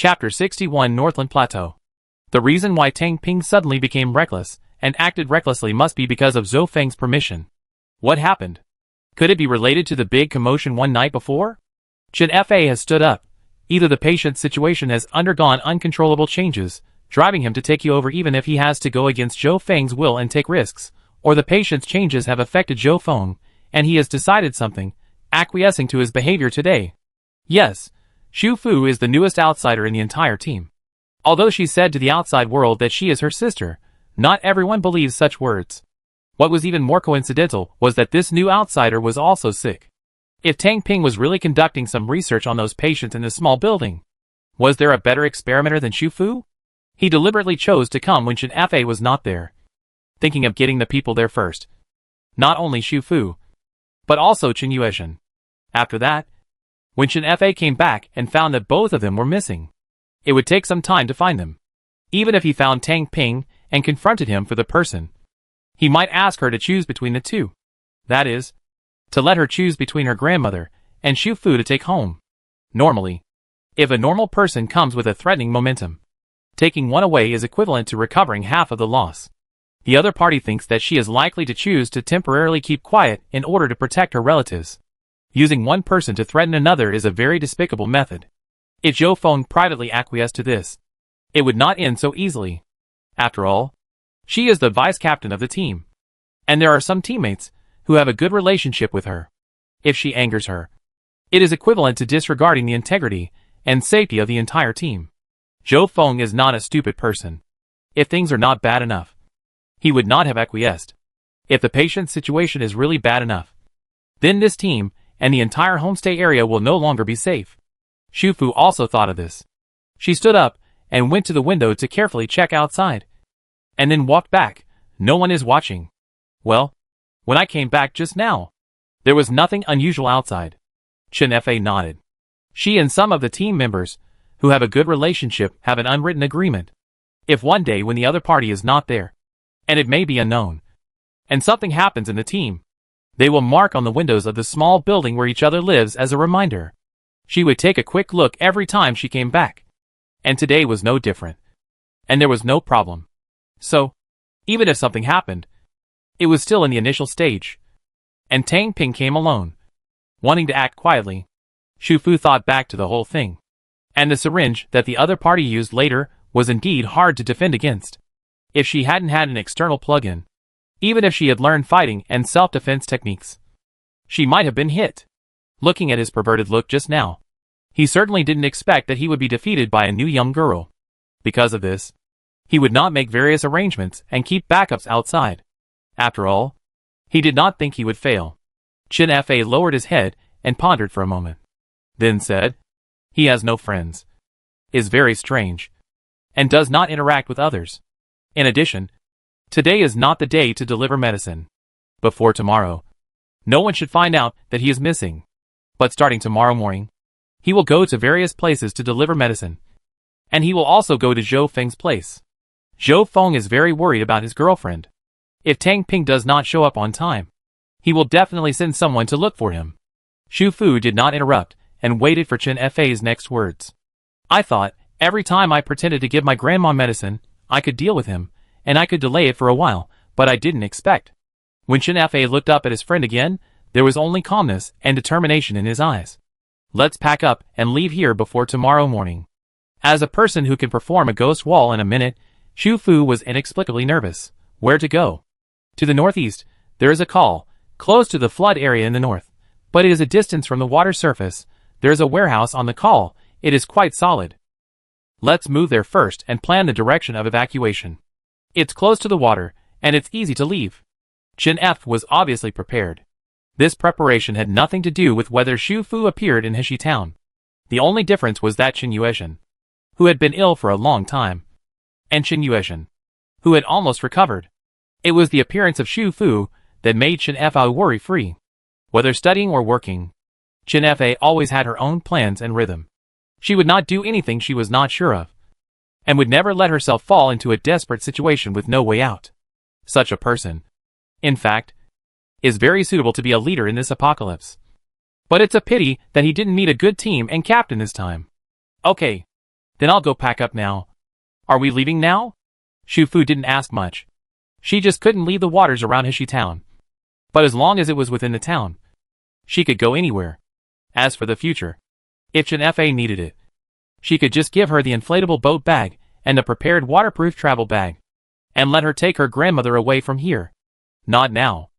Chapter 61 Northland Plateau. The reason why Tang Ping suddenly became reckless and acted recklessly must be because of Zhou Feng's permission. What happened? Could it be related to the big commotion one night before? Chen Fa has stood up. Either the patient's situation has undergone uncontrollable changes, driving him to take you over even if he has to go against Zhou Feng's will and take risks, or the patient's changes have affected Zhou Feng, and he has decided something, acquiescing to his behavior today. Yes, Xu Fu is the newest outsider in the entire team. Although she said to the outside world that she is her sister, not everyone believes such words. What was even more coincidental was that this new outsider was also sick. If Tang Ping was really conducting some research on those patients in this small building, was there a better experimenter than Xu Fu? He deliberately chose to come when Chen Fa was not there, thinking of getting the people there first. Not only Xu Fu, but also Chen Yueshan. After that, when Chen Fa came back and found that both of them were missing, it would take some time to find them. Even if he found Tang Ping and confronted him for the person, he might ask her to choose between the two. That is, to let her choose between her grandmother and Xu Fu to take home. Normally, if a normal person comes with a threatening momentum, taking one away is equivalent to recovering half of the loss. The other party thinks that she is likely to choose to temporarily keep quiet in order to protect her relatives. Using one person to threaten another is a very despicable method. If Zhou Feng privately acquiesced to this, it would not end so easily. After all, she is the vice captain of the team, and there are some teammates who have a good relationship with her. If she angers her, it is equivalent to disregarding the integrity and safety of the entire team. Zhou Feng is not a stupid person. If things are not bad enough, he would not have acquiesced. If the patient's situation is really bad enough, then this team and the entire homestay area will no longer be safe. Xu Fu also thought of this. She stood up and went to the window to carefully check outside, and then walked back. No one is watching. Well, when I came back just now, there was nothing unusual outside. Chen Fa nodded. She and some of the team members, who have a good relationship, have an unwritten agreement. If one day when the other party is not there, and it may be unknown, and something happens in the team, they will mark on the windows of the small building where each other lives as a reminder. She would take a quick look every time she came back. And today was no different. And there was no problem. So, even if something happened, it was still in the initial stage. And Tang Ping came alone, wanting to act quietly. Xu Fu thought back to the whole thing. And the syringe that the other party used later was indeed hard to defend against. If she hadn't had an external plug-in, even if she had learned fighting and self-defense techniques, she might have been hit. Looking at his perverted look just now, he certainly didn't expect that he would be defeated by a new young girl. Because of this, he would not make various arrangements and keep backups outside. After all, he did not think he would fail. Chen Fa lowered his head and pondered for a moment, then said, "He has no friends, is very strange, and does not interact with others. In addition, today is not the day to deliver medicine. Before tomorrow, no one should find out that he is missing. But starting tomorrow morning, he will go to various places to deliver medicine. And he will also go to Zhou Feng's place. Zhou Feng is very worried about his girlfriend. If Tang Ping does not show up on time, he will definitely send someone to look for him." Xu Fu did not interrupt and waited for Chen Fa's next words. "I thought, every time I pretended to give my grandma medicine, I could deal with him, and I could delay it for a while, but I didn't expect." When Chen Fa looked up at his friend again, there was only calmness and determination in his eyes. "Let's pack up and leave here before tomorrow morning." As a person who can perform a ghost wall in a minute, Xu Fu was inexplicably nervous. Where to go? To the northeast, there is a call, close to the flood area in the north, but it is a distance from the water surface. There is a warehouse on the call. It is quite solid. Let's move there first and plan the direction of evacuation. It's close to the water, and it's easy to leave. Chen F was obviously prepared. This preparation had nothing to do with whether Xu Fu appeared in Heshi town. The only difference was that Chen Yueshan, who had been ill for a long time, and Chen Yueshan, who had almost recovered. It was the appearance of Xu Fu that made Chen Fa worry-free. Whether studying or working, Chen Fa always had her own plans and rhythm. She would not do anything she was not sure of, and would never let herself fall into a desperate situation with no way out. Such a person, in fact, is very suitable to be a leader in this apocalypse. But it's a pity that he didn't meet a good team and captain this time. Okay, Then I'll go pack up now. Are we leaving now? Shu Fu didn't ask much. She just couldn't leave the waters around Hishi Town. But as long as it was within the town, she could go anywhere. As for the future, if Chen Fa needed it, she could just give her the inflatable boat bag and the prepared waterproof travel bag, and let her take her grandmother away from here. Not now.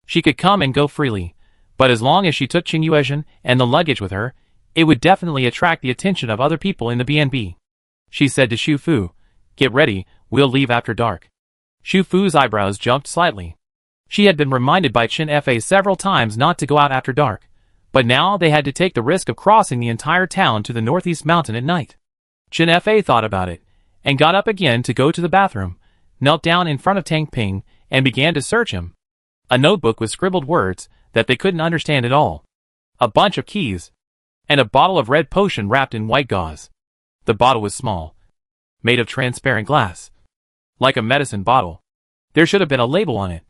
She could come and go freely, but as long as she took Qin Yuezhen and the luggage with her, it would definitely attract the attention of other people in the BNB. She said to Shu Fu, "Get ready, we'll leave after dark." Shu Fu's eyebrows jumped slightly. She had been reminded by Chen Fa several times not to go out after dark, but now they had to take the risk of crossing the entire town to the northeast mountain at night. Chen Fa thought about it, and got up again to go to the bathroom, knelt down in front of Tang Ping, and began to search him. A notebook with scribbled words that they couldn't understand at all. A bunch of keys. And a bottle of red potion wrapped in white gauze. The bottle was small, made of transparent glass, like a medicine bottle. There should have been a label on it,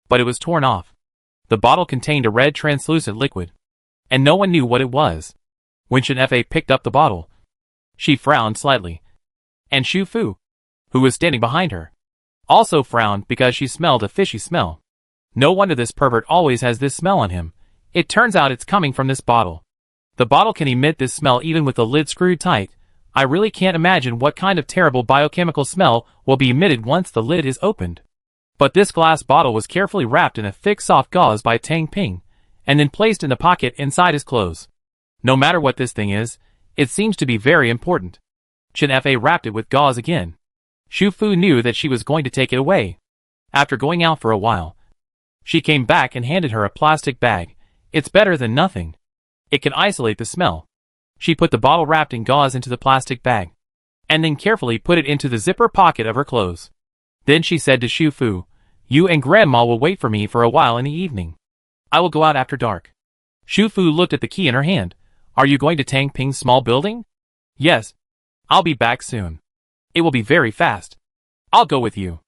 but it was torn off. The bottle contained a red translucent liquid, and no one knew what it was. When Chen Fa picked up the bottle, she frowned slightly, and Shu Fu, who was standing behind her, also frowned because she smelled a fishy smell. No wonder this pervert always has this smell on him. It turns out it's coming from this bottle. The bottle can emit this smell even with the lid screwed tight. I really can't imagine what kind of terrible biochemical smell will be emitted once the lid is opened. But this glass bottle was carefully wrapped in a thick soft gauze by Tang Ping, and then placed in the pocket inside his clothes. No matter what this thing is, it seems to be very important. Chen Fa wrapped it with gauze again. Shu Fu knew that she was going to take it away. After going out for a while, she came back and handed her a plastic bag. It's better than nothing. It can isolate the smell. She put the bottle wrapped in gauze into the plastic bag, and then carefully put it into the zipper pocket of her clothes. Then she said to Shu Fu, "You and Grandma will wait for me for a while in the evening. I will go out after dark." Shu Fu looked at the key in her hand. "Are you going to Tang Ping's small building?" "Yes. I'll be back soon. It will be very fast. I'll go with you."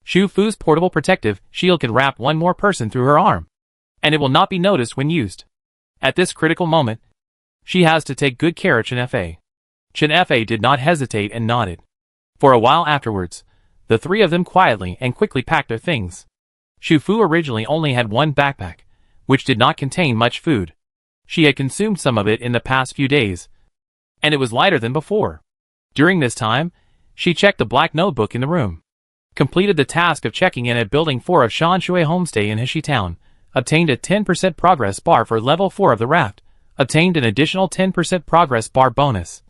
Shu Fu's portable protective shield can wrap one more person through her arm, and it will not be noticed when used. At this critical moment, she has to take good care of Chen Fa. Chen Fa did not hesitate and nodded. For a while afterwards, the three of them quietly and quickly packed their things. Shu Fu originally only had one backpack, which did not contain much food. She had consumed some of it in the past few days, and it was lighter than before. During this time, she checked the black notebook in the room, completed the task of checking in at Building 4 of Shan Shui Homestay in Hishi Town, obtained a 10% progress bar for level 4 of the raft, obtained an additional 10% progress bar bonus,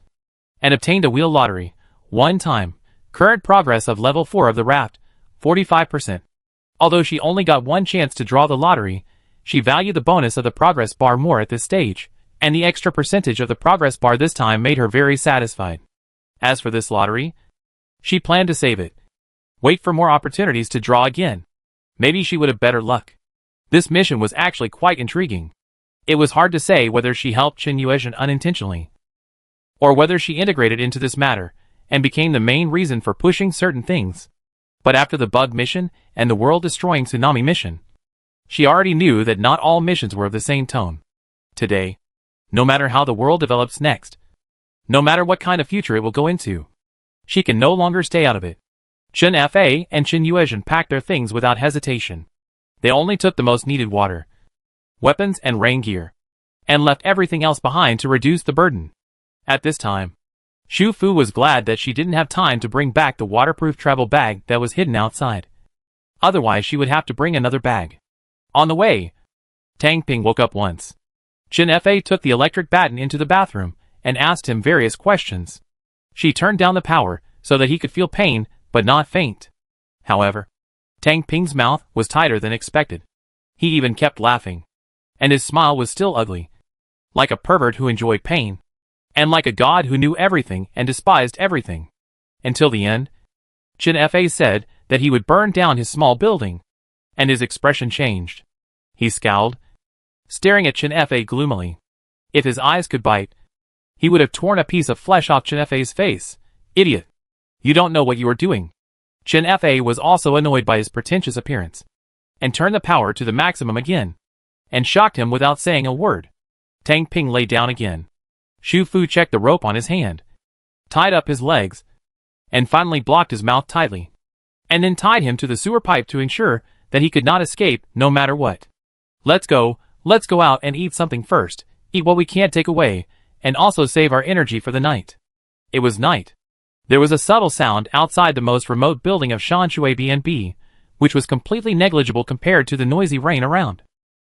and obtained a wheel lottery, one time, current progress of level 4 of the raft, 45%. Although she only got one chance to draw the lottery, she valued the bonus of the progress bar more at this stage, and the extra percentage of the progress bar this time made her very satisfied. As for this lottery, she planned to save it. Wait for more opportunities to draw again. Maybe she would have better luck. This mission was actually quite intriguing. It was hard to say whether she helped Qin Yuezhen unintentionally, or whether she integrated into this matter, and became the main reason for pushing certain things. But after the bug mission and the world-destroying tsunami mission, she already knew that not all missions were of the same tone. Today, no matter how the world develops next, no matter what kind of future it will go into, she can no longer stay out of it. Chen Fa and Qin Yuezhen packed their things without hesitation. They only took the most needed water, weapons and rain gear, and left everything else behind to reduce the burden. At this time, Shu Fu was glad that she didn't have time to bring back the waterproof travel bag that was hidden outside. Otherwise she would have to bring another bag. On the way, Tang Ping woke up once. Chen Fa took the electric baton into the bathroom and asked him various questions. She turned down the power so that he could feel pain but not faint. However, Tang Ping's mouth was tighter than expected. He even kept laughing, and his smile was still ugly, like a pervert who enjoyed pain, and like a god who knew everything and despised everything. Until the end, Chen Fa said that he would burn down his small building, and his expression changed. He scowled, staring at Chen Fa gloomily. If his eyes could bite, he would have torn a piece of flesh off Chen Fa's face. "Idiot! You don't know what you are doing." Chen Fa was also annoyed by his pretentious appearance, and turned the power to the maximum again, and shocked him without saying a word. Tang Ping lay down again. Shu Fu checked the rope on his hand. tied up his legs, and finally blocked his mouth tightly, and then tied him to the sewer pipe to ensure that he could not escape no matter what. Let's go out and eat something first, eat what we can't take away, and also save our energy for the night. It was night. There was a subtle sound outside the most remote building of Shanshui B&B, which was completely negligible compared to the noisy rain around.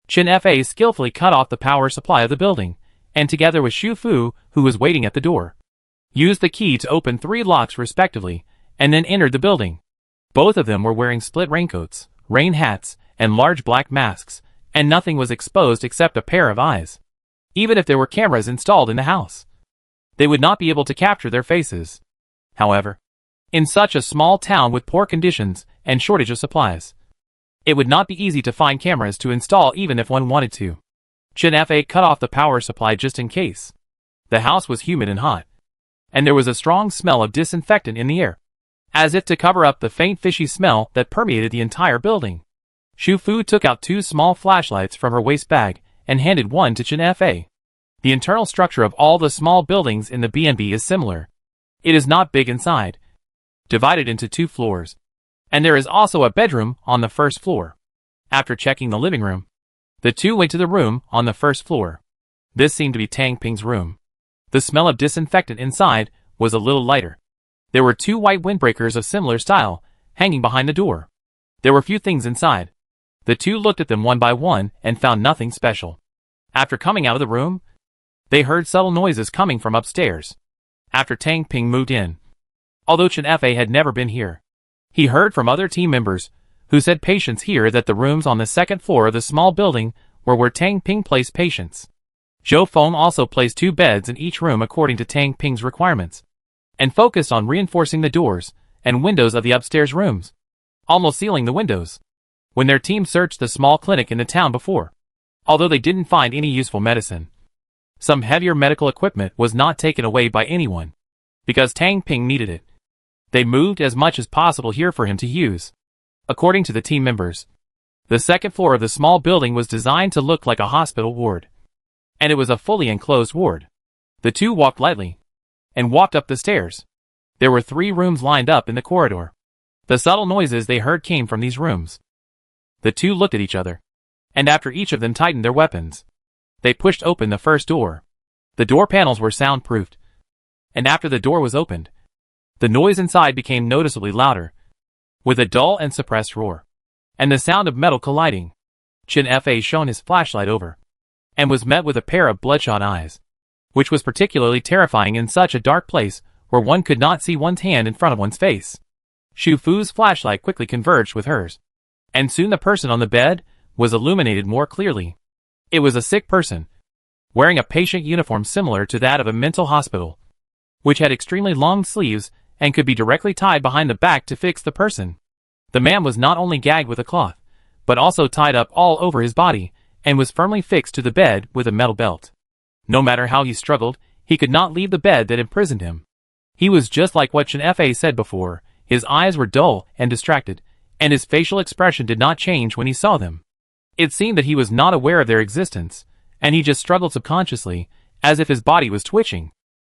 Chen Fa skillfully cut off the power supply of the building, and together with Xu Fu, who was waiting at the door, used the key to open 3 locks respectively, and then entered the building. Both of them were wearing split raincoats, rain hats, and large black masks, and nothing was exposed except a pair of eyes. Even if there were cameras installed in the house, they would not be able to capture their faces. However, in such a small town with poor conditions and shortage of supplies, it would not be easy to find cameras to install even if one wanted to. Chen Fa cut off the power supply just in case. The house was humid and hot, and there was a strong smell of disinfectant in the air, as if to cover up the faint fishy smell that permeated the entire building. Xu Fu took out 2 small flashlights from her waist bag and handed one to Chen Fa. The internal structure of all the small buildings in the B&B is similar. It is not big inside, divided into 2 floors, and there is also a bedroom on the first floor. After checking the living room, the two went to the room on the first floor. This seemed to be Tang Ping's room. The smell of disinfectant inside was a little lighter. There were 2 white windbreakers of similar style hanging behind the door. There were few things inside. The two looked at them one by one and found nothing special. After coming out of the room, they heard subtle noises coming from upstairs. After Tang Ping moved in, although Chen Fa had never been here, he heard from other team members who said patients here that the rooms on the second floor of the small building were where Tang Ping placed patients. Zhou Feng also placed 2 beds in each room according to Tang Ping's requirements, and focused on reinforcing the doors and windows of the upstairs rooms, almost sealing the windows. When their team searched the small clinic in the town before, although they didn't find any useful medicine, some heavier medical equipment was not taken away by anyone, because Tang Ping needed it. They moved as much as possible here for him to use. According to the team members, the second floor of the small building was designed to look like a hospital ward, and it was a fully enclosed ward. The two walked lightly and walked up the stairs. There were 3 rooms lined up in the corridor. The subtle noises they heard came from these rooms. The two looked at each other, and after each of them tightened their weapons, they pushed open the first door. The door panels were soundproofed, and after the door was opened, the noise inside became noticeably louder, with a dull and suppressed roar, and the sound of metal colliding. Chen Fa shone his flashlight over, and was met with a pair of bloodshot eyes, which was particularly terrifying in such a dark place where one could not see one's hand in front of one's face. Xu Fu's flashlight quickly converged with hers, and soon the person on the bed was illuminated more clearly. It was a sick person, wearing a patient uniform similar to that of a mental hospital, which had extremely long sleeves and could be directly tied behind the back to fix the person. The man was not only gagged with a cloth, but also tied up all over his body, and was firmly fixed to the bed with a metal belt. No matter how he struggled, he could not leave the bed that imprisoned him. He was just like what Chen Fa said before. His eyes were dull and distracted, and his facial expression did not change when he saw them. It seemed that he was not aware of their existence, and he just struggled subconsciously, as if his body was twitching.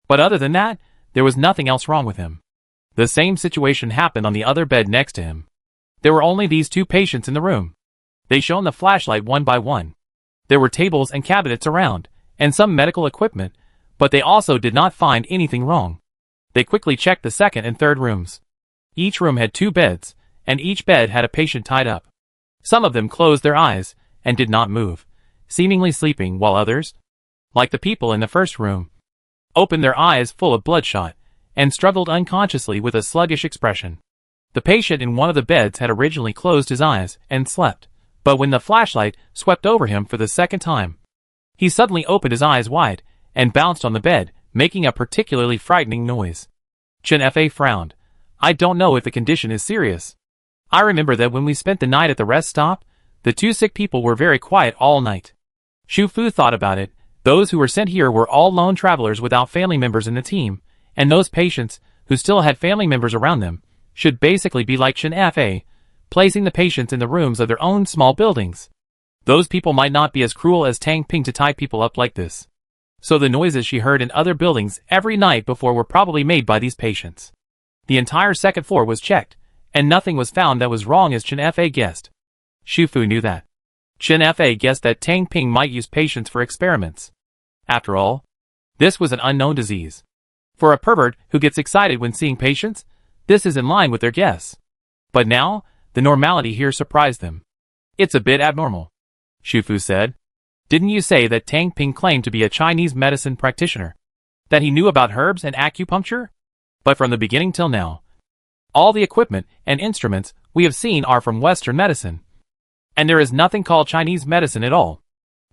But other than that, there was nothing else wrong with him. The same situation happened on the other bed next to him. There were only these 2 patients in the room. They shone the flashlight one by one. There were tables and cabinets around, and some medical equipment, but they also did not find anything wrong. They quickly checked the second and third rooms. Each room had 2 beds, and each bed had a patient tied up. Some of them closed their eyes and did not move, seemingly sleeping, while others, like the people in the first room, opened their eyes full of bloodshot and struggled unconsciously with a sluggish expression. The patient in one of the beds had originally closed his eyes and slept, but when the flashlight swept over him for the second time, he suddenly opened his eyes wide and bounced on the bed, making a particularly frightening noise. Chen Fa frowned. I don't know if the condition is serious. I remember that when we spent the night at the rest stop, the 2 sick people were very quiet all night. Xu Fu thought about it. Those who were sent here were all lone travelers without family members in the team, and those patients who still had family members around them should basically be like Chen Fa, placing the patients in the rooms of their own small buildings. Those people might not be as cruel as Tang Ping to tie people up like this. So the noises she heard in other buildings every night before were probably made by these patients. The entire second floor was checked, and nothing was found that was wrong as Chen Fa guessed. Xu Fu knew that. Chen Fa guessed that Tang Ping might use patients for experiments. After all, this was an unknown disease. For a pervert who gets excited when seeing patients, this is in line with their guess. But now, the normality here surprised them. It's a bit abnormal, Xu Fu said. Didn't you say that Tang Ping claimed to be a Chinese medicine practitioner? That he knew about herbs and acupuncture? But from the beginning till now, all the equipment and instruments we have seen are from Western medicine. And there is nothing called Chinese medicine at all.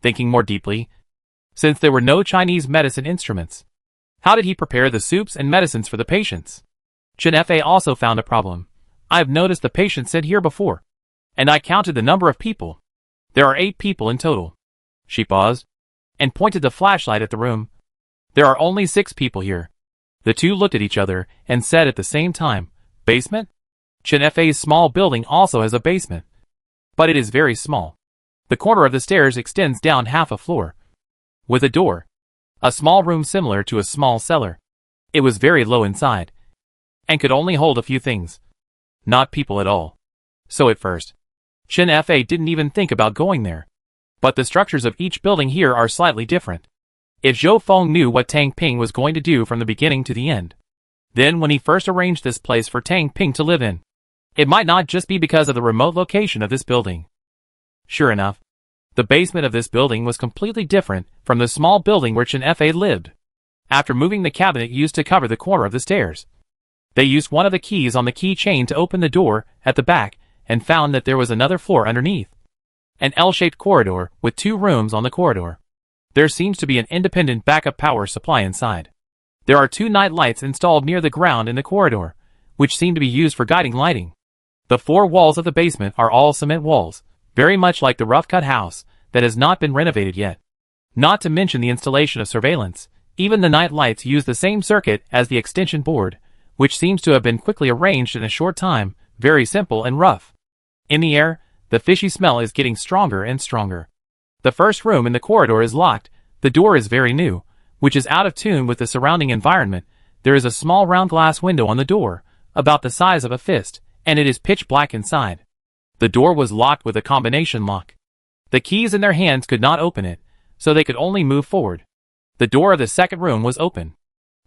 Thinking more deeply, since there were no Chinese medicine instruments, how did he prepare the soups and medicines for the patients? Chen Fa also found a problem. I have noticed the patients sit here before, and I counted the number of people. There are 8 people in total. She paused, and pointed the flashlight at the room. There are only 6 people here. The two looked at each other, and said at the same time, basement? Chen Fa's small building also has a basement. But it is very small. The corner of the stairs extends down half a floor. With a door. A small room similar to a small cellar. It was very low inside, and could only hold a few things. Not people at all. So at first, Chen Fa didn't even think about going there. But the structures of each building here are slightly different. If Zhou Feng knew what Tang Ping was going to do from the beginning to the end, then when he first arranged this place for Tang Ping to live in, it might not just be because of the remote location of this building. Sure enough, the basement of this building was completely different from the small building where Chen Fa lived. After moving the cabinet used to cover the corner of the stairs, they used one of the keys on the keychain to open the door at the back and found that there was another floor underneath. An L-shaped corridor with 2 rooms on the corridor. There seems to be an independent backup power supply inside. There are 2 night lights installed near the ground in the corridor, which seem to be used for guiding lighting. The 4 walls of the basement are all cement walls, very much like the rough-cut house that has not been renovated yet. Not to mention the installation of surveillance, even the night lights use the same circuit as the extension board, which seems to have been quickly arranged in a short time, very simple and rough. In the air, the fishy smell is getting stronger and stronger. The first room in the corridor is locked, the door is very new, which is out of tune with the surrounding environment. There is a small round glass window on the door, about the size of a fist, and it is pitch black inside. The door was locked with a combination lock. The keys in their hands could not open it, so they could only move forward. The door of the second room was open.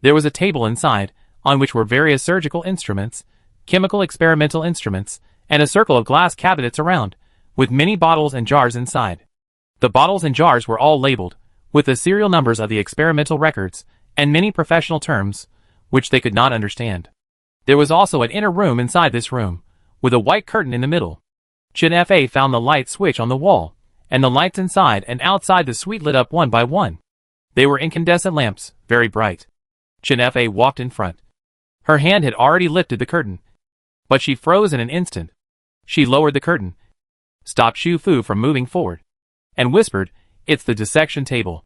There was a table inside, on which were various surgical instruments, chemical experimental instruments, and a circle of glass cabinets around, with many bottles and jars inside. The bottles and jars were all labeled, with the serial numbers of the experimental records, and many professional terms, which they could not understand. There was also an inner room inside this room, with a white curtain in the middle. Chen Fa found the light switch on the wall, and the lights inside and outside the suite lit up one by one. They were incandescent lamps, very bright. Chen Fa walked in front. Her hand had already lifted the curtain, but she froze in an instant. She lowered the curtain, stopped Xu Fu from moving forward, and whispered, "It's the dissection table."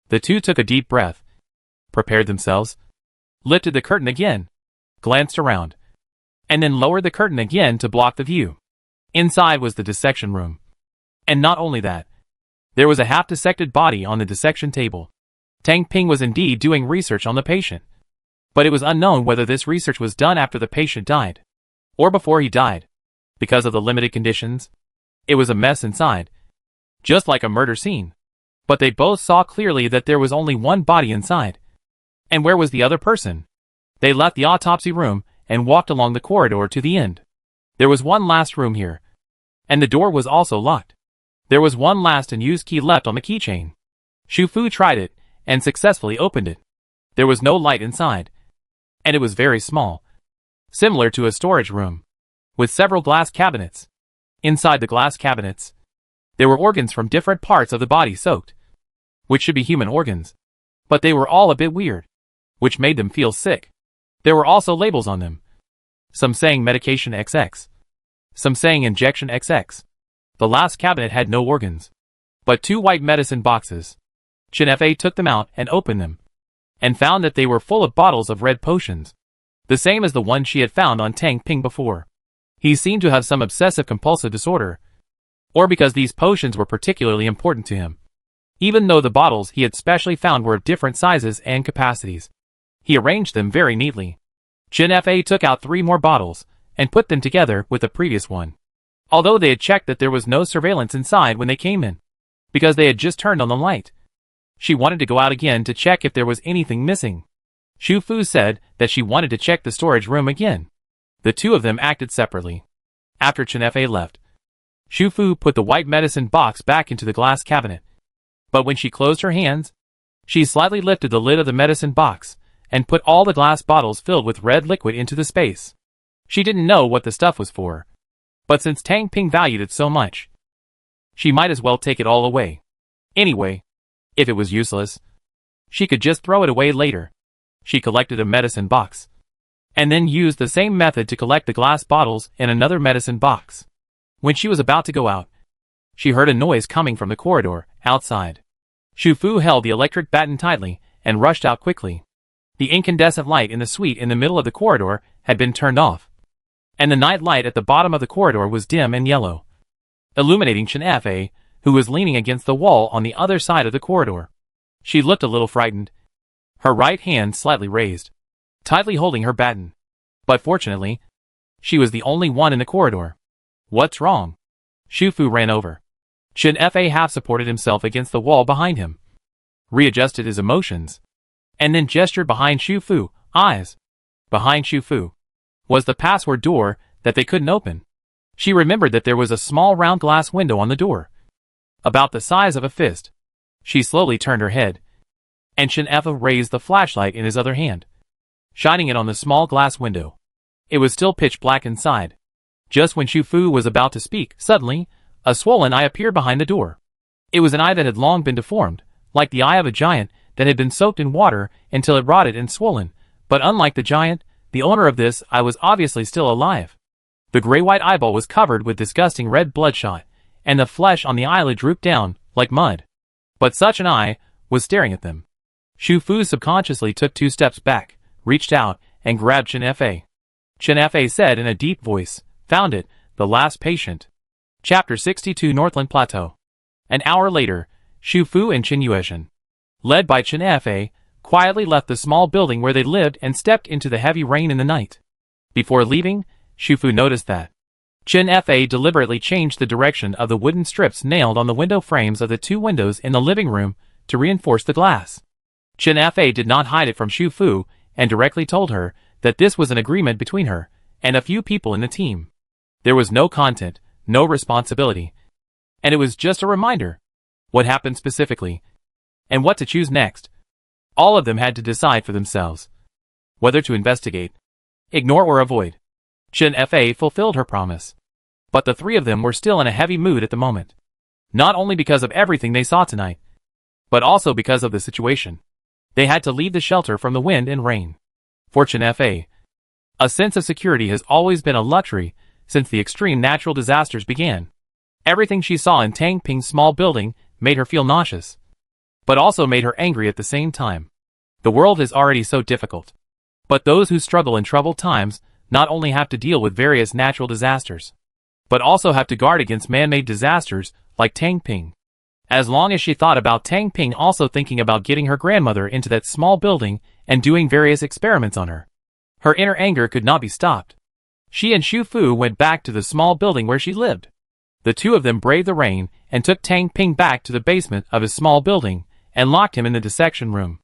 The two took a deep breath, prepared themselves, lifted the curtain again, glanced around, and then lowered the curtain again to block the view. Inside was the dissection room. And not only that, there was a half-dissected body on the dissection table. Tang Ping was indeed doing research on the patient. But it was unknown whether this research was done after the patient died, or before he died. Because of the limited conditions, it was a mess inside, just like a murder scene. But they both saw clearly that there was only one body inside. And where was the other person? They left the autopsy room and walked along the corridor to the end. There was one last room here, and the door was also locked. There was one last unused key left on the keychain. Xu Fu tried it, and successfully opened it. There was no light inside, and it was very small, similar to a storage room, with several glass cabinets. Inside the glass cabinets, there were organs from different parts of the body soaked, which should be human organs, but they were all a bit weird, which made them feel sick. There were also labels on them, some saying medication XX, some saying injection XX. The last cabinet had no organs, but 2 white medicine boxes. Chen Fa took them out and opened them, and found that they were full of bottles of red potions, the same as the one she had found on Tang Ping before. He seemed to have some obsessive-compulsive disorder, or because these potions were particularly important to him. even though the bottles he had specially found were of different sizes and capacities. He arranged them very neatly. Chen Fa took out 3 more bottles, and put them together with the previous one. Although they had checked that there was no surveillance inside when they came in, because they had just turned on the light. She wanted to go out again to check if there was anything missing. Xu Fu said that she wanted to check the storage room again. The two of them acted separately. After Chen Fa left, Xu Fu put the white medicine box back into the glass cabinet. But when she closed her hands, she slightly lifted the lid of the medicine box and put all the glass bottles filled with red liquid into the space. She didn't know what the stuff was for, but since Tang Ping valued it so much, she might as well take it all away. Anyway, if it was useless, she could just throw it away later. She collected a medicine box, and then used the same method to collect the glass bottles in another medicine box. When she was about to go out, she heard a noise coming from the corridor outside. Xu Fu held the electric baton tightly and rushed out quickly. The incandescent light in the suite in the middle of the corridor had been turned off, and the night light at the bottom of the corridor was dim and yellow, illuminating Chen Fa, who was leaning against the wall on the other side of the corridor. She looked a little frightened, her right hand slightly raised, tightly holding her baton. But fortunately, she was the only one in the corridor. "What's wrong?" Xu Fu ran over. Chen Fa half supported himself against the wall behind him, readjusted his emotions, and then gestured behind Xu Fu. Eyes. Behind Xu Fu was the password door that they couldn't open. She remembered that there was a small round glass window on the door, about the size of a fist. She slowly turned her head, and Chen Fa raised the flashlight in his other hand, shining it on the small glass window. It was still pitch black inside. Just when Xu Fu was about to speak, suddenly, a swollen eye appeared behind the door. It was an eye that had long been deformed, like the eye of a giant that had been soaked in water until it rotted and swollen, but unlike the giant, the owner of this eye was obviously still alive. The gray-white eyeball was covered with disgusting red bloodshot, and the flesh on the eyelid drooped down, like mud. But such an eye was staring at them. Xu Fu subconsciously took 2 steps back, reached out, and grabbed Chen Fa. Chen Fa said in a deep voice, "Found it, the last patient." Chapter 62 Northland Plateau. An hour later, Xu Fu and Chen Yueshan, led by Chen Fa, quietly left the small building where they lived and stepped into the heavy rain in the night. Before leaving, Xu Fu noticed that Chen Fa deliberately changed the direction of the wooden strips nailed on the window frames of the 2 windows in the living room to reinforce the glass. Chen Fa did not hide it from Xu Fu and directly told her that this was an agreement between her and a few people in the team. There was no content, no responsibility, and it was just a reminder. What happened specifically, and what to choose next, all of them had to decide for themselves. Whether to investigate, ignore or avoid. Chen Fa fulfilled her promise. But the 3 of them were still in a heavy mood at the moment. Not only because of everything they saw tonight, but also because of the situation. They had to leave the shelter from the wind and rain. For Chen Fa, a sense of security has always been a luxury since the extreme natural disasters began. Everything she saw in Tang Ping's small building made her feel nauseous, but also made her angry at the same time. The world is already so difficult, but those who struggle in troubled times not only have to deal with various natural disasters, but also have to guard against man-made disasters like Tang Ping. As long as she thought about Tang Ping also thinking about getting her grandmother into that small building and doing various experiments on her, her inner anger could not be stopped. She and Xu Fu went back to the small building where she lived. The 2 of them braved the rain and took Tang Ping back to the basement of his small building and locked him in the dissection room.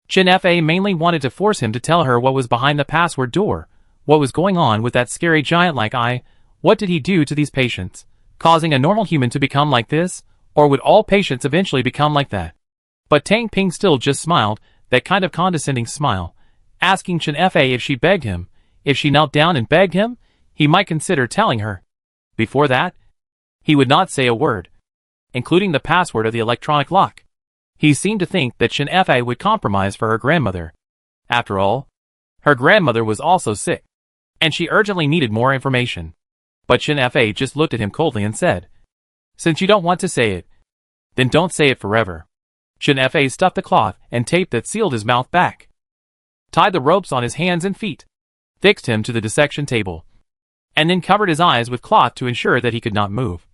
Chen Fa mainly wanted to force him to tell her what was behind the password door, what was going on with that scary giant-like eye, what did he do to these patients, causing a normal human to become like this, or would all patients eventually become like that? But Tang Ping still just smiled, that kind of condescending smile, asking Chen Fa if she begged him. If she knelt down and begged him, he might consider telling her. Before that, he would not say a word, including the password of the electronic lock. He seemed to think that Chen Fa would compromise for her grandmother. After all, her grandmother was also sick, and she urgently needed more information. But Chen Fa just looked at him coldly and said, "Since you don't want to say it, then don't say it forever." Chen Fa stuffed the cloth and tape that sealed his mouth back, tied the ropes on his hands and feet, fixed him to the dissection table, and then covered his eyes with cloth to ensure that he could not move,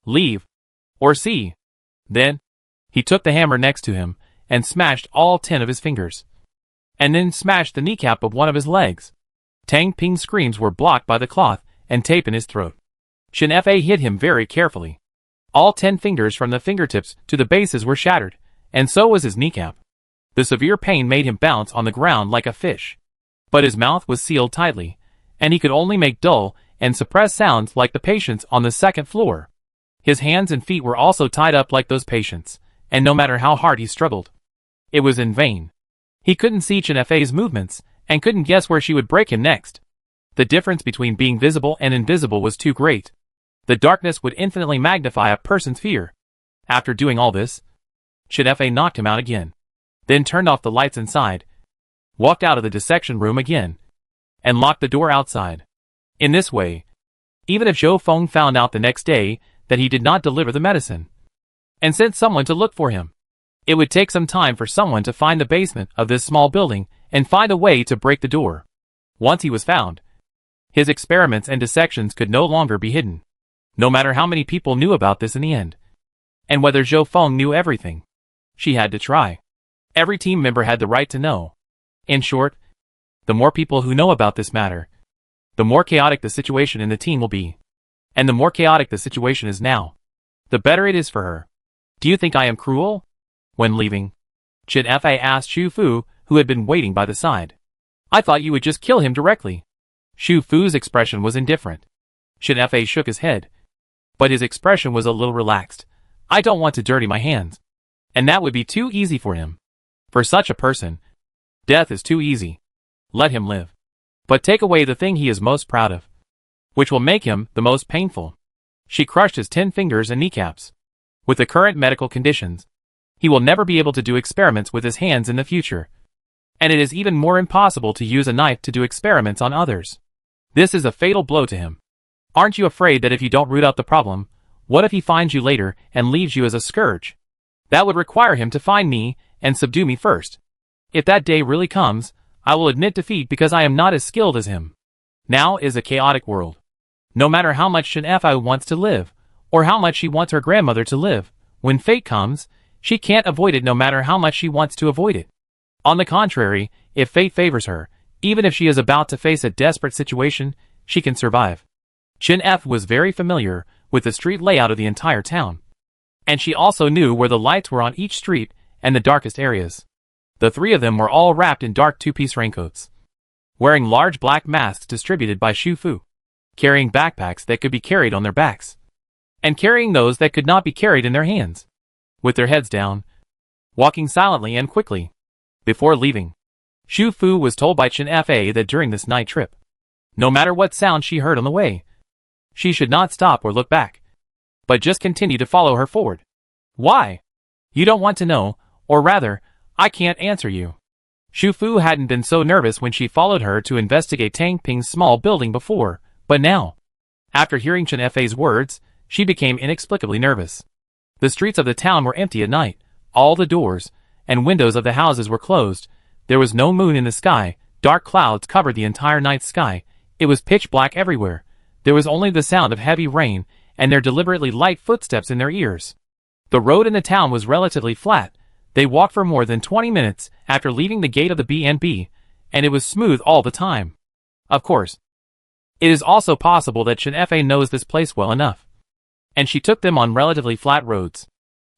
leave, or see. Then, He took the hammer next to him, and smashed all 10 of his fingers. And then smashed the kneecap of one of his legs. Tang Ping's screams were blocked by the cloth and tape in his throat. Chen Fa hit him very carefully. All 10 fingers from the fingertips to the bases were shattered, and so was his kneecap. The severe pain made him bounce on the ground like a fish. But his mouth was sealed tightly, and he could only make dull and suppressed sounds like the patients on the second floor. His hands and feet were also tied up like those patients, and no matter how hard he struggled, it was in vain. He couldn't see Chen Fa's movements, and couldn't guess where she would break him next. The difference between being visible and invisible was too great. The darkness would infinitely magnify a person's fear. After doing all this, Chen Fa knocked him out again, then turned off the lights inside, walked out of the dissection room again, and locked the door outside. In this way, even if Zhou Feng found out the next day that he did not deliver the medicine, and sent someone to look for him, it would take some time for someone to find the basement of this small building and find a way to break the door. Once he was found, his experiments and dissections could no longer be hidden, no matter how many people knew about this in the end. And whether Zhou Feng knew everything, she had to try. Every team member had the right to know. In short, the more people who know about this matter, the more chaotic the situation in the team will be. And the more chaotic the situation is now, the better it is for her. Do you think I am cruel? When leaving, Chen Fa asked Xu Fu, who had been waiting by the side. I thought you would just kill him directly. Xu Fu's expression was indifferent. Chen Fa shook his head, but his expression was a little relaxed. I don't want to dirty my hands. And that would be too easy for him. For such a person, death is too easy. Let him live. But take away the thing he is most proud of, which will make him the most painful. She crushed his 10 fingers and kneecaps. With the current medical conditions, he will never be able to do experiments with his hands in the future. And it is even more impossible to use a knife to do experiments on others. This is a fatal blow to him. Aren't you afraid that if you don't root out the problem, what if he finds you later and leaves you as a scourge? That would require him to find me and subdue me first. If that day really comes, I will admit defeat because I am not as skilled as him. Now is a chaotic world. No matter how much Chen Fa wants to live, or how much she wants her grandmother to live, when fate comes, she can't avoid it no matter how much she wants to avoid it. On the contrary, if fate favors her, even if she is about to face a desperate situation, she can survive. Chen F was very familiar with the street layout of the entire town. And she also knew where the lights were on each street and the darkest areas. The 3 of them were all wrapped in dark 2-piece raincoats, wearing large black masks distributed by Xu Fu, carrying backpacks that could be carried on their backs, and carrying those that could not be carried in their hands, with their heads down, walking silently and quickly. Before leaving, Xu Fu was told by Chen Fa that during this night trip, no matter what sound she heard on the way, she should not stop or look back, but just continue to follow her forward. Why? You don't want to know, or rather, I can't answer you. Xu Fu hadn't been so nervous when she followed her to investigate Tang Ping's small building before, but now, after hearing Chen Fa's words, she became inexplicably nervous. The streets of the town were empty at night. All the doors and windows of the houses were closed. There was no moon in the sky. Dark clouds covered the entire night sky. It was pitch black everywhere. There was only the sound of heavy rain and their deliberately light footsteps in their ears. The road in the town was relatively flat. They walked for more than 20 minutes after leaving the gate of the B&B, and it was smooth all the time. Of course, it is also possible that Chen Fa knows this place well enough, and she took them on relatively flat roads.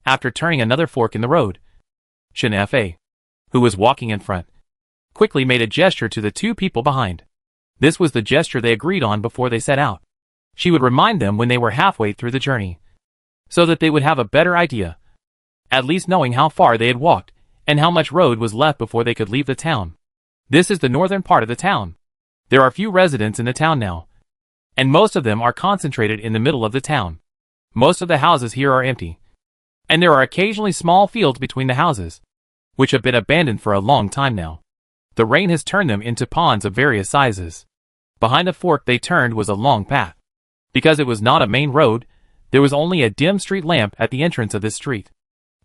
After turning another fork in the road, Chen Fa, who was walking in front, quickly made a gesture to the 2 people behind. This was the gesture they agreed on before they set out. She would remind them when they were halfway through the journey, so that they would have a better idea, at least knowing how far they had walked and how much road was left before they could leave the town. This is the northern part of the town. There are few residents in the town now, and most of them are concentrated in the middle of the town. Most of the houses here are empty, and there are occasionally small fields between the houses, which have been abandoned for a long time now. The rain has turned them into ponds of various sizes. Behind the fork they turned was a long path. Because it was not a main road, there was only a dim street lamp at the entrance of this street.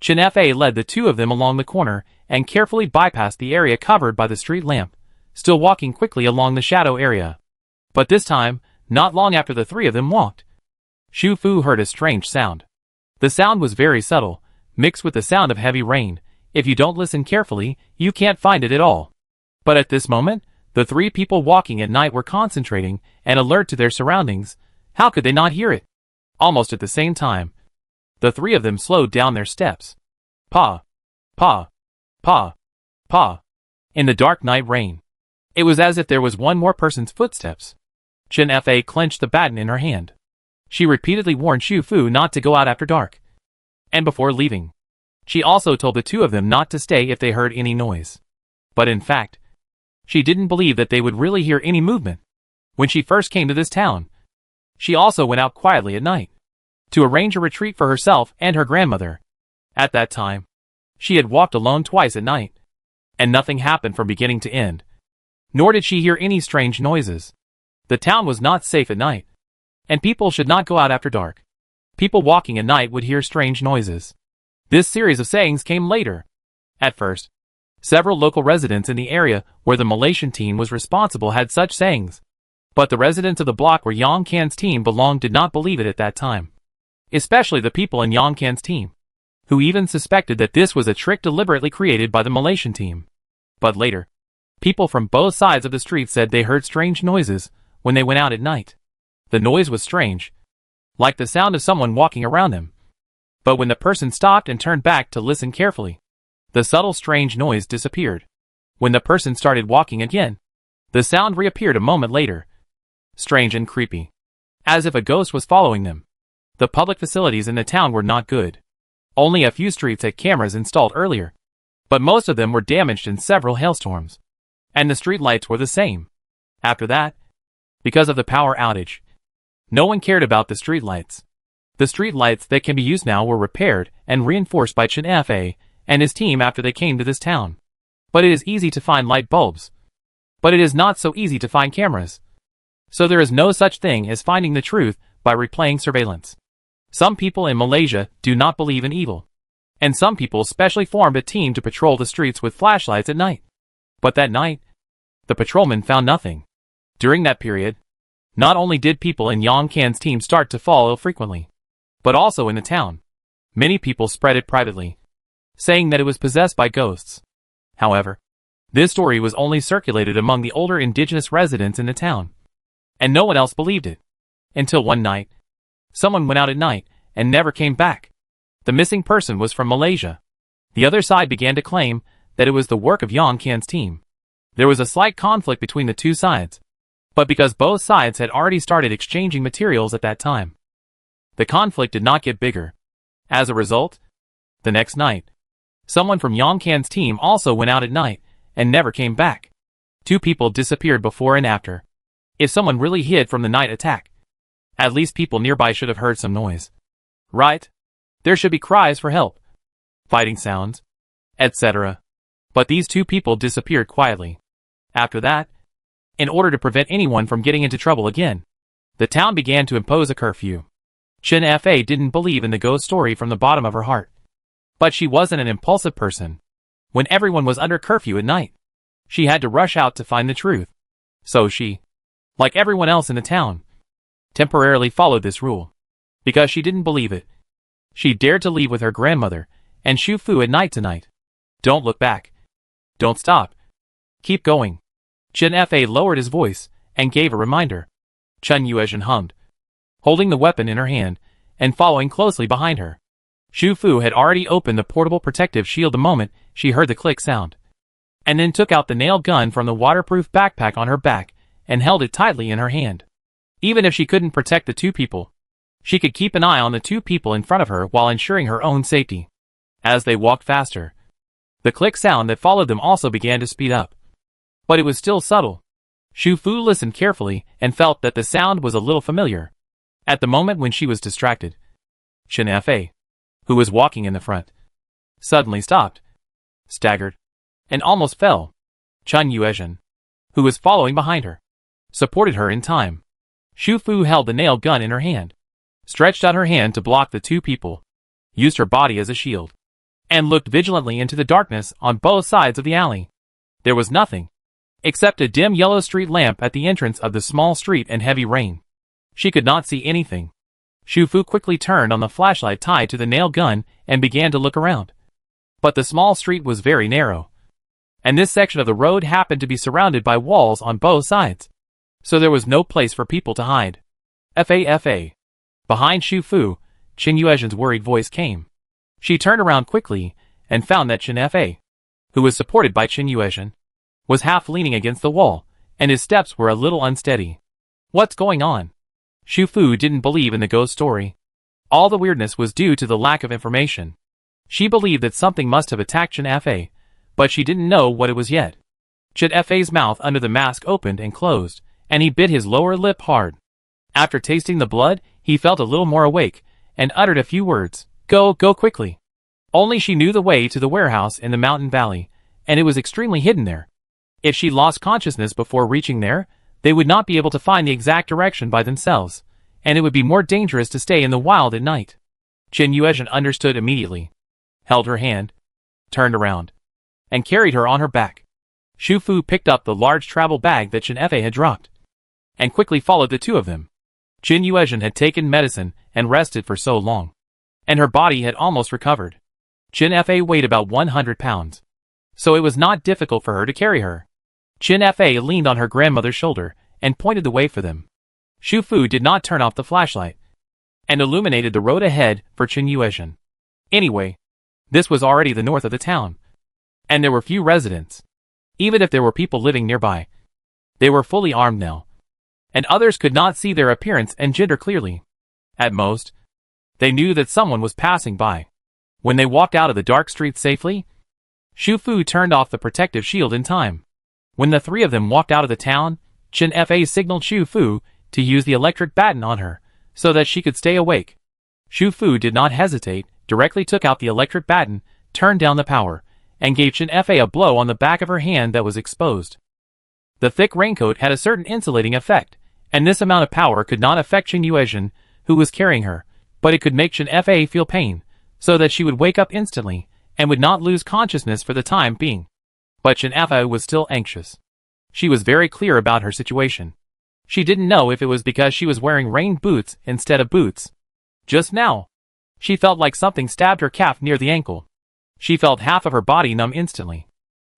Chen Fa led the 2 of them along the corner and carefully bypassed the area covered by the street lamp, still walking quickly along the shadow area. But this time, not long after the 3 of them walked, Xu Fu heard a strange sound. The sound was very subtle, mixed with the sound of heavy rain. If you don't listen carefully, you can't find it at all. But at this moment, the three people walking at night were concentrating and alert to their surroundings. How could they not hear it? Almost at the same time, the three of them slowed down their steps. Pa, pa, pa, pa. In the dark night rain. It was as if there was one more person's footsteps. Chen Fa clenched the baton in her hand. She repeatedly warned Xu Fu not to go out after dark. And before leaving, she also told the two of them not to stay if they heard any noise. But in fact, she didn't believe that they would really hear any movement. When she first came to this town, she also went out quietly at night to arrange a retreat for herself and her grandmother. At that time, she had walked alone twice at night, and nothing happened from beginning to end. Nor did she hear any strange noises. The town was not safe at night, and people should not go out after dark. People walking at night would hear strange noises. This series of sayings came later. At first, several local residents in the area where the Malaysian team was responsible had such sayings. But the residents of the block where Yang Kan's team belonged did not believe it at that time. Especially the people in Yang Kan's team, who even suspected that this was a trick deliberately created by the Malaysian team. But later, people from both sides of the street said they heard strange noises when they went out at night. The noise was strange, like the sound of someone walking around them. But when the person stopped and turned back to listen carefully, the subtle strange noise disappeared. When the person started walking again, the sound reappeared a moment later. Strange and creepy. As if a ghost was following them. The public facilities in the town were not good. Only a few streets had cameras installed earlier, but most of them were damaged in several hailstorms. And the street lights were the same. After that, because of the power outage, no one cared about the street lights. The street lights that can be used now were repaired and reinforced by Chen Fa and his team after they came to this town. But it is easy to find light bulbs. But it is not so easy to find cameras. So there is no such thing as finding the truth by replaying surveillance. Some people in Malaysia do not believe in evil. And some people specially formed a team to patrol the streets with flashlights at night. But that night, the patrolmen found nothing. During that period, not only did people in Yang Kan's team start to fall ill frequently, but also in the town. Many people spread it privately, saying that it was possessed by ghosts. However, this story was only circulated among the older indigenous residents in the town, and no one else believed it. Until one night, someone went out at night and never came back. The missing person was from Malaysia. The other side began to claim that it was the work of Yang Kan's team. There was a slight conflict between the two sides, but because both sides had already started exchanging materials at that time, the conflict did not get bigger. As a result, the next night, someone from Yang Kan's team also went out at night and never came back. Two people disappeared before and after. If someone really hid from the night attack, at least people nearby should have heard some noise. Right? There should be cries for help, fighting sounds, etc. But these two people disappeared quietly. After that, in order to prevent anyone from getting into trouble again, the town began to impose a curfew. Chen Fa didn't believe in the ghost story from the bottom of her heart. But she wasn't an impulsive person. When everyone was under curfew at night, she had to rush out to find the truth. So she, like everyone else in the town, temporarily followed this rule. Because she didn't believe it, she dared to leave with her grandmother and Xu Fu at night tonight. Don't look back. Don't stop. Keep going. Chen Fa lowered his voice and gave a reminder. Chen Yuezhen hummed, holding the weapon in her hand and following closely behind her. Xu Fu had already opened the portable protective shield the moment she heard the click sound, and then took out the nail gun from the waterproof backpack on her back and held it tightly in her hand. Even if she couldn't protect the two people, she could keep an eye on the two people in front of her while ensuring her own safety. As they walked faster, the click sound that followed them also began to speed up. But it was still subtle. Xu Fu listened carefully and felt that the sound was a little familiar. At the moment when she was distracted, Chen Fa, who was walking in the front, suddenly stopped, staggered, and almost fell. Chen Yuezhen, who was following behind her, supported her in time. Xu Fu held the nail gun in her hand, stretched out her hand to block the two people, used her body as a shield, and looked vigilantly into the darkness on both sides of the alley. There was nothing, except a dim yellow street lamp at the entrance of the small street and heavy rain. She could not see anything. Shu Fu quickly turned on the flashlight tied to the nail gun and began to look around. But the small street was very narrow, and this section of the road happened to be surrounded by walls on both sides, so there was no place for people to hide. Fa. Behind Shu Fu, Qin Yuezhen's worried voice came. She turned around quickly and found that Qin Fa, who was supported by Qin Yuezhen, was half leaning against the wall, and his steps were a little unsteady. What's going on? Shu Fu didn't believe in the ghost story. All the weirdness was due to the lack of information. She believed that something must have attacked Qin Fa, but she didn't know what it was yet. Qin Fa's mouth under the mask opened and closed, and he bit his lower lip hard. After tasting the blood, he felt a little more awake, and uttered a few words. Go quickly. Only she knew the way to the warehouse in the mountain valley, and it was extremely hidden there. If she lost consciousness before reaching there, they would not be able to find the exact direction by themselves, and it would be more dangerous to stay in the wild at night. Qin Yuezhen understood immediately, held her hand, turned around, and carried her on her back. Shu Fu picked up the large travel bag that Qin Fa had dropped, and quickly followed the two of them. Qin Yuezhen had taken medicine and rested for so long, and her body had almost recovered. Qin Fa weighed about 100 pounds, so it was not difficult for her to carry her. Qin Fa leaned on her grandmother's shoulder and pointed the way for them. Shu Fu did not turn off the flashlight, and illuminated the road ahead for Qin Yuezhen. Anyway, this was already the north of the town, and there were few residents. Even if there were people living nearby, they were fully armed now, and others could not see their appearance and gender clearly. At most, they knew that someone was passing by. When they walked out of the dark street safely, Shu Fu turned off the protective shield in time. When the three of them walked out of the town, Qin Fa signaled Shu Fu to use the electric baton on her, so that she could stay awake. Shu Fu did not hesitate, directly took out the electric baton, turned down the power, and gave Qin Fa a blow on the back of her hand that was exposed. The thick raincoat had a certain insulating effect, and this amount of power could not affect Qin Yuezhen, who was carrying her, but it could make Qin Fa feel pain, so that she would wake up instantly, and would not lose consciousness for the time being. But Qin Fa was still anxious. She was very clear about her situation. She didn't know if it was because she was wearing rain boots instead of boots. Just now, she felt like something stabbed her calf near the ankle. She felt half of her body numb instantly,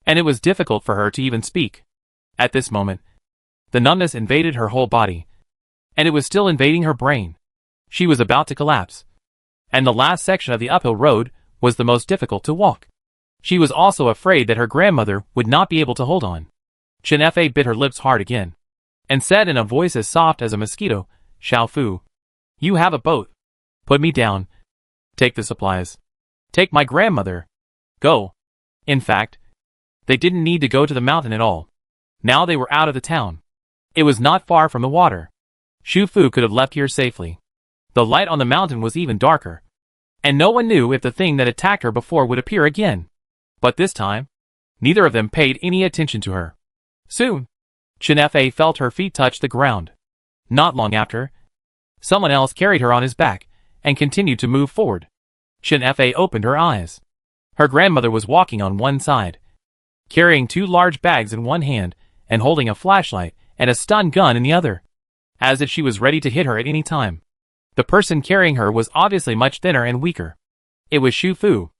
and it was difficult for her to even speak. At this moment, the numbness invaded her whole body, and it was still invading her brain. She was about to collapse, and the last section of the uphill road was the most difficult to walk. She was also afraid that her grandmother would not be able to hold on. Qin Fa bit her lips hard again, and said in a voice as soft as a mosquito, Xiao Fu, you have a boat. Put me down. Take the supplies. Take my grandmother. Go. In fact, they didn't need to go to the mountain at all. Now they were out of the town. It was not far from the water. Shu Fu could have left here safely. The light on the mountain was even darker, and no one knew if the thing that attacked her before would appear again. But this time, neither of them paid any attention to her. Soon, Qin Fa felt her feet touch the ground. Not long after, someone else carried her on his back and continued to move forward. Qin Fa opened her eyes. Her grandmother was walking on one side, carrying two large bags in one hand and holding a flashlight and a stun gun in the other, as if she was ready to hit her at any time. The person carrying her was obviously much thinner and weaker. It was Shu Fu.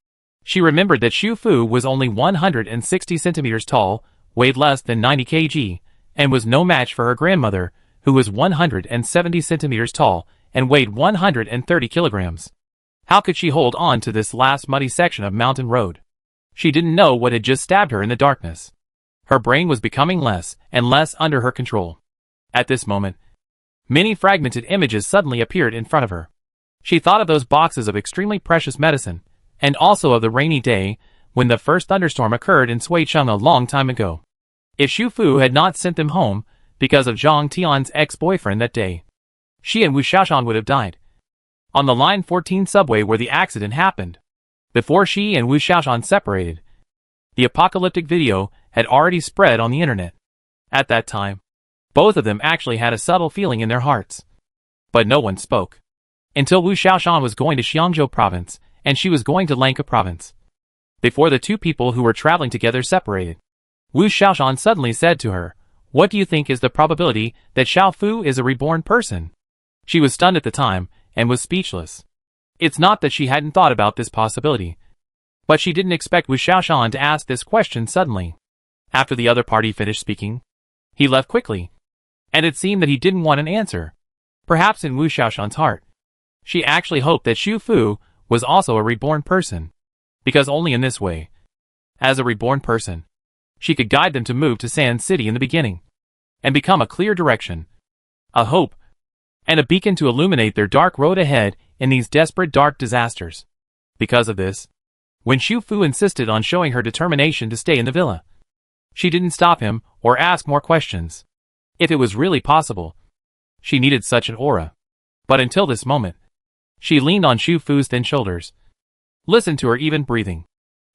She remembered that Shu Fu was only 160 centimeters tall, weighed less than 90 kg, and was no match for her grandmother, who was 170 centimeters tall and weighed 130 kilograms. How could she hold on to this last muddy section of mountain road? She didn't know what had just stabbed her in the darkness. Her brain was becoming less and less under her control. At this moment, many fragmented images suddenly appeared in front of her. She thought of those boxes of extremely precious medicine, and also of the rainy day when the first thunderstorm occurred in Suicheng a long time ago. If Shu Fu had not sent them home because of Zhang Tian's ex-boyfriend that day, she and Wu Xiaoshan would have died on the Line 14 subway where the accident happened. Before she and Wu Xiaoshan separated, the apocalyptic video had already spread on the internet. At that time, both of them actually had a subtle feeling in their hearts. But no one spoke. Until Wu Xiaoshan was going to Xiangzhou province, and she was going to Lanka province. Before the two people who were traveling together separated, Wu Xiaoshan suddenly said to her, "What do you think is the probability that Xiao Fu is a reborn person?" She was stunned at the time, and was speechless. It's not that she hadn't thought about this possibility, but she didn't expect Wu Xiaoshan to ask this question suddenly. After the other party finished speaking, he left quickly, and it seemed that he didn't want an answer. Perhaps in Wu Xiaoshan's heart, she actually hoped that Xu Fu was also a reborn person, because only in this way, as a reborn person, she could guide them to move to Sand City in the beginning, and become a clear direction, a hope, and a beacon to illuminate their dark road ahead in these desperate dark disasters. Because of this, when Xu Fu insisted on showing her determination to stay in the villa, she didn't stop him or ask more questions. If it was really possible, she needed such an aura. But until this moment, she leaned on Xu Fu's thin shoulders, listened to her even breathing,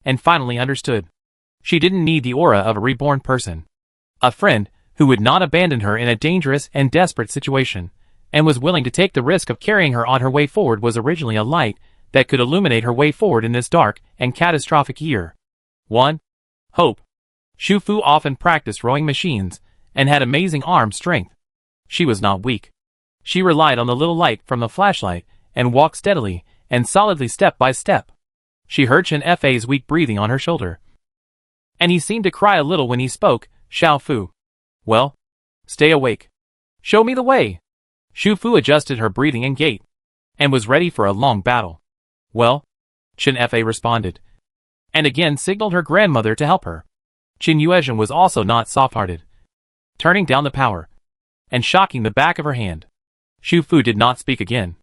and finally understood. She didn't need the aura of a reborn person. A friend who would not abandon her in a dangerous and desperate situation, and was willing to take the risk of carrying her on her way forward, was originally a light that could illuminate her way forward in this dark and catastrophic year. 1. Hope. Xu Fu often practiced rowing machines and had amazing arm strength. She was not weak. She relied on the little light from the flashlight and walked steadily and solidly step by step. She heard Chen Fei's weak breathing on her shoulder, and he seemed to cry a little when he spoke. Xiao Fu. Well? Stay awake. Show me the way. Xu Fu adjusted her breathing and gait, and was ready for a long battle. Well? Chen Fei responded, and again signaled her grandmother to help her. Qin Yuezhen was also not soft-hearted, turning down the power, and shocking the back of her hand. Xu Fu did not speak again.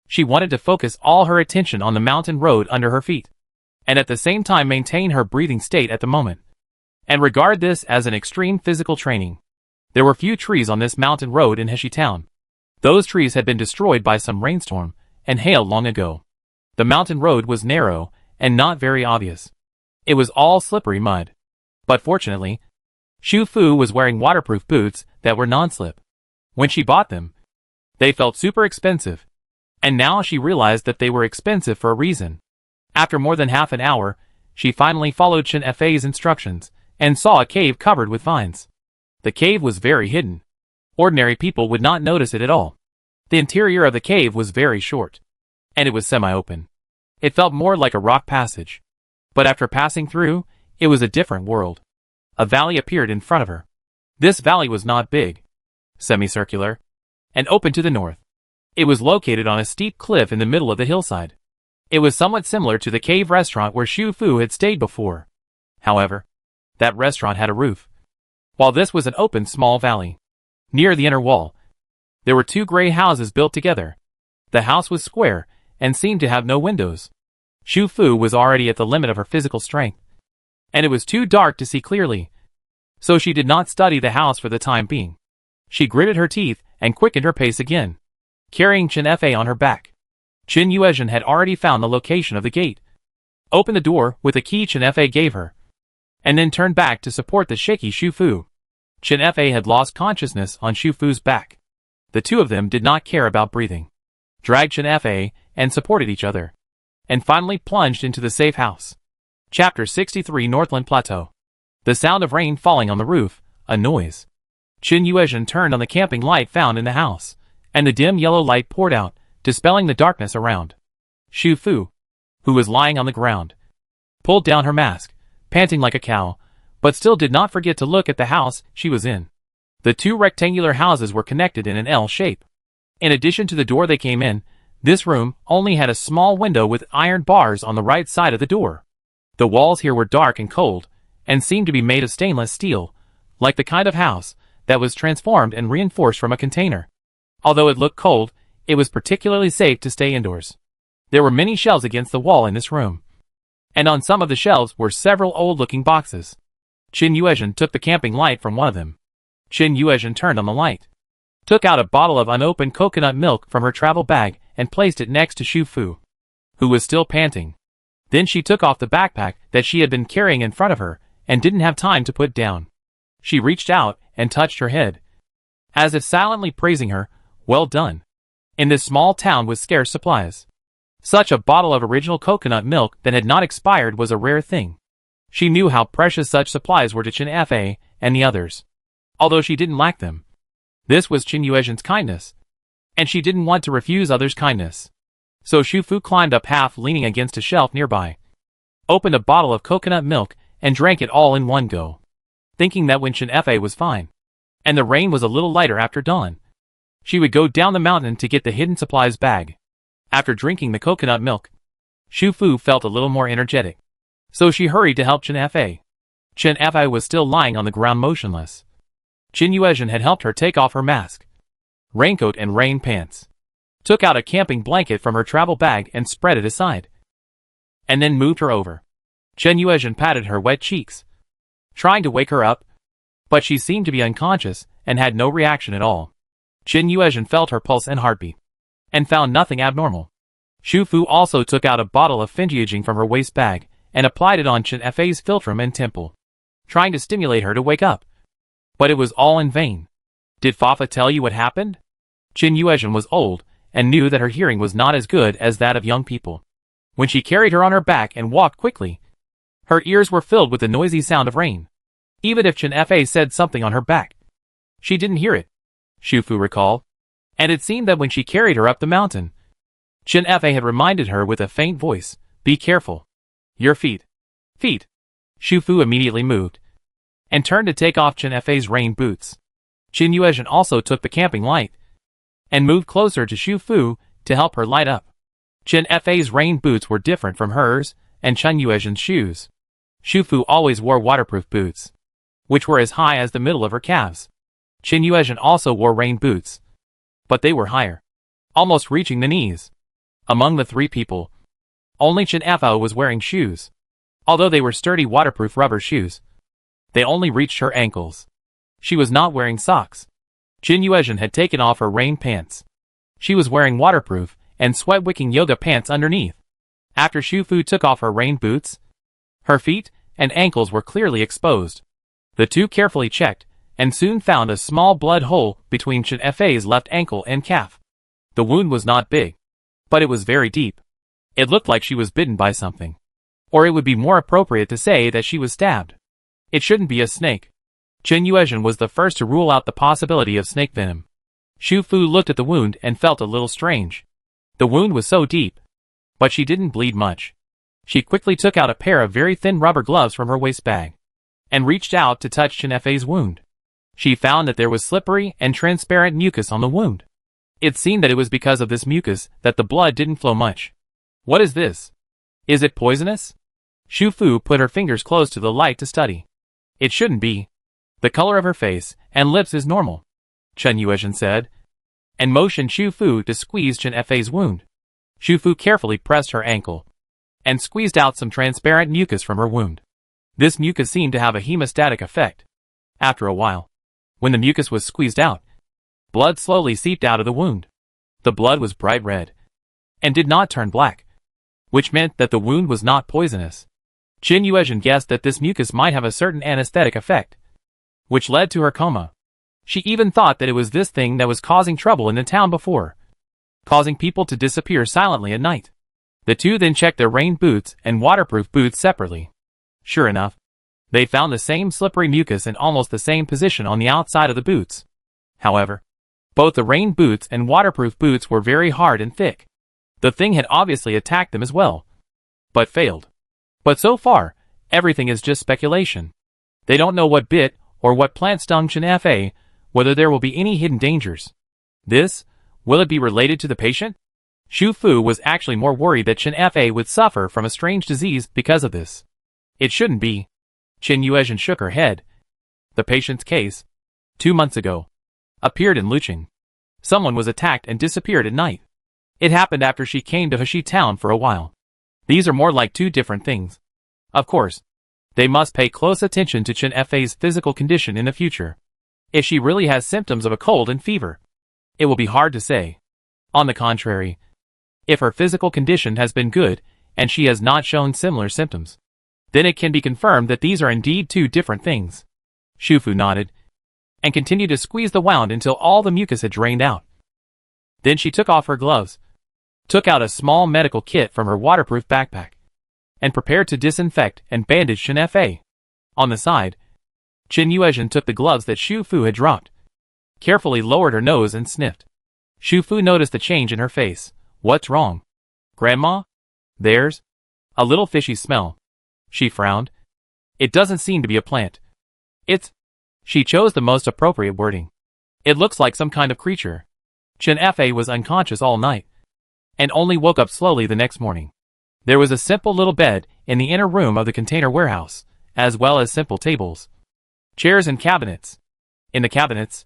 She wanted to focus all her attention on the mountain road under her feet, and at the same time maintain her breathing state at the moment, and regard this as an extreme physical training. There were few trees on this mountain road in Heshi town. Those trees had been destroyed by some rainstorm and hail long ago. The mountain road was narrow and not very obvious. It was all slippery mud. But fortunately, Xu Fu was wearing waterproof boots that were non-slip. When she bought them, they felt super expensive, and now she realized that they were expensive for a reason. After more than half an hour, she finally followed Chen Fei's instructions and saw a cave covered with vines. The cave was very hidden. Ordinary people would not notice it at all. The interior of the cave was very short, and it was semi-open. It felt more like a rock passage. But after passing through, it was a different world. A valley appeared in front of her. This valley was not big, semicircular, and open to the north. It was located on a steep cliff in the middle of the hillside. It was somewhat similar to the cave restaurant where Xu Fu had stayed before. However, that restaurant had a roof, while this was an open small valley. Near the inner wall, there were two gray houses built together. The house was square and seemed to have no windows. Xu Fu was already at the limit of her physical strength, and it was too dark to see clearly, so she did not study the house for the time being. She gritted her teeth and quickened her pace again, carrying Chen Fei on her back. Qin Yuezhen had already found the location of the gate, opened the door with the key Chen Fei gave her, and then turned back to support the shaky Xu Fu. Chen Fei had lost consciousness on Xu Fu's back. The two of them did not care about breathing, dragged Chen Fei, and supported each other, and finally plunged into the safe house. Chapter 63 Northland Plateau. The sound of rain falling on the roof, a noise. Qin Yuezhen turned on the camping light found in the house, and the dim yellow light poured out, dispelling the darkness around. Xu Fu, who was lying on the ground, pulled down her mask, panting like a cow, but still did not forget to look at the house she was in. The two rectangular houses were connected in an L shape. In addition to the door they came in, this room only had a small window with iron bars on the right side of the door. The walls here were dark and cold, and seemed to be made of stainless steel, like the kind of house that was transformed and reinforced from a container. Although it looked cold, it was particularly safe to stay indoors. There were many shelves against the wall in this room, and on some of the shelves were several old-looking boxes. Qin Yuezhen took the camping light from one of them. Qin Yuezhen turned on the light, took out a bottle of unopened coconut milk from her travel bag and placed it next to Xu Fu, who was still panting. Then she took off the backpack that she had been carrying in front of her and didn't have time to put down. She reached out and touched her head, as if silently praising her. Well done. In this small town with scarce supplies, such a bottle of original coconut milk that had not expired was a rare thing. She knew how precious such supplies were to Chen Fei and the others, although she didn't lack them. This was Qin Yuezhen's kindness. and she didn't want to refuse others' kindness. So Shu Fu climbed up half leaning against a shelf nearby, opened a bottle of coconut milk, and drank it all in one go, thinking that when Chen Fa was fine, and the rain was a little lighter after dawn, she would go down the mountain to get the hidden supplies bag. After drinking the coconut milk, Shu Fu felt a little more energetic, so she hurried to help Chen Fa. Chen Fa was still lying on the ground motionless. Qin Yuezhen had helped her take off her mask, raincoat and rain pants, took out a camping blanket from her travel bag and spread it aside, and then moved her over. Chen Yuezhen patted her wet cheeks, trying to wake her up, but she seemed to be unconscious and had no reaction at all. Qin Yuezhen felt her pulse and heartbeat, and found nothing abnormal. Shu Fu also took out a bottle of Finjiajing from her waist bag and applied it on Chen Fa's philtrum and temple, trying to stimulate her to wake up. But it was all in vain. Did Fafa tell you what happened? Qin Yuezhen was old and knew that her hearing was not as good as that of young people. When she carried her on her back and walked quickly, her ears were filled with the noisy sound of rain. Even if Chen Fa said something on her back, she didn't hear it, Shu Fu recalled. And it seemed that when she carried her up the mountain, Chen Fa had reminded her with a faint voice, "Be careful. Your feet." Feet. Shu Fu immediately moved, and turned to take off Chen Fa's rain boots. Qin Yuezhen also took the camping light, and moved closer to Shu Fu to help her light up. Chen Fa's rain boots were different from hers and Qin Yuezhen's shoes. Shu Fu always wore waterproof boots, which were as high as the middle of her calves. Qin Yuezhen also wore rain boots, but they were higher, almost reaching the knees. Among the three people, only Chen Fa was wearing shoes. Although they were sturdy waterproof rubber shoes, they only reached her ankles. She was not wearing socks. Qin Yuezhen had taken off her rain pants. She was wearing waterproof and sweat-wicking yoga pants underneath. After Shu Fu took off her rain boots, her feet and ankles were clearly exposed. The two carefully checked, and soon found a small blood hole between Chen Fa's left ankle and calf. The wound was not big, but it was very deep. It looked like she was bitten by something. Or it would be more appropriate to say that she was stabbed. It shouldn't be a snake. Qin Yuezhen was the first to rule out the possibility of snake venom. Shu Fu looked at the wound and felt a little strange. The wound was so deep, but she didn't bleed much. She quickly took out a pair of very thin rubber gloves from her waist bag, and reached out to touch Chen Fa's wound. She found that there was slippery and transparent mucus on the wound. It seemed that it was because of this mucus that the blood didn't flow much. What is this? Is it poisonous? Shu Fu put her fingers close to the light to study. It shouldn't be. The color of her face and lips is normal, Qin Yuezhen said, and motioned Shu Fu to squeeze Chen Fa's wound. Shu Fu carefully pressed her ankle, and squeezed out some transparent mucus from her wound. This mucus seemed to have a hemostatic effect. After a while, when the mucus was squeezed out, blood slowly seeped out of the wound. The blood was bright red, and did not turn black, which meant that the wound was not poisonous. Qin Yuezhen guessed that this mucus might have a certain anesthetic effect, which led to her coma. She even thought that it was this thing that was causing trouble in the town before, causing people to disappear silently at night. The two then checked their rain boots and waterproof boots separately. Sure enough, they found the same slippery mucus in almost the same position on the outside of the boots. However, both the rain boots and waterproof boots were very hard and thick. The thing had obviously attacked them as well, but failed. But so far, everything is just speculation. They don't know what bit or what plant stung Chen Fa, whether there will be any hidden dangers. Will it be related to the patient? Shu Fu was actually more worried that Chen Fa would suffer from a strange disease because of this. It shouldn't be. Qin Yuezhen shook her head. The patient's case, 2 months ago, appeared in Luqing. Someone was attacked and disappeared at night. It happened after she came to Heshi town for a while. These are more like two different things. Of course, they must pay close attention to Chen Fa's physical condition in the future. If she really has symptoms of a cold and fever, it will be hard to say. On the contrary, if her physical condition has been good and she has not shown similar symptoms, then it can be confirmed that these are indeed two different things. Shu Fu nodded, and continued to squeeze the wound until all the mucus had drained out. Then she took off her gloves, took out a small medical kit from her waterproof backpack, and prepared to disinfect and bandage Chen Fa. On the side, Qin Yuezhen took the gloves that Shu Fu had dropped, carefully lowered her nose and sniffed. Shufu noticed the change in her face. What's wrong? Grandma? There's a little fishy smell. She frowned. It doesn't seem to be a plant. It's... She chose the most appropriate wording. It looks like some kind of creature. Chen Fa was unconscious all night, and only woke up slowly the next morning. There was a simple little bed in the inner room of the container warehouse, as well as simple tables, chairs and cabinets. In the cabinets,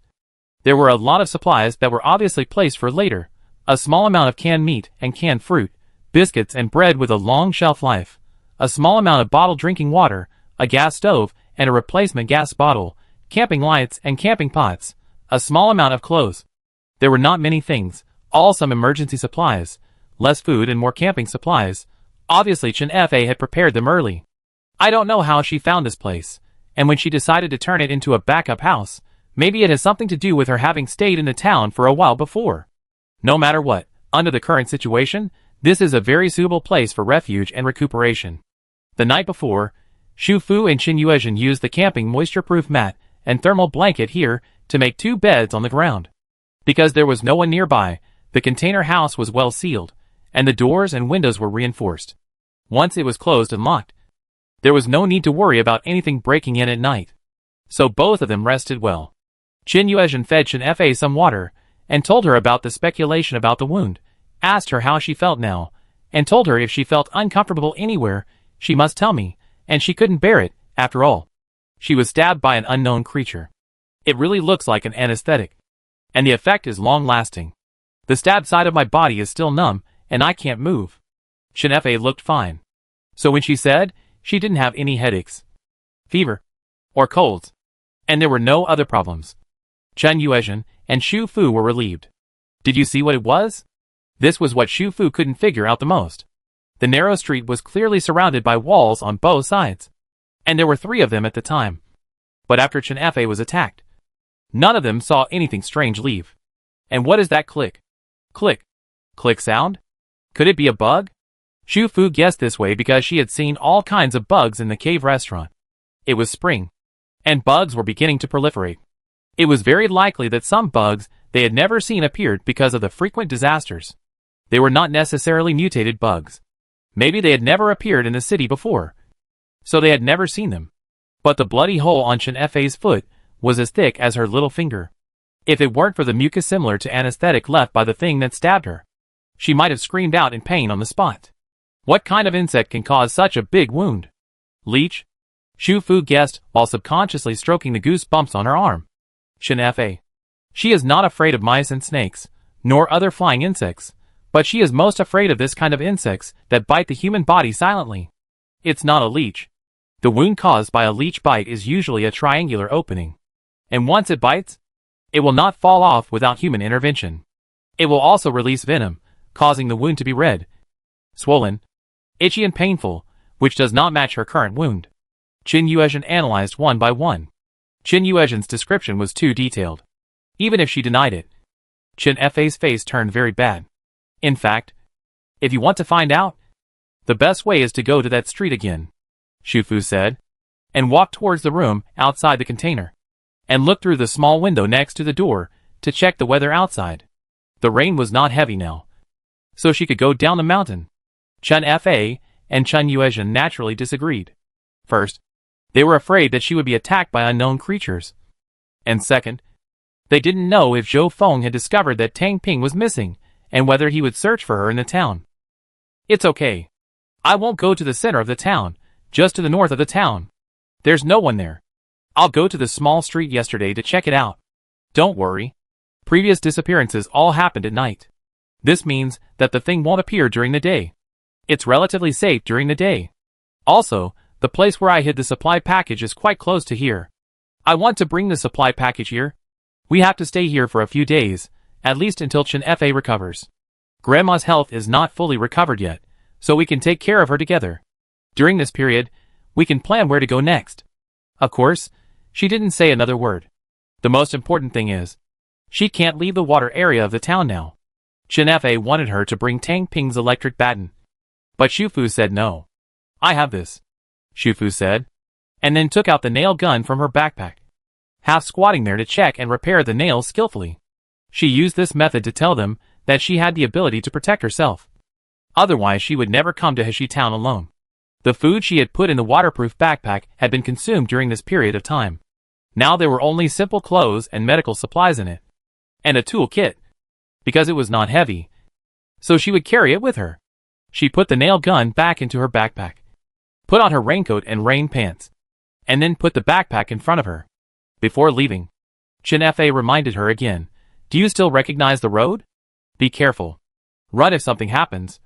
there were a lot of supplies that were obviously placed for later, a small amount of canned meat and canned fruit, biscuits and bread with a long shelf life, a small amount of bottled drinking water, a gas stove and a replacement gas bottle, camping lights and camping pots, a small amount of clothes. There were not many things, all some emergency supplies, less food and more camping supplies. Obviously Chen Fa had prepared them early. I don't know how she found this place, and when she decided to turn it into a backup house, maybe it has something to do with her having stayed in the town for a while before. No matter what, under the current situation, this is a very suitable place for refuge and recuperation. The night before, Shu Fu and Qin Yuezhen used the camping moisture-proof mat and thermal blanket here to make 2 beds on the ground. Because there was no one nearby, the container house was well sealed, and the doors and windows were reinforced. Once it was closed and locked, there was no need to worry about anything breaking in at night. So both of them rested well. Qin Yuezhen fed Chen Fa some water, and told her about the speculation about the wound, asked her how she felt now, and told her if she felt uncomfortable anywhere, she must tell me, and she couldn't bear it, after all. She was stabbed by an unknown creature. It really looks like an anesthetic, and the effect is long-lasting. The stabbed side of my body is still numb, and I can't move. Chen Fa looked fine. So when she said, she didn't have any headaches, fever, or colds, and there were no other problems. Chen Yuezhen and Shu Fu were relieved. Did you see what it was? This was what Shu Fu couldn't figure out the most. The narrow street was clearly surrounded by walls on both sides, and there were 3 of them at the time. But after Chen Fa was attacked, none of them saw anything strange leave. And what is that click? Click. Click sound? Could it be a bug? Shu Fu guessed this way because she had seen all kinds of bugs in the cave restaurant. It was spring, and bugs were beginning to proliferate. It was very likely that some bugs they had never seen appeared because of the frequent disasters. They were not necessarily mutated bugs. Maybe they had never appeared in the city before, so they had never seen them. But the bloody hole on Chen Fa's foot was as thick as her little finger. If it weren't for the mucus similar to anesthetic left by the thing that stabbed her, she might have screamed out in pain on the spot. What kind of insect can cause such a big wound? Leech? Shu Fu guessed while subconsciously stroking the goosebumps on her arm. Chen Fa. She is not afraid of mice and snakes, nor other flying insects, but she is most afraid of this kind of insects that bite the human body silently. It's not a leech. The wound caused by a leech bite is usually a triangular opening, and once it bites, it will not fall off without human intervention. It will also release venom, causing the wound to be red, swollen, itchy and painful, which does not match her current wound. Qin Yuezhen analyzed one by one. Qin Yuezhen's description was too detailed. Even if she denied it, Chen Fa's face turned very bad. In fact, if you want to find out, the best way is to go to that street again, Shu Fu said, and walk towards the room outside the container, and look through the small window next to the door to check the weather outside. The rain was not heavy now, so she could go down the mountain. Chen Fa and Qin Yuezhen naturally disagreed. First, they were afraid that she would be attacked by unknown creatures. And second, they didn't know if Zhou Feng had discovered that Tang Ping was missing, and whether he would search for her in the town. It's okay. I won't go to the center of the town, just to the north of the town. There's no one there. I'll go to the small street yesterday to check it out. Don't worry. Previous disappearances all happened at night. This means that the thing won't appear during the day. It's relatively safe during the day. Also, the place where I hid the supply package is quite close to here. I want to bring the supply package here. We have to stay here for a few days, at least until Chen Fa recovers. Grandma's health is not fully recovered yet, so we can take care of her together. During this period, we can plan where to go next. Of course, she didn't say another word. The most important thing is, she can't leave the water area of the town now. Chen Fa wanted her to bring Tang Ping's electric baton, but Shu Fu said no. I have this, Shu Fu said, and then took out the nail gun from her backpack, half squatting there to check and repair the nails skillfully. She used this method to tell them that she had the ability to protect herself. Otherwise she would never come to Heshi Town alone. The food she had put in the waterproof backpack had been consumed during this period of time. Now there were only simple clothes and medical supplies in it. And a tool kit. Because it was not heavy. So she would carry it with her. She put the nail gun back into her backpack. Put on her raincoat and rain pants. And then put the backpack in front of her. Before leaving, Chin-Fa reminded her again, "Do you still recognize the road? Be careful. Run if something happens.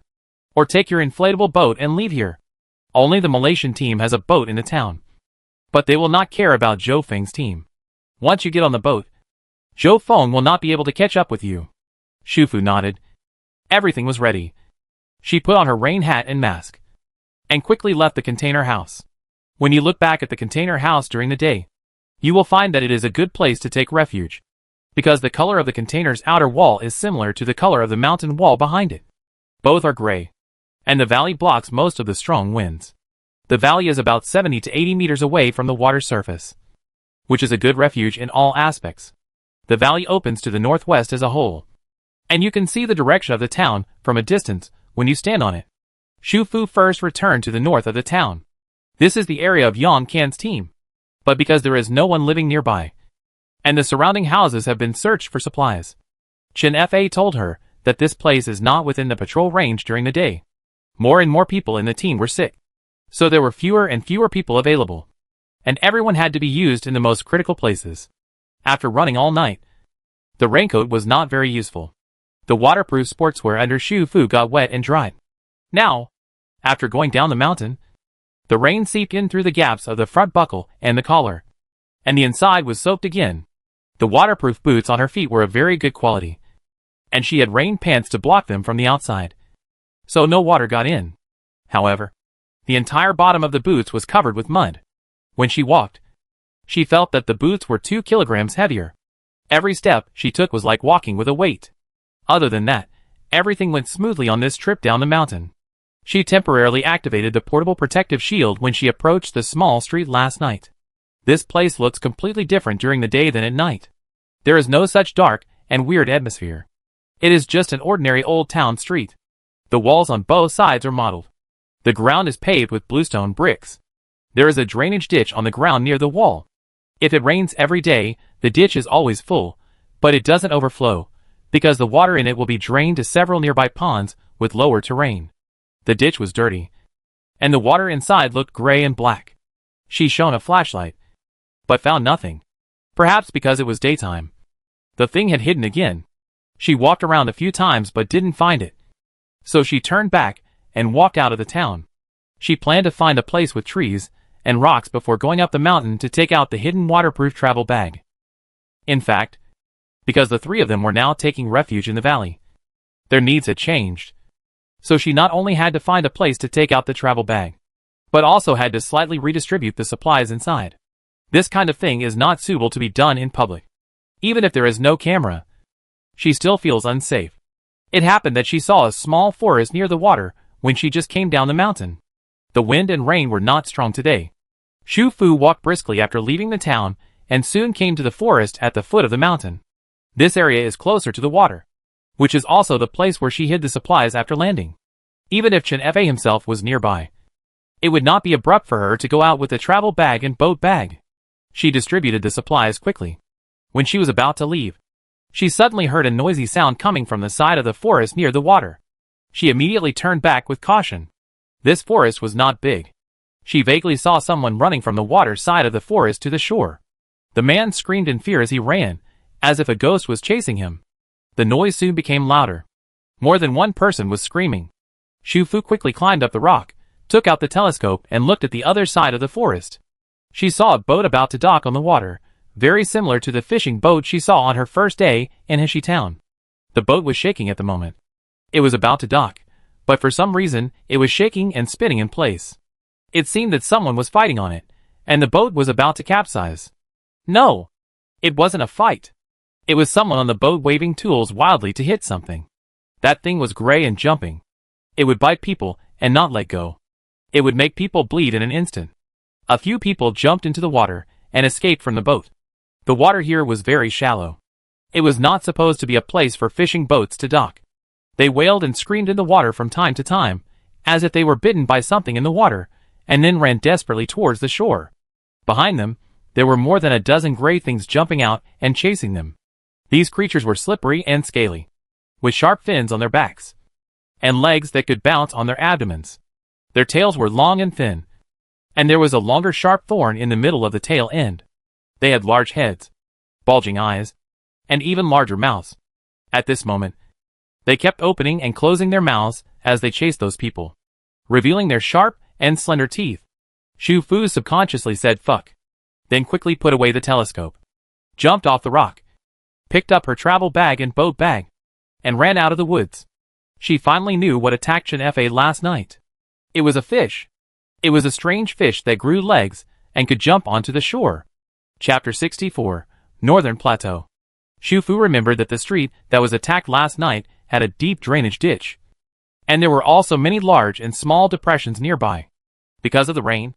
Or take your inflatable boat and leave here. Only the Malaysian team has a boat in the town. But they will not care about Zhou Feng's team. Once you get on the boat, Zhou Feng will not be able to catch up with you." Shu Fu nodded. Everything was ready. She put on her rain hat and mask. And quickly left the container house. When you look back at the container house during the day, you will find that it is a good place to take refuge. Because the color of the container's outer wall is similar to the color of the mountain wall behind it. Both are gray. And the valley blocks most of the strong winds. The valley is about 70 to 80 meters away from the water surface, which is a good refuge in all aspects. The valley opens to the northwest as a whole. And you can see the direction of the town from a distance when you stand on it. Shu Fu first returned to the north of the town. This is the area of Yang Kan's team. But because there is no one living nearby, and the surrounding houses have been searched for supplies, Chin-Fa told her that this place is not within the patrol range during the day. More and more people in the team were sick. So there were fewer and fewer people available. And everyone had to be used in the most critical places. After running all night, the raincoat was not very useful. The waterproof sportswear under Shu Fu got wet and dried. Now, after going down the mountain, the rain seeped in through the gaps of the front buckle and the collar. And the inside was soaked again. The waterproof boots on her feet were of very good quality. And she had rain pants to block them from the outside. So no water got in. However, the entire bottom of the boots was covered with mud. When she walked, she felt that the boots were 2 kilograms heavier. Every step she took was like walking with a weight. Other than that, everything went smoothly on this trip down the mountain. She temporarily activated the portable protective shield when she approached the small street last night. This place looks completely different during the day than at night. There is no such dark and weird atmosphere. It is just an ordinary old town street. The walls on both sides are mottled. The ground is paved with bluestone bricks. There is a drainage ditch on the ground near the wall. If it rains every day, the ditch is always full, but it doesn't overflow, because the water in it will be drained to several nearby ponds with lower terrain. The ditch was dirty, and the water inside looked gray and black. She shone a flashlight, but found nothing. Perhaps because it was daytime. The thing had hidden again. She walked around a few times but didn't find it. So she turned back and walked out of the town. She planned to find a place with trees and rocks before going up the mountain to take out the hidden waterproof travel bag. In fact, because the three of them were now taking refuge in the valley, their needs had changed. So she not only had to find a place to take out the travel bag, but also had to slightly redistribute the supplies inside. This kind of thing is not suitable to be done in public. Even if there is no camera, she still feels unsafe. It happened that she saw a small forest near the water when she just came down the mountain. The wind and rain were not strong today. Shu Fu walked briskly after leaving the town and soon came to the forest at the foot of the mountain. This area is closer to the water, which is also the place where she hid the supplies after landing. Even if Chin-Fa himself was nearby, it would not be abrupt for her to go out with the travel bag and boat bag. She distributed the supplies quickly. When she was about to leave, she suddenly heard a noisy sound coming from the side of the forest near the water. She immediately turned back with caution. This forest was not big. She vaguely saw someone running from the water side of the forest to the shore. The man screamed in fear as he ran, as if a ghost was chasing him. The noise soon became louder. More than one person was screaming. Shu Fu quickly climbed up the rock, took out the telescope and looked at the other side of the forest. She saw a boat about to dock on the water, very similar to the fishing boat she saw on her first day in Heshi Town. The boat was shaking at the moment. It was about to dock, but for some reason, it was shaking and spinning in place. It seemed that someone was fighting on it, and the boat was about to capsize. No! It wasn't a fight. It was someone on the boat waving tools wildly to hit something. That thing was gray and jumping. It would bite people and not let go. It would make people bleed in an instant. A few people jumped into the water and escaped from the boat. The water here was very shallow. It was not supposed to be a place for fishing boats to dock. They wailed and screamed in the water from time to time, as if they were bitten by something in the water, and then ran desperately towards the shore. Behind them, there were more than a dozen gray things jumping out and chasing them. These creatures were slippery and scaly, with sharp fins on their backs, and legs that could bounce on their abdomens. Their tails were long and thin, and there was a longer sharp thorn in the middle of the tail end. They had large heads, bulging eyes, and even larger mouths. At this moment, they kept opening and closing their mouths as they chased those people, revealing their sharp and slender teeth. Shu Fu subconsciously said fuck, then quickly put away the telescope, jumped off the rock, picked up her travel bag and boat bag, and ran out of the woods. She finally knew what attacked Chen Fa last night. It was a fish. It was a strange fish that grew legs and could jump onto the shore. Chapter 64, Northern Plateau. Shu Fu remembered that the street that was attacked last night had a deep drainage ditch, and there were also many large and small depressions nearby. Because of the rain,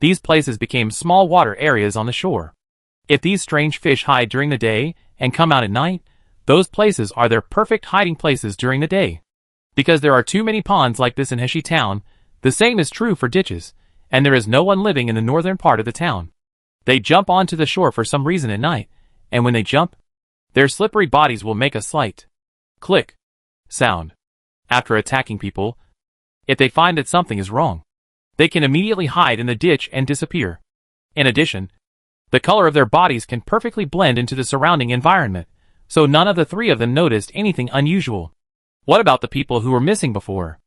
these places became small water areas on the shore. If these strange fish hide during the day and come out at night, those places are their perfect hiding places during the day. Because there are too many ponds like this in Heshi town, the same is true for ditches, and there is no one living in the northern part of the town. They jump onto the shore for some reason at night, and when they jump, their slippery bodies will make a slight click sound. After attacking people, if they find that something is wrong, they can immediately hide in the ditch and disappear. In addition, the color of their bodies can perfectly blend into the surrounding environment, so none of the three of them noticed anything unusual. What about the people who were missing before?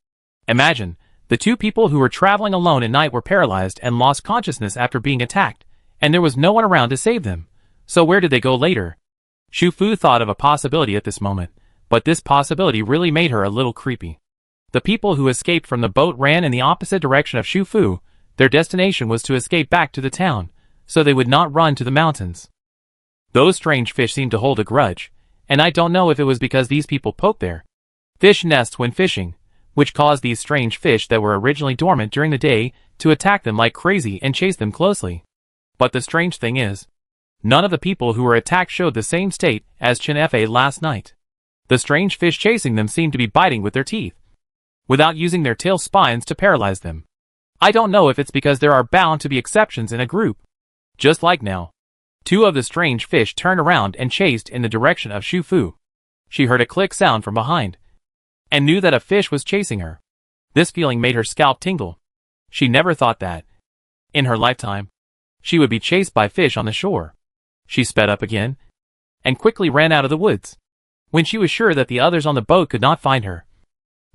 Imagine, the two people who were traveling alone at night were paralyzed and lost consciousness after being attacked, and there was no one around to save them. So where did they go later? Shu Fu thought of a possibility at this moment, but this possibility really made her a little creepy. The people who escaped from the boat ran in the opposite direction of Shu Fu. Their destination was to escape back to the town, so they would not run to the mountains. Those strange fish seemed to hold a grudge, and I don't know if it was because these people poked their fish nests when fishing, which caused these strange fish that were originally dormant during the day to attack them like crazy and chase them closely. But the strange thing is, none of the people who were attacked showed the same state as Chen Fa last night. The strange fish chasing them seemed to be biting with their teeth, without using their tail spines to paralyze them. I don't know if it's because there are bound to be exceptions in a group. Just like now, two of the strange fish turned around and chased in the direction of Shu Fu. She heard a click sound from behind, and knew that a fish was chasing her. This feeling made her scalp tingle. She never thought that, in her lifetime, she would be chased by fish on the shore. She sped up again, and quickly ran out of the woods. When she was sure that the others on the boat could not find her,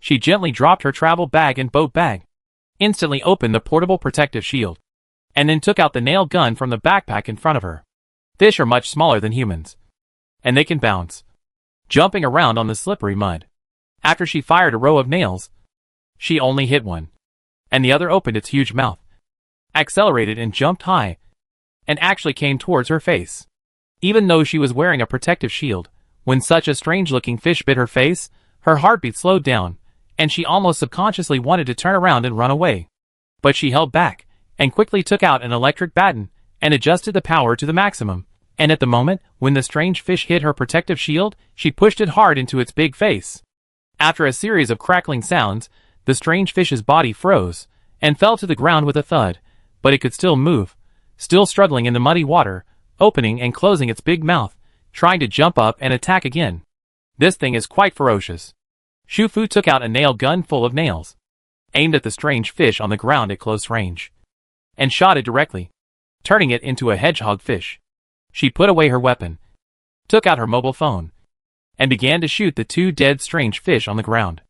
she gently dropped her travel bag and boat bag, instantly opened the portable protective shield, and then took out the nail gun from the backpack in front of her. Fish are much smaller than humans, and they can bounce, jumping around on the slippery mud. After she fired a row of nails, she only hit one, and the other opened its huge mouth, accelerated and jumped high, and actually came towards her face. Even though she was wearing a protective shield, when such a strange-looking fish bit her face, her heartbeat slowed down, and she almost subconsciously wanted to turn around and run away. But she held back, and quickly took out an electric baton, and adjusted the power to the maximum, and at the moment when the strange fish hit her protective shield, she pushed it hard into its big face. After a series of crackling sounds, the strange fish's body froze, and fell to the ground with a thud, but it could still move, still struggling in the muddy water, opening and closing its big mouth, trying to jump up and attack again. This thing is quite ferocious. Shu Fu took out a nail gun full of nails, aimed at the strange fish on the ground at close range, and shot it directly, turning it into a hedgehog fish. She put away her weapon, took out her mobile phone, and began to shoot the two dead strange fish on the ground.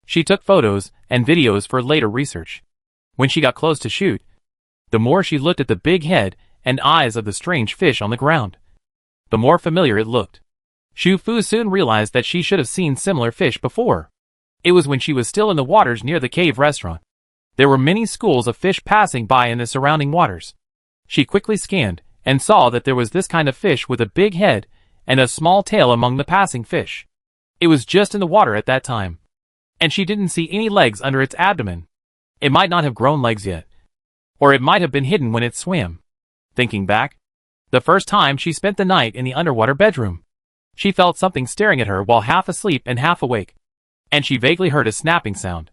She took photos and videos for later research. When she got close to shoot, the more she looked at the big head and eyes of the strange fish on the ground, the more familiar it looked. Shu Fu soon realized that she should have seen similar fish before. It was when she was still in the waters near the cave restaurant. There were many schools of fish passing by in the surrounding waters. She quickly scanned and saw that there was this kind of fish with a big head and a small tail among the passing fish. It was just in the water at that time, and she didn't see any legs under its abdomen. It might not have grown legs yet, or it might have been hidden when it swam. Thinking back, the first time she spent the night in the underwater bedroom, She felt something staring at her while half asleep and half awake. And she vaguely heard a snapping sound,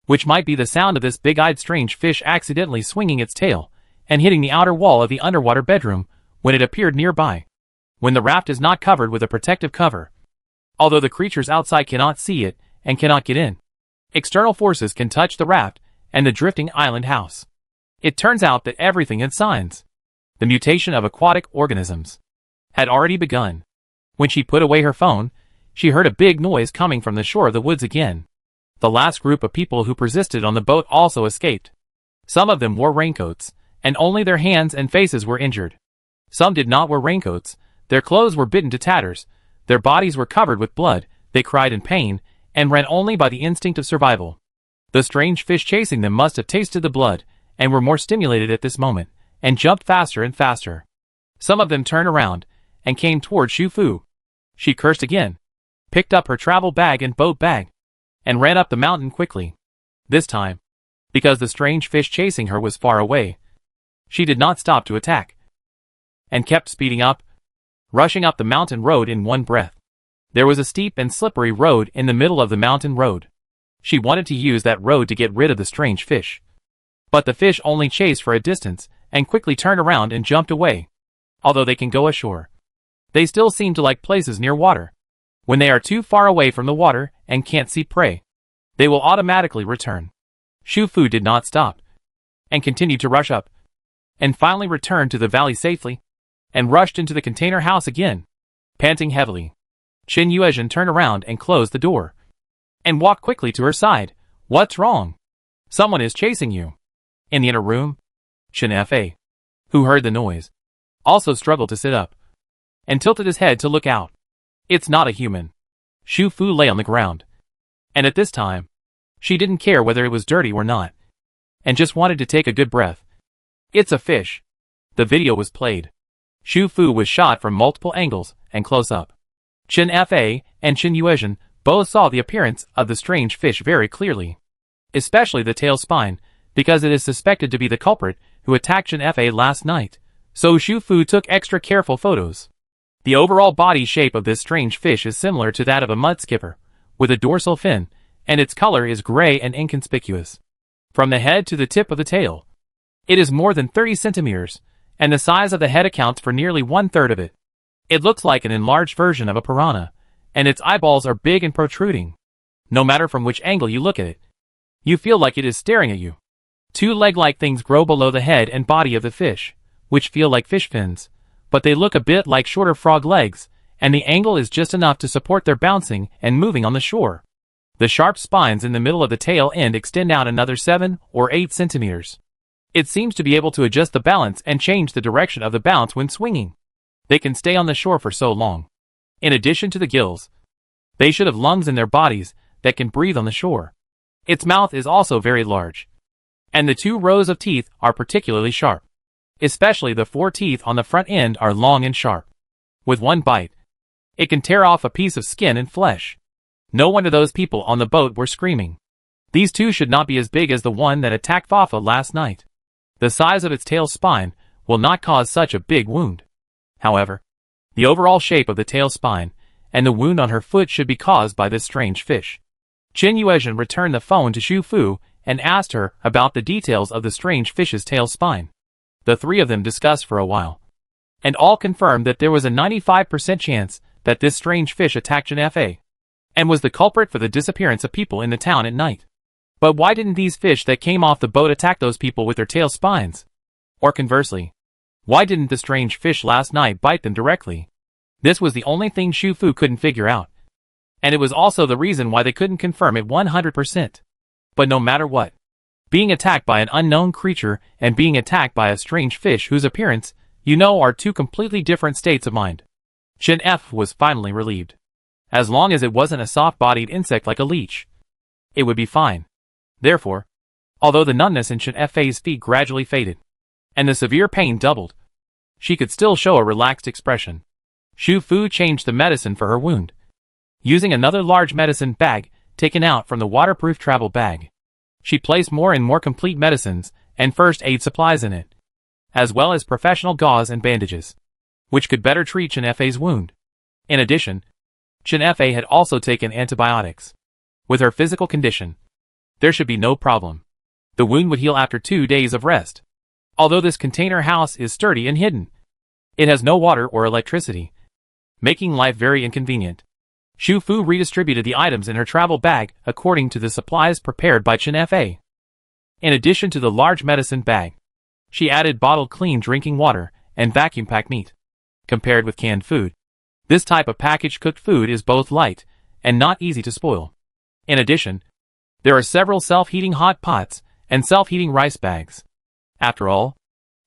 which might be the sound of this big-eyed strange fish accidentally swinging its tail and hitting the outer wall of the underwater bedroom when it appeared nearby, when the raft is not covered with a protective cover. Although the creatures outside cannot see it and cannot get in, external forces can touch the raft and the drifting island house. It turns out that everything had signs. The mutation of aquatic organisms had already begun. When she put away her phone, she heard a big noise coming from the shore of the woods again. The last group of people who persisted on the boat also escaped. Some of them wore raincoats, and only their hands and faces were injured. Some did not wear raincoats, their clothes were bitten to tatters, their bodies were covered with blood, they cried in pain, and ran only by the instinct of survival. The strange fish chasing them must have tasted the blood, and were more stimulated at this moment, and jumped faster and faster. Some of them turned around, and came toward Xu Fu. She cursed again, picked up her travel bag and boat bag, and ran up the mountain quickly. This time, because the strange fish chasing her was far away, she did not stop to attack, and kept speeding up, rushing up the mountain road in one breath. There was a steep and slippery road in the middle of the mountain road. She wanted to use that road to get rid of the strange fish. But the fish only chased for a distance, and quickly turned around and jumped away. Although they can go ashore, they still seem to like places near water. When they are too far away from the water and can't see prey, they will automatically return. Xu Fu did not stop, and continued to rush up, and finally returned to the valley safely, and rushed into the container house again, panting heavily. Qin Yuezhen turned around and closed the door, and walked quickly to her side. "What's wrong? Someone is chasing you." In the inner room, Qin Fa, who heard the noise, also struggled to sit up, and tilted his head to look out. "It's not a human." Xu Fu lay on the ground, and at this time, she didn't care whether it was dirty or not, and just wanted to take a good breath. "It's a fish." The video was played. Xu Fu was shot from multiple angles and close up. Qin Fa and Qin Yuezhen both saw the appearance of the strange fish very clearly, especially the tail spine, because it is suspected to be the culprit who attacked Qin Fa last night, so Xu Fu took extra careful photos. The overall body shape of this strange fish is similar to that of a mud skipper, with a dorsal fin, and its color is gray and inconspicuous. From the head to the tip of the tail, it is more than 30 centimeters, and the size of the head accounts for nearly 1/3 of it. It looks like an enlarged version of a piranha, and its eyeballs are big and protruding. No matter from which angle you look at it, you feel like it is staring at you. Two leg-like things grow below the head and body of the fish, which feel like fish fins, but they look a bit like shorter frog legs, and the angle is just enough to support their bouncing and moving on the shore. The sharp spines in the middle of the tail end extend out another 7 or 8 centimeters. It seems to be able to adjust the balance and change the direction of the bounce when swinging. They can stay on the shore for so long. In addition to the gills, they should have lungs in their bodies that can breathe on the shore. Its mouth is also very large, and the 2 rows of teeth are particularly sharp. Especially the 4 teeth on the front end are long and sharp. With one bite, it can tear off a piece of skin and flesh. No wonder those people on the boat were screaming. These 2 should not be as big as the one that attacked Fafa last night. The size of its tail spine will not cause such a big wound. However, the overall shape of the tail spine and the wound on her foot should be caused by this strange fish. Qin Yuezhen returned the phone to Xu Fu and asked her about the details of the strange fish's tail spine. The 3 of them discussed for a while, and all confirmed that there was a 95% chance that this strange fish attacked Qin Fa, and was the culprit for the disappearance of people in the town at night. But why didn't these fish that came off the boat attack those people with their tail spines? Or conversely, why didn't the strange fish last night bite them directly? This was the only thing Xu Fu couldn't figure out, and it was also the reason why they couldn't confirm it 100%. But no matter what, being attacked by an unknown creature and being attacked by a strange fish whose appearance, you know, are 2 completely different states of mind. Qin F was finally relieved. As long as it wasn't a soft-bodied insect like a leech, it would be fine. Therefore, although the numbness in Qin Fa's feet gradually faded, and the severe pain doubled, she could still show a relaxed expression. Xu Fu changed the medicine for her wound, using another large medicine bag taken out from the waterproof travel bag. She placed more and more complete medicines and first aid supplies in it, as well as professional gauze and bandages, which could better treat Qin Fa's wound. In addition, Chen Fa had also taken antibiotics. With her physical condition, there should be no problem. The wound would heal after 2 days of rest. Although this container house is sturdy and hidden, it has no water or electricity, making life very inconvenient. Xu Fu redistributed the items in her travel bag according to the supplies prepared by Chen Fa. In addition to the large medicine bag, she added bottled clean drinking water and vacuum-packed meat. Compared with canned food, this type of packaged cooked food is both light and not easy to spoil. In addition, there are several self-heating hot pots and self-heating rice bags. After all,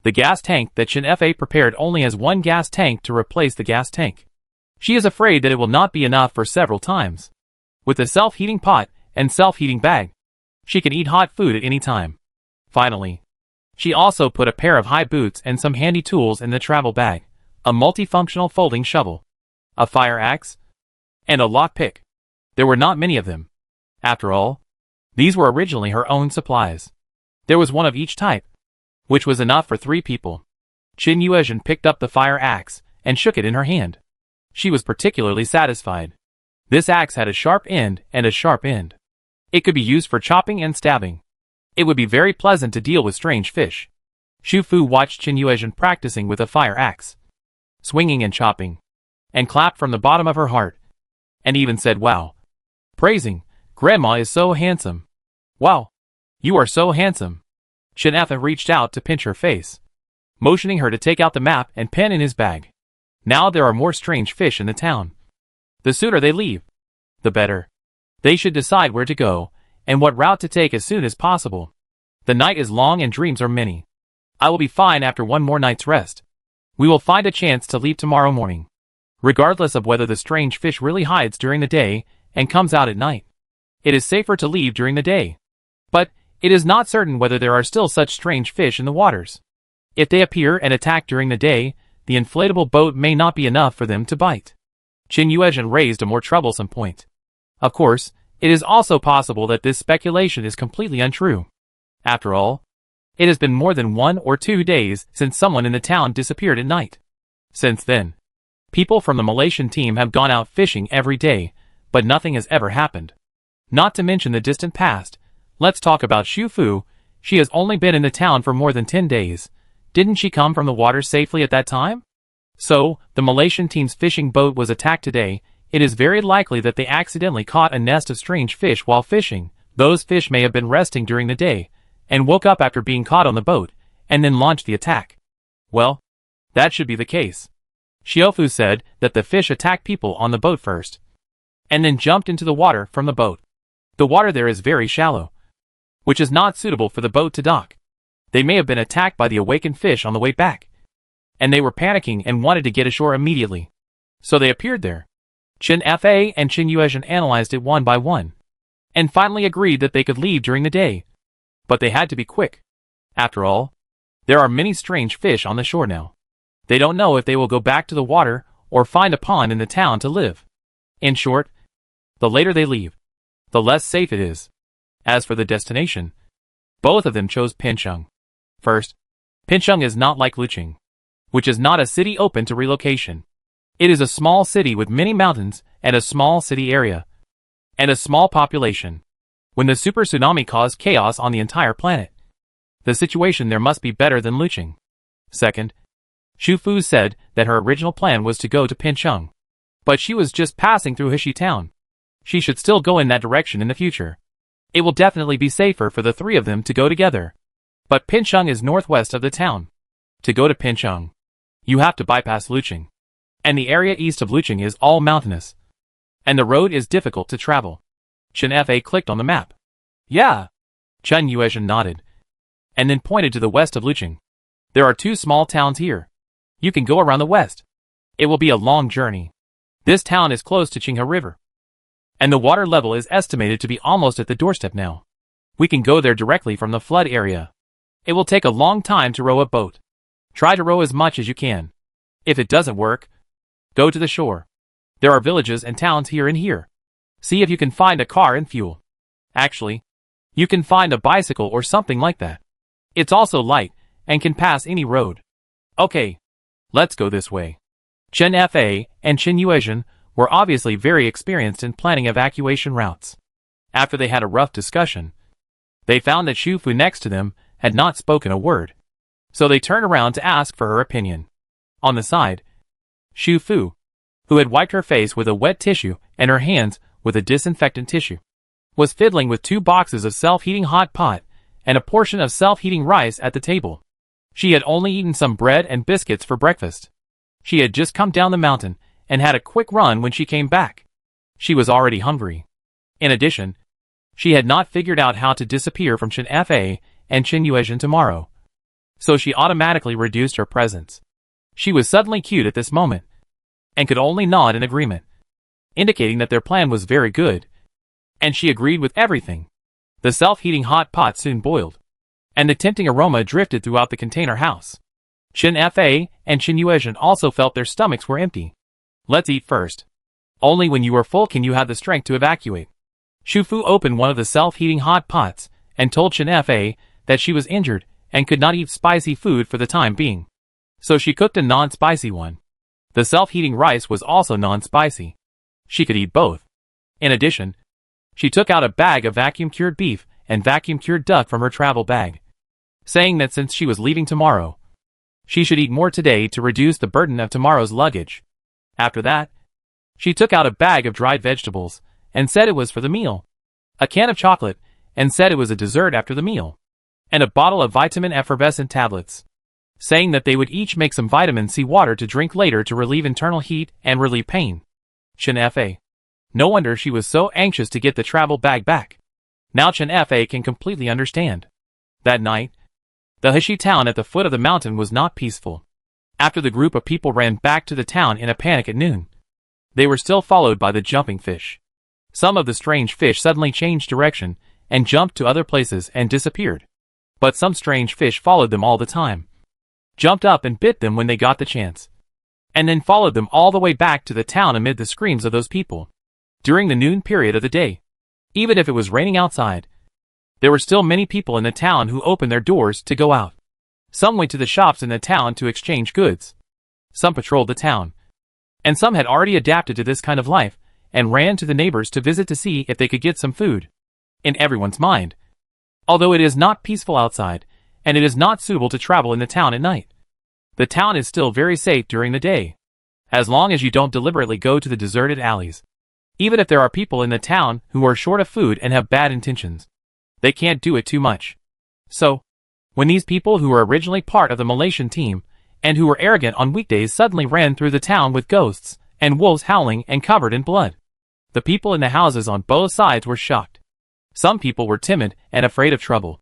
the gas tank that Chen Fa prepared only has one gas tank to replace the gas tank. She is afraid that it will not be enough for several times. With the self-heating pot and self-heating bag, she can eat hot food at any time. Finally, she also put a pair of high boots and some handy tools in the travel bag, a multifunctional folding shovel, a fire axe, and a lockpick. There were not many of them. After all, these were originally her own supplies. There was one of each type, which was enough for 3 people. Qin Yuezhen picked up the fire axe and shook it in her hand. She was particularly satisfied. This axe had a sharp end and a sharp end. It could be used for chopping and stabbing. It would be very pleasant to deal with strange fish. Xu Fu watched Qin Yuezhen practicing with a fire axe, swinging and chopping, and clapped from the bottom of her heart, and even said wow, praising, "Grandma is so handsome. Wow, you are so handsome." Chen Fa reached out to pinch her face, motioning her to take out the map and pen in his bag. Now there are more strange fish in the town. The sooner they leave, the better. They should decide where to go and what route to take as soon as possible. The night is long and dreams are many. I will be fine after one more night's rest. We will find a chance to leave tomorrow morning, regardless of whether the strange fish really hides during the day and comes out at night. It is safer to leave during the day. But it is not certain whether there are still such strange fish in the waters. If they appear and attack during the day, the inflatable boat may not be enough for them to bite. Qin Yuezhen raised a more troublesome point. Of course, it is also possible that this speculation is completely untrue. After all, it has been more than 1 or 2 days since someone in the town disappeared at night. Since then, people from the Malaysian team have gone out fishing every day, but nothing has ever happened. Not to mention the distant past, let's talk about Xu Fu. She has only been in the town for more than 10 days. Didn't she come from the water safely at that time? So, the Malaysian team's fishing boat was attacked today. It is very likely that they accidentally caught a nest of strange fish while fishing. Those fish may have been resting during the day, and woke up after being caught on the boat, and then launched the attack. Well, that should be the case. Xiaofu said that the fish attacked people on the boat first, and then jumped into the water from the boat. The water there is very shallow, which is not suitable for the boat to dock. They may have been attacked by the awakened fish on the way back, and they were panicking and wanted to get ashore immediately. So they appeared there. Chen Fa and Qin Yuezhen analyzed it one by one, and finally agreed that they could leave during the day. But they had to be quick. After all, there are many strange fish on the shore now. They don't know if they will go back to the water or find a pond in the town to live. In short, the later they leave, the less safe it is. As for the destination, both of them chose Pincheng. First, Pincheng is not like Luqing, which is not a city open to relocation. It is a small city with many mountains and a small city area, and a small population. When the super tsunami caused chaos on the entire planet, the situation there must be better than Luqing. Second, Xu Fu said that her original plan was to go to Pincheng, but she was just passing through Hishi town. She should still go in that direction in the future. It will definitely be safer for the 3 of them to go together. But Pincheng is northwest of the town. To go to Pincheng, you have to bypass Luqing, and the area east of Luqing is all mountainous, and the road is difficult to travel. Chen Fa clicked on the map. Yeah. Qin Yuezhen nodded, and then pointed to the west of Luqing. There are 2 small towns here. You can go around the west. It will be a long journey. This town is close to Qinghe River, and the water level is estimated to be almost at the doorstep now. We can go there directly from the flood area. It will take a long time to row a boat. Try to row as much as you can. If it doesn't work, go to the shore. There are villages and towns here and here. See if you can find a car and fuel. Actually, you can find a bicycle or something like that. It's also light and can pass any road. Okay, let's go this way. Chen Fa and Chen Yuezhen were obviously very experienced in planning evacuation routes. After they had a rough discussion, they found that Xu Fu next to them had not spoken a word. So they turned around to ask for her opinion. On the side, Xu Fu, who had wiped her face with a wet tissue and her hands with a disinfectant tissue, was fiddling with 2 boxes of self-heating hot pot and a portion of self-heating rice at the table. She had only eaten some bread and biscuits for breakfast. She had just come down the mountain and had a quick run when she came back. She was already hungry. In addition, she had not figured out how to disappear from Chen Fa and Chen Yuezhen tomorrow, so she automatically reduced her presence. She was suddenly cute at this moment, and could only nod in agreement, indicating that their plan was very good, and she agreed with everything. The self-heating hot pot soon boiled, and the tempting aroma drifted throughout the container house. Chen Fa and Chen Yuezhen also felt their stomachs were empty. Let's eat first. Only when you are full can you have the strength to evacuate. Xu Fu opened one of the self-heating hot pots and told Chen Fa that she was injured and could not eat spicy food for the time being. So she cooked a non-spicy one. The self-heating rice was also non-spicy. She could eat both. In addition, she took out a bag of vacuum-cured beef and vacuum-cured duck from her travel bag, saying that since she was leaving tomorrow, she should eat more today to reduce the burden of tomorrow's luggage. After that, she took out a bag of dried vegetables and said it was for the meal, a can of chocolate and said it was a dessert after the meal, and a bottle of vitamin effervescent tablets, saying that they would each make some vitamin C water to drink later to relieve internal heat and relieve pain. Chen Fa. No wonder she was so anxious to get the travel bag back. Now Chen Fa can completely understand. That night, the Heshi town at the foot of the mountain was not peaceful. After the group of people ran back to the town in a panic at noon, they were still followed by the jumping fish. Some of the strange fish suddenly changed direction and jumped to other places and disappeared. But some strange fish followed them all the time, jumped up and bit them when they got the chance, and then followed them all the way back to the town amid the screams of those people. During the noon period of the day, even if it was raining outside, there were still many people in the town who opened their doors to go out. Some went to the shops in the town to exchange goods. Some patrolled the town, and some had already adapted to this kind of life and ran to the neighbors to visit to see if they could get some food. In everyone's mind, although it is not peaceful outside, and it is not suitable to travel in the town at night, the town is still very safe during the day, as long as you don't deliberately go to the deserted alleys. Even if there are people in the town who are short of food and have bad intentions, they can't do it too much. So, when these people who were originally part of the Malaysian team, and who were arrogant on weekdays suddenly ran through the town with ghosts, and wolves howling and covered in blood, the people in the houses on both sides were shocked. Some people were timid and afraid of trouble,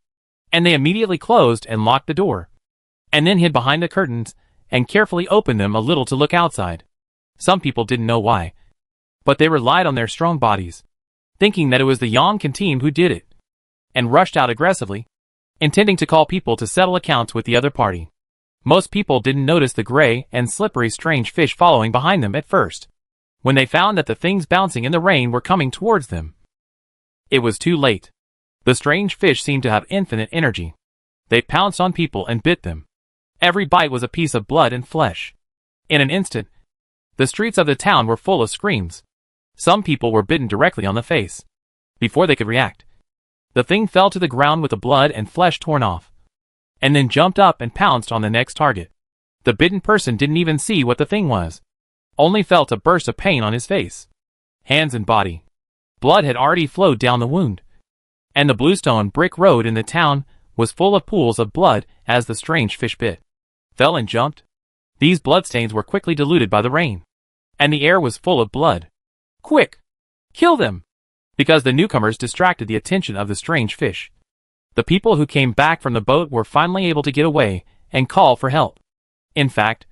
and they immediately closed and locked the door, and then hid behind the curtains, and carefully opened them a little to look outside. Some people didn't know why, but they relied on their strong bodies, thinking that it was the Yongkan team who did it, and rushed out aggressively, intending to call people to settle accounts with the other party. Most people didn't notice the gray and slippery strange fish following behind them at first, when they found that the things bouncing in the rain were coming towards them. It was too late. The strange fish seemed to have infinite energy. They pounced on people and bit them. Every bite was a piece of blood and flesh. In an instant, the streets of the town were full of screams. Some people were bitten directly on the face. Before they could react, the thing fell to the ground with the blood and flesh torn off, and then jumped up and pounced on the next target. The bitten person didn't even see what the thing was, only felt a burst of pain on his face, hands and body. Blood had already flowed down the wound, and the bluestone brick road in the town was full of pools of blood as the strange fish bit, fell and jumped. These bloodstains were quickly diluted by the rain, and the air was full of blood. Quick! Kill them! Because the newcomers distracted the attention of the strange fish. The people who came back from the boat were finally able to get away and call for help. In fact,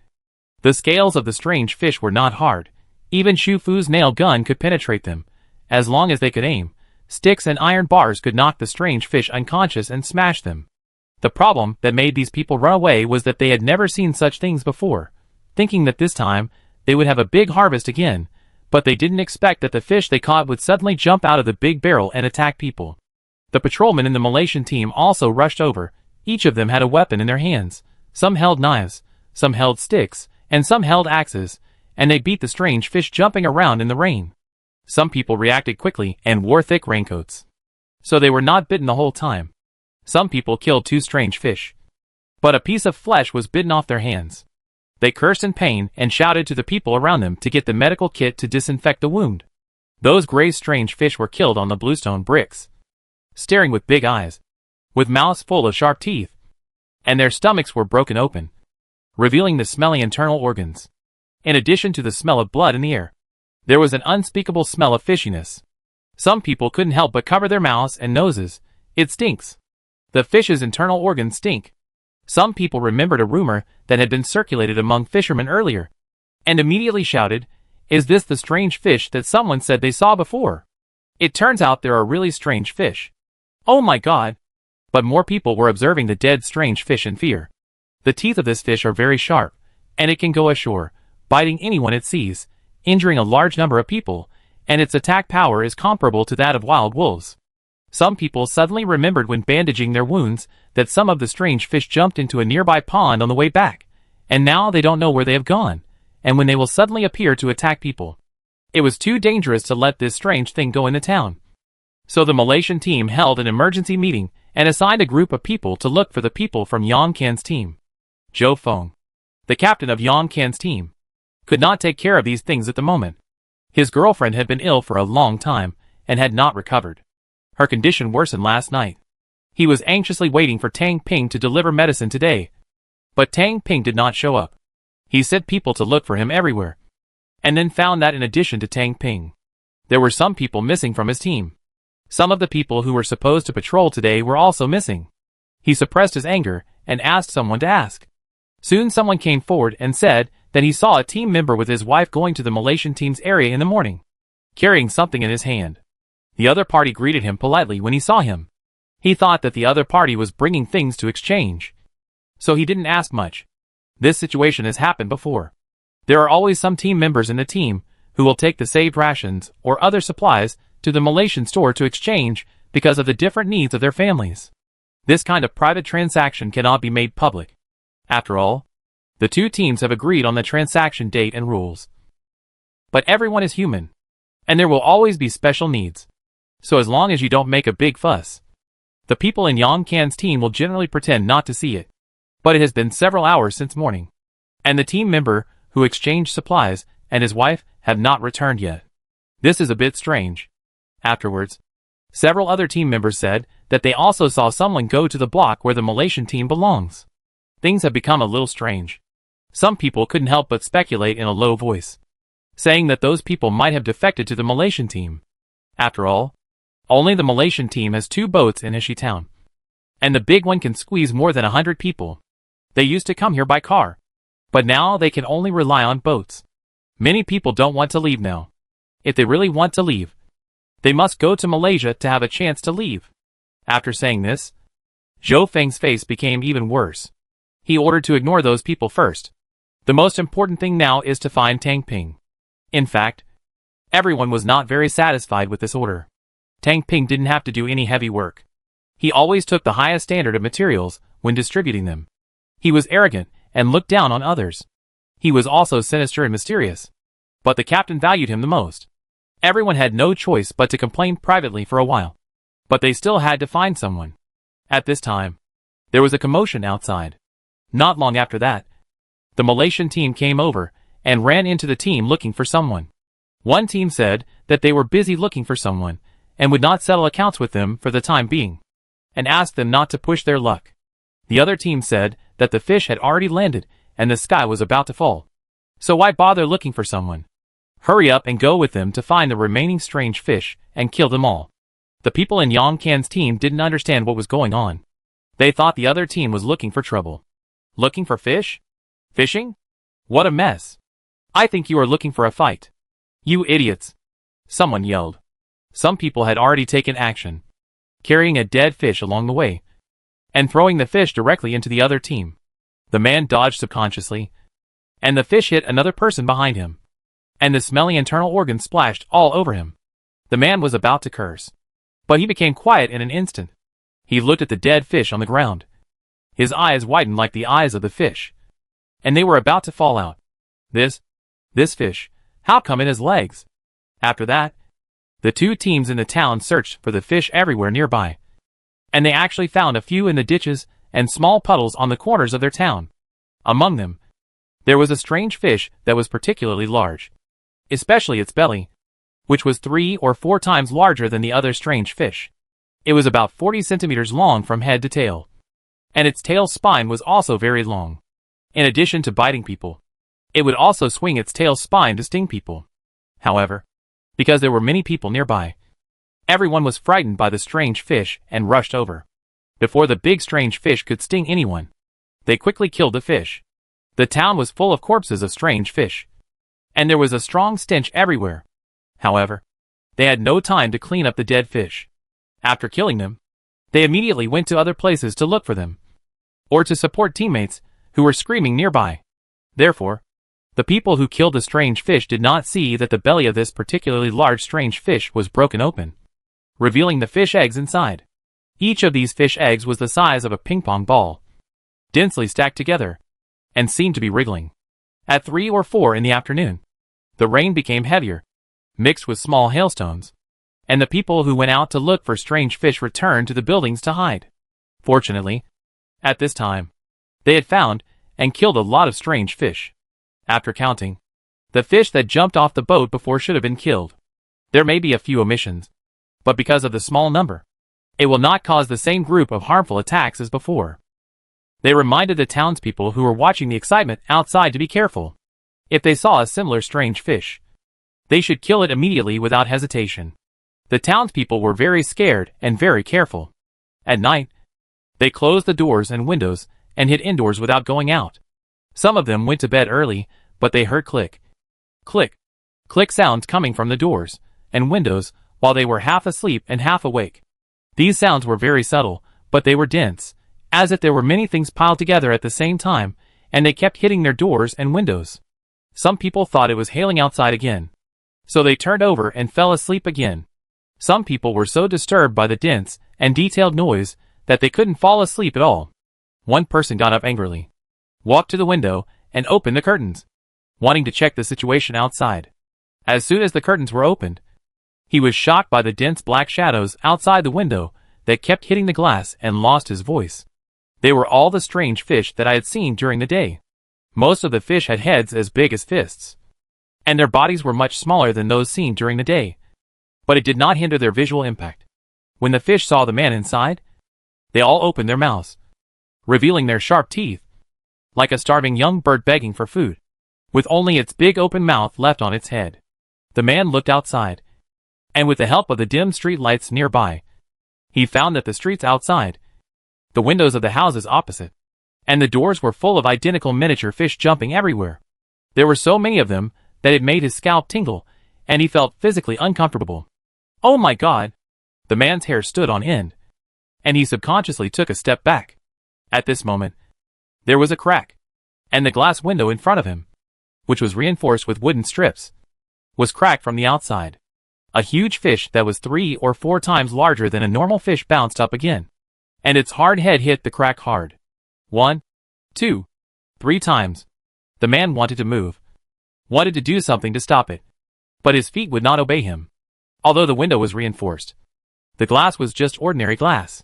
the scales of the strange fish were not hard. Even Xu Fu's nail gun could penetrate them. As long as they could aim, sticks and iron bars could knock the strange fish unconscious and smash them. The problem that made these people run away was that they had never seen such things before, thinking that this time they would have a big harvest again, but they didn't expect that the fish they caught would suddenly jump out of the big barrel and attack people. The patrolmen in the Malaysian team also rushed over. Each of them had a weapon in their hands. Some held knives, some held sticks, and some held axes, and they beat the strange fish jumping around in the rain. Some people reacted quickly and wore thick raincoats, so they were not bitten the whole time. Some people killed 2 strange fish, but a piece of flesh was bitten off their hands. They cursed in pain and shouted to the people around them to get the medical kit to disinfect the wound. Those gray strange fish were killed on the bluestone bricks, staring with big eyes, with mouths full of sharp teeth, and their stomachs were broken open, revealing the smelly internal organs. In addition to the smell of blood in the air, there was an unspeakable smell of fishiness. Some people couldn't help but cover their mouths and noses. It stinks. The fish's internal organs stink. Some people remembered a rumor that had been circulated among fishermen earlier, and immediately shouted, "Is this the strange fish that someone said they saw before?" It turns out there are really strange fish. Oh my god! But more people were observing the dead strange fish in fear. The teeth of this fish are very sharp, and it can go ashore, biting anyone it sees, injuring a large number of people, and its attack power is comparable to that of wild wolves. Some people suddenly remembered when bandaging their wounds that some of the strange fish jumped into a nearby pond on the way back, and now they don't know where they have gone, and when they will suddenly appear to attack people. It was too dangerous to let this strange thing go into town. So the Malaysian team held an emergency meeting and assigned a group of people to look for the people from Yang Kan's team. Zhou Feng, the captain of Yang Kan's team, could not take care of these things at the moment. His girlfriend had been ill for a long time and had not recovered. Her condition worsened last night. He was anxiously waiting for Tang Ping to deliver medicine today, but Tang Ping did not show up. He sent people to look for him everywhere, and then found that in addition to Tang Ping, there were some people missing from his team. Some of the people who were supposed to patrol today were also missing. He suppressed his anger and asked someone to ask. Soon someone came forward and said that he saw a team member with his wife going to the Malaysian team's area in the morning, carrying something in his hand. The other party greeted him politely when he saw him. He thought that the other party was bringing things to exchange, so he didn't ask much. This situation has happened before. There are always some team members in the team who will take the saved rations or other supplies to the Malaysian store to exchange because of the different needs of their families. This kind of private transaction cannot be made public. After all, the two teams have agreed on the transaction date and rules. But everyone is human, and there will always be special needs. So as long as you don't make a big fuss, the people in Yang Kan's team will generally pretend not to see it. But it has been several hours since morning, and the team member who exchanged supplies and his wife have not returned yet. This is a bit strange. Afterwards, several other team members said that they also saw someone go to the block where the Malaysian team belongs. Things have become a little strange. Some people couldn't help but speculate in a low voice, saying that those people might have defected to the Malaysian team. After all, only the Malaysian team has 2 boats in Ishi town, and the big one can squeeze more than 100 people. They used to come here by car, but now they can only rely on boats. Many people don't want to leave now. If they really want to leave, they must go to Malaysia to have a chance to leave. After saying this, Zhou Feng's face became even worse. He ordered to ignore those people first. The most important thing now is to find Tang Ping. In fact, everyone was not very satisfied with this order. Tang Ping didn't have to do any heavy work. He always took the highest standard of materials when distributing them. He was arrogant and looked down on others. He was also sinister and mysterious. But the captain valued him the most. Everyone had no choice but to complain privately for a while. But they still had to find someone. At this time, there was a commotion outside. Not long after that, the Malaysian team came over and ran into the team looking for someone. One team said that they were busy looking for someone and would not settle accounts with them for the time being, and asked them not to push their luck. The other team said that the fish had already landed and the sky was about to fall. So why bother looking for someone? Hurry up and go with them to find the remaining strange fish and kill them all. The people in Yang Kan's team didn't understand what was going on. They thought the other team was looking for trouble. Looking for fish? Fishing? What a mess. I think you are looking for a fight. You idiots. Someone yelled. Some people had already taken action, carrying a dead fish along the way, and throwing the fish directly into the other team. The man dodged subconsciously, and the fish hit another person behind him, and the smelly internal organs splashed all over him. The man was about to curse, but he became quiet in an instant. He looked at the dead fish on the ground. His eyes widened like the eyes of the fish, and they were about to fall out. This This fish, how come it has legs? After that, the two teams in the town searched for the fish everywhere nearby. And they actually found a few in the ditches and small puddles on the corners of their town. Among them, there was a strange fish that was particularly large, especially its belly, which was 3 or 4 times larger than the other strange fish. It was about 40 centimeters long from head to tail, and its tail spine was also very long. In addition to biting people, it would also swing its tail spine to sting people. However, because there were many people nearby, everyone was frightened by the strange fish and rushed over. Before the big strange fish could sting anyone, they quickly killed the fish. The town was full of corpses of strange fish, and there was a strong stench everywhere. However, they had no time to clean up the dead fish. After killing them, they immediately went to other places to look for them, or to support teammates who were screaming nearby. Therefore, the people who killed the strange fish did not see that the belly of this particularly large strange fish was broken open, revealing the fish eggs inside. Each of these fish eggs was the size of a ping-pong ball, densely stacked together, and seemed to be wriggling. At 3 or 4 in the afternoon, the rain became heavier, mixed with small hailstones, and the people who went out to look for strange fish returned to the buildings to hide. Fortunately, at this time, they had found and killed a lot of strange fish. After counting, the fish that jumped off the boat before should have been killed. There may be a few omissions, but because of the small number, it will not cause the same group of harmful attacks as before. They reminded the townspeople who were watching the excitement outside to be careful. If they saw a similar strange fish, they should kill it immediately without hesitation. The townspeople were very scared and very careful. At night, they closed the doors and windows and hid indoors without going out. Some of them went to bed early, but they heard click, click, click sounds coming from the doors and windows while they were half asleep and half awake. These sounds were very subtle, but they were dense, as if there were many things piled together at the same time, and they kept hitting their doors and windows. Some people thought it was hailing outside again, so they turned over and fell asleep again. Some people were so disturbed by the dense and detailed noise that they couldn't fall asleep at all. One person got up angrily, walked to the window, and opened the curtains, wanting to check the situation outside. As soon as the curtains were opened, he was shocked by the dense black shadows outside the window that kept hitting the glass and lost his voice. They were all the strange fish that I had seen during the day. Most of the fish had heads as big as fists, and their bodies were much smaller than those seen during the day. But it did not hinder their visual impact. When the fish saw the man inside, they all opened their mouths, revealing their sharp teeth, like a starving young bird begging for food, with only its big open mouth left on its head. The man looked outside, and with the help of the dim street lights nearby, he found that the streets outside, the windows of the houses opposite, and the doors were full of identical miniature fish jumping everywhere. There were so many of them that it made his scalp tingle, and he felt physically uncomfortable. Oh my God! The man's hair stood on end, and he subconsciously took a step back. At this moment, there was a crack, and the glass window in front of him, which was reinforced with wooden strips, was cracked from the outside. A huge fish that was 3 or 4 times larger than a normal fish bounced up again, and its hard head hit the crack hard. 1, 2, 3 times. The man wanted to move, wanted to do something to stop it, but his feet would not obey him. Although the window was reinforced, the glass was just ordinary glass.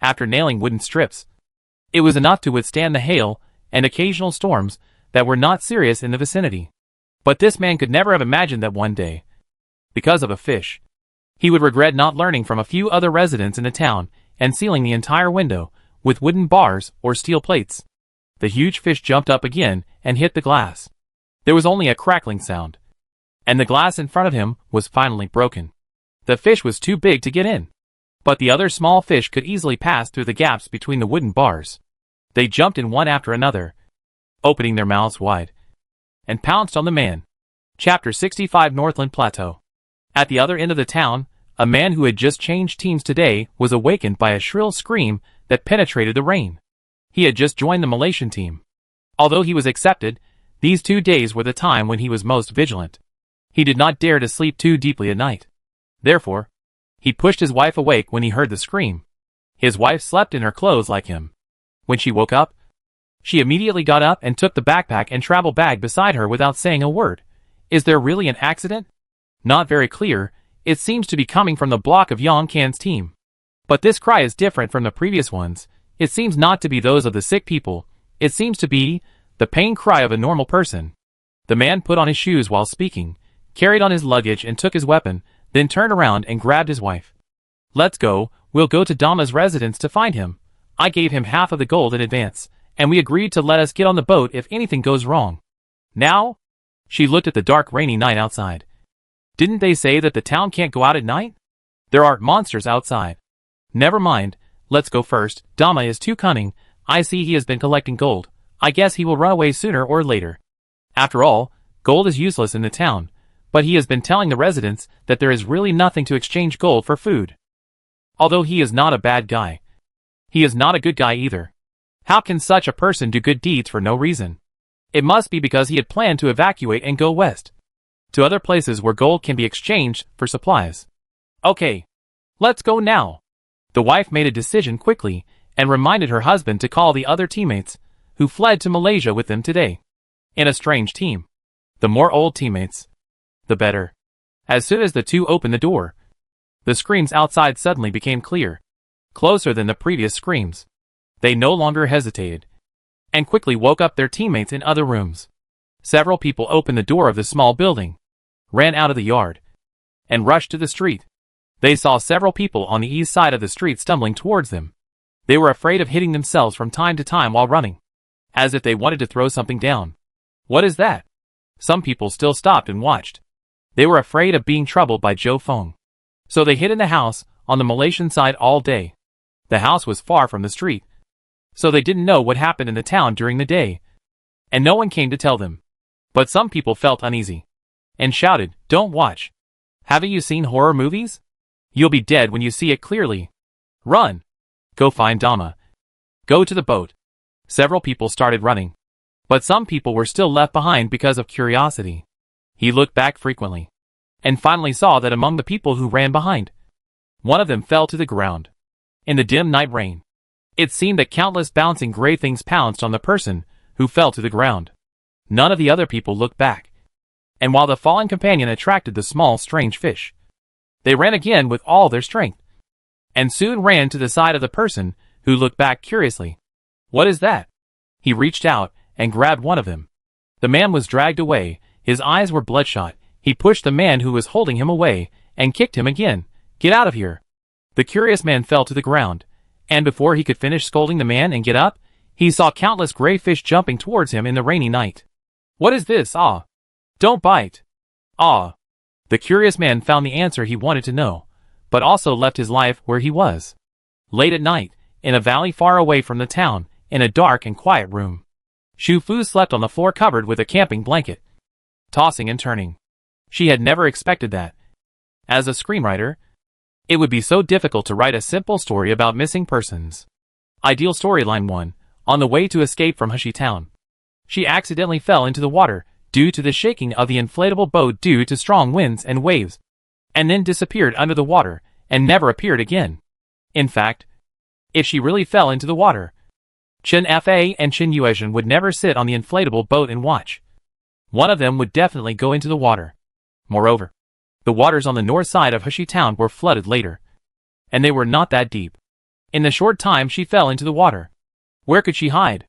After nailing wooden strips, it was enough to withstand the hail and occasional storms that were not serious in the vicinity. But this man could never have imagined that one day, because of a fish, he would regret not learning from a few other residents in the town and sealing the entire window with wooden bars or steel plates. The huge fish jumped up again and hit the glass. There was only a crackling sound, and the glass in front of him was finally broken. The fish was too big to get in, but the other small fish could easily pass through the gaps between the wooden bars. They jumped in one after another, opening their mouths wide, and pounced on the man. Chapter 65 Northland Plateau. At the other end of the town, a man who had just changed teams today was awakened by a shrill scream that penetrated the rain. He had just joined the Malaysian team. Although he was accepted, these 2 days were the time when he was most vigilant. He did not dare to sleep too deeply at night. Therefore, he pushed his wife awake when he heard the scream. His wife slept in her clothes like him. When she woke up, she immediately got up and took the backpack and travel bag beside her without saying a word, Is there really an accident? Not very clear. It seems to be coming from the block of Yang Kan's team. But this cry is different from the previous ones. It seems not to be those of the sick people. It seems to be the pain cry of a normal person. The man put on his shoes while speaking, carried on his luggage and took his weapon, then turned around and grabbed his wife. Let's go, we'll go to Dama's residence to find him. I gave him half of the gold in advance, and we agreed to let us get on the boat if anything goes wrong. Now? She looked at the dark rainy night outside. Didn't they say that the town can't go out at night? There are monsters outside. Never mind, let's go first. Dama is too cunning. I see he has been collecting gold. I guess he will run away sooner or later. After all, gold is useless in the town, but he has been telling the residents that there is really nothing to exchange gold for food. Although he is not a bad guy, he is not a good guy either. How can such a person do good deeds for no reason? It must be because he had planned to evacuate and go west, to other places where gold can be exchanged for supplies. Okay, let's go now. The wife made a decision quickly and reminded her husband to call the other teammates who fled to Malaysia with them today. In a strange team. The more old teammates, the better. As soon as the two opened the door, the screams outside suddenly became clear, closer than the previous screams. They no longer hesitated, and quickly woke up their teammates in other rooms. Several people opened the door of the small building, ran out of the yard, and rushed to the street. They saw several people on the east side of the street stumbling towards them. They were afraid of hitting themselves from time to time while running, as if they wanted to throw something down. What is that? Some people still stopped and watched. They were afraid of being troubled by Zhou Feng. So they hid in the house on the Malaysian side all day. The house was far from the street, so they didn't know what happened in the town during the day, and no one came to tell them. But some people felt uneasy and shouted, "Don't watch. Haven't you seen horror movies? You'll be dead when you see it clearly. Run! Go find Dama. Go to the boat." Several people started running, but some people were still left behind because of curiosity. He looked back frequently, and finally saw that among the people who ran behind, one of them fell to the ground. In the dim night rain, it seemed that countless bouncing gray things pounced on the person who fell to the ground. None of the other people looked back, and while the fallen companion attracted the small strange fish, they ran again with all their strength, and soon ran to the side of the person who looked back curiously. What is that? He reached out and grabbed one of them. The man was dragged away, his eyes were bloodshot. He pushed the man who was holding him away and kicked him again. Get out of here. The curious man fell to the ground, and before he could finish scolding the man and get up, he saw countless gray fish jumping towards him in the rainy night. What is this? Ah! Don't bite! Ah! The curious man found the answer he wanted to know, but also left his life where he was. Late at night, in a valley far away from the town, in a dark and quiet room, Xu Fu slept on the floor covered with a camping blanket, tossing and turning. She had never expected that. As a screenwriter, it would be so difficult to write a simple story about missing persons. Ideal storyline 1. On the way to escape from Hushi Town, she accidentally fell into the water due to the shaking of the inflatable boat due to strong winds and waves, and then disappeared under the water and never appeared again. In fact, if she really fell into the water, Chen Fa and Chen Yuezhen would never sit on the inflatable boat and watch. One of them would definitely go into the water. Moreover, the waters on the north side of Hushi Town were flooded later, and they were not that deep. In the short time she fell into the water, where could she hide?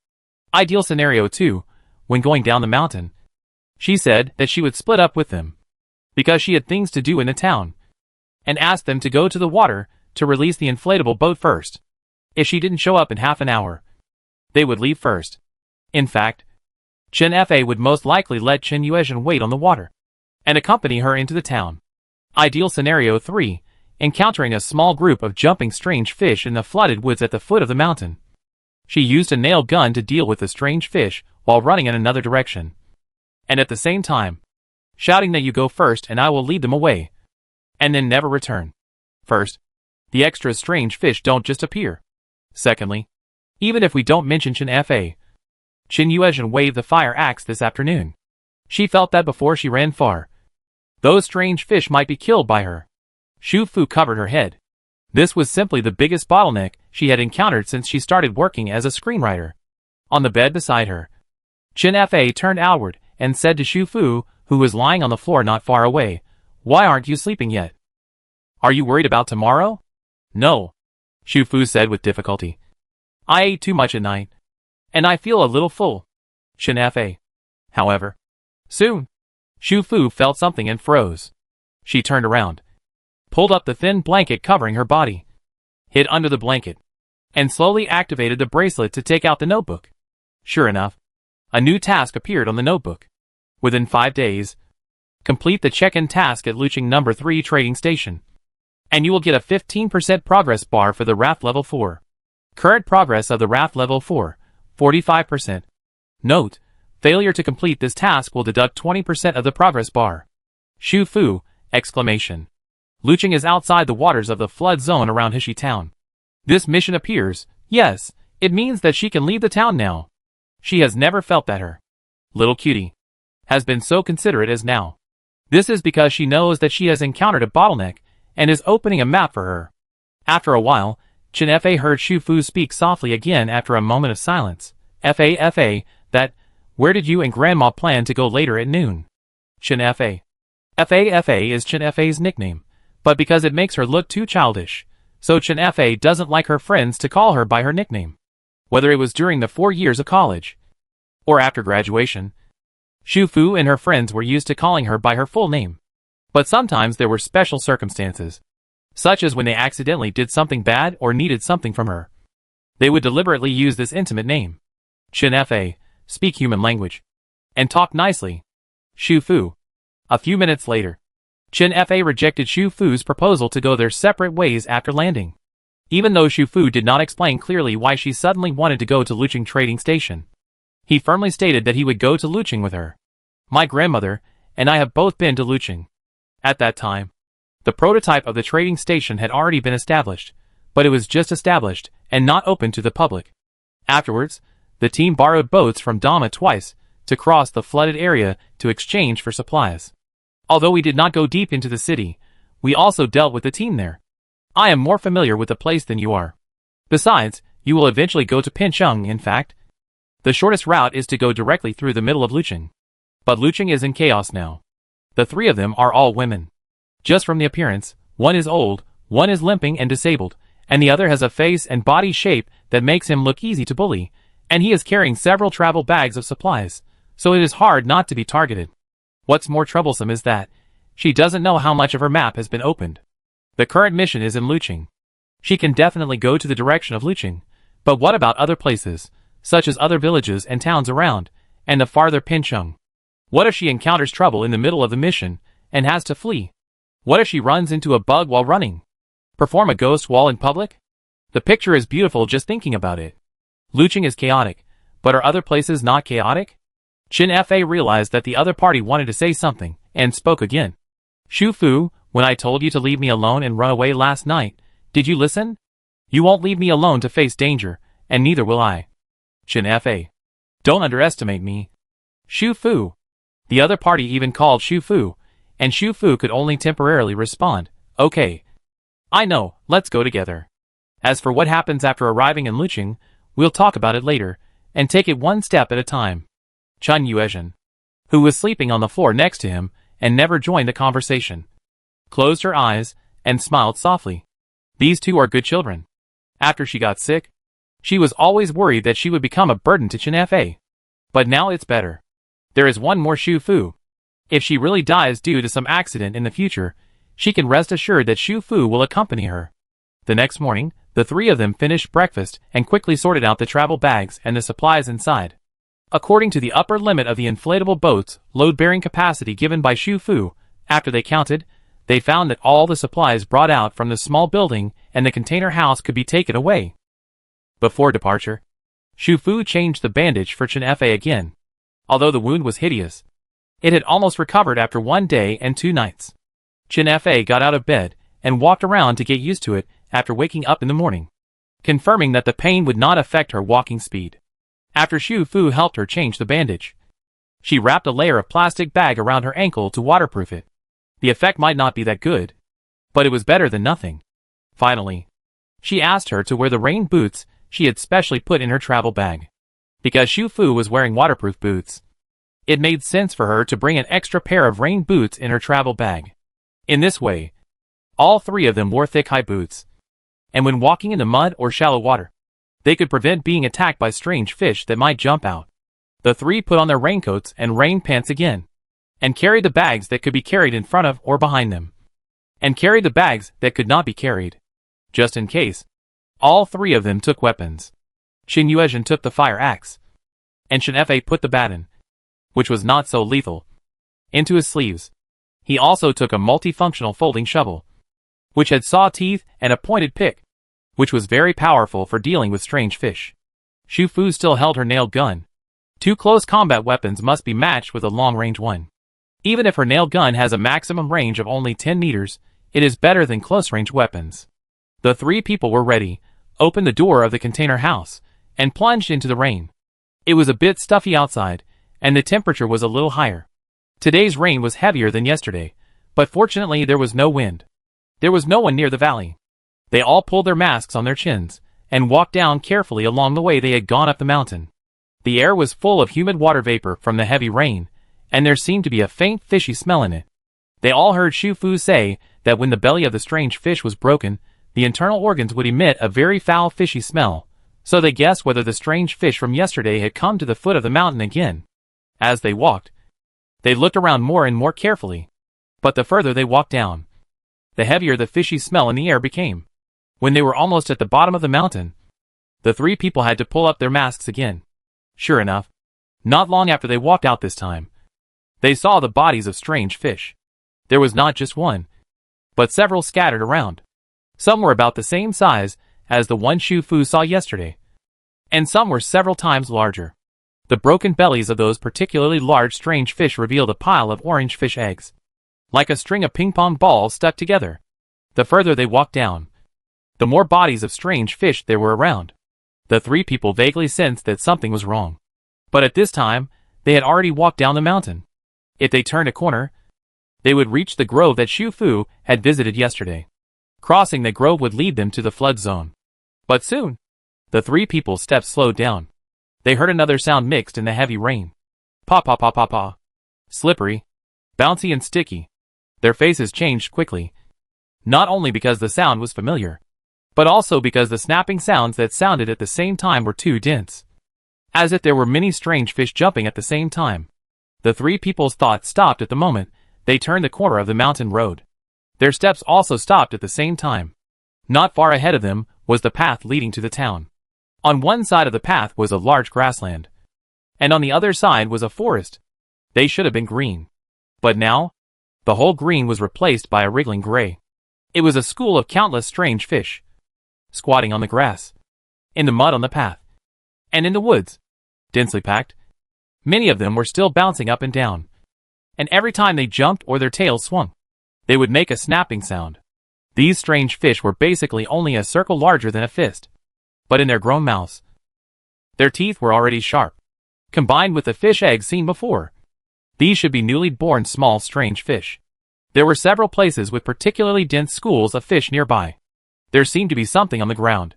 Ideal scenario 2. When going down the mountain, she said that she would split up with them, because she had things to do in the town, and asked them to go to the water to release the inflatable boat first. If she didn't show up in half an hour, they would leave first. In fact, Chen Fa would most likely let Chen Yuezhen wait on the water and accompany her into the town. Ideal scenario 3. Encountering a small group of jumping strange fish in the flooded woods at the foot of the mountain, she used a nail gun to deal with the strange fish while running in another direction, and at the same time, shouting that you go first and I will lead them away, and then never return. First, the extra strange fish don't just appear. Secondly, even if we don't mention Chen Fa, Chen Yuezhen waved the fire axe this afternoon. She felt that before she ran far, those strange fish might be killed by her. Xu Fu covered her head. This was simply the biggest bottleneck she had encountered since she started working as a screenwriter. On the bed beside her, Chen Fa turned outward and said to Xu Fu, who was lying on the floor not far away. Why aren't you sleeping yet? Are you worried about tomorrow? No, Shu Fu said with difficulty. I ate too much at night, and I feel a little full. Chen Fa. However, soon, Shu Fu felt something and froze. She turned around, pulled up the thin blanket covering her body, hid under the blanket, and slowly activated the bracelet to take out the notebook. Sure enough, a new task appeared on the notebook. Within 5 days, complete the check-in task at Luching No. 3 trading station, and you will get a 15% progress bar for the raft level 4. Current progress of the raft level 4, 45%. Note, failure to complete this task will deduct 20% of the progress bar. Shu Fu! Exclamation. Luching is outside the waters of the flood zone around Hishi town. This mission appears, yes, it means that she can leave the town now. She has never felt that her little cutie has been so considerate as now. This is because she knows that she has encountered a bottleneck and is opening a map for her. After a while, Chen Fa heard Shu Fu speak softly again after a moment of silence. Fa, that, where did you and Grandma plan to go later at noon? Chen Fa. Fa is Chen Fa's nickname, but because it makes her look too childish, so Chen Fa doesn't like her friends to call her by her nickname. Whether it was during the 4 years of college, or after graduation, Shu Fu and her friends were used to calling her by her full name. But sometimes there were special circumstances, such as when they accidentally did something bad or needed something from her. They would deliberately use this intimate name. Chen Fa, speak human language, and talk nicely. Shu Fu. A few minutes later, Chen Fa rejected Shu Fu's proposal to go their separate ways after landing. Even though Shu Fu did not explain clearly why she suddenly wanted to go to Luching Trading Station, he firmly stated that he would go to Luching with her. My grandmother and I have both been to Luching. At that time, the prototype of the trading station had already been established, but it was just established and not open to the public. Afterwards, the team borrowed boats from Dama twice to cross the flooded area to exchange for supplies. Although we did not go deep into the city, we also dealt with the team there. I am more familiar with the place than you are. Besides, you will eventually go to Pincheng. In fact, the shortest route is to go directly through the middle of Luching. But Luching is in chaos now. The 3 of them are all women. Just from the appearance, one is old, one is limping and disabled, and the other has a face and body shape that makes him look easy to bully, and he is carrying several travel bags of supplies, so it is hard not to be targeted. What's more troublesome is that she doesn't know how much of her map has been opened. The current mission is in Luching. She can definitely go to the direction of Luching, but what about other places, such as other villages and towns around, and the farther Pincheng? What if she encounters trouble in the middle of the mission and has to flee? What if she runs into a bug while running? Perform a ghost wall in public? The picture is beautiful just thinking about it. Luching is chaotic, but are other places not chaotic? Chen Fa realized that the other party wanted to say something, and spoke again. Shu Fu, when I told you to leave me alone and run away last night, did you listen? You won't leave me alone to face danger, and neither will I. Chen Fa. Don't underestimate me. Shu Fu. The other party even called Shu Fu, and Shu Fu could only temporarily respond, okay. I know, let's go together. As for what happens after arriving in Luching, we'll talk about it later, and take it one step at a time. Chun Yuezhen, who was sleeping on the floor next to him and never joined the conversation, closed her eyes and smiled softly. These 2 are good children. After she got sick, she was always worried that she would become a burden to Chen Fa. But now it's better. There is one more Shu Fu. If she really dies due to some accident in the future, she can rest assured that Shu Fu will accompany her. The next morning, the 3 of them finished breakfast and quickly sorted out the travel bags and the supplies inside. According to the upper limit of the inflatable boat's load-bearing capacity given by Shu Fu, after they counted, they found that all the supplies brought out from the small building and the container house could be taken away. Before departure, Shu Fu changed the bandage for Chen Fa again. Although the wound was hideous, it had almost recovered after 1 day and 2 nights. Chen Fa got out of bed and walked around to get used to it after waking up in the morning, confirming that the pain would not affect her walking speed. After Shu Fu helped her change the bandage, she wrapped a layer of plastic bag around her ankle to waterproof it. The effect might not be that good, but it was better than nothing. Finally, she asked her to wear the rain boots she had specially put in her travel bag, because Shu Fu was wearing waterproof boots. It made sense for her to bring an extra pair of rain boots in her travel bag. In this way, all three of them wore thick high boots. And when walking in the mud or shallow water, they could prevent being attacked by strange fish that might jump out. The three put on their raincoats and rain pants again, and carried the bags that could be carried in front of or behind them, and carried the bags that could not be carried, just in case. All three of them took weapons. Qin Yuezhen took the fire axe, and Shen Fa put the baton, which was not so lethal, into his sleeves. He also took a multifunctional folding shovel, which had saw teeth and a pointed pick, which was very powerful for dealing with strange fish. Xu Fu still held her nailed gun. Two close combat weapons must be matched with a long-range one. Even if her nailed gun has a maximum range of only 10 meters, it is better than close-range weapons. The three people were ready, opened the door of the container house, and plunged into the rain. It was a bit stuffy outside, and the temperature was a little higher. Today's rain was heavier than yesterday, but fortunately there was no wind. There was no one near the valley. They all pulled their masks on their chins, and walked down carefully along the way they had gone up the mountain. The air was full of humid water vapor from the heavy rain, and there seemed to be a faint fishy smell in it. They all heard Xu Fu say that when the belly of the strange fish was broken, the internal organs would emit a very foul fishy smell, so they guessed whether the strange fish from yesterday had come to the foot of the mountain again. As they walked, they looked around more and more carefully. But the further they walked down, the heavier the fishy smell in the air became. When they were almost at the bottom of the mountain, the three people had to pull up their masks again. Sure enough, not long after they walked out this time, they saw the bodies of strange fish. There was not just one, but several scattered around. Some were about the same size as the one Xu Fu saw yesterday, and some were several times larger. The broken bellies of those particularly large strange fish revealed a pile of orange fish eggs, like a string of ping-pong balls stuck together. The further they walked down, the more bodies of strange fish there were around. The three people vaguely sensed that something was wrong. But at this time, they had already walked down the mountain. If they turned a corner, they would reach the grove that Xu Fu had visited yesterday. Crossing the grove would lead them to the flood zone. But soon, the three people's steps slowed down. They heard another sound mixed in the heavy rain. Pa pa pa pa pa. Slippery, bouncy and sticky. Their faces changed quickly. Not only because the sound was familiar, but also because the snapping sounds that sounded at the same time were too dense. As if there were many strange fish jumping at the same time. The three people's thoughts stopped at the moment they turned the corner of the mountain road. Their steps also stopped at the same time. Not far ahead of them was the path leading to the town. On one side of the path was a large grassland, and on the other side was a forest. They should have been green. But now, the whole green was replaced by a wriggling gray. It was a school of countless strange fish, squatting on the grass, in the mud on the path, and in the woods, densely packed. Many of them were still bouncing up and down, and every time they jumped or their tails swung, they would make a snapping sound. These strange fish were basically only a circle larger than a fist, but in their grown mouths, their teeth were already sharp. Combined with the fish eggs seen before, these should be newly born small strange fish. There were several places with particularly dense schools of fish nearby. There seemed to be something on the ground,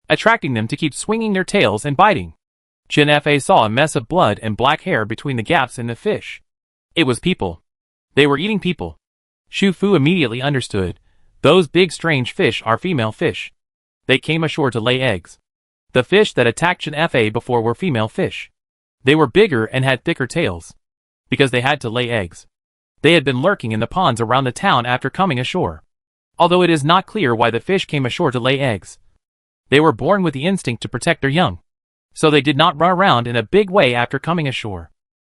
attracting them to keep swinging their tails and biting. Qin Fa saw a mess of blood and black hair between the gaps in the fish. It was people. They were eating people. Xu Fu immediately understood. Those big strange fish are female fish. They came ashore to lay eggs. The fish that attacked Qin Fa before were female fish. They were bigger and had thicker tails, because they had to lay eggs. They had been lurking in the ponds around the town after coming ashore. Although it is not clear why the fish came ashore to lay eggs. They were born with the instinct to protect their young, so they did not run around in a big way after coming ashore.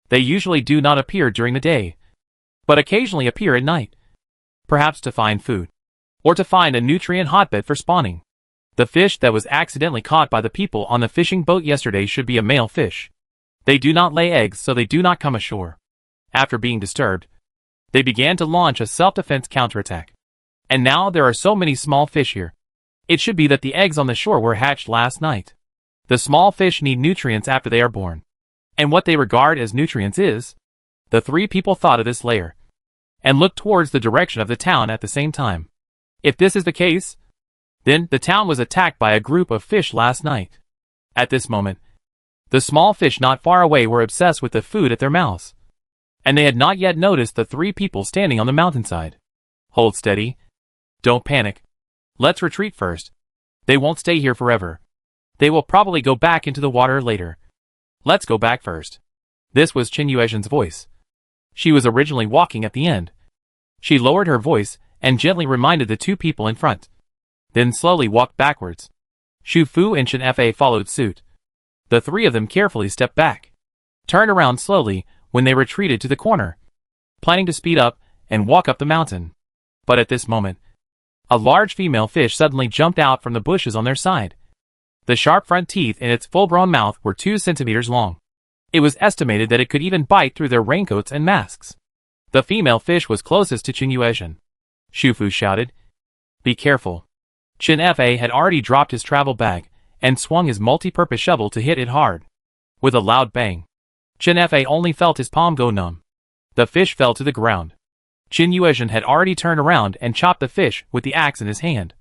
They usually do not appear during the day, but occasionally appear at night, perhaps to find food, or to find a nutrient hotbed for spawning. The fish that was accidentally caught by the people on the fishing boat yesterday should be a male fish. They do not lay eggs, so they do not come ashore. After being disturbed, they began to launch a self-defense counterattack. And now there are so many small fish here. It should be that the eggs on the shore were hatched last night. The small fish need nutrients after they are born. And what they regard as nutrients is... The three people thought of this later, and looked towards the direction of the town at the same time. If this is the case, then the town was attacked by a group of fish last night. At this moment, The small fish not far away were obsessed with the food at their mouths. And they had not yet noticed the three people standing on the mountainside. Hold steady. Don't panic. Let's retreat first. They won't stay here forever. They will probably go back into the water later. Let's go back first. This was Qin Yuezhen's voice. She was originally walking at the end. She lowered her voice and gently reminded the two people in front. Then slowly walked backwards. Xu Fu and Chen Fa followed suit. The three of them carefully stepped back, turned around slowly when they retreated to the corner, planning to speed up and walk up the mountain. But at this moment, a large female fish suddenly jumped out from the bushes on their side. The sharp front teeth in its full-grown mouth were 2 centimeters long. It was estimated that it could even bite through their raincoats and masks. The female fish was closest to Qin Yuezhen. Xu Fu shouted, "Be careful." Chen Fa had already dropped his travel bag and swung his multi-purpose shovel to hit it hard. With a loud bang, Chen Fa only felt his palm go numb. The fish fell to the ground. Qin Yuezhen had already turned around and chopped the fish with the axe in his hand,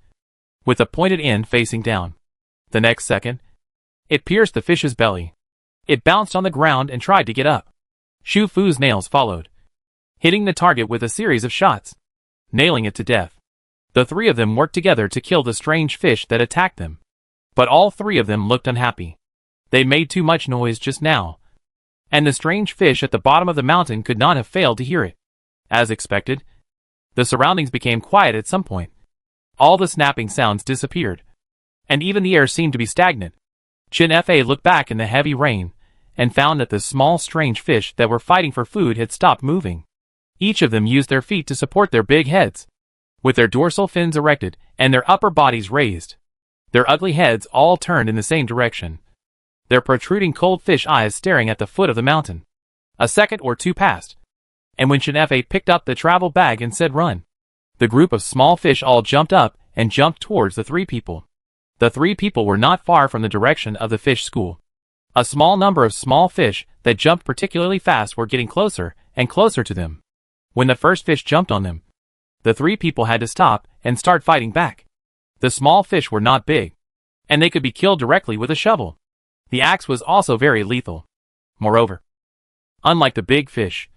with the pointed end facing down. The next second, it pierced the fish's belly. It bounced on the ground and tried to get up. Xu Fu's nails followed, hitting the target with a series of shots, nailing it to death. The three of them worked together to kill the strange fish that attacked them. But all three of them looked unhappy. They made too much noise just now, and the strange fish at the bottom of the mountain could not have failed to hear it. As expected, the surroundings became quiet at some point. All the snapping sounds disappeared, and even the air seemed to be stagnant. Chen Fa looked back in the heavy rain and found that the small strange fish that were fighting for food had stopped moving. Each of them used their feet to support their big heads, with their dorsal fins erected and their upper bodies raised. Their ugly heads all turned in the same direction, their protruding cold fish eyes staring at the foot of the mountain. A second or two passed, and when Chen Fa picked up the travel bag and said run, the group of small fish all jumped up and jumped towards the three people. The three people were not far from the direction of the fish school. A small number of small fish that jumped particularly fast were getting closer and closer to them. When the first fish jumped on them, the three people had to stop and start fighting back. The small fish were not big, and they could be killed directly with a shovel. The axe was also very lethal. Moreover, unlike the big fish,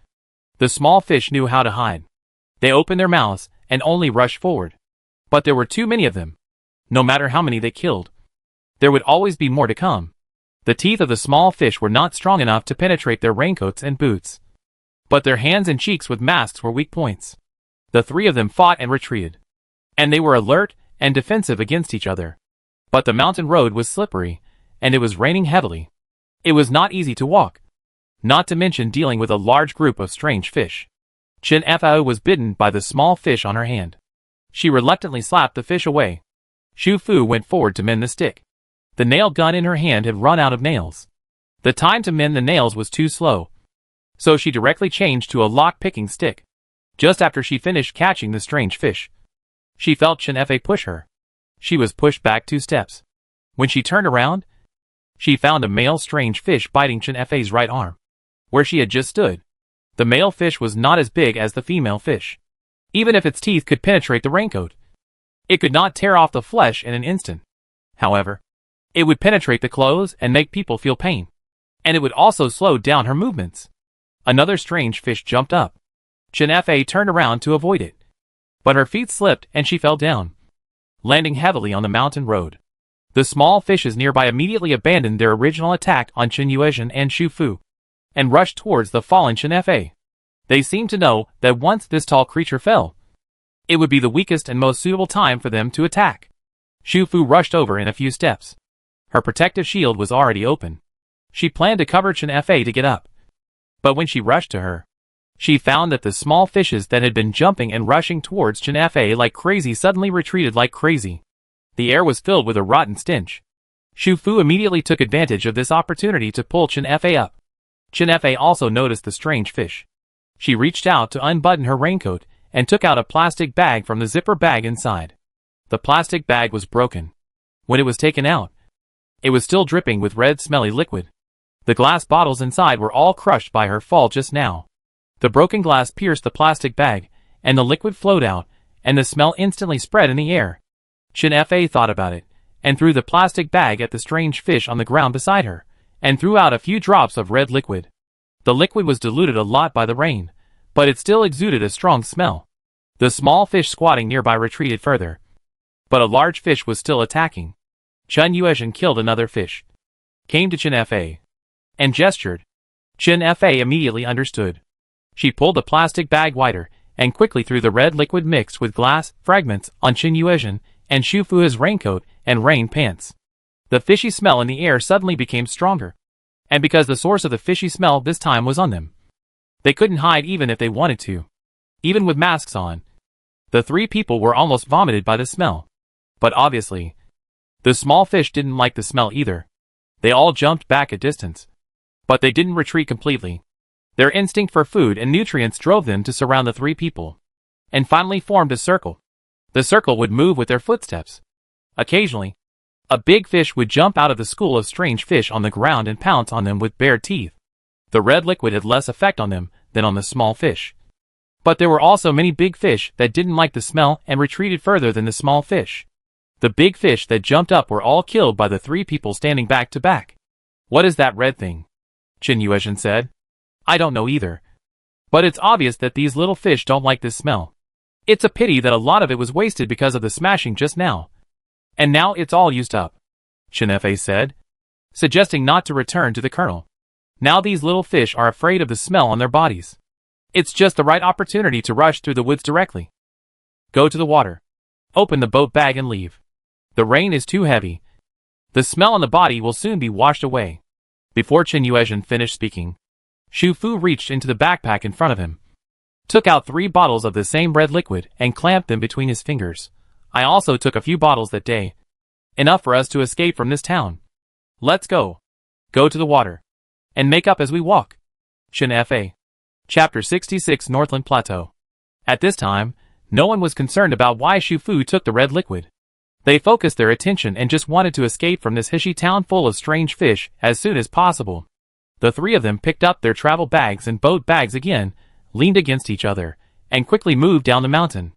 the small fish knew how to hide. They opened their mouths and only rushed forward. But there were too many of them. No matter how many they killed, there would always be more to come. The teeth of the small fish were not strong enough to penetrate their raincoats and boots, but their hands and cheeks with masks were weak points. The three of them fought and retreated, and they were alert and defensive against each other. But the mountain road was slippery, and it was raining heavily. It was not easy to walk, not to mention dealing with a large group of strange fish. Chen Fa was bitten by the small fish on her hand. She reluctantly slapped the fish away. Xu Fu went forward to mend the stick. The nail gun in her hand had run out of nails. The time to mend the nails was too slow, so she directly changed to a lock-picking stick. Just after she finished catching the strange fish, she felt Chen Fa push her. She was pushed back 2 steps. When she turned around, she found a male strange fish biting Chen Fa's right arm, where she had just stood. The male fish was not as big as the female fish. Even if its teeth could penetrate the raincoat, it could not tear off the flesh in an instant. However, it would penetrate the clothes and make people feel pain, and it would also slow down her movements. Another strange fish jumped up. Chen Fa turned around to avoid it, but her feet slipped and she fell down, landing heavily on the mountain road. The small fishes nearby immediately abandoned their original attack on Qin Yuezhen and Xu Fu, and rushed towards the fallen Chen Fa. They seemed to know that once this tall creature fell, it would be the weakest and most suitable time for them to attack. Xu Fu rushed over in a few steps. Her protective shield was already open. She planned to cover Chen Fa to get up. But when she rushed to her, she found that the small fishes that had been jumping and rushing towards Chen Fa like crazy suddenly retreated like crazy. The air was filled with a rotten stench. Xu Fu immediately took advantage of this opportunity to pull Chen Fa up. Chen Fa also noticed the strange fish. She reached out to unbutton her raincoat and took out a plastic bag from the zipper bag inside. The plastic bag was broken. When it was taken out, it was still dripping with red smelly liquid. The glass bottles inside were all crushed by her fall just now. The broken glass pierced the plastic bag, and the liquid flowed out, and the smell instantly spread in the air. Chen Fa thought about it, and threw the plastic bag at the strange fish on the ground beside her, and threw out a few drops of red liquid. The liquid was diluted a lot by the rain, but it still exuded a strong smell. The small fish squatting nearby retreated further, but a large fish was still attacking. Chen Yuezhen killed another fish, came to Chen Fa, and gestured. Chen Fa immediately understood. She pulled the plastic bag wider and quickly threw the red liquid mixed with glass fragments on Chen Yuezhen and Xu Fu's raincoat and rain pants. The fishy smell in the air suddenly became stronger, and because the source of the fishy smell this time was on them, they couldn't hide even if they wanted to. Even with masks on, the three people were almost vomited by the smell. But obviously, the small fish didn't like the smell either. They all jumped back a distance, but they didn't retreat completely. Their instinct for food and nutrients drove them to surround the three people, and finally formed a circle. The circle would move with their footsteps. Occasionally, a big fish would jump out of the school of strange fish on the ground and pounce on them with bared teeth. The red liquid had less effect on them than on the small fish. But there were also many big fish that didn't like the smell and retreated further than the small fish. The big fish that jumped up were all killed by the three people standing back to back. "What is that red thing?" Chen Yuezhen said. "I don't know either. But it's obvious that these little fish don't like this smell. It's a pity that a lot of it was wasted because of the smashing just now. And now it's all used up," Chen Fa said, suggesting not to return to the colonel. "Now these little fish are afraid of the smell on their bodies. It's just the right opportunity to rush through the woods directly. Go to the water. Open the boat bag and leave. The rain is too heavy. The smell on the body will soon be washed away." Before Chen Yuezhen finished speaking, Xu Fu reached into the backpack in front of him, took out 3 bottles of the same red liquid and clamped them between his fingers. "I also took a few bottles that day. Enough for us to escape from this town. Let's go. Go to the water, and make up as we walk." Chen Fa. Chapter 66 Northland Plateau. At this time, no one was concerned about why Xu Fu took the red liquid. They focused their attention and just wanted to escape from this hishy town full of strange fish as soon as possible. The three of them picked up their travel bags and boat bags again, leaned against each other, and quickly moved down the mountain.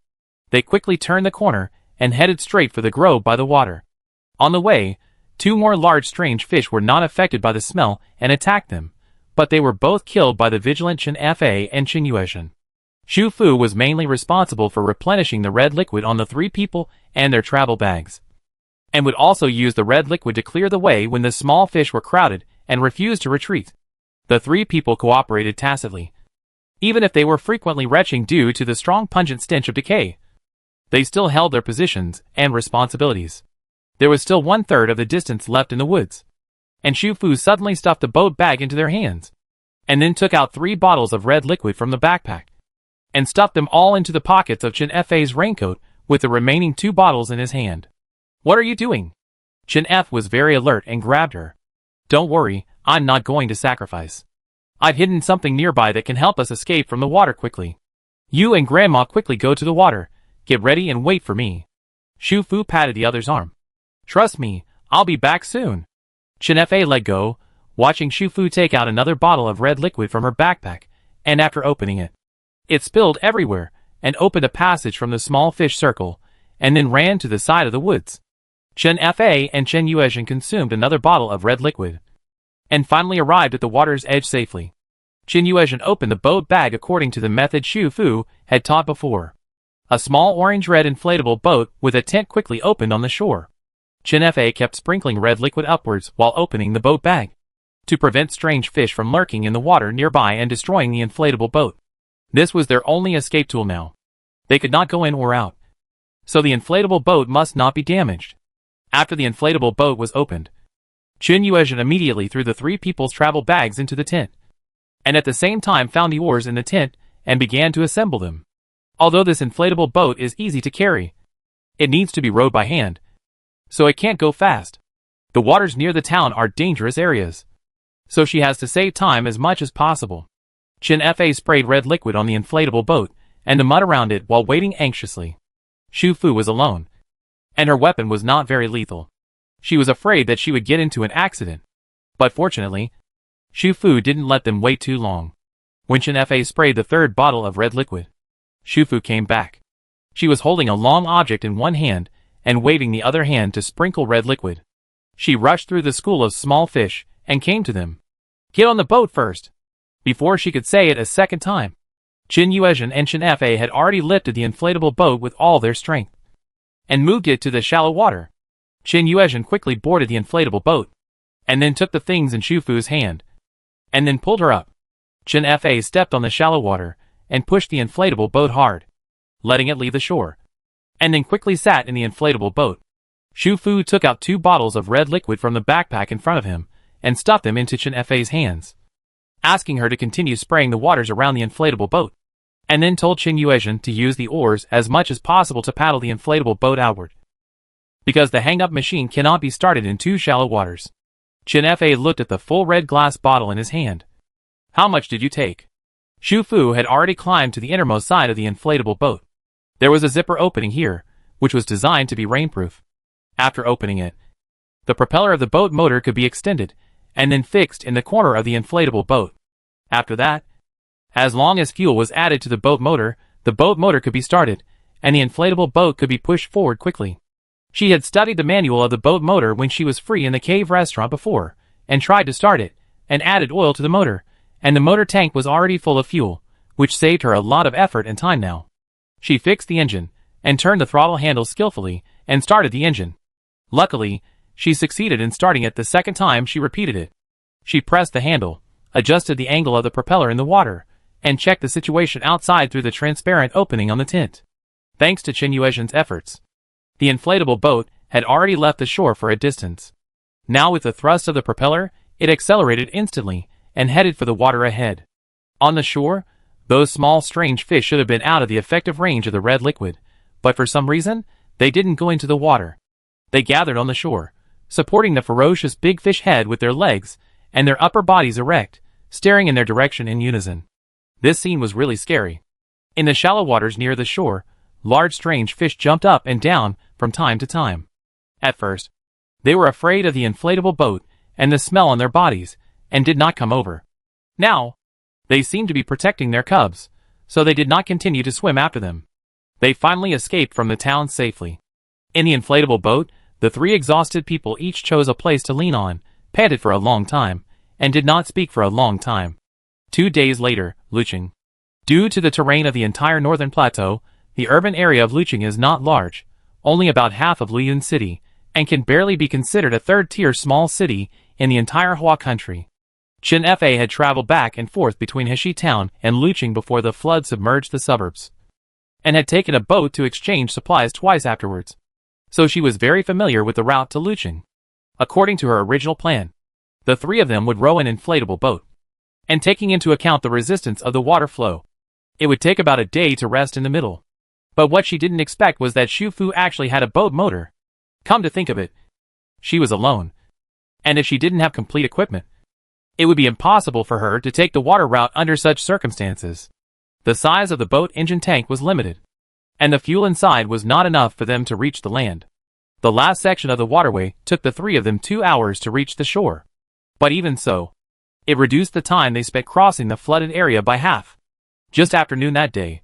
They quickly turned the corner and headed straight for the grove by the water. On the way, 2 more large strange fish were not affected by the smell and attacked them, but they were both killed by the vigilant Chen Fa and Chen Yuezhen. Xu Fu was mainly responsible for replenishing the red liquid on the 3 people and their travel bags, and would also use the red liquid to clear the way when the small fish were crowded and refused to retreat. The 3 people cooperated tacitly, even if they were frequently retching due to the strong pungent stench of decay. They still held their positions and responsibilities. There was still 1/3 of the distance left in the woods, and Xu Fu suddenly stuffed the boat bag into their hands, and then took out 3 bottles of red liquid from the backpack, and stuffed them all into the pockets of Chen Fa's raincoat with the remaining 2 bottles in his hand. "What are you doing?" Chen F was very alert and grabbed her. "Don't worry, I'm not going to sacrifice. I've hidden something nearby that can help us escape from the water quickly. You and Grandma quickly go to the water, get ready and wait for me." Xu Fu patted the other's arm. "Trust me, I'll be back soon." Chen Fa let go, watching Xu Fu take out another bottle of red liquid from her backpack, and after opening it, it spilled everywhere and opened a passage from the small fish circle, and then ran to the side of the woods. Chen Fa and Chen Yuezhen consumed another bottle of red liquid, and finally arrived at the water's edge safely. Chen Yuezhen opened the boat bag according to the method Xu Fu had taught before. A small orange-red inflatable boat with a tent quickly opened on the shore. Chen Fa kept sprinkling red liquid upwards while opening the boat bag, to prevent strange fish from lurking in the water nearby and destroying the inflatable boat. This was their only escape tool now. They could not go in or out, so the inflatable boat must not be damaged. After the inflatable boat was opened, Chen Yuezhen immediately threw the 3 people's travel bags into the tent, and at the same time found the oars in the tent and began to assemble them. Although this inflatable boat is easy to carry, it needs to be rowed by hand, so it can't go fast. The waters near the town are dangerous areas, so she has to save time as much as possible. Chen Fa sprayed red liquid on the inflatable boat and the mud around it while waiting anxiously. Xu Fu was alone, and her weapon was not very lethal. She was afraid that she would get into an accident, but fortunately, Xu Fu didn't let them wait too long. When Chen Fa sprayed the 3rd bottle of red liquid, Xu Fu came back. She was holding a long object in one hand and waving the other hand to sprinkle red liquid. She rushed through the school of small fish and came to them. "Get on the boat first!" Before she could say it a second time, Qin Yuezhan and Qin Fa had already lifted the inflatable boat with all their strength and moved it to the shallow water. Qin Yuezhan quickly boarded the inflatable boat, and then took the things in Shu Fu's hand, and then pulled her up. Qin Fa stepped on the shallow water and pushed the inflatable boat hard, letting it leave the shore, and then quickly sat in the inflatable boat. Shu Fu took out 2 bottles of red liquid from the backpack in front of him and stuffed them into Qin Fa's hands, asking her to continue spraying the waters around the inflatable boat, and then told Qin Yuezhan to use the oars as much as possible to paddle the inflatable boat outward, because the hang-up machine cannot be started in too shallow waters. Qin Fa looked at the full red glass bottle in his hand. "How much did you take?" Shu Fu had already climbed to the innermost side of the inflatable boat. There was a zipper opening here, which was designed to be rainproof. After opening it, the propeller of the boat motor could be extended and then fixed in the corner of the inflatable boat. After that, as long as fuel was added to the boat motor could be started, and the inflatable boat could be pushed forward quickly. She had studied the manual of the boat motor when she was free in the cave restaurant before, and tried to start it, and added oil to the motor, and the motor tank was already full of fuel, which saved her a lot of effort and time now. She fixed the engine, and turned the throttle handle skillfully, and started the engine. Luckily, she succeeded in starting it the second time she repeated it. She pressed the handle, adjusted the angle of the propeller in the water, and checked the situation outside through the transparent opening on the tint. Thanks to Qin Yuezhan's efforts, the inflatable boat had already left the shore for a distance. Now with the thrust of the propeller, it accelerated instantly and headed for the water ahead. On the shore, those small strange fish should have been out of the effective range of the red liquid, but for some reason, they didn't go into the water. They gathered on the shore, supporting the ferocious big fish head with their legs and their upper bodies erect, staring in their direction in unison. This scene was really scary. In the shallow waters near the shore, large strange fish jumped up and down from time to time. At first, they were afraid of the inflatable boat and the smell on their bodies, and did not come over. Now, they seemed to be protecting their cubs, so they did not continue to swim after them. They finally escaped from the town safely. In the inflatable boat, the 3 exhausted people each chose a place to lean on, panted for a long time, and did not speak for a long time. 2 days later, Luqing. Due to the terrain of the entire northern plateau, the urban area of Luqing is not large, only about half of Liyun City, and can barely be considered a third-tier small city in the entire Hua country. Qin Fa had traveled back and forth between Heshi town and Luqing before the flood submerged the suburbs, and had taken a boat to exchange supplies twice afterwards. So she was very familiar with the route to Luqing. According to her original plan, the 3 of them would row an inflatable boat, and taking into account the resistance of the water flow, it would take about a day to rest in the middle. But what she didn't expect was that Shu Fu actually had a boat motor. Come to think of it, she was alone, and if she didn't have complete equipment, it would be impossible for her to take the water route under such circumstances. The size of the boat engine tank was limited, and the fuel inside was not enough for them to reach the land. The last section of the waterway took the 3 of them 2 hours to reach the shore. But even so, it reduced the time they spent crossing the flooded area by half. Just after noon that day,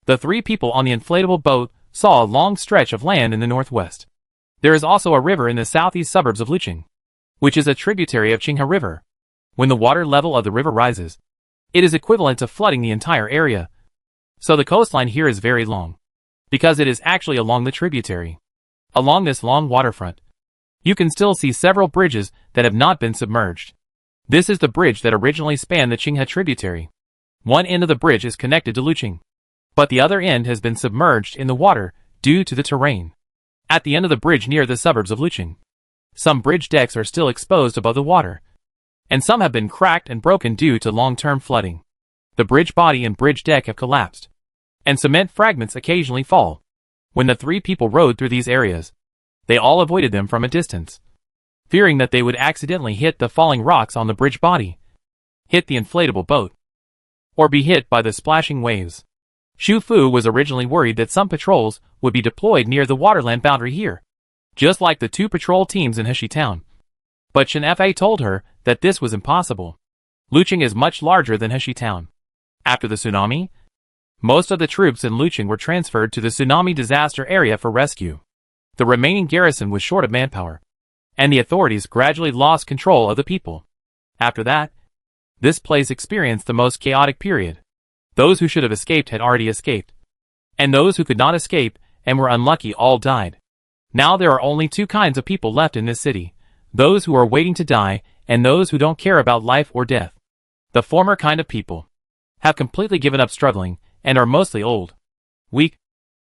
the 3 people on the inflatable boat saw a long stretch of land in the northwest. There is also a river in the southeast suburbs of Luqing, which is a tributary of Qinghe River. When the water level of the river rises, it is equivalent to flooding the entire area. So the coastline here is very long, because it is actually along the tributary. Along this long waterfront, you can still see several bridges that have not been submerged. This is the bridge that originally spanned the Qinghe tributary. One end of the bridge is connected to Luqing, but the other end has been submerged in the water due to the terrain. At the end of the bridge near the suburbs of Luqing, some bridge decks are still exposed above the water, and some have been cracked and broken due to long-term flooding. The bridge body and bridge deck have collapsed, and cement fragments occasionally fall. When the 3 people rode through these areas, they all avoided them from a distance, fearing that they would accidentally hit the falling rocks on the bridge body, hit the inflatable boat, or be hit by the splashing waves. Shu Fu was originally worried that some patrols would be deployed near the waterland boundary here, just like the 2 patrol teams in Heshi town. But Qin Fa told her that this was impossible. Luqing is much larger than Heshi town. After the tsunami, most of the troops in Luqing were transferred to the tsunami disaster area for rescue. The remaining garrison was short of manpower, and the authorities gradually lost control of the people. After that, this place experienced the most chaotic period. Those who should have escaped had already escaped. And those who could not escape and were unlucky all died. Now there are only two kinds of people left in this city: those who are waiting to die and those who don't care about life or death. The former kind of people have completely given up struggling and are mostly old, weak,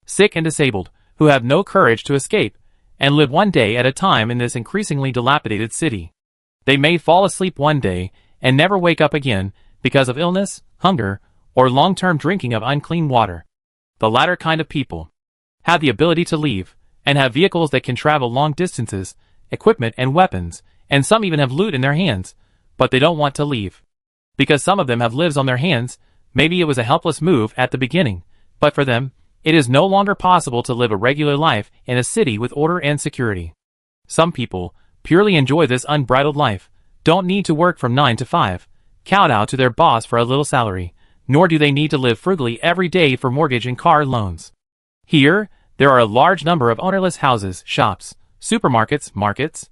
sick and disabled, who have no courage to escape and live one day at a time in this increasingly dilapidated city. They may fall asleep one day and never wake up again because of illness, hunger, or long-term drinking of unclean water. The latter kind of people have the ability to leave and have vehicles that can travel long distances, equipment and weapons, and some even have loot in their hands, but they don't want to leave. Because some of them have lives on their hands, maybe it was a helpless move at the beginning, but for them, it is no longer possible to live a regular life in a city with order and security. Some people purely enjoy this unbridled life, don't need to work from 9 to 5, kowtow to their boss for a little salary, nor do they need to live frugally every day for mortgage and car loans. Here, there are a large number of ownerless houses, shops, supermarkets, markets.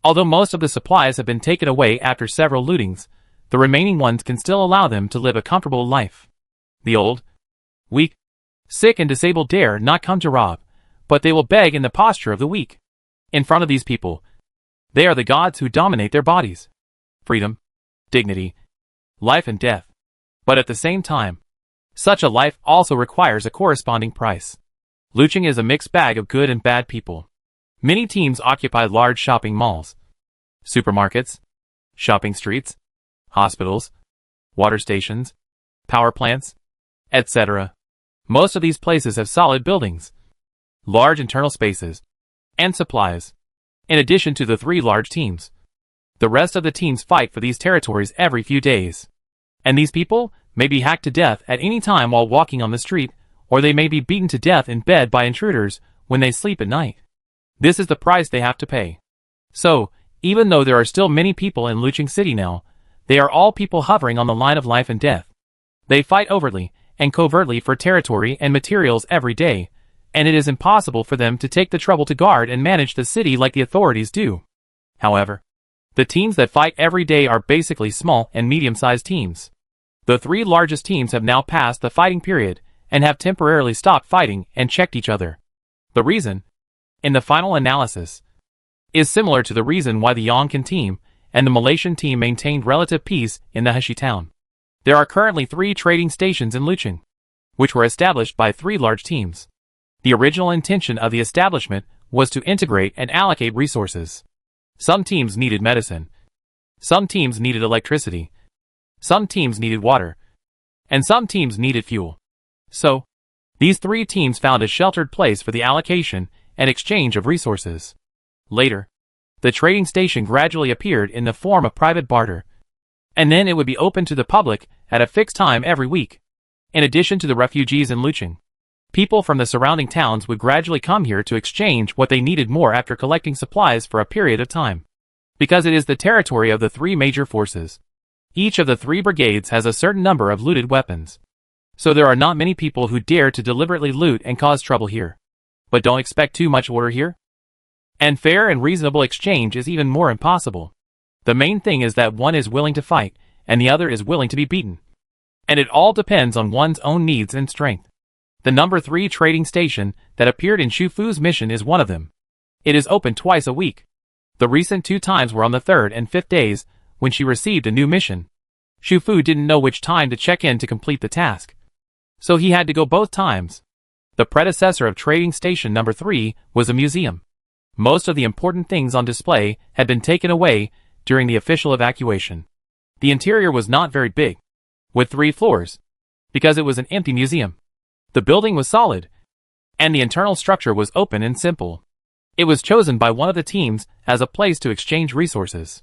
Although most of the supplies have been taken away after several lootings, the remaining ones can still allow them to live a comfortable life. The old, weak, sick and disabled dare not come to rob, but they will beg in the posture of the weak. In front of these people, they are the gods who dominate their bodies. Freedom, dignity, life and death. But at the same time, such a life also requires a corresponding price. Looting is a mixed bag of good and bad people. Many teams occupy large shopping malls, supermarkets, shopping streets, hospitals, water stations, power plants, etc. Most of these places have solid buildings, large internal spaces, and supplies, in addition to the 3 large teams. The rest of the teams fight for these territories every few days. And these people may be hacked to death at any time while walking on the street, or they may be beaten to death in bed by intruders when they sleep at night. This is the price they have to pay. So, even though there are still many people in Luching City now, they are all people hovering on the line of life and death. They fight overtly and covertly for territory and materials every day, and it is impossible for them to take the trouble to guard and manage the city like the authorities do. However, the teams that fight every day are basically small and medium-sized teams. The 3 largest teams have now passed the fighting period and have temporarily stopped fighting and checked each other. The reason, in the final analysis, is similar to the reason why the Yongkan team and the Malaysian team maintained relative peace in the Heshi town. There are currently 3 trading stations in Luching, which were established by 3 large teams. The original intention of the establishment was to integrate and allocate resources. Some teams needed medicine, some teams needed electricity, some teams needed water, and some teams needed fuel. So, these 3 teams found a sheltered place for the allocation and exchange of resources. Later, the trading station gradually appeared in the form of private barter, and then it would be open to the public at a fixed time every week. In addition to the refugees in Luching, people from the surrounding towns would gradually come here to exchange what they needed more after collecting supplies for a period of time. Because it is the territory of the 3 major forces, each of the 3 brigades has a certain number of looted weapons. So there are not many people who dare to deliberately loot and cause trouble here. But don't expect too much order here. And fair and reasonable exchange is even more impossible. The main thing is that one is willing to fight, and the other is willing to be beaten. And it all depends on one's own needs and strength. The number 3 trading station that appeared in Shufu's mission is one of them. It is open twice a week. The recent 2 times were on the 3rd and 5th days, when she received a new mission. Shufu didn't know which time to check in to complete the task, so he had to go both times. The predecessor of trading station number 3 was a museum. Most of the important things on display had been taken away during the official evacuation. The interior was not very big, with 3 floors, because it was an empty museum. The building was solid, and the internal structure was open and simple. It was chosen by one of the teams as a place to exchange resources.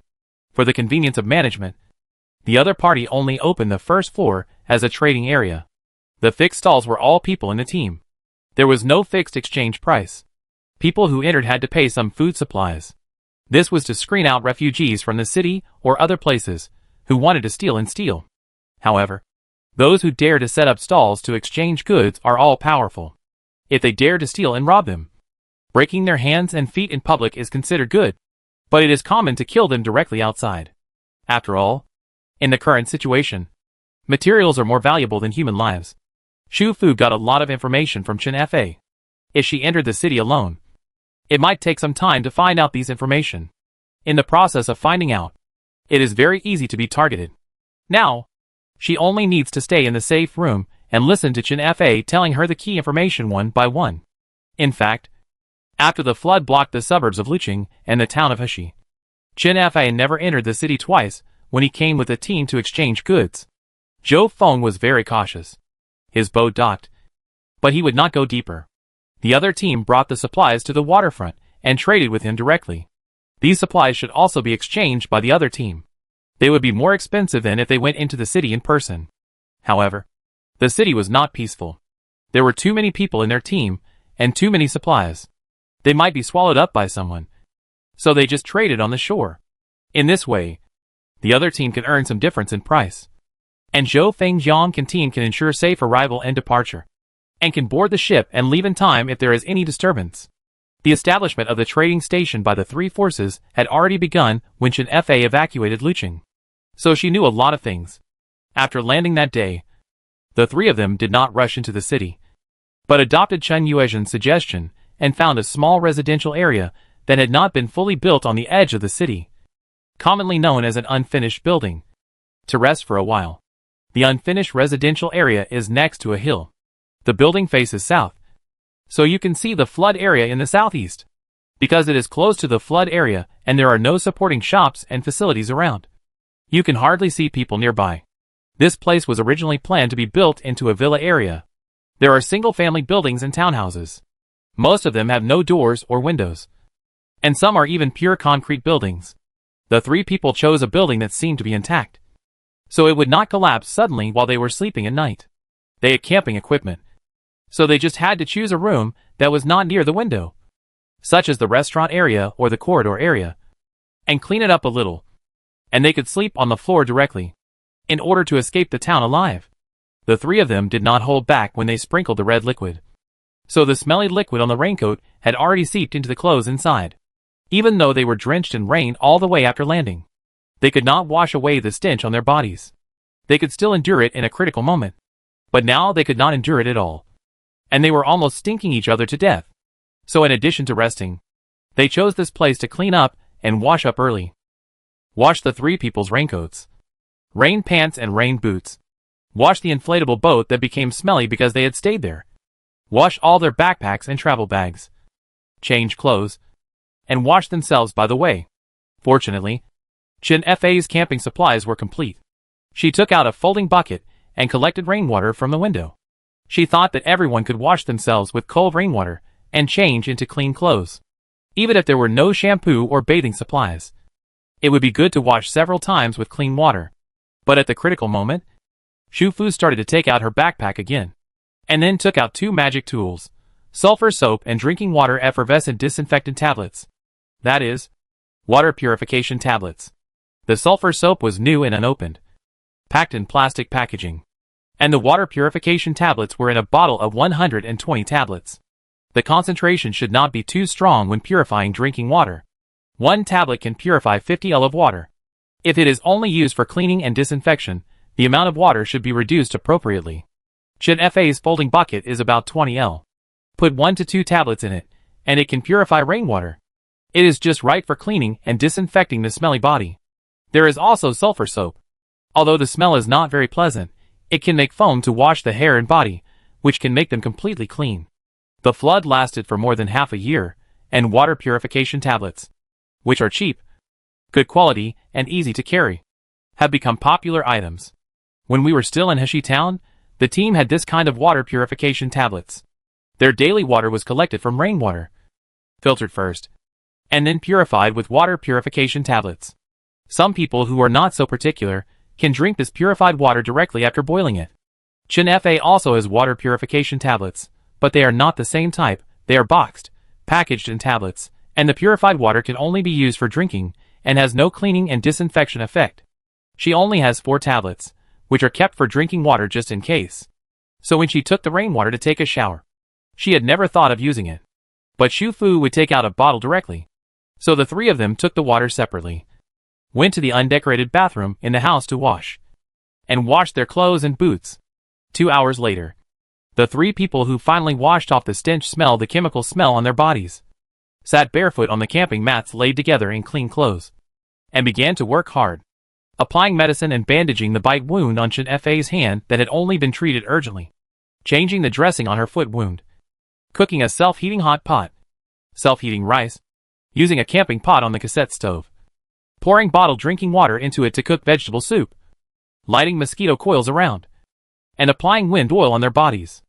For the convenience of management, the other party only opened the first floor as a trading area. The fixed stalls were all people in the team. There was no fixed exchange price. People who entered had to pay some food supplies. This was to screen out refugees from the city or other places who wanted to steal. However, those who dare to set up stalls to exchange goods are all powerful. If they dare to steal and rob them, breaking their hands and feet in public is considered good, but it is common to kill them directly outside. After all, in the current situation, materials are more valuable than human lives. Xu Fu got a lot of information from Chen Fa. If she entered the city alone, it might take some time to find out these information. In the process of finding out, it is very easy to be targeted. Now, she only needs to stay in the safe room and listen to Chen Fa telling her the key information one by one. In fact, after the flood blocked the suburbs of Luqing and the town of Heshi, Chen Fa never entered the city twice when he came with a team to exchange goods. Zhou Feng was very cautious. His boat docked, but he would not go deeper. The other team brought the supplies to the waterfront and traded with him directly. These supplies should also be exchanged by the other team. They would be more expensive than if they went into the city in person. However, the city was not peaceful. There were too many people in their team and too many supplies. They might be swallowed up by someone. So they just traded on the shore. In this way, the other team can earn some difference in price. And Zhou Feng's Yang canteen can ensure safe arrival and departure, and can board the ship and leave in time if there is any disturbance. The establishment of the trading station by the three forces had already begun when Chen Fa evacuated Luqing. So she knew a lot of things. After landing that day, the three of them did not rush into the city, but adopted Chen Yuezhen's suggestion and found a small residential area that had not been fully built on the edge of the city, commonly known as an unfinished building, to rest for a while. The unfinished residential area is next to a hill. The building faces south, so you can see the flood area in the southeast. Because it is close to the flood area and there are no supporting shops and facilities around, you can hardly see people nearby. This place was originally planned to be built into a villa area. There are single-family buildings and townhouses. Most of them have no doors or windows, and some are even pure concrete buildings. The three people chose a building that seemed to be intact, so it would not collapse suddenly while they were sleeping at night. They had camping equipment, so they just had to choose a room that was not near the window, such as the restaurant area or the corridor area, and clean it up a little, and they could sleep on the floor directly, in order to escape the town alive. The three of them did not hold back when they sprinkled the red liquid, so the smelly liquid on the raincoat had already seeped into the clothes inside. Even though they were drenched in rain all the way after landing, they could not wash away the stench on their bodies. They could still endure it in a critical moment, but now they could not endure it at all, and they were almost stinking each other to death. So in addition to resting, they chose this place to clean up and wash up early. Wash the three people's raincoats, rain pants and rain boots. Wash the inflatable boat that became smelly because they had stayed there. Wash all their backpacks and travel bags. Change clothes, and wash themselves by the way. Fortunately, Chen Fa's camping supplies were complete. She took out a folding bucket and collected rainwater from the window. She thought that everyone could wash themselves with cold rainwater and change into clean clothes. Even if there were no shampoo or bathing supplies, it would be good to wash several times with clean water. But at the critical moment, Xu Fu started to take out her backpack again, and then took out two magic tools, sulfur soap and drinking water effervescent disinfectant tablets. That is, water purification tablets. The sulfur soap was new and unopened, packed in plastic packaging, and the water purification tablets were in a bottle of 120 tablets. The concentration should not be too strong when purifying drinking water. One tablet can purify 50 L of water. If it is only used for cleaning and disinfection, the amount of water should be reduced appropriately. Chen Fa's folding bucket is about 20 L. Put 1 to 2 tablets in it, and it can purify rainwater. It is just right for cleaning and disinfecting the smelly body. There is also sulfur soap. Although the smell is not very pleasant, it can make foam to wash the hair and body, which can make them completely clean. The flood lasted for more than half a year, and water purification tablets, which are cheap, good quality, and easy to carry, have become popular items. When we were still in Heshi town, the team had this kind of water purification tablets. Their daily water was collected from rainwater, filtered first, and then purified with water purification tablets. Some people who are not so particular can drink this purified water directly after boiling it. Chen Fa also has water purification tablets, but they are not the same type. They are boxed, packaged in tablets, and the purified water can only be used for drinking and has no cleaning and disinfection effect. She only has 4 tablets, which are kept for drinking water just in case. So when she took the rainwater to take a shower, she had never thought of using it. But Xu Fu would take out a bottle directly. So the three of them took the water separately. went to the undecorated bathroom in the house to wash and washed their clothes and boots. 2 hours later, the three people who finally washed off the stench smell, the chemical smell on their bodies, sat barefoot on the camping mats laid together in clean clothes, and began to work hard, applying medicine and bandaging the bite wound on Chen Fei's hand that had only been treated urgently, changing the dressing on her foot wound, cooking a self-heating hot pot, self-heating rice, using a camping pot on the cassette stove, pouring bottled drinking water into it to cook vegetable soup, lighting mosquito coils around, and applying wind oil on their bodies.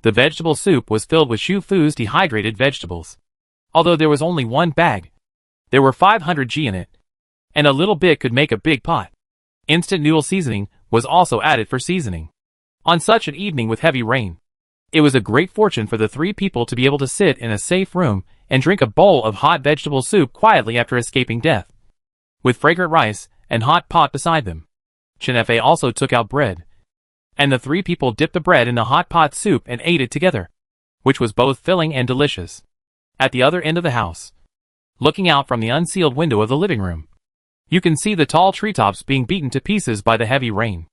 The vegetable soup was filled with Shu Fu's dehydrated vegetables. Although there was only one bag, there were 500 g in it, and a little bit could make a big pot. Instant noodle seasoning was also added for seasoning. On such an evening with heavy rain, it was a great fortune for the three people to be able to sit in a safe room and drink a bowl of hot vegetable soup quietly after escaping death, with fragrant rice and hot pot beside them. Chen Fei also took out bread, and the three people dipped the bread in the hot pot soup and ate it together, which was both filling and delicious. At the other end of the house, looking out from the unsealed window of the living room, you can see the tall treetops being beaten to pieces by the heavy rain.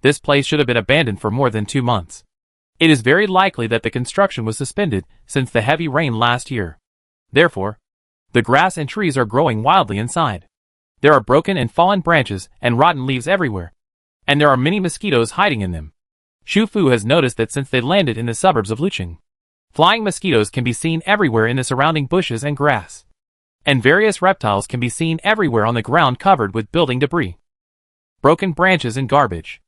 This place should have been abandoned for more than 2 months. It is very likely that the construction was suspended since the heavy rain last year. Therefore, the grass and trees are growing wildly inside. There are broken and fallen branches and rotten leaves everywhere, and there are many mosquitoes hiding in them. Shu Fu has noticed that since they landed in the suburbs of Luqing, flying mosquitoes can be seen everywhere in the surrounding bushes and grass, and various reptiles can be seen everywhere on the ground covered with building debris, broken branches and garbage.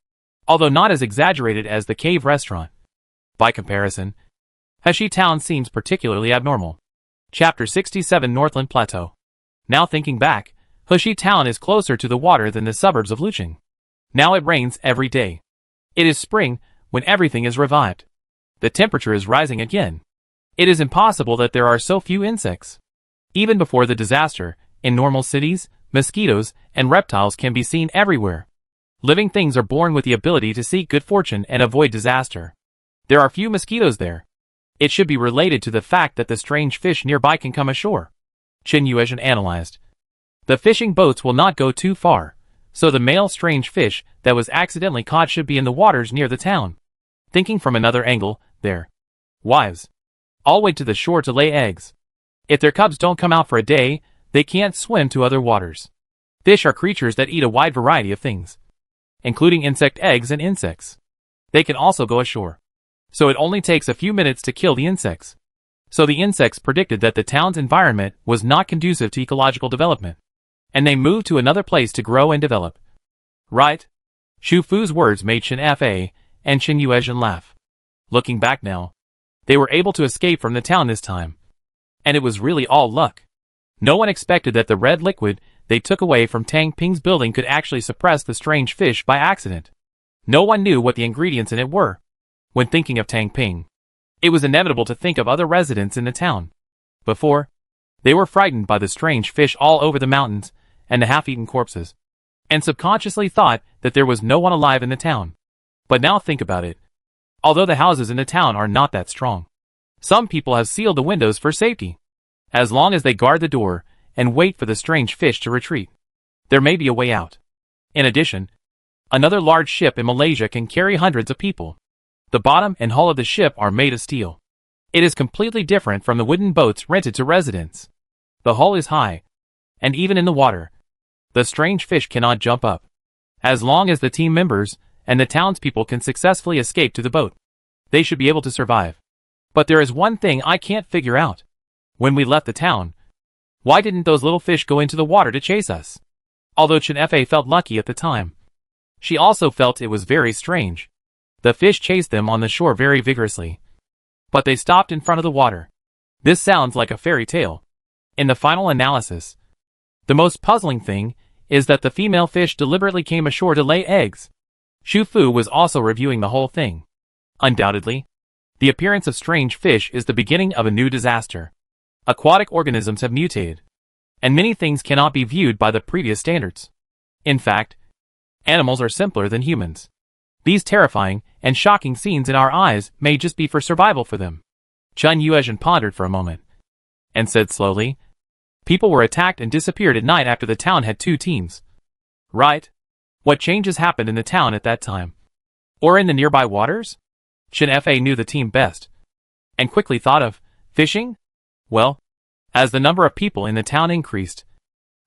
Although not as exaggerated as the cave restaurant, by comparison, Heshi Town seems particularly abnormal. Chapter 67 Northland Plateau. Now thinking back, Heshi Town is closer to the water than the suburbs of Luqing. Now it rains every day. It is spring, when everything is revived. The temperature is rising again. It is impossible that there are so few insects. Even before the disaster, in normal cities, mosquitoes and reptiles can be seen everywhere. Living things are born with the ability to seek good fortune and avoid disaster. There are few mosquitoes there. It should be related to the fact that the strange fish nearby can come ashore. Qin Yuezhan analyzed. The fishing boats will not go too far, so the male strange fish that was accidentally caught should be in the waters near the town. Thinking from another angle, their wives all wait to the shore to lay eggs. If their cubs don't come out for a day, they can't swim to other waters. Fish are creatures that eat a wide variety of things, including insect eggs and insects. They can also go ashore, so it only takes a few minutes to kill the insects. So the insects predicted that the town's environment was not conducive to ecological development, and they moved to another place to grow and develop. Right? Shu Fu's words made Chen Fei and Qin Yuezhan laugh. Looking back now, they were able to escape from the town this time, and it was really all luck. No one expected that the red liquid they took away from Tang Ping's building could actually suppress the strange fish by accident. No one knew what the ingredients in it were. When thinking of Tang Ping, it was inevitable to think of other residents in the town. Before, they were frightened by the strange fish all over the mountains and the half-eaten corpses, and subconsciously thought that there was no one alive in the town. But now think about it. Although the houses in the town are not that strong, some people have sealed the windows for safety. As long as they guard the door and wait for the strange fish to retreat, there may be a way out. In addition, another large ship in Malaysia can carry hundreds of people. The bottom and hull of the ship are made of steel. It is completely different from the wooden boats rented to residents. The hull is high, and even in the water, the strange fish cannot jump up. As long as the team members and the townspeople can successfully escape to the boat, they should be able to survive. But there is one thing I can't figure out. When we left the town, why didn't those little fish go into the water to chase us? Although Chen Fei felt lucky at the time, she also felt it was very strange. The fish chased them on the shore very vigorously, but they stopped in front of the water. This sounds like a fairy tale. In the final analysis, the most puzzling thing is that the female fish deliberately came ashore to lay eggs. Shu Fu was also reviewing the whole thing. Undoubtedly, the appearance of strange fish is the beginning of a new disaster. Aquatic organisms have mutated, and many things cannot be viewed by the previous standards. In fact, animals are simpler than humans. These terrifying and shocking scenes in our eyes may just be for survival for them. Qin Yuezhan pondered for a moment, and said slowly, people were attacked and disappeared at night after the town had 2 teams. right? What changes happened in the town at that time? Or in the nearby waters? Chen Fa knew the team best, and quickly thought of fishing? Well, as the number of people in the town increased,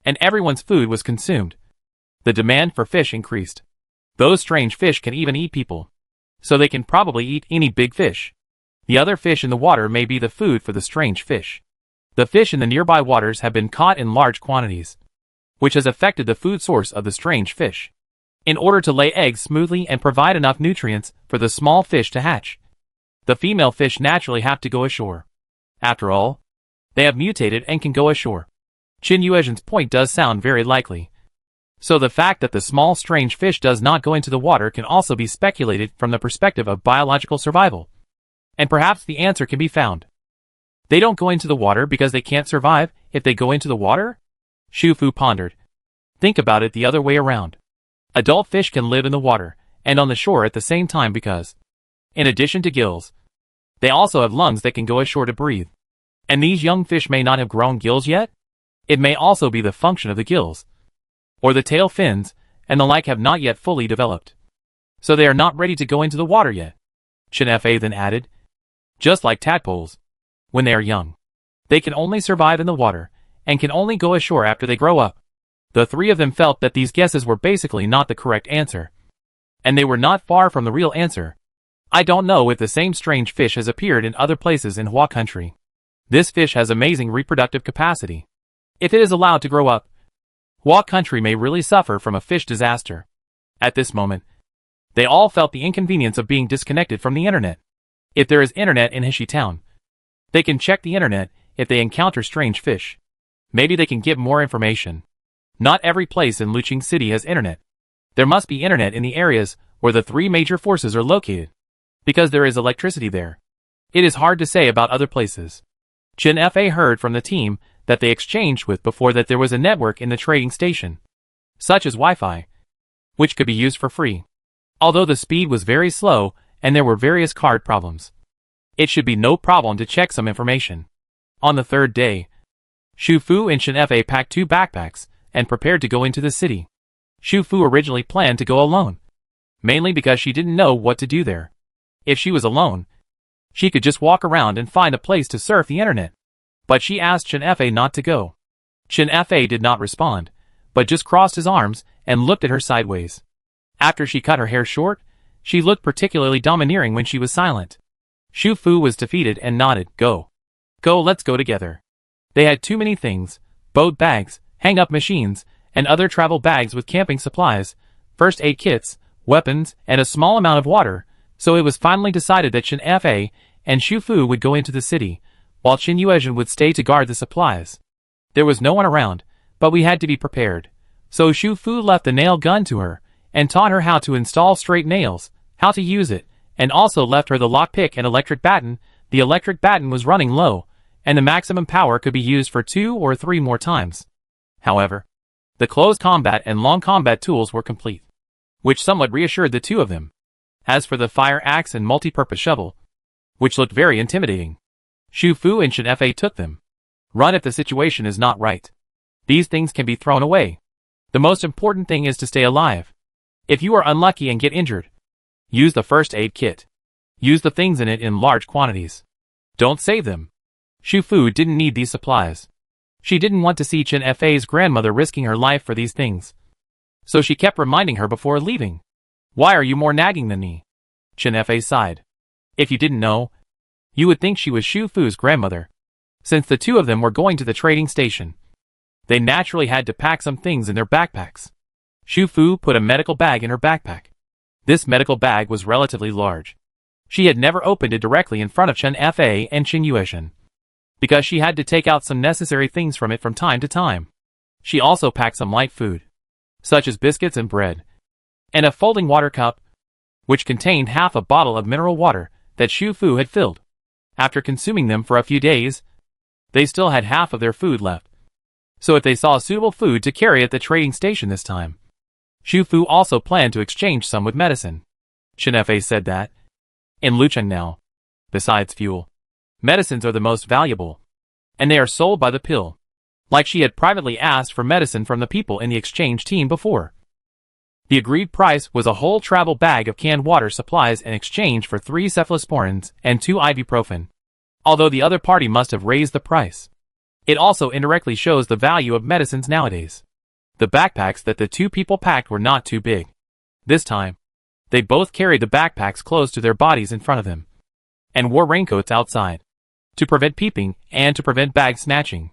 and everyone's food was consumed, the demand for fish increased. Those strange fish can even eat people, so they can probably eat any big fish. The other fish in the water may be the food for the strange fish. The fish in the nearby waters have been caught in large quantities, which has affected the food source of the strange fish. In order to lay eggs smoothly and provide enough nutrients for the small fish to hatch, the female fish naturally have to go ashore. After all, they have mutated and can go ashore. Qin Yuezhen's point does sound very likely. So the fact that the small strange fish does not go into the water can also be speculated from the perspective of biological survival. And perhaps the answer can be found. They don't go into the water because they can't survive if they go into the water? Xu Fu pondered. Think about it the other way around. Adult fish can live in the water and on the shore at the same time because, in addition to gills, they also have lungs that can go ashore to breathe. And these young fish may not have grown gills yet? It may also be the function of the gills, or the tail fins, and the like have not yet fully developed. So they are not ready to go into the water yet. Chen Fa then added, just like tadpoles, when they are young, they can only survive in the water, and can only go ashore after they grow up. The three of them felt that these guesses were basically not the correct answer. And they were not far from the real answer. I don't know if the same strange fish has appeared in other places in Hua country. This fish has amazing reproductive capacity. If it is allowed to grow up, Hua country may really suffer from a fish disaster. At this moment, they all felt the inconvenience of being disconnected from the internet. If there is internet in Hishi town, they can check the internet if they encounter strange fish. Maybe they can get more information. Not every place in Luqing City has internet. There must be internet in the areas where the three major forces are located, because there is electricity there. It is hard to say about other places. Chen Fa heard from the team that they exchanged with before that there was a network in the trading station, such as Wi-Fi, which could be used for free. Although the speed was very slow and there were various card problems, it should be no problem to check some information. On the third day, Xu Fu and Chen Fa packed 2 backpacks and prepared to go into the city. Xu Fu originally planned to go alone, mainly because she didn't know what to do there. If she was alone, she could just walk around and find a place to surf the internet. But she asked Chen Fa not to go. Chen Fa did not respond, but just crossed his arms and looked at her sideways. After she cut her hair short, she looked particularly domineering when she was silent. Xu Fu was defeated and nodded. Go. Go, let's go together. They had too many things: boat bags, hang-up machines, and other travel bags with camping supplies, first aid kits, weapons, and a small amount of water, so it was finally decided that Chen Fa and Xu Fu would go into the city, while Qin Yuezhen would stay to guard the supplies. There was no one around, but we had to be prepared. So Xu Fu left the nail gun to her, and taught her how to install straight nails, how to use it, and also left her the lockpick and electric baton. The electric baton was running low, and the maximum power could be used for 2 or 3 more times. However, the close combat and long combat tools were complete, which somewhat reassured the two of them. As for the fire axe and multi-purpose shovel, which looked very intimidating, Xu Fu and Chen Fa took them. Run if the situation is not right. These things can be thrown away. The most important thing is to stay alive. If you are unlucky and get injured, use the first aid kit. Use the things in it in large quantities. Don't save them. Xu Fu didn't need these supplies. She didn't want to see Chen Fa's grandmother risking her life for these things. So she kept reminding her before leaving. Why are you more nagging than me? Chen Fa sighed. If you didn't know, you would think she was Xu Fu's grandmother. Since the two of them were going to the trading station, they naturally had to pack some things in their backpacks. Xu Fu put a medical bag in her backpack. This medical bag was relatively large. She had never opened it directly in front of Chen Fa and Qin Yuezhen, because she had to take out some necessary things from it from time to time. She also packed some light food, such as biscuits and bread, and a folding water cup, which contained half a bottle of mineral water that Xu Fu had filled. After consuming them for a few days, they still had half of their food left. So if they saw suitable food to carry at the trading station this time, Xu Fu also planned to exchange some with medicine. Chen Fa said that, in Lucheng now, besides fuel, medicines are the most valuable, and they are sold by the pill. Like she had privately asked for medicine from the people in the exchange team before. The agreed price was a whole travel bag of canned water supplies in exchange for 3 cephalosporins and 2 ibuprofen. Although the other party must have raised the price. It also indirectly shows the value of medicines nowadays. The backpacks that the two people packed were not too big. This time, they both carried the backpacks close to their bodies in front of them, and wore raincoats outside, to prevent peeping and to prevent bag snatching.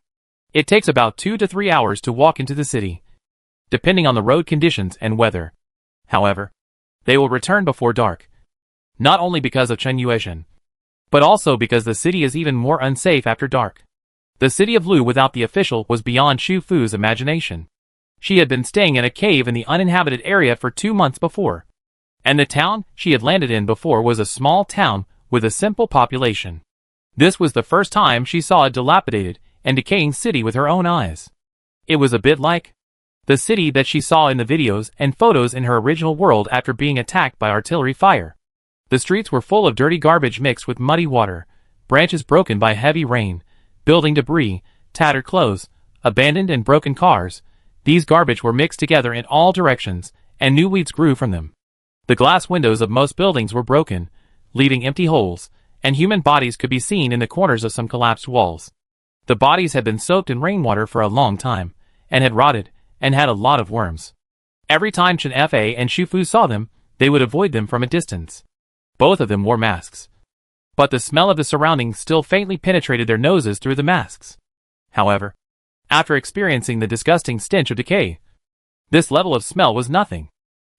It takes about 2 to 3 hours to walk into the city, depending on the road conditions and weather. However, they will return before dark, not only because of Chen Yuezhen, but also because the city is even more unsafe after dark. The city of Lu without the official was beyond Xu Fu's imagination. She had been staying in a cave in the uninhabited area for 2 months before, and the town she had landed in before was a small town with a simple population. This was the first time she saw a dilapidated and decaying city with her own eyes. It was a bit like the city that she saw in the videos and photos in her original world after being attacked by artillery fire. The streets were full of dirty garbage mixed with muddy water, branches broken by heavy rain, building debris, tattered clothes, abandoned and broken cars. These garbage were mixed together in all directions, and new weeds grew from them. The glass windows of most buildings were broken, leaving empty holes, and human bodies could be seen in the corners of some collapsed walls. The bodies had been soaked in rainwater for a long time, and had rotted, and had a lot of worms. Every time Chen Fa and Xu Fu saw them, they would avoid them from a distance. Both of them wore masks, but the smell of the surroundings still faintly penetrated their noses through the masks. However, after experiencing the disgusting stench of decay, this level of smell was nothing.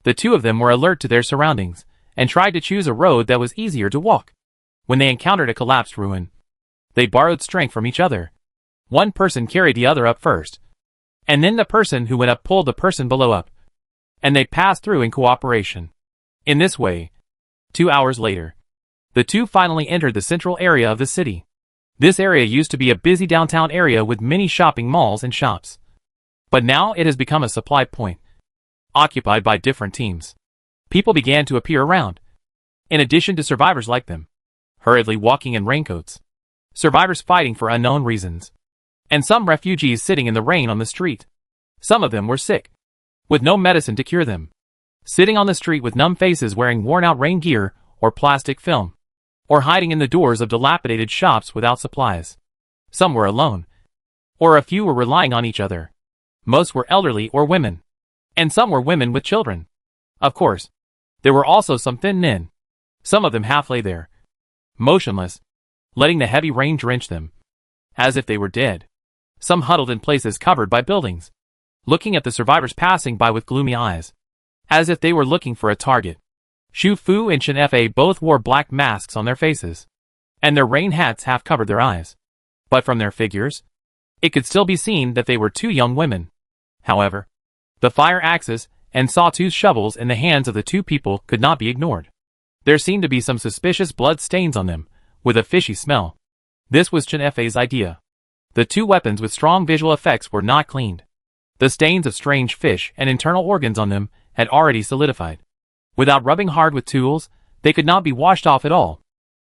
The two of them were alert to their surroundings, and tried to choose a road that was easier to walk. When they encountered a collapsed ruin, they borrowed strength from each other. One person carried the other up first, and then the person who went up pulled the person below up, and they passed through in cooperation. In this way, 2 hours later, the two finally entered the central area of the city. This area used to be a busy downtown area with many shopping malls and shops, but now it has become a supply point, occupied by different teams. People began to appear around, in addition to survivors like them, hurriedly walking in raincoats, survivors fighting for unknown reasons, and some refugees sitting in the rain on the street. Some of them were sick, with no medicine to cure them, sitting on the street with numb faces wearing worn-out rain gear or plastic film, or hiding in the doors of dilapidated shops without supplies. Some were alone, or a few were relying on each other. Most were elderly or women, and some were women with children. Of course, there were also some thin men. Some of them half lay there, motionless, letting the heavy rain drench them, as if they were dead. Some huddled in places covered by buildings, looking at the survivors passing by with gloomy eyes, as if they were looking for a target. Xu Fu and Chen Fa both wore black masks on their faces, and their rain hats half covered their eyes. But from their figures, it could still be seen that they were two young women. However, the fire axes and sawtooth shovels in the hands of the two people could not be ignored. There seemed to be some suspicious blood stains on them, with a fishy smell. This was Chen Fa's idea. The two weapons with strong visual effects were not cleaned. The stains of strange fish and internal organs on them had already solidified. Without rubbing hard with tools, they could not be washed off at all.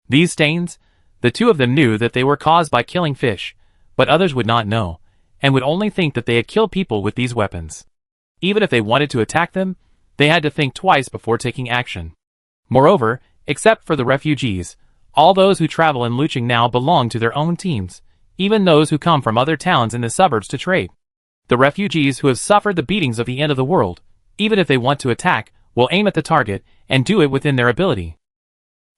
These stains, the two of them knew that they were caused by killing fish, but others would not know, and would only think that they had killed people with these weapons. Even if they wanted to attack them, they had to think twice before taking action. Moreover, except for the refugees, all those who travel in Lucheng now belong to their own teams, even those who come from other towns in the suburbs to trade. The refugees who have suffered the beatings of the end of the world, even if they want to attack, will aim at the target and do it within their ability.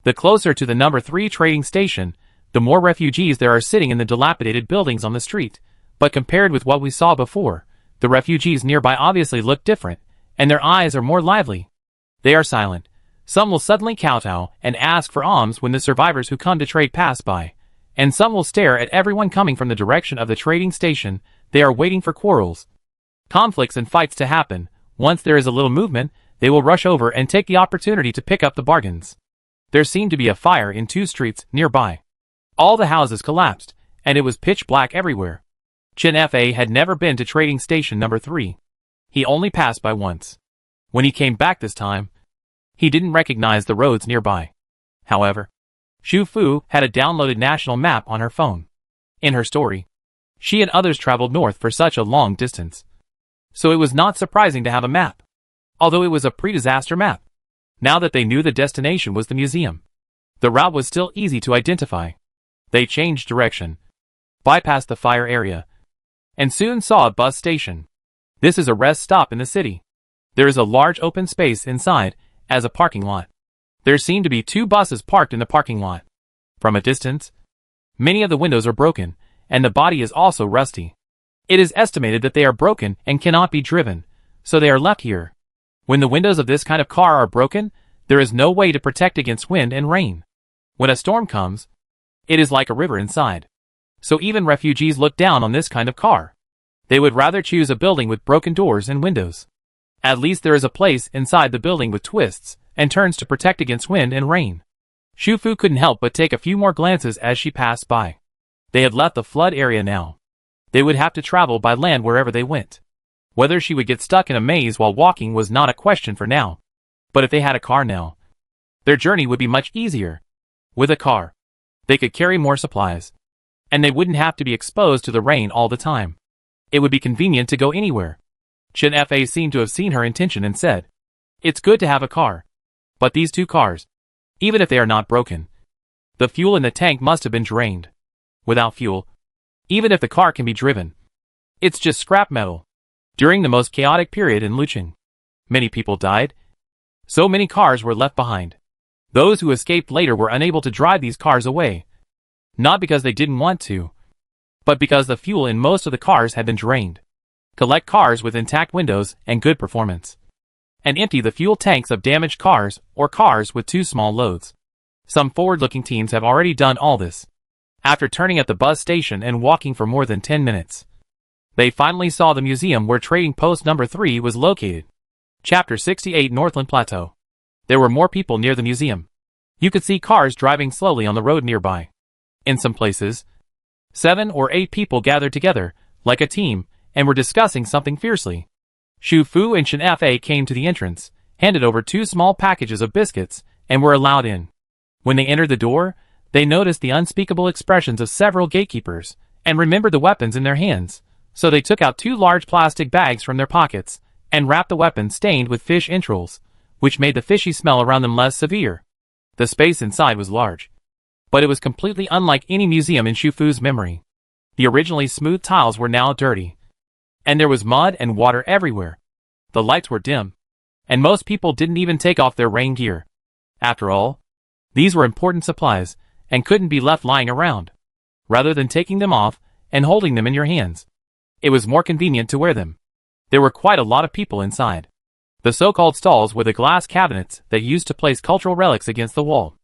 The closer to the number 3 trading station, the more refugees there are sitting in the dilapidated buildings on the street, but compared with what we saw before, the refugees nearby obviously look different, and their eyes are more lively. They are silent. Some will suddenly kowtow and ask for alms when the survivors who come to trade pass by, and some will stare at everyone coming from the direction of the trading station. They are waiting for quarrels, conflicts and fights to happen. Once there is a little movement, they will rush over and take the opportunity to pick up the bargains. There seemed to be a fire in 2 streets nearby. All the houses collapsed, and it was pitch black everywhere. Chen Fa had never been to trading station number 3. He only passed by once. When he came back this time, he didn't recognize the roads nearby. However, Xu Fu had a downloaded national map on her phone. In her story, she and others traveled north for such a long distance, so it was not surprising to have a map. although it was a pre-disaster map. Now that they knew the destination was the museum, the route was still easy to identify. They changed direction, bypassed the fire area, and soon saw a bus station. This is a rest stop in the city. There is a large open space inside, as a parking lot. There seem to be 2 buses parked in the parking lot. From a distance, many of the windows are broken, and the body is also rusty. It is estimated that they are broken and cannot be driven, so they are left here. When the windows of this kind of car are broken, there is no way to protect against wind and rain. When a storm comes, it is like a river inside. So even refugees look down on this kind of car. They would rather choose a building with broken doors and windows. At least there is a place inside the building with twists and turns to protect against wind and rain. Shufu couldn't help but take a few more glances as she passed by. They had left the flood area now. They would have to travel by land wherever they went. Whether she would get stuck in a maze while walking was not a question for now. But if they had a car now, their journey would be much easier. With a car, they could carry more supplies, and they wouldn't have to be exposed to the rain all the time. It would be convenient to go anywhere. Chen Fa seemed to have seen her intention and said, "It's good to have a car. But these 2 cars, even if they are not broken, the fuel in the tank must have been drained. Without fuel, even if the car can be driven, it's just scrap metal." During the most chaotic period in Lucheng, many people died. So many cars were left behind. Those who escaped later were unable to drive these cars away. Not because they didn't want to, but because the fuel in most of the cars had been drained. Collect cars with intact windows and good performance, and empty the fuel tanks of damaged cars or cars with too small loads. Some forward-looking teams have already done all this. After turning at the bus station and walking for more than 10 minutes, they finally saw the museum where Trading Post Number 3 was located. Chapter 68 Northland Plateau. There were more people near the museum. You could see cars driving slowly on the road nearby. In some places, 7 or 8 people gathered together, like a team, and were discussing something fiercely. Shu Fu and Chen Fa came to the entrance, handed over 2 small packages of biscuits, and were allowed in. When they entered the door, they noticed the unspeakable expressions of several gatekeepers, and remembered the weapons in their hands, so they took out 2 large plastic bags from their pockets, and wrapped the weapons stained with fish entrails, which made the fishy smell around them less severe. The space inside was large, but it was completely unlike any museum in Shufu's memory. The originally smooth tiles were now dirty, and there was mud and water everywhere. The lights were dim, and most people didn't even take off their rain gear. After all, these were important supplies, and couldn't be left lying around. Rather than taking them off and holding them in your hands, it was more convenient to wear them. There were quite a lot of people inside. The so-called stalls were the glass cabinets that used to place cultural relics against the wall.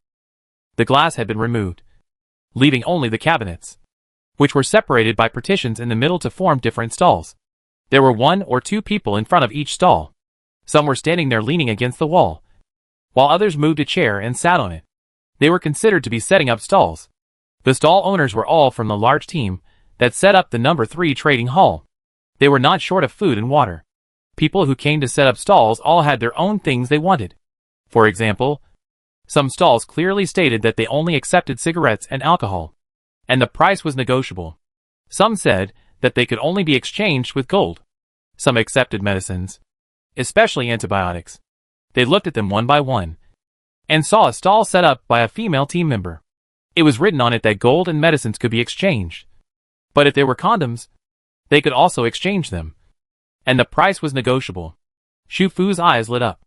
The glass had been removed, leaving only the cabinets, which were separated by partitions in the middle to form different stalls. There were 1 or 2 people in front of each stall. Some were standing there leaning against the wall, while others moved a chair and sat on it. They were considered to be setting up stalls. The stall owners were all from the large team that set up the number 3 trading hall. They were not short of food and water. People who came to set up stalls all had their own things they wanted. For example, some stalls clearly stated that they only accepted cigarettes and alcohol, and the price was negotiable. Some said that they could only be exchanged with gold. Some accepted medicines, especially antibiotics. They looked at them one by one, and saw a stall set up by a female team member. It was written on it that gold and medicines could be exchanged. But if there were condoms, they could also exchange them. And the price was negotiable. Shu Fu's eyes lit up.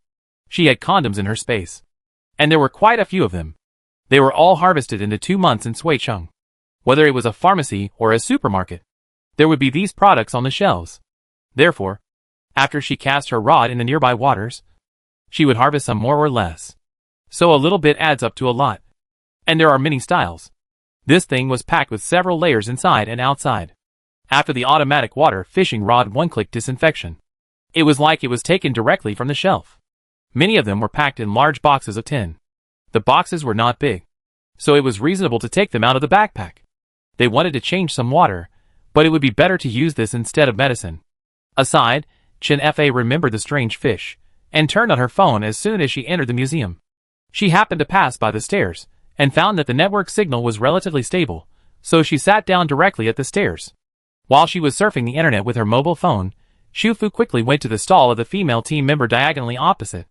She had condoms in her space, and there were quite a few of them. They were all harvested into 2 months in Suicheng. Whether it was a pharmacy or a supermarket, there would be these products on the shelves. Therefore, after she cast her rod in the nearby waters, she would harvest some more or less. So a little bit adds up to a lot. And there are many styles. This thing was packed with several layers inside and outside. After the automatic water fishing rod one-click disinfection, it was like it was taken directly from the shelf. Many of them were packed in large boxes of tin. The boxes were not big, so it was reasonable to take them out of the backpack. They wanted to change some water, but it would be better to use this instead of medicine. Aside, Chen Fa remembered the strange fish, and turned on her phone as soon as she entered the museum. She happened to pass by the stairs, and found that the network signal was relatively stable, so she sat down directly at the stairs. While she was surfing the internet with her mobile phone, Shu Fu quickly went to the stall of the female team member diagonally opposite.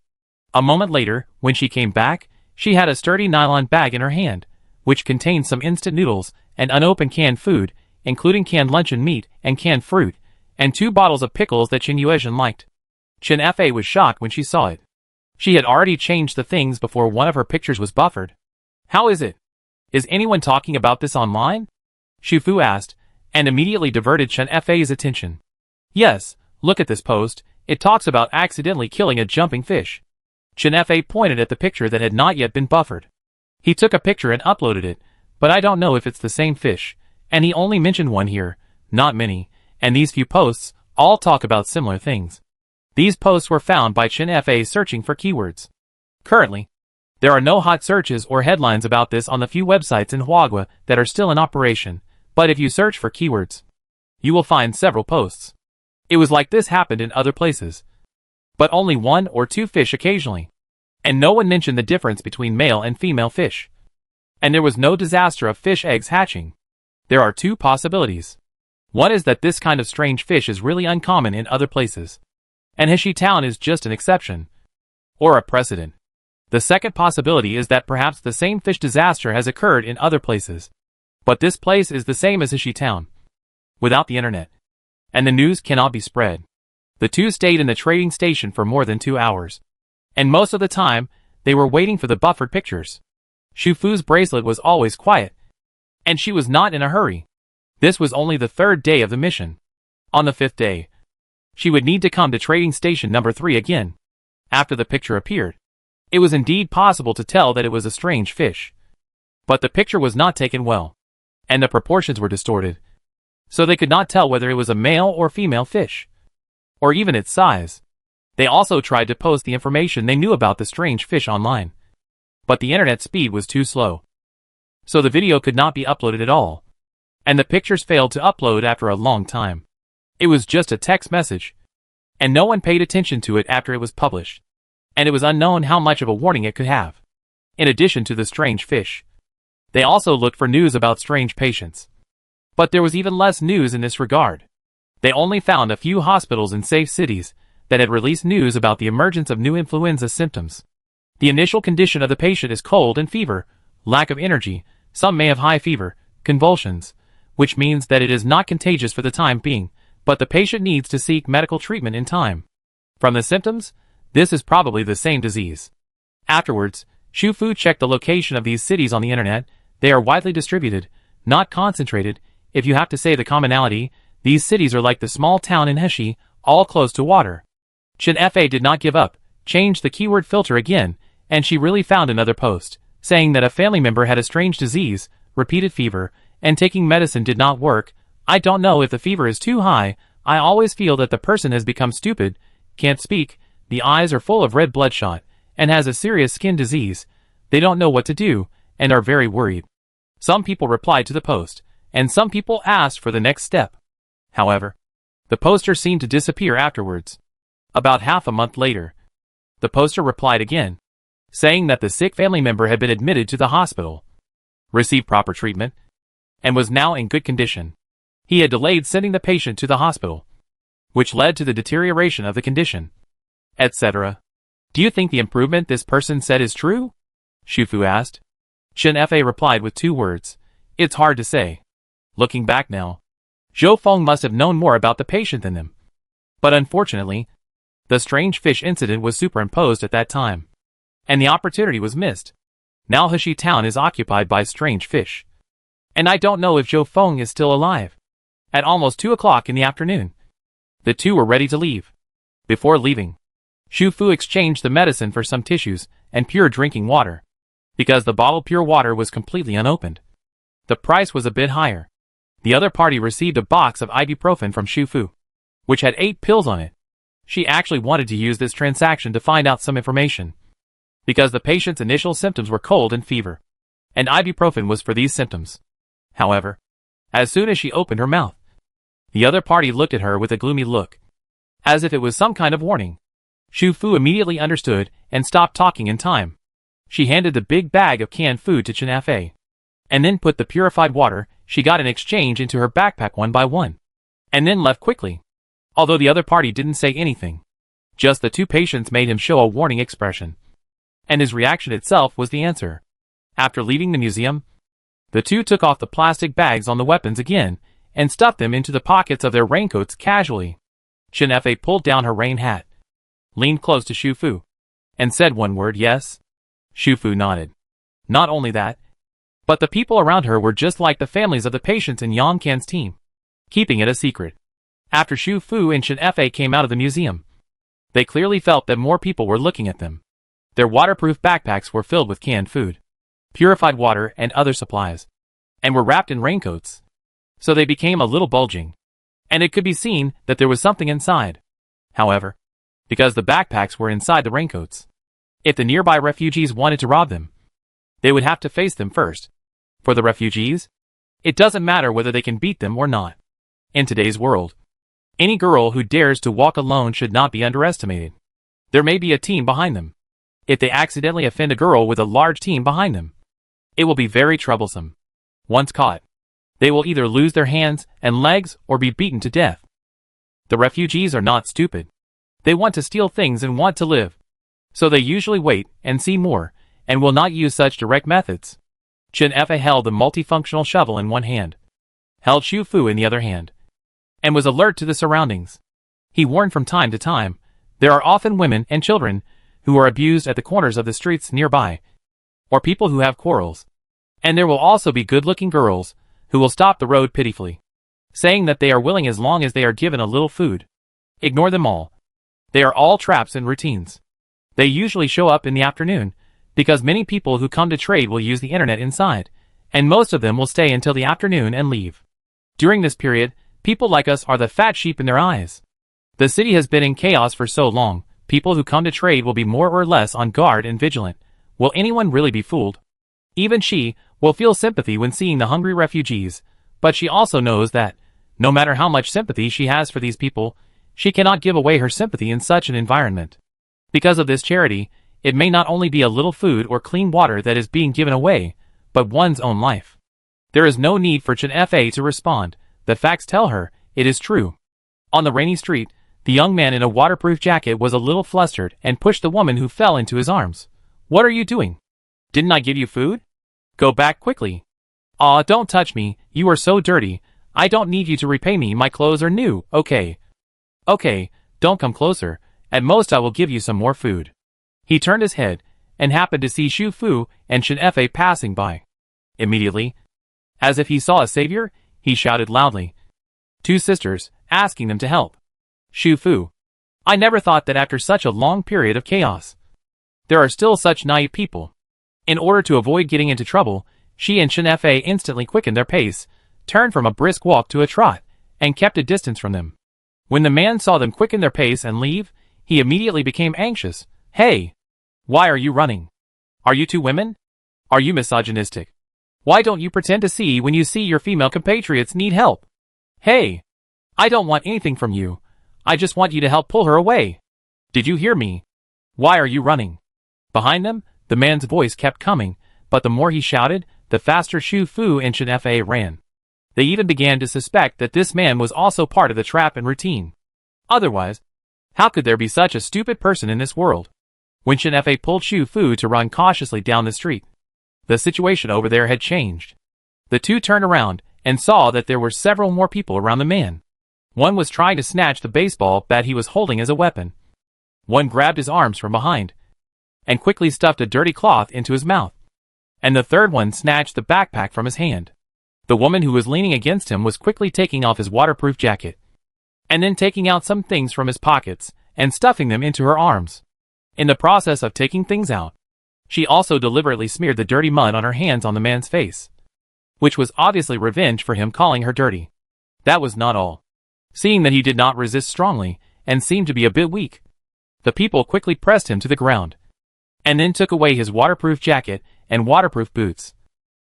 A moment later, when she came back, she had a sturdy nylon bag in her hand, which contained some instant noodles and unopened canned food, including canned luncheon meat and canned fruit, and 2 bottles of pickles that Chen Yuezhen liked. Chen Fa was shocked when she saw it. She had already changed the things before one of her pictures was buffered. How is it? Is anyone talking about this online? Shu Fu asked, and immediately diverted Chen Fa's attention. Yes, look at this post, it talks about accidentally killing a jumping fish. Chen Fa pointed at the picture that had not yet been buffered. He took a picture and uploaded it, but I don't know if it's the same fish, and he only mentioned one here, not many, and these few posts all talk about similar things. These posts were found by Chen Fa searching for keywords. Currently, there are no hot searches or headlines about this on the few websites in Huagua that are still in operation, but if you search for keywords, you will find several posts. It was like this happened in other places, but only 1 or 2 fish occasionally. And no one mentioned the difference between male and female fish. And there was no disaster of fish eggs hatching. There are 2 possibilities. One is that this kind of strange fish is really uncommon in other places, and Heshi Town is just an exception, or a precedent. The second possibility is that perhaps the same fish disaster has occurred in other places, but this place is the same as Heshi Town, without the internet, and the news cannot be spread. The 2 stayed in the trading station for more than 2 hours, and most of the time, they were waiting for the buffered pictures. Shu Fu's bracelet was always quiet, and she was not in a hurry. This was only the 3rd day of the mission. On the 5th day, she would need to come to trading station number 3 again. After the picture appeared, it was indeed possible to tell that it was a strange fish. But the picture was not taken well, and the proportions were distorted, so they could not tell whether it was a male or female fish, or even its size. They also tried to post the information they knew about the strange fish online, but the internet speed was too slow, so the video could not be uploaded at all, and the pictures failed to upload after a long time. It was just a text message, and no one paid attention to it after it was published, and it was unknown how much of a warning it could have. In addition to the strange fish, they also looked for news about strange patients. But there was even less news in this regard. They only found a few hospitals in safe cities that had released news about the emergence of new influenza symptoms. The initial condition of the patient is cold and fever, lack of energy, some may have high fever, convulsions, which means that it is not contagious for the time being, but the patient needs to seek medical treatment in time. From the symptoms, this is probably the same disease. Afterwards, Shu Fu checked the location of these cities on the internet. They are widely distributed, not concentrated. If you have to say the commonality, these cities are like the small town in Heshi, all close to water. Chen Fa did not give up, changed the keyword filter again, and she really found another post, saying that a family member had a strange disease, repeated fever, and taking medicine did not work. I don't know if the fever is too high, I always feel that the person has become stupid, can't speak, the eyes are full of red bloodshot, and has a serious skin disease. They don't know what to do, and are very worried. Some people replied to the post, and some people asked for the next step. However, the poster seemed to disappear afterwards. About half a month later, the poster replied again, saying that the sick family member had been admitted to the hospital, received proper treatment, and was now in good condition. He had delayed sending the patient to the hospital, which led to the deterioration of the condition, etc. Do you think the improvement this person said is true? Shu Fu asked. Chen Fa replied with 2 words. It's hard to say. Looking back now, Zhou Feng must have known more about the patient than them. But unfortunately, the strange fish incident was superimposed at that time, and the opportunity was missed. Now Heshi Town is occupied by strange fish, and I don't know if Zhou Feng is still alive. At almost 2 o'clock in the afternoon, the 2 were ready to leave. Before leaving, Shu Fu exchanged the medicine for some tissues and pure drinking water, because the bottled pure water was completely unopened. The price was a bit higher. The other party received a box of ibuprofen from Shu Fu, which had 8 pills on it. She actually wanted to use this transaction to find out some information, because the patient's initial symptoms were cold and fever, and ibuprofen was for these symptoms. However, as soon as she opened her mouth, the other party looked at her with a gloomy look, as if it was some kind of warning. Shu Fu immediately understood and stopped talking in time. She handed the big bag of canned food to Chen Fa, and then put the purified water she got in exchange into her backpack one by one, and then left quickly. although the other party didn't say anything. Just the two patients made him show a warning expression. And his reaction itself was the answer. After leaving the museum, the two took off the plastic bags on the weapons again and stuffed them into the pockets of their raincoats casually. Shinfei pulled down her rain hat, leaned close to Xu Fu, and said one word, "Yes." Xu Fu nodded. Not only that, but the people around her were just like the families of the patients in Yang Kan's team, keeping it a secret. After Xu Fu and Shinfei came out of the museum, they clearly felt that more people were looking at them. Their waterproof backpacks were filled with canned food, purified water and other supplies, and were wrapped in raincoats. So they became a little bulging, and it could be seen that there was something inside. However, because the backpacks were inside the raincoats, if the nearby refugees wanted to rob them, they would have to face them first. For the refugees, it doesn't matter whether they can beat them or not. In today's world, any girl who dares to walk alone should not be underestimated. There may be a team behind them. If they accidentally offend a girl with a large team behind them, it will be very troublesome. Once caught, they will either lose their hands and legs or be beaten to death. The refugees are not stupid. They want to steal things and want to live. So they usually wait and see more, and will not use such direct methods. Shinfei held the multifunctional shovel in one hand, held Xu Fu in the other hand, and was alert to the surroundings. He warned from time to time, there are often women and children who are abused at the corners of the streets nearby, or people who have quarrels. And there will also be good-looking girls who will stop the road pitifully, saying that they are willing as long as they are given a little food. Ignore them all. They are all traps and routines. They usually show up in the afternoon, because many people who come to trade will use the internet inside, and most of them will stay until the afternoon and leave. During this period, people like us are the fat sheep in their eyes. The city has been in chaos for so long, people who come to trade will be more or less on guard and vigilant. Will anyone really be fooled? Even she will feel sympathy when seeing the hungry refugees, but she also knows that, no matter how much sympathy she has for these people, she cannot give away her sympathy in such an environment. Because of this charity, it may not only be a little food or clean water that is being given away, but one's own life. There is no need for Shinfei to respond. The facts tell her it is true. On the rainy street, the young man in a waterproof jacket was a little flustered and pushed the woman who fell into his arms. "What are you doing? Didn't I give you food? Go back quickly." "Aw, don't touch me, you are so dirty. I don't need you to repay me, my clothes are new, okay?" "Okay, don't come closer, at most I will give you some more food." He turned his head, and happened to see Xu Fu and Shinfei passing by. Immediately, as if he saw a savior, he shouted loudly. Two sisters, asking them to help. Xu Fu. I never thought that after such a long period of chaos, there are still such naive people. In order to avoid getting into trouble, she and Shinfei instantly quickened their pace, turned from a brisk walk to a trot, and kept a distance from them. When the man saw them quicken their pace and leave, he immediately became anxious. "Hey! Why are you running? Are you two women? Are you misogynistic? Why don't you pretend to see when you see your female compatriots need help? Hey! I don't want anything from you. I just want you to help pull her away. Did you hear me? Why are you running?" Behind them, the man's voice kept coming, but the more he shouted, the faster Xu Fu and Shinfei ran. They even began to suspect that this man was also part of the trap and routine. Otherwise, how could there be such a stupid person in this world? When Shinfei pulled Xu Fu to run cautiously down the street, the situation over there had changed. The two turned around and saw that there were several more people around the man. One was trying to snatch the baseball bat he was holding as a weapon. One grabbed his arms from behind and quickly stuffed a dirty cloth into his mouth. And the third one snatched the backpack from his hand. The woman who was leaning against him was quickly taking off his waterproof jacket, and then taking out some things from his pockets and stuffing them into her arms. In the process of taking things out, she also deliberately smeared the dirty mud on her hands on the man's face, which was obviously revenge for him calling her dirty. That was not all. Seeing that he did not resist strongly and seemed to be a bit weak, the people quickly pressed him to the ground, and then took away his waterproof jacket and waterproof boots,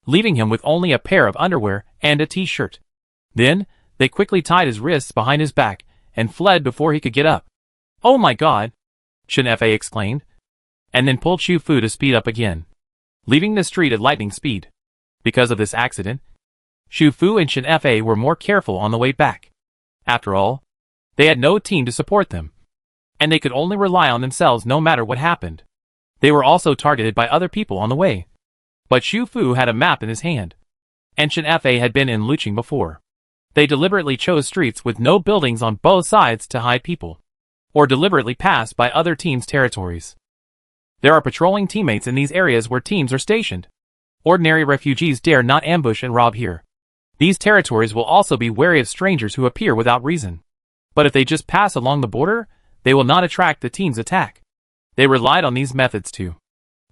leaving him with only a pair of underwear and a t-shirt. Then, they quickly tied his wrists behind his back and fled before he could get up. "Oh my God!" Shinfei exclaimed, and then pulled Xu Fu to speed up again, leaving the street at lightning speed. Because of this accident, Xu Fu and Shinfei were more careful on the way back. After all, They had no team to support them, and they could only rely on themselves no matter what happened. They were also targeted by other people on the way. But Xu Fu had a map in his hand, and Chen Fa had been in Luqing before. They deliberately chose streets with no buildings on both sides to hide people, or deliberately passed by other teams' territories. There are patrolling teammates in these areas where teams are stationed. Ordinary refugees dare not ambush and rob here. These territories will also be wary of strangers who appear without reason. But if they just pass along the border, they will not attract the team's attack. They relied on these methods to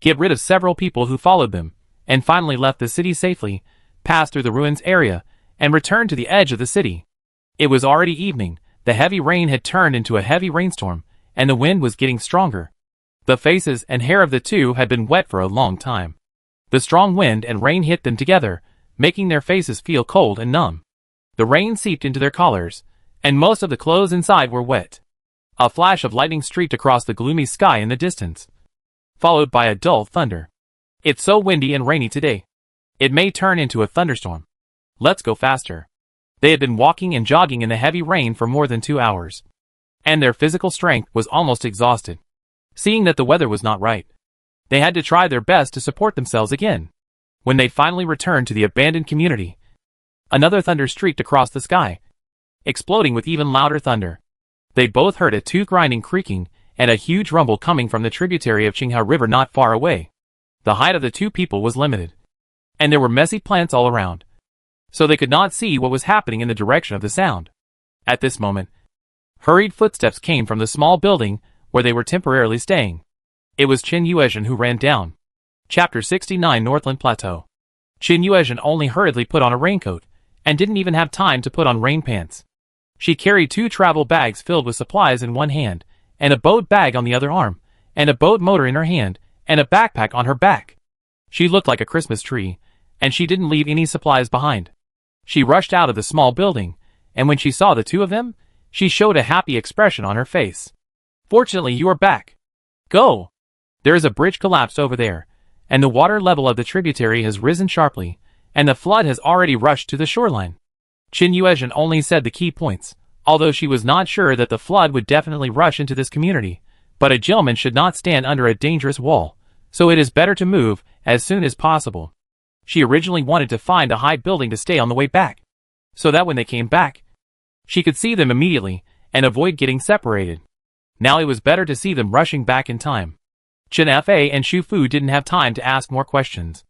get rid of several people who followed them, and finally left the city safely, passed through the ruins area, and returned to the edge of the city. It was already evening, the heavy rain had turned into a heavy rainstorm, and the wind was getting stronger. The faces and hair of the two had been wet for a long time. The strong wind and rain hit them together, making their faces feel cold and numb. The rain seeped into their collars, and most of the clothes inside were wet. A flash of lightning streaked across the gloomy sky in the distance, followed by a dull thunder. It's so windy and rainy today. It may turn into a thunderstorm. Let's go faster. They had been walking and jogging in the heavy rain for more than 2 hours, and their physical strength was almost exhausted. Seeing that the weather was not right, they had to try their best to support themselves again. When they finally returned to the abandoned community, another thunder streaked across the sky, exploding with even louder thunder. They both heard a tooth-grinding creaking and a huge rumble coming from the tributary of Qinghao River not far away. The height of the two people was limited, and there were messy plants all around, so they could not see what was happening in the direction of the sound. At this moment, hurried footsteps came from the small building where they were temporarily staying. It was Qin Yuezhen who ran down. Chapter 69 Northland Plateau. Qin Yuezhen only hurriedly put on a raincoat, and didn't even have time to put on rain pants. She carried 2 travel bags filled with supplies in one hand, and a boat bag on the other arm, and a boat motor in her hand, and a backpack on her back. She looked like a Christmas tree, and she didn't leave any supplies behind. She rushed out of the small building, and when she saw the two of them, she showed a happy expression on her face. Fortunately, you are back. Go! There is a bridge collapsed over there, and the water level of the tributary has risen sharply, and the flood has already rushed to the shoreline. Qin Yuezhen only said the key points, although she was not sure that the flood would definitely rush into this community, but a gentleman should not stand under a dangerous wall, so it is better to move as soon as possible. She originally wanted to find a high building to stay on the way back, so that when they came back, she could see them immediately and avoid getting separated. Now it was better to see them rushing back in time. Chen Fa and Xu Fu didn't have time to ask more questions,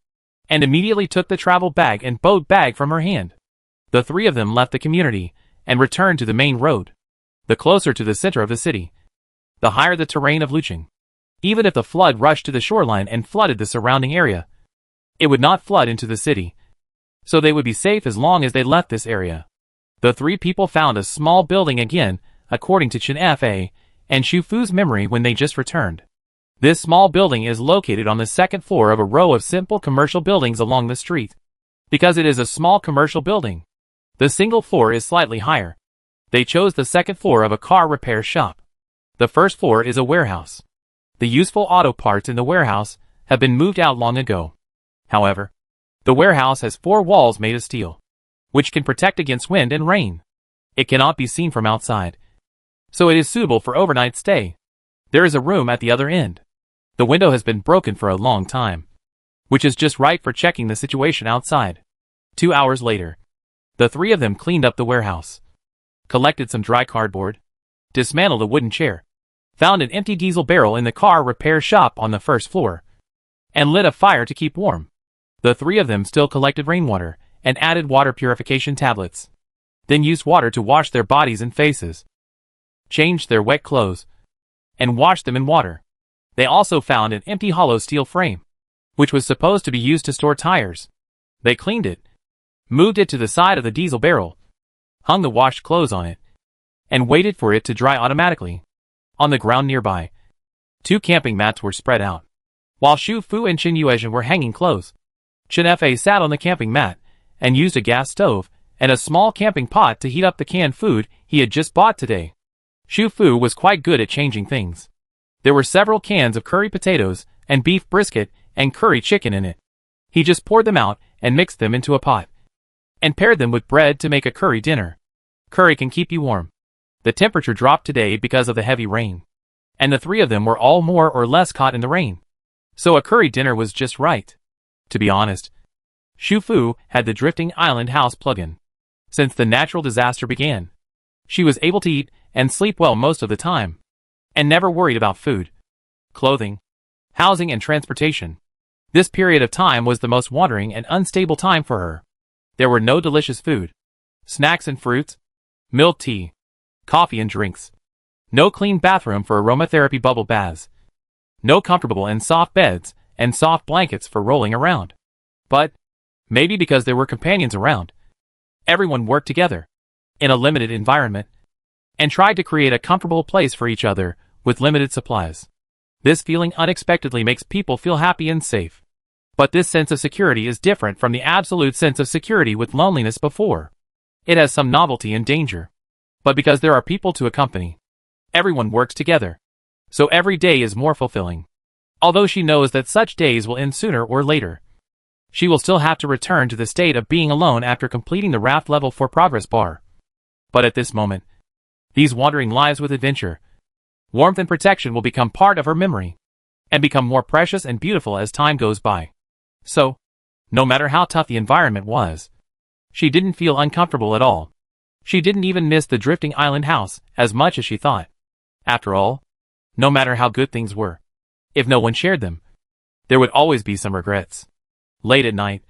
and immediately took the travel bag and boat bag from her hand. The three of them left the community and returned to the main road. The closer to the center of the city, the higher the terrain of Luqing. Even if the flood rushed to the shoreline and flooded the surrounding area, it would not flood into the city, so they would be safe as long as they left this area. The three people found a small building again, according to Chen Fa and Xu Fu's memory when they just returned. This small building is located on the second floor of a row of simple commercial buildings along the street. Because it is a small commercial building, the single floor is slightly higher. They chose the second floor of a car repair shop. The first floor is a warehouse. The useful auto parts in the warehouse have been moved out long ago. However, the warehouse has 4 walls made of steel, which can protect against wind and rain. It cannot be seen from outside, so it is suitable for overnight stay. There is a room at the other end. The window has been broken for a long time, which is just right for checking the situation outside. 2 hours later, the three of them cleaned up the warehouse, collected some dry cardboard, dismantled a wooden chair, found an empty diesel barrel in the car repair shop on the first floor, and lit a fire to keep warm. The three of them still collected rainwater and added water purification tablets, then used water to wash their bodies and faces, changed their wet clothes, and washed them in water. They also found an empty hollow steel frame, which was supposed to be used to store tires. They cleaned it, moved it to the side of the diesel barrel, hung the washed clothes on it, and waited for it to dry automatically. On the ground nearby, 2 camping mats were spread out, while Xu Fu and Qin Yuezhen were hanging clothes. Chen Fa sat on the camping mat and used a gas stove and a small camping pot to heat up the canned food he had just bought today. Xu Fu was quite good at changing things. There were several cans of curry potatoes and beef brisket and curry chicken in it. He just poured them out and mixed them into a pot, and paired them with bread to make a curry dinner. Curry can keep you warm. The temperature dropped today because of the heavy rain. And the three of them were all more or less caught in the rain. So a curry dinner was just right. To be honest, Shu Fu had the drifting island house plug-in. Since the natural disaster began, she was able to eat and sleep well most of the time, and never worried about food, clothing, housing and transportation. This period of time was the most wandering and unstable time for her. There were no delicious food, snacks and fruits, milk tea, coffee and drinks. No clean bathroom for aromatherapy bubble baths. No comfortable and soft beds and soft blankets for rolling around. But, maybe because there were companions around, everyone worked together, in a limited environment, and tried to create a comfortable place for each other with limited supplies. This feeling unexpectedly makes people feel happy and safe. But this sense of security is different from the absolute sense of security with loneliness before. It has some novelty and danger. But because there are people to accompany, everyone works together. So every day is more fulfilling. Although she knows that such days will end sooner or later, she will still have to return to the state of being alone after completing the raft level 4 progress bar. But at this moment, these wandering lives with adventure, warmth and protection will become part of her memory, and become more precious and beautiful as time goes by. So, no matter how tough the environment was, she didn't feel uncomfortable at all. She didn't even miss the drifting island house as much as she thought. After all, no matter how good things were, if no one shared them, there would always be some regrets. Late at night,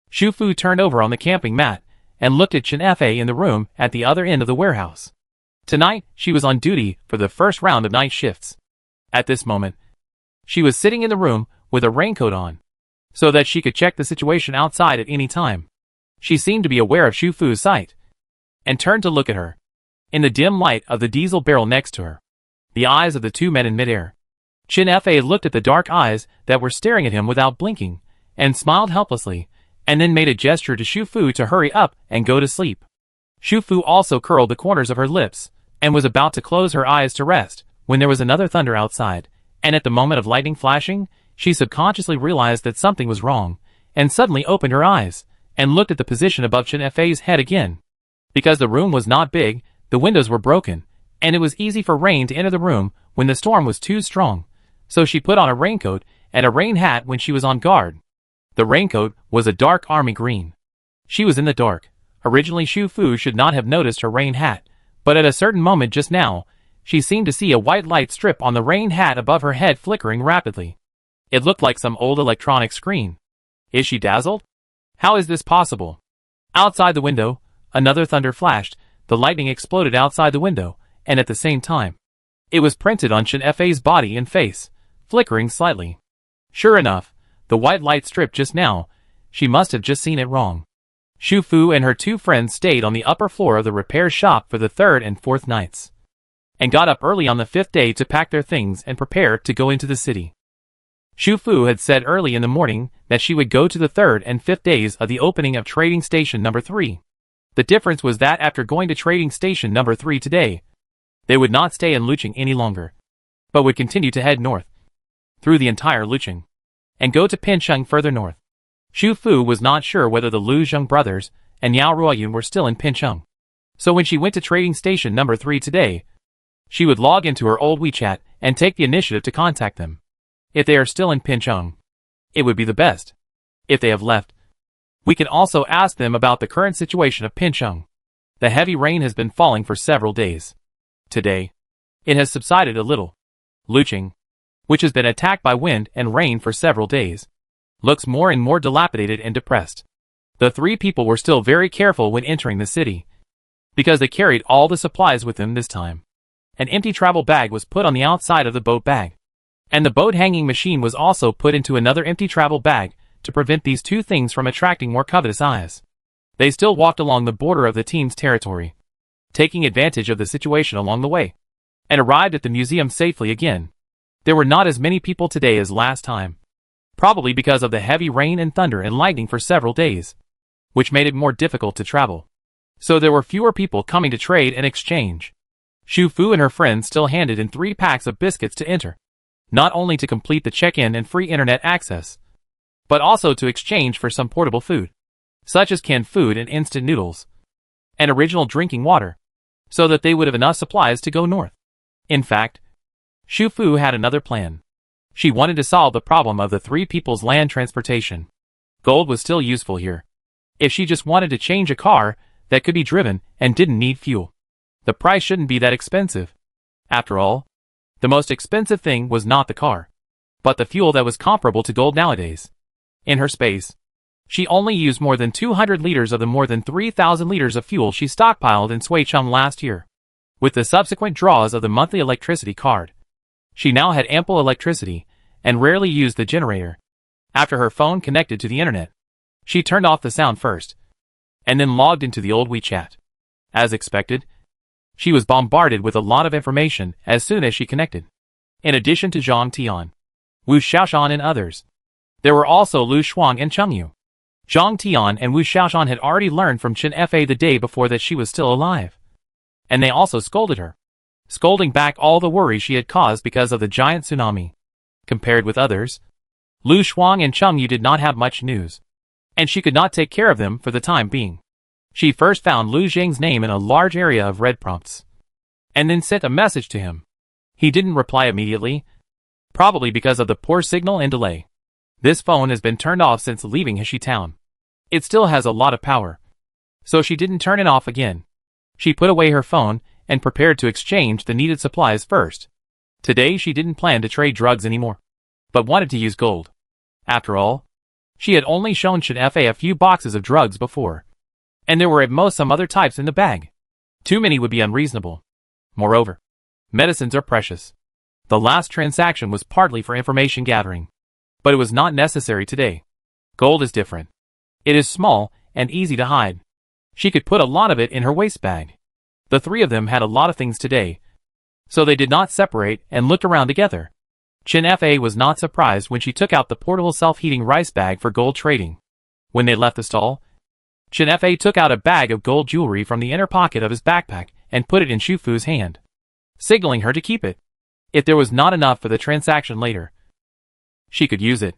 Shu Fu turned over on the camping mat and looked at Chen Fa in the room at the other end of the warehouse. Tonight, she was on duty for the first round of night shifts. At this moment, she was sitting in the room with a raincoat on, so that she could check the situation outside at any time. She seemed to be aware of Shu Fu's sight, and turned to look at her. In the dim light of the diesel barrel next to her, the eyes of the two men in midair. Chen Fa looked at the dark eyes that were staring at him without blinking, and smiled helplessly, and then made a gesture to Shu Fu to hurry up and go to sleep. Shu Fu also curled the corners of her lips, and was about to close her eyes to rest, when there was another thunder outside, and at the moment of lightning flashing, she subconsciously realized that something was wrong, and suddenly opened her eyes, and looked at the position above Chen Fa's head again. Because the room was not big, the windows were broken, and it was easy for rain to enter the room when the storm was too strong, so she put on a raincoat and a rain hat when she was on guard. The raincoat was a dark army green. She was in the dark. Originally Shu Fu should not have noticed her rain hat, but at a certain moment just now, she seemed to see a white light strip on the rain hat above her head flickering rapidly. It looked like some old electronic screen. Is she dazzled? How is this possible? Outside the window, another thunder flashed, the lightning exploded outside the window, and at the same time, it was printed on Chen Fa's body and face, flickering slightly. Sure enough, the white light strip just now, she must have just seen it wrong. Shu Fu and her two friends stayed on the upper floor of the repair shop for the 3rd and 4th nights, and got up early on the 5th day to pack their things and prepare to go into the city. Shu Fu had said early in the morning that she would go to the 3rd and 5th days of the opening of Trading Station number 3. The difference was that after going to Trading Station number 3 today, they would not stay in Lucheng any longer, but would continue to head north, through the entire Lucheng, and go to Pincheng further north. Shu Fu was not sure whether the Lu Zheng brothers and Yao Ruoyun were still in Pincheng. So when she went to Trading Station number 3 today, she would log into her old WeChat and take the initiative to contact them. If they are still in Pincheng, it would be the best. If they have left, we can also ask them about the current situation of Pincheng. The heavy rain has been falling for several days. Today, it has subsided a little. Lucheng, which has been attacked by wind and rain for several days, looks more and more dilapidated and depressed. The three people were still very careful when entering the city, because they carried all the supplies with them this time. An empty travel bag was put on the outside of the boat bag, and the boat hanging machine was also put into another empty travel bag to prevent these two things from attracting more covetous eyes. They still walked along the border of the team's territory, taking advantage of the situation along the way, and arrived at the museum safely again. There were not as many people today as last time, probably because of the heavy rain and thunder and lightning for several days, which made it more difficult to travel. So there were fewer people coming to trade and exchange. Shu Fu and her friends still handed in 3 packs of biscuits to enter, not only to complete the check-in and free internet access, but also to exchange for some portable food, such as canned food and instant noodles, and original drinking water. so that they would have enough supplies to go north. In fact, Xu Fu had another plan. She wanted to solve the problem of the three people's land transportation. Gold was still useful here. If she just wanted to change a car that could be driven and didn't need fuel, the price shouldn't be that expensive. After all, the most expensive thing was not the car, but the fuel that was comparable to gold nowadays. In her space, she only used more than 200 liters of the more than 3,000 liters of fuel she stockpiled in Suicheng last year. With the subsequent draws of the monthly electricity card, she now had ample electricity and rarely used the generator. After her phone connected to the internet, she turned off the sound first, and then logged into the old WeChat. As expected, she was bombarded with a lot of information as soon as she connected. In addition to Zhang Tian, Wu Xiaoshan and others, there were also Lu Shuang and Cheng Yu. Zhang Tian and Wu Xiaoshan had already learned from Chen Fa the day before that she was still alive, and they also scolded her, scolding back all the worry she had caused because of the giant tsunami. Compared with others, Lu Shuang and Cheng Yu did not have much news, and she could not take care of them for the time being. She first found Lu Zheng's name in a large area of red prompts, and then sent a message to him. He didn't reply immediately, probably because of the poor signal and delay. This phone has been turned off since leaving Heshi town. It still has a lot of power, so she didn't turn it off again. She put away her phone and prepared to exchange the needed supplies first. Today she didn't plan to trade drugs anymore, but wanted to use gold. After all, she had only shown Chen Fa a few boxes of drugs before, and there were at most some other types in the bag. Too many would be unreasonable. Moreover, medicines are precious. The last transaction was partly for information gathering, but it was not necessary today. Gold is different. It is small and easy to hide. She could put a lot of it in her waist bag. The three of them had a lot of things today, so they did not separate and looked around together. Chen Fa was not surprised when she took out the portable self-heating rice bag for gold trading. When they left the stall, Chen Fa took out a bag of gold jewelry from the inner pocket of his backpack and put it in Xu Fu's hand, signaling her to keep it. If there was not enough for the transaction later, she could use it.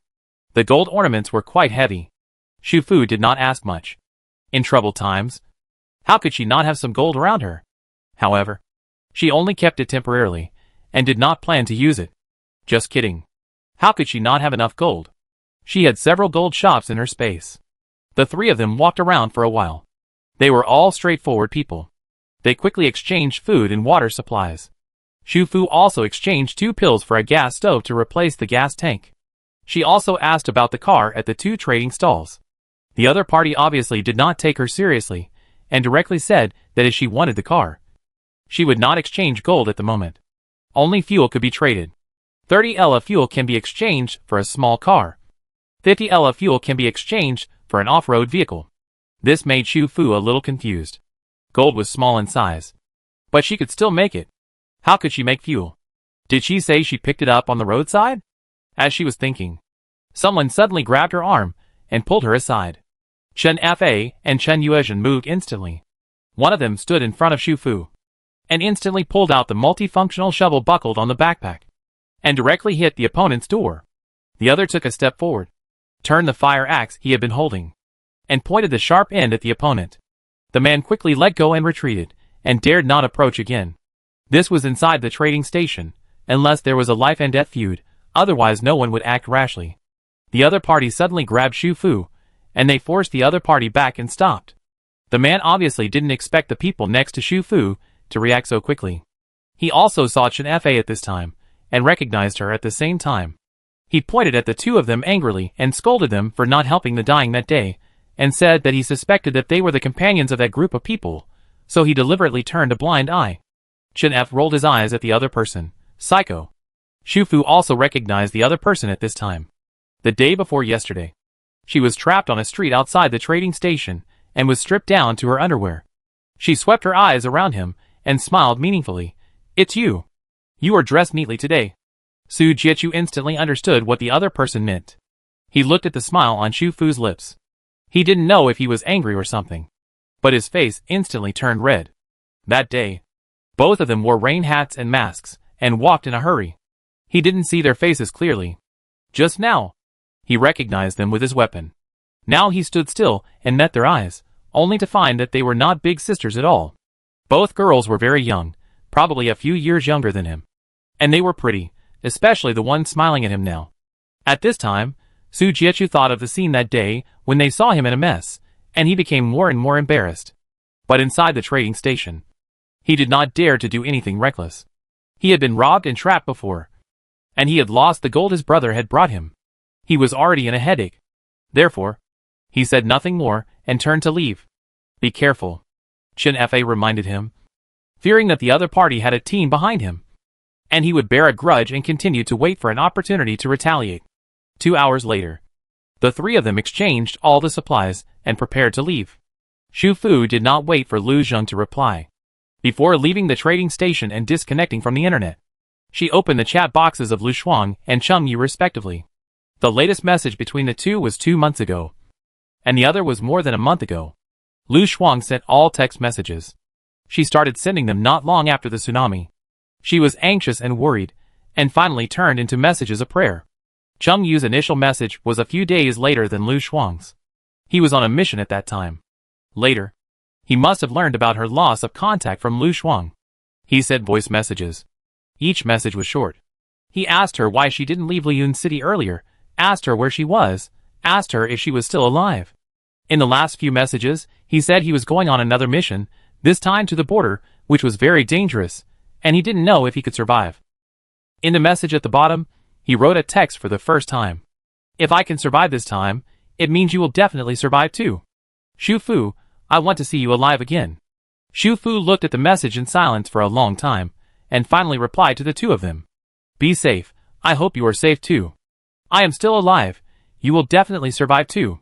The gold ornaments were quite heavy. Xu Fu did not ask much. In troubled times, how could she not have some gold around her? However, she only kept it temporarily, and did not plan to use it. Just kidding. How could she not have enough gold? She had several gold shops in her space. The three of them walked around for a while. They were all straightforward people. They quickly exchanged food and water supplies. Xu Fu also exchanged 2 pills for a gas stove to replace the gas tank. She also asked about the car at the 2 trading stalls. The other party obviously did not take her seriously, and directly said that if she wanted the car, she would not exchange gold at the moment. Only fuel could be traded. 30 L of fuel can be exchanged for a small car. 50 L of fuel can be exchanged for an off-road vehicle. This made Xu Fu a little confused. Gold was small in size, but she could still make it. How could she make fuel? Did she say she picked it up on the roadside? As she was thinking, someone suddenly grabbed her arm and pulled her aside. Chen Fa and Chen Yuezhen moved instantly. One of them stood in front of Xu Fu, and instantly pulled out the multifunctional shovel buckled on the backpack, and directly hit the opponent's door. The other took a step forward, turned the fire axe he had been holding, and pointed the sharp end at the opponent. The man quickly let go and retreated, and dared not approach again. This was inside the trading station, unless there was a life and death feud, otherwise no one would act rashly. The other party suddenly grabbed Xu Fu, and they forced the other party back and stopped. The man obviously didn't expect the people next to Xu Fu to react so quickly. He also saw Chen Fa at this time, and recognized her at the same time. He pointed at the 2 of them angrily and scolded them for not helping the dying that day, and said that he suspected that they were the companions of that group of people, so he deliberately turned a blind eye. Chen F rolled his eyes at the other person, Psycho. Xu Fu also recognized the other person at this time. The day before yesterday, she was trapped on a street outside the trading station, and was stripped down to her underwear. She swept her eyes around him, and smiled meaningfully. "It's you. You are dressed neatly today." Su Jiechu instantly understood what the other person meant. He looked at the smile on Xu Fu's lips. He didn't know if he was angry or something, but his face instantly turned red. That day, both of them wore rain hats and masks, and walked in a hurry. He didn't see their faces clearly. Just now, he recognized them with his weapon. Now he stood still and met their eyes, only to find that they were not big sisters at all. Both girls were very young, probably a few years younger than him. And they were pretty, especially the one smiling at him now. At this time, Su Jiechu thought of the scene that day when they saw him in a mess, and he became more and more embarrassed. But inside the trading station, he did not dare to do anything reckless. He had been robbed and trapped before, and he had lost the gold his brother had brought him. He was already in a headache. Therefore, he said nothing more and turned to leave. Be careful, Chen Fa reminded him, fearing that the other party had a team behind him, and he would bear a grudge and continue to wait for an opportunity to retaliate. 2 hours later, the three of them exchanged all the supplies and prepared to leave. Xu Fu did not wait for Lu Zheng to reply. Before leaving the trading station and disconnecting from the internet, she opened the chat boxes of Lu Shuang and Cheng Yu respectively. The latest message between the two was 2 months ago, and the other was more than a month ago. Lu Shuang sent all text messages. She started sending them not long after the tsunami. She was anxious and worried, and finally turned into messages of prayer. Cheng Yu's initial message was a few days later than Lu Shuang's. He was on a mission at that time. Later, he must have learned about her loss of contact from Lu Shuang. He sent voice messages. Each message was short. He asked her why she didn't leave Liyun City earlier, asked her where she was, asked her if she was still alive. In the last few messages, he said he was going on another mission, this time to the border, which was very dangerous, and he didn't know if he could survive. In the message at the bottom, he wrote a text for the first time. If I can survive this time, it means you will definitely survive too. Xu Fu, I want to see you alive again. Xu Fu looked at the message in silence for a long time, and finally replied to the two of them. Be safe, I hope you are safe too. I am still alive, you will definitely survive too.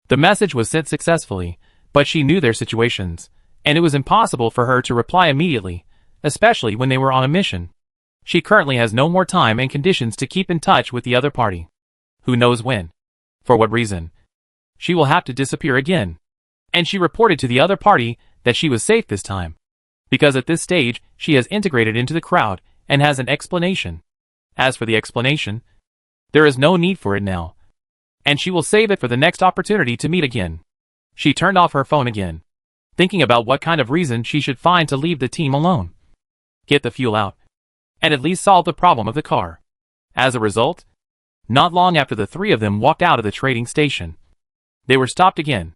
The message was sent successfully, but she knew their situations, and it was impossible for her to reply immediately, especially when they were on a mission. She currently has no more time and conditions to keep in touch with the other party. Who knows when? For what reason? She will have to disappear again. And she reported to the other party that she was safe this time. Because at this stage, she has integrated into the crowd and has an explanation. As for the explanation, there is no need for it now. And she will save it for the next opportunity to meet again. She turned off her phone again, thinking about what kind of reason she should find to leave the team alone. Get the fuel out, and at least solve the problem of the car. As a result, not long after the three of them walked out of the trading station, they were stopped again.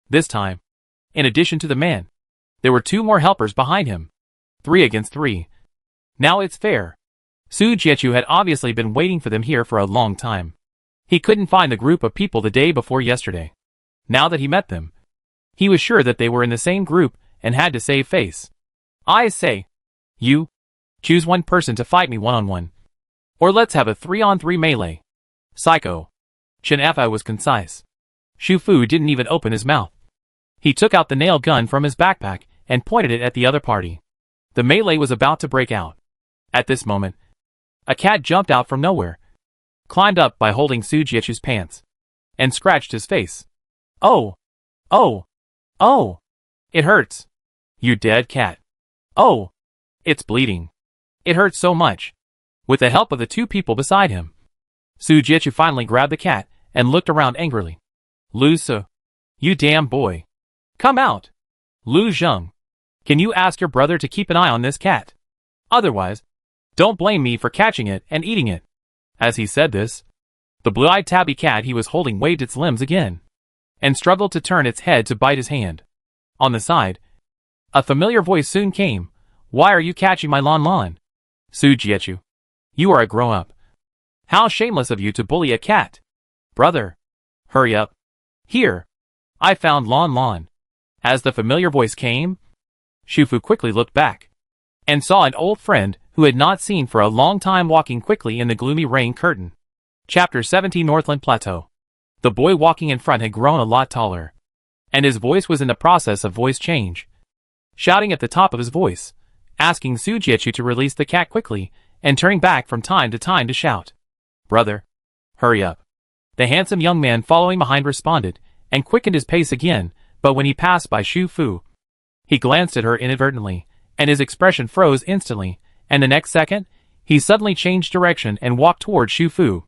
This time, in addition to the man, there were 2 more helpers behind him. 3 against 3. Now it's fair. Su Jiechu had obviously been waiting for them here for a long time. He couldn't find the group of people the day before yesterday. Now that he met them, he was sure that they were in the same group and had to save face. I say, you, choose one person to fight me one-on-one. Or let's have a 3-on-3 melee. Psycho. Chen Fa was concise. Xu Fu didn't even open his mouth. He took out the nail gun from his backpack and pointed it at the other party. The melee was about to break out. At this moment, a cat jumped out from nowhere, climbed up by holding Su Jiechu's pants, and scratched his face. Oh! Oh! Oh! It hurts! You dead cat! Oh! It's bleeding. It hurts so much. With the help of the 2 people beside him, Su Jiechu finally grabbed the cat and looked around angrily. Lu Su, you damn boy. Come out! Lu Zheng, can you ask your brother to keep an eye on this cat? Otherwise, don't blame me for catching it and eating it. As he said this, the blue-eyed tabby cat he was holding waved its limbs again, and struggled to turn its head to bite his hand. On the side, a familiar voice soon came. Why are you catching my Lon Lon? Su Jiechu, you are a grown-up. How shameless of you to bully a cat. Brother, hurry up. Here, I found Lon Lon. As the familiar voice came, Xu Fu quickly looked back, and saw an old friend who had not seen for a long time walking quickly in the gloomy rain curtain. Chapter 17 Northland Plateau. The boy walking in front had grown a lot taller, and his voice was in the process of voice change. Shouting at the top of his voice, asking Su Jiechu to release the cat quickly, and turning back from time to time to shout, Brother, hurry up. The handsome young man following behind responded, and quickened his pace again, but when he passed by Xu Fu, he glanced at her inadvertently, and his expression froze instantly, and the next second, he suddenly changed direction and walked toward Xu Fu.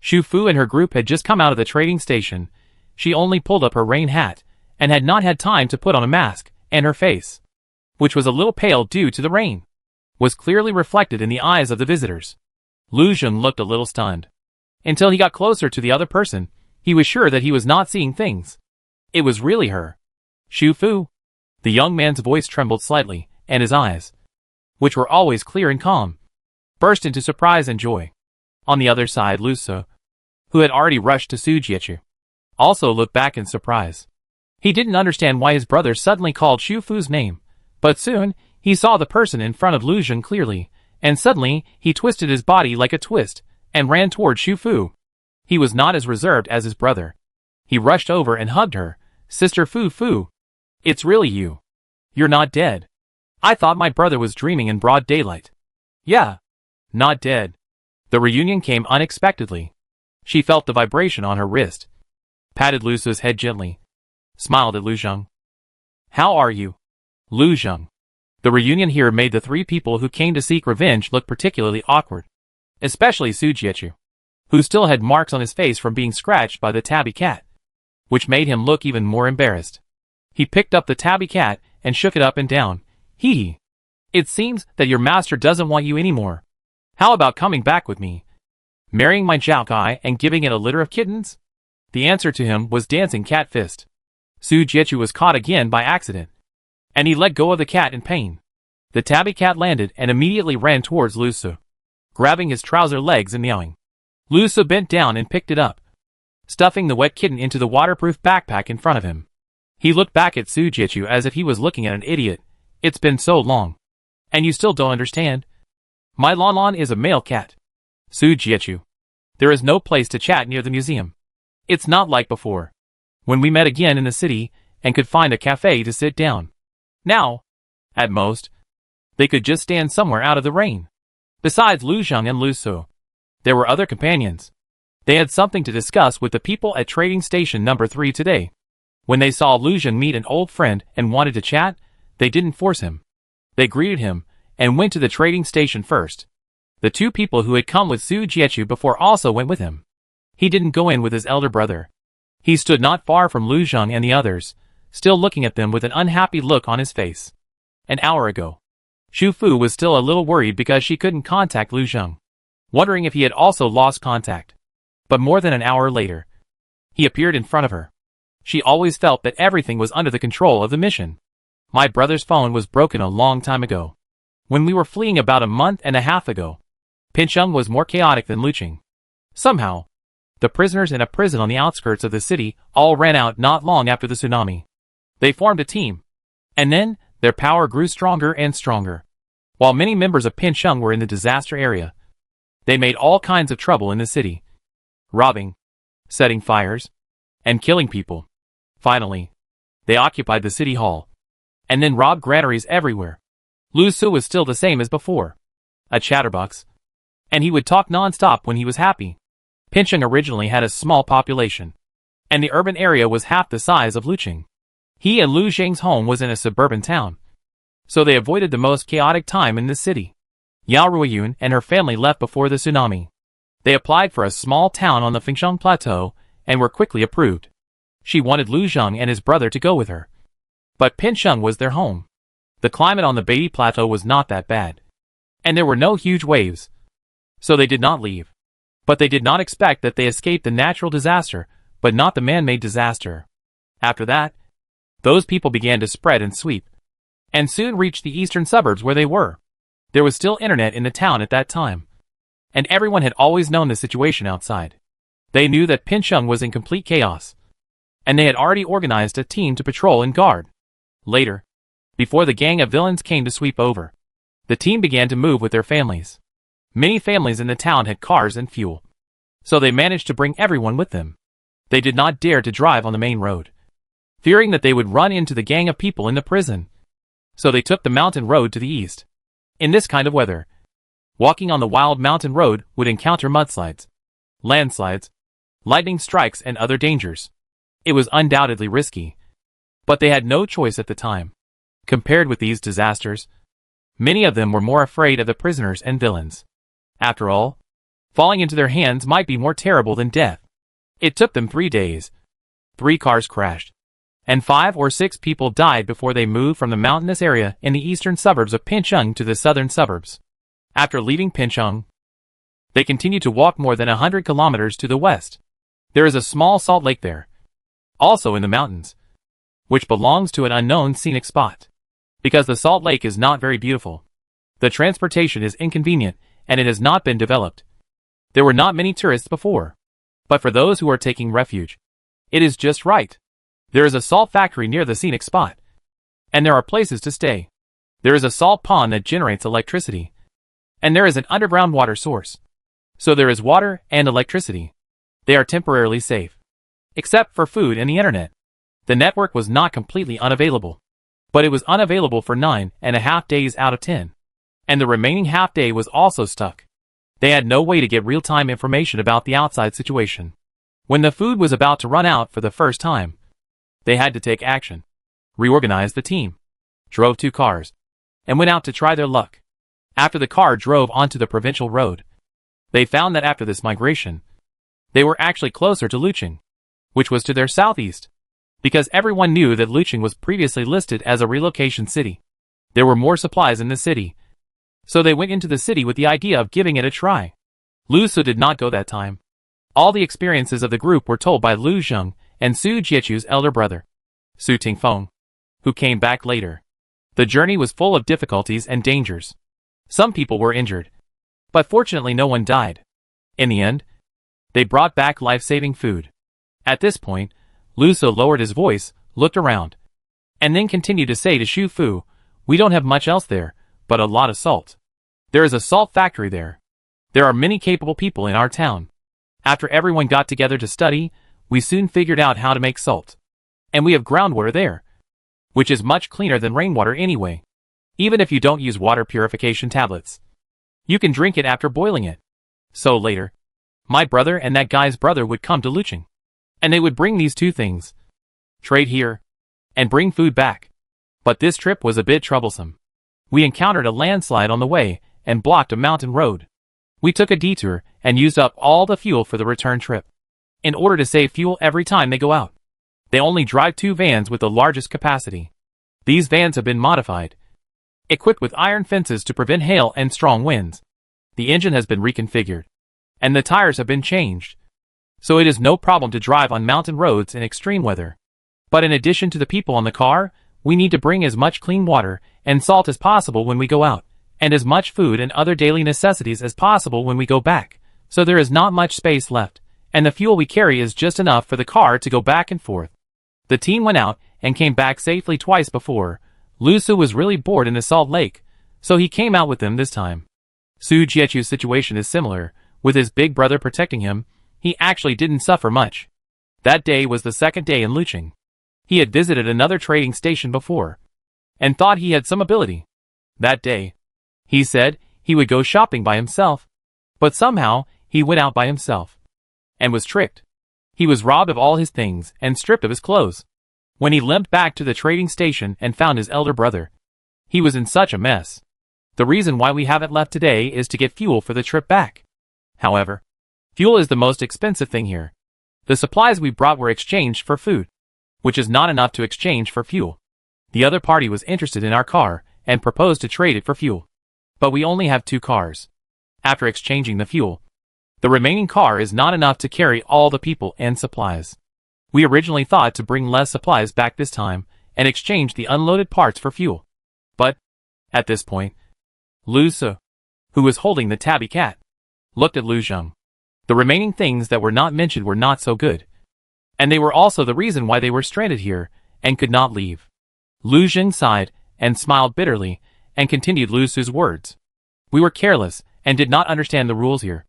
Xu Fu and her group had just come out of the trading station. She only pulled up her rain hat, and had not had time to put on a mask, and her face which was a little pale due to the rain, was clearly reflected in the eyes of the visitors. Lu Zheng looked a little stunned. Until he got closer to the other person, he was sure that he was not seeing things. It was really her. Xu Fu. The young man's voice trembled slightly, and his eyes, which were always clear and calm, burst into surprise and joy. On the other side, Lu Su, who had already rushed to Su Jiechu, also looked back in surprise. He didn't understand why his brother suddenly called Xu Fu's name, but soon he saw the person in front of Lu Zheng clearly, and suddenly he twisted his body like a twist and ran toward Xu Fu. He was not as reserved as his brother. He rushed over and hugged her. "Sister Fu Fu. It's really you. You're not dead. I thought my brother was dreaming in broad daylight." "Yeah. Not dead." The reunion came unexpectedly. She felt the vibration on her wrist, patted Lu Su's head gently, smiled at Lu Zheng. "How are you, Lu Zheng?" The reunion here made the three people who came to seek revenge look particularly awkward, especially Su Jiechu, who still had marks on his face from being scratched by the tabby cat, which made him look even more embarrassed. He picked up the tabby cat and shook it up and down. "Hee. It seems that your master doesn't want you anymore. How about coming back with me? Marrying my Zhao and giving it a litter of kittens?" The answer to him was dancing cat fist. Su Jiechu was caught again by accident, and he let go of the cat in pain. The tabby cat landed and immediately ran towards Lu Su, grabbing his trouser legs and meowing. Lu Su bent down and picked it up, stuffing the wet kitten into the waterproof backpack in front of him. He looked back at Su Jiechu as if he was looking at an idiot. "It's been so long. And you still don't understand? My Lon Lon is a male cat. Su Jiechu. There is no place to chat near the museum. It's not like before, when we met again in the city and could find a cafe to sit down. Now, at most, they could just stand somewhere out of the rain." Besides Lu Zheng and Lu Su, there were other companions. They had something to discuss with the people at Trading Station number 3 today. When they saw Lu Zheng meet an old friend and wanted to chat, they didn't force him. They greeted him and went to the trading station first. The two people who had come with Su Jiechu before also went with him. He didn't go in with his elder brother. He stood not far from Lu Zheng and the others, still looking at them with an unhappy look on his face. An hour ago, Xu Fu was still a little worried because she couldn't contact Lu Zheng, wondering if he had also lost contact. But more than an hour later, he appeared in front of her. She always felt that everything was under the control of the mission. "My brother's phone was broken a long time ago, when we were fleeing about a month and a half ago. Pincheng was more chaotic than Luqing. Somehow, the prisoners in a prison on the outskirts of the city all ran out not long after the tsunami. They formed a team, and then their power grew stronger and stronger. While many members of Pincheng were in the disaster area, they made all kinds of trouble in the city, robbing, setting fires, and killing people. Finally, they occupied the city hall, and then robbed granaries everywhere. Lu Su was still the same as before, a chatterbox, and he would talk non-stop when he was happy. Pincheng originally had a small population, and the urban area was half the size of Luqing. He and Lu Zheng's home was in a suburban town, so they avoided the most chaotic time in the city. Yao Ruiyun and her family left before the tsunami. They applied for a small town on the Fengsheng Plateau and were quickly approved. She wanted Lu Zheng and his brother to go with her, but Pincheng was their home. The climate on the Beatty Plateau was not that bad, and there were no huge waves, so they did not leave. But they did not expect that they escaped the natural disaster, but not the man-made disaster. After that, those people began to spread and sweep, and soon reached the eastern suburbs where they were. There was still internet in the town at that time, and everyone had always known the situation outside. They knew that Pincheng was in complete chaos, and they had already organized a team to patrol and guard. Later, before the gang of villains came to sweep over, the team began to move with their families. Many families in the town had cars and fuel, so they managed to bring everyone with them. They did not dare to drive on the main road, fearing that they would run into the gang of people in the prison. So they took the mountain road to the east. In this kind of weather, walking on the wild mountain road would encounter mudslides, landslides, lightning strikes and other dangers. It was undoubtedly risky, but they had no choice at the time. Compared with these disasters, many of them were more afraid of the prisoners and villains. After all, falling into their hands might be more terrible than death. It took them 3 days. 3 cars crashed, and 5 or 6 people died before they moved from the mountainous area in the eastern suburbs of Pinchung to the southern suburbs. After leaving Pinchung, they continued to walk more than 100 kilometers to the west. There is a small salt lake there, also in the mountains, which belongs to an unknown scenic spot. Because the salt lake is not very beautiful, the transportation is inconvenient, and it has not been developed. There were not many tourists before, but for those who are taking refuge, it is just right. There is a salt factory near the scenic spot, and there are places to stay. There is a salt pond that generates electricity, and there is an underground water source. So there is water and electricity. They are temporarily safe, except for food and the internet. The network was not completely unavailable, but it was unavailable for 9.5 days out of 10. And the remaining half day was also stuck. They had no way to get real-time information about the outside situation. When the food was about to run out for the first time, they had to take action, reorganize the team, drove 2 cars, and went out to try their luck. After the car drove onto the provincial road, they found that after this migration, they were actually closer to Lucheng, which was to their southeast, because everyone knew that Lucheng was previously listed as a relocation city. There were more supplies in the city, so they went into the city with the idea of giving it a try. Lu Su did not go that time. All the experiences of the group were told by Lu Zheng and Su Jiechu's elder brother, Su Tingfeng, who came back later. The journey was full of difficulties and dangers. Some people were injured, but fortunately no one died. In the end, they brought back life-saving food. At this point, Lu Su lowered his voice, looked around, and then continued to say to Xu Fu, "We don't have much else there, but a lot of salt. There is a salt factory there. There are many capable people in our town. After everyone got together to study, we soon figured out how to make salt. And we have groundwater there, which is much cleaner than rainwater anyway. Even if you don't use water purification tablets, you can drink it after boiling it." So later, my brother and that guy's brother would come to Lucheng, and they would bring these 2 things, trade here, and bring food back. But this trip was a bit troublesome. We encountered a landslide on the way and blocked a mountain road. We took a detour and used up all the fuel for the return trip. In order to save fuel every time they go out, they only drive 2 vans with the largest capacity. These vans have been modified, equipped with iron fences to prevent hail and strong winds. The engine has been reconfigured, and the tires have been changed, so it is no problem to drive on mountain roads in extreme weather. But in addition to the people on the car, we need to bring as much clean water and salt as possible when we go out, and as much food and other daily necessities as possible when we go back, so there is not much space left, and the fuel we carry is just enough for the car to go back and forth. The team went out and came back safely twice before. Lu Su was really bored in the salt lake, so he came out with them this time. Su Jiechu's situation is similar. With his big brother protecting him, he actually didn't suffer much. That day was the second day in Lucheng. He had visited another trading station before, and thought he had some ability. That day, he said he would go shopping by himself, but somehow he went out by himself, and was tricked. He was robbed of all his things and stripped of his clothes. When he limped back to the trading station and found his elder brother, he was in such a mess. The reason why we haven't left today is to get fuel for the trip back. However, fuel is the most expensive thing here. The supplies we brought were exchanged for food, which is not enough to exchange for fuel. The other party was interested in our car and proposed to trade it for fuel. But we only have 2 cars. After exchanging the fuel, the remaining car is not enough to carry all the people and supplies. We originally thought to bring less supplies back this time and exchange the unloaded parts for fuel. But, at this point, Lu Su, who was holding the tabby cat, looked at Lu Zheng. The remaining things that were not mentioned were not so good, and they were also the reason why they were stranded here and could not leave. Lu Zheng sighed and smiled bitterly and continued Lu Su's words. "We were careless and did not understand the rules here.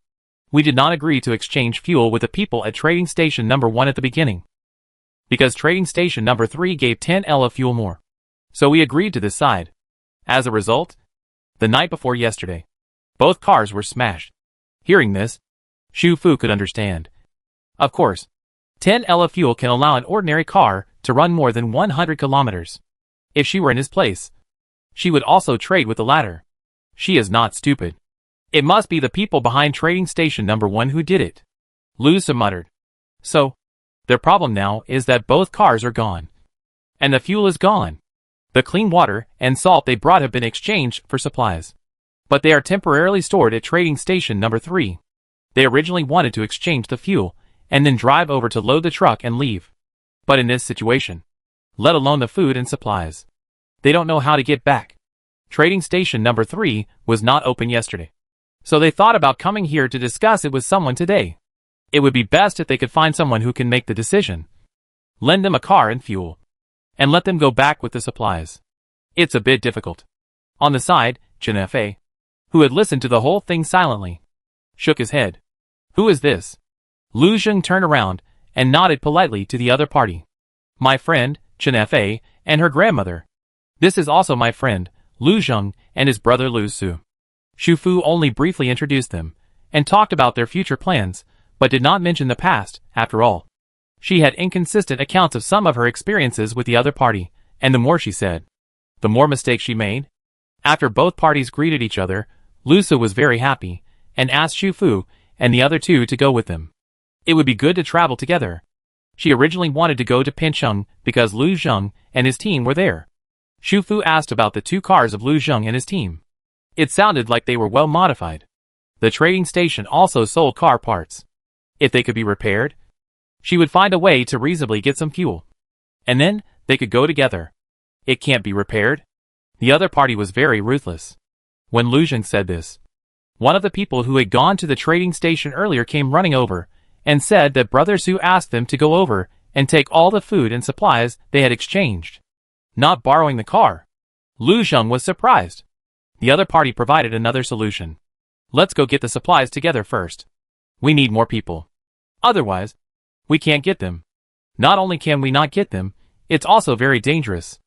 We did not agree to exchange fuel with the people at trading station number 1 at the beginning, because trading station number 3 gave 10 L of fuel more. So we agreed to this side. As a result, the night before yesterday, both cars were smashed." Hearing this, Xu Fu could understand. Of course, 10 L of fuel can allow an ordinary car to run more than 100 kilometers. If she were in his place, she would also trade with the latter. She is not stupid. It must be the people behind trading station number 1 who did it. Lu Su muttered. So, their problem now is that both cars are gone. And the fuel is gone. The clean water and salt they brought have been exchanged for supplies. But they are temporarily stored at trading station number 3. They originally wanted to exchange the fuel and then drive over to load the truck and leave. But in this situation, let alone the food and supplies, they don't know how to get back. Trading station number 3 was not open yesterday. So they thought about coming here to discuss it with someone today. It would be best if they could find someone who can make the decision. Lend them a car and fuel. And let them go back with the supplies. It's a bit difficult. On the side, Chen Fa, who had listened to the whole thing silently, shook his head. Who is this? Lu Zheng turned around and nodded politely to the other party. My friend, Chen Fa, and her grandmother. This is also my friend, Lu Zheng, and his brother Lu Su. Xu Fu only briefly introduced them, and talked about their future plans, but did not mention the past, after all. She had inconsistent accounts of some of her experiences with the other party, and the more she said, the more mistakes she made. After both parties greeted each other, Lu Su was very happy, and asked Xu Fu and the other two to go with them. It would be good to travel together. She originally wanted to go to Pincheng because Lu Zheng and his team were there. Xu Fu asked about the 2 cars of Lu Zheng and his team. It sounded like they were well modified. The trading station also sold car parts. If they could be repaired, she would find a way to reasonably get some fuel. And then, they could go together. It can't be repaired. The other party was very ruthless. When Lu Zheng said this, one of the people who had gone to the trading station earlier came running over, and said that Brother Su asked them to go over and take all the food and supplies they had exchanged, not borrowing the car. Lu Zheng was surprised. The other party provided another solution. Let's go get the supplies together first. We need more people. Otherwise, we can't get them. Not only can we not get them, it's also very dangerous.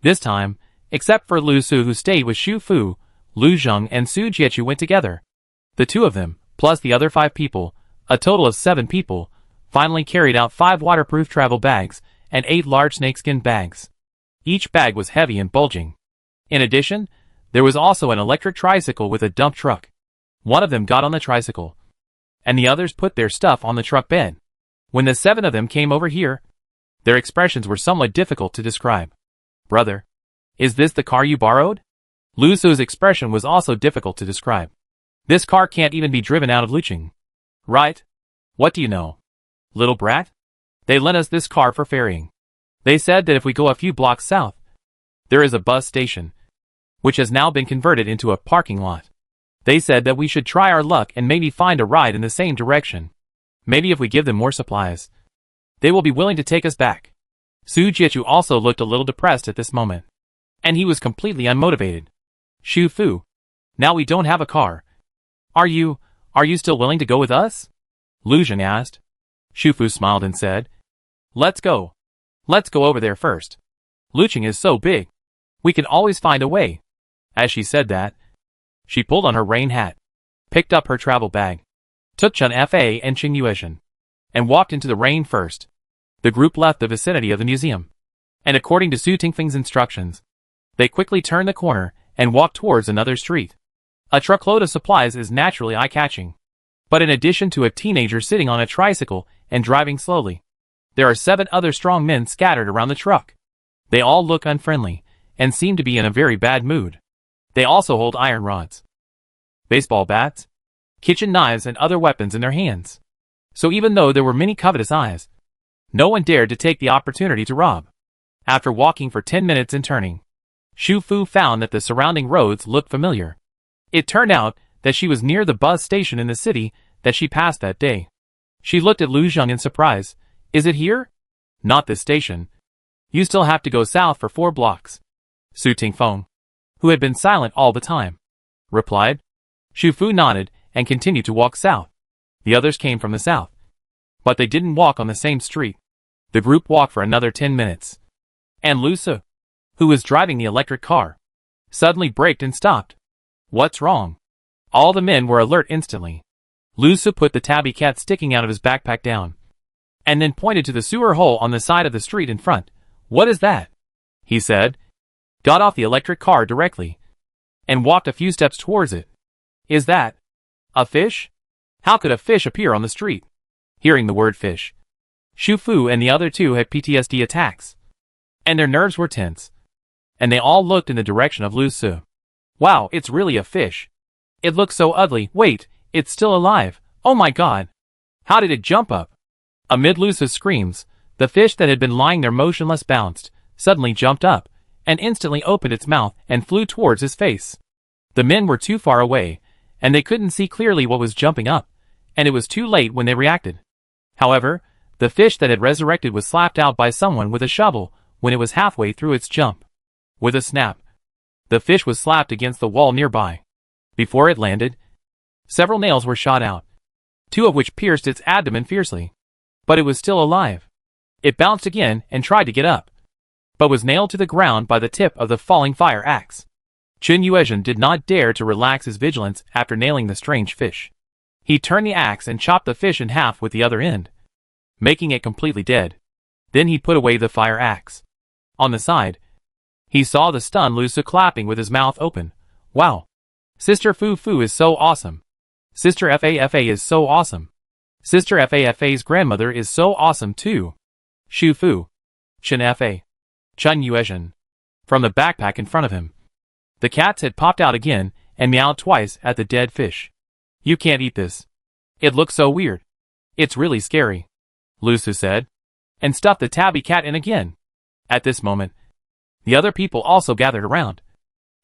This time, except for Lu Su who stayed with Xu Fu, Lu Zheng and Su Jiechu went together. The 2 of them, plus the other 5 people, a total of 7 people, finally carried out 5 waterproof travel bags and 8 large snakeskin bags. Each bag was heavy and bulging. In addition, there was also an electric tricycle with a dump truck. One of them got on the tricycle, and the others put their stuff on the truck bed. When the 7 of them came over here, their expressions were somewhat difficult to describe. Brother, is this the car you borrowed? Lu Su's expression was also difficult to describe. This car can't even be driven out of Luqing. Right? What do you know? Little brat? They lent us this car for ferrying. They said that if we go a few blocks south, there is a bus station, which has now been converted into a parking lot. They said that we should try our luck and maybe find a ride in the same direction. Maybe if we give them more supplies, they will be willing to take us back. Su Jiechu also looked a little depressed at this moment. And he was completely unmotivated. Xu Fu, now we don't have a car. Are you still willing to go with us? Lu Zheng asked. Xu Fu smiled and said, Let's go. Let's go over there first. Luqing is so big. We can always find a way. As she said that, she pulled on her rain hat, picked up her travel bag, took Chen Fa and Qing Yuezhen, and walked into the rain first. The group left the vicinity of the museum, and according to Su Tingfeng's instructions, they quickly turned the corner and walked towards another street. A truckload of supplies is naturally eye-catching. But in addition to a teenager sitting on a tricycle and driving slowly, there are 7 other strong men scattered around the truck. They all look unfriendly and seem to be in a very bad mood. They also hold iron rods, baseball bats, kitchen knives and other weapons in their hands. So even though there were many covetous eyes, no one dared to take the opportunity to rob. After walking for 10 minutes and turning, Xu Fu found that the surrounding roads looked familiar. It turned out that she was near the bus station in the city that she passed that day. She looked at Lu Zheng in surprise. Is it here? Not this station. You still have to go south for 4 blocks. Su Tingfeng, who had been silent all the time, replied. Xu Fu nodded and continued to walk south. The others came from the south, but they didn't walk on the same street. The group walked for another 10 minutes. And Lu Su, who was driving the electric car, suddenly braked and stopped. What's wrong? All the men were alert instantly. Lu Su put the tabby cat sticking out of his backpack down, and then pointed to the sewer hole on the side of the street in front. What is that? He said, got off the electric car directly, and walked a few steps towards it. Is that a fish? How could a fish appear on the street? Hearing the word fish, Xu Fu and the other 2 had PTSD attacks. and their nerves were tense. And they all looked in the direction of Lu Su. Wow, it's really a fish. It looks so ugly. Wait, it's still alive. Oh my god. How did it jump up? Amid Lu Su's screams, the fish that had been lying there motionless bounced, suddenly jumped up, and instantly opened its mouth and flew towards his face. The men were too far away, and they couldn't see clearly what was jumping up, and it was too late when they reacted. However, the fish that had resurrected was slapped out by someone with a shovel when it was halfway through its jump. With a snap, the fish was slapped against the wall nearby. Before it landed, several nails were shot out, 2 of which pierced its abdomen fiercely. But it was still alive. It bounced again and tried to get up, but was nailed to the ground by the tip of the falling fire axe. Chen Yuezhen did not dare to relax his vigilance after nailing the strange fish. He turned the axe and chopped the fish in half with the other end, making it completely dead. Then he put away the fire axe. On the side, he saw the stunned Lu Su clapping with his mouth open. Wow! Sister Fu Fu is so awesome. Sister Fa is so awesome. Sister Fa's grandmother is so awesome too. Shu Fu. Chen Fa. Chen Yuezhen. From the backpack in front of him. The cats had popped out again and meowed twice at the dead fish. You can't eat this. It looks so weird. It's really scary, Lu Su said, and stuffed the tabby cat in again. At this moment, the other people also gathered around,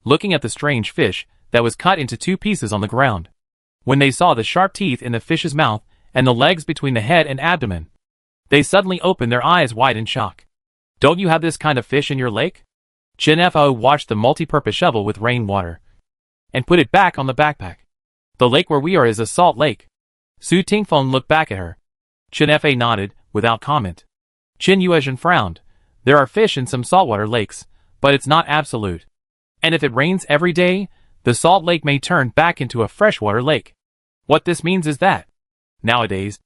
looking at the strange fish that was cut into 2 pieces on the ground. When they saw the sharp teeth in the fish's mouth and the legs between the head and abdomen, they suddenly opened their eyes wide in shock. Don't you have this kind of fish in your lake? Chen Fo washed the multi-purpose shovel with rainwater and put it back on the backpack. The lake where we are is a salt lake. Su Tingfeng looked back at her. Chen Fa nodded, without comment. Chen Yuezhen frowned. There are fish in some saltwater lakes, but it's not absolute. And if it rains every day, the salt lake may turn back into a freshwater lake. What this means is that, nowadays,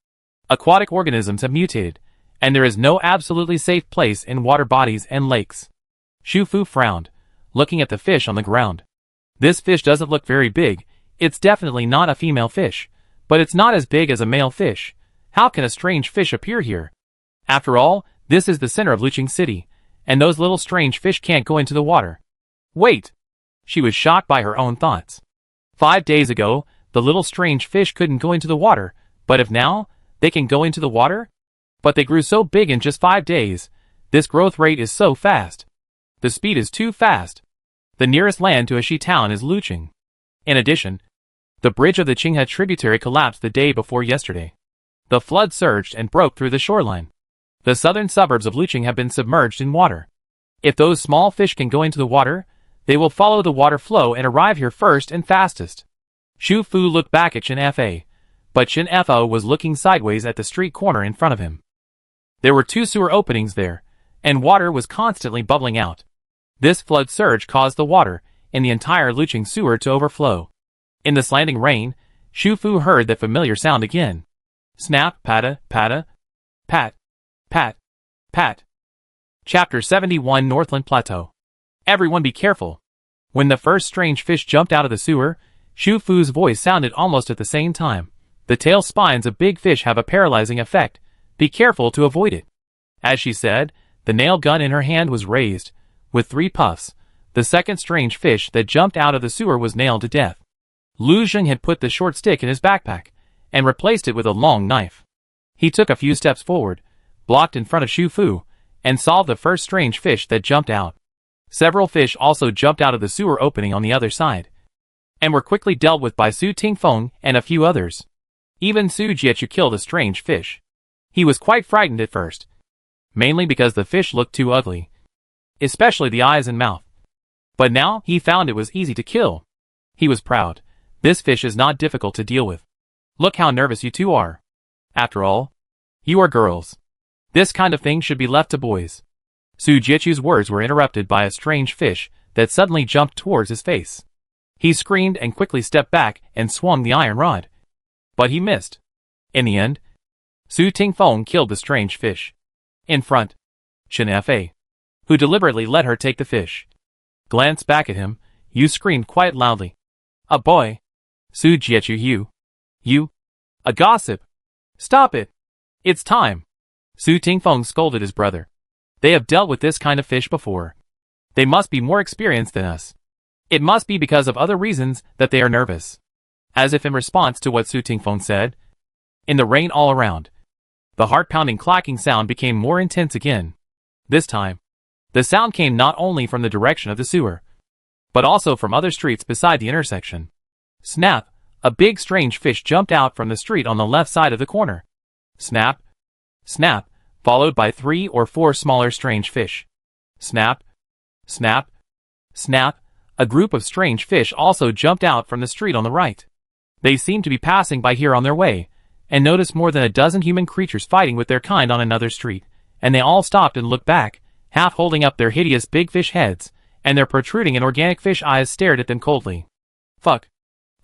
aquatic organisms have mutated, and there is no absolutely safe place in water bodies and lakes. Shu Fu frowned, looking at the fish on the ground. This fish doesn't look very big. It's definitely not a female fish, but it's not as big as a male fish. How can a strange fish appear here? After all, this is the center of Luqing City, and those little strange fish can't go into the water. Wait! She was shocked by her own thoughts. 5 days ago, the little strange fish couldn't go into the water, but if now, they can go into the water? But they grew so big in just 5 days. This growth rate is so fast. The speed is too fast. The nearest land to a Shi town is Luqing. In addition, the bridge of the Qinghe tributary collapsed the day before yesterday. The flood surged and broke through the shoreline. The southern suburbs of Luqing have been submerged in water. If those small fish can go into the water, they will follow the water flow and arrive here first and fastest. Shu Fu looked back at Chen Fa, but Chen Fo was looking sideways at the street corner in front of him. There were 2 sewer openings there, and water was constantly bubbling out. This flood surge caused the water in the entire Luqing sewer to overflow. In the slanting rain, Shu Fu heard that familiar sound again. Snap, patta, patta, pat, pat, pat. Chapter 71 Northland Plateau. Everyone be careful. When the first strange fish jumped out of the sewer, Shu Fu's voice sounded almost at the same time. The tail spines of big fish have a paralyzing effect. Be careful to avoid it. As she said, the nail gun in her hand was raised. With 3 puffs, the second strange fish that jumped out of the sewer was nailed to death. Lu Zheng had put the short stick in his backpack and replaced it with a long knife. He took a few steps forward, blocked in front of Shu Fu, and solved the first strange fish that jumped out. Several fish also jumped out of the sewer opening on the other side, and were quickly dealt with by Su Tingfeng and a few others. Even Su Jiechu killed a strange fish. He was quite frightened at first, mainly because the fish looked too ugly, especially the eyes and mouth. But now he found it was easy to kill. He was proud. This fish is not difficult to deal with. Look how nervous you 2 are. After all, you are girls. This kind of thing should be left to boys. Su Jiechu's words were interrupted by a strange fish that suddenly jumped towards his face. He screamed and quickly stepped back and swung the iron rod. But he missed. In the end, Su Tingfeng killed the strange fish. In front, Chen Fa, who deliberately let her take the fish, glanced back at him. You screamed quite loudly. A boy. Su Jiechu, you. A gossip. Stop it. It's time. Su Tingfeng scolded his brother. They have dealt with this kind of fish before. They must be more experienced than us. It must be because of other reasons that they are nervous. As if in response to what Su Tingfeng said, in the rain all around, the heart-pounding clacking sound became more intense again. This time, the sound came not only from the direction of the sewer, but also from other streets beside the intersection. Snap! A big strange fish jumped out from the street on the left side of the corner. Snap! Snap! Followed by 3 or 4 smaller strange fish. Snap! Snap! Snap! A group of strange fish also jumped out from the street on the right. They seemed to be passing by here on their way, and noticed more than a dozen human creatures fighting with their kind on another street, and they all stopped and looked back, half holding up their hideous big fish heads, and their protruding and organic fish eyes stared at them coldly. Fuck.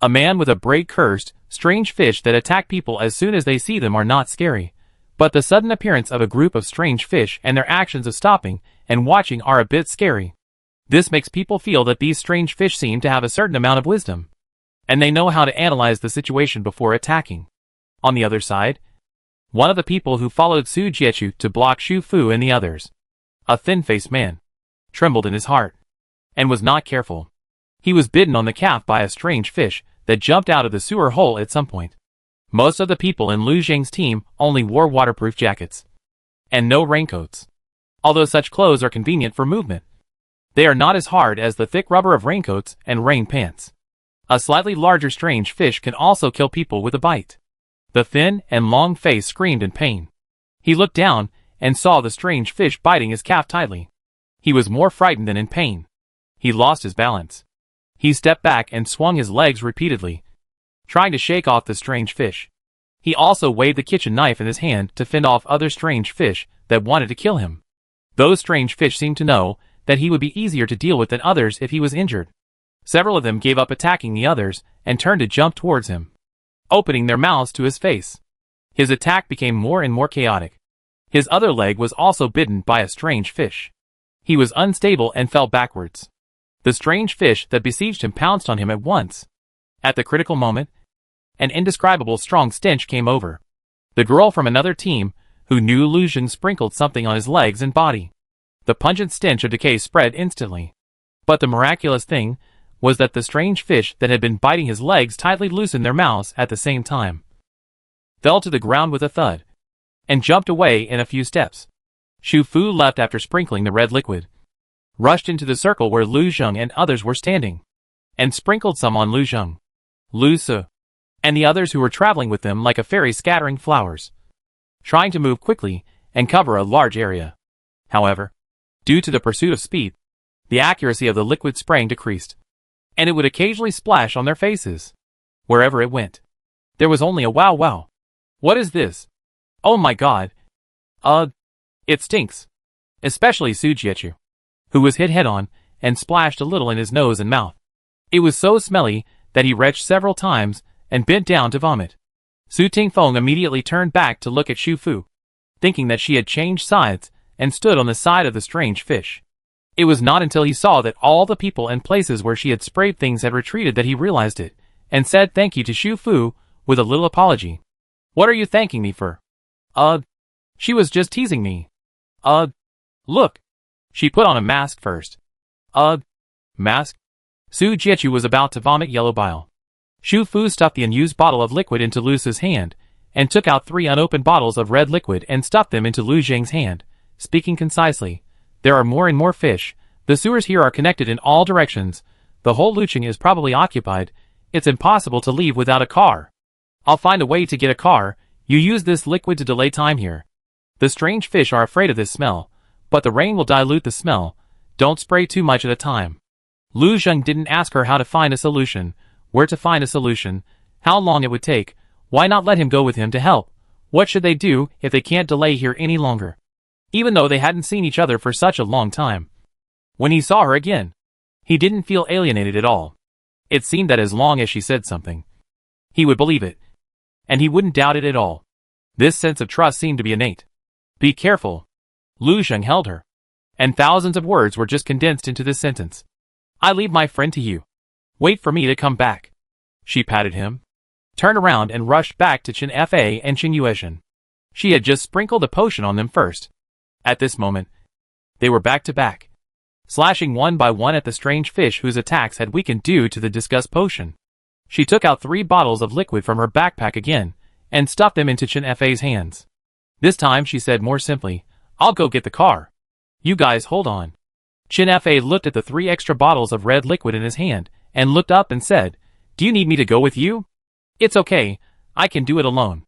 A man with a braid cursed, strange fish that attack people as soon as they see them are not scary, but the sudden appearance of a group of strange fish and their actions of stopping and watching are a bit scary. This makes people feel that these strange fish seem to have a certain amount of wisdom, and they know how to analyze the situation before attacking. On the other side, one of the people who followed Su Jiechu to block Shu Fu and the others, a thin-faced man, trembled in his heart, and was not careful. He was bitten on the calf by a strange fish that jumped out of the sewer hole at some point. Most of the people in Lu Zheng's team only wore waterproof jackets, and no raincoats. Although such clothes are convenient for movement, they are not as hard as the thick rubber of raincoats and rain pants. A slightly larger strange fish can also kill people with a bite. The thin and long face screamed in pain. He looked down and saw the strange fish biting his calf tightly. He was more frightened than in pain. He lost his balance. He stepped back and swung his legs repeatedly, trying to shake off the strange fish. He also waved the kitchen knife in his hand to fend off other strange fish that wanted to kill him. Those strange fish seemed to know that he would be easier to deal with than others if he was injured. Several of them gave up attacking the others and turned to jump towards him, opening their mouths to his face. His attack became more and more chaotic. His other leg was also bitten by a strange fish. He was unstable and fell backwards. The strange fish that besieged him pounced on him at once. At the critical moment, an indescribable strong stench came over the girl from another team, who knew Lu Zheng sprinkled something on his legs and body. The pungent stench of decay spread instantly. But the miraculous thing was that the strange fish that had been biting his legs tightly loosened their mouths at the same time, fell to the ground with a thud, and jumped away in a few steps. Shu Fu left after sprinkling the red liquid, rushed into the circle where Lu Zheng and others were standing, and sprinkled some on Lu Zheng, Lu Su, and the others who were traveling with them like a fairy scattering flowers, trying to move quickly and cover a large area. However, due to the pursuit of speed, the accuracy of the liquid spraying decreased, and it would occasionally splash on their faces. Wherever it went, there was only a wow wow. What is this? Oh my god. It stinks. Especially Su Jiechu, who was hit head-on and splashed a little in his nose and mouth. It was so smelly that he retched several times and bent down to vomit. Su Tingfeng immediately turned back to look at Shu Fu, thinking that she had changed sides and stood on the side of the strange fish. It was not until he saw that all the people and places where she had sprayed things had retreated that he realized it, and said thank you to Shu Fu with a little apology. What are you thanking me for? She was just teasing me. Look. She put on a mask first. Mask? Su Jiechu was about to vomit yellow bile. Shu Fu stuffed the unused bottle of liquid into Lu Su's hand, and took out 3 unopened bottles of red liquid and stuffed them into Lu Zheng's hand, speaking concisely. There are more and more fish. The sewers here are connected in all directions. The whole Lucheng is probably occupied. It's impossible to leave without a car. I'll find a way to get a car. You use this liquid to delay time here. The strange fish are afraid of this smell, but the rain will dilute the smell. Don't spray too much at a time. Lu Zheng didn't ask her how to find a solution, where to find a solution, how long it would take. Why not let him go with him to help? What should they do if they can't delay here any longer? Even though they hadn't seen each other for such a long time. When he saw her again, he didn't feel alienated at all. It seemed that as long as she said something, he would believe it, and he wouldn't doubt it at all. This sense of trust seemed to be innate. Be careful. Lu Zheng held her, and thousands of words were just condensed into this sentence. I leave my friend to you. Wait for me to come back. She patted him, turned around and rushed back to Chen Fa and Chen Yuezhen. She had just sprinkled the potion on them first. At this moment, They were back to back, slashing one by one at the strange fish whose attacks had weakened due to the disgust potion. She took out 3 bottles of liquid from her backpack again, and stuffed them into Chen Fei's hands. This time she said more simply, "I'll go get the car. You guys hold on." Chen Fei looked at the 3 extra bottles of red liquid in his hand, and looked up and said, "Do you need me to go with you?" "It's okay, I can do it alone."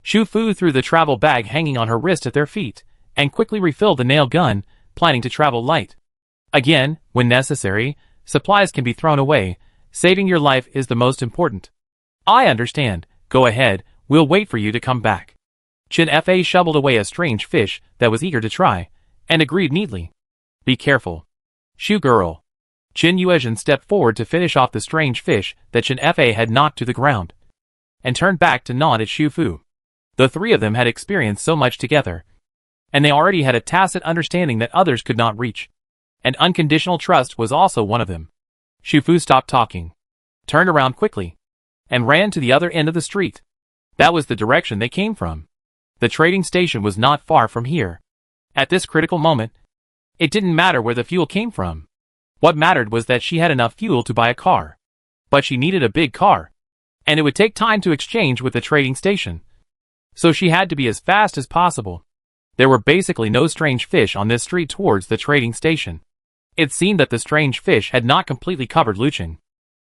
Xu Fu threw the travel bag hanging on her wrist at their feet, and quickly refilled the nail gun, planning to travel light. Again, when necessary, supplies can be thrown away. Saving your life is the most important. "I understand, go ahead, we'll wait for you to come back." Chen Fei shoveled away a strange fish that was eager to try, and agreed neatly. "Be careful. Xu girl." Chen Yuezhen stepped forward to finish off the strange fish that Chen Fei had knocked to the ground, and turned back to nod at Xu Fu. The 3 of them had experienced so much together, and they already had a tacit understanding that others could not reach, and unconditional trust was also one of them. Xu Fu stopped talking, turned around quickly, and ran to the other end of the street. That was the direction they came from. The trading station was not far from here. At this critical moment, it didn't matter where the fuel came from. What mattered was that she had enough fuel to buy a car. But she needed a big car, and it would take time to exchange with the trading station. So she had to be as fast as possible. There were basically no strange fish on this street towards the trading station. It seemed that the strange fish had not completely covered Lucheng.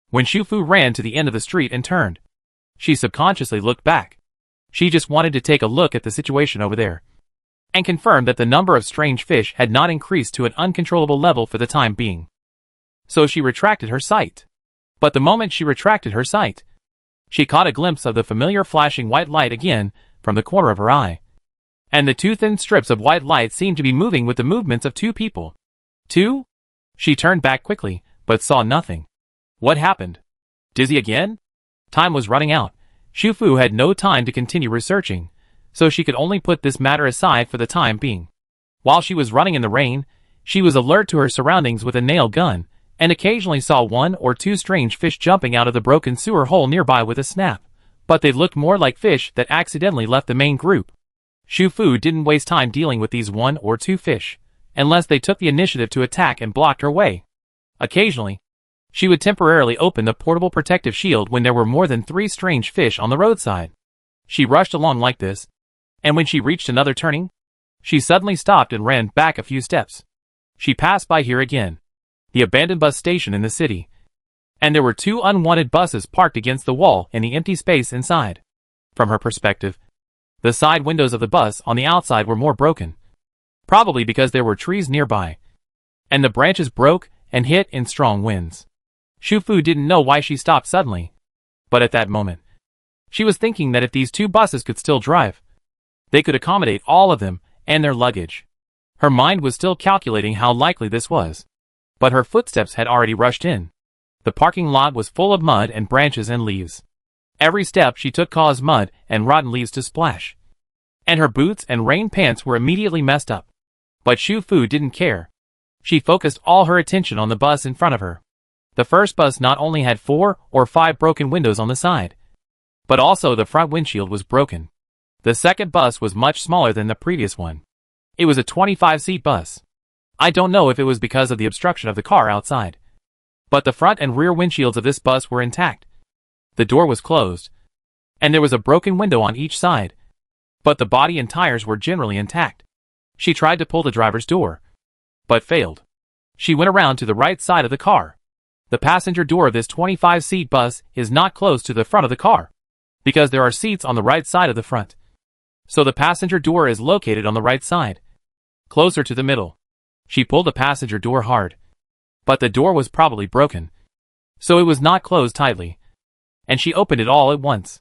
When Xu Fu ran to the end of the street and turned, she subconsciously looked back. She just wanted to take a look at the situation over there, and confirm that the number of strange fish had not increased to an uncontrollable level for the time being. So she retracted her sight. But the moment she retracted her sight, she caught a glimpse of the familiar flashing white light again from the corner of her eye. And the 2 thin strips of white light seemed to be moving with the movements of 2 people. 2? She turned back quickly, but saw nothing. What happened? Dizzy again? Time was running out. Xu Fu had no time to continue researching, so she could only put this matter aside for the time being. While she was running in the rain, she was alert to her surroundings with a nail gun, and occasionally saw 1 or 2 strange fish jumping out of the broken sewer hole nearby with a snap, but they looked more like fish that accidentally left the main group. Xu Fu didn't waste time dealing with these 1 or 2 fish, unless they took the initiative to attack and blocked her way. Occasionally, she would temporarily open the portable protective shield when there were more than 3 strange fish on the roadside. She rushed along like this, and when she reached another turning, she suddenly stopped and ran back a few steps. She passed by here again, the abandoned bus station in the city, and there were 2 unwanted buses parked against the wall in the empty space inside. From her perspective, the side windows of the bus on the outside were more broken, probably because there were trees nearby, and the branches broke and hit in strong winds. Xu Fu didn't know why she stopped suddenly, but at that moment, she was thinking that if these 2 buses could still drive, they could accommodate all of them and their luggage. Her mind was still calculating how likely this was, but her footsteps had already rushed in. The parking lot was full of mud and branches and leaves. Every step she took caused mud and rotten leaves to splash, and her boots and rain pants were immediately messed up. But Xu Fu didn't care. She focused all her attention on the bus in front of her. The first bus not only had 4 or 5 broken windows on the side, but also the front windshield was broken. The second bus was much smaller than the previous one. It was a 25-seat bus. I don't know if it was because of the obstruction of the car outside, but the front and rear windshields of this bus were intact. The door was closed, and there was a broken window on each side, but the body and tires were generally intact. She tried to pull the driver's door, but failed. She went around to the right side of the car. The passenger door of this 25-seat bus is not close to the front of the car, because there are seats on the right side of the front. So the passenger door is located on the right side, closer to the middle. She pulled the passenger door hard, but the door was probably broken, so it was not closed tightly, and she opened it all at once.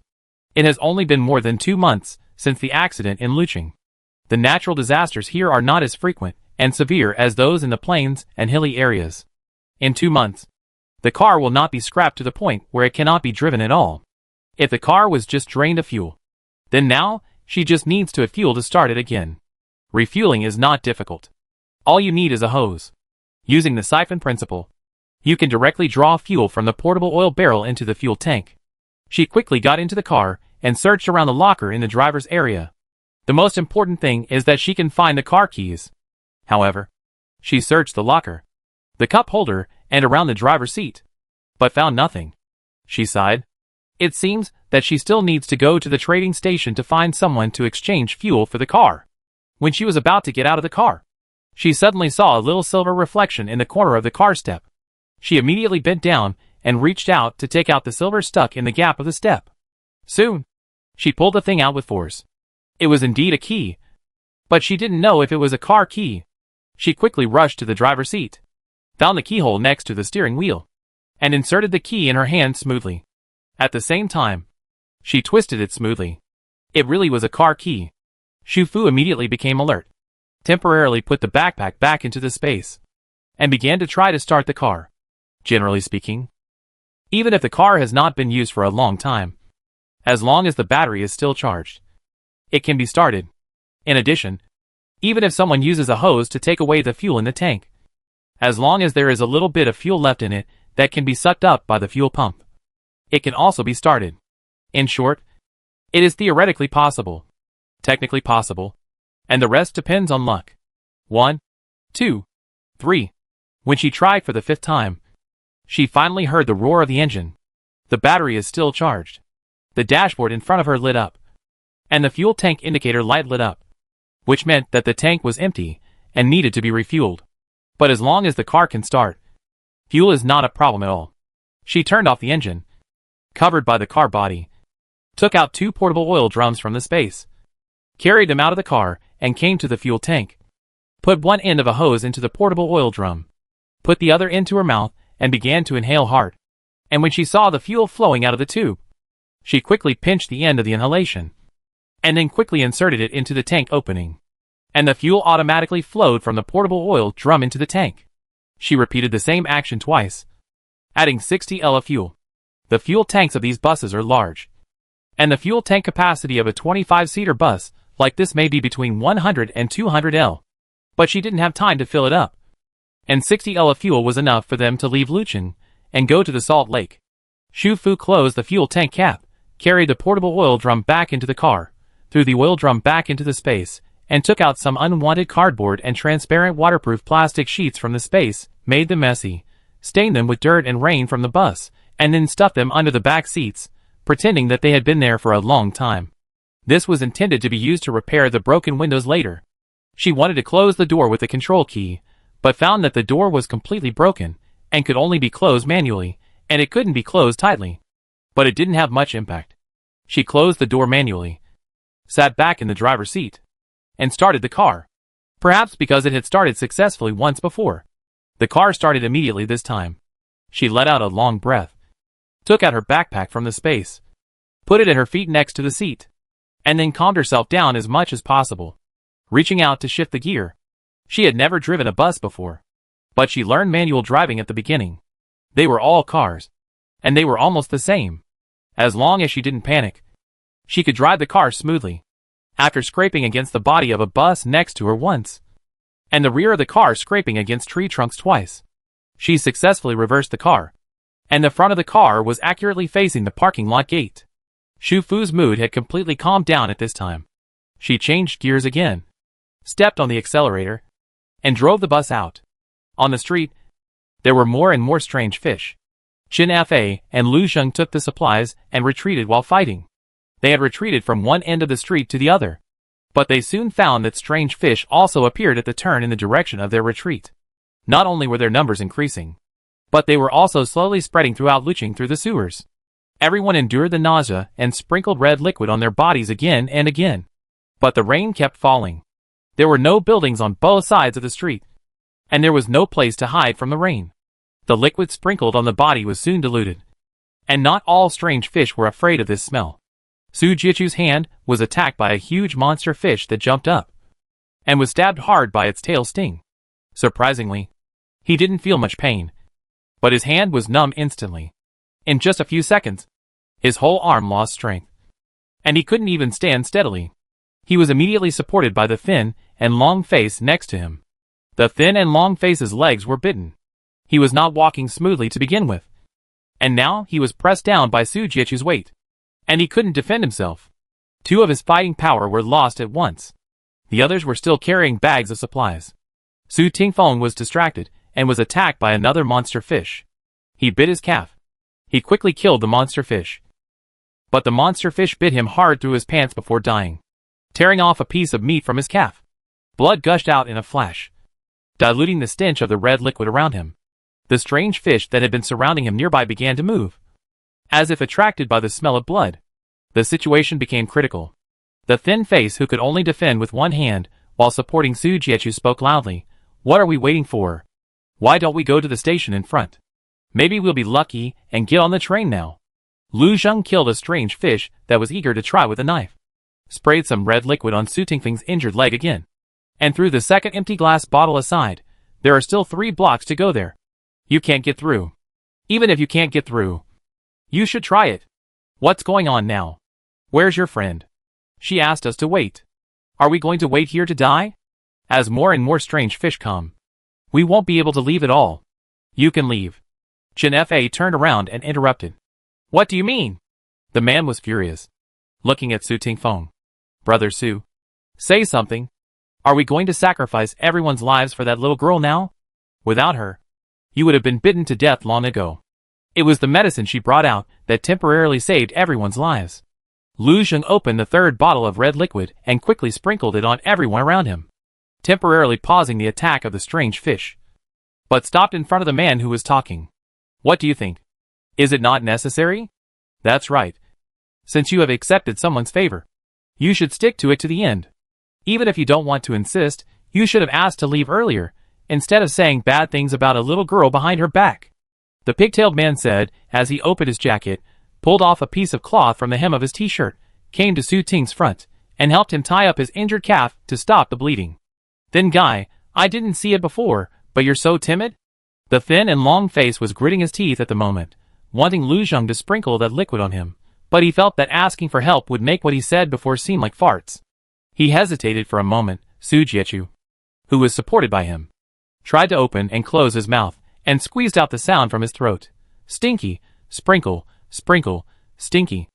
It has only been more than 2 months since the accident in Lucheng. The natural disasters here are not as frequent and severe as those in the plains and hilly areas. In 2 months, the car will not be scrapped to the point where it cannot be driven at all. If the car was just drained of fuel, then now she just needs to fuel to start it again. Refueling is not difficult. All you need is a hose. Using the siphon principle, you can directly draw fuel from the portable oil barrel into the fuel tank. She quickly got into the car and searched around the locker in the driver's area. The most important thing is that she can find the car keys. However, She searched the locker, the cup holder, and around the driver's seat, but found nothing. She sighed. It seems that she still needs to go to the trading station to find someone to exchange fuel for the car. When she was about to get out of the car, she suddenly saw a little silver reflection in the corner of the car step. She immediately bent down and reached out to take out the silver stuck in the gap of the step. Soon, she pulled the thing out with force. It was indeed a key, but she didn't know if it was a car key. She quickly rushed to the driver's seat, found the keyhole next to the steering wheel, and inserted the key in her hand smoothly. At the same time, she twisted it smoothly. It really was a car key. Xu Fu immediately became alert, temporarily put the backpack back into the space, and began to try to start the car. Generally speaking, even if the car has not been used for a long time, as long as the battery is still charged, it can be started. In addition, even if someone uses a hose to take away the fuel in the tank, as long as there is a little bit of fuel left in it that can be sucked up by the fuel pump, it can also be started. In short, it is theoretically possible, technically possible, and the rest depends on luck. 1, 2, 3. When she tried for the 5th time, she finally heard the roar of the engine. The battery is still charged. The dashboard in front of her lit up, and the fuel tank indicator light lit up, which meant that the tank was empty and needed to be refueled. But as long as the car can start, fuel is not a problem at all. She turned off the engine, covered by the car body, took out 2 portable oil drums from the space, carried them out of the car, and came to the fuel tank. Put one end of a hose into the portable oil drum, put the other into her mouth, and began to inhale hard. And when she saw the fuel flowing out of the tube, she quickly pinched the end of the inhalation, and then quickly inserted it into the tank opening, and the fuel automatically flowed from the portable oil drum into the tank. She repeated the same action twice, adding 60 L of fuel. The fuel tanks of these buses are large, and the fuel tank capacity of a 25-seater bus like this may be between 100 and 200 L. But she didn't have time to fill it up, and 60 L of fuel was enough for them to leave Lucheng and go to the Salt Lake. Xu Fu closed the fuel tank cap, carried the portable oil drum back into the car, threw the oil drum back into the space, and took out some unwanted cardboard and transparent waterproof plastic sheets from the space, made them messy, stained them with dirt and rain from the bus, and then stuffed them under the back seats, pretending that they had been there for a long time. This was intended to be used to repair the broken windows later. She wanted to close the door with the control key, but found that the door was completely broken, and could only be closed manually, and it couldn't be closed tightly. But it didn't have much impact. She closed the door manually, sat back in the driver's seat, and started the car. Perhaps because it had started successfully once before, the car started immediately this time. She let out a long breath, took out her backpack from the space, put it at her feet next to the seat, and then calmed herself down as much as possible, reaching out to shift the gear. She had never driven a bus before, but she learned manual driving at the beginning. They were all cars, and they were almost the same. As long as she didn't panic, she could drive the car smoothly. After scraping against the body of a bus next to her once, and the rear of the car scraping against tree trunks twice, she successfully reversed the car, and the front of the car was accurately facing the parking lot gate. Xu Fu's mood had completely calmed down at this time. She changed gears again, stepped on the accelerator, and drove the bus out. On the street, there were more and more strange fish. Chen Fa and Lu Zheng took the supplies and retreated while fighting. They had retreated from one end of the street to the other, but they soon found that strange fish also appeared at the turn in the direction of their retreat. Not only were their numbers increasing, but they were also slowly spreading throughout Lucheng through the sewers. Everyone endured the nausea and sprinkled red liquid on their bodies again and again. But the rain kept falling. There were no buildings on both sides of the street, and there was no place to hide from the rain. The liquid sprinkled on the body was soon diluted, and not all strange fish were afraid of this smell. Su Jiachu's hand was attacked by a huge monster fish that jumped up, and was stabbed hard by its tail sting. Surprisingly, he didn't feel much pain, but his hand was numb instantly. In just a few seconds, his whole arm lost strength, and he couldn't even stand steadily. He was immediately supported by the thin and long face next to him. The thin and long face's legs were bitten. He was not walking smoothly to begin with, and now he was pressed down by Su Jiachu's weight, and he couldn't defend himself. 2 of his fighting power were lost at once. The others were still carrying bags of supplies. Su Tingfeng was distracted and was attacked by another monster fish. He bit his calf. He quickly killed the monster fish. But the monster fish bit him hard through his pants before dying, tearing off a piece of meat from his calf. Blood gushed out in a flash, diluting the stench of the red liquid around him. The strange fish that had been surrounding him nearby began to move, as if attracted by the smell of blood. The situation became critical. The thin face who could only defend with one hand while supporting Su Jiechu spoke loudly. "What are we waiting for? Why don't we go to the station in front? Maybe we'll be lucky and get on the train now." Lu Zheng killed a strange fish that was eager to try with a knife, sprayed some red liquid on Su Tingfeng's injured leg again, and threw the second empty glass bottle aside. "There are still 3 blocks to go there. You can't get through. Even if you can't get through, you should try it. What's going on now? Where's your friend? She asked us to wait. Are we going to wait here to die? As more and more strange fish come, we won't be able to leave at all. You can leave." Chen Fa turned around and interrupted. "What do you mean?" The man was furious, looking at Su Tingfeng. "Brother Su, say something. Are we going to sacrifice everyone's lives for that little girl now? Without her, you would have been bitten to death long ago. It was the medicine she brought out that temporarily saved everyone's lives." Lu Zheng opened the 3rd bottle of red liquid and quickly sprinkled it on everyone around him, temporarily pausing the attack of the strange fish, but stopped in front of the man who was talking. "What do you think? Is it not necessary?" "That's right. Since you have accepted someone's favor, you should stick to it to the end. Even if you don't want to insist, you should have asked to leave earlier, instead of saying bad things about a little girl behind her back," the pigtailed man said as he opened his jacket, pulled off a piece of cloth from the hem of his t-shirt, came to Su Ting's front, and helped him tie up his injured calf to stop the bleeding. "Then guy, I didn't see it before, but you're so timid?" The thin and long face was gritting his teeth at the moment, wanting Lu Zheng to sprinkle that liquid on him, but he felt that asking for help would make what he said before seem like farts. He hesitated for a moment. Su Jiechu, who was supported by him, tried to open and close his mouth, and squeezed out the sound from his throat. "Stinky, sprinkle, sprinkle, stinky."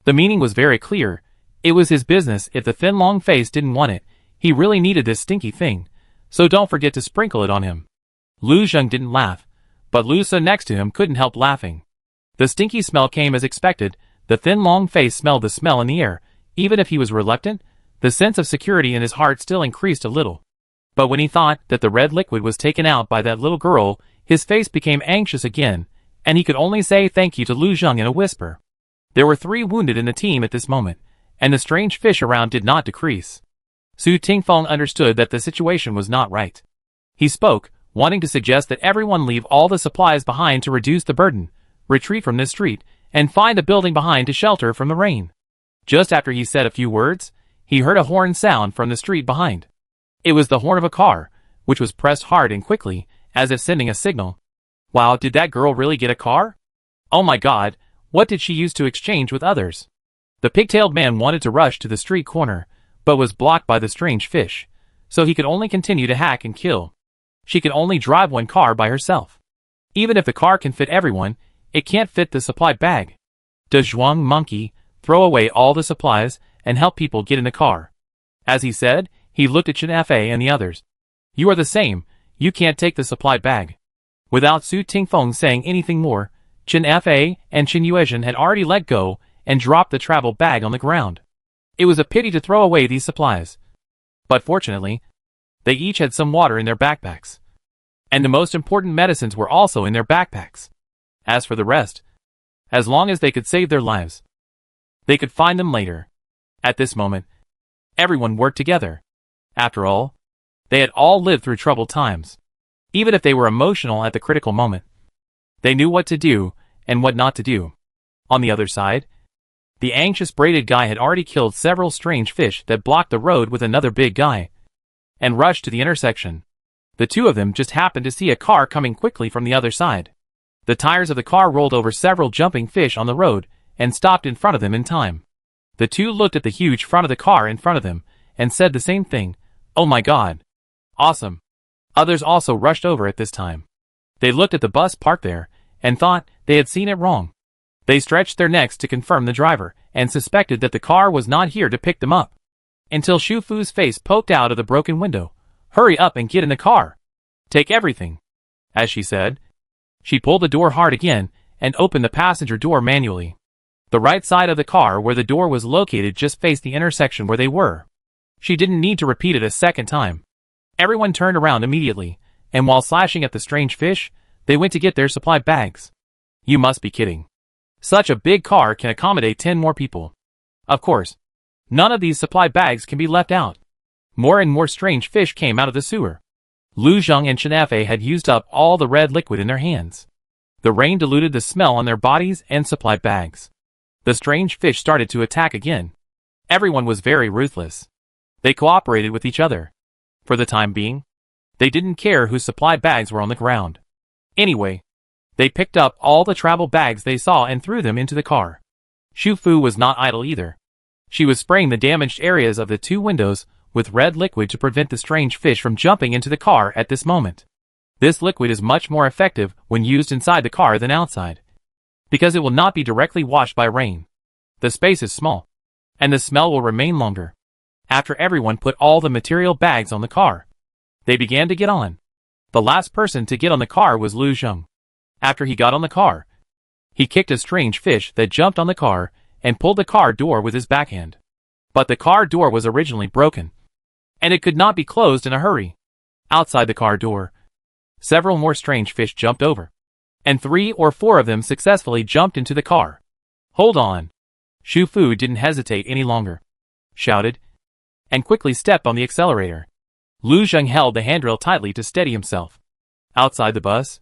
The meaning was very clear. It was his business. If the thin long face didn't want it, he really needed this stinky thing, so don't forget to sprinkle it on him. Lu Zheng didn't laugh, but Lu Su next to him couldn't help laughing. The stinky smell came as expected. The thin long face smelled the smell in the air. Even if he was reluctant, the sense of security in his heart still increased a little. But when he thought that the red liquid was taken out by that little girl, his face became anxious again, and he could only say thank you to Lu Zheng in a whisper. There were 3 wounded in the team at this moment, and the strange fish around did not decrease. Su Tingfeng understood that the situation was not right. He spoke, wanting to suggest that everyone leave all the supplies behind to reduce the burden, retreat from this street, and find a building behind to shelter from the rain. Just after he said a few words, he heard a horn sound from the street behind. It was the horn of a car, which was pressed hard and quickly, as if sending a signal. Wow, did that girl really get a car? Oh my god, what did she use to exchange with others? The pigtailed man wanted to rush to the street corner, but was blocked by the strange fish, so he could only continue to hack and kill. She can only drive 1 car by herself. Even if the car can fit everyone, it can't fit the supply bag. Does Zhuang Monkey throw away all the supplies and help people get in the car? As he said, he looked at Chen Fa and the others. You are the same, you can't take the supply bag. Without Su Tingfeng saying anything more, Chen Fa and Chen Yuezhen had already let go and dropped the travel bag on the ground. It was a pity to throw away these supplies, but fortunately, they each had some water in their backpacks. And the most important medicines were also in their backpacks. As for the rest, as long as they could save their lives, they could find them later. At this moment, everyone worked together. After all, they had all lived through troubled times. Even if they were emotional at the critical moment, they knew what to do and what not to do. On the other side, the anxious braided guy had already killed several strange fish that blocked the road with another big guy, and rushed to the intersection. The 2 of them just happened to see a car coming quickly from the other side. The tires of the car rolled over several jumping fish on the road and stopped in front of them in time. The 2 looked at the huge front of the car in front of them and said the same thing. Oh my god. Awesome. Others also rushed over at this time. They looked at the bus parked there and thought they had seen it wrong. They stretched their necks to confirm the driver and suspected that the car was not here to pick them up. Until Shu Fu's face poked out of the broken window. Hurry up and get in the car. Take everything. As she said, she pulled the door hard again and opened the passenger door manually. The right side of the car where the door was located just faced the intersection where they were. She didn't need to repeat it a second time. Everyone turned around immediately, and while slashing at the strange fish, they went to get their supply bags. You must be kidding. Such a big car can accommodate 10 more people. Of course, none of these supply bags can be left out. More and more strange fish came out of the sewer. Lu Zheng and Chen Fei had used up all the red liquid in their hands. The rain diluted the smell on their bodies and supply bags. The strange fish started to attack again. Everyone was very ruthless. They cooperated with each other. For the time being, they didn't care whose supply bags were on the ground. Anyway, they picked up all the travel bags they saw and threw them into the car. Xu Fu was not idle either. She was spraying the damaged areas of the 2 windows with red liquid to prevent the strange fish from jumping into the car at this moment. This liquid is much more effective when used inside the car than outside, because it will not be directly washed by rain. The space is small, and the smell will remain longer. After everyone put all the material bags on the car, they began to get on. The last person to get on the car was Lu Zheng. After he got on the car, he kicked a strange fish that jumped on the car and pulled the car door with his backhand. But the car door was originally broken, and it could not be closed in a hurry. Outside the car door, several more strange fish jumped over, and 3 or 4 of them successfully jumped into the car. Hold on. Xu Fu didn't hesitate any longer, shouted, and quickly stepped on the accelerator. Lu Zheng held the handrail tightly to steady himself. Outside the bus,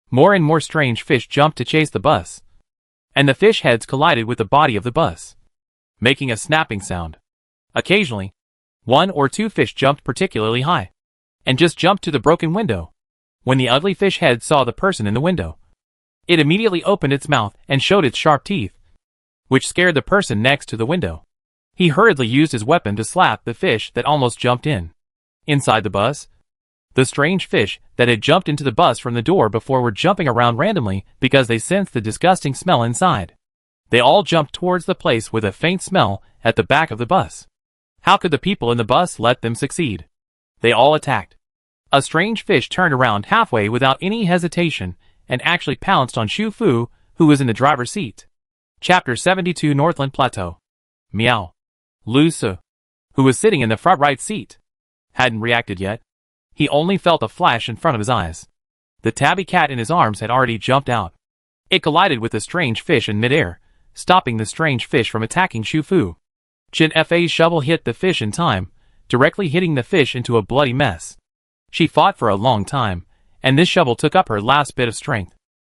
more and more strange fish jumped to chase the bus, and the fish heads collided with the body of the bus, making a snapping sound. Occasionally, 1 or 2 fish jumped particularly high, and just jumped to the broken window. When the ugly fish head saw the person in the window, it immediately opened its mouth and showed its sharp teeth, which scared the person next to the window. He hurriedly used his weapon to slap the fish that almost jumped in. Inside the bus, the strange fish that had jumped into the bus from the door before were jumping around randomly because they sensed the disgusting smell inside. They all jumped towards the place with a faint smell at the back of the bus. How could the people in the bus let them succeed? They all attacked. A strange fish turned around halfway without any hesitation and actually pounced on Xu Fu, who was in the driver's seat. Chapter 72 Northland Plateau. Meow. Lu Su, who was sitting in the front right seat, hadn't reacted yet. He only felt a flash in front of his eyes. The tabby cat in his arms had already jumped out. It collided with the strange fish in midair, stopping the strange fish from attacking Xu Fu. Chen Fei's shovel hit the fish in time, directly hitting the fish into a bloody mess. She fought for a long time, and this shovel took up her last bit of strength.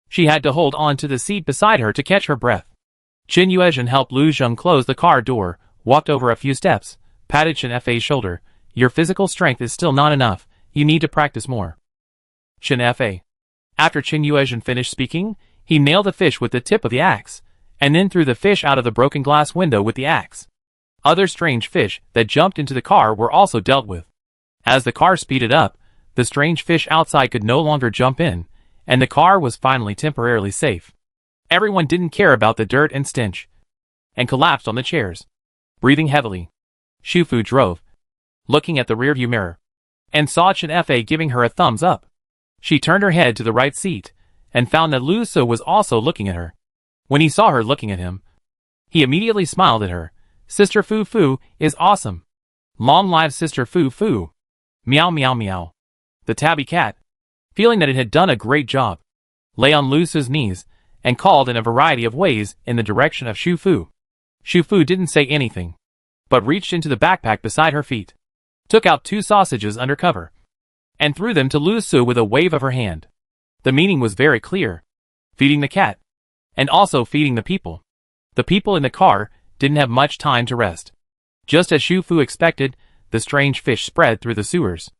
She had to hold on to the seat beside her to catch her breath. Qin Yuezhen helped Lu Zheng close the car door, walked over a few steps, patted Chen Fei's shoulder. Your physical strength is still not enough, you need to practice more. Chen Fei. After Qin Yuezhen finished speaking, he nailed the fish with the tip of the axe, and then threw the fish out of the broken glass window with the axe. Other strange fish that jumped into the car were also dealt with. As the car speeded up, the strange fish outside could no longer jump in, and the car was finally temporarily safe. Everyone didn't care about the dirt and stench, and collapsed on the chairs. Breathing heavily, Xu Fu drove, looking at the rearview mirror, and saw Chen Fei giving her a thumbs up. She turned her head to the right seat, and found that Lu Su was also looking at her. When he saw her looking at him, he immediately smiled at her. Sister Fu Fu is awesome. Long live Sister Fu Fu. Meow meow meow. The tabby cat, feeling that it had done a great job, lay on Lu Su's knees, and called in a variety of ways in the direction of Xu Fu. Xu Fu didn't say anything, but reached into the backpack beside her feet, took out 2 sausages under cover, and threw them to Lu Su with a wave of her hand. The meaning was very clear. Feeding the cat, and also feeding the people. The people in the car didn't have much time to rest. Just as Xu Fu expected, the strange fish spread through the sewers.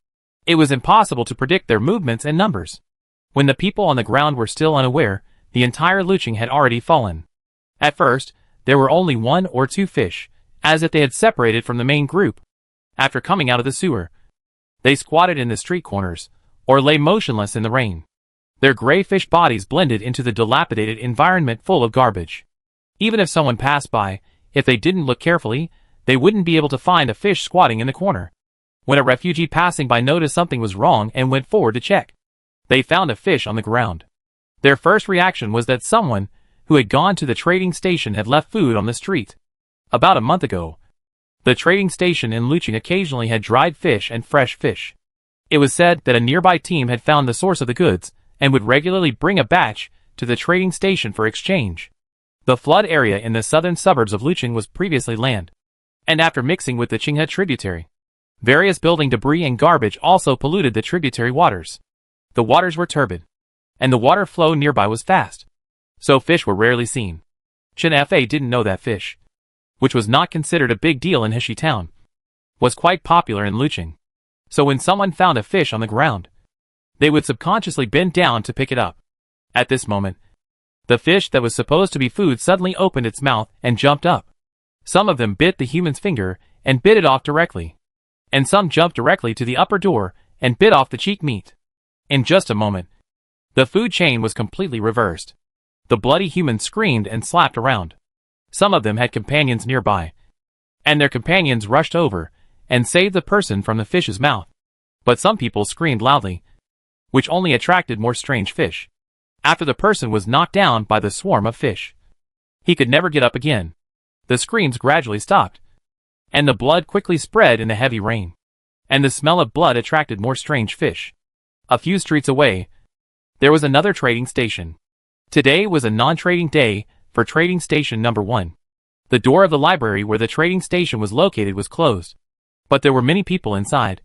It was impossible to predict their movements and numbers. When the people on the ground were still unaware, the entire Luching had already fallen. At first, there were only 1 or 2 fish, as if they had separated from the main group. After coming out of the sewer, they squatted in the street corners, or lay motionless in the rain. Their gray fish bodies blended into the dilapidated environment full of garbage. Even if someone passed by, if they didn't look carefully, they wouldn't be able to find a fish squatting in the corner. when a refugee passing by noticed something was wrong and went forward to check. They found a fish on the ground. Their first reaction was that someone who had gone to the trading station had left food on the street. About a month ago, the trading station in Luching occasionally had dried fish and fresh fish. It was said that a nearby team had found the source of the goods and would regularly bring a batch to the trading station for exchange. The flood area in the southern suburbs of Luching was previously land, and after mixing with the Qinghe tributary, various building debris and garbage also polluted the tributary waters. The waters were turbid, and the water flow nearby was fast, so fish were rarely seen. Chen Fa didn't know that fish, which was not considered a big deal in Heshi town, was quite popular in Luching. So when someone found a fish on the ground, they would subconsciously bend down to pick it up. At this moment, the fish that was supposed to be food suddenly opened its mouth and jumped up. Some of them bit the human's finger and bit it off directly, and some jumped directly to the upper door and bit off the cheek meat. In just a moment, the food chain was completely reversed. The bloody human screamed and slapped around. Some of them had companions nearby, and their companions rushed over and saved the person from the fish's mouth. But some people screamed loudly, which only attracted more strange fish. After the person was knocked down by the swarm of fish, he could never get up again. The screams gradually stopped, and the blood quickly spread in the heavy rain, and the smell of blood attracted more strange fish. A few streets away, there was another trading station. Today was a non-trading day for trading station number 1. The door of the library where the trading station was located was closed, but there were many people inside,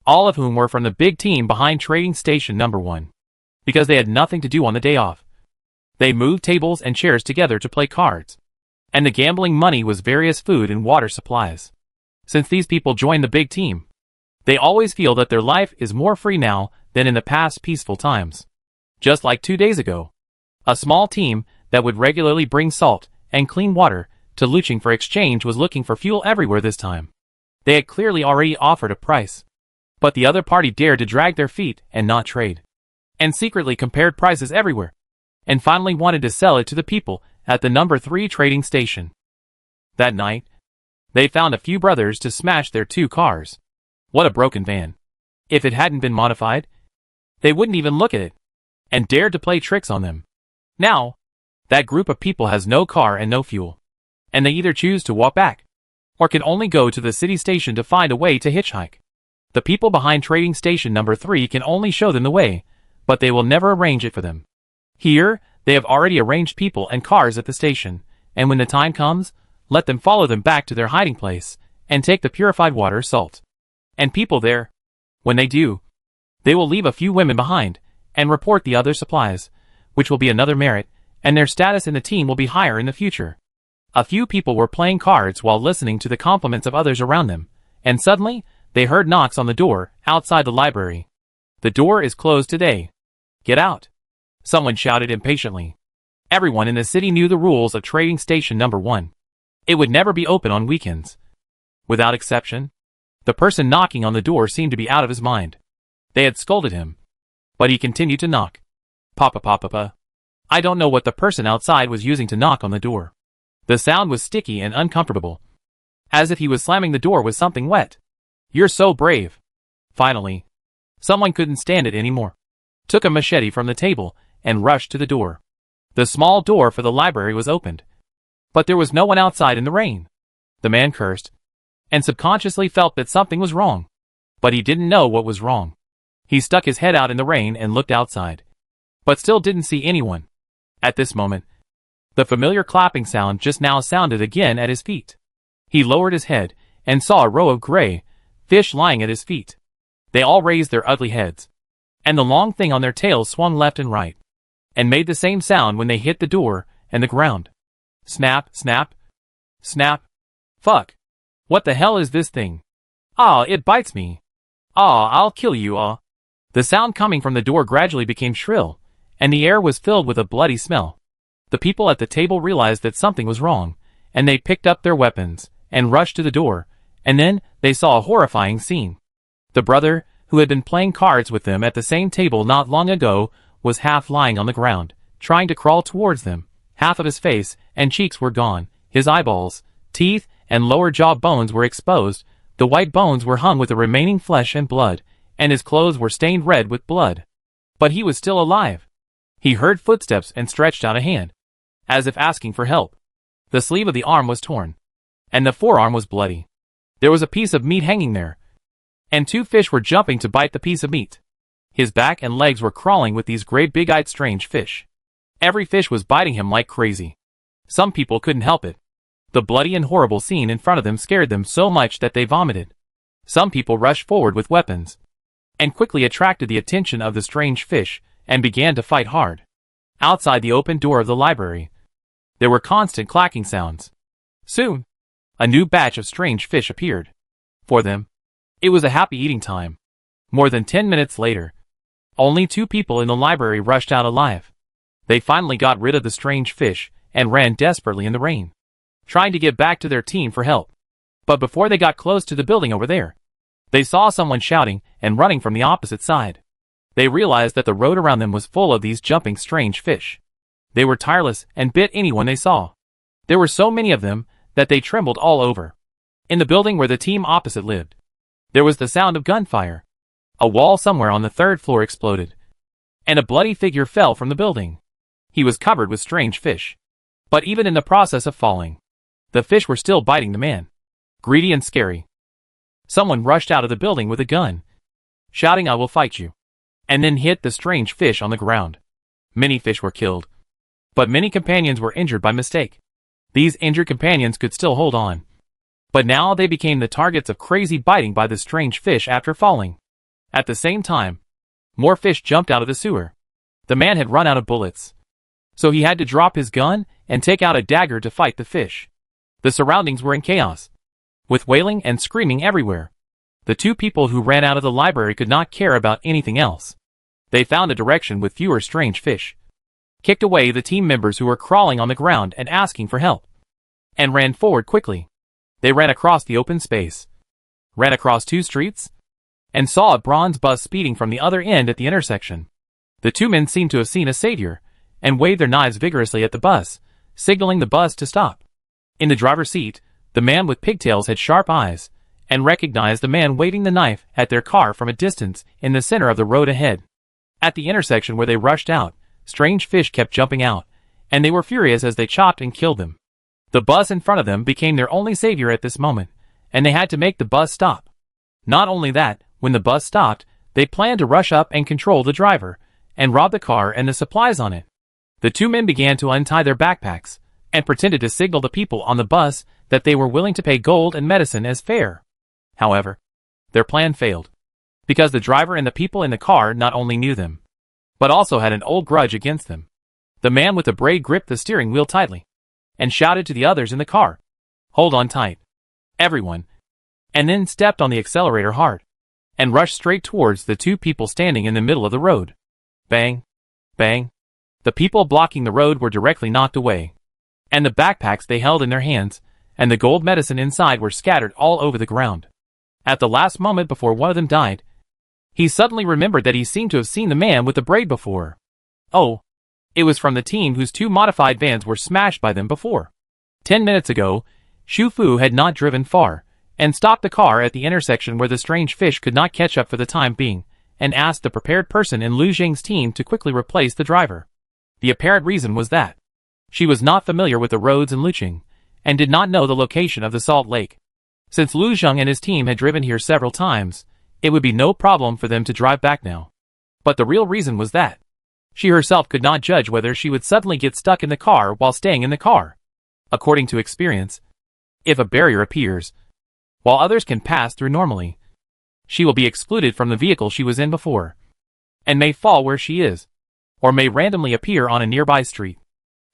all of whom were from the big team behind trading station number 1. Because they had nothing to do on the day off, they moved tables and chairs together to play cards, and the gambling money was various food and water supplies. Since these people joined the big team, they always feel that their life is more free now than in the past peaceful times. Just like 2 days ago, a small team that would regularly bring salt and clean water to Luching for exchange was looking for fuel everywhere this time. They had clearly already offered a price, but the other party dared to drag their feet and not trade, and secretly compared prices everywhere, and finally wanted to sell it to the people at the number 3 trading station. That night, they found a few brothers to smash their 2 cars. What a broken van. If it hadn't been modified, they wouldn't even look at it, and dared to play tricks on them. Now, that group of people has no car and no fuel, and they either choose to walk back, or can only go to the city station to find a way to hitchhike. The people behind trading station number 3 can only show them the way, but they will never arrange it for them. Here, they have already arranged people and cars at the station, and when the time comes, let them follow them back to their hiding place, and take the purified water, salt, and people there. When they do, they will leave a few women behind, and report the other supplies, which will be another merit, and their status in the team will be higher in the future. A few people were playing cards while listening to the compliments of others around them, and suddenly, they heard knocks on the door outside the library. The door is closed today. Get out! Someone shouted impatiently. Everyone in the city knew the rules of trading station number 1. It would never be open on weekends. Without exception, the person knocking on the door seemed to be out of his mind. They had scolded him, but he continued to knock. Papa. I don't know what the person outside was using to knock on the door. The sound was sticky and uncomfortable, as if he was slamming the door with something wet. You're so brave. Finally, someone couldn't stand it anymore, took a machete from the table, and rushed to the door. The small door for the library was opened, but there was no one outside in the rain. The man cursed, and subconsciously felt that something was wrong, but he didn't know what was wrong. He stuck his head out in the rain and looked outside, but still didn't see anyone. At this moment, the familiar clapping sound just now sounded again at his feet. He lowered his head and saw a row of gray fish lying at his feet. They all raised their ugly heads, and the long thing on their tails swung left and right, and made the same sound when they hit the door and the ground. Snap, snap, snap. Fuck. What the hell is this thing? Ah, it bites me. Ah, I'll kill you, ah. The sound coming from the door gradually became shrill, and the air was filled with a bloody smell. The people at the table realized that something was wrong, and they picked up their weapons and rushed to the door, and then they saw a horrifying scene. The brother, who had been playing cards with them at the same table not long ago, was half lying on the ground, trying to crawl towards them. Half of his face and cheeks were gone, his eyeballs, teeth, and lower jaw bones were exposed, The white bones were hung with the remaining flesh and blood, and his clothes were stained red with blood. But he was still alive. He heard footsteps and stretched out a hand, as if asking for help. The sleeve of the arm was torn, and the forearm was bloody. There was a piece of meat hanging there, and 2 fish were jumping to bite the piece of meat. His back and legs were crawling with these great big-eyed strange fish. Every fish was biting him like crazy. Some people couldn't help it. The bloody and horrible scene in front of them scared them so much that they vomited. Some people rushed forward with weapons, and quickly attracted the attention of the strange fish, and began to fight hard. Outside the open door of the library, there were constant clacking sounds. Soon, a new batch of strange fish appeared. For them, it was a happy eating time. More than 10 minutes later, only 2 people in the library rushed out alive. They finally got rid of the strange fish, and ran desperately in the rain, trying to get back to their team for help. But before they got close to the building over there, they saw someone shouting and running from the opposite side. They realized that the road around them was full of these jumping strange fish. They were tireless and bit anyone they saw. There were so many of them that they trembled all over. In the building where the team opposite lived, there was the sound of gunfire. A wall somewhere on the 3rd floor exploded, and a bloody figure fell from the building. He was covered with strange fish. But even in the process of falling, the fish were still biting the man. Greedy and scary. Someone rushed out of the building with a gun, shouting, "I will fight you," and then hit the strange fish on the ground. Many fish were killed, but many companions were injured by mistake. These injured companions could still hold on, but now they became the targets of crazy biting by the strange fish after falling. At the same time, more fish jumped out of the sewer. The man had run out of bullets, so he had to drop his gun and take out a dagger to fight the fish. The surroundings were in chaos, with wailing and screaming everywhere. The 2 people who ran out of the library could not care about anything else. They found a direction with fewer strange fish, kicked away the team members who were crawling on the ground and asking for help, and ran forward quickly. They ran across the open space, ran across 2 streets, and saw a bronze bus speeding from the other end at the intersection. The 2 men seemed to have seen a savior, and waved their knives vigorously at the bus, signaling the bus to stop. In the driver's seat, the man with pigtails had sharp eyes, and recognized the man waving the knife at their car from a distance in the center of the road ahead. At the intersection where they rushed out, strange fish kept jumping out, and they were furious as they chopped and killed them. The bus in front of them became their only savior at this moment, and they had to make the bus stop. Not only that, when the bus stopped, they planned to rush up and control the driver, and rob the car and the supplies on it. The 2 men began to untie their backpacks, and pretended to signal the people on the bus that they were willing to pay gold and medicine as fare. However, their plan failed, because the driver and the people in the car not only knew them, but also had an old grudge against them. The man with the braid gripped the steering wheel tightly, and shouted to the others in the car, "Hold on tight, everyone," and then stepped on the accelerator hard, and rushed straight towards the 2 people standing in the middle of the road. Bang! Bang! The people blocking the road were directly knocked away, and the backpacks they held in their hands, and the gold medicine inside were scattered all over the ground. At the last moment before one of them died, he suddenly remembered that he seemed to have seen the man with the braid before. Oh, it was from the team whose 2 modified vans were smashed by them before. 10 minutes ago, Shu Fu had not driven far, and stopped the car at the intersection where the strange fish could not catch up for the time being, and asked the prepared person in Lu Zheng's team to quickly replace the driver. The apparent reason was that she was not familiar with the roads in Luqing, and did not know the location of the Salt Lake. Since Lu Zheng and his team had driven here several times, it would be no problem for them to drive back now. But the real reason was that she herself could not judge whether she would suddenly get stuck in the car while staying in the car. According to experience, if a barrier appears, while others can pass through normally, she will be excluded from the vehicle she was in before, and may fall where she is, or may randomly appear on a nearby street.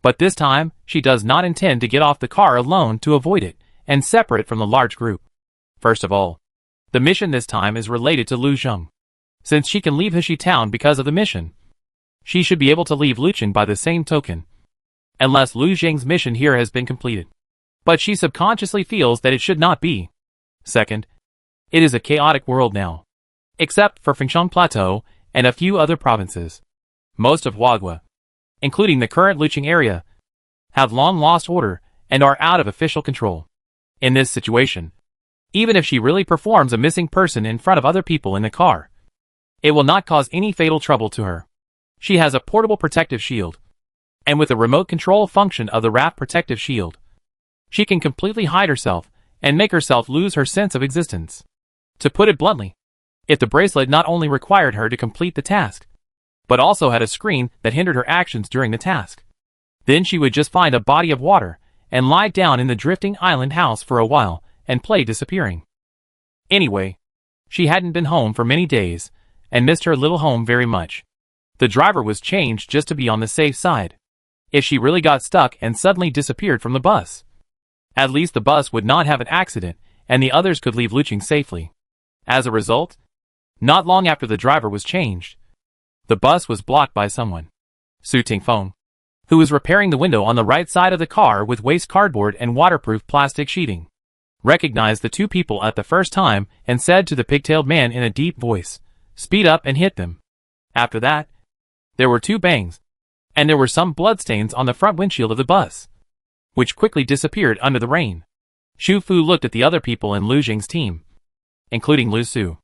But this time, she does not intend to get off the car alone to avoid it, and separate from the large group. First of all, the mission this time is related to Lu Zheng. Since she can leave Heshi town because of the mission, she should be able to leave Luqing by the same token, unless Lu Zheng's mission here has been completed. But she subconsciously feels that it should not be. Second, it is a chaotic world now. Except for Fengshan Plateau and a few other provinces, most of Huaguo, including the current Luqing area, have long lost order and are out of official control. In this situation, Even if she really performs a missing person in front of other people in the car, it will not cause any fatal trouble to her. She has a portable protective shield, and with the remote control function of the Raft protective shield, she can completely hide herself and make herself lose her sense of existence. To put it bluntly, if the bracelet not only required her to complete the task, but also had a screen that hindered her actions during the task, then she would just find a body of water and lie down in the drifting island house for a while and play disappearing. Anyway, she hadn't been home for many days and missed her little home very much. The driver was changed just to be on the safe side. If she really got stuck and suddenly disappeared from the bus, at least the bus would not have an accident and the others could leave Luching safely. As a result, not long after the driver was changed, the bus was blocked by someone, Su Tingfeng, who was repairing the window on the right side of the car with waste cardboard and waterproof plastic sheeting, recognized the two people at the first time and said to the pigtailed man in a deep voice, "Speed up and hit them." After that, there were two bangs, and there were some bloodstains on the front windshield of the bus, which quickly disappeared under the rain. Xu Fu looked at the other people in Lu Jing's team, including Lu Su.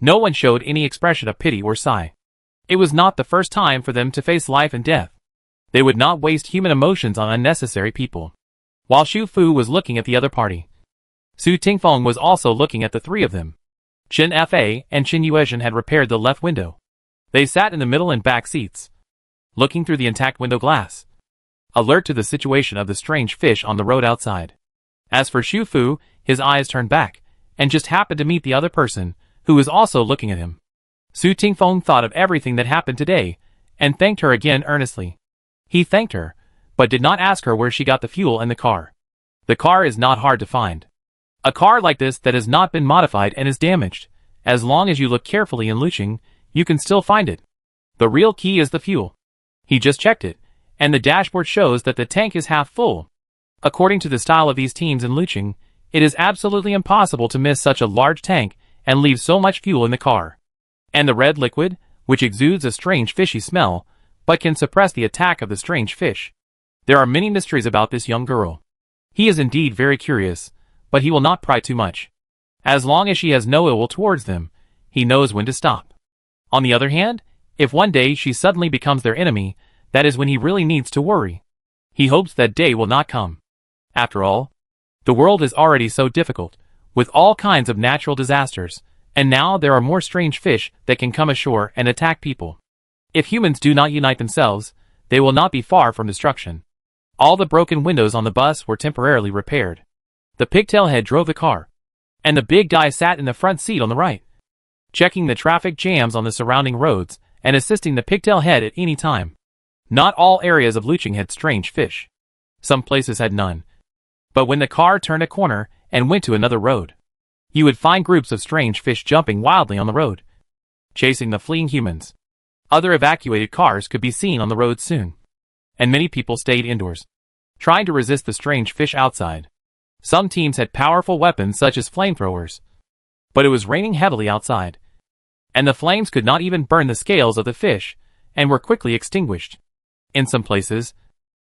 No one showed any expression of pity or sigh. It was not the first time for them to face life and death. They would not waste human emotions on unnecessary people. While Xu Fu was looking at the other party, Su Tingfeng was also looking at the three of them. Chen Fa and Chen Yuezhen had repaired the left window. They sat in the middle and back seats, looking through the intact window glass, alert to the situation of the strange fish on the road outside. As for Xu Fu, his eyes turned back, and just happened to meet the other person, who was also looking at him. Su Tingfeng thought of everything that happened today, and thanked her again earnestly. He thanked her, but did not ask her where she got the fuel and the car. The car is not hard to find. A car like this that has not been modified and is damaged, as long as you look carefully in Luching, you can still find it. The real key is the fuel. He just checked it, and the dashboard shows that the tank is half full. According to the style of these teams in Luching, it is absolutely impossible to miss such a large tank and leave so much fuel in the car. And the red liquid, which exudes a strange fishy smell, but can suppress the attack of the strange fish. There are many mysteries about this young girl. He is indeed very curious, but he will not pry too much. As long as she has no ill will towards them, he knows when to stop. On the other hand, if one day she suddenly becomes their enemy, that is when he really needs to worry. He hopes that day will not come. After all, the world is already so difficult, with all kinds of natural disasters, and now there are more strange fish that can come ashore and attack people. If humans do not unite themselves, they will not be far from destruction. All the broken windows on the bus were temporarily repaired. The pigtail head drove the car, and the big guy sat in the front seat on the right, checking the traffic jams on the surrounding roads and assisting the pigtail head at any time. Not all areas of Luching had strange fish. Some places had none. But when the car turned a corner and went to another road, you would find groups of strange fish jumping wildly on the road, chasing the fleeing humans. Other evacuated cars could be seen on the road soon, and many people stayed indoors, trying to resist the strange fish outside. Some teams had powerful weapons such as flamethrowers, but it was raining heavily outside, and the flames could not even burn the scales of the fish, and were quickly extinguished. In some places,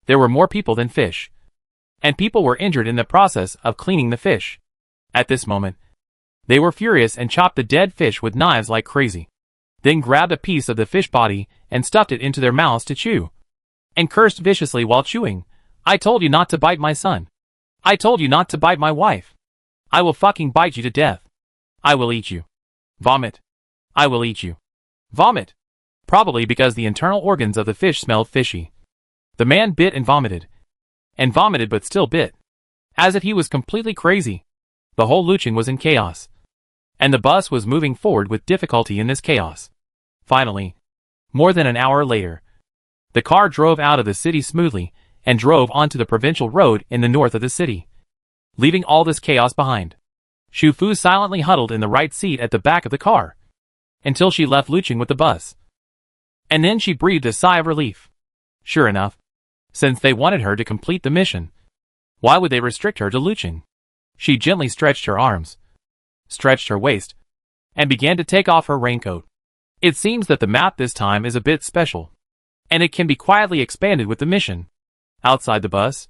there were more people than fish, and people were injured in the process of cleaning the fish. At this moment, they were furious and chopped the dead fish with knives like crazy, then grabbed a piece of the fish body and stuffed it into their mouths to chew, and cursed viciously while chewing. "I told you not to bite my son. I told you not to bite my wife. I will fucking bite you to death. I will eat you. Vomit. I will eat you. Vomit." Probably because the internal organs of the fish smelled fishy. The man bit and vomited but still bit, as if he was completely crazy. The whole Luching was in chaos, and the bus was moving forward with difficulty in this chaos. Finally, more than an hour later, the car drove out of the city smoothly and drove onto the provincial road in the north of the city, leaving all this chaos behind. Xu Fu silently huddled in the right seat at the back of the car, until she left Luching with the bus. And then she breathed a sigh of relief. Sure enough, since they wanted her to complete the mission, why would they restrict her to Luching? She gently stretched her arms, stretched her waist, and began to take off her raincoat. It seems that the map this time is a bit special, and it can be quietly expanded with the mission. Outside the bus,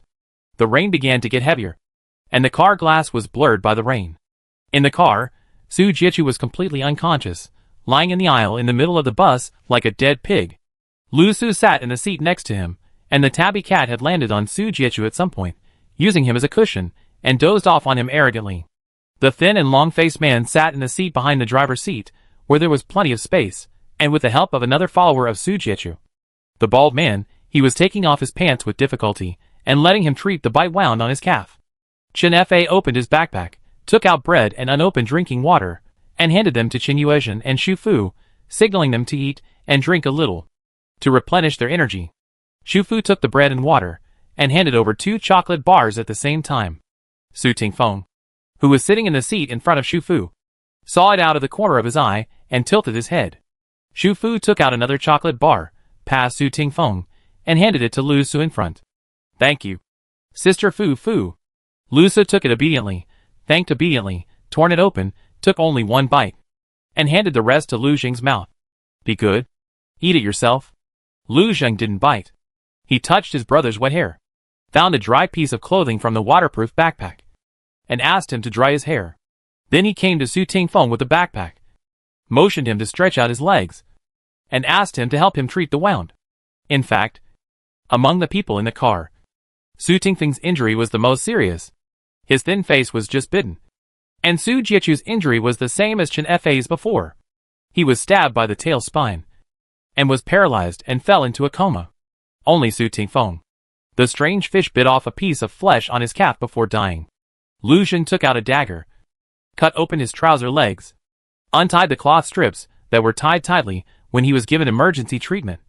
the rain began to get heavier, and the car glass was blurred by the rain. In the car, Su Jiechu was completely unconscious, lying in the aisle in the middle of the bus like a dead pig. Lu Su sat in the seat next to him, and the tabby cat had landed on Su Jiechu at some point, using him as a cushion, and dozed off on him arrogantly. The thin and long-faced man sat in the seat behind the driver's seat, where there was plenty of space, and with the help of another follower of Su Jiechu, the bald man, he was taking off his pants with difficulty, and letting him treat the bite wound on his calf. Chen Fa opened his backpack, took out bread and unopened drinking water, and handed them to Chen Yuezhen and Xu Fu, signaling them to eat and drink a little, to replenish their energy. Xu Fu took the bread and water, and handed over 2 chocolate bars at the same time. Su Tingfeng, who was sitting in the seat in front of Xu Fu, saw it out of the corner of his eye, and tilted his head. Xu Fu took out another chocolate bar, passed Su Tingfeng, and handed it to Lu Su in front. "Thank you, Sister Fu Fu." Lu Su took it obediently, thanked obediently, torn it open, took only 1 bite, and handed the rest to Lu Xing's mouth. "Be good. Eat it yourself." Lu Xing didn't bite. He touched his brother's wet hair, found a dry piece of clothing from the waterproof backpack, and asked him to dry his hair. Then he came to Su Tingfeng with the backpack, motioned him to stretch out his legs, and asked him to help him treat the wound. In fact, among the people in the car, Su Tingfeng's injury was the most serious. His thin face was just bitten, and Su Jiechu's injury was the same as Chen Fa's before. He was stabbed by the tail spine, and was paralyzed and fell into a coma. Only Su Tingfeng, the strange fish, bit off a piece of flesh on his calf before dying. Lu Xing took out a dagger, cut open his trouser legs, untied the cloth strips that were tied tightly when he was given emergency treatment,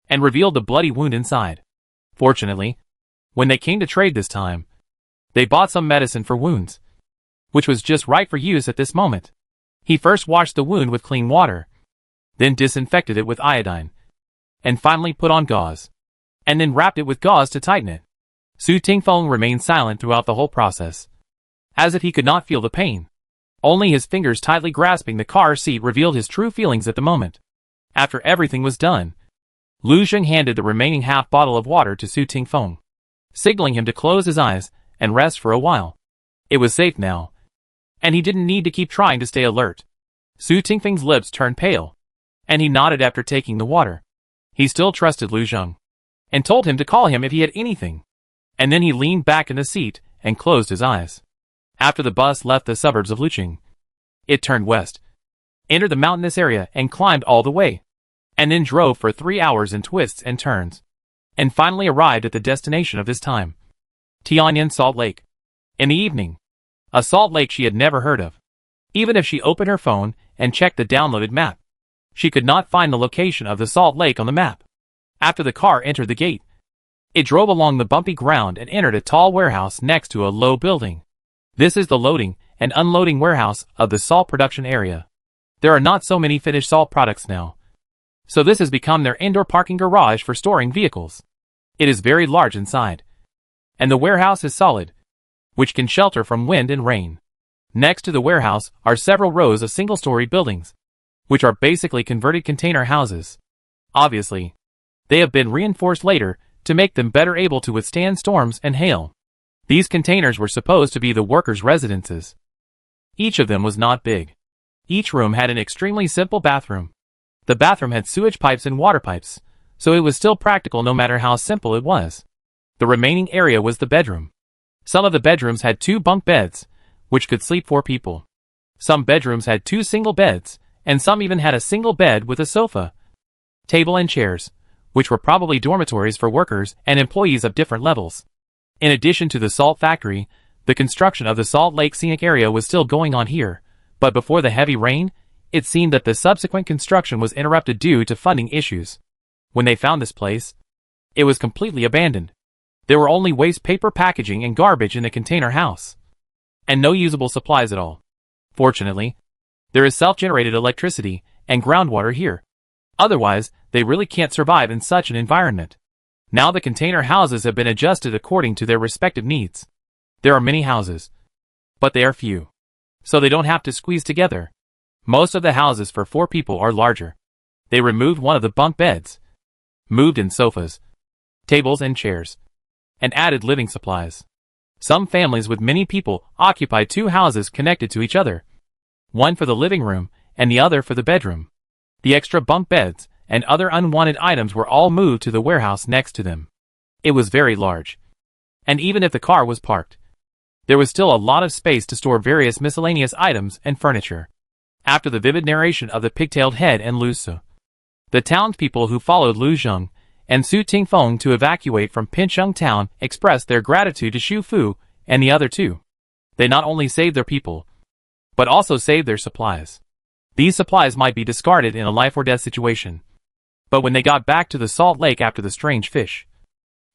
and revealed the bloody wound inside. Fortunately, when they came to trade this time, they bought some medicine for wounds, which was just right for use at this moment. He first washed the wound with clean water, then disinfected it with iodine, and finally put on gauze, and then wrapped it with gauze to tighten it. Su Tingfeng remained silent throughout the whole process, as if he could not feel the pain. Only his fingers tightly grasping the car seat revealed his true feelings at the moment. After everything was done, Lu Xing handed the remaining half bottle of water to Su Tingfeng, signaling him to close his eyes and rest for a while. It was safe now, and he didn't need to keep trying to stay alert. Su Tingfeng's lips turned pale, and he nodded after taking the water. He still trusted Lu Xing, and told him to call him if he had anything. And then he leaned back in the seat and closed his eyes. After the bus left the suburbs of Luqing, it turned west, entered the mountainous area and climbed all the way, and then drove for 3 hours in twists and turns, and finally arrived at the destination of this time, Tianyan Salt Lake. In the evening, a salt lake she had never heard of. Even if she opened her phone and checked the downloaded map, she could not find the location of the salt lake on the map. After the car entered the gate, it drove along the bumpy ground and entered a tall warehouse next to a low building. This is the loading and unloading warehouse of the salt production area. There are not so many finished salt products now, so this has become their indoor parking garage for storing vehicles. It is very large inside, and the warehouse is solid, which can shelter from wind and rain. Next to the warehouse are several rows of single-story buildings, which are basically converted container houses. Obviously, they have been reinforced later to make them better able to withstand storms and hail. These containers were supposed to be the workers' residences. Each of them was not big. Each room had an extremely simple bathroom. The bathroom had sewage pipes and water pipes, so it was still practical no matter how simple it was. The remaining area was the bedroom. Some of the bedrooms had 2 bunk beds, which could sleep 4 people. Some bedrooms had 2 single beds, and some even had a single bed with a sofa, table and chairs, which were probably dormitories for workers and employees of different levels. In addition to the salt factory, the construction of the Salt Lake Scenic Area was still going on here, but before the heavy rain, it seemed that the subsequent construction was interrupted due to funding issues. When they found this place, it was completely abandoned. There were only waste paper packaging and garbage in the container house, and no usable supplies at all. Fortunately, there is self-generated electricity and groundwater here. Otherwise, they really can't survive in such an environment. Now the container houses have been adjusted according to their respective needs. There are many houses, but they are few, so they don't have to squeeze together. Most of the houses for 4 people are larger. They removed one of the bunk beds, moved in sofas, tables and chairs, and added living supplies. Some families with many people occupied two houses connected to each other, one for the living room and the other for the bedroom. The extra bunk beds and other unwanted items were all moved to the warehouse next to them. It was very large. And even if the car was parked, there was still a lot of space to store various miscellaneous items and furniture. After the vivid narration of the pigtailed head and Lu Su, the townspeople who followed Lu Zheng and Su Tingfeng to evacuate from Pincheng town expressed their gratitude to Xu Fu and the other two. They not only saved their people, but also saved their supplies. These supplies might be discarded in a life-or-death situation. But when they got back to the salt lake after the strange fish,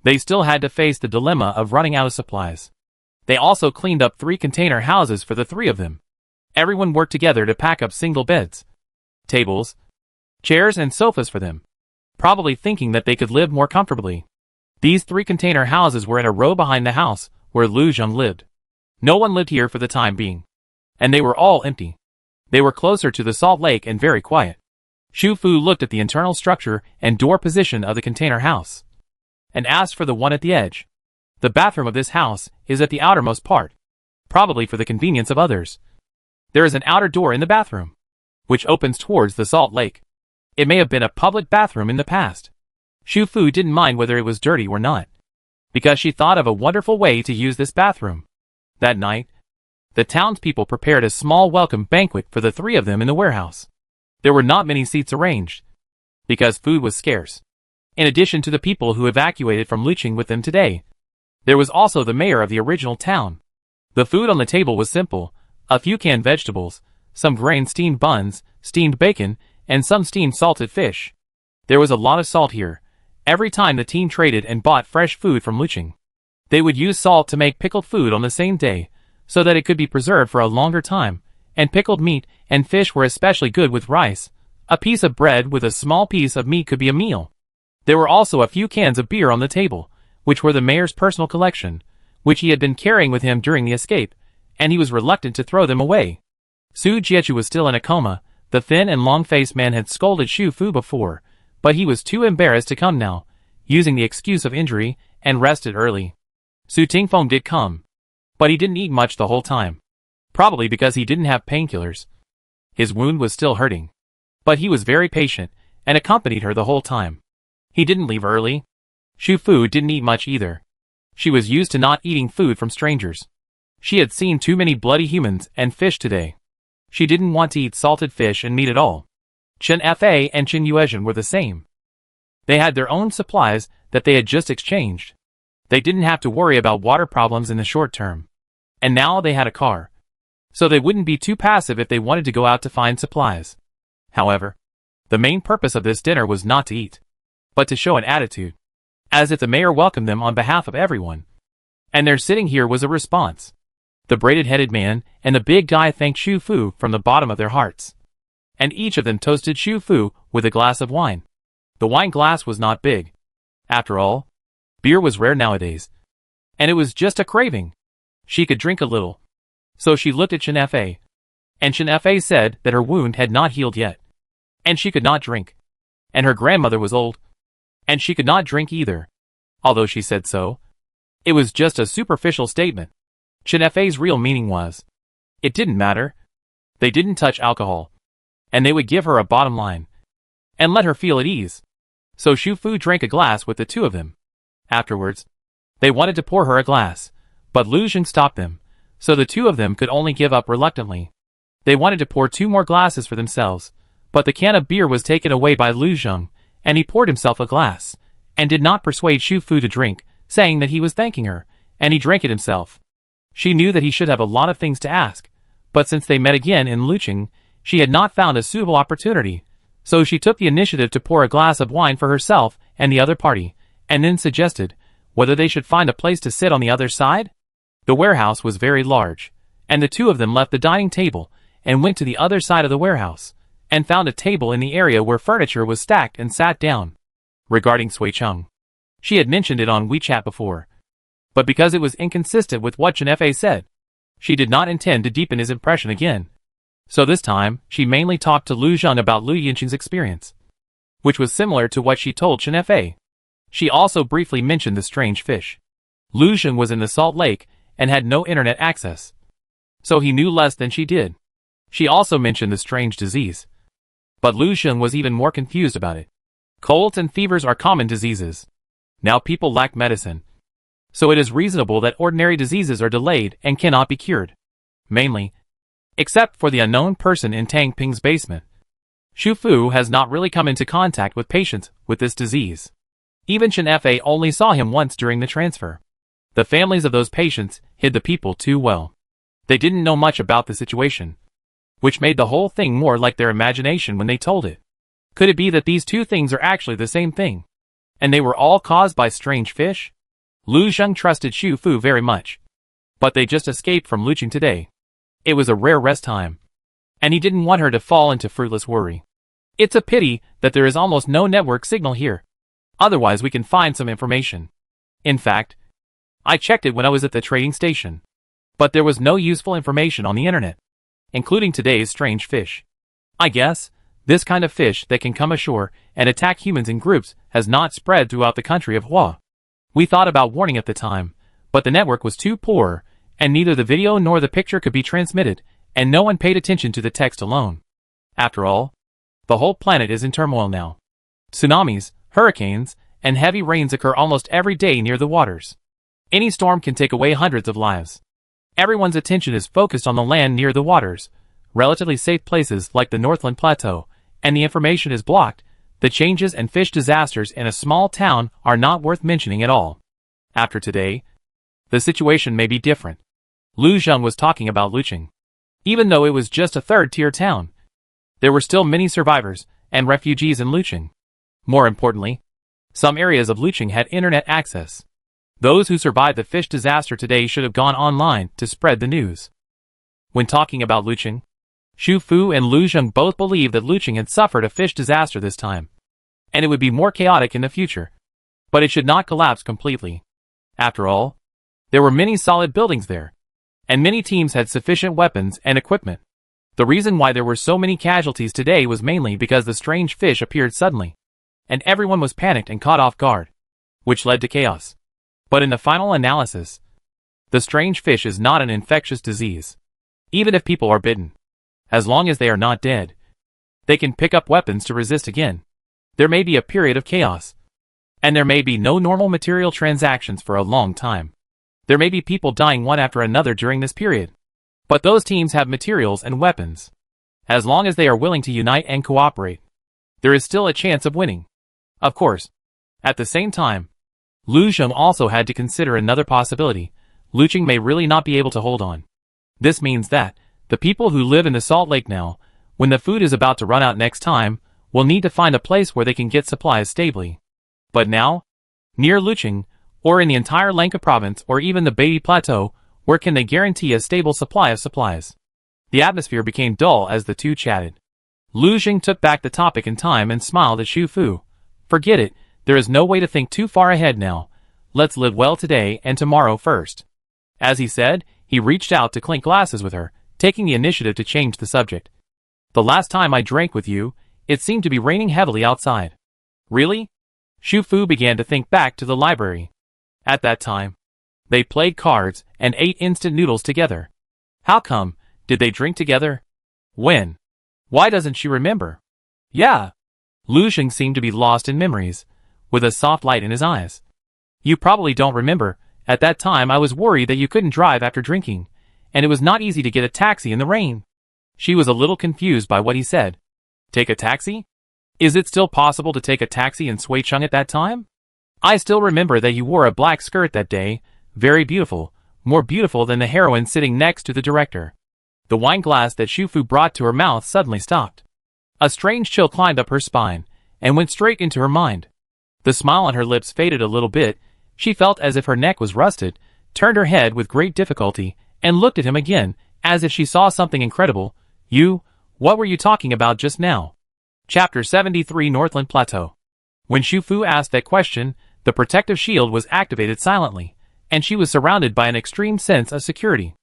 they still had to face the dilemma of running out of supplies. They also cleaned up 3 container houses for the 3 of them. Everyone worked together to pack up single beds, tables, chairs and sofas for them, probably thinking that they could live more comfortably. These 3 container houses were in a row behind the house where Lu Zheng lived. No one lived here for the time being, and they were all empty. They were closer to the salt lake and very quiet. Xu Fu looked at the internal structure and door position of the container house, and asked for the one at the edge. The bathroom of this house is at the outermost part, probably for the convenience of others. There is an outer door in the bathroom, which opens towards the salt lake. It may have been a public bathroom in the past. Xu Fu didn't mind whether it was dirty or not, because she thought of a wonderful way to use this bathroom. That night, the townspeople prepared a small welcome banquet for the 3 of them in the warehouse. There were not many seats arranged, because food was scarce. In addition to the people who evacuated from Luqing with them today, there was also the mayor of the original town. The food on the table was simple: a few canned vegetables, some grain-steamed buns, steamed bacon, and some steamed salted fish. There was a lot of salt here. Every time the team traded and bought fresh food from Luqing, they would use salt to make pickled food on the same day, so that it could be preserved for a longer time, and pickled meat and fish were especially good with rice. A piece of bread with a small piece of meat could be a meal. There were also a few cans of beer on the table, which were the mayor's personal collection, which he had been carrying with him during the escape, and he was reluctant to throw them away. Su Jiechu was still in a coma. The thin and long-faced man had scolded Xu Fu before, but he was too embarrassed to come now, using the excuse of injury, and rested early. Su Tingfeng did come, but he didn't eat much the whole time, probably because he didn't have painkillers. His wound was still hurting, but he was very patient, and accompanied her the whole time. He didn't leave early. Xu Fu didn't eat much either. She was used to not eating food from strangers. She had seen too many bloody humans and fish today. She didn't want to eat salted fish and meat at all. Chen Fa and Chen Yuezhen were the same. They had their own supplies that they had just exchanged. They didn't have to worry about water problems in the short term. And now they had a car, so they wouldn't be too passive if they wanted to go out to find supplies. However, the main purpose of this dinner was not to eat, but to show an attitude, as if the mayor welcomed them on behalf of everyone. And their sitting here was a response. The braided-headed man and the big guy thanked Xu Fu from the bottom of their hearts, and each of them toasted Xu Fu with a glass of wine. The wine glass was not big. After all, beer was rare nowadays, and it was just a craving. She could drink a little. So she looked at Chen Fa, and Chen Fa said that her wound had not healed yet, and she could not drink. And her grandmother was old, and she could not drink either. Although she said so, it was just a superficial statement. Chen Fa's real meaning was, it didn't matter. They didn't touch alcohol, and they would give her a bottom line, and let her feel at ease. So Xu Fu drank a glass with the 2 of them. Afterwards, they wanted to pour her a glass, but Lu Zheng stopped them, so the 2 of them could only give up reluctantly. They wanted to pour 2 more glasses for themselves, but the can of beer was taken away by Lu Zheng, and he poured himself a glass, and did not persuade Xu Fu to drink, saying that he was thanking her, and he drank it himself. She knew that he should have a lot of things to ask, but since they met again in Luqing, she had not found a suitable opportunity, so she took the initiative to pour a glass of wine for herself and the other party, and then suggested whether they should find a place to sit on the other side. The warehouse was very large, and the 2 of them left the dining table and went to the other side of the warehouse, and found a table in the area where furniture was stacked and sat down. Regarding Sui Cheng, she had mentioned it on WeChat before, but because it was inconsistent with what Chen Fa said, she did not intend to deepen his impression again. So this time, she mainly talked to Lu Zheng about Lu Yinqing's experience, which was similar to what she told Chen Fa. She also briefly mentioned the strange fish. Lu Zheng was in the salt lake, and had no internet access. So he knew less than she did. She also mentioned the strange disease. But Lu Xun was even more confused about it. Colds and fevers are common diseases. Now people lack medicine. So it is reasonable that ordinary diseases are delayed and cannot be cured. Mainly, except for the unknown person in Tang Ping's basement. Xu Fu has not really come into contact with patients with this disease. Even Chen Fa only saw him once during the transfer. The families of those patients hid the people too well. They didn't know much about the situation, which made the whole thing more like their imagination when they told it. Could it be that these two things are actually the same thing? And they were all caused by strange fish? Lu Xun trusted Xu Fu very much. But they just escaped from Luching today. It was a rare rest time. And he didn't want her to fall into fruitless worry. It's a pity that there is almost no network signal here. Otherwise we can find some information. In fact, I checked it when I was at the trading station. But there was no useful information on the internet, including today's strange fish. I guess, this kind of fish that can come ashore and attack humans in groups has not spread throughout the country of Hua. We thought about warning at the time, but the network was too poor, and neither the video nor the picture could be transmitted, and no one paid attention to the text alone. After all, the whole planet is in turmoil now. Tsunamis, hurricanes, and heavy rains occur almost every day near the waters. Any storm can take away hundreds of lives. Everyone's attention is focused on the land near the waters, relatively safe places like the Northland Plateau, and the information is blocked. The changes and fish disasters in a small town are not worth mentioning at all. After today, the situation may be different. Lu Xun was talking about Luching. Even though it was just a third-tier town, there were still many survivors and refugees in Luching. More importantly, some areas of Luching had internet access. Those who survived the fish disaster today should have gone online to spread the news. When talking about Luching, Xu Fu and Lu Xun both believed that Luching had suffered a fish disaster this time, and it would be more chaotic in the future. But it should not collapse completely. After all, there were many solid buildings there, and many teams had sufficient weapons and equipment. The reason why there were so many casualties today was mainly because the strange fish appeared suddenly, and everyone was panicked and caught off guard, which led to chaos. But in the final analysis, the strange fish is not an infectious disease. Even if people are bitten, as long as they are not dead, they can pick up weapons to resist again. There may be a period of chaos, and there may be no normal material transactions for a long time. There may be people dying one after another during this period. But those teams have materials and weapons. As long as they are willing to unite and cooperate, there is still a chance of winning. Of course, at the same time, Lu Xun also had to consider another possibility. Luching may really not be able to hold on. This means that the people who live in the Salt Lake now, when the food is about to run out next time, will need to find a place where they can get supplies stably. But now, near Luching, or in the entire Lanka province or even the Beatty Plateau, where can they guarantee a stable supply of supplies? The atmosphere became dull as the two chatted. Lu Xing took back the topic in time and smiled at Xu Fu. Forget it, there is no way to think too far ahead now. Let's live well today and tomorrow first. As he said, he reached out to clink glasses with her, taking the initiative to change the subject. The last time I drank with you, it seemed to be raining heavily outside. Really? Xu Fu began to think back to the library. At that time, they played cards and ate instant noodles together. How come? Did they drink together? When? Why doesn't she remember? Yeah. Lu Xing seemed to be lost in memories, with a soft light in his eyes. You probably don't remember. At that time I was worried that you couldn't drive after drinking, and it was not easy to get a taxi in the rain. She was a little confused by what he said. Take a taxi? Is it still possible to take a taxi in Suicheng at that time? I still remember that you wore a black skirt that day, very beautiful, more beautiful than the heroine sitting next to the director. The wine glass that Xu Fu brought to her mouth suddenly stopped. A strange chill climbed up her spine, and went straight into her mind. The smile on her lips faded a little bit. She felt as if her neck was rusted, turned her head with great difficulty, and looked at him again, as if she saw something incredible. What were you talking about just now? Chapter 73 Northland Plateau. When Xu Fu asked that question, the protective shield was activated silently, and she was surrounded by an extreme sense of security.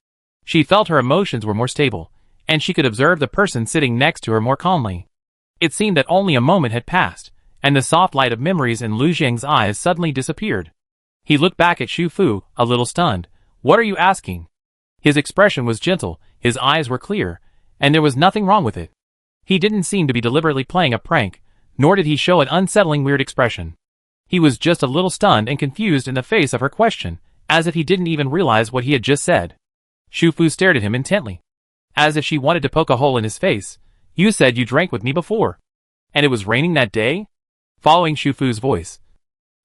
She felt her emotions were more stable, and she could observe the person sitting next to her more calmly. It seemed that only a moment had passed, and the soft light of memories in Lu Zheng's eyes suddenly disappeared. He looked back at Xu Fu, a little stunned. What are you asking? His expression was gentle, his eyes were clear, and there was nothing wrong with it. He didn't seem to be deliberately playing a prank, nor did he show an unsettling weird expression. He was just a little stunned and confused in the face of her question, as if he didn't even realize what he had just said. Shu Fu stared at him intently, as if she wanted to poke a hole in his face. You said you drank with me before. And it was raining that day? Following Shu Fu's voice,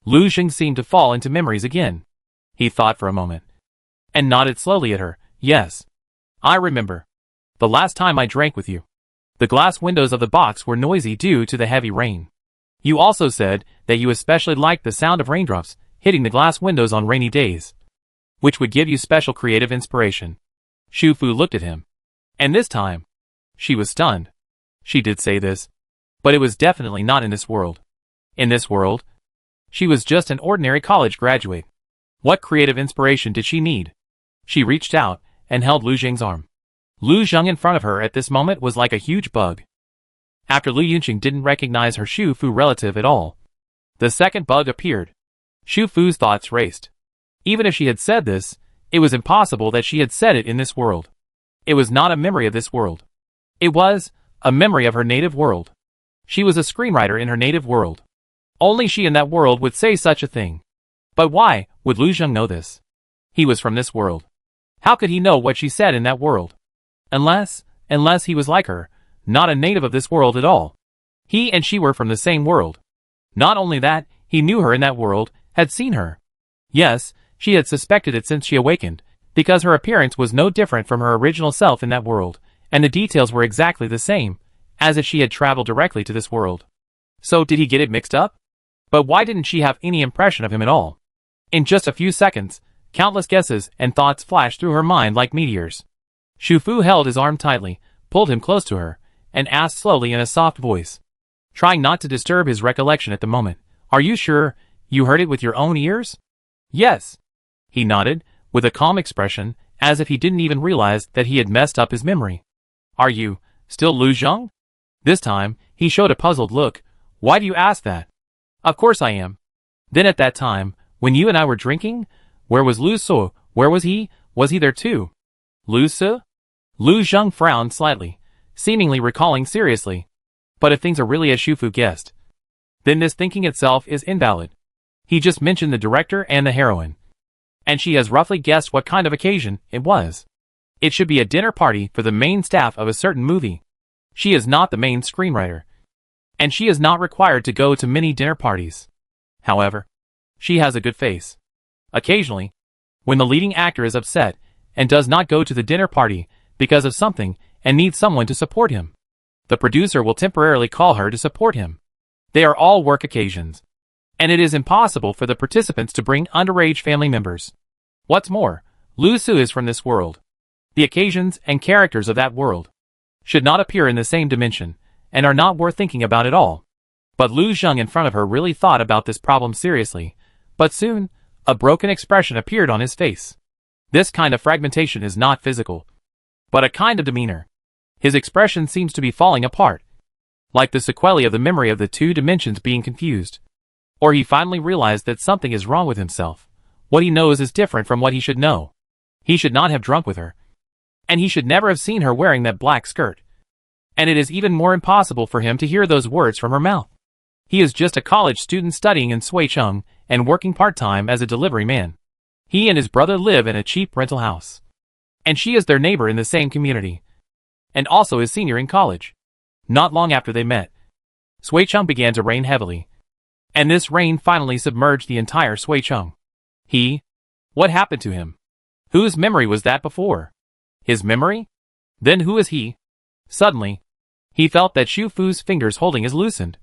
Lu Xing seemed to fall into memories again. He thought for a moment, and nodded slowly at her. Yes. I remember. The last time I drank with you. The glass windows of the box were noisy due to the heavy rain. You also said that you especially liked the sound of raindrops hitting the glass windows on rainy days, which would give you special creative inspiration. Shu Fu looked at him. And this time, she was stunned. She did say this, but it was definitely not in this world. In this world, she was just an ordinary college graduate. What creative inspiration did she need? She reached out and held Lu Xing's arm. Lu Xing in front of her at this moment was like a huge bug. After Lu Yunqing didn't recognize her Shu Fu relative at all, the second bug appeared. Shu Fu's thoughts raced. Even if she had said this, it was impossible that she had said it in this world. It was not a memory of this world. It was a memory of her native world. She was a screenwriter in her native world. Only she in that world would say such a thing. But why would Lu Xing know this? He was from this world. How could he know what she said in that world? Unless he was like her, not a native of this world at all. He and she were from the same world. Not only that, he knew her in that world, had seen her. Yes, she had suspected it since she awakened, because her appearance was no different from her original self in that world, and the details were exactly the same, as if she had traveled directly to this world. So did he get it mixed up? But why didn't she have any impression of him at all? In just a few seconds, countless guesses and thoughts flashed through her mind like meteors. Shu Fu held his arm tightly, pulled him close to her, and asked slowly in a soft voice, trying not to disturb his recollection at the moment, Are you sure you heard it with your own ears? Yes. He nodded, with a calm expression, as if he didn't even realize that he had messed up his memory. Are you still Lu Xing? This time, he showed a puzzled look. Why do you ask that? Of course I am. Then at that time, when you and I were drinking, where was Lu Su? Where was he? Was he there too? Lu Su? Lu Xing frowned slightly, seemingly recalling seriously. But if things are really as Shu Fu guessed, then this thinking itself is invalid. He just mentioned the director and the heroine, and she has roughly guessed what kind of occasion it was. It should be a dinner party for the main staff of a certain movie. She is not the main screenwriter, and she is not required to go to many dinner parties. However, she has a good face. Occasionally, when the leading actor is upset and does not go to the dinner party because of something and needs someone to support him, the producer will temporarily call her to support him. They are all work occasions, and it is impossible for the participants to bring underage family members. What's more, Lu Su is from this world. The occasions and characters of that world should not appear in the same dimension, and are not worth thinking about at all. But Lu Xing in front of her really thought about this problem seriously, but soon, a broken expression appeared on his face. This kind of fragmentation is not physical, but a kind of demeanor. His expression seems to be falling apart, like the sequelae of the memory of the two dimensions being confused. Or he finally realized that something is wrong with himself. What he knows is different from what he should know. He should not have drunk with her, and he should never have seen her wearing that black skirt. And it is even more impossible for him to hear those words from her mouth. He is just a college student studying in Suicheng and working part-time as a delivery man. He and his brother live in a cheap rental house, and she is their neighbor in the same community, and also is senior in college. Not long after they met, Suicheng began to rain heavily, and this rain finally submerged the entire Suicheng. What happened to him? Whose memory was that before? His memory? Then who is he? Suddenly, he felt that Shu Fu's fingers holding his loosened.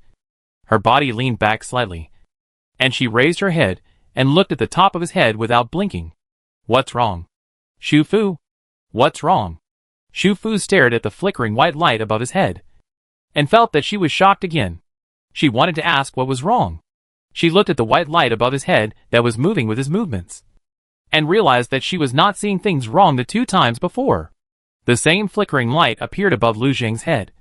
Her body leaned back slightly, and she raised her head and looked at the top of his head without blinking. What's wrong? Shu Fu? What's wrong? Shu Fu stared at the flickering white light above his head, and felt that she was shocked again. She wanted to ask what was wrong. She looked at the white light above his head that was moving with his movements, and realized that she was not seeing things wrong the two times before. The same flickering light appeared above Lu Xing's head,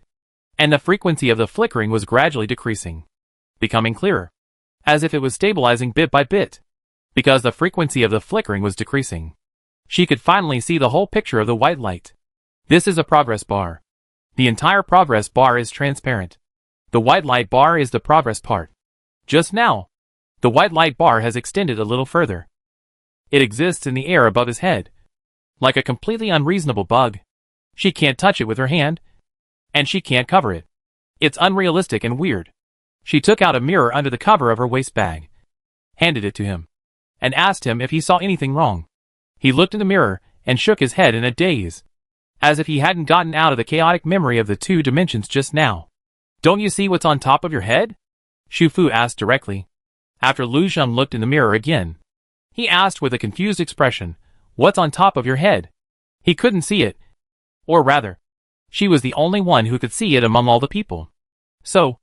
and the frequency of the flickering was gradually decreasing, becoming clearer, as if it was stabilizing bit by bit. Because the frequency of the flickering was decreasing, She could finally see the whole picture of the white light. This is a progress bar. The entire progress bar is transparent. The white light bar is the progress part. Just now, the white light bar has extended a little further. It exists in the air above his head, like a completely unreasonable bug. She can't touch it with her hand, and she can't cover it. It's unrealistic and weird. She took out a mirror under the cover of her waist bag, handed it to him, and asked him if he saw anything wrong. He looked in the mirror and shook his head in a daze, as if he hadn't gotten out of the chaotic memory of the two dimensions just now. Don't you see what's on top of your head? Xu Fu asked directly. After Lu Zheng looked in the mirror again, he asked with a confused expression, what's on top of your head? He couldn't see it. Or rather, she was the only one who could see it among all the people. So,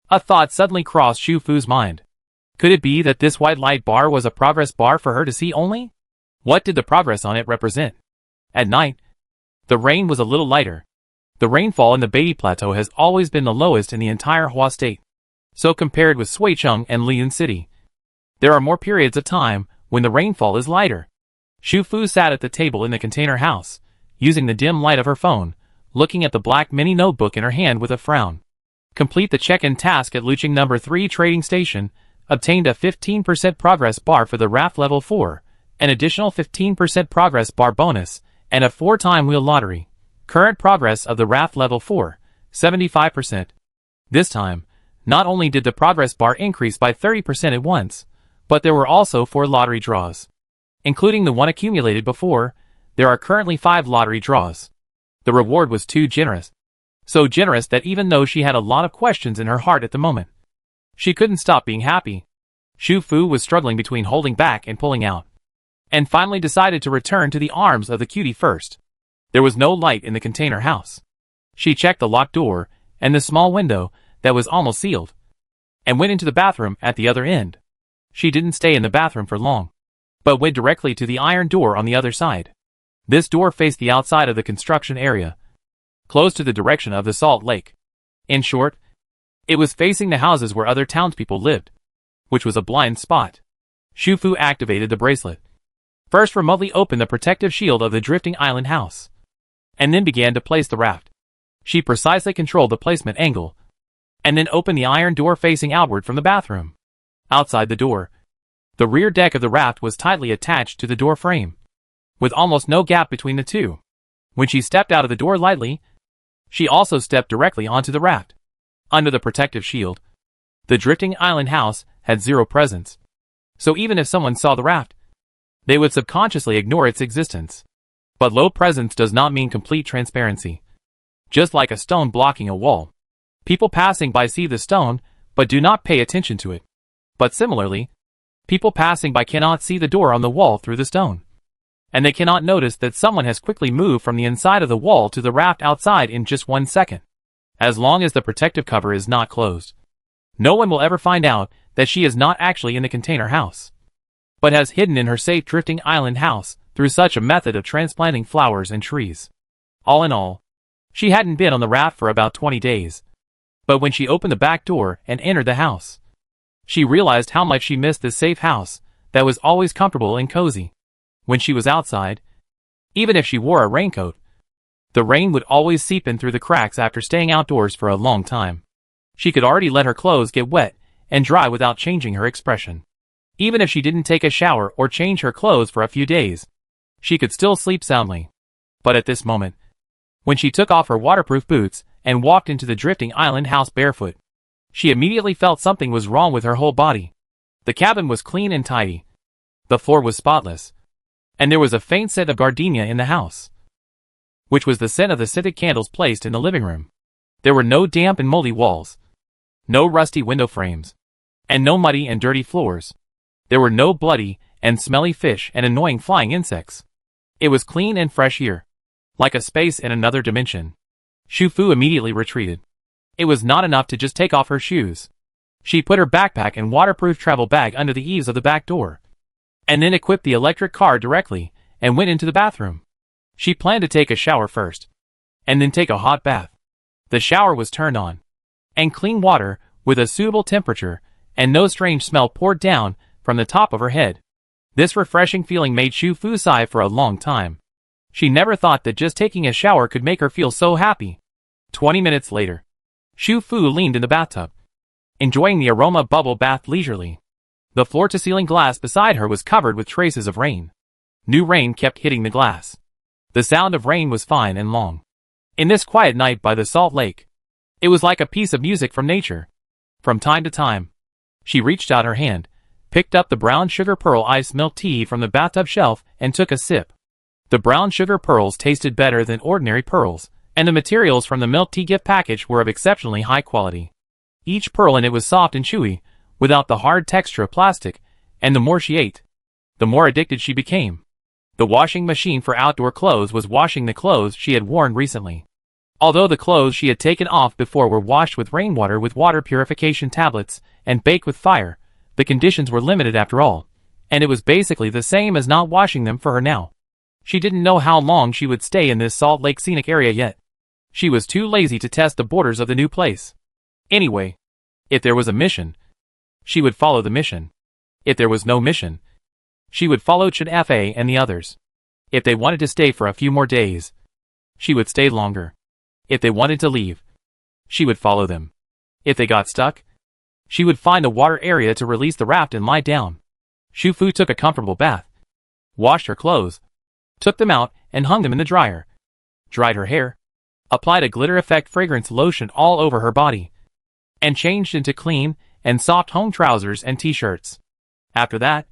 a thought suddenly crossed Xu Fu's mind. Could it be that this white light bar was a progress bar for her to see only? What did the progress on it represent? At night, the rain was a little lighter. The rainfall in the Beatty Plateau has always been the lowest in the entire Hua State. So compared with Suicheng and Liyun City, there are more periods of time when the rainfall is lighter. Xu Fu sat at the table in the container house, using the dim light of her phone, looking at the black mini notebook in her hand with a frown. Complete the check-in task at Luching No. 3 trading station, obtained a 15% progress bar for the raft level 4, an additional 15% progress bar bonus, and a 4-time wheel lottery. Current progress of the raft level 4, 75%. This time, not only did the progress bar increase by 30% at once, but there were also 4 lottery draws. Including the one accumulated before, there are currently 5 lottery draws. The reward was too generous. So generous that even though she had a lot of questions in her heart at the moment, she couldn't stop being happy. Xu Fu was struggling between holding back and pulling out, and finally decided to return to the arms of the cutie first. There was no light in the container house. She checked the locked door and the small window that was almost sealed, and went into the bathroom at the other end. She didn't stay in the bathroom for long, but went directly to the iron door on the other side. This door faced the outside of the construction area, close to the direction of the salt lake. In short, it was facing the houses where other townspeople lived, which was a blind spot. Xu Fu activated the bracelet. First remotely opened the protective shield of the drifting island house, and then began to place the raft. She precisely controlled the placement angle, and then opened the iron door facing outward from the bathroom. Outside the door, the rear deck of the raft was tightly attached to the door frame, with almost no gap between the two. When she stepped out of the door lightly, she also stepped directly onto the raft. Under the protective shield, the drifting island house had zero presence. So even if someone saw the raft, they would subconsciously ignore its existence. But low presence does not mean complete transparency. Just like a stone blocking a wall, people passing by see the stone, but do not pay attention to it. But similarly, people passing by cannot see the door on the wall through the stone, and they cannot notice that someone has quickly moved from the inside of the wall to the raft outside in just 1 second. As long as the protective cover is not closed, no one will ever find out that she is not actually in the container house, but has hidden in her safe drifting island house through such a method of transplanting flowers and trees. All in all, she hadn't been on the raft for about 20 days. But when she opened the back door and entered the house, she realized how much she missed this safe house that was always comfortable and cozy. When she was outside, even if she wore a raincoat, the rain would always seep in through the cracks after staying outdoors for a long time. She could already let her clothes get wet and dry without changing her expression. Even if she didn't take a shower or change her clothes for a few days, she could still sleep soundly. But at this moment, when she took off her waterproof boots and walked into the drifting island house barefoot, she immediately felt something was wrong with her whole body. The cabin was clean and tidy. The floor was spotless, and there was a faint scent of gardenia in the house, which was the scent of the scented candles placed in the living room. There were no damp and moldy walls, no rusty window frames, and no muddy and dirty floors. There were no bloody and smelly fish and annoying flying insects. It was clean and fresh here, like a space in another dimension. Xu Fu immediately retreated. It was not enough to just take off her shoes. She put her backpack and waterproof travel bag under the eaves of the back door, and then equipped the electric car directly and went into the bathroom. She planned to take a shower first, and then take a hot bath. The shower was turned on, and clean water with a suitable temperature and no strange smell poured down from the top of her head. This refreshing feeling made Shu Fu sigh for a long time. She never thought that just taking a shower could make her feel so happy. 20 minutes later, Shu Fu leaned in the bathtub, enjoying the aroma bubble bath leisurely. The floor-to-ceiling glass beside her was covered with traces of rain. New rain kept hitting the glass. The sound of rain was fine and long. In this quiet night by the salt lake, it was like a piece of music from nature. From time to time, she reached out her hand, picked up the brown sugar pearl iced milk tea from the bathtub shelf, and took a sip. The brown sugar pearls tasted better than ordinary pearls, and the materials from the milk tea gift package were of exceptionally high quality. Each pearl in it was soft and chewy, without the hard texture of plastic, and the more she ate, the more addicted she became. The washing machine for outdoor clothes was washing the clothes she had worn recently. Although the clothes she had taken off before were washed with rainwater with water purification tablets and baked with fire, the conditions were limited after all, and it was basically the same as not washing them for her now. She didn't know how long she would stay in this Salt Lake scenic area yet. She was too lazy to test the borders of the new place. Anyway, if there was a mission, she would follow the mission. If there was no mission, she would follow Chen Fa and the others. If they wanted to stay for a few more days, she would stay longer. If they wanted to leave, she would follow them. If they got stuck, she would find a water area to release the raft and lie down. Shu Fu took a comfortable bath, washed her clothes, took them out and hung them in the dryer, dried her hair, applied a glitter effect fragrance lotion all over her body, and changed into clean and soft home trousers and t-shirts. After that,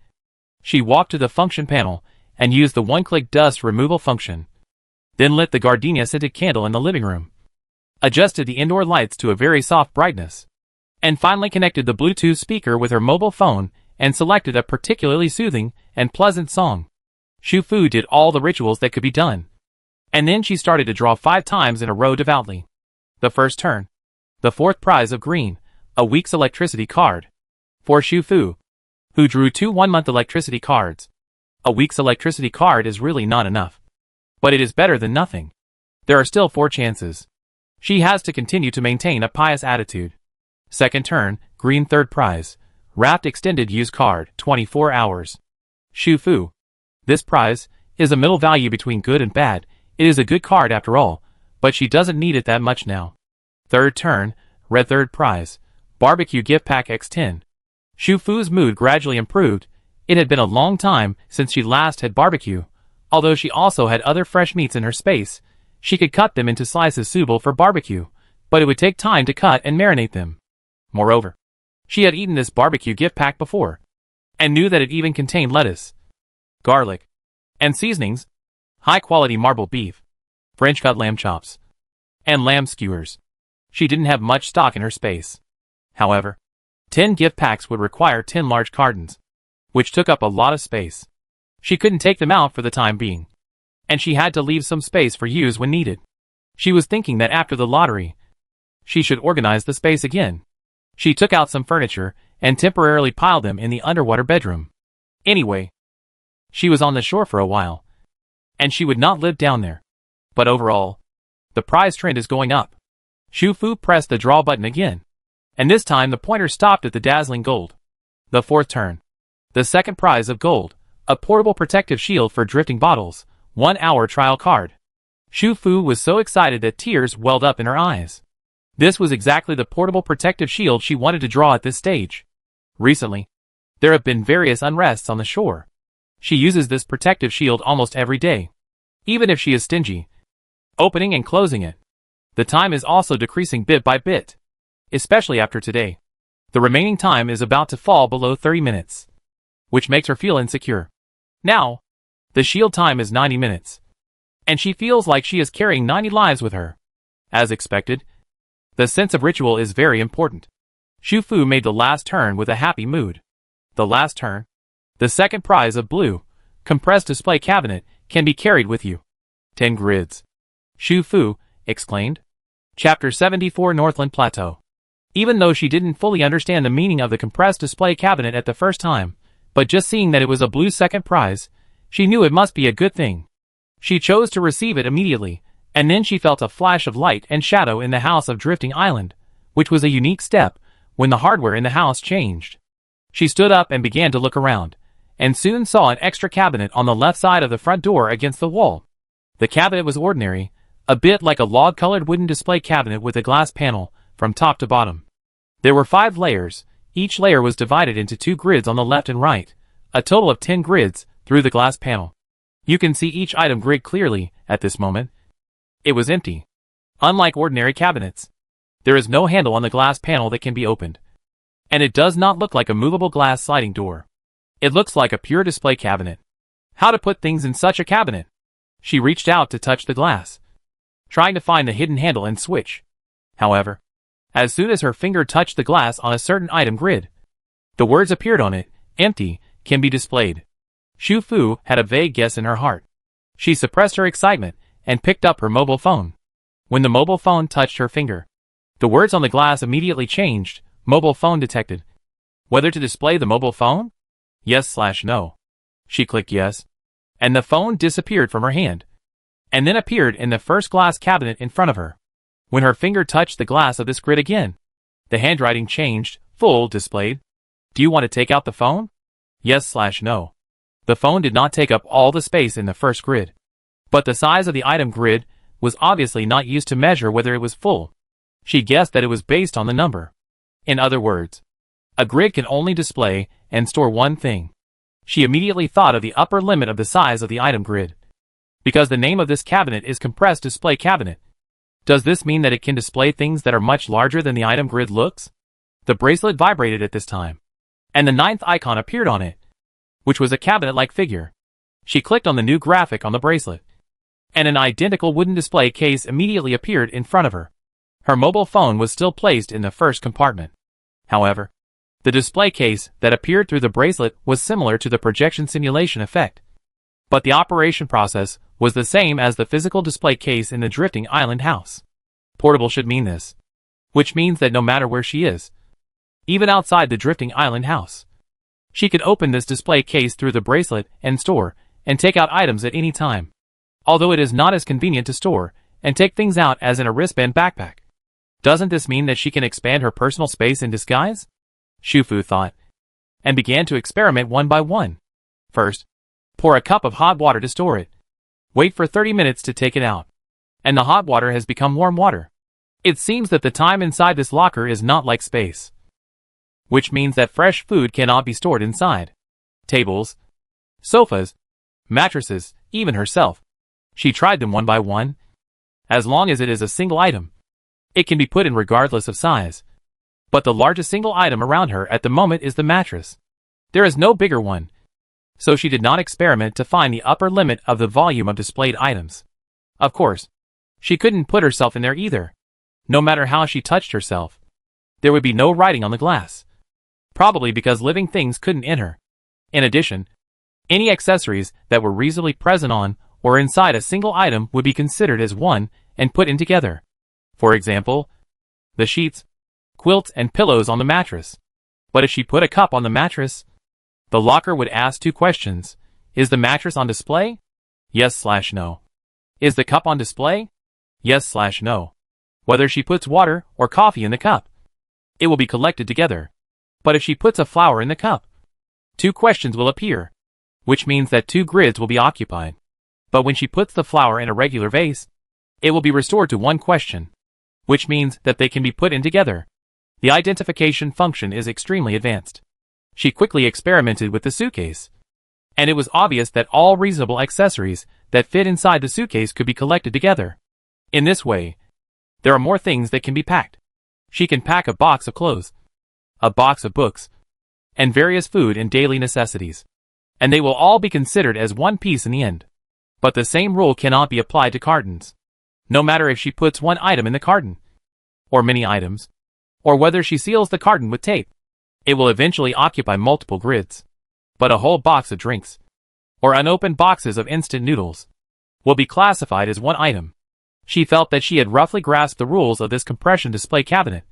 she walked to the function panel and used the one-click dust removal function. Then lit the gardenia scented candle in the living room, adjusted the indoor lights to a very soft brightness, and finally connected the Bluetooth speaker with her mobile phone and selected a particularly soothing and pleasant song. Shu Fu did all the rituals that could be done, and then she started to draw 5 times in a row devoutly. The first turn, the 4th prize of green, a week's electricity card. For Shu Fu, who drew 2 one-month electricity cards, a week's electricity card is really not enough. But it is better than nothing. There are still 4 chances. She has to continue to maintain a pious attitude. Second turn, green 3rd prize, wrapped extended use card, 24 hours. Shu Fu. This prize is a middle value between good and bad. It is a good card after all, but she doesn't need it that much now. Third turn, red 3rd prize, barbecue gift pack X10. Shu Fu's mood gradually improved. It had been a long time since she last had barbecue. Although she also had other fresh meats in her space, she could cut them into slices suitable for barbecue, but it would take time to cut and marinate them. Moreover, she had eaten this barbecue gift pack before, and knew that it even contained lettuce, garlic, and seasonings, high-quality marbled beef, French-cut lamb chops, and lamb skewers. She didn't have much stock in her space. However, 10 gift packs would require 10 large cartons, which took up a lot of space. She couldn't take them out for the time being, and she had to leave some space for use when needed. She was thinking that after the lottery, she should organize the space again. She took out some furniture and temporarily piled them in the underwater bedroom. Anyway, she was on the shore for a while, and she would not live down there. But overall, the prize trend is going up. Shu Fu pressed the draw button again, and this time the pointer stopped at the dazzling gold. The 4th turn, the 2nd prize of gold, a portable protective shield for drifting bottles, 1-hour trial card. Shu Fu was so excited that tears welled up in her eyes. This was exactly the portable protective shield she wanted to draw at this stage. Recently, there have been various unrests on the shore. She uses this protective shield almost every day, even if she is stingy, opening and closing it. The time is also decreasing bit by bit, especially after today. The remaining time is about to fall below 30 minutes, which makes her feel insecure. Now, the shield time is 90 minutes, and she feels like she is carrying 90 lives with her. As expected, the sense of ritual is very important. Shu Fu made the last turn with a happy mood. The last turn, the 2nd prize of blue, compressed display cabinet, can be carried with you. 10 grids. Shu Fu exclaimed. Chapter 74 Northland Plateau. Even though she didn't fully understand the meaning of the compressed display cabinet at the first time, but just seeing that it was a blue 2nd prize, she knew it must be a good thing. She chose to receive it immediately, and then she felt a flash of light and shadow in the house of Drifting Island, which was a unique step when the hardware in the house changed. She stood up and began to look around, and soon saw an extra cabinet on the left side of the front door against the wall. The cabinet was ordinary, a bit like a log-colored wooden display cabinet with a glass panel from top to bottom. There were 5 layers. Each layer was divided into 2 grids on the left and right, a total of 10 grids through the glass panel. You can see each item grid clearly at this moment. It was empty. Unlike ordinary cabinets, there is no handle on the glass panel that can be opened. And it does not look like a movable glass sliding door. It looks like a pure display cabinet. How to put things in such a cabinet? She reached out to touch the glass, trying to find the hidden handle and switch. However, as soon as her finger touched the glass on a certain item grid, the words appeared on it, empty, can be displayed. Shu Fu had a vague guess in her heart. She suppressed her excitement and picked up her mobile phone. When the mobile phone touched her finger, the words on the glass immediately changed. Mobile phone detected. Whether to display the mobile phone? Yes/no. She clicked yes, and the phone disappeared from her hand, and then appeared in the first glass cabinet in front of her. When her finger touched the glass of this grid again, the handwriting changed, full displayed. Do you want to take out the phone? Yes/no. The phone did not take up all the space in the first grid, but the size of the item grid was obviously not used to measure whether it was full. She guessed that it was based on the number. In other words, a grid can only display and store one thing. She immediately thought of the upper limit of the size of the item grid. Because the name of this cabinet is compressed display cabinet, does this mean that it can display things that are much larger than the item grid looks? The bracelet vibrated at this time, and the 9th icon appeared on it, which was a cabinet-like figure. She clicked on the new graphic on the bracelet, and an identical wooden display case immediately appeared in front of her. Her mobile phone was still placed in the first compartment. However, the display case that appeared through the bracelet was similar to the projection simulation effect, but the operation process was the same as the physical display case in the drifting island house. Portable should mean this, which means that no matter where she is, even outside the drifting island house, she could open this display case through the bracelet and store and take out items at any time. Although it is not as convenient to store and take things out as in a wristband backpack. Doesn't this mean that she can expand her personal space in disguise? Shu Fu thought, and began to experiment one by one. First, pour a cup of hot water to store it. Wait for 30 minutes to take it out, and the hot water has become warm water. It seems that the time inside this locker is not like space, which means that fresh food cannot be stored inside. Tables, sofas, mattresses, even herself. She tried them one by one. As long as it is a single item, it can be put in regardless of size. But the largest single item around her at the moment is the mattress. There is no bigger one. So she did not experiment to find the upper limit of the volume of displayed items. Of course, she couldn't put herself in there either. No matter how she touched herself, there would be no writing on the glass. Probably because living things couldn't enter. In addition, any accessories that were reasonably present on or inside a single item would be considered as one and put in together. For example, the sheets, quilts, and pillows on the mattress. But if she put a cup on the mattress, the locker would ask 2 questions. Is the mattress on display? Yes/no. Is the cup on display? Yes/no. Whether she puts water or coffee in the cup, it will be collected together. But if she puts a flower in the cup, 2 questions will appear, which means that 2 grids will be occupied. But when she puts the flower in a regular vase, it will be restored to 1 question, which means that they can be put in together. The identification function is extremely advanced. She quickly experimented with the suitcase, and it was obvious that all reasonable accessories that fit inside the suitcase could be collected together. In this way, there are more things that can be packed. She can pack a box of clothes, a box of books, and various food and daily necessities, and they will all be considered as one piece in the end. But the same rule cannot be applied to cartons. No matter if she puts 1 item in the carton, or many items, or whether she seals the carton with tape, it will eventually occupy multiple grids. But a whole box of drinks, or unopened boxes of instant noodles, will be classified as 1 item. She felt that she had roughly grasped the rules of this compression display cabinet,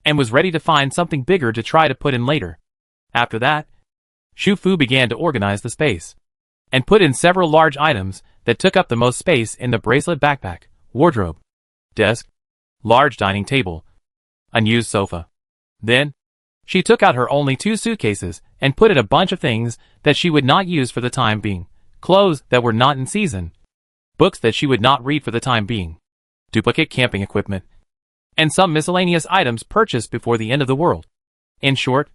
and was ready to find something bigger to try to put in later. After that, Shu Fu began to organize the space, and put in several large items that took up the most space in the bracelet backpack, wardrobe, desk, large dining table, unused sofa. Then, She took out her only 2 suitcases and put in a bunch of things that she would not use for the time being, clothes that were not in season, books that she would not read for the time being, duplicate camping equipment, and some miscellaneous items purchased before the end of the world. In short,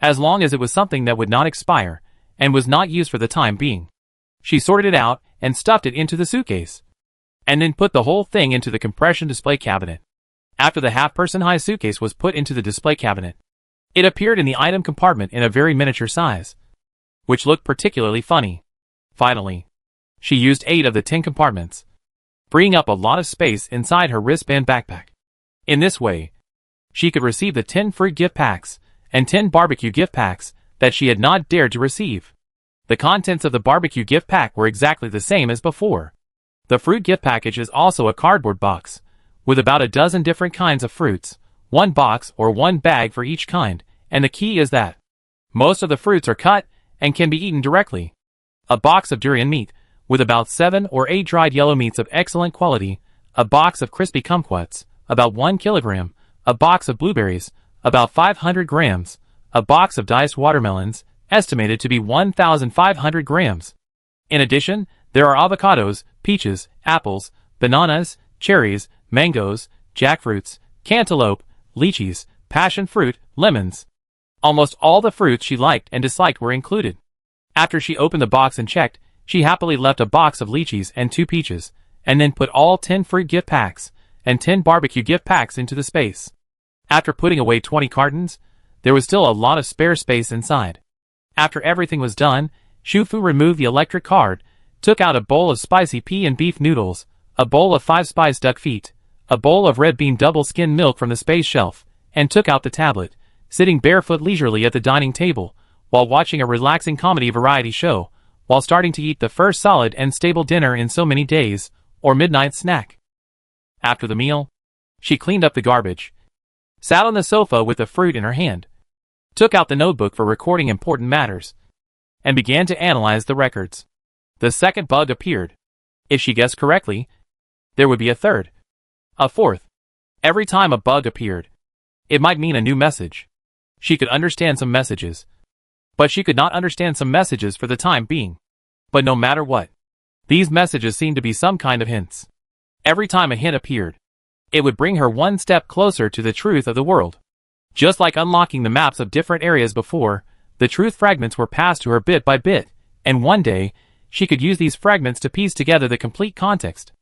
as long as it was something that would not expire and was not used for the time being. She sorted it out and stuffed it into the suitcase, and then put the whole thing into the compression display cabinet. After the half-person high suitcase was put into the display cabinet, it appeared in the item compartment in a very miniature size, which looked particularly funny. Finally, she used 8 of the 10 compartments, freeing up a lot of space inside her wristband backpack. In this way, she could receive the 10 fruit gift packs and 10 barbecue gift packs that she had not dared to receive. The contents of the barbecue gift pack were exactly the same as before. The fruit gift package is also a cardboard box, with about a dozen different kinds of fruits, 1 box or 1 bag for each kind, and the key is that most of the fruits are cut and can be eaten directly. A box of durian meat, with about 7 or 8 dried yellow meats of excellent quality, a box of crispy kumquats, about 1 kilogram, a box of blueberries, about 500 grams, a box of diced watermelons, estimated to be 1,500 grams. In addition, there are avocados, peaches, apples, bananas, cherries, mangoes, jackfruits, cantaloupe, lychees, passion fruit, lemons. Almost all the fruits she liked and disliked were included. After she opened the box and checked, she happily left a box of lychees and 2 peaches, and then put all 10 fruit gift packs and 10 barbecue gift packs into the space. After putting away 20 cartons, there was still a lot of spare space inside. After everything was done, Shufu removed the electric card, took out a bowl of spicy pea and beef noodles, a bowl of 5 spiced duck feet, a bowl of red bean double skim milk from the space shelf, and took out the tablet, sitting barefoot leisurely at the dining table, while watching a relaxing comedy variety show, while starting to eat the first solid and stable dinner in so many days, or midnight snack. After the meal, she cleaned up the garbage, sat on the sofa with the fruit in her hand, took out the notebook for recording important matters, and began to analyze the records. The second bug appeared. If she guessed correctly, there would be a third, a fourth. Every time a bug appeared, it might mean a new message. She could understand some messages, but she could not understand some messages for the time being. But no matter what, these messages seemed to be some kind of hints. Every time a hint appeared, it would bring her one step closer to the truth of the world. Just like unlocking the maps of different areas before, the truth fragments were passed to her bit by bit, and one day, she could use these fragments to piece together the complete context.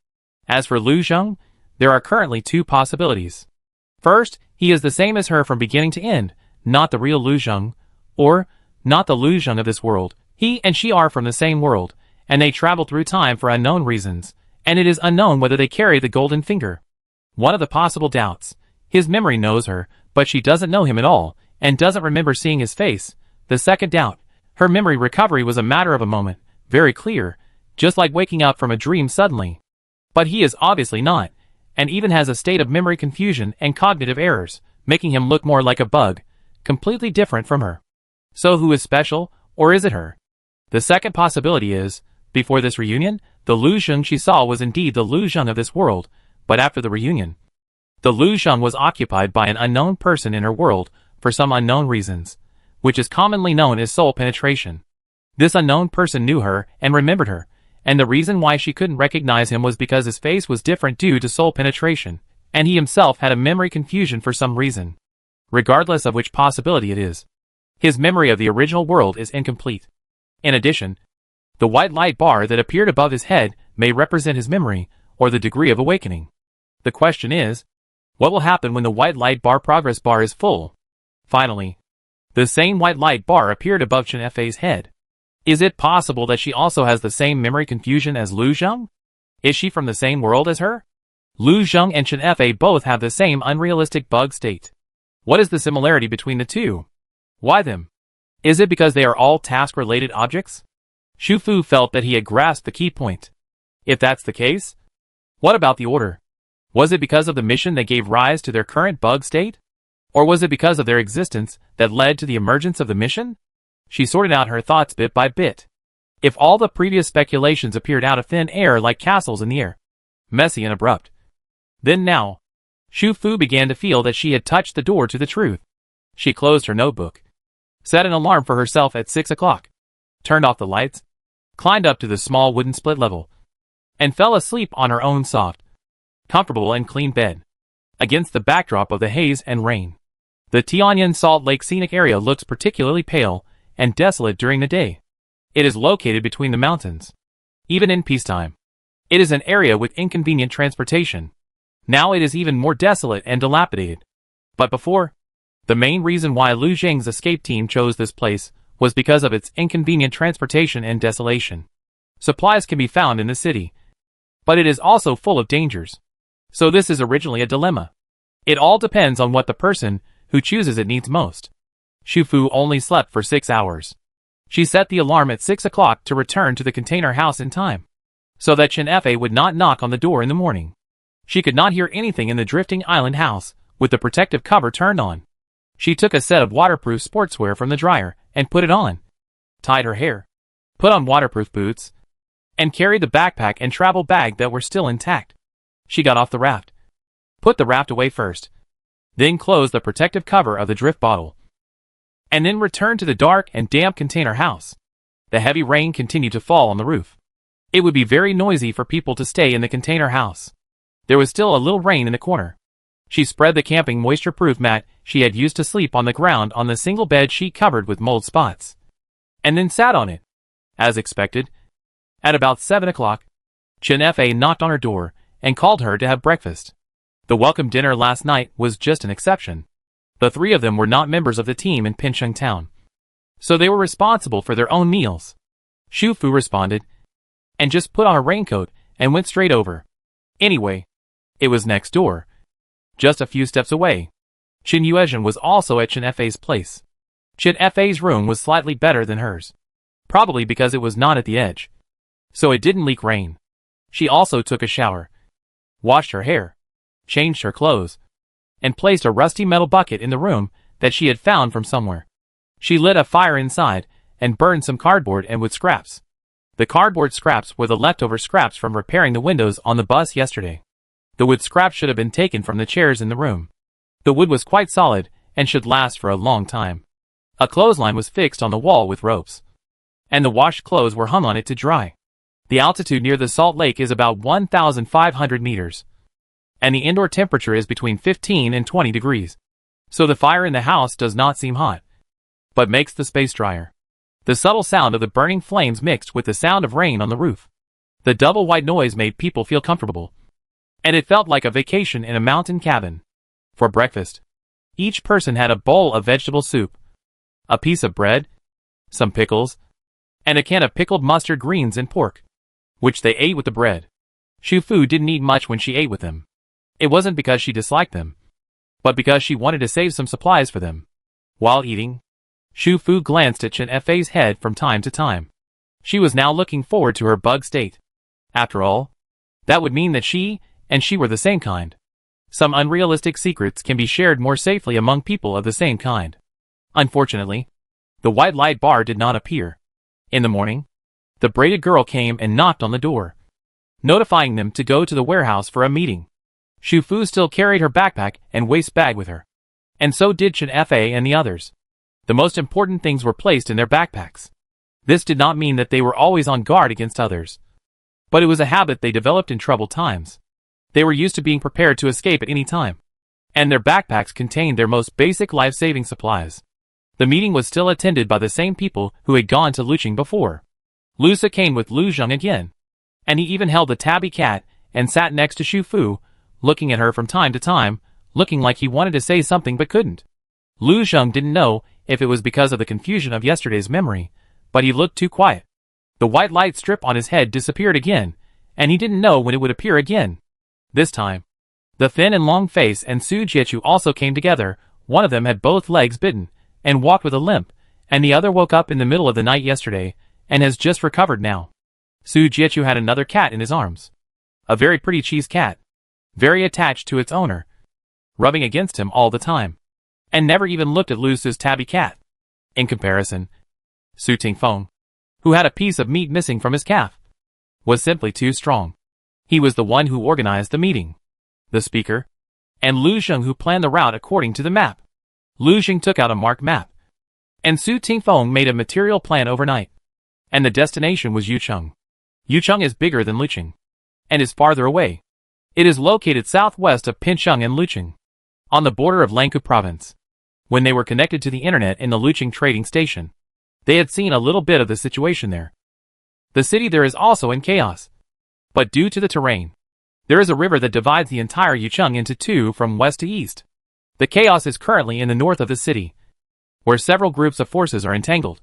As for Lu Zheng, there are currently 2 possibilities. First, he is the same as her from beginning to end, not the real Lu Zheng, or not the Lu Zheng of this world. He and she are from the same world, and they travel through time for unknown reasons, and it is unknown whether they carry the golden finger. One of the possible doubts. His memory knows her, but she doesn't know him at all, and doesn't remember seeing his face. The second doubt. Her memory recovery was a matter of a moment, very clear, just like waking up from a dream suddenly. But he is obviously not, and even has a state of memory confusion and cognitive errors, making him look more like a bug, completely different from her. So who is special, or is it her? The second possibility is, before this reunion, the Lu Zheng she saw was indeed the Lu Zheng of this world, but after the reunion, the Lu Zheng was occupied by an unknown person in her world for some unknown reasons, which is commonly known as soul penetration. This unknown person knew her and remembered her, and the reason why she couldn't recognize him was because his face was different due to soul penetration, and he himself had a memory confusion for some reason. Regardless of which possibility it is, his memory of the original world is incomplete. In addition, the white light bar that appeared above his head may represent his memory, or the degree of awakening. The question is, what will happen when the white light bar progress bar is full? Finally, the same white light bar appeared above Chen Fei's head. Is it possible that she also has the same memory confusion as Lu Zheng? Is she from the same world as her? Lu Zheng and Chen Fei both have the same unrealistic bug state. What is the similarity between the two? Why them? Is it because they are all task-related objects? Shu Fu felt that he had grasped the key point. If that's the case, what about the order? Was it because of the mission that gave rise to their current bug state? Or was it because of their existence that led to the emergence of the mission? She sorted out her thoughts bit by bit. If all the previous speculations appeared out of thin air like castles in the air, messy and abrupt, then now, Shu Fu began to feel that she had touched the door to the truth. She closed her notebook, set an alarm for herself at 6 o'clock, turned off the lights, climbed up to the small wooden split level, and fell asleep on her own soft, comfortable and clean bed, against the backdrop of the haze and rain. The Tianyan Salt Lake Scenic Area looks particularly pale and desolate during the day. It is located between the mountains. Even in peacetime, it is an area with inconvenient transportation. Now it is even more desolate and dilapidated. But before, the main reason why Lu Zheng's escape team chose this place was because of its inconvenient transportation and desolation. Supplies can be found in the city, but it is also full of dangers. So this is originally a dilemma. It all depends on what the person who chooses it needs most. Xu Fu only slept for 6 hours. She set the alarm at 6 o'clock to return to the container house in time, so that Chen Fa would not knock on the door in the morning. She could not hear anything in the drifting island house, with the protective cover turned on. She took a set of waterproof sportswear from the dryer and put it on, tied her hair, put on waterproof boots, and carried the backpack and travel bag that were still intact. She got off the raft, put the raft away first, then closed the protective cover of the drift bottle, and then returned to the dark and damp container house. The heavy rain continued to fall on the roof. It would be very noisy for people to stay in the container house. There was still a little rain in the corner. She spread the camping moisture-proof mat she had used to sleep on the ground on the single bed sheet covered with mold spots, and then sat on it. As expected, at about 7 o'clock, Chen Fa knocked on her door and called her to have breakfast. The welcome dinner last night was just an exception. The three of them were not members of the team in Pincheng Town, so they were responsible for their own meals. Xu Fu responded, and just put on a raincoat and went straight over. Anyway, it was next door, just a few steps away. Chen Yuezhen was also at Chen Fa's place. Chen Fa's room was slightly better than hers, probably because it was not at the edge, so it didn't leak rain. She also took a shower, washed her hair, changed her clothes, and placed a rusty metal bucket in the room that she had found from somewhere. She lit a fire inside and burned some cardboard and wood scraps. The cardboard scraps were the leftover scraps from repairing the windows on the bus yesterday. The wood scraps should have been taken from the chairs in the room. The wood was quite solid and should last for a long time. A clothesline was fixed on the wall with ropes, and the washed clothes were hung on it to dry. The altitude near the Salt Lake is about 1,500 meters, and the indoor temperature is between 15 and 20 degrees. So the fire in the house does not seem hot, but makes the space drier. The subtle sound of the burning flames mixed with the sound of rain on the roof. The double white noise made people feel comfortable, and it felt like a vacation in a mountain cabin. For breakfast, each person had a bowl of vegetable soup, a piece of bread, some pickles, and a can of pickled mustard greens and pork, which they ate with the bread. Xu Fu didn't eat much when she ate with them. It wasn't because she disliked them, but because she wanted to save some supplies for them. While eating, Xu Fu glanced at Chen Fa's head from time to time. She was now looking forward to her bug state. After all, that would mean that she and she were the same kind. Some unrealistic secrets can be shared more safely among people of the same kind. Unfortunately, the white light bar did not appear. In the morning, the braided girl came and knocked on the door, notifying them to go to the warehouse for a meeting. Xu Fu still carried her backpack and waist bag with her, and so did Chen Fa and the others. The most important things were placed in their backpacks. This did not mean that they were always on guard against others, but it was a habit they developed in troubled times. They were used to being prepared to escape at any time, and their backpacks contained their most basic life-saving supplies. The meeting was still attended by the same people who had gone to Luqing before. Lusa came with Lu Zheng again, and he even held the tabby cat and sat next to Xu Fu, looking at her from time to time, looking like he wanted to say something but couldn't. Lu Zheng didn't know if it was because of the confusion of yesterday's memory, but he looked too quiet. The white light strip on his head disappeared again, and he didn't know when it would appear again. This time, the thin and long face and Su Jiechu also came together. One of them had both legs bitten and walked with a limp, and the other woke up in the middle of the night yesterday and has just recovered now. Su Jiechu had another cat in his arms. A very pretty cheese cat, very attached to its owner, rubbing against him all the time, and never even looked at Lusa's tabby cat. In comparison, Su Tingfeng, who had a piece of meat missing from his calf, was simply too strong. He was the one who organized the meeting, the speaker, and Lu Zheng who planned the route according to the map. Lu Xing took out a marked map, and Su Tingfeng made a material plan overnight. And the destination was Yucheng. Yucheng is bigger than Luqing, and is farther away. It is located southwest of Pincheng and Luqing, on the border of Lankou province. When they were connected to the internet in the Luqing trading station, they had seen a little bit of the situation there. The city there is also in chaos. But due to the terrain, there is a river that divides the entire Yucheng into two from west to east. The chaos is currently in the north of the city, where several groups of forces are entangled.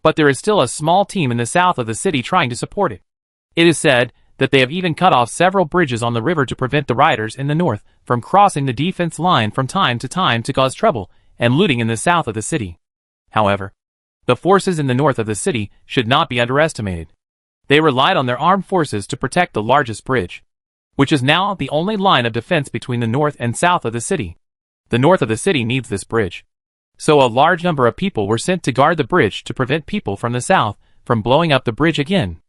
But there is still a small team in the south of the city trying to support it. It is said that they have even cut off several bridges on the river to prevent the riders in the north from crossing the defense line from time to cause trouble and looting in the south of the city. However, the forces in the north of the city should not be underestimated. They relied on their armed forces to protect the largest bridge, which is now the only line of defense between the north and south of the city. The north of the city needs this bridge. So a large number of people were sent to guard the bridge to prevent people from the south from blowing up the bridge again.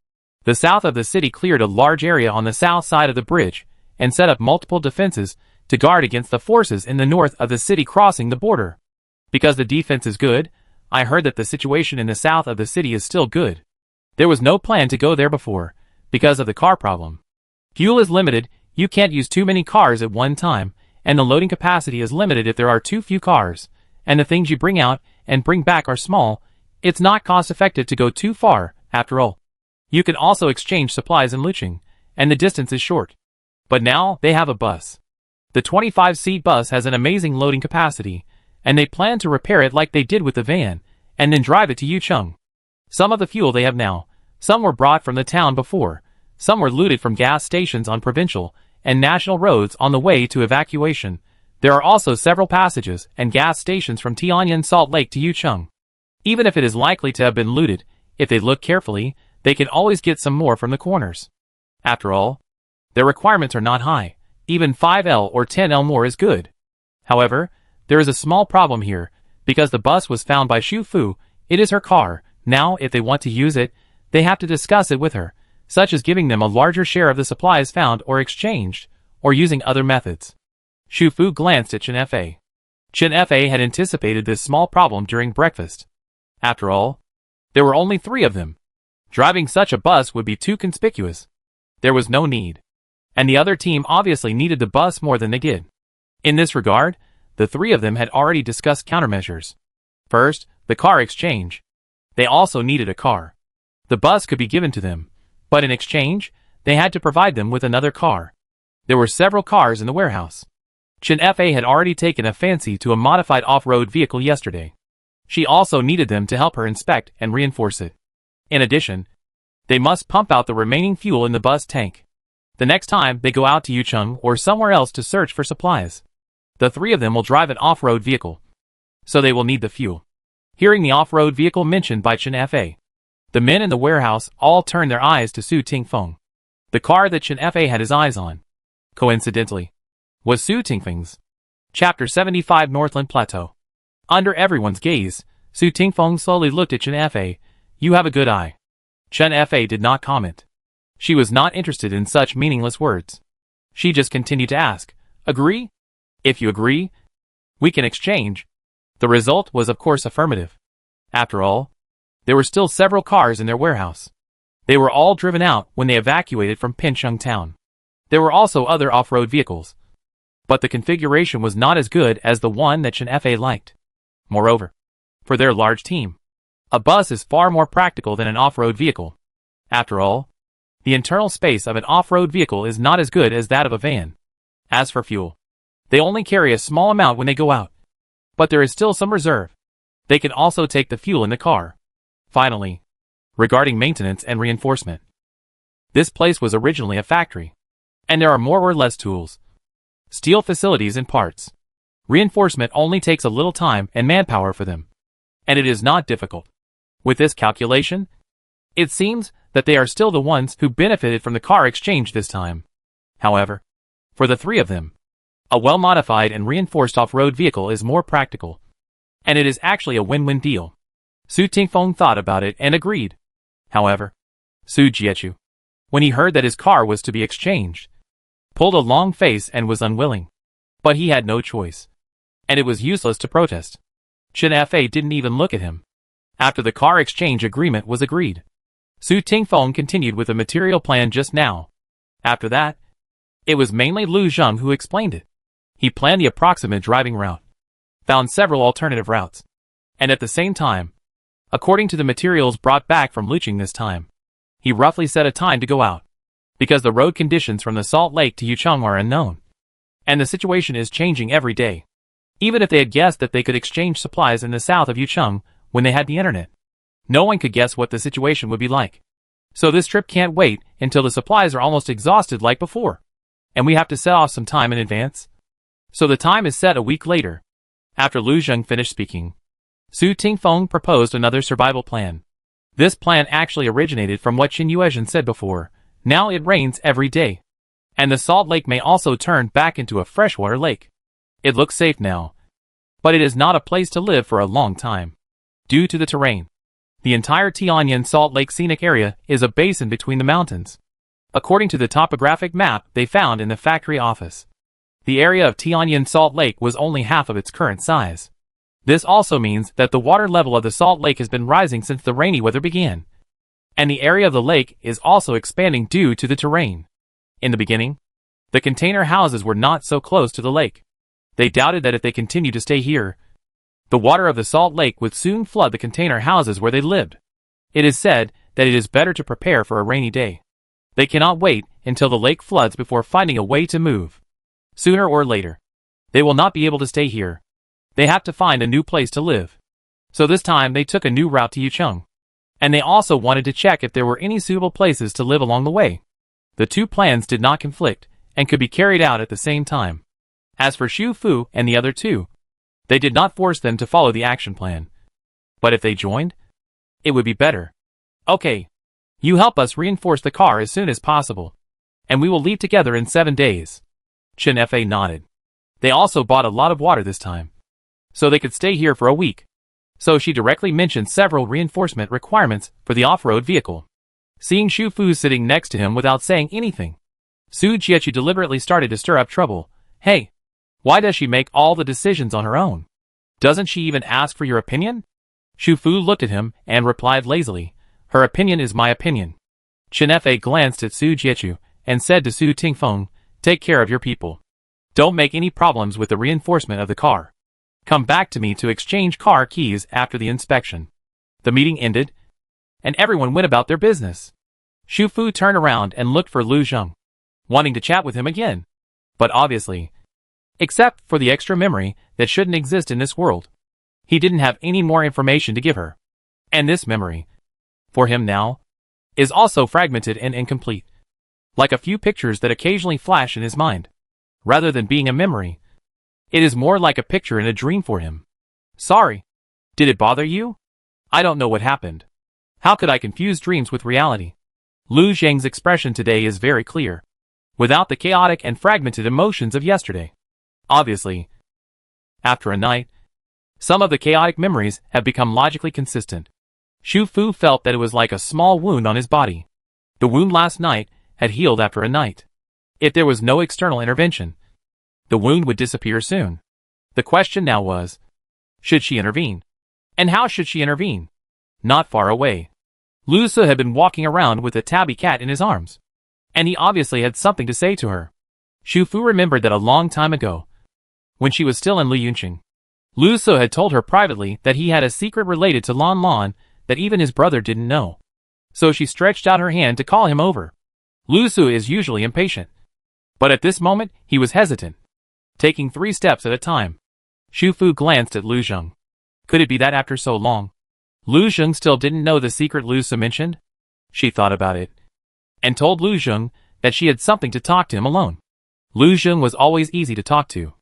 The south of the city cleared a large area on the south side of the bridge and set up multiple defenses to guard against the forces in the north of the city crossing the border. Because the defense is good, I heard that the situation in the south of the city is still good. There was no plan to go there before, because of the car problem. Fuel is limited, you can't use too many cars at one time, and the loading capacity is limited if there are too few cars, and the things you bring out and bring back are small. It's not cost effective to go too far, after all. You can also exchange supplies in Luqing, and the distance is short. But now they have a bus. The 25-seat bus has an amazing loading capacity, and they plan to repair it like they did with the van, and then drive it to Yucheng. Some of the fuel they have now, some were brought from the town before, some were looted from gas stations on provincial and national roads on the way to evacuation. There are also several passages and gas stations from Tianyan Salt Lake to Yucheng. Even if it is likely to have been looted, if they look carefully, they can always get some more from the corners. After all, their requirements are not high. Even 5L or 10L more is good. However, there is a small problem here, because the bus was found by Xu Fu. It is her car. Now, if they want to use it, they have to discuss it with her, such as giving them a larger share of the supplies found or exchanged, or using other methods. Xu Fu glanced at Chen Fa. Chen Fa had anticipated this small problem during breakfast. After all, there were only 3 of them. Driving such a bus would be too conspicuous. There was no need. And the other team obviously needed the bus more than they did. In this regard, the 3 of them had already discussed countermeasures. First, the car exchange. They also needed a car. The bus could be given to them, but in exchange, they had to provide them with another car. There were several cars in the warehouse. Chen Fa had already taken a fancy to a modified off-road vehicle yesterday. She also needed them to help her inspect and reinforce it. In addition, they must pump out the remaining fuel in the bus tank. The next time they go out to Yucheng or somewhere else to search for supplies, the 3 of them will drive an off-road vehicle. So they will need the fuel. Hearing the off-road vehicle mentioned by Chen Fa, the men in the warehouse all turned their eyes to Su Tingfeng. The car that Chen Fa had his eyes on, coincidentally, was Su Tingfeng's. Chapter 75 Northland Plateau. Under everyone's gaze, Su Tingfeng slowly looked at Chen Fa. You have a good eye. Chen Fa did not comment. She was not interested in such meaningless words. She just continued to ask, agree? If you agree, we can exchange. The result was of course affirmative. After all, there were still several cars in their warehouse. They were all driven out when they evacuated from Pincheng town. There were also other off-road vehicles, but the configuration was not as good as the one that Chen Fa liked. Moreover, for their large team, a bus is far more practical than an off-road vehicle. After all, the internal space of an off-road vehicle is not as good as that of a van. As for fuel, they only carry a small amount when they go out, but there is still some reserve. They can also take the fuel in the car. Finally, regarding maintenance and reinforcement, this place was originally a factory, and there are more or less tools, steel facilities and parts. Reinforcement only takes a little time and manpower for them, and it is not difficult. With this calculation, it seems that they are still the ones who benefited from the car exchange this time. However, for the 3 of them, a well-modified and reinforced off-road vehicle is more practical, and it is actually a win-win deal. Su Tingfeng thought about it and agreed. However, Su Jiechu, when he heard that his car was to be exchanged, pulled a long face and was unwilling. But he had no choice, and it was useless to protest. Chen Fa didn't even look at him. After the car exchange agreement was agreed, Su Tingfeng continued with the material plan just now. After that, it was mainly Lu Zheng who explained it. He planned the approximate driving route, found several alternative routes, and at the same time, according to the materials brought back from Luching this time, he roughly set a time to go out, because the road conditions from the Salt Lake to Yucheng are unknown, and the situation is changing every day. Even if they had guessed that they could exchange supplies in the south of Yucheng when they had the internet, no one could guess what the situation would be like. So this trip can't wait until the supplies are almost exhausted like before, and we have to set off some time in advance. So the time is set a week later. After Lu Zheng finished speaking, Su Tingfeng proposed another survival plan. This plan actually originated from what Qin Yuezhen said before. Now it rains every day, and the Salt Lake may also turn back into a freshwater lake. It looks safe now, but it is not a place to live for a long time, due to the terrain. The entire Tianyan Salt Lake scenic area is a basin between the mountains, according to the topographic map they found in the factory office. The area of Tianyan Salt Lake was only half of its current size. This also means that the water level of the Salt Lake has been rising since the rainy weather began, and the area of the lake is also expanding due to the terrain. In the beginning, the container houses were not so close to the lake. They doubted that if they continued to stay here, the water of the Salt Lake would soon flood the container houses where they lived. It is said that it is better to prepare for a rainy day. They cannot wait until the lake floods before finding a way to move. Sooner or later, they will not be able to stay here. They have to find a new place to live. So this time they took a new route to Yucheng. And they also wanted to check if there were any suitable places to live along the way. The two plans did not conflict, and could be carried out at the same time. As for Xu Fu and the other two, they did not force them to follow the action plan. But if they joined, it would be better. Okay. You help us reinforce the car as soon as possible, and we will leave together in 7 days. Chen Fa nodded. They also bought a lot of water this time, so they could stay here for a week. So she directly mentioned several reinforcement requirements for the off-road vehicle. Seeing Xu Fu sitting next to him without saying anything, Su Jiechu deliberately started to stir up trouble. Hey, why does she make all the decisions on her own? Doesn't she even ask for your opinion? Xu Fu looked at him and replied lazily, her opinion is my opinion. Chen Fa glanced at Su Jiechu and said to Su Tingfeng, take care of your people. Don't make any problems with the reinforcement of the car. Come back to me to exchange car keys after the inspection. The meeting ended, and everyone went about their business. Xu Fu turned around and looked for Lu Zheng, wanting to chat with him again. But obviously, except for the extra memory that shouldn't exist in this world, he didn't have any more information to give her. And this memory, for him now, is also fragmented and incomplete, like a few pictures that occasionally flash in his mind. Rather than being a memory, it is more like a picture in a dream for him. Sorry. Did it bother you? I don't know what happened. How could I confuse dreams with reality? Lu Zheng's expression today is very clear, without the chaotic and fragmented emotions of yesterday. Obviously, after a night, some of the chaotic memories have become logically consistent. Xu Fu felt that it was like a small wound on his body. The wound last night had healed after a night. If there was no external intervention, the wound would disappear soon. The question now was, should she intervene? And how should she intervene? Not far away, Lu Su had been walking around with a tabby cat in his arms, and he obviously had something to say to her. Xu Fu remembered that a long time ago, when she was still in Liyunqing, Lu Su had told her privately that he had a secret related to Lan Lan that even his brother didn't know. So she stretched out her hand to call him over. Lu Su is usually impatient, but at this moment he was hesitant, taking 3 steps at a time. Xu Fu glanced at Lu Zheng. Could it be that after so long, Lu Zheng still didn't know the secret Lu Su mentioned? She thought about it, and told Lu Zheng that she had something to talk to him alone. Lu Zheng was always easy to talk to,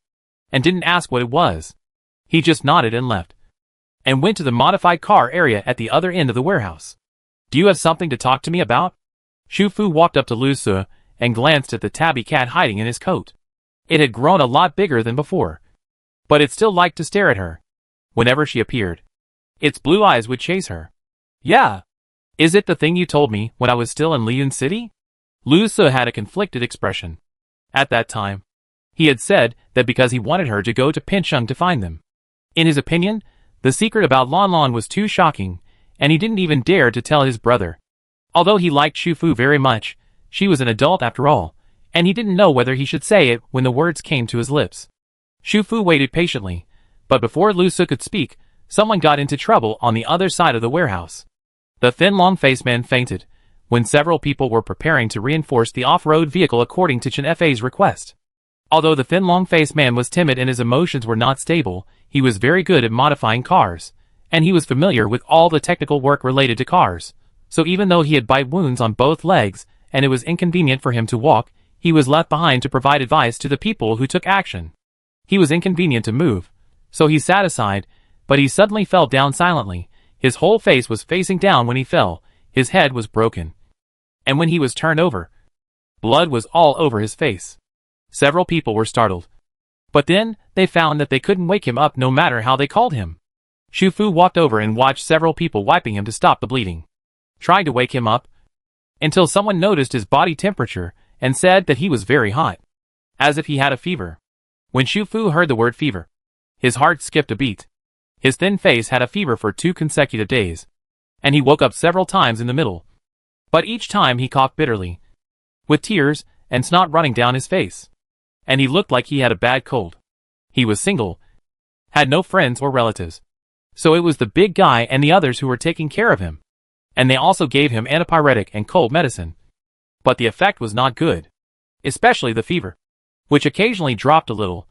and didn't ask what it was. He just nodded and left, and went to the modified car area at the other end of the warehouse. Do you have something to talk to me about? Xu Fu walked up to Lu Su and glanced at the tabby cat hiding in his coat. It had grown a lot bigger than before, but it still liked to stare at her. Whenever she appeared, its blue eyes would chase her. Yeah. Is it the thing you told me when I was still in Liyun City? Lu Su had a conflicted expression. At that time, he had said that because he wanted her to go to Pincheng to find them. In his opinion, The secret about Lon Lon was too shocking, and he didn't even dare to tell his brother. Although he liked Shu Fu very much, she was an adult after all, and he didn't know whether he should say it when the words came to his lips. Shu Fu waited patiently, but before Lu Su could speak, someone got into trouble on the other side of the warehouse. The thin long-faced man fainted, when several people were preparing to reinforce the off-road vehicle according to Chen Fa's request. Although the thin long-faced man was timid and his emotions were not stable, he was very good at modifying cars, and he was familiar with all the technical work related to cars. So even though he had bite wounds on both legs, and it was inconvenient for him to walk, he was left behind to provide advice to the people who took action. He was inconvenient to move, so he sat aside, but he suddenly fell down silently. His whole face was facing down when he fell, his head was broken. And when he was turned over, blood was all over his face. Several people were startled. But then, they found that they couldn't wake him up no matter how they called him. Shu Fu walked over and watched several people wiping him to stop the bleeding, trying to wake him up, until someone noticed his body temperature and said that he was very hot, as if he had a fever. When Shu Fu heard the word fever, his heart skipped a beat. His thin face had a fever for 2 consecutive days, and he woke up several times in the middle. But each time he coughed bitterly, with tears and snot running down his face. And he looked like he had a bad cold. He was single, had no friends or relatives. So it was the big guy and the others who were taking care of him. And they also gave him antipyretic and cold medicine. But the effect was not good, especially the fever, which occasionally dropped a little,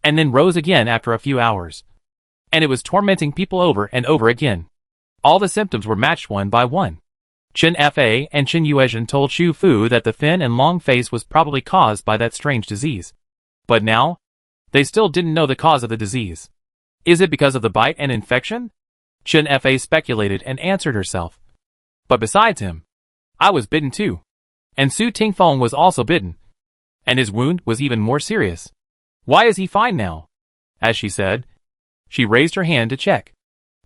and then rose again after a few hours. And it was tormenting people over and over again. All the symptoms were matched one by one. Chen Fa and Chen Yuezhen told Shu Fu that the thin and long face was probably caused by that strange disease. But now, they still didn't know the cause of the disease. Is it because of the bite and infection? Chen Fa speculated and answered herself. But besides him, I was bitten too. And Su Tingfeng was also bitten. And his wound was even more serious. Why is he fine now? As she said, she raised her hand to check.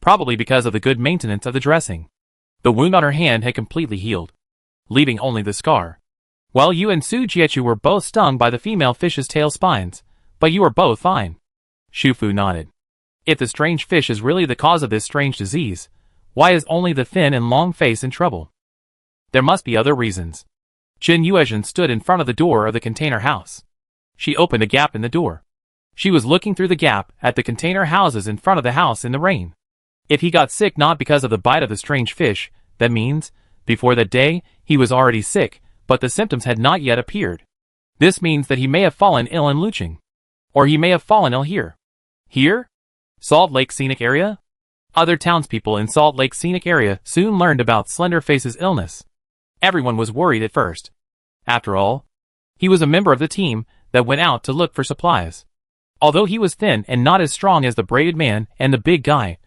Probably because of the good maintenance of the dressing. The wound on her hand had completely healed, leaving only the scar. While you and Su Jiechu were both stung by the female fish's tail spines, but you are both fine. Shu Fu nodded. If the strange fish is really the cause of this strange disease, why is only the thin and long face in trouble? There must be other reasons. Chen Yuezhen stood in front of the door of the container house. She opened a gap in the door. She was looking through the gap at the container houses in front of the house in the rain. If he got sick not because of the bite of the strange fish, that means, before that day, he was already sick, but the symptoms had not yet appeared. This means that he may have fallen ill in Lucheng. Or he may have fallen ill here. Here? Salt Lake Scenic Area? Other townspeople in Salt Lake Scenic Area soon learned about Slenderface's illness. Everyone was worried at first. After all, he was a member of the team that went out to look for supplies. Although he was thin and not as strong as the braided man and the big guy,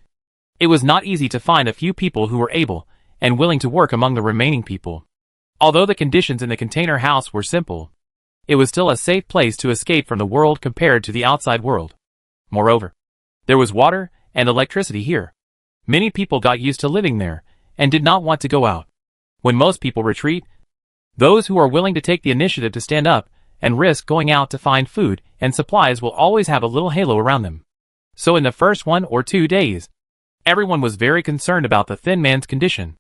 it was not easy to find a few people who were able and willing to work among the remaining people. Although the conditions in the container house were simple, it was still a safe place to escape from the world compared to the outside world. Moreover, there was water and electricity here. Many people got used to living there and did not want to go out. When most people retreat, those who are willing to take the initiative to stand up and risk going out to find food and supplies will always have a little halo around them. So in the first 1 or 2 days, everyone was very concerned about the thin man's condition.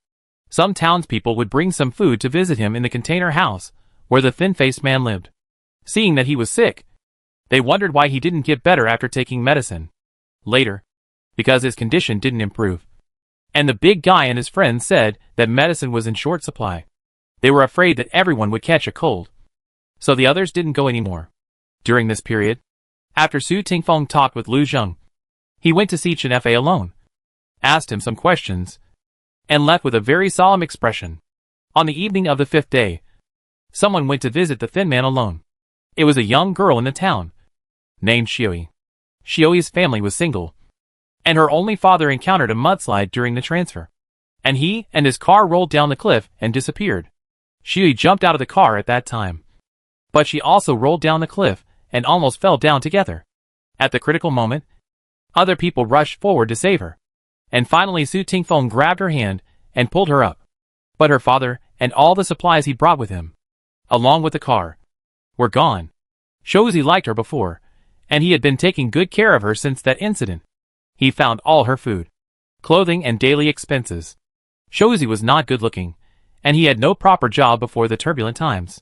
Some townspeople would bring some food to visit him in the container house, where the thin-faced man lived. Seeing that he was sick, they wondered why he didn't get better after taking medicine. Later, because his condition didn't improve. And the big guy and his friends said that medicine was in short supply. They were afraid that everyone would catch a cold. So the others didn't go anymore. During this period, after Su Tingfeng talked with Lu Zheng, he went to see Chen Fa alone, asked him some questions, and left with a very solemn expression. On the evening of the 5th day, someone went to visit the thin man alone. It was a young girl in the town, named Xioi. Xioi's family was single, and her only father encountered a mudslide during the transfer, and he and his car rolled down the cliff and disappeared. Xioi jumped out of the car at that time, but she also rolled down the cliff and almost fell down together. At the critical moment, other people rushed forward to save her, and finally Su Tingfeng grabbed her hand and pulled her up. But her father and all the supplies he brought with him, along with the car, were gone. Shozi liked her before, and he had been taking good care of her since that incident. He found all her food, clothing and daily expenses. Shoji was not good looking, and he had no proper job before the turbulent times.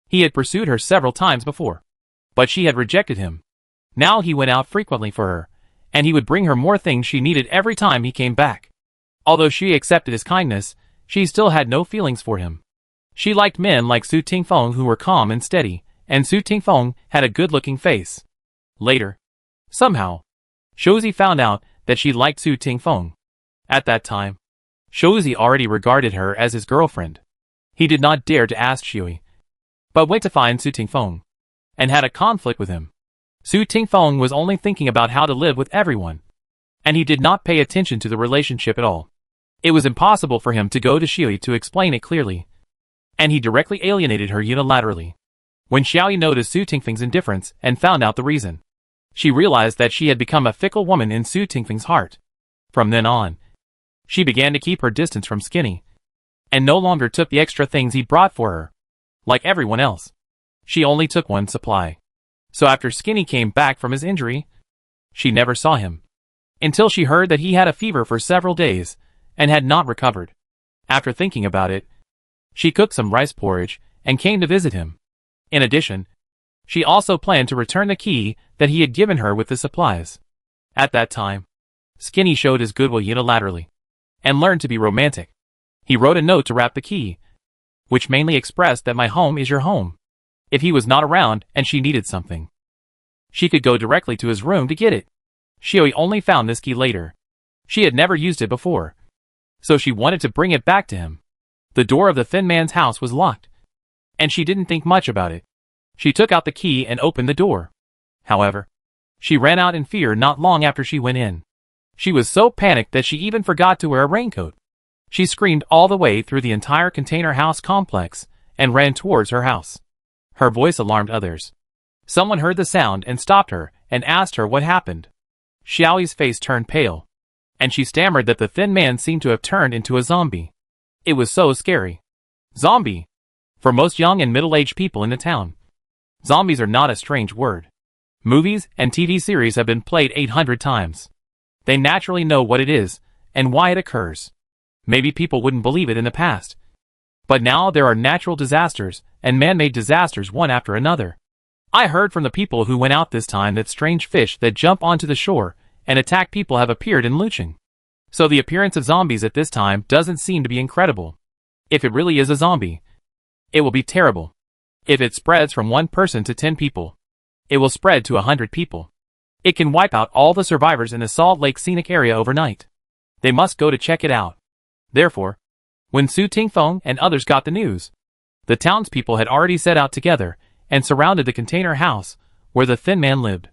He had pursued her several times before, but she had rejected him. Now he went out frequently for her, and he would bring her more things she needed every time he came back. Although she accepted his kindness, she still had no feelings for him. She liked men like Su Tingfeng who were calm and steady, and Su Tingfeng had a good-looking face. Later, somehow, Shoji found out that she liked Su Tingfeng. At that time, Shoji already regarded her as his girlfriend. He did not dare to ask Shui, but went to find Su Tingfeng, and had a conflict with him. Su Tingfeng was only thinking about how to live with everyone, and he did not pay attention to the relationship at all. It was impossible for him to go to Shui to explain it clearly, and he directly alienated her unilaterally. When Xiaoyi noticed Su Tingfeng's indifference and found out the reason, she realized that she had become a fickle woman in Su Tingfeng's heart. From then on, she began to keep her distance from Skinny, and no longer took the extra things he brought for her. Like everyone else, she only took one supply. So after Skinny came back from his injury, she never saw him, until she heard that he had a fever for several days, and had not recovered. After thinking about it, she cooked some rice porridge, and came to visit him. In addition, she also planned to return the key that he had given her with the supplies. At that time, Skinny showed his goodwill unilaterally, and learned to be romantic. He wrote a note to wrap the key, which mainly expressed that my home is your home. If he was not around and she needed something, she could go directly to his room to get it. Shioi only found this key later. She had never used it before, so she wanted to bring it back to him. The door of the thin man's house was locked, and she didn't think much about it. She took out the key and opened the door. However, she ran out in fear not long after she went in. She was so panicked that she even forgot to wear a raincoat. She screamed all the way through the entire container house complex and ran towards her house. Her voice alarmed others. Someone heard the sound and stopped her and asked her what happened. Xiaoyi's face turned pale, and she stammered that the thin man seemed to have turned into a zombie. It was so scary. Zombie. For most young and middle-aged people in the town, zombies are not a strange word. Movies and TV series have been played 800 times. They naturally know what it is and why it occurs. Maybe people wouldn't believe it in the past, but now there are natural disasters and man-made disasters one after another. I heard from the people who went out this time that strange fish that jump onto the shore and attack people have appeared in Lucheng. So the appearance of zombies at this time doesn't seem to be incredible. If it really is a zombie, it will be terrible. If it spreads from 1 person to 10 people, it will spread to 100 people. It can wipe out all the survivors in the Salt Lake Scenic Area overnight. They must go to check it out. Therefore, when Su Tingfeng and others got the news, the townspeople had already set out together and surrounded the container house where the thin man lived.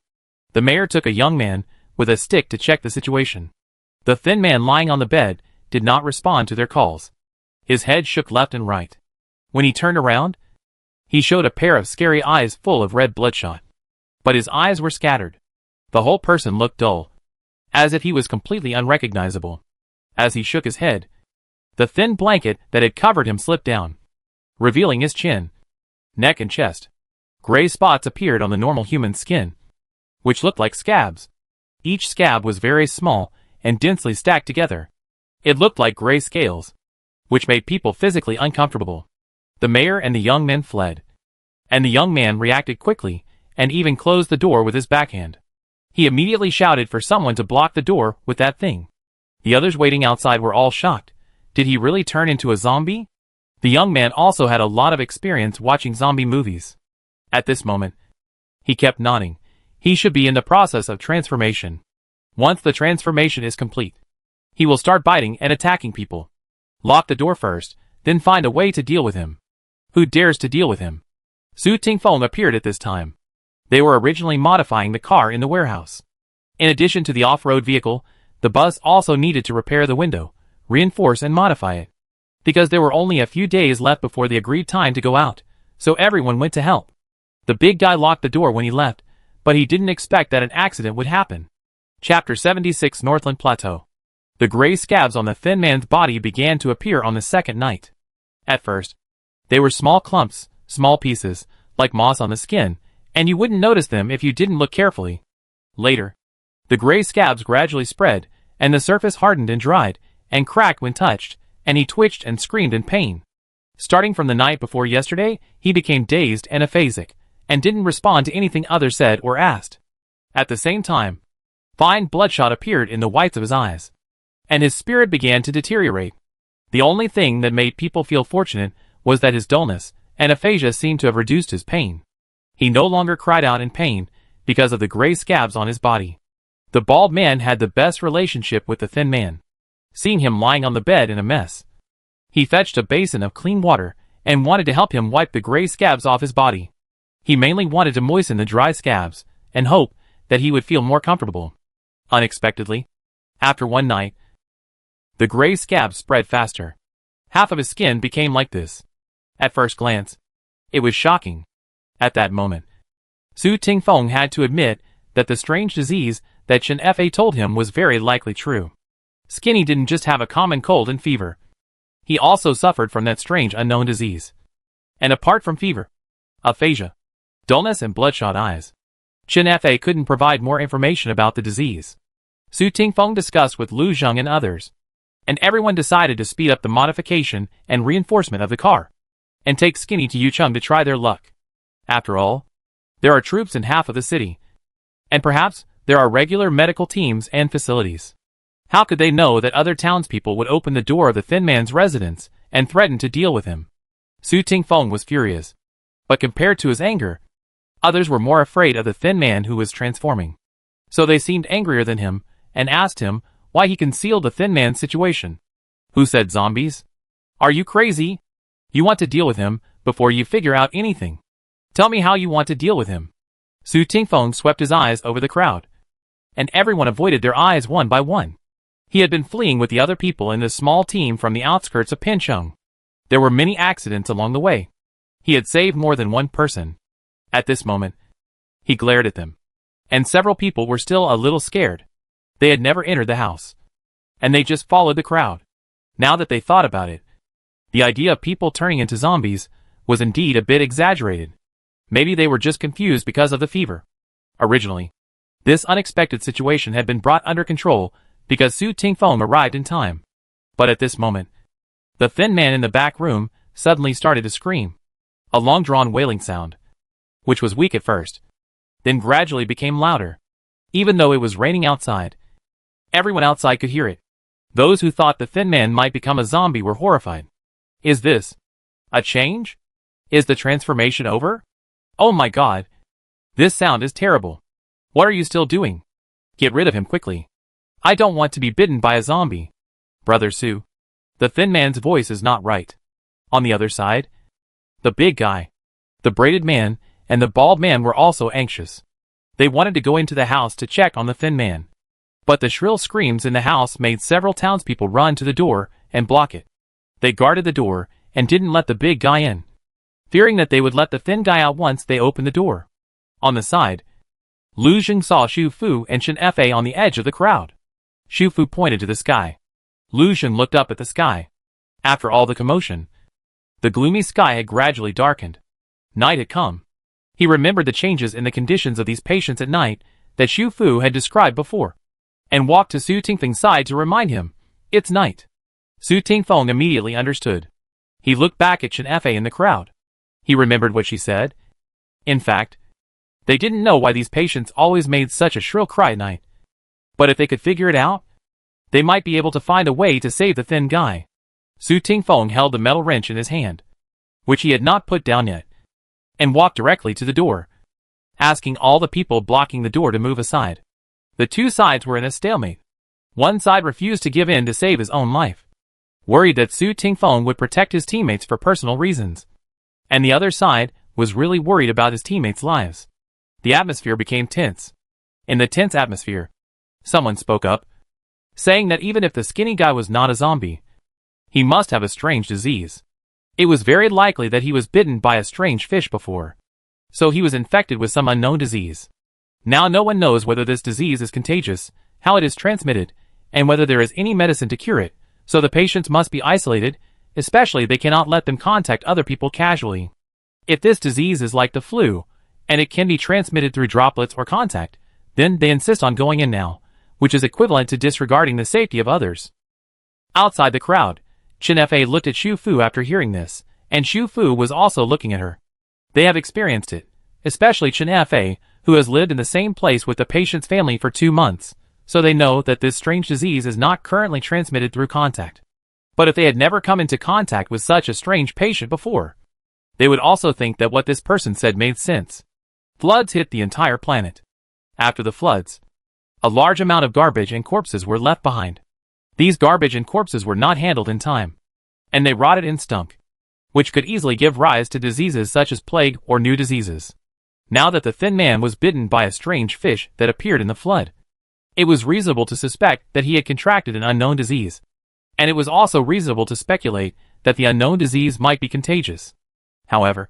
The mayor took a young man with a stick to check the situation. The thin man lying on the bed did not respond to their calls. His head shook left and right. When he turned around, he showed a pair of scary eyes full of red bloodshot. But his eyes were scattered. The whole person looked dull, as if he was completely unrecognizable. As he shook his head, the thin blanket that had covered him slipped down, revealing his chin, neck and chest. Gray spots appeared on the normal human skin, which looked like scabs. Each scab was very small and densely stacked together. It looked like gray scales, which made people physically uncomfortable. The mayor and the young men fled, and the young man reacted quickly and even closed the door with his backhand. He immediately shouted for someone to block the door with that thing. The others waiting outside were all shocked. Did he really turn into a zombie? The young man also had a lot of experience watching zombie movies. At this moment, he kept nodding. He should be in the process of transformation. Once the transformation is complete, he will start biting and attacking people. Lock the door first, then find a way to deal with him. Who dares to deal with him? Su Tingfeng appeared at this time. They were originally modifying the car in the warehouse. In addition to the off-road vehicle, the bus also needed to repair the window, reinforce and modify it. Because there were only a few days left before the agreed time to go out, so everyone went to help. The big guy locked the door when he left, but he didn't expect that an accident would happen. Chapter 76 Northland Plateau. The gray scabs on the thin man's body began to appear on the second night. At first, they were small clumps, small pieces, like moss on the skin, and you wouldn't notice them if you didn't look carefully. Later, The gray scabs gradually spread, and the surface hardened and dried, and cracked when touched, and he twitched and screamed in pain. Starting from the night before yesterday, he became dazed and aphasic, and didn't respond to anything others said or asked. At the same time, fine bloodshot appeared in the whites of his eyes, and his spirit began to deteriorate. The only thing that made people feel fortunate was that his dullness and aphasia seemed to have reduced his pain. He no longer cried out in pain because of the gray scabs on his body. The bald man had the best relationship with the thin man. Seeing him lying on the bed in a mess, he fetched a basin of clean water and wanted to help him wipe the gray scabs off his body. He mainly wanted to moisten the dry scabs and hope that he would feel more comfortable. Unexpectedly, after one night, the gray scabs spread faster. Half of his skin became like this. At first glance, it was shocking. At that moment, Su Tingfeng had to admit that the strange disease that Chen Fa told him was very likely true. Skinny didn't just have a common cold and fever. He also suffered from that strange unknown disease. And apart from fever, aphasia, dullness and bloodshot eyes, Chen Fa couldn't provide more information about the disease. Su Tingfeng discussed with Lu Zheng and others, and everyone decided to speed up the modification and reinforcement of the car, and take Skinny to Yucheng to try their luck. After all, there are troops in half of the city, and perhaps there are regular medical teams and facilities. How could they know that other townspeople would open the door of the thin man's residence and threaten to deal with him? Su Tingfeng was furious, but compared to his anger, others were more afraid of the thin man who was transforming. So they seemed angrier than him and asked him why he concealed the thin man's situation. Who said zombies? Are you crazy? You want to deal with him before you figure out anything. Tell me how you want to deal with him. Su Tingfeng swept his eyes over the crowd, and everyone avoided their eyes one by one. He had been fleeing with the other people in this small team from the outskirts of Pincheng. There were many accidents along the way. He had saved more than one person. At this moment, he glared at them, and several people were still a little scared. They had never entered the house, and they just followed the crowd. Now that they thought about it, the idea of people turning into zombies was indeed a bit exaggerated. Maybe they were just confused because of the fever. Originally, this unexpected situation had been brought under control because Su Tingfeng arrived in time. But at this moment, the thin man in the back room suddenly started to scream. A long-drawn wailing sound, which was weak at first, then gradually became louder. Even though it was raining outside, everyone outside could hear it. Those who thought the thin man might become a zombie were horrified. Is this a change? Is the transformation over? Oh my god! This sound is terrible. What are you still doing? Get rid of him quickly. I don't want to be bitten by a zombie. Brother Su, the thin man's voice is not right. On the other side, the big guy, the braided man, and the bald man were also anxious. They wanted to go into the house to check on the thin man. But the shrill screams in the house made several townspeople run to the door and block it. They guarded the door and didn't let the big guy in, fearing that they would let the thin guy out once they opened the door. On the side, Lu Zheng saw Xu Fu and Chen Fa on the edge of the crowd. Xu Fu pointed to the sky. Lu Zheng looked up at the sky. After all the commotion, the gloomy sky had gradually darkened. Night had come. He remembered the changes in the conditions of these patients at night that Xu Fu had described before, and walked to Su Tingfeng's side to remind him, it's night. Su Tingfeng immediately understood. He looked back at Chen Fa in the crowd. He remembered what she said. In fact, they didn't know why these patients always made such a shrill cry at night. But if they could figure it out, they might be able to find a way to save the thin guy. Su Tingfeng held the metal wrench in his hand, which he had not put down yet, and walked directly to the door, asking all the people blocking the door to move aside. The two sides were in a stalemate. One side refused to give in to save his own life, worried that Su Tingfeng would protect his teammates for personal reasons, and the other side was really worried about his teammates' lives. The atmosphere became tense. In the tense atmosphere, someone spoke up, saying that even if the skinny guy was not a zombie, he must have a strange disease. It was very likely that he was bitten by a strange fish before, so he was infected with some unknown disease. Now no one knows whether this disease is contagious, how it is transmitted, and whether there is any medicine to cure it, so the patients must be isolated, especially they cannot let them contact other people casually. If this disease is like the flu, and it can be transmitted through droplets or contact, Then they insist on going in now, which is equivalent to disregarding the safety of others. Outside the crowd, Chen Fei looked at Xu Fu after hearing this, and Xu Fu was also looking at her. They have experienced it, especially Chen Fei, who has lived in the same place with the patient's family for 2 months, so they know that this strange disease is not currently transmitted through contact. But if they had never come into contact with such a strange patient before, they would also think that what this person said made sense. Floods hit the entire planet. After the floods, a large amount of garbage and corpses were left behind. These garbage and corpses were not handled in time, and they rotted and stunk, which could easily give rise to diseases such as plague or new diseases. Now that the thin man was bitten by a strange fish that appeared in the flood, it was reasonable to suspect that he had contracted an unknown disease, and it was also reasonable to speculate that the unknown disease might be contagious. However,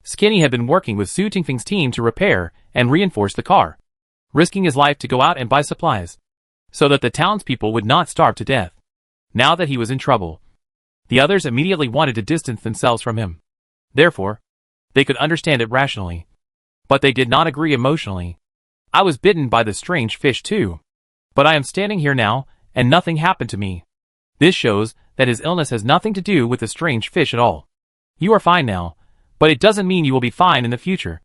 Skinny had been working with Su Tingfeng's team to repair and reinforce the car, risking his life to go out and buy supplies, so that the townspeople would not starve to death. Now that he was in trouble, the others immediately wanted to distance themselves from him. Therefore, they could understand it rationally, but they did not agree emotionally. I was bitten by the strange fish too, but I am standing here now, and nothing happened to me. This shows that his illness has nothing to do with the strange fish at all. You are fine now, but it doesn't mean you will be fine in the future.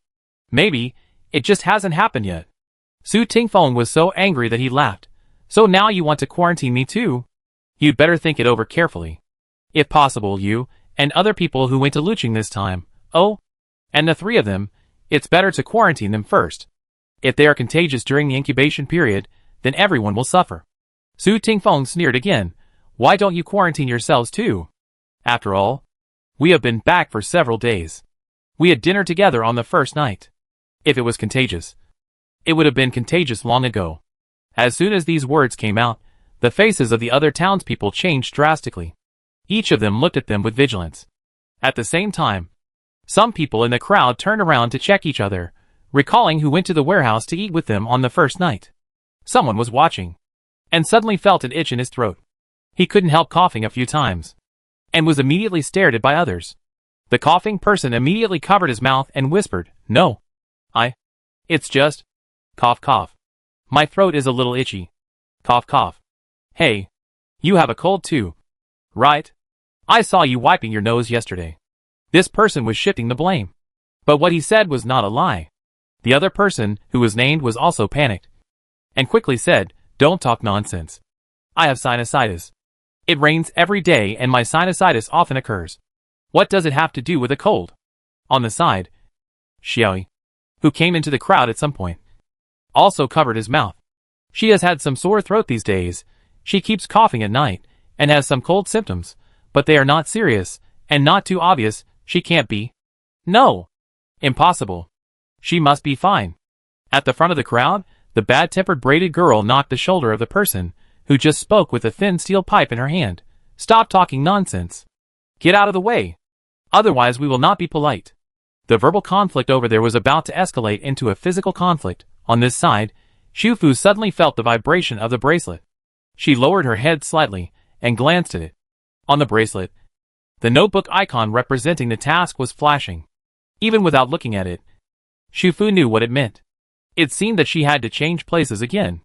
Maybe, it just hasn't happened yet. Su Tingfeng was so angry that he laughed. So now you want to quarantine me too? You'd better think it over carefully. If possible, you, and other people who went to Luching this time, and the 3 of them, it's better to quarantine them first. If they are contagious during the incubation period, then everyone will suffer. Su Tingfeng sneered again. Why don't you quarantine yourselves too? After all, we have been back for several days. We had dinner together on the first night. If it was contagious, it would have been contagious long ago. As soon as these words came out, the faces of the other townspeople changed drastically. Each of them looked at them with vigilance. At the same time, some people in the crowd turned around to check each other, recalling who went to the warehouse to eat with them on the first night. Someone was watching, and suddenly felt an itch in his throat. He couldn't help coughing a few times, and was immediately stared at by others. The coughing person immediately covered his mouth and whispered, "No. It's just, cough cough. My throat is a little itchy. Cough cough. Hey, you have a cold too, right? I saw you wiping your nose yesterday." This person was shifting the blame. But what he said was not a lie. The other person, who was named, was also panicked, and quickly said, "Don't talk nonsense. I have sinusitis. It rains every day and my sinusitis often occurs. What does it have to do with a cold?" On the side, Xiaoyi, who came into the crowd at some point, also covered his mouth. She has had some sore throat these days. She keeps coughing at night, and has some cold symptoms, but they are not serious, and not too obvious. She can't be. No. Impossible. She must be fine. At the front of the crowd, the bad-tempered braided girl knocked the shoulder of the person, who just spoke with a thin steel pipe in her hand. "Stop talking nonsense. Get out of the way. Otherwise we will not be polite." The verbal conflict over there was about to escalate into a physical conflict. On this side, Xu Fu suddenly felt the vibration of the bracelet. She lowered her head slightly, and glanced at it. On the bracelet, the notebook icon representing the task was flashing. Even without looking at it, Xu Fu knew what it meant. It seemed that she had to change places again.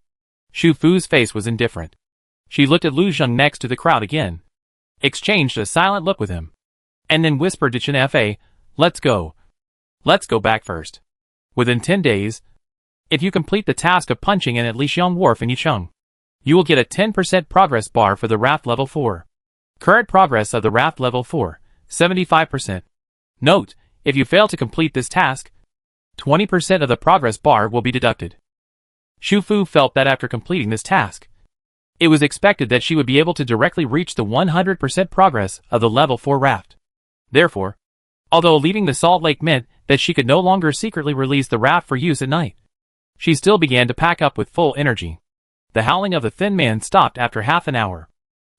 Xu Fu's face was indifferent. She looked at Lu Zheng next to the crowd again, exchanged a silent look with him, and then whispered to Chen Fei, "Let's go. Let's go back first. Within 10 days, if you complete the task of punching in at Lixiang Wharf in Yicheng, you will get a 10% progress bar for the raft level 4. Current progress of the raft level 4, 75%. Note, if you fail to complete this task, 20% of the progress bar will be deducted." Xu Fu felt that after completing this task, it was expected that she would be able to directly reach the 100% progress of the level 4 raft. Therefore, although leaving the salt lake meant that she could no longer secretly release the raft for use at night, she still began to pack up with full energy. The howling of the thin man stopped after half an hour.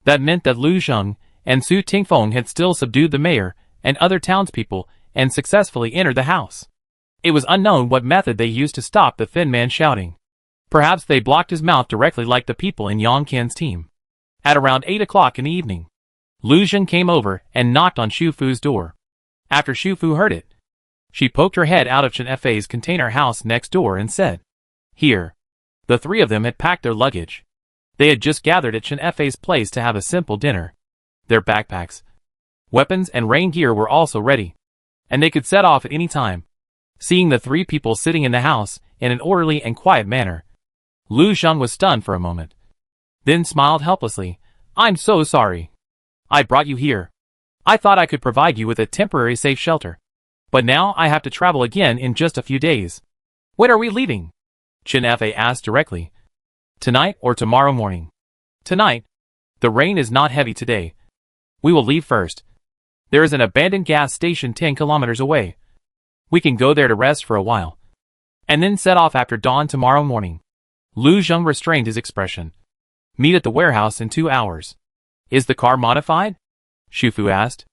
That meant that Lu Zheng and Su Tingfeng had still subdued the mayor and other townspeople and successfully entered the house. It was unknown what method they used to stop the thin man shouting. Perhaps they blocked his mouth directly like the people in Yang Qian's team. At around 8 o'clock in the evening, Lu Zheng came over and knocked on Xu Fu's door. After Xu Fu heard it, she poked her head out of Chen Fei's container house next door and said, "Here. The three of them had packed their luggage. They had just gathered at Chen Fei's place to have a simple dinner. Their backpacks, weapons and rain gear were also ready, and they could set off at any time. Seeing the three people sitting in the house in an orderly and quiet manner, Lu Zheng was stunned for a moment, then smiled helplessly. "I'm so sorry. I brought you here. I thought I could provide you with a temporary safe shelter. But now I have to travel again in just a few days." "When are we leaving?" Chen Fei asked directly. "Tonight or tomorrow morning?" "Tonight. The rain is not heavy today. We will leave first. There is an abandoned gas station 10 kilometers away. We can go there to rest for a while, and then set off after dawn tomorrow morning." Lu Zheng restrained his expression. "Meet at the warehouse in 2 hours. Is the car modified?" Xu Fu asked.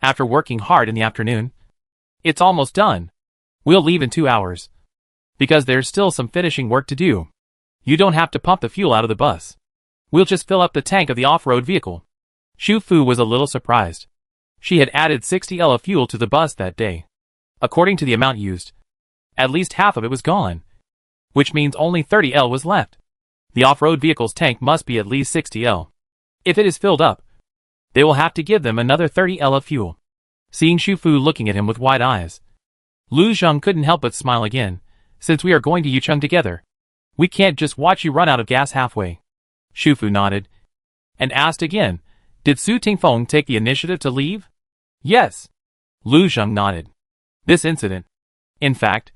"After working hard in the afternoon, it's almost done. We'll leave in 2 hours. Because there's still some finishing work to do. You don't have to pump the fuel out of the bus. We'll just fill up the tank of the off-road vehicle." Xu Fu was a little surprised. She had added 60 L of fuel to the bus that day. According to the amount used, at least half of it was gone, which means only 30 L was left. The off-road vehicle's tank must be at least 60 L. If it is filled up, they will have to give them another 30 L of fuel. Seeing Xu Fu looking at him with wide eyes, Lu Zheng couldn't help but smile again. "Since we are going to Yucheng together, we can't just watch you run out of gas halfway." Xu Fu nodded, and asked again, "Did Su Tingfeng take the initiative to leave?" "Yes." Lu Zheng nodded. This incident, in fact,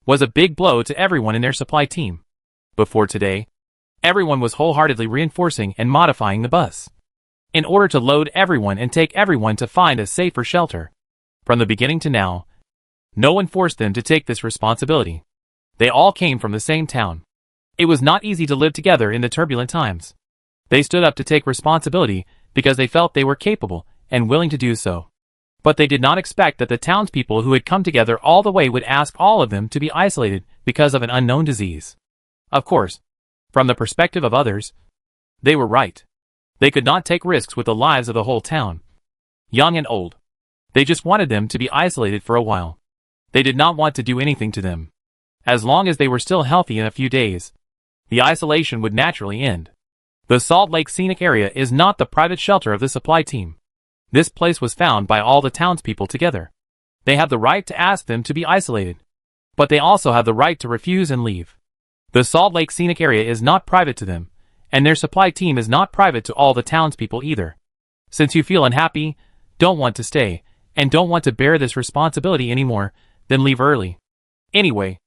was a big blow to everyone in their supply team. Before today, everyone was wholeheartedly reinforcing and modifying the bus, in order to load everyone and take everyone to find a safer shelter. From the beginning to now, no one forced them to take this responsibility. They all came from the same town. It was not easy to live together in the turbulent times. They stood up to take responsibility because they felt they were capable and willing to do so. But they did not expect that the townspeople who had come together all the way would ask all of them to be isolated because of an unknown disease. Of course, from the perspective of others, they were right. They could not take risks with the lives of the whole town, young and old. They just wanted them to be isolated for a while. They did not want to do anything to them. As long as they were still healthy in a few days, the isolation would naturally end. The Salt Lake Scenic Area is not the private shelter of the supply team. This place was found by all the townspeople together. They have the right to ask them to be isolated, but they also have the right to refuse and leave. The Salt Lake Scenic Area is not private to them, and their supply team is not private to all the townspeople either. Since you feel unhappy, don't want to stay, and don't want to bear this responsibility anymore, then leave early. Anyway,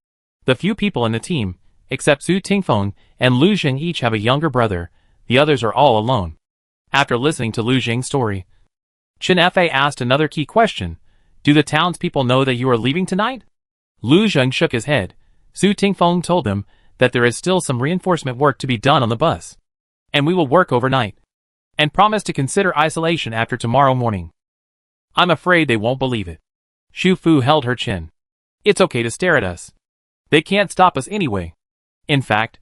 the few people in the team, except Su Tingfeng and Lu Zheng, each have a younger brother. The others are all alone. After listening to Lu Zheng's story, Chen Fei asked another key question. "Do the townspeople know that you are leaving tonight?" Lu Zheng shook his head. Su Tingfeng told them that there is still some reinforcement work to be done on the bus, and we will work overnight, and promise to consider isolation after tomorrow morning. I'm afraid they won't believe it. Xu Fu held her chin. It's okay to stare at us. They can't stop us anyway. In fact,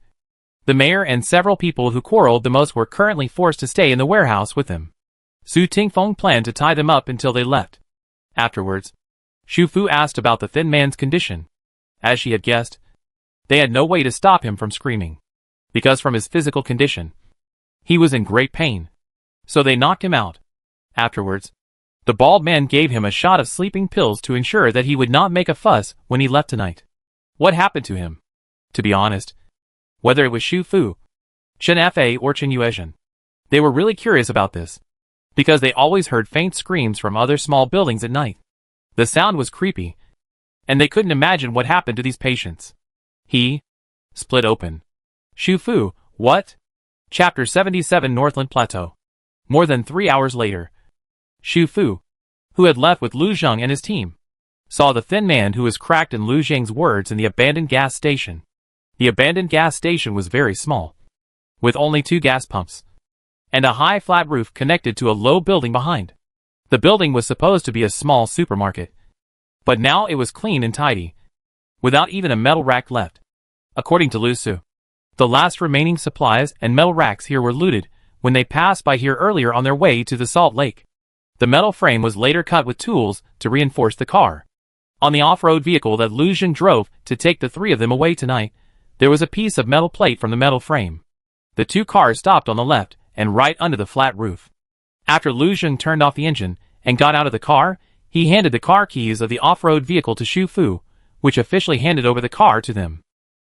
the mayor and several people who quarreled the most were currently forced to stay in the warehouse with them. Su Tingfeng planned to tie them up until they left. Afterwards, Xu Fu asked about the thin man's condition. As she had guessed, they had no way to stop him from screaming, because from his physical condition, he was in great pain. So they knocked him out. Afterwards, the bald man gave him a shot of sleeping pills to ensure that he would not make a fuss when he left tonight. What happened to him? To be honest, whether it was Xu Fu, Chen Fei, or Chen Yuezhen, they were really curious about this, because they always heard faint screams from other small buildings at night. The sound was creepy, and they couldn't imagine what happened to these patients. He split open. Xu Fu, what? Chapter 77, Northland Plateau. More than 3 hours later, Xu Fu, who had left with Lu Zheng and his team, saw the thin man who was cracked in Lu Zheng's words in the abandoned gas station. The abandoned gas station was very small, with only 2 gas pumps, and a high flat roof connected to a low building behind. The building was supposed to be a small supermarket, but now it was clean and tidy, without even a metal rack left. According to Lu Su, the last remaining supplies and metal racks here were looted when they passed by here earlier on their way to the Salt Lake. The metal frame was later cut with tools to reinforce the car. On the off-road vehicle that Lu Zheng drove to take the 3 of them away tonight, there was a piece of metal plate from the metal frame. The two cars stopped on the left and right under the flat roof. After Lu Zheng turned off the engine and got out of the car, he handed the car keys of the off-road vehicle to Xu Fu, which officially handed over the car to them.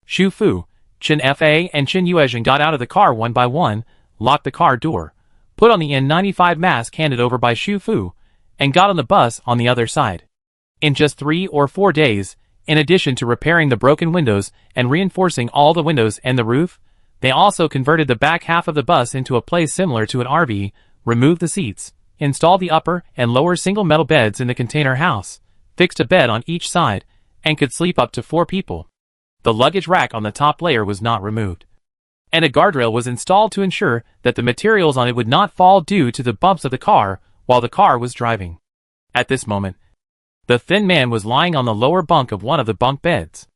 Xu Fu, Chen Fa and Chen Yuezhen got out of the car one by one, locked the car door, put on the N95 mask handed over by Xu Fu, and got on the bus on the other side. In just 3 or 4 days, in addition to repairing the broken windows and reinforcing all the windows and the roof, they also converted the back half of the bus into a place similar to an RV, removed the seats, installed the upper and lower single metal beds in the container house, fixed a bed on each side, and could sleep up to 4 people. The luggage rack on the top layer was not removed, and a guardrail was installed to ensure that the materials on it would not fall due to the bumps of the car while the car was driving. At this moment, the thin man was lying on the lower bunk of one of the bunk beds.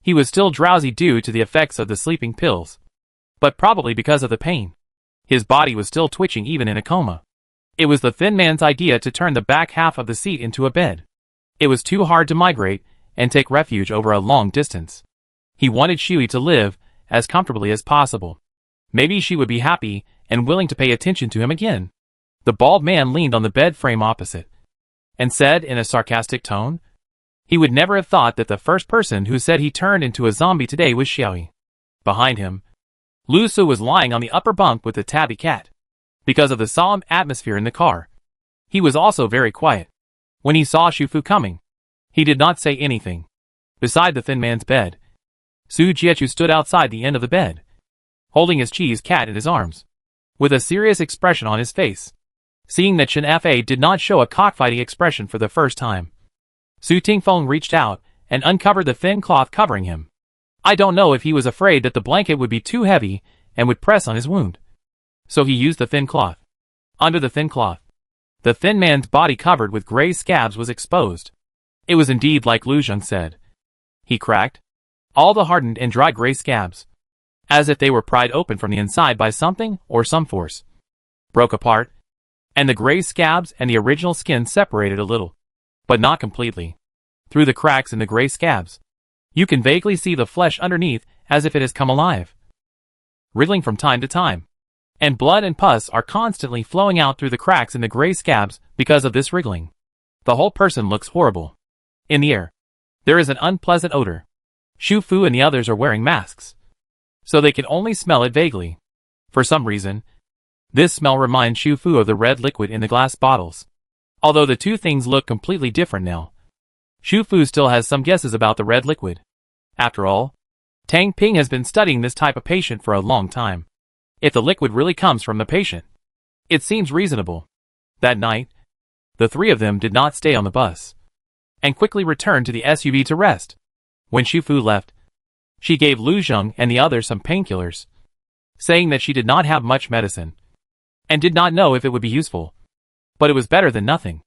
He was still drowsy due to the effects of the sleeping pills, but probably because of the pain. His body was still twitching even in a coma. It was the thin man's idea to turn the back half of the seat into a bed. It was too hard to migrate and take refuge over a long distance. He wanted Shui to live as comfortably as possible. Maybe she would be happy and willing to pay attention to him again. The bald man leaned on the bed frame opposite and said in a sarcastic tone, he would never have thought that the first person who said he turned into a zombie today was Xiaoyi. Behind him, Lu Su was lying on the upper bunk with the tabby cat. Because of the solemn atmosphere in the car, he was also very quiet. When he saw Xu Fu coming, he did not say anything. Beside the thin man's bed, Su Jiechu stood outside the end of the bed, holding his cheese cat in his arms, with a serious expression on his face. Seeing that Chen Fa did not show a cockfighting expression for the first time, Su Tingfeng reached out and uncovered the thin cloth covering him. I don't know if he was afraid that the blanket would be too heavy and would press on his wound. So he used the thin cloth. Under the thin cloth, the thin man's body covered with gray scabs was exposed. It was indeed like Lu Zheng said. He cracked all the hardened and dry gray scabs, as if they were pried open from the inside by something or some force, broke apart, and the gray scabs and the original skin separated a little, but not completely. Through the cracks in the gray scabs, you can vaguely see the flesh underneath as if it has come alive, wriggling from time to time, and blood and pus are constantly flowing out through the cracks in the gray scabs because of this wriggling. The whole person looks horrible. In the air, there is an unpleasant odor. Xu Fu and the others are wearing masks, so they can only smell it vaguely. For some reason, this smell reminds Xu Fu of the red liquid in the glass bottles. Although the two things look completely different now, Xu Fu still has some guesses about the red liquid. After all, Tang Ping has been studying this type of patient for a long time. If the liquid really comes from the patient, it seems reasonable. That night, the 3 of them did not stay on the bus, and quickly returned to the SUV to rest. When Xu Fu left, she gave Lu Zheng and the others some painkillers, saying that she did not have much medicine, and did not know if it would be useful. But it was better than nothing,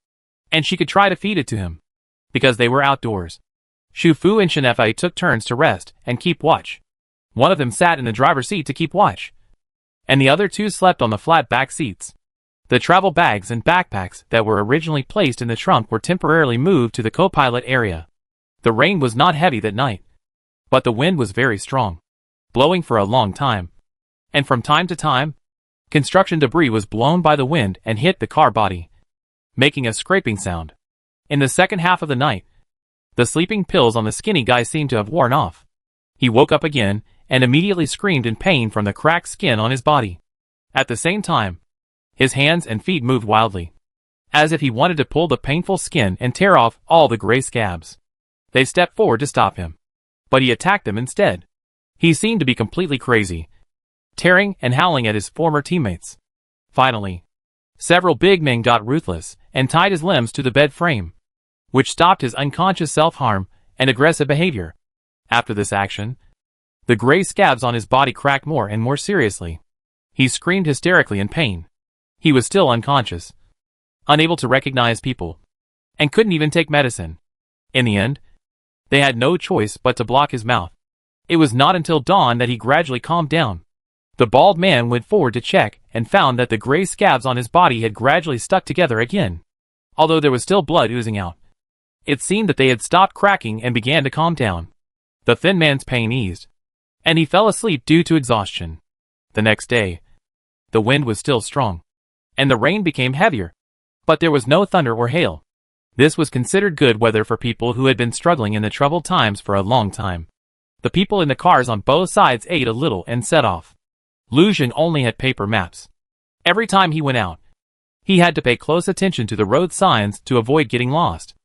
and she could try to feed it to him, because they were outdoors. Xu Fu and Chen Fa took turns to rest and keep watch. One of them sat in the driver's seat to keep watch, and the other 2 slept on the flat back seats. The travel bags and backpacks that were originally placed in the trunk were temporarily moved to the co-pilot area. The rain was not heavy that night, but the wind was very strong, blowing for a long time, and from time to time, construction debris was blown by the wind and hit the car body, making a scraping sound. In the second half of the night, the sleeping pills on the skinny guy seemed to have worn off. He woke up again and immediately screamed in pain from the cracked skin on his body. At the same time, his hands and feet moved wildly, as if he wanted to pull the painful skin and tear off all the gray scabs. They stepped forward to stop him, but he attacked them instead. He seemed to be completely crazy, tearing and howling at his former teammates. Finally, several big men got ruthless and tied his limbs to the bed frame, which stopped his unconscious self-harm and aggressive behavior. After this action, the gray scabs on his body cracked more and more seriously. He screamed hysterically in pain. He was still unconscious, unable to recognize people, and couldn't even take medicine. In the end, they had no choice but to block his mouth. It was not until dawn that he gradually calmed down. The bald man went forward to check and found that the gray scabs on his body had gradually stuck together again, although there was still blood oozing out. It seemed that they had stopped cracking and began to calm down. The thin man's pain eased, and he fell asleep due to exhaustion. The next day, the wind was still strong, and the rain became heavier, but there was no thunder or hail. This was considered good weather for people who had been struggling in the troubled times for a long time. The people in the cars on both sides ate a little and set off. Lu Xun only had paper maps. Every time he went out, he had to pay close attention to the road signs to avoid getting lost.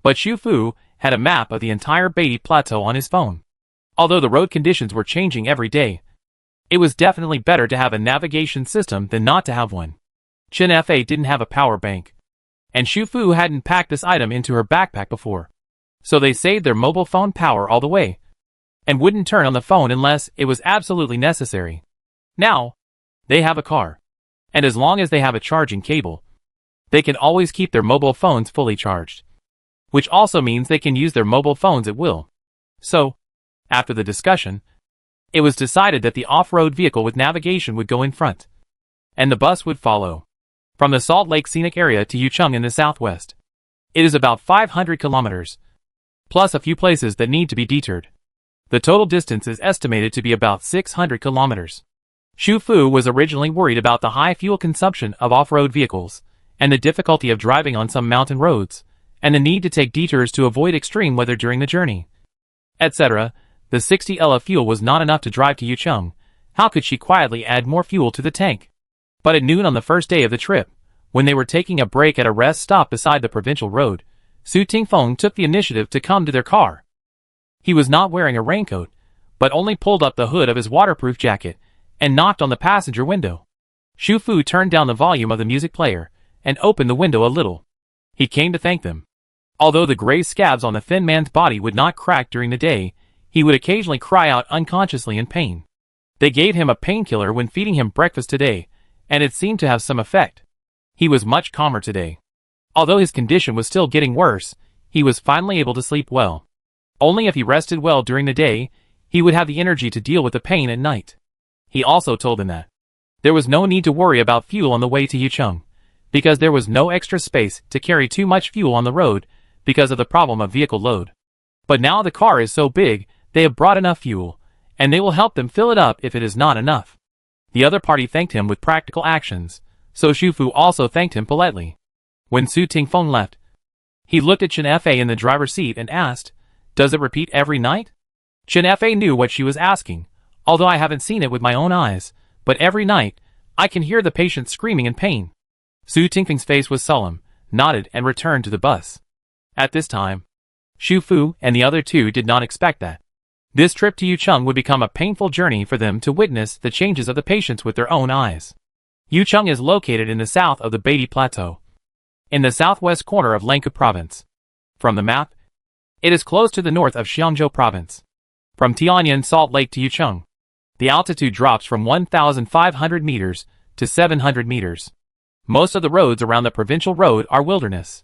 But Xu Fu had a map of the entire Beatty Plateau on his phone. Although the road conditions were changing every day, it was definitely better to have a navigation system than not to have one. Chen Fa didn't have a power bank, and Xu Fu hadn't packed this item into her backpack before. So they saved their mobile phone power all the way, and wouldn't turn on the phone unless it was absolutely necessary. Now, they have a car, and as long as they have a charging cable, they can always keep their mobile phones fully charged. Which also means they can use their mobile phones at will. So, after the discussion, it was decided that the off-road vehicle with navigation would go in front, and the bus would follow. From the Salt Lake Scenic Area to Yucheng in the southwest, it is about 500 kilometers, plus a few places that need to be detoured. The total distance is estimated to be about 600 kilometers. Xu Fu was originally worried about the high fuel consumption of off-road vehicles, and the difficulty of driving on some mountain roads, and the need to take detours to avoid extreme weather during the journey, etc. The 60 L of fuel was not enough to drive to Yucheng. How could she quietly add more fuel to the tank? But at noon on the first day of the trip, when they were taking a break at a rest stop beside the provincial road, Su Tingfeng took the initiative to come to their car. He was not wearing a raincoat, but only pulled up the hood of his waterproof jacket and knocked on the passenger window. Xu Fu turned down the volume of the music player and opened the window a little. He came to thank them. Although the gray scabs on the thin man's body would not crack during the day, he would occasionally cry out unconsciously in pain. They gave him a painkiller when feeding him breakfast today, and it seemed to have some effect. He was much calmer today. Although his condition was still getting worse, he was finally able to sleep well. Only if he rested well during the day, he would have the energy to deal with the pain at night. He also told them that there was no need to worry about fuel on the way to Yucheng, because there was no extra space to carry too much fuel on the road because of the problem of vehicle load. But now the car is so big, they have brought enough fuel, and they will help them fill it up if it is not enough. The other party thanked him with practical actions, so Xu Fu also thanked him politely. When Su Tingfeng left, he looked at Chen Fa in the driver's seat and asked, "Does it repeat every night?" Chen Fa knew what she was asking, although I haven't seen it with my own eyes, but every night, I can hear the patient screaming in pain. Su Tingfeng's face was solemn, nodded and returned to the bus. At this time, Xu Fu and the other two did not expect that. This trip to Yucheng would become a painful journey for them to witness the changes of the patients with their own eyes. Yucheng is located in the south of the Beatty Plateau, in the southwest corner of Lankou Province. From the map, it is close to the north of Xiangzhou Province. From Tianyan Salt Lake to Yucheng, the altitude drops from 1,500 meters to 700 meters. Most of the roads around the provincial road are wilderness,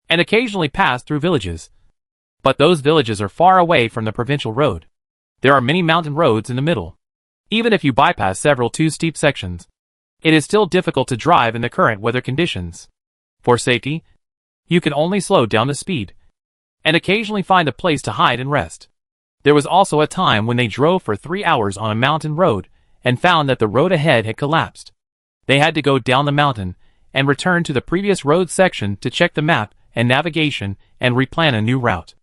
and occasionally pass through villages. But those villages are far away from the provincial road. There are many mountain roads in the middle. Even if you bypass several too steep sections, it is still difficult to drive in the current weather conditions. For safety, you can only slow down the speed, and occasionally find a place to hide and rest. There was also a time when they drove for 3 hours on a mountain road, and found that the road ahead had collapsed. They had to go down the mountain, and return to the previous road section to check the map and navigation, and replan a new route.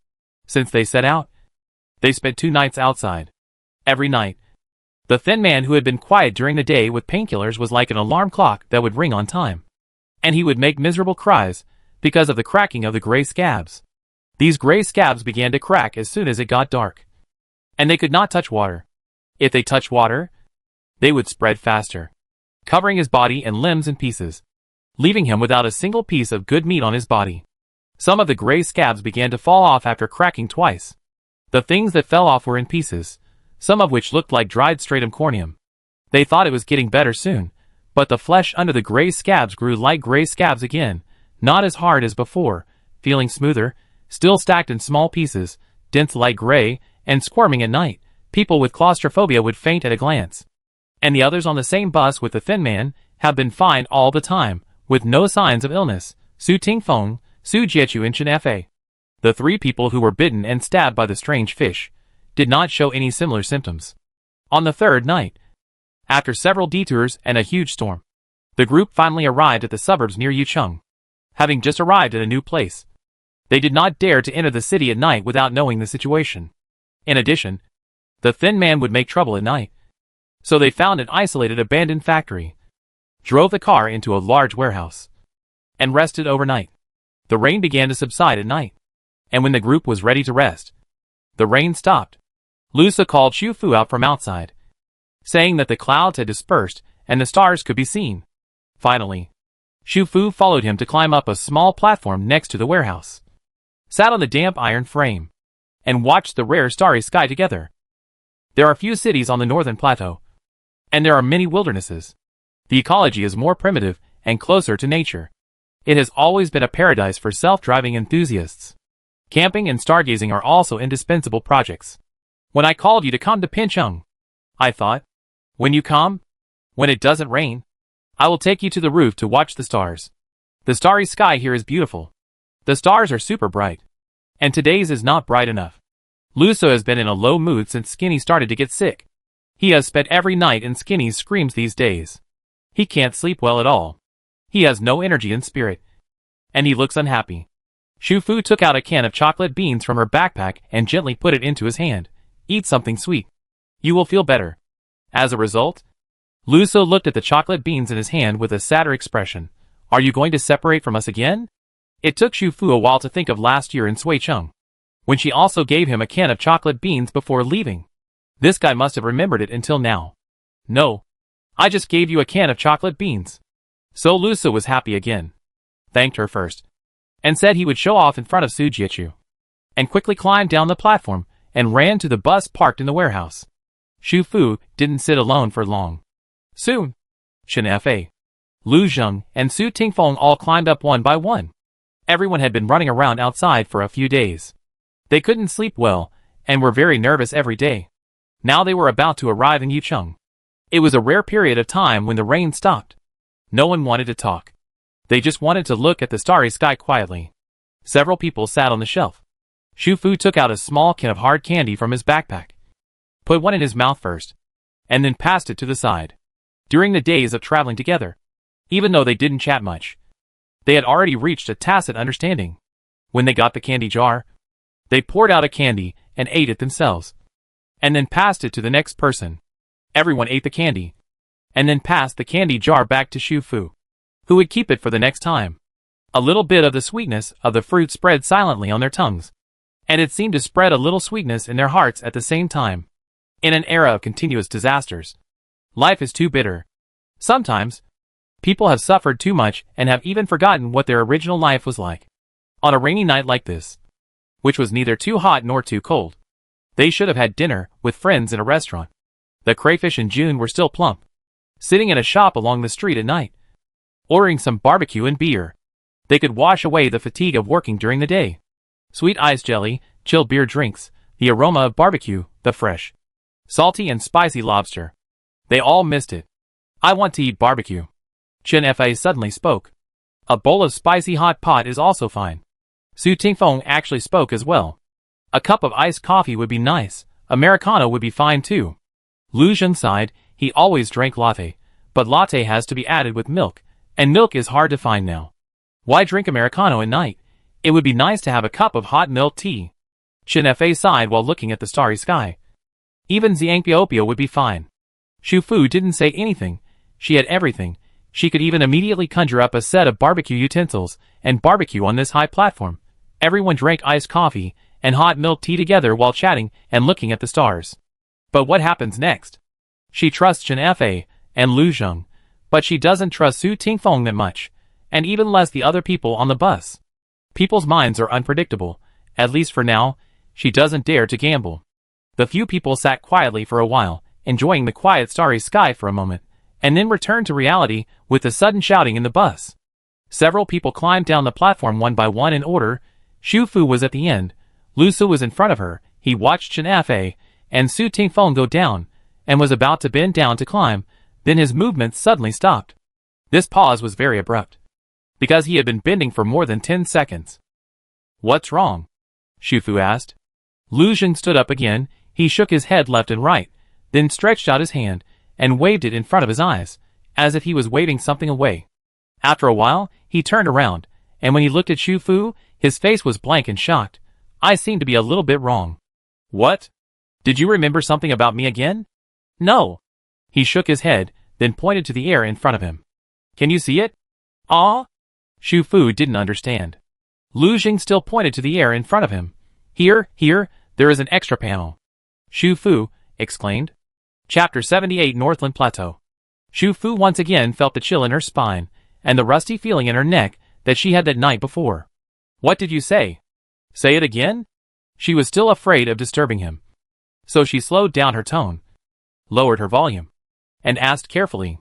Since they set out, they spent 2 nights outside. Every night, the thin man who had been quiet during the day with painkillers was like an alarm clock that would ring on time. And he would make miserable cries because of the cracking of the gray scabs. These gray scabs began to crack as soon as it got dark. And they could not touch water. If they touched water, they would spread faster, covering his body and limbs in pieces, leaving him without a single piece of good meat on his body. Some of the gray scabs began to fall off after cracking twice. The things that fell off were in pieces, some of which looked like dried stratum corneum. They thought it was getting better soon, but the flesh under the gray scabs grew like gray scabs again, not as hard as before, feeling smoother, still stacked in small pieces, dense light gray, and squirming at night. People with claustrophobia would faint at a glance. And the others on the same bus with the thin man have been fine all the time, with no signs of illness. Su Tingfeng, Su Jiechu and Chen Fa, the 3 people who were bitten and stabbed by the strange fish, did not show any similar symptoms. On the third night, after several detours and a huge storm, the group finally arrived at the suburbs near Yucheng. Having just arrived at a new place, they did not dare to enter the city at night without knowing the situation. In addition, the thin man would make trouble at night. So they found an isolated abandoned factory, drove the car into a large warehouse, and rested overnight. The rain began to subside at night, and when the group was ready to rest, the rain stopped. Lusa called Xu Fu out from outside, saying that the clouds had dispersed and the stars could be seen. Finally, Xu Fu followed him to climb up a small platform next to the warehouse, sat on the damp iron frame, and watched the rare starry sky together. There are few cities on the northern plateau, and there are many wildernesses. The ecology is more primitive and closer to nature. It has always been a paradise for self-driving enthusiasts. Camping and stargazing are also indispensable projects. When I called you to come to Pincheng, I thought, when you come, when it doesn't rain, I will take you to the roof to watch the stars. The starry sky here is beautiful. The stars are super bright. And today's is not bright enough. Luso has been in a low mood since Skinny started to get sick. He has spent every night in Skinny's screams these days. He can't sleep well at all. He has no energy and spirit. And he looks unhappy. Xu Fu took out a can of chocolate beans from her backpack and gently put it into his hand. Eat something sweet. You will feel better. As a result, Luso looked at the chocolate beans in his hand with a sadder expression. Are you going to separate from us again? It took Xu Fu a while to think of last year in Suicheng, when she also gave him a can of chocolate beans before leaving. This guy must have remembered it until now. No. I just gave you a can of chocolate beans. So Luso was happy again. Thanked her first, and said he would show off in front of Su Jiachu, and quickly climbed down the platform and ran to the bus parked in the warehouse. Xu Fu didn't sit alone for long. Soon, Chen Fa, Lu Zheng, and Su Tingfeng all climbed up one by one. Everyone had been running around outside for a few days. They couldn't sleep well, and were very nervous every day. Now they were about to arrive in Yucheng. It was a rare period of time when the rain stopped. No one wanted to talk. They just wanted to look at the starry sky quietly. Several people sat on the shelf. Xu Fu took out a small can of hard candy from his backpack, put one in his mouth first, and then passed it to the side. During the days of traveling together, even though they didn't chat much, they had already reached a tacit understanding. When they got the candy jar, they poured out a candy and ate it themselves, and then passed it to the next person. Everyone ate the candy, and then passed the candy jar back to Xu Fu, who would keep it for the next time. A little bit of the sweetness of the fruit spread silently on their tongues, and it seemed to spread a little sweetness in their hearts at the same time. In an era of continuous disasters, life is too bitter. Sometimes, people have suffered too much and have even forgotten what their original life was like. On a rainy night like this, which was neither too hot nor too cold, they should have had dinner with friends in a restaurant. The crayfish and June were still plump, sitting in a shop along the street at night, ordering some barbecue and beer. They could wash away the fatigue of working during the day. Sweet ice jelly, chilled beer drinks, the aroma of barbecue, the fresh, salty and spicy lobster. They all missed it. I want to eat barbecue. Chen Fa suddenly spoke. A bowl of spicy hot pot is also fine. Su Tingfeng actually spoke as well. A cup of iced coffee would be nice. Americano would be fine too. Lu Zheng sighed. He always drank latte, but latte has to be added with milk, and milk is hard to find now. Why drink Americano at night? It would be nice to have a cup of hot milk tea. Chen Fa sighed while looking at the starry sky. Even Xiangpiopio would be fine. Xu Fu didn't say anything. She had everything. She could even immediately conjure up a set of barbecue utensils and barbecue on this high platform. Everyone drank iced coffee and hot milk tea together while chatting and looking at the stars. But what happens next? She trusts Chen Fa and Lu Zheng, but she doesn't trust Su Tingfeng that much, and even less the other people on the bus. People's minds are unpredictable. At least for now, she doesn't dare to gamble. The few people sat quietly for a while, enjoying the quiet starry sky for a moment, and then returned to reality with the sudden shouting in the bus. Several people climbed down the platform one by one in order. Xu Fu was at the end. Lu Su was in front of her. He watched Chen Fa and Su Tingfeng go down, and was about to bend down to climb, then his movements suddenly stopped. This pause was very abrupt, because he had been bending for more than 10 seconds. What's wrong? Xu Fu asked. Lu Zheng stood up again. He shook his head left and right, then stretched out his hand and waved it in front of his eyes, as if he was waving something away. After a while, he turned around, and when he looked at Xu Fu, his face was blank and shocked. I seem to be a little bit wrong. What? Did you remember something about me again? No. He shook his head, then pointed to the air in front of him. Can you see it? Ah? Xu Fu didn't understand. Lu Jing still pointed to the air in front of him. Here, there is an extra panel. Xu Fu exclaimed. Chapter 78 Northland Plateau. Xu Fu once again felt the chill in her spine, and the rusty feeling in her neck that she had that night before. What did you say? Say it again? She was still afraid of disturbing him. So she slowed down her tone, lowered her volume, and asked carefully.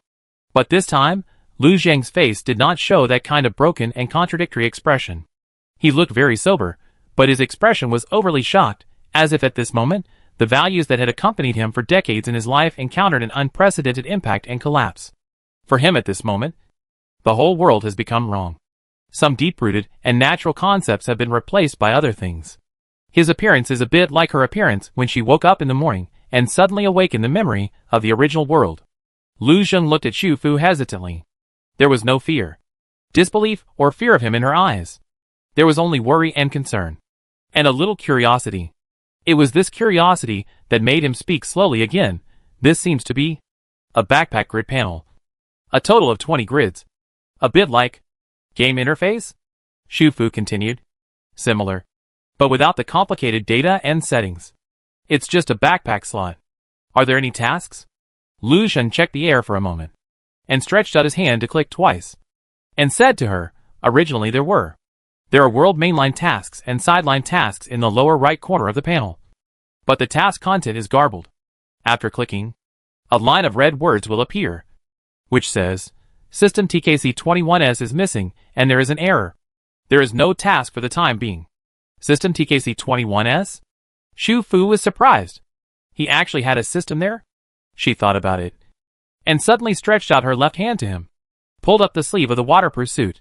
But this time, Lu Zhang's face did not show that kind of broken and contradictory expression. He looked very sober, but his expression was overly shocked, as if at this moment, the values that had accompanied him for decades in his life encountered an unprecedented impact and collapse. For him at this moment, the whole world has become wrong. Some deep-rooted and natural concepts have been replaced by other things. His appearance is a bit like her appearance when she woke up in the morning and suddenly awakened the memory of the original world. Lu Zheng looked at Xu Fu hesitantly. There was no fear, disbelief, or fear of him in her eyes. There was only worry and concern, and a little curiosity. It was this curiosity that made him speak slowly again. This seems to be a backpack grid panel. A total of 20 grids. A bit like game interface? Xu Fu continued. Similar, but without the complicated data and settings. It's just a backpack slot. Are there any tasks? Lu Zheng checked the air for a moment, and stretched out his hand to click twice, and said to her, originally there were. There are world mainline tasks and sideline tasks in the lower right corner of the panel. But the task content is garbled. After clicking, a line of red words will appear, which says, System TKC21S is missing, and there is an error. There is no task for the time being. System TKC21S? Xu Fu was surprised. He actually had a system there? She thought about it, and suddenly stretched out her left hand to him, pulled up the sleeve of the waterproof suit,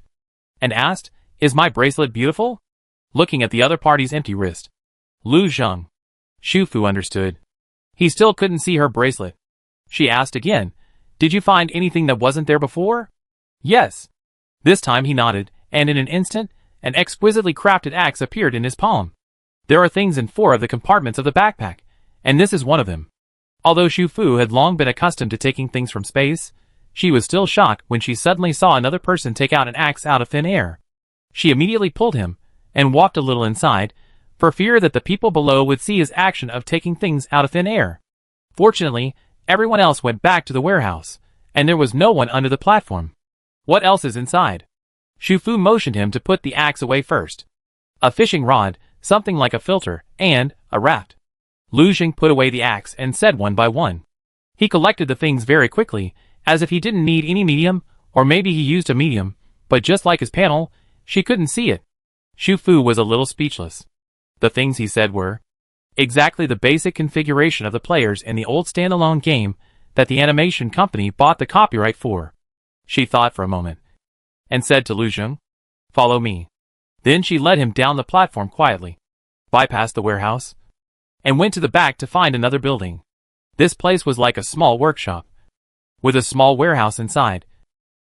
and asked, Is my bracelet beautiful? Looking at the other party's empty wrist. Lu Zheng. Xu Fu understood. He still couldn't see her bracelet. She asked again, Did you find anything that wasn't there before? Yes. This time he nodded, and in an instant, an exquisitely crafted axe appeared in his palm. There are things in 4 of the compartments of the backpack, and this is one of them. Although Xu Fu had long been accustomed to taking things from space, she was still shocked when she suddenly saw another person take out an axe out of thin air. She immediately pulled him, and walked a little inside, for fear that the people below would see his action of taking things out of thin air. Fortunately, everyone else went back to the warehouse, and there was no one under the platform. What else is inside? Xu Fu motioned him to put the axe away first. A fishing rod, something like a filter, and a raft. Lu Jing put away the axe and said one by one. He collected the things very quickly, as if he didn't need any medium, or maybe he used a medium, but just like his panel, she couldn't see it. Xu Fu was a little speechless. The things he said were exactly the basic configuration of the players in the old standalone game that the animation company bought the copyright for. She thought for a moment, and said to Lu Jing, Follow me. Then she led him down the platform quietly, bypassed the warehouse, and went to the back to find another building. This place was like a small workshop, with a small warehouse inside,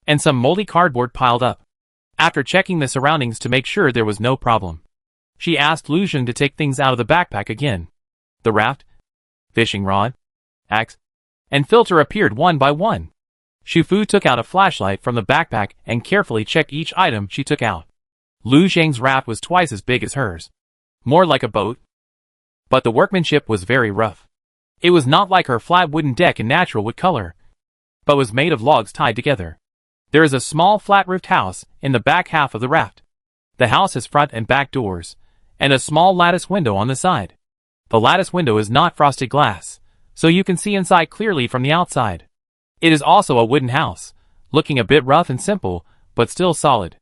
and some moldy cardboard piled up. After checking the surroundings to make sure there was no problem, she asked Lu Jing to take things out of the backpack again. The raft, fishing rod, axe, and filter appeared one by one. Xu Fu took out a flashlight from the backpack and carefully checked each item she took out. Lu Zhang's raft was twice as big as hers, more like a boat, but the workmanship was very rough. It was not like her flat wooden deck in natural wood color, but was made of logs tied together. There is a small flat-roofed house in the back half of the raft. The house has front and back doors, and a small lattice window on the side. The lattice window is not frosted glass, so you can see inside clearly from the outside. It is also a wooden house, looking a bit rough and simple, but still solid.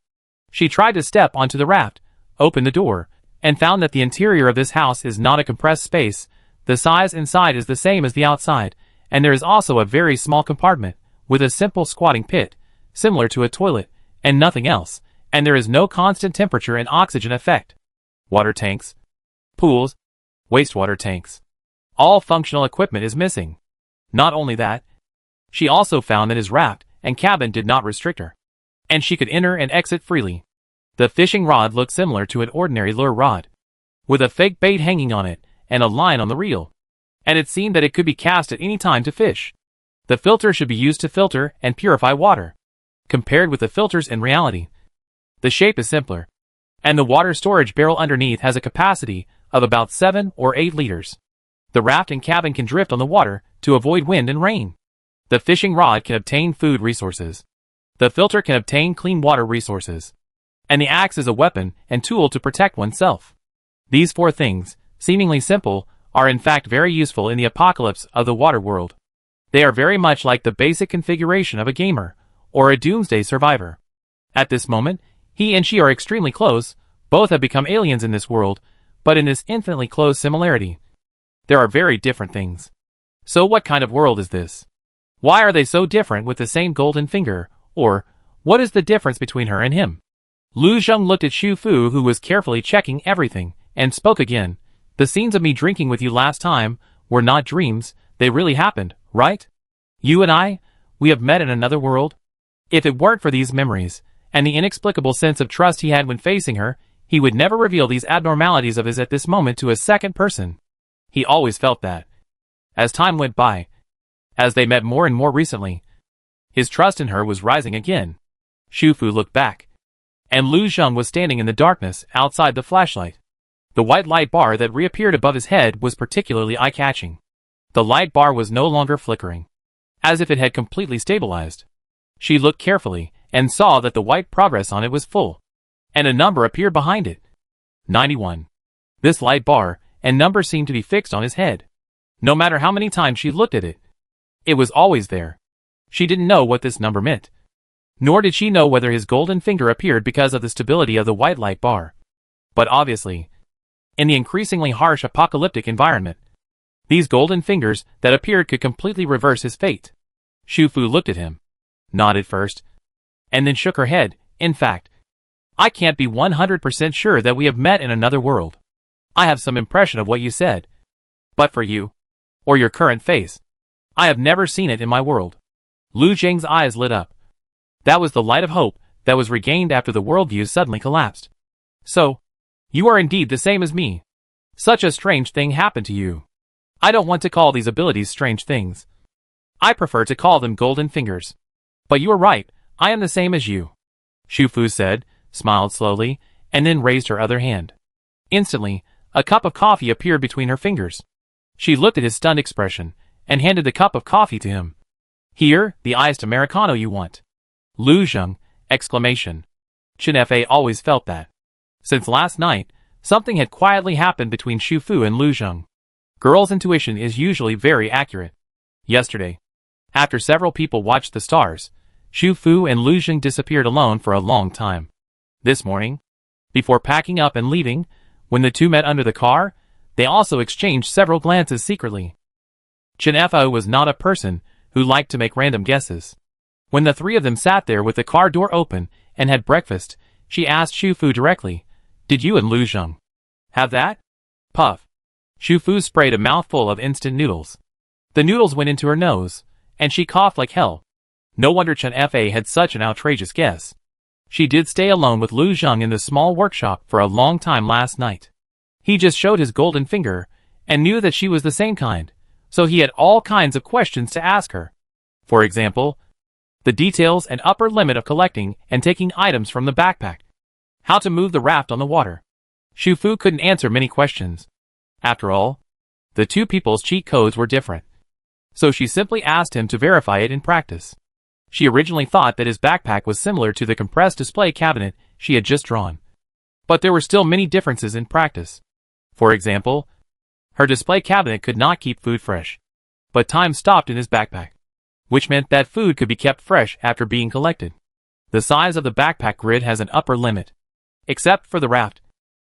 She tried to step onto the raft, opened the door, and found that the interior of this house is not a compressed space. The size inside is the same as the outside, and there is also a very small compartment, with a simple squatting pit, similar to a toilet, and nothing else, and there is no constant temperature and oxygen effect. Water tanks, pools, wastewater tanks. All functional equipment is missing. Not only that, she also found that his raft and cabin did not restrict her, and she could enter and exit freely. The fishing rod looked similar to an ordinary lure rod, with a fake bait hanging on it and a line on the reel, and it seemed that it could be cast at any time to fish. The filter should be used to filter and purify water. Compared with the filters in reality, the shape is simpler, and the water storage barrel underneath has a capacity of about 7 or 8 liters. The raft and cabin can drift on the water to avoid wind and rain. The fishing rod can obtain food resources. The filter can obtain clean water resources. And the axe is a weapon and tool to protect oneself. These 4 things, seemingly simple, are in fact very useful in the apocalypse of the water world. They are very much like the basic configuration of a gamer, or a doomsday survivor. At this moment, he and she are extremely close, both have become aliens in this world, but in this infinitely close similarity, there are very different things. So what kind of world is this? Why are they so different with the same golden finger, or, what is the difference between her and him? Lu Zheng looked at Xu Fu, who was carefully checking everything, and spoke again. The scenes of me drinking with you last time were not dreams, they really happened, right? You and I, we have met in another world? If it weren't for these memories, and the inexplicable sense of trust he had when facing her, he would never reveal these abnormalities of his at this moment to a second person. He always felt that. As time went by, as they met more and more recently, his trust in her was rising again. Xu Fu looked back, and Lu Zheng was standing in the darkness outside the flashlight. The white light bar that reappeared above his head was particularly eye-catching. The light bar was no longer flickering, as if it had completely stabilized. She looked carefully, and saw that the white progress on it was full, and a number appeared behind it. 91. This light bar and number seemed to be fixed on his head. No matter how many times she looked at it, it was always there. She didn't know what this number meant, nor did she know whether his golden finger appeared because of the stability of the white light bar. But obviously, in the increasingly harsh apocalyptic environment, these golden fingers that appeared could completely reverse his fate. Xu Fu looked at him, nodded first, and then shook her head. In fact, I can't be 100% sure that we have met in another world. I have some impression of what you said. But for you, or your current face, I have never seen it in my world. Lu Zheng's eyes lit up. That was the light of hope that was regained after the worldview suddenly collapsed. So, you are indeed the same as me. Such a strange thing happened to you. I don't want to call these abilities strange things. I prefer to call them golden fingers. But you are right, I am the same as you. Xu Fu said, smiled slowly, and then raised her other hand. Instantly, a cup of coffee appeared between her fingers. She looked at his stunned expression, and handed the cup of coffee to him. Here, the iced Americano you want. Lu Zheng, exclamation. Chen Fa always felt that. Since last night, something had quietly happened between Xu Fu and Lu Zheng. Girls' intuition is usually very accurate. Yesterday, after several people watched the stars, Xu Fu and Lu Zheng disappeared alone for a long time. This morning, before packing up and leaving, when the two met under the car, they also exchanged several glances secretly. Chen Fa was not a person who liked to make random guesses. When the 3 of them sat there with the car door open and had breakfast, she asked Xu Fu directly, "Did you and Lu Zheng have that?" Puff. Xu Fu sprayed a mouthful of instant noodles. The noodles went into her nose, and she coughed like hell. No wonder Chen Fa had such an outrageous guess. She did stay alone with Lu Zheng in the small workshop for a long time last night. He just showed his golden finger, and knew that she was the same kind, so he had all kinds of questions to ask her. For example, the details and upper limit of collecting and taking items from the backpack. How to move the raft on the water. Xu Fu couldn't answer many questions. After all, the two people's cheat codes were different. So she simply asked him to verify it in practice. She originally thought that his backpack was similar to the compressed display cabinet she had just drawn. But there were still many differences in practice. For example, her display cabinet could not keep food fresh. But time stopped in his backpack, which meant that food could be kept fresh after being collected. The size of the backpack grid has an upper limit. Except for the raft,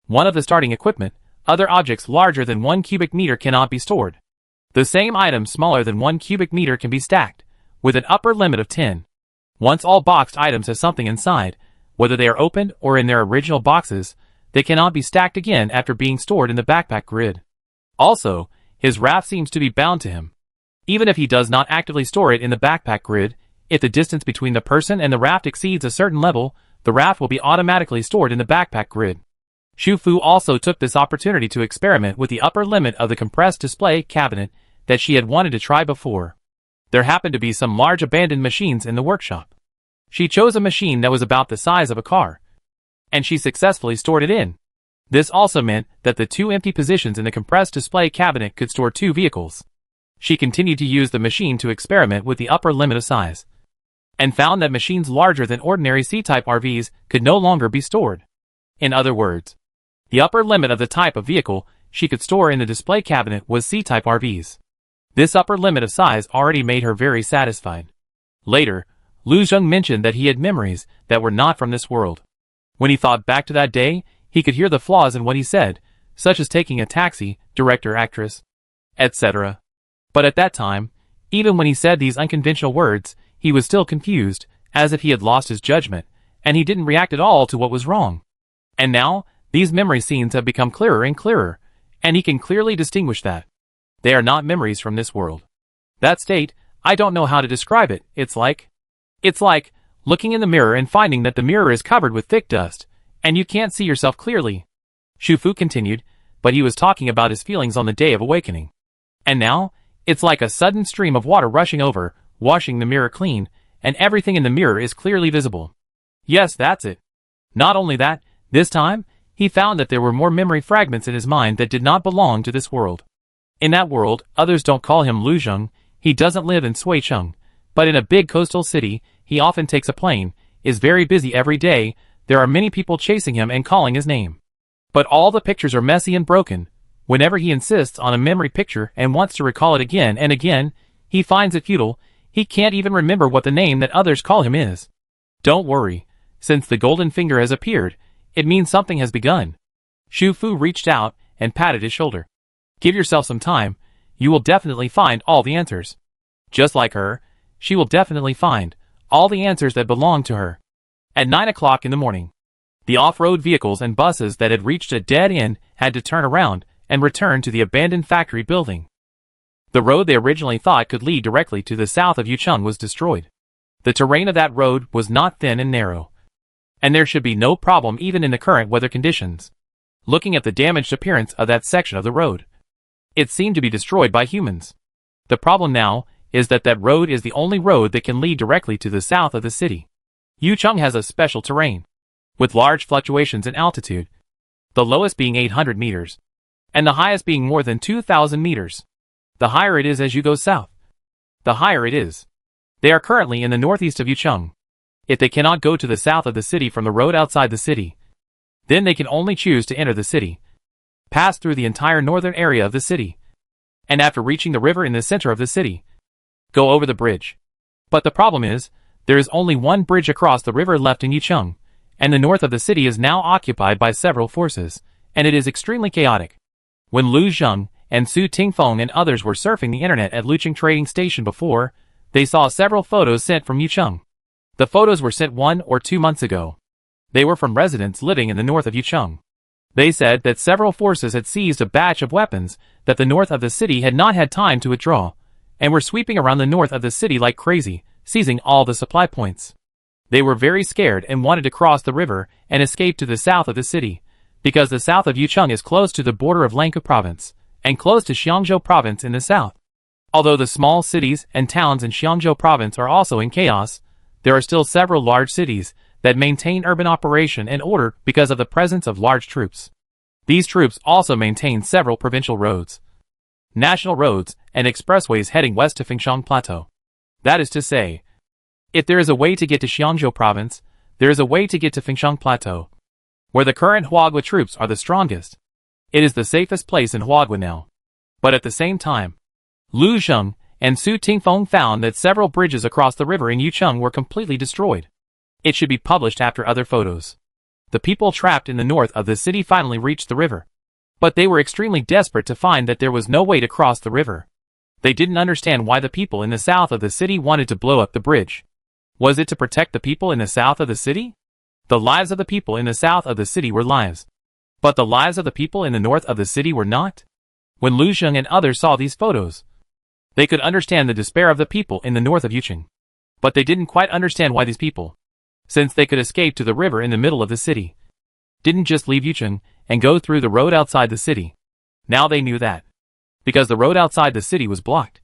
one of the starting equipment, other objects larger than 1 cubic meter cannot be stored. The same items smaller than 1 cubic meter can be stacked, with an upper limit of 10. Once all boxed items have something inside, whether they are opened or in their original boxes, they cannot be stacked again after being stored in the backpack grid. Also, his raft seems to be bound to him. Even if he does not actively store it in the backpack grid, if the distance between the person and the raft exceeds a certain level, the raft will be automatically stored in the backpack grid. Xu Fu also took this opportunity to experiment with the upper limit of the compressed display cabinet that she had wanted to try before. There happened to be some large abandoned machines in the workshop. She chose a machine that was about the size of a car, and she successfully stored it in. This also meant that the two empty positions in the compressed display cabinet could store 2 vehicles. She continued to use the machine to experiment with the upper limit of size, and found that machines larger than ordinary C-type RVs could no longer be stored. In other words, the upper limit of the type of vehicle she could store in the display cabinet was C-type RVs. This upper limit of size already made her very satisfied. Later, Lu Zheng mentioned that he had memories that were not from this world. When he thought back to that day, he could hear the flaws in what he said, such as taking a taxi, director, actress, etc. But at that time, even when he said these unconventional words, he was still confused, as if he had lost his judgment, and he didn't react at all to what was wrong. And now, these memory scenes have become clearer and clearer, and he can clearly distinguish that they are not memories from this world. That state, I don't know how to describe it. It's like looking in the mirror and finding that the mirror is covered with thick dust, and you can't see yourself clearly. Xu Fu continued, but he was talking about his feelings on the day of awakening. And now, it's like a sudden stream of water rushing over, washing the mirror clean, and everything in the mirror is clearly visible. Yes, that's it. Not only that, this time, he found that there were more memory fragments in his mind that did not belong to this world. In that world, others don't call him Lu Zheng, he doesn't live in Suicheng, but in a big coastal city, he often takes a plane, is very busy every day, there are many people chasing him and calling his name. But all the pictures are messy and broken. Whenever he insists on a memory picture and wants to recall it again and again, he finds it futile, he can't even remember what the name that others call him is. Don't worry, since the golden finger has appeared, it means something has begun. Xu Fu reached out and patted his shoulder. Give yourself some time, you will definitely find all the answers. Just like her, she will definitely find all the answers that belong to her. At 9 o'clock in the morning, the off-road vehicles and buses that had reached a dead end had to turn around and return to the abandoned factory building. The road they originally thought could lead directly to the south of Yucheng was destroyed. The terrain of that road was not thin and narrow, and there should be no problem even in the current weather conditions. Looking at the damaged appearance of that section of the road, it seemed to be destroyed by humans. The problem now is that that road is the only road that can lead directly to the south of the city. Yucheng has a special terrain, with large fluctuations in altitude, the lowest being 800 meters, and the highest being more than 2,000 meters. The higher it is as you go south, the higher it is. They are currently in the northeast of Yucheng. If they cannot go to the south of the city from the road outside the city, then they can only choose to enter the city, pass through the entire northern area of the city, and after reaching the river in the center of the city, go over the bridge. But the problem is, there is only one bridge across the river left in Yucheng, and the north of the city is now occupied by several forces, and it is extremely chaotic. When Lu Zheng and Su Tingfeng and others were surfing the internet at Lucheng Trading Station before, they saw several photos sent from Yucheng. The photos were sent 1 or 2 months ago. They were from residents living in the north of Yucheng. They said that several forces had seized a batch of weapons that the north of the city had not had time to withdraw, and were sweeping around the north of the city like crazy, seizing all the supply points. They were very scared and wanted to cross the river and escape to the south of the city, because the south of Yucheng is close to the border of Lankou province, and close to Xiangzhou province in the south. Although the small cities and towns in Xiangzhou province are also in chaos, there are still several large cities that maintain urban operation and order because of the presence of large troops. These troops also maintain several provincial roads, national roads, and expressways heading west to Fengshan Plateau. That is to say, if there is a way to get to Xiangzhou province, there is a way to get to Fengshan Plateau, where the current Huagua troops are the strongest. It is the safest place in Huagua now. But at the same time, Lu Zheng and Su Tingfeng found that several bridges across the river in Yucheng were completely destroyed. It should be published after other photos. The people trapped in the north of the city finally reached the river, but they were extremely desperate to find that there was no way to cross the river. They didn't understand why the people in the south of the city wanted to blow up the bridge. Was it to protect the people in the south of the city? The lives of the people in the south of the city were lives, but the lives of the people in the north of the city were not. When Lu Zheng and others saw these photos, They could understand the despair of the people in the north of Yucheng. But they didn't quite understand why these people, since they could escape to the river in the middle of the city, didn't just leave Yucheng and go through the road outside the city. Now they knew that, because the road outside the city was blocked.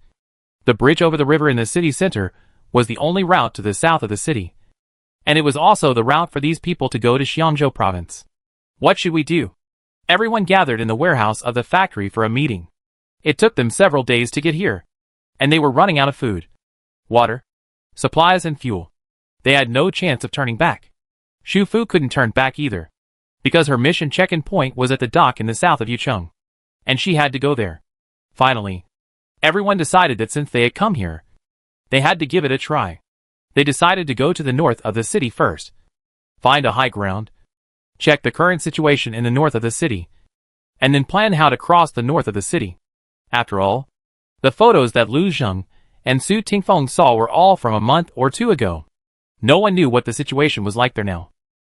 The bridge over the river in the city center was the only route to the south of the city, and it was also the route for these people to go to Xiangzhou province. What should we do? Everyone gathered in the warehouse of the factory for a meeting. It took them several days to get here, and they were running out of food, water, supplies and fuel. They had no chance of turning back. Xu Fu couldn't turn back either, because her mission check-in point was at the dock in the south of Yucheng, and she had to go there. Finally, everyone decided that since they had come here, they had to give it a try. They decided to go to the north of the city first, find a high ground, check the current situation in the north of the city, and then plan how to cross the north of the city. After all, the photos that Lu Zheng and Su Tingfeng saw were all from a month or two ago. No one knew what the situation was like there now.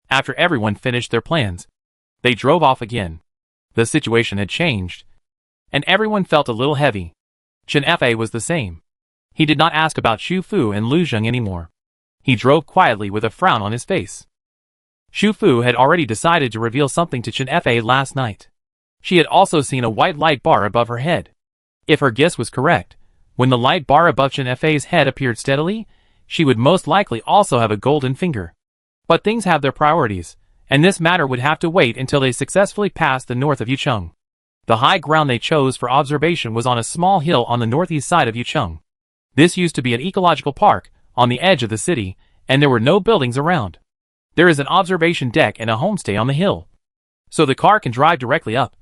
After everyone finished their plans, they drove off again. The situation had changed, and everyone felt a little heavy. Chen Fa was the same. He did not ask about Xu Fu and Lu Zheng anymore. He drove quietly with a frown on his face. Xu Fu had already decided to reveal something to Chen Fa last night. She had also seen a white light bar above her head. If her guess was correct, when the light bar above Chen Fa's head appeared steadily, she would most likely also have a golden finger. But things have their priorities, and this matter would have to wait until they successfully passed the north of Yucheng. The high ground they chose for observation was on a small hill on the northeast side of Yucheng. This used to be an ecological park on the edge of the city, and there were no buildings around. There is an observation deck and a homestay on the hill, so the car can drive directly up,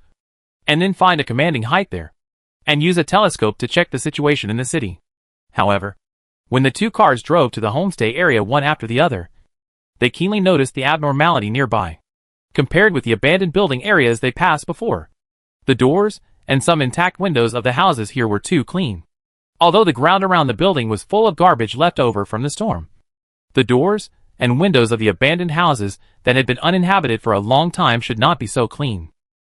and then find a commanding height there, and use a telescope to check the situation in the city. However, when the two cars drove to the homestay area one after the other, they keenly noticed the abnormality nearby. Compared with the abandoned building areas they passed before, the doors and some intact windows of the houses here were too clean. Although the ground around the building was full of garbage left over from the storm, the doors and windows of the abandoned houses that had been uninhabited for a long time should not be so clean.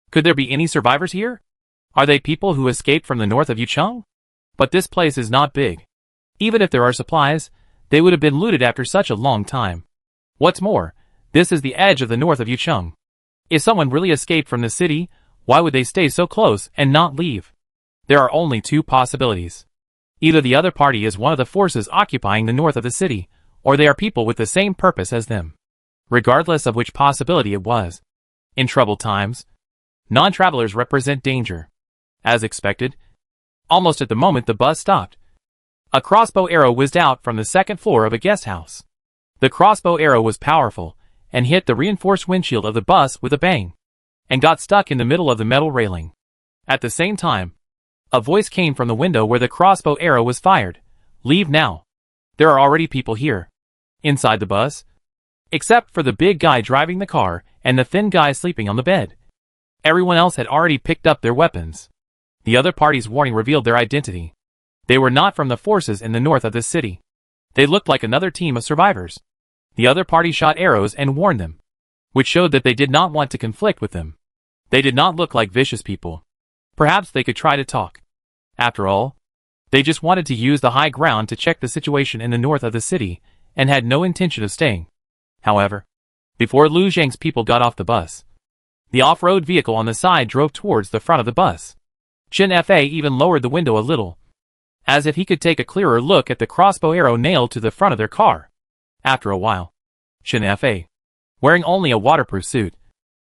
Could there be any survivors here? Are they people who escaped from the north of Yucheng? But this place is not big. Even if there are supplies, they would have been looted after such a long time. What's more, this is the edge of the north of Yucheng. If someone really escaped from the city, why would they stay so close and not leave? There are only two possibilities. Either the other party is one of the forces occupying the north of the city, or they are people with the same purpose as them. Regardless of which possibility it was, in troubled times, non-travelers represent danger. As expected, almost at the moment the bus stopped, a crossbow arrow whizzed out from the second floor of a guest house. The crossbow arrow was powerful, and hit the reinforced windshield of the bus with a bang, and got stuck in the middle of the metal railing. At the same time, a voice came from the window where the crossbow arrow was fired. Leave now. There are already people here, inside the bus, except for the big guy driving the car and the thin guy sleeping on the bed. Everyone else had already picked up their weapons. The other party's warning revealed their identity. They were not from the forces in the north of this city. They looked like another team of survivors. The other party shot arrows and warned them, which showed that they did not want to conflict with them. They did not look like vicious people. Perhaps they could try to talk. After all, they just wanted to use the high ground to check the situation in the north of the city, and had no intention of staying. However, before Lu Zheng's people got off the bus, the off-road vehicle on the side drove towards the front of the bus. Chen Fa even lowered the window a little, as if he could take a clearer look at the crossbow arrow nailed to the front of their car. After a while, Chen Fa, wearing only a waterproof suit,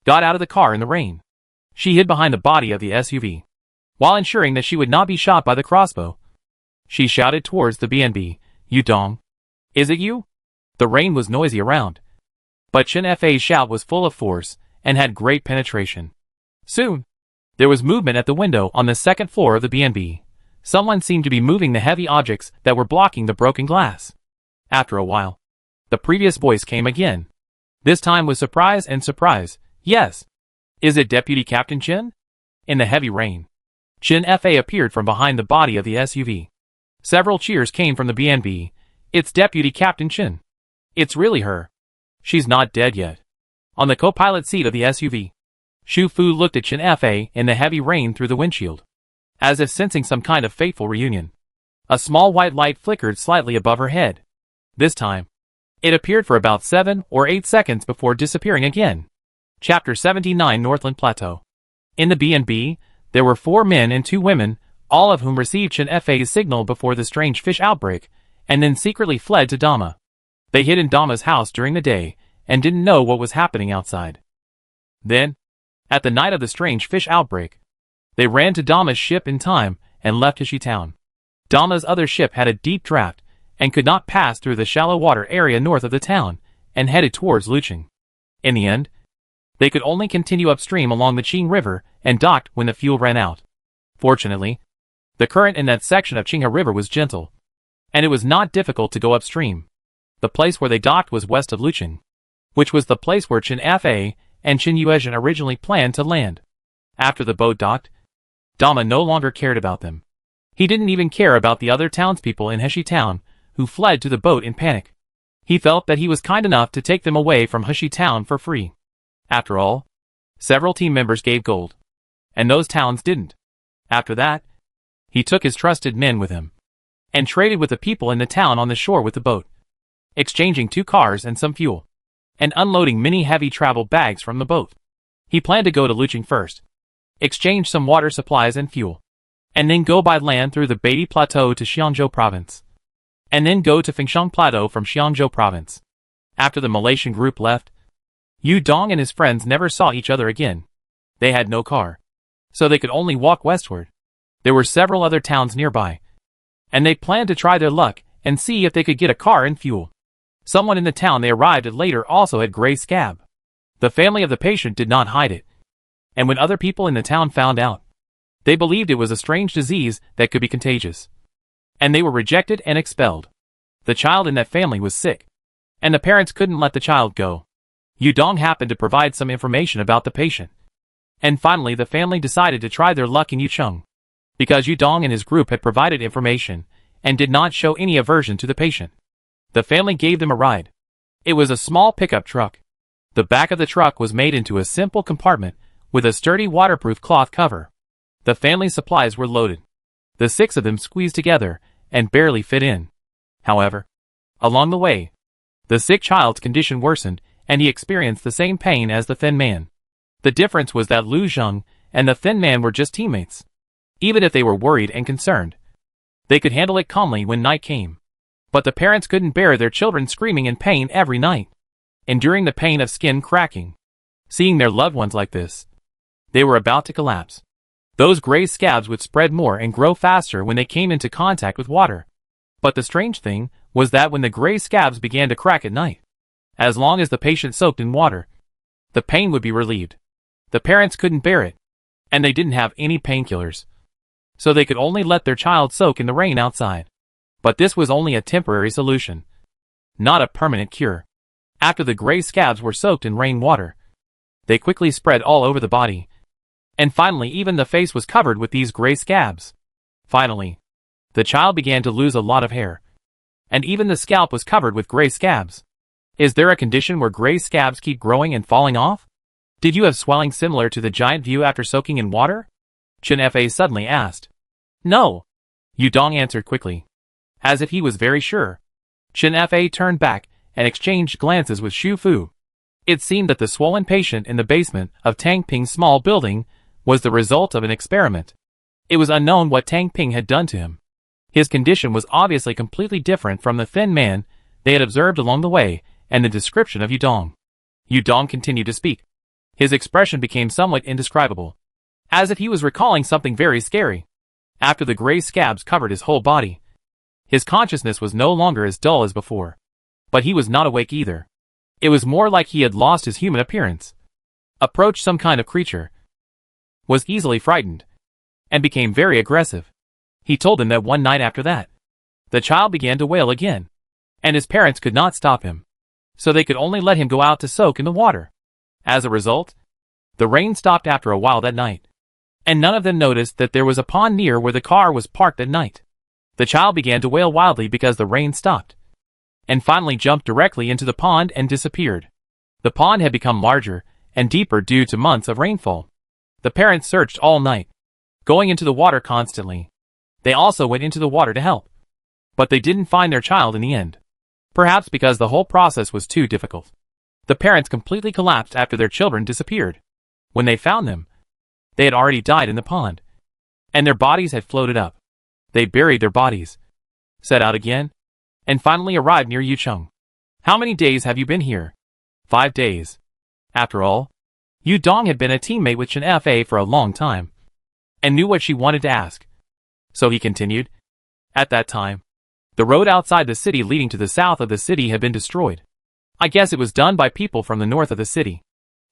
got out of the car in the rain. She hid behind the body of the SUV, while ensuring that she would not be shot by the crossbow. She shouted towards the BNB, "Yudong, is it you?" The rain was noisy around, but Chen Fa's shout was full of force and had great penetration. Soon, there was movement at the window on the second floor of the BNB. Someone seemed to be moving the heavy objects that were blocking the broken glass. After a while, the previous voice came again. This time with surprise and surprise. "Yes. Is it Deputy Captain Chen?" In the heavy rain, Chen Fa appeared from behind the body of the SUV. Several cheers came from the BNB. "It's Deputy Captain Chen. It's really her. She's not dead yet." On the co-pilot seat of the SUV, Xu Fu looked at Chen Fa in the heavy rain through the windshield, as if sensing some kind of fateful reunion. A small white light flickered slightly above her head. This time, it appeared for about 7 or 8 seconds before disappearing again. Chapter 79 Northland Plateau. In the B&B, there were 4 men and 2 women, all of whom received Chen Fei's signal before the strange fish outbreak, and then secretly fled to Dama. They hid in Dama's house during the day, and didn't know what was happening outside. Then, at the night of the strange fish outbreak, they ran to Dama's ship in time, and left Hishi town. Dama's other ship had a deep draft, and could not pass through the shallow water area north of the town, and headed towards Lucheng. In the end, they could only continue upstream along the Qing River, and docked when the fuel ran out. Fortunately, the current in that section of Qinghe River was gentle, and it was not difficult to go upstream. The place where they docked was west of Lucheng, which was the place where Chen Fei and Chen Yuezhen originally planned to land. After the boat docked, Dama no longer cared about them. He didn't even care about the other townspeople in Hishi town, who fled to the boat in panic. He felt that he was kind enough to take them away from Hishi town for free. After all, several team members gave gold, and those towns didn't. After that, he took his trusted men with him, and traded with the people in the town on the shore with the boat, exchanging 2 cars and some fuel, and unloading many heavy travel bags from the boat. He planned to go to Lucheng first, exchange some water supplies and fuel, and then go by land through the Beatty Plateau to Xianzhou Province, and then go to Fengshan Plateau from Xianzhou Province. After the Malaysian group left, Yu Dong and his friends never saw each other again. They had no car, so they could only walk westward. There were several other towns nearby, and they planned to try their luck and see if they could get a car and fuel. Someone in the town they arrived at later also had gray scab. The family of the patient did not hide it, and when other people in the town found out, they believed it was a strange disease that could be contagious, and they were rejected and expelled. The child in that family was sick, and the parents couldn't let the child go. Yu Dong happened to provide some information about the patient. And finally the family decided to try their luck in Yucheng, because Yu Dong and his group had provided information, and did not show any aversion to the patient. The family gave them a ride. It was a small pickup truck. The back of the truck was made into a simple compartment, with a sturdy waterproof cloth cover. The family's supplies were loaded. The 6 of them squeezed together, and barely fit in. However, along the way, the sick child's condition worsened, and he experienced the same pain as the thin man. The difference was that Lu Zheng and the thin man were just teammates. Even if they were worried and concerned, they could handle it calmly when night came. But the parents couldn't bear their children screaming in pain every night, enduring the pain of skin cracking. Seeing their loved ones like this, they were about to collapse. Those gray scabs would spread more and grow faster when they came into contact with water. But the strange thing was that when the gray scabs began to crack at night, as long as the patient soaked in water, the pain would be relieved. The parents couldn't bear it, and they didn't have any painkillers, so they could only let their child soak in the rain outside. But this was only a temporary solution, not a permanent cure. After the gray scabs were soaked in rainwater, they quickly spread all over the body, and finally even the face was covered with these gray scabs. Finally, the child began to lose a lot of hair, and even the scalp was covered with gray scabs. Is there a condition where gray scabs keep growing and falling off? Did you have swelling similar to the giant view after soaking in water? Chen Fei suddenly asked. No. Yu Dong answered quickly, as if he was very sure. Chen Fei turned back and exchanged glances with Xu Fu. It seemed that the swollen patient in the basement of Tang Ping's small building was the result of an experiment. It was unknown what Tang Ping had done to him. His condition was obviously completely different from the thin man they had observed along the way, and the description of Yu Dong. Yu Dong continued to speak. His expression became somewhat indescribable, as if he was recalling something very scary. After the gray scabs covered his whole body, his consciousness was no longer as dull as before. But he was not awake either. It was more like he had lost his human appearance. Approached some kind of creature, was easily frightened, and became very aggressive. He told him that one night after that, the child began to wail again, and his parents could not stop him, so they could only let him go out to soak in the water. As a result, the rain stopped after a while that night, and none of them noticed that there was a pond near where the car was parked at night. The child began to wail wildly because the rain stopped, and finally jumped directly into the pond and disappeared. The pond had become larger and deeper due to months of rainfall. The parents searched all night, going into the water constantly. They also went into the water to help, But they didn't find their child in the end. Perhaps because the whole process was too difficult. The parents completely collapsed after their children disappeared. When they found them, they had already died in the pond, and their bodies had floated up. They buried their bodies, set out again, and finally arrived near Yucheng. How many days have you been here? 5 days. After all, Yu Dong had been a teammate with Chen Fa for a long time, and knew what she wanted to ask. So he continued, at that time, the road outside the city leading to the south of the city had been destroyed. I guess it was done by people from the north of the city.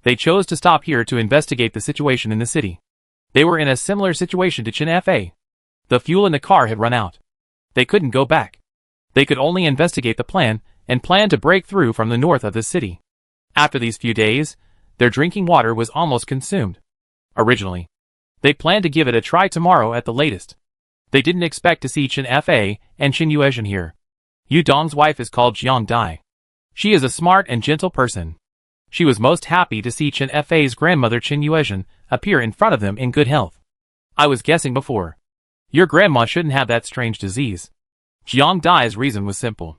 They chose to stop here to investigate the situation in the city. They were in a similar situation to Chen Fa. The fuel in the car had run out. They couldn't go back. They could only investigate the plan and plan to break through from the north of the city. After these few days, their drinking water was almost consumed. Originally, they planned to give it a try tomorrow at the latest. They didn't expect to see Chen Fa and Chen Yuezhen here. Yu Dong's wife is called Jiang Dai. She is a smart and gentle person. She was most happy to see Chen Fa's grandmother Chen Yuezhen appear in front of them in good health. I was guessing before. Your grandma shouldn't have that strange disease. Jiang Dai's reason was simple.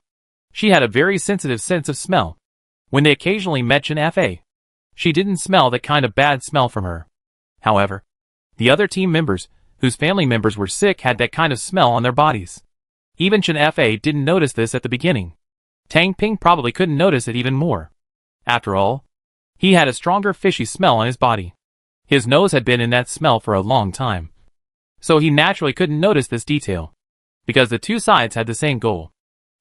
She had a very sensitive sense of smell. When they occasionally met Chen Fa, she didn't smell that kind of bad smell from her. However, the other team members, whose family members were sick, had that kind of smell on their bodies. Even Chen Fa didn't notice this at the beginning. Tang Ping probably couldn't notice it even more. After all, he had a stronger fishy smell on his body. His nose had been in that smell for a long time. So he naturally couldn't notice this detail. Because the two sides had the same goal.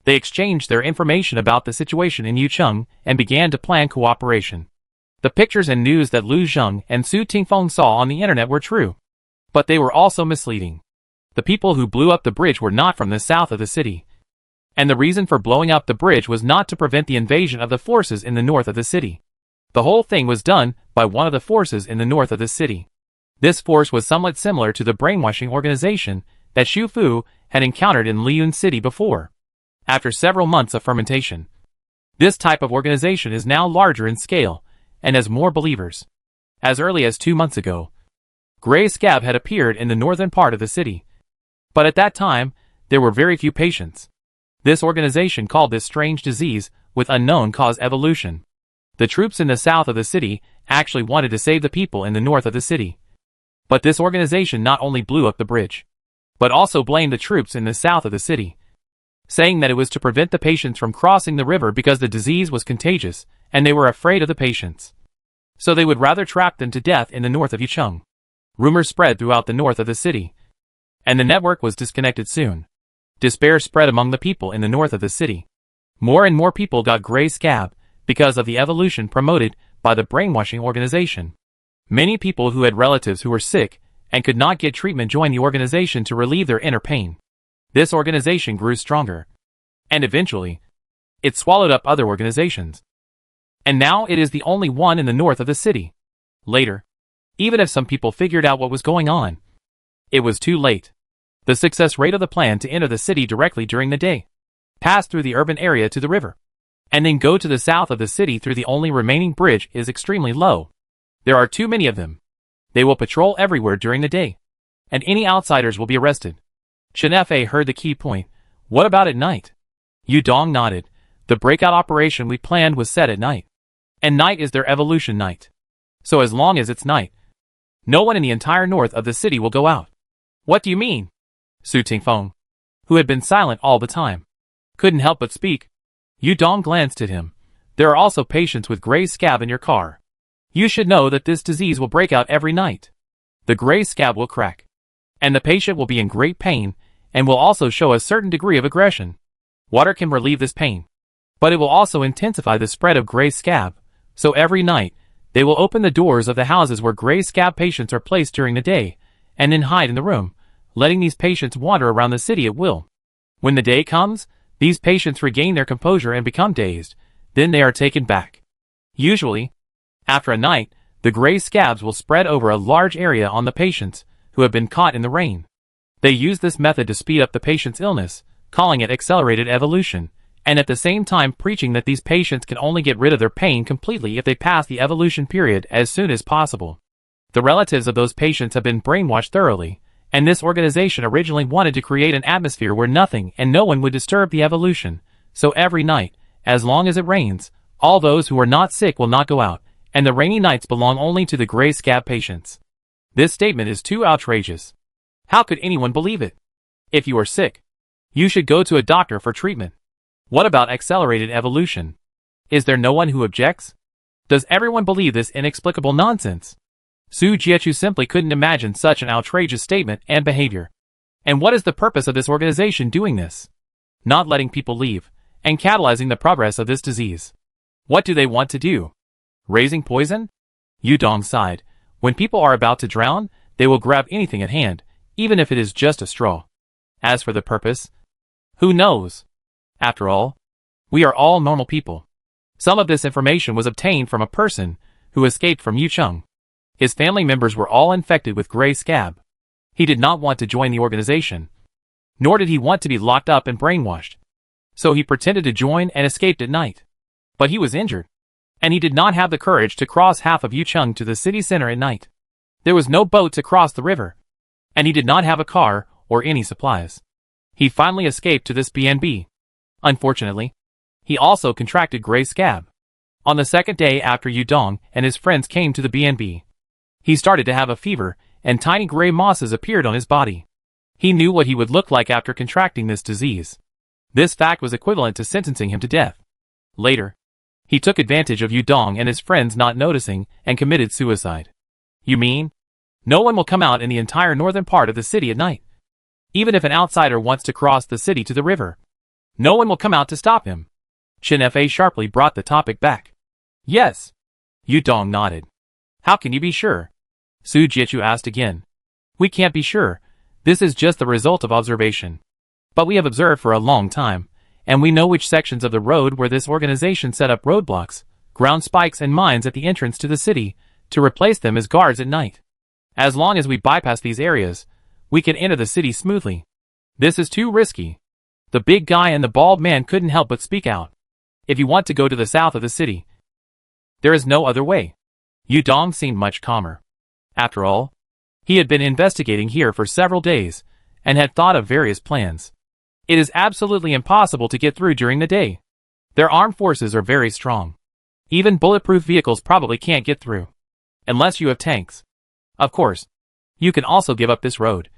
They exchanged their information about the situation in Yucheng and began to plan cooperation. The pictures and news that Lu Zheng and Su Tingfeng saw on the internet were true. But they were also misleading. The people who blew up the bridge were not from the south of the city. And the reason for blowing up the bridge was not to prevent the invasion of the forces in the north of the city. The whole thing was done by one of the forces in the north of the city. This force was somewhat similar to the brainwashing organization that Xu Fu had encountered in Liyun City before. After several months of fermentation, this type of organization is now larger in scale and has more believers. As early as 2 months ago, Gray Scab had appeared in the northern part of the city. But at that time, there were very few patients. This organization called this strange disease with unknown cause evolution. The troops in the south of the city actually wanted to save the people in the north of the city. But this organization not only blew up the bridge, but also blamed the troops in the south of the city, saying that it was to prevent the patients from crossing the river because the disease was contagious, and they were afraid of the patients. So they would rather trap them to death in the north of Yucheng. Rumors spread throughout the north of the city, and the network was disconnected soon. Despair spread among the people in the north of the city. More and more people got Gray Scab because of the evolution promoted by the brainwashing organization. Many people who had relatives who were sick and could not get treatment joined the organization to relieve their inner pain. This organization grew stronger, and eventually, it swallowed up other organizations. And now it is the only one in the north of the city. Later, even if some people figured out what was going on, it was too late. The success rate of the plan to enter the city directly during the day, pass through the urban area to the river, and then go to the south of the city through the only remaining bridge is extremely low. There are too many of them. They will patrol everywhere during the day, and any outsiders will be arrested. Chen Fa heard the key point. What about at night? Yu Dong nodded. The breakout operation we planned was set at night. And night is their evolution night. So as long as it's night, no one in the entire north of the city will go out. What do you mean? Su Tingfeng, who had been silent all the time, couldn't help but speak. Yu Dong glanced at him. There are also patients with gray scab in your car. You should know that this disease will break out every night. The gray scab will crack, and the patient will be in great pain and will also show a certain degree of aggression. Water can relieve this pain, but it will also intensify the spread of gray scab. So every night, they will open the doors of the houses where gray scab patients are placed during the day, and then hide in the room, letting these patients wander around the city at will. When the day comes, these patients regain their composure and become dazed, then they are taken back. Usually, after a night, the gray scabs will spread over a large area on the patients who have been caught in the rain. They use this method to speed up the patient's illness, calling it accelerated evolution, and at the same time preaching that these patients can only get rid of their pain completely if they pass the evolution period as soon as possible. The relatives of those patients have been brainwashed thoroughly, And this organization originally wanted to create an atmosphere where nothing and no one would disturb the evolution. So every night, as long as it rains, all those who are not sick will not go out, and the rainy nights belong only to the gray scab patients. This statement is too outrageous. How could anyone believe it? If you are sick, you should go to a doctor for treatment. What about accelerated evolution? Is there no one who objects? Does everyone believe this inexplicable nonsense? Su Jiechu simply couldn't imagine such an outrageous statement and behavior. And what is the purpose of this organization doing this? Not letting people leave, and catalyzing the progress of this disease. What do they want to do? Raising poison? Yudong sighed. When people are about to drown, they will grab anything at hand, even if it is just a straw. As for the purpose, who knows? After all, we are all normal people. Some of this information was obtained from a person who escaped from Yucheng. His family members were all infected with gray scab. He did not want to join the organization, nor did he want to be locked up and brainwashed. So he pretended to join and escaped at night. But he was injured, and he did not have the courage to cross half of Yucheng to the city center at night. There was no boat to cross the river, and he did not have a car or any supplies. He finally escaped to this BNB. Unfortunately, he also contracted gray scab. On the second day after Yudong and his friends came to the BNB, he started to have a fever, and tiny gray mosses appeared on his body. He knew what he would look like after contracting this disease. This fact was equivalent to sentencing him to death. Later, he took advantage of Yudong and his friends not noticing and committed suicide. You mean? No one will come out in the entire northern part of the city at night. Even if an outsider wants to cross the city to the river, no one will come out to stop him. Chen Fa sharply brought the topic back. Yes. Yudong nodded. How can you be sure? Su Jiechu asked again. We can't be sure. This is just the result of observation. But we have observed for a long time, and we know which sections of the road where this organization set up roadblocks, ground spikes and mines at the entrance to the city, to replace them as guards at night. As long as we bypass these areas, we can enter the city smoothly. This is too risky. The big guy and the bald man couldn't help but speak out. If you want to go to the south of the city, there is no other way. Yudong seemed much calmer. After all, he had been investigating here for several days, and had thought of various plans. It is absolutely impossible to get through during the day. Their armed forces are very strong. Even bulletproof vehicles probably can't get through. Unless you have tanks. Of course, you can also give up this road.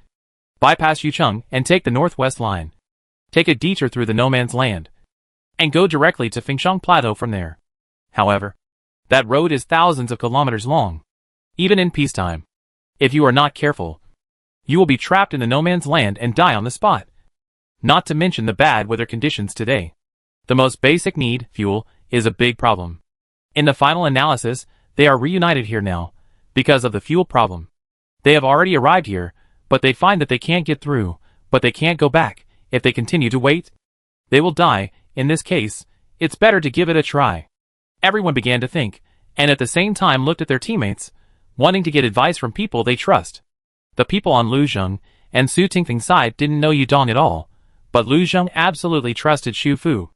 Bypass Yucheng and take the northwest line. Take a detour through the no man's land, and go directly to Fengshang Plateau from there. However, that road is thousands of kilometers long. Even in peacetime, if you are not careful, you will be trapped in the no man's land and die on the spot. Not to mention the bad weather conditions today. The most basic need, fuel, is a big problem. In the final analysis, they are reunited here now, because of the fuel problem. They have already arrived here, but they find that they can't get through, but they can't go back. If they continue to wait, they will die. In this case, it's better to give it a try. Everyone began to think, and at the same time looked at their teammates, wanting to get advice from people they trust. The people on Luzheng and Su Tingfeng's side didn't know Yudong at all, but Luzheng absolutely trusted Xu Fu.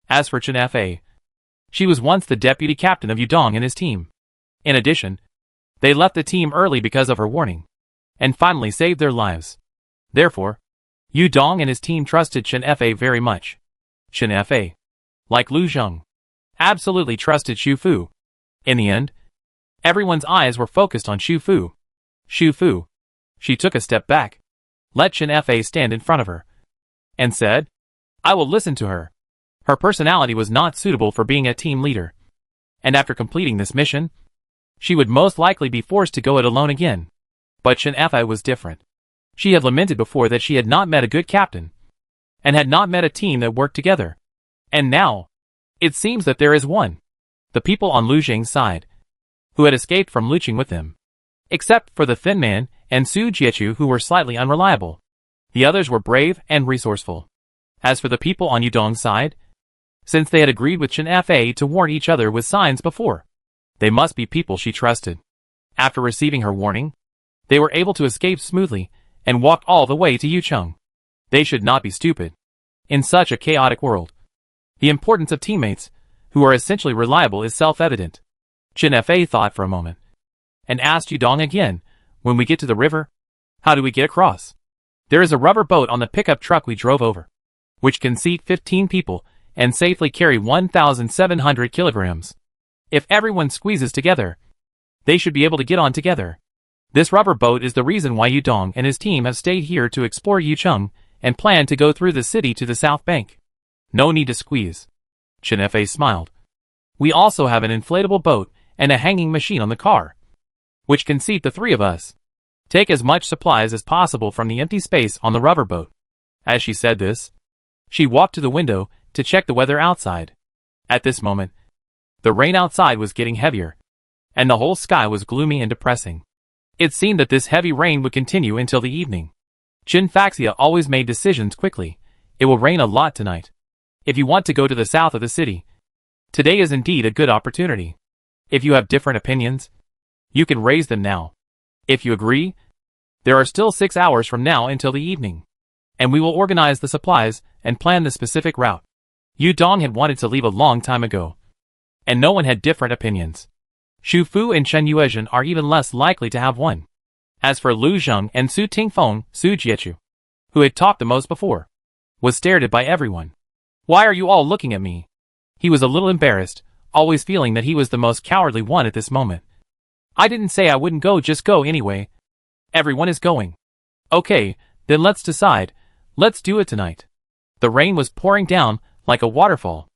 As for Chen Fa, she was once the deputy captain of Yudong and his team. In addition, they left the team early because of her warning, and finally saved their lives. Therefore, Yudong and his team trusted Chen Fa very much. Chen Fa, like Luzheng, absolutely trusted Xu Fu. In the end, everyone's eyes were focused on Xu Fu. Xu Fu. She took a step back, let Chen Fa stand in front of her, and said, I will listen to her. Her personality was not suitable for being a team leader. And after completing this mission, she would most likely be forced to go it alone again. But Chen Fa was different. She had lamented before that she had not met a good captain, and had not met a team that worked together. And now, it seems that there is one. The people on Lu Zheng's side, who had escaped from Luching with them. Except for the thin man and Su Jiechu, who were slightly unreliable. The others were brave and resourceful. As for the people on Yudong's side, since they had agreed with Chen Fa to warn each other with signs before, they must be people she trusted. After receiving her warning, they were able to escape smoothly and walked all the way to Yucheng. They should not be stupid. In such a chaotic world, the importance of teammates, who are essentially reliable, is self-evident. Chen Fa thought for a moment, and asked Yudong again, when we get to the river, How do we get across? There is a rubber boat on the pickup truck we drove over, which can seat 15 people and safely carry 1,700 kilograms. If everyone squeezes together, they should be able to get on together. This rubber boat is the reason why Yudong and his team have stayed here to explore Yucheng and plan to go through the city to the south bank. No need to squeeze. Chenefei smiled. We also have an inflatable boat and a hanging machine on the car, which can seat the three of us. Take as much supplies as possible from the empty space on the rubber boat. As she said this, she walked to the window to check the weather outside. At this moment, the rain outside was getting heavier, and the whole sky was gloomy and depressing. It seemed that this heavy rain would continue until the evening. Chin Faxia always made decisions quickly. It will rain a lot tonight. If you want to go to the south of the city, today is indeed a good opportunity. If you have different opinions, you can raise them now. If you agree, there are still 6 hours from now until the evening, and we will organize the supplies and plan the specific route. Yu Dong had wanted to leave a long time ago, and no one had different opinions. Xu Fu and Chen Yuezhen are even less likely to have one. As for Lu Zheng and Su Tingfeng, Su Jiechu, who had talked the most before, was stared at by everyone. Why are you all looking at me? He was a little embarrassed, always feeling that he was the most cowardly one at this moment. I didn't say I wouldn't go, just go anyway. Everyone is going. Okay, then let's decide. Let's do it tonight. The rain was pouring down like a waterfall.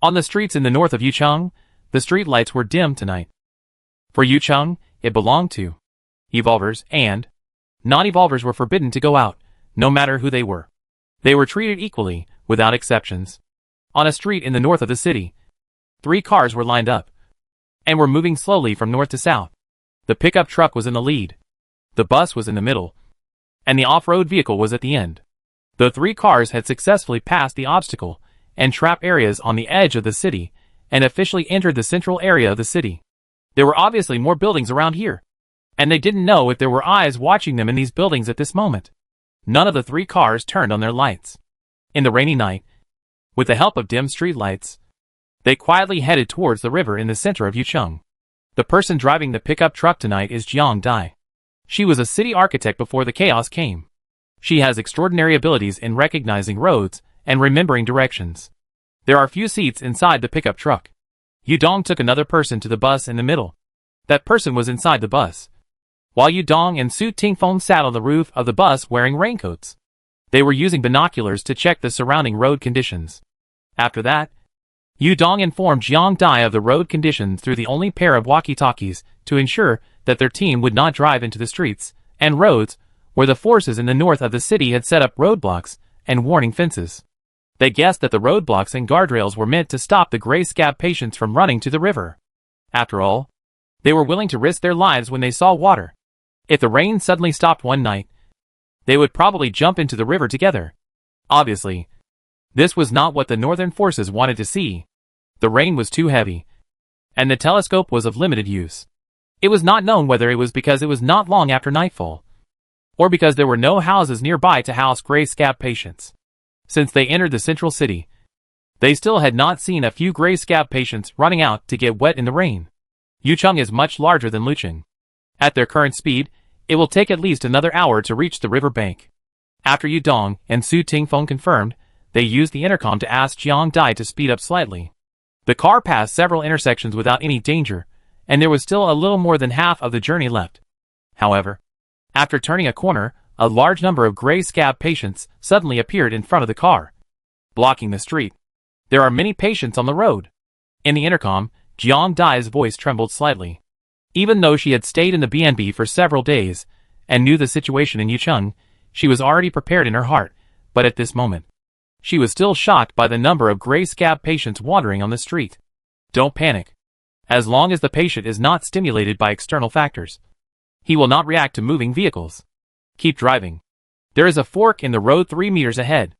On the streets in the north of Yucheng, the street lights were dim tonight. For Yucheng, it belonged to evolvers, and non-evolvers were forbidden to go out, no matter who they were. They were treated equally, without exceptions. On a street in the north of the city, 3 cars were lined up, and were moving slowly from north to south. The pickup truck was in the lead, the bus was in the middle, and the off-road vehicle was at the end. The 3 cars had successfully passed the obstacle and trap areas on the edge of the city, and officially entered the central area of the city. There were obviously more buildings around here, and they didn't know if there were eyes watching them in these buildings at this moment. None of the 3 cars turned on their lights. In the rainy night, with the help of dim street lights, they quietly headed towards the river in the center of Yucheng. The person driving the pickup truck tonight is Jiang Dai. She was a city architect before the chaos came. She has extraordinary abilities in recognizing roads and remembering directions. There are few seats inside the pickup truck. Yudong took another person to the bus in the middle. That person was inside the bus, while Yudong and Su Tingfeng sat on the roof of the bus wearing raincoats. They were using binoculars to check the surrounding road conditions. After that, Yudong informed Jiang Dai of the road conditions through the only pair of walkie-talkies to ensure that their team would not drive into the streets and roads where the forces in the north of the city had set up roadblocks and warning fences. They guessed that the roadblocks and guardrails were meant to stop the gray scab patients from running to the river. After all, they were willing to risk their lives when they saw water. If the rain suddenly stopped one night, they would probably jump into the river together. Obviously, this was not what the northern forces wanted to see. The rain was too heavy, and the telescope was of limited use. It was not known whether it was because it was not long after nightfall, or because there were no houses nearby to house gray scab patients. Since they entered the central city, they still had not seen a few gray scab patients running out to get wet in the rain. Yucheng is much larger than Lucheng. At their current speed, it will take at least another hour to reach the river bank. After Yudong and Su Tingfeng confirmed, they used the intercom to ask Jiang Dai to speed up slightly. The car passed several intersections without any danger, and there was still a little more than half of the journey left. However, after turning a corner, a large number of gray scab patients suddenly appeared in front of the car, blocking the street. There are many patients on the road. In the intercom, Jiang Dai's voice trembled slightly. Even though she had stayed in the BNB for several days and knew the situation in Yucheng, she was already prepared in her heart, but at this moment, she was still shocked by the number of gray scab patients wandering on the street. Don't panic. As long as the patient is not stimulated by external factors, he will not react to moving vehicles. Keep driving. There is a fork in the road 3 meters ahead.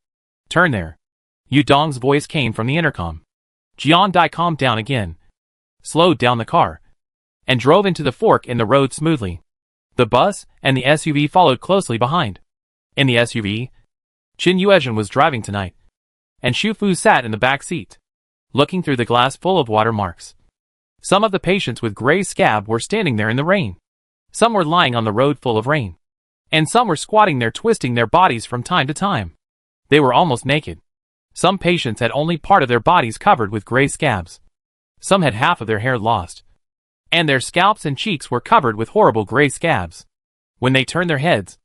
Turn there. Yudong's voice came from the intercom. Jiang Dai calmed down again, slowed down the car, and drove into the fork in the road smoothly. The bus and the SUV followed closely behind. In the SUV, Qin Yuezhen was driving tonight, and Xu Fu sat in the back seat, looking through the glass full of water marks. Some of the patients with gray scab were standing there in the rain. Some were lying on the road full of rain. and some were squatting there twisting their bodies from time to time. They were almost naked. Some patients had only part of their bodies covered with gray scabs. Some had half of their hair lost. And their scalps and cheeks were covered with horrible gray scabs. When they turned their heads,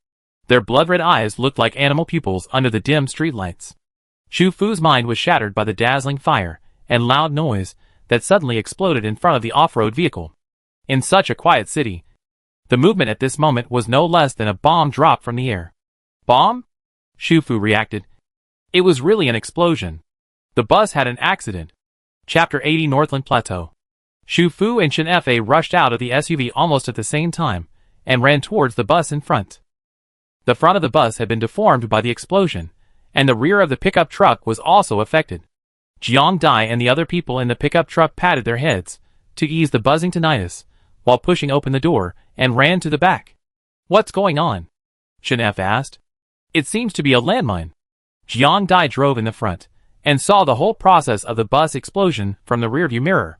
their blood-red eyes looked like animal pupils under the dim streetlights. Xu Fu's mind was shattered by the dazzling fire and loud noise that suddenly exploded in front of the off-road vehicle. In such a quiet city, the movement at this moment was no less than a bomb dropped from the air. Bomb? Xu Fu reacted. It was really an explosion. The bus had an accident. Chapter 80 Northland Plateau. Xu Fu and Chen Fa rushed out of the SUV almost at the same time and ran towards the bus in front. The front of the bus had been deformed by the explosion, and the rear of the pickup truck was also affected. Jiang Dai and the other people in the pickup truck patted their heads to ease the buzzing tinnitus while pushing open the door and ran to the back. What's going on? Chen F asked. It seems to be a landmine. Jiang Dai drove in the front and saw the whole process of the bus explosion from the rearview mirror.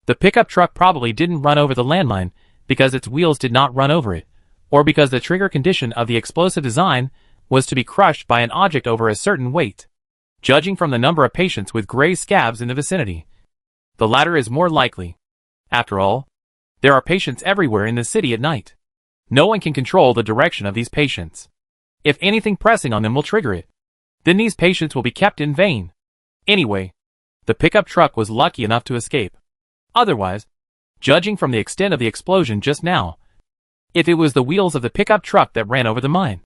The pickup truck probably didn't run over the landmine because its wheels did not run over it, or because the trigger condition of the explosive design was to be crushed by an object over a certain weight. Judging from the number of patients with gray scabs in the vicinity, the latter is more likely. After all, there are patients everywhere in the city at night. No one can control the direction of these patients. If anything pressing on them will trigger it, then these patients will be kept in vain. Anyway, the pickup truck was lucky enough to escape. Otherwise, judging from the extent of the explosion just now, if it was the wheels of the pickup truck that ran over the mine,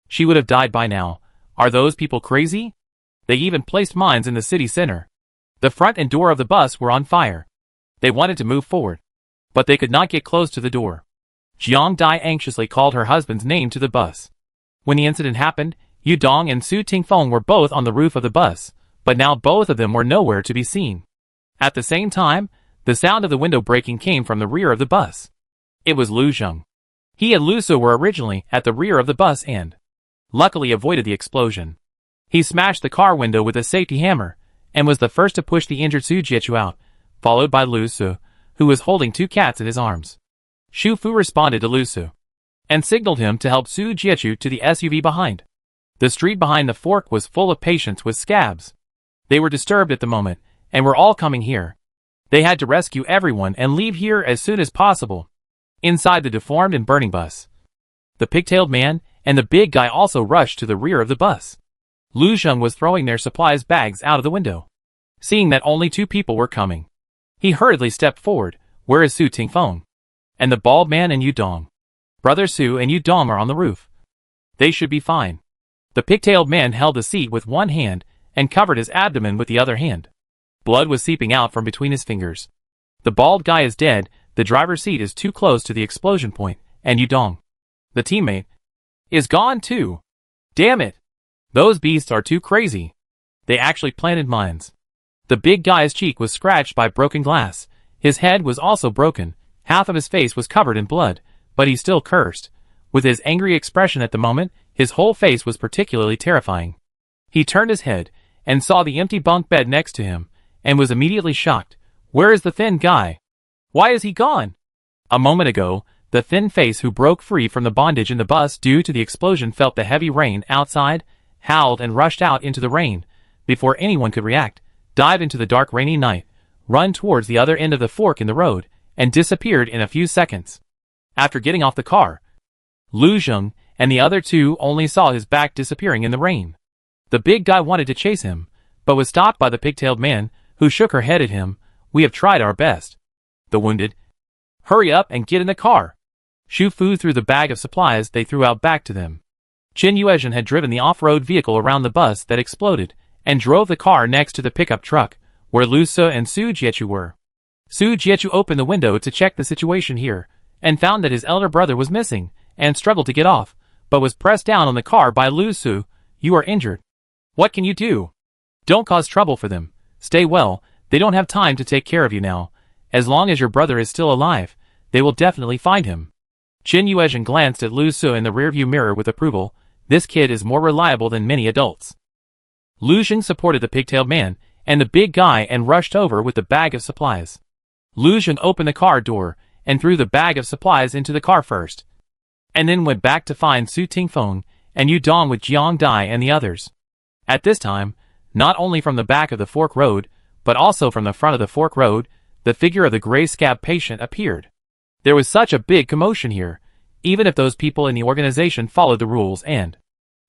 she would have died by now. Are those people crazy? They even placed mines in the city center. The front and door of the bus were on fire. They wanted to move forward, but they could not get close to the door. Jiang Dai anxiously called her husband's name to the bus. When the incident happened, Yu Dong and Su Tingfeng were both on the roof of the bus, but now both of them were nowhere to be seen. At the same time, the sound of the window breaking came from the rear of the bus. It was Lu Zheng. He and Lu Su were originally at the rear of the bus and, luckily, avoided the explosion. He smashed the car window with a safety hammer and was the first to push the injured Su Jiechu out, followed by Lu Su, who was holding two cats in his arms. Xu Fu responded to Lu Su and signaled him to help Su Jiechu to the SUV behind. The street behind the fork was full of patients with scabs. They were disturbed at the moment and were all coming here. They had to rescue everyone and leave here as soon as possible. Inside the deformed and burning bus, the pigtailed man and the big guy also rushed to the rear of the bus. Lu Zheng was throwing their supplies bags out of the window. Seeing that only two people were coming, he hurriedly stepped forward. Where is Su Tingfeng? And the bald man and Yu Dong? Brother Su and Yu Dong are on the roof. They should be fine. The pigtailed man held the seat with one hand and covered his abdomen with the other hand. Blood was seeping out from between his fingers. The bald guy is dead. The driver's seat is too close to the explosion point, and Yu Dong, the teammate, is gone too. Damn it! Those beasts are too crazy. They actually planted mines. The big guy's cheek was scratched by broken glass. His head was also broken. Half of his face was covered in blood, but he still cursed. With his angry expression at the moment, his whole face was particularly terrifying. He turned his head and saw the empty bunk bed next to him, and was immediately shocked. Where is the thin guy? Why is he gone? A moment ago, the thin face who broke free from the bondage in the bus due to the explosion felt the heavy rain outside, howled and rushed out into the rain, before anyone could react, dived into the dark rainy night, run towards the other end of the fork in the road, and disappeared in a few seconds. After getting off the car, Lu Zheng and the other two only saw his back disappearing in the rain. The big guy wanted to chase him, but was stopped by the pigtailed man, who shook her head at him. We have tried our best. The wounded. Hurry up and get in the car. Xu Fu threw the bag of supplies they threw out back to them. Qin Yuezhen had driven the off-road vehicle around the bus that exploded, and drove the car next to the pickup truck, where Lu Su and Su Jiechu were. Su Jiechu opened the window to check the situation here, and found that his elder brother was missing, and struggled to get off, but was pressed down on the car by Lu Su. You are injured. What can you do? Don't cause trouble for them. Stay well, they don't have time to take care of you now. As long as your brother is still alive, they will definitely find him. Qin Yuezhen glanced at Lu Su in the rearview mirror with approval. This kid is more reliable than many adults. Lu Zheng supported the pigtailed man and the big guy and rushed over with the bag of supplies. Lu Zheng opened the car door and threw the bag of supplies into the car first. and then went back to find Su Tingfeng and Yu Dong with Jiang Dai and the others. At this time, not only from the back of the fork road, but also from the front of the fork road, the figure of the gray scab patient appeared. There was such a big commotion here. Even if those people in the organization followed the rules and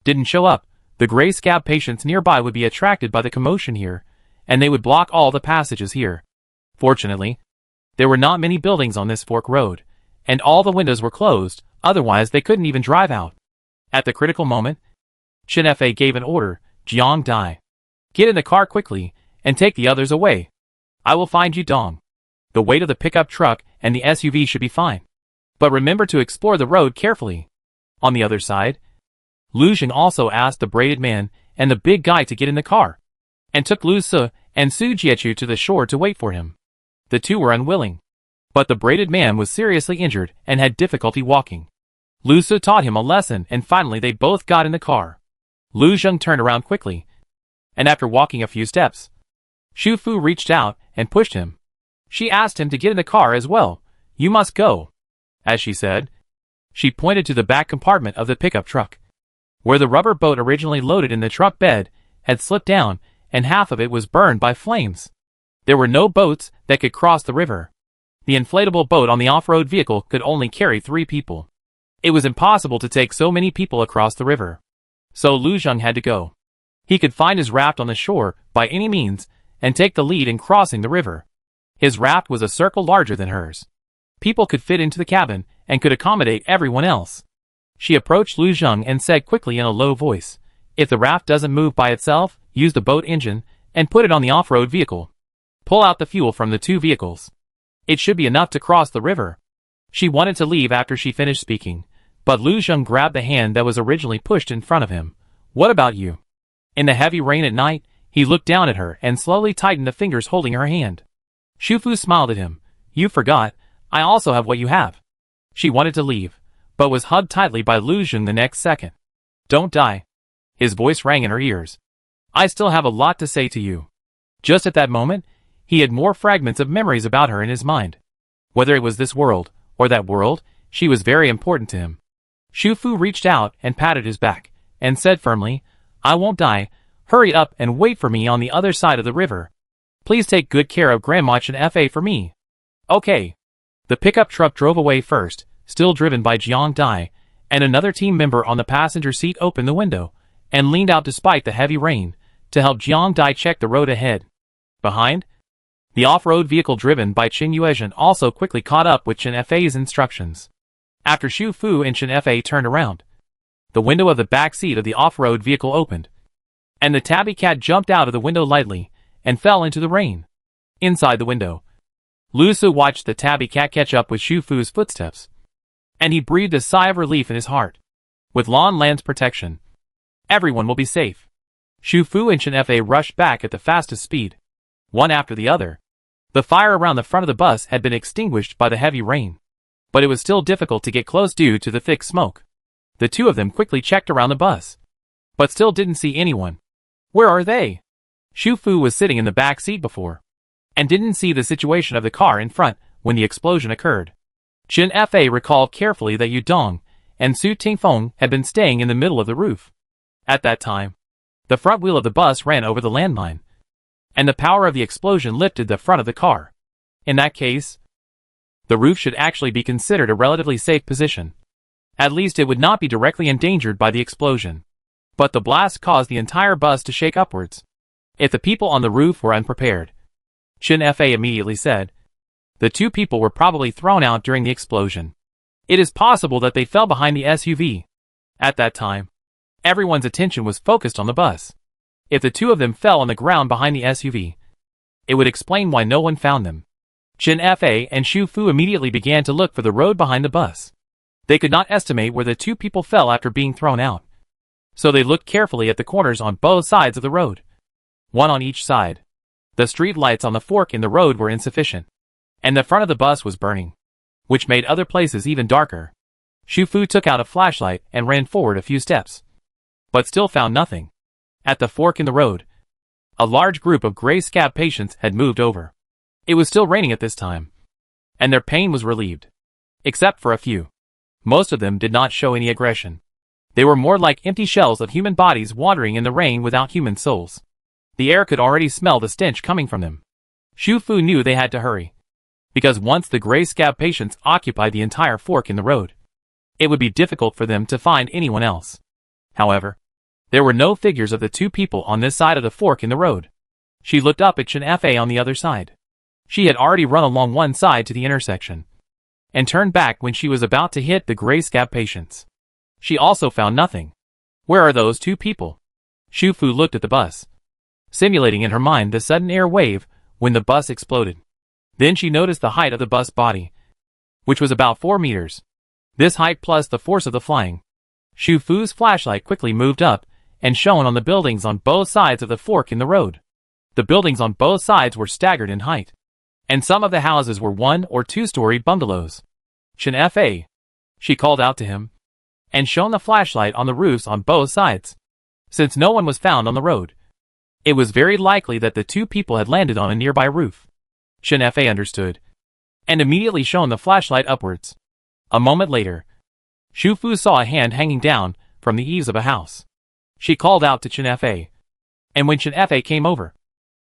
didn't show up, the gray scab patients nearby would be attracted by the commotion here, and they would block all the passages here. Fortunately, there were not many buildings on this fork road, and all the windows were closed, otherwise they couldn't even drive out. At the critical moment, Chen Fa gave an order, Jiang Dai. Get in the car quickly, and take the others away. I will find Yu Dong. The weight of the pickup truck and the SUV should be fine. But remember to explore the road carefully. On the other side, Lu Zheng also asked the braided man and the big guy to get in the car, and took Lu Se and Su Jiechu to the shore to wait for him. The two were unwilling, but the braided man was seriously injured and had difficulty walking. Lu Se taught him a lesson, and finally they both got in the car. Lu Zheng turned around quickly, and after walking a few steps, Xu Fu reached out and pushed him. She asked him to get in the car as well. You must go. As she said, she pointed to the back compartment of the pickup truck, where the rubber boat originally loaded in the truck bed had slipped down, and half of it was burned by flames. There were no boats that could cross the river. The inflatable boat on the off-road vehicle could only carry 3 people. It was impossible to take so many people across the river. So Lu Zheng had to go. He could find his raft on the shore by any means and take the lead in crossing the river. His raft was a circle larger than hers. People could fit into the cabin and could accommodate everyone else. She approached Lu Zheng and said quickly in a low voice, if the raft doesn't move by itself, use the boat engine and put it on the off-road vehicle. Pull out the fuel from the 2 vehicles. It should be enough to cross the river. She wanted to leave after she finished speaking, but Lu Zheng grabbed the hand that was originally pushed in front of him. What about you? In the heavy rain at night, he looked down at her and slowly tightened the fingers holding her hand. Xu Fu smiled at him. You forgot, I also have what you have. She wanted to leave, but was hugged tightly by Lu Zheng the next second. Don't die. His voice rang in her ears. I still have a lot to say to you. Just at that moment, he had more fragments of memories about her in his mind. Whether it was this world, or that world, she was very important to him. Xu Fu reached out and patted his back, and said firmly, I won't die, hurry up and wait for me on the other side of the river. Please take good care of Grandma Chen Fa for me. Okay. The pickup truck drove away first, still driven by Jiang Dai, and another team member on the passenger seat opened the window, and leaned out despite the heavy rain, to help Jiang Dai check the road ahead. Behind, the off-road vehicle driven by Chen Yuezhen also quickly caught up with Chen Fa's instructions. After Xu Fu and Chen Fa turned around, the window of the back seat of the off-road vehicle opened, and the tabby cat jumped out of the window lightly, and fell into the rain. Inside the window, Lu Su watched the tabby cat catch up with Xu Fu's footsteps, and he breathed a sigh of relief in his heart. With Lan Lan's protection, everyone will be safe. Xu Fu and Chen Fa rushed back at the fastest speed, one after the other. The fire around the front of the bus had been extinguished by the heavy rain, but it was still difficult to get close due to the thick smoke. The two of them quickly checked around the bus, but still didn't see anyone. Where are they? Xu Fu was sitting in the back seat before, and didn't see the situation of the car in front when the explosion occurred. Chen Fa recalled carefully that Yu Dong and Su Tingfeng had been staying in the middle of the roof. At that time, the front wheel of the bus ran over the landmine, and the power of the explosion lifted the front of the car. In that case, the roof should actually be considered a relatively safe position. At least it would not be directly endangered by the explosion. But the blast caused the entire bus to shake upwards. If the people on the roof were unprepared, Chen Fa immediately said, the 2 people were probably thrown out during the explosion. It is possible that they fell behind the SUV. At that time, everyone's attention was focused on the bus. If the 2 of them fell on the ground behind the SUV, it would explain why no one found them. Chen Fa and Xu Fu immediately began to look for the road behind the bus. They could not estimate where the 2 people fell after being thrown out, so they looked carefully at the corners on both sides of the road, one on each side. The street lights on the fork in the road were insufficient, and the front of the bus was burning, which made other places even darker. Xu Fu took out a flashlight and ran forward a few steps, but still found nothing. At the fork in the road, a large group of gray scab patients had moved over. It was still raining at this time, and their pain was relieved, except for a few. Most of them did not show any aggression. They were more like empty shells of human bodies wandering in the rain without human souls. The air could already smell the stench coming from them. Xu Fu knew they had to hurry, because once the gray scab patients occupied the entire fork in the road, it would be difficult for them to find anyone else. However, there were no figures of the two people on this side of the fork in the road. She looked up at Chen Fa on the other side. She had already run along one side to the intersection, and turned back when she was about to hit the gray scab patients. She also found nothing. Where are those two people? Xu Fu looked at the bus, simulating in her mind the sudden air wave when the bus exploded. Then she noticed the height of the bus body, which was about 4 meters. This height plus the force of the flying. Xu Fu's flashlight quickly moved up and shone on the buildings on both sides of the fork in the road. The buildings on both sides were staggered in height, and some of the houses were 1- or 2-story bungalows. Chen Fa, she called out to him, and shone the flashlight on the roofs on both sides. Since no one was found on the road, it was very likely that the two people had landed on a nearby roof. Chen Fa understood, and immediately shone the flashlight upwards. A moment later, Xu Fu saw a hand hanging down from the eaves of a house. She called out to Chen Fa, and when Chen Fa came over,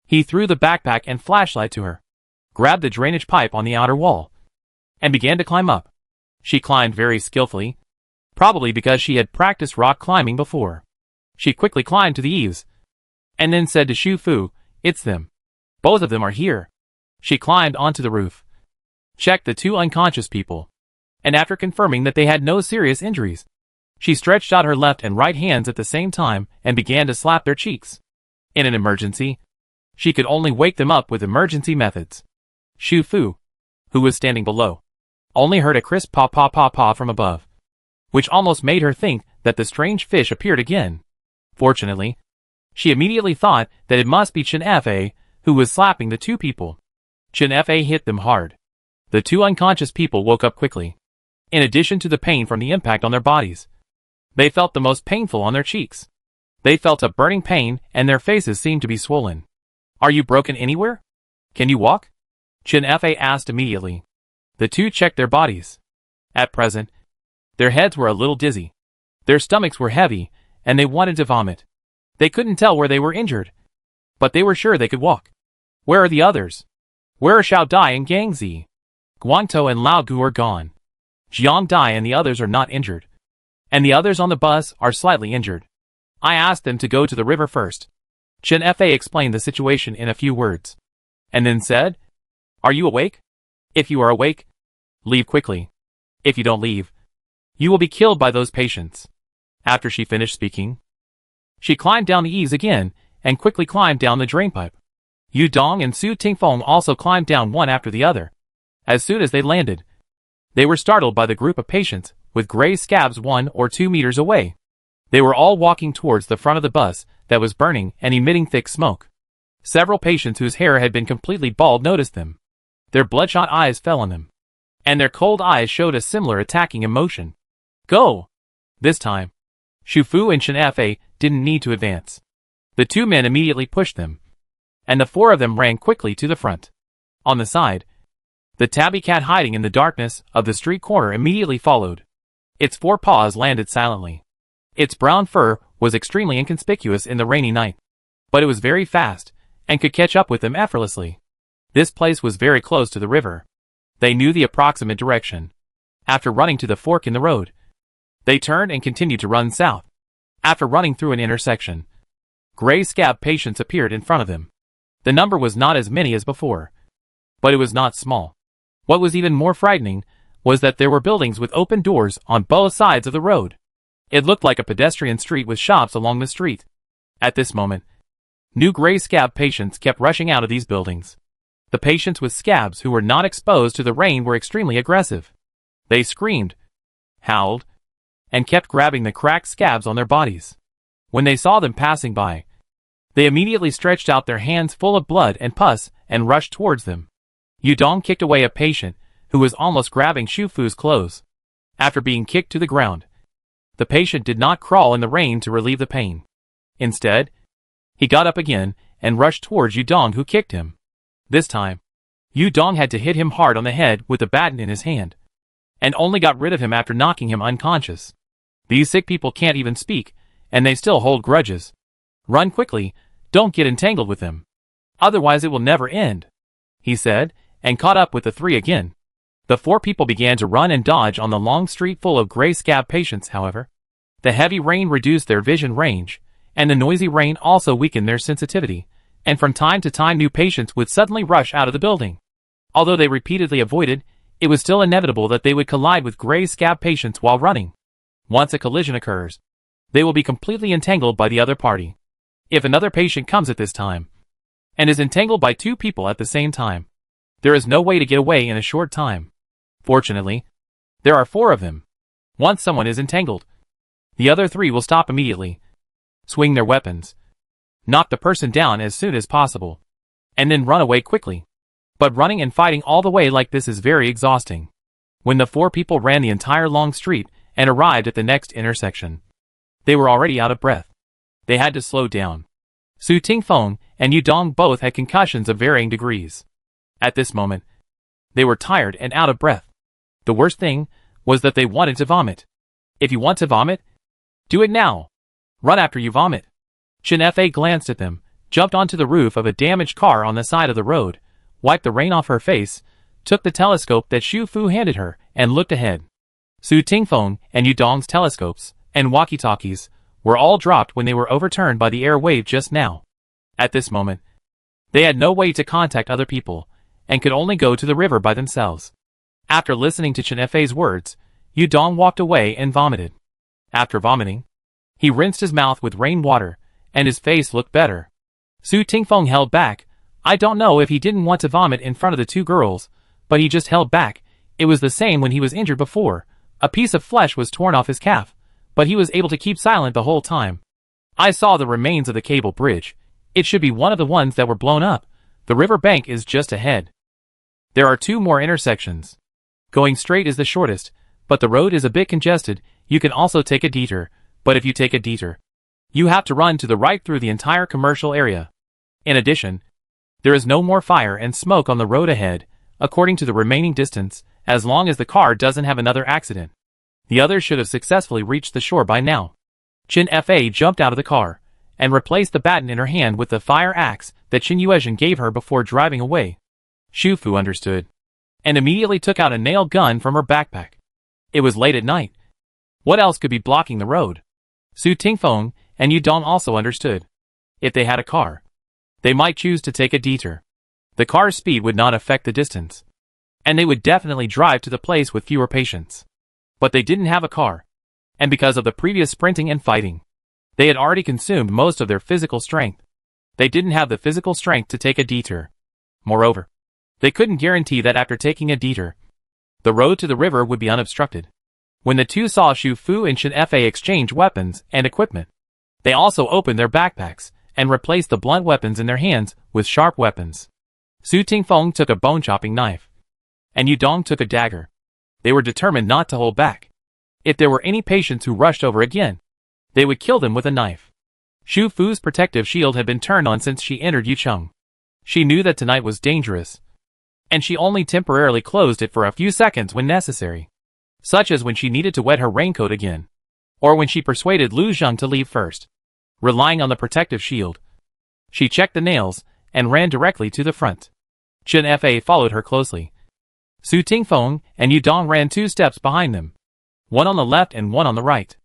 he threw the backpack and flashlight to her, grabbed the drainage pipe on the outer wall, and began to climb up. She climbed very skillfully, probably because she had practiced rock climbing before. She quickly climbed to the eaves, and then said to Xu Fu, "It's them. Both of them are here." She climbed onto the roof, checked the two unconscious people, and after confirming that they had no serious injuries, she stretched out her left and right hands at the same time and began to slap their cheeks. In an emergency, she could only wake them up with emergency methods. Xu Fu, who was standing below, only heard a crisp paw paw paw paw from above, which almost made her think that the strange fish appeared again. Fortunately, she immediately thought that it must be Chen Fa who was slapping the two people. Chen Fa hit them hard. The two unconscious people woke up quickly. In addition to the pain from the impact on their bodies, they felt the most painful on their cheeks. They felt a burning pain and their faces seemed to be swollen. "Are you broken anywhere? Can you walk?" Chen Fa asked immediately. The two checked their bodies. At present, their heads were a little dizzy. Their stomachs were heavy, and they wanted to vomit. They couldn't tell where they were injured, but they were sure they could walk. "Where are the others? Where are Xiao Dai and Gang Zi? Guangtou and Lao Gu are gone. Jiang Dai and the others are not injured, and the others on the bus are slightly injured. I asked them to go to the river first." Chen Fa explained the situation in a few words, and then said, "Are you awake? If you are awake, leave quickly. If you don't leave, you will be killed by those patients." After she finished speaking, she climbed down the eaves again and quickly climbed down the drainpipe. Yu Dong and Su Tingfeng also climbed down one after the other. As soon as they landed, they were startled by the group of patients with gray scabs 1 or 2 meters away. They were all walking towards the front of the bus that was burning and emitting thick smoke. Several patients whose hair had been completely bald noticed them. Their bloodshot eyes fell on them, and their cold eyes showed a similar attacking emotion. "Go!" This time, Xu Fu and Chen Fa didn't need to advance. The two men immediately pushed them, and the four of them ran quickly to the front. On the side, the tabby cat hiding in the darkness of the street corner immediately followed. Its 4 paws landed silently. Its brown fur was extremely inconspicuous in the rainy night, but it was very fast and could catch up with them effortlessly. This place was very close to the river. They knew the approximate direction. After running to the fork in the road, they turned and continued to run south. After running through an intersection, gray scab patients appeared in front of them. The number was not as many as before, but it was not small. What was even more frightening was that there were buildings with open doors on both sides of the road. It looked like a pedestrian street with shops along the street. At this moment, new gray scab patients kept rushing out of these buildings. The patients with scabs who were not exposed to the rain were extremely aggressive. They screamed, howled, and kept grabbing the cracked scabs on their bodies. When they saw them passing by, they immediately stretched out their hands full of blood and pus and rushed towards them. Yu Dong kicked away a patient who was almost grabbing Xu Fu's clothes. After being kicked to the ground, the patient did not crawl in the rain to relieve the pain. Instead, he got up again and rushed towards Yu Dong, who kicked him. This time, Yu Dong had to hit him hard on the head with the baton in his hand, and only got rid of him after knocking him unconscious. These sick people can't even speak, and they still hold grudges. Run quickly, don't get entangled with them. Otherwise it will never end, he said, and caught up with the three again. The four people began to run and dodge on the long street full of gray scab patients, however. The heavy rain reduced their vision range, and the noisy rain also weakened their sensitivity, and from time to time new patients would suddenly rush out of the building. Although they repeatedly avoided, it was still inevitable that they would collide with gray scab patients while running. Once a collision occurs, they will be completely entangled by the other party. If another patient comes at this time, and is entangled by two people at the same time, there is no way to get away in a short time. Fortunately, there are four of them. Once someone is entangled, the other three will stop immediately, swing their weapons, knock the person down as soon as possible, and then run away quickly. But running and fighting all the way like this is very exhausting. When the four people ran the entire long street and arrived at the next intersection, they were already out of breath. They had to slow down. Su Tingfeng and Yu Dong both had concussions of varying degrees. At this moment, they were tired and out of breath. The worst thing was that they wanted to vomit. If you want to vomit, do it now. Run after you vomit. Chen Fa glanced at them, jumped onto the roof of a damaged car on the side of the road, wiped the rain off her face, took the telescope that Xu Fu handed her, and looked ahead. Su Tingfeng and Yu Dong's telescopes and walkie-talkies were all dropped when they were overturned by the air wave just now. At this moment, they had no way to contact other people, and could only go to the river by themselves. After listening to Chen Fa's words, Yu Dong walked away and vomited. After vomiting, he rinsed his mouth with rainwater, and his face looked better. Su Tingfeng held back. I don't know if he didn't want to vomit in front of the two girls, but he just held back. It was the same when he was injured before. A piece of flesh was torn off his calf, but he was able to keep silent the whole time. I saw the remains of the cable bridge. It should be one of the ones that were blown up. The river bank is just ahead. There are two more intersections. Going straight is the shortest, but the road is a bit congested. You can also take a detour, but if you take a detour, you have to run to the right through the entire commercial area. In addition, there is no more fire and smoke on the road ahead, according to the remaining distance, as long as the car doesn't have another accident. The others should have successfully reached the shore by now. Chen Fa jumped out of the car, and replaced the baton in her hand with the fire axe that Qin Yuezhen gave her before driving away. Xu Fu understood, and immediately took out a nail gun from her backpack. It was late at night. What else could be blocking the road? Su Tingfeng and Yu Dong also understood. If they had a car, they might choose to take a detour. The car's speed would not affect the distance, and they would definitely drive to the place with fewer patients. But they didn't have a car, and because of the previous sprinting and fighting, they had already consumed most of their physical strength. They didn't have the physical strength to take a detour. Moreover, they couldn't guarantee that after taking a detour, the road to the river would be unobstructed. When the two saw Xu Fu and Chen Fa exchange weapons and equipment, they also opened their backpacks and replaced the blunt weapons in their hands with sharp weapons. Su Tingfeng took a bone-chopping knife, and Yu Dong took a dagger. They were determined not to hold back. If there were any patients who rushed over again, they would kill them with a knife. Xu Fu's protective shield had been turned on since she entered Yucheng. She knew that tonight was dangerous, and she only temporarily closed it for a few seconds when necessary, such as when she needed to wet her raincoat again, or when she persuaded Lu Zheng to leave first. Relying on the protective shield, she checked the nails and ran directly to the front. Chen Fa followed her closely. Su Tingfeng and Yu Dong ran 2 steps behind them, one on the left and one on the right.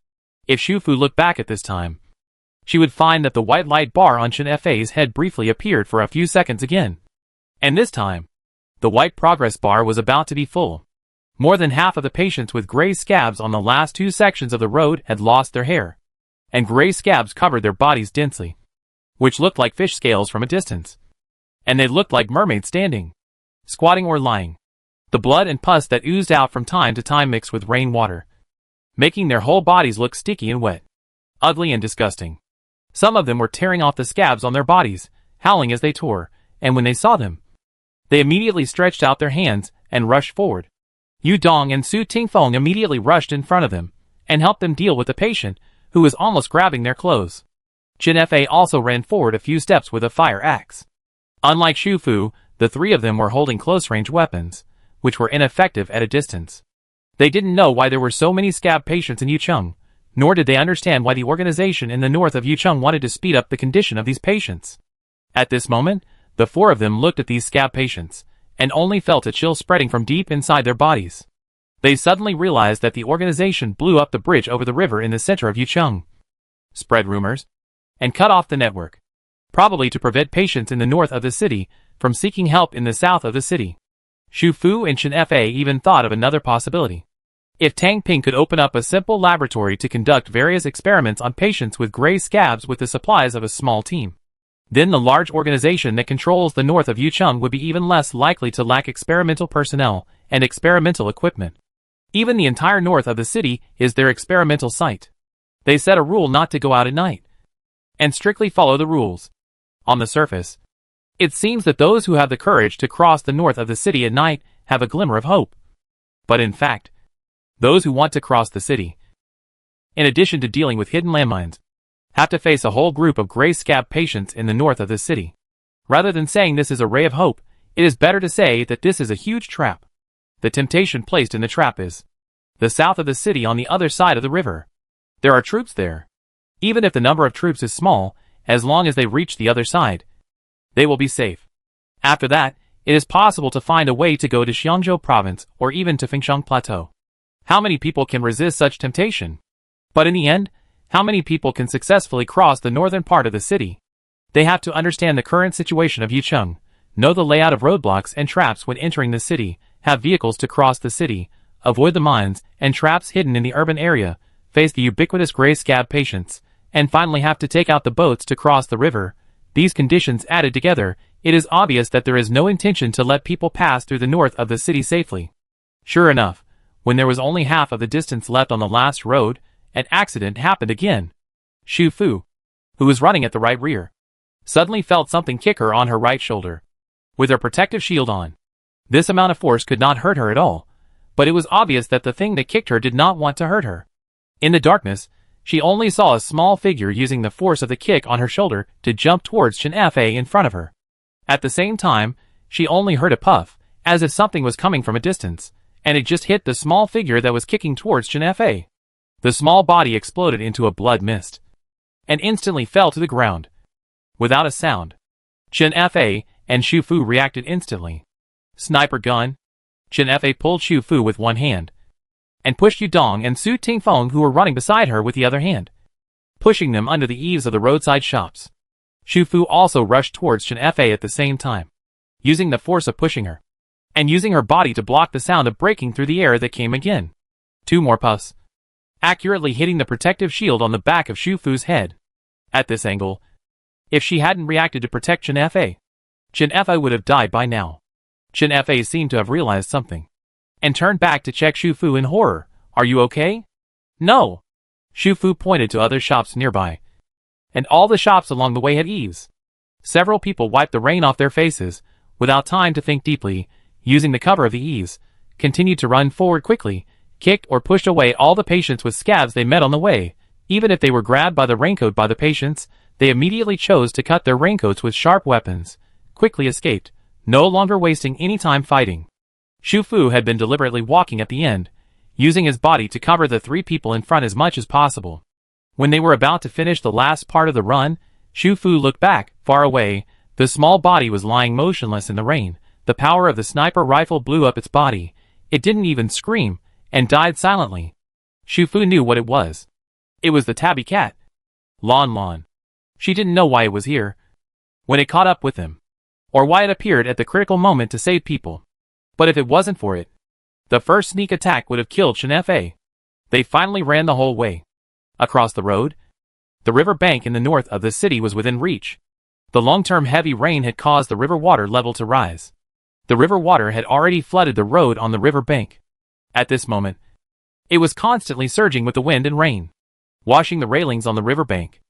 If Xu Fu looked back at this time, she would find that the white light bar on Chen Fa's head briefly appeared for a few seconds again. And this time, the white progress bar was about to be full. More than half of the patients with gray scabs on the last 2 sections of the road had lost their hair, and gray scabs covered their bodies densely, which looked like fish scales from a distance. And they looked like mermaids standing, squatting or lying. The blood and pus that oozed out from time to time mixed with rainwater, making their whole bodies look sticky and wet, ugly and disgusting. Some of them were tearing off the scabs on their bodies, howling as they tore, and when they saw them, they immediately stretched out their hands and rushed forward. Yu Dong and Su Tingfeng immediately rushed in front of them, and helped them deal with the patient, who was almost grabbing their clothes. Chen Fa also ran forward a few steps with a fire axe. Unlike Xu Fu, the 3 of them were holding close-range weapons, which were ineffective at a distance. They didn't know why there were so many scab patients in Yucheng, nor did they understand why the organization in the north of Yucheng wanted to speed up the condition of these patients. At this moment, the four of them looked at these scab patients, and only felt a chill spreading from deep inside their bodies. They suddenly realized that the organization blew up the bridge over the river in the center of Yucheng, spread rumors, and cut off the network, probably to prevent patients in the north of the city from seeking help in the south of the city. Xu Fu and Chen Fa even thought of another possibility. If Tang Ping could open up a simple laboratory to conduct various experiments on patients with gray scabs with the supplies of a small team, then the large organization that controls the north of Yucheng would be even less likely to lack experimental personnel and experimental equipment. Even the entire north of the city is their experimental site. They set a rule not to go out at night, and strictly follow the rules. On the surface, it seems that those who have the courage to cross the north of the city at night have a glimmer of hope. But in fact, those who want to cross the city, in addition to dealing with hidden landmines, have to face a whole group of gray scab patients in the north of the city. Rather than saying this is a ray of hope, it is better to say that this is a huge trap. The temptation placed in the trap is the south of the city on the other side of the river. There are troops there. Even if the number of troops is small, as long as they reach the other side, they will be safe. After that, it is possible to find a way to go to Xiangzhou province or even to Fengshan Plateau. How many people can resist such temptation? But in the end, how many people can successfully cross the northern part of the city? They have to understand the current situation of Yucheng, know the layout of roadblocks and traps when entering the city, have vehicles to cross the city, avoid the mines and traps hidden in the urban area, face the ubiquitous gray scab patients, and finally have to take out the boats to cross the river. These conditions added together, it is obvious that there is no intention to let people pass through the north of the city safely. Sure enough, when there was only half of the distance left on the last road, an accident happened again. Xu Fu, who was running at the right rear, suddenly felt something kick her on her right shoulder. With her protective shield on, this amount of force could not hurt her at all, but it was obvious that the thing that kicked her did not want to hurt her. In the darkness, she only saw a small figure using the force of the kick on her shoulder to jump towards Chen Fa in front of her. At the same time, she only heard a puff, as if something was coming from a distance, and it just hit the small figure that was kicking towards Chen Fa. The small body exploded into a blood mist, and instantly fell to the ground. Without a sound, Chen Fa and Xu Fu reacted instantly. Sniper gun. Chen Fa pulled Xu Fu with one hand, and pushed Yu Dong and Su Tingfeng who were running beside her with the other hand, pushing them under the eaves of the roadside shops. Xu Fu also rushed towards Chen Fa at the same time, using the force of pushing her, and using her body to block the sound of breaking through the air that came again. Two more puffs, accurately hitting the protective shield on the back of Xu Fu's head. At this angle, if she hadn't reacted to protect Chen Fa would have died by now. Chen Fa seemed to have realized something, and turned back to check Xu Fu in horror. Are you okay? No. Xu Fu pointed to other shops nearby, and all the shops along the way had eaves. Several people wiped the rain off their faces, without time to think deeply, using the cover of the eaves, continued to run forward quickly, kicked or pushed away all the patients with scabs they met on the way. Even if they were grabbed by the raincoat by the patients, they immediately chose to cut their raincoats with sharp weapons, quickly escaped, no longer wasting any time fighting. Xu Fu had been deliberately walking at the end, using his body to cover the three people in front as much as possible. When they were about to finish the last part of the run, Xu Fu looked back, far away. The small body was lying motionless in the rain. The power of the sniper rifle blew up its body. It didn't even scream, and died silently. Xu Fu knew what it was. It was the tabby cat. Lon Lon. She didn't know why it was here, when it caught up with him, or why it appeared at the critical moment to save people. But if it wasn't for it, the first sneak attack would have killed Chen Fa. They finally ran the whole way. Across the road, the river bank in the north of the city was within reach. The long-term heavy rain had caused the river water level to rise. The river water had already flooded the road on the river bank. At this moment, it was constantly surging with the wind and rain, washing the railings on the river bank.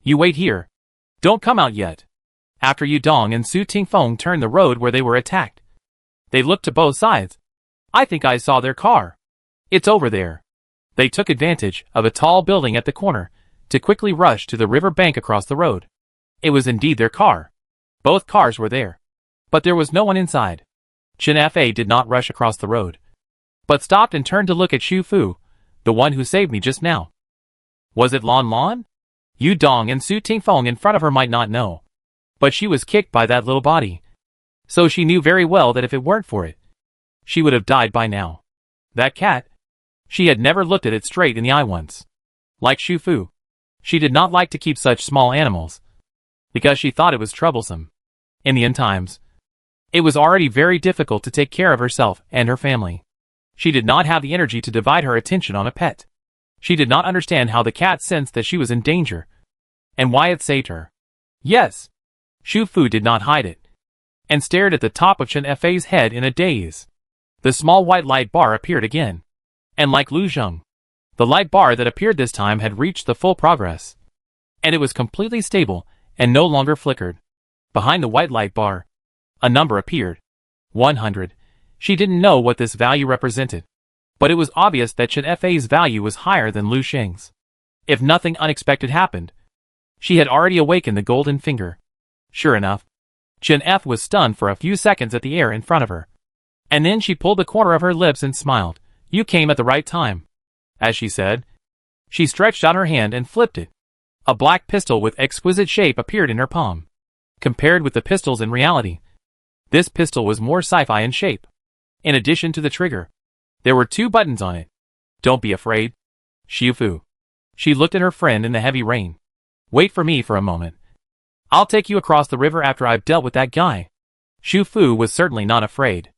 You wait here. Don't come out yet. After Yu Dong and Su Tingfeng turned the road where they were attacked, they looked to both sides. I think I saw their car. It's over there. They took advantage of a tall building at the corner to quickly rush to the river bank across the road. It was indeed their car. Both cars were there, but there was no one inside. Chen Fa did not rush across the road, but stopped and turned to look at Shu Fu, the one who saved me just now. Was it Lon Lon? Yu Dong and Su Tingfeng in front of her might not know. But she was kicked by that little body. So she knew very well that if it weren't for it, she would have died by now. That cat? She had never looked at it straight in the eye once. Like Shu Fu, she did not like to keep such small animals, because she thought it was troublesome. In the end times, it was already very difficult to take care of herself and her family. She did not have the energy to divide her attention on a pet. She did not understand how the cat sensed that she was in danger, and why it saved her. Yes, Shu Fu did not hide it, and stared at the top of Chen Fei's head in a daze. The small white light bar appeared again, and like Lu Zheng, the light bar that appeared this time had reached the full progress, and it was completely stable and no longer flickered. Behind the white light bar, a number appeared. 100. She didn't know what this value represented, but it was obvious that Chen Fei's value was higher than Lu Sheng's. If nothing unexpected happened, she had already awakened the golden finger. Sure enough, Chen F was stunned for a few seconds at the air in front of her. And then she pulled the corner of her lips and smiled. You came at the right time. As she said, she stretched out her hand and flipped it. A black pistol with exquisite shape appeared in her palm. Compared with the pistols in reality, this pistol was more sci-fi in shape. In addition to the trigger, there were 2 buttons on it. Don't be afraid, Shu Fu. She looked at her friend in the heavy rain. Wait for me for a moment. I'll take you across the river after I've dealt with that guy. Shu Fu was certainly not afraid.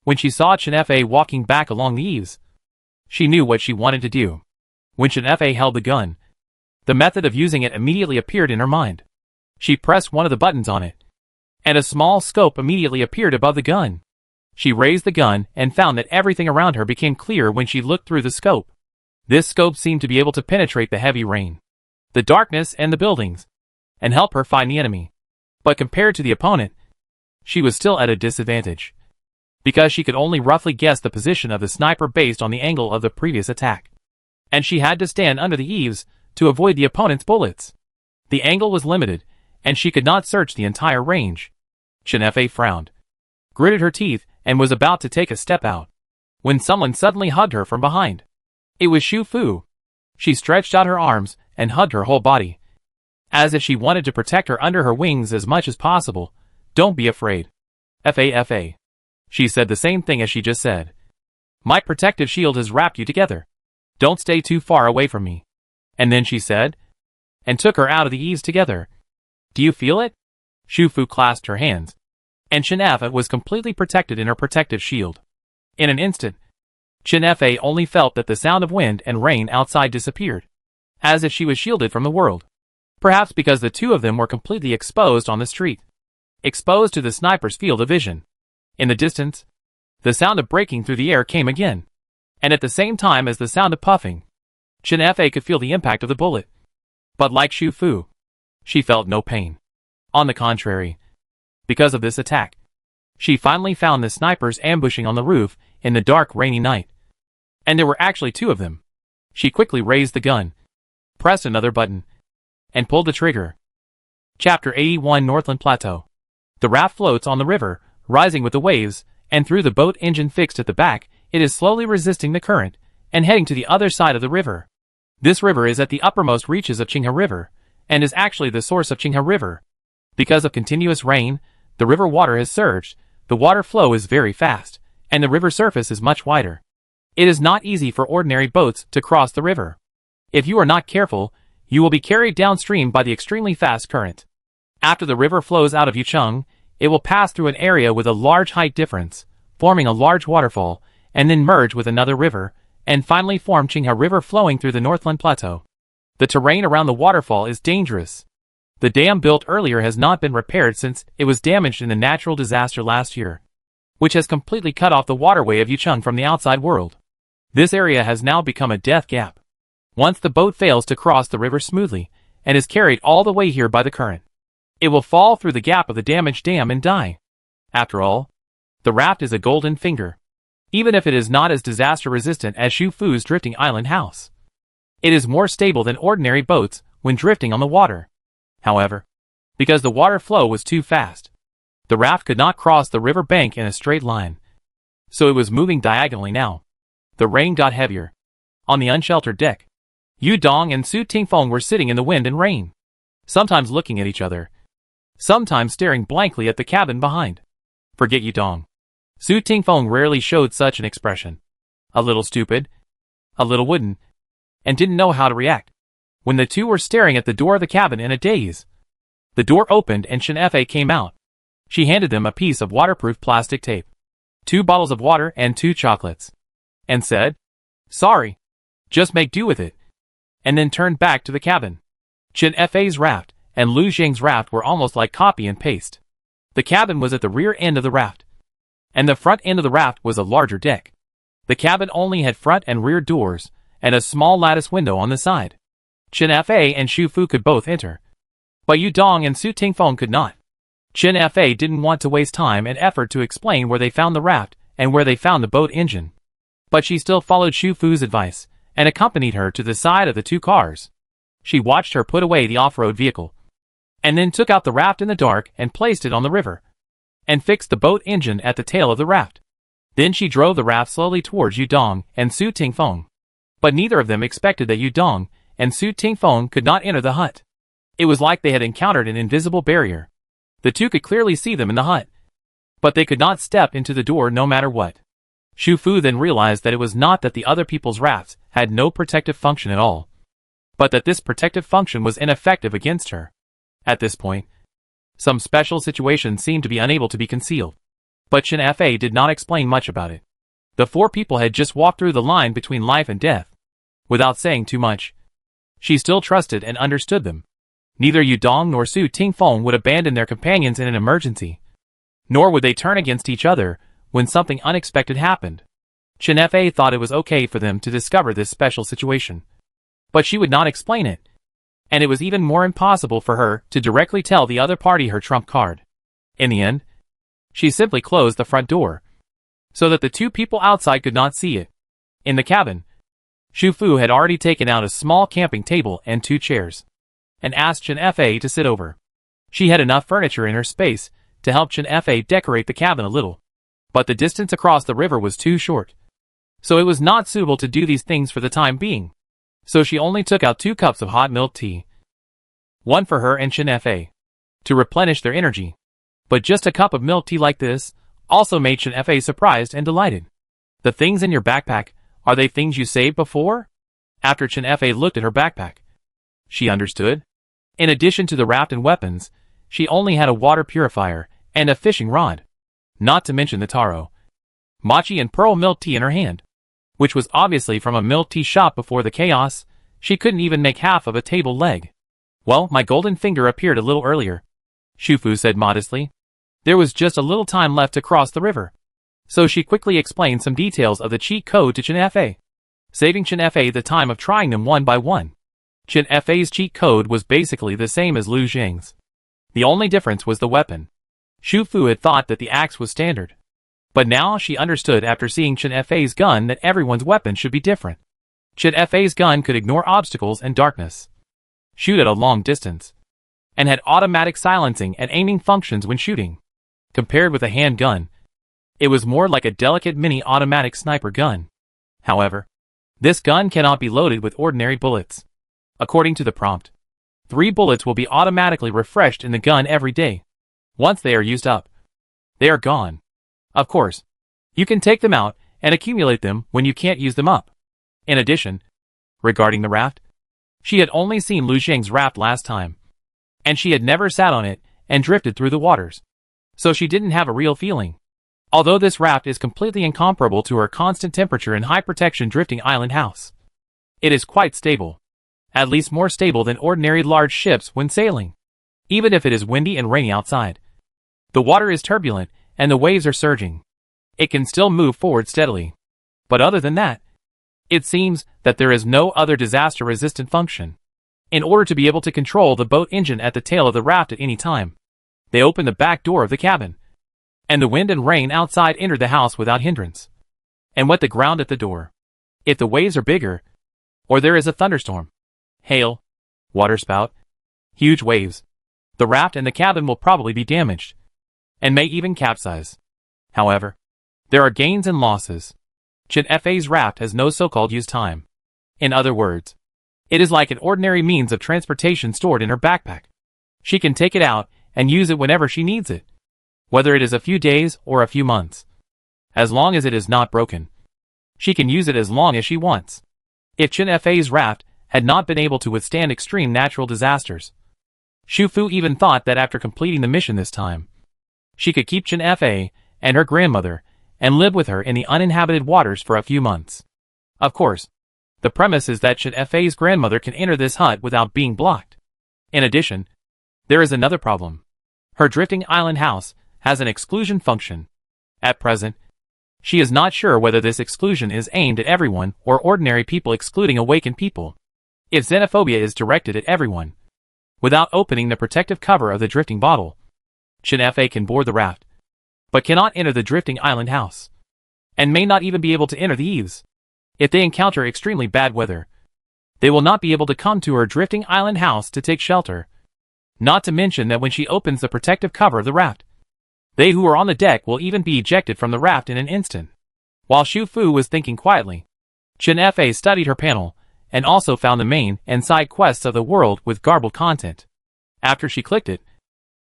When she saw Chen Fei walking back along the eaves, she knew what she wanted to do. When Chen Fei held the gun, the method of using it immediately appeared in her mind. She pressed one of the buttons on it, and a small scope immediately appeared above the gun. She raised the gun and found that everything around her became clear when she looked through the scope. This scope seemed to be able to penetrate the heavy rain, the darkness and the buildings, and help her find the enemy. But compared to the opponent, she was still at a disadvantage, because she could only roughly guess the position of the sniper based on the angle of the previous attack. And she had to stand under the eaves to avoid the opponent's bullets. The angle was limited, and she could not search the entire range. Chen Fei frowned, gritted her teeth, and was about to take a step out, when someone suddenly hugged her from behind. It was Shu Fu. She stretched out her arms and hugged her whole body, as if she wanted to protect her under her wings as much as possible. Don't be afraid. Fa. She said the same thing as she just said. My protective shield has wrapped you together. Don't stay too far away from me. And then she said, and took her out of the eaves together. Do you feel it? Shu Fu clasped her hands, and Chen Fei was completely protected in her protective shield. In an instant, Chen Fei only felt that the sound of wind and rain outside disappeared, as if she was shielded from the world. Perhaps because the 2 of them were completely exposed on the street, exposed to the sniper's field of vision. In the distance, the sound of breaking through the air came again, and at the same time as the sound of puffing, Chen Fei could feel the impact of the bullet. But like Shu Fu, she felt no pain. On the contrary, because of this attack, she finally found the snipers ambushing on the roof in the dark rainy night. And there were actually 2 of them. She quickly raised the gun, pressed another button, and pulled the trigger. Chapter 81 Northland Plateau. The raft floats on the river, rising with the waves, and through the boat engine fixed at the back, it is slowly resisting the current, and heading to the other side of the river. This river is at the uppermost reaches of Qinghe River, and is actually the source of Qinghe River. Because of continuous rain, the river water has surged, the water flow is very fast, and the river surface is much wider. It is not easy for ordinary boats to cross the river. If you are not careful, you will be carried downstream by the extremely fast current. After the river flows out of Yucheng, it will pass through an area with a large height difference, forming a large waterfall, and then merge with another river, and finally form Qinghe River flowing through the Northland Plateau. The terrain around the waterfall is dangerous. The dam built earlier has not been repaired since it was damaged in the natural disaster last year, which has completely cut off the waterway of Yucheng from the outside world. This area has now become a death gap. Once the boat fails to cross the river smoothly, and is carried all the way here by the current, it will fall through the gap of the damaged dam and die. After all, the raft is a golden finger. Even if it is not as disaster-resistant as Shu Fu's drifting island house, it is more stable than ordinary boats when drifting on the water. However, because the water flow was too fast, the raft could not cross the river bank in a straight line, so it was moving diagonally now. The rain got heavier. On the unsheltered deck, Yu Dong and Su Tingfeng were sitting in the wind and rain, sometimes looking at each other, sometimes staring blankly at the cabin behind. Forget Yu Dong. Su Tingfeng rarely showed such an expression. A little stupid, a little wooden, and didn't know how to react. When the two were staring at the door of the cabin in a daze, the door opened and Chen Fa came out. She handed them a piece of waterproof plastic tape, 2 bottles of water and 2 chocolates, and said, "Sorry, just make do with it," and then turned back to the cabin. Chen Fa's raft and Lu Zhang's raft were almost like copy and paste. The cabin was at the rear end of the raft, and the front end of the raft was a larger deck. The cabin only had front and rear doors, and a small lattice window on the side. Chen Fa and Xu Fu could both enter, but Yu Dong and Su Tingfeng could not. Chen Fa didn't want to waste time and effort to explain where they found the raft and where they found the boat engine. But she still followed Xu Fu's advice, and accompanied her to the side of the 2 cars. She watched her put away the off-road vehicle, and then took out the raft in the dark and placed it on the river, and fixed the boat engine at the tail of the raft. Then she drove the raft slowly towards Yu Dong and Su Tingfeng. But neither of them expected that Yu Dong and Su Tingfeng could not enter the hut. It was like they had encountered an invisible barrier. The two could clearly see them in the hut, but they could not step into the door no matter what. Xu Fu then realized that it was not that the other people's rafts had no protective function at all, but that this protective function was ineffective against her. At this point, some special situations seemed to be unable to be concealed, but Chen Fa did not explain much about it. The 4 people had just walked through the line between life and death. Without saying too much, she still trusted and understood them. Neither Yu Dong nor Su Tingfeng would abandon their companions in an emergency, nor would they turn against each other when something unexpected happened. Chen Fa thought it was okay for them to discover this special situation, but she would not explain it, and it was even more impossible for her to directly tell the other party her trump card. In the end, she simply closed the front door, so that the 2 people outside could not see it. In the cabin, Xu Fu had already taken out a small camping table and 2 chairs, and asked Chen Fa to sit over. She had enough furniture in her space to help Chen Fa decorate the cabin a little, but the distance across the river was too short, so it was not suitable to do these things for the time being. So she only took out 2 cups of hot milk tea, one for her and Chen Fa, to replenish their energy. But just a cup of milk tea like this also made Chen Fa surprised and delighted. "The things in your backpack, are they things you saved before?" After Chen Fa looked at her backpack, she understood. In addition to the raft and weapons, she only had a water purifier and a fishing rod, not to mention the taro, mochi and pearl milk tea in her hand, which was obviously from a milk tea shop before the chaos. She couldn't even make half of a table leg. "Well, my golden finger appeared a little earlier," Xu Fu said modestly. There was just a little time left to cross the river, so she quickly explained some details of the cheat code to Chen Fa, saving Chen Fa the time of trying them one by one. Chen Fa's cheat code was basically the same as Lu Zhang's. The only difference was the weapon. Xu Fu had thought that the axe was standard, but now she understood after seeing Chen Fa's gun that everyone's weapon should be different. Chen Fa's gun could ignore obstacles and darkness, shoot at a long distance, and had automatic silencing and aiming functions when shooting. Compared with a handgun, it was more like a delicate mini-automatic sniper gun. However, this gun cannot be loaded with ordinary bullets. According to the prompt, 3 bullets will be automatically refreshed in the gun every day. Once they are used up, they are gone. Of course, you can take them out and accumulate them when you can't use them up. In addition, regarding the raft, she had only seen Lu Zhang's raft last time, and she had never sat on it and drifted through the waters, so she didn't have a real feeling. Although this raft is completely incomparable to her constant temperature and high protection drifting island house, it is quite stable, at least more stable than ordinary large ships when sailing. Even if it is windy and rainy outside, the water is turbulent and the waves are surging, it can still move forward steadily. But other than that, it seems that there is no other disaster-resistant function. In order to be able to control the boat engine at the tail of the raft at any time, they opened the back door of the cabin, and the wind and rain outside entered the house without hindrance, and wet the ground at the door. If the waves are bigger, or there is a thunderstorm, hail, waterspout, huge waves, the raft and the cabin will probably be damaged, and may even capsize. However, there are gains and losses. Chin Fa's raft has no so-called use time. In other words, it is like an ordinary means of transportation stored in her backpack. She can take it out and use it whenever she needs it, whether it is a few days or a few months. As long as it is not broken, she can use it as long as she wants. If Chin Fa's raft had not been able to withstand extreme natural disasters, Xu Fu even thought that after completing the mission this time, she could keep Chin Fa and her grandmother and live with her in the uninhabited waters for a few months. Of course, the premise is that Chin Fa's grandmother can enter this hut without being blocked. In addition, there is another problem. Her drifting island house has an exclusion function. At present, she is not sure whether this exclusion is aimed at everyone or ordinary people excluding awakened people. If xenophobia is directed at everyone, without opening the protective cover of the drifting bottle, Chin Fa can board the raft, but cannot enter the drifting island house, and may not even be able to enter the eaves. If they encounter extremely bad weather, they will not be able to come to her drifting island house to take shelter. Not to mention that when she opens the protective cover of the raft, they who are on the deck will even be ejected from the raft in an instant. While Xu Fu was thinking quietly, Chin Fa studied her panel, and also found the main and side quests of the world with garbled content. After she clicked it,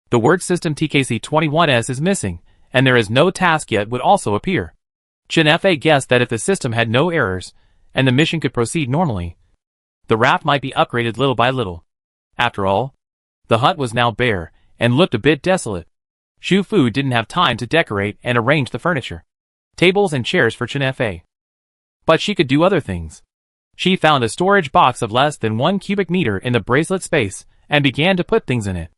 the word system TKC21S is missing, and there is no task yet would also appear. Chin Fa guessed that if the system had no errors, and the mission could proceed normally, the raft might be upgraded little by little. After all, the hut was now bare, and looked a bit desolate. Xu Fu didn't have time to decorate and arrange the furniture, tables and chairs for Chin Fa. But she could do other things. She found a storage box of less than 1 cubic meter in the bracelet space, and began to put things in it.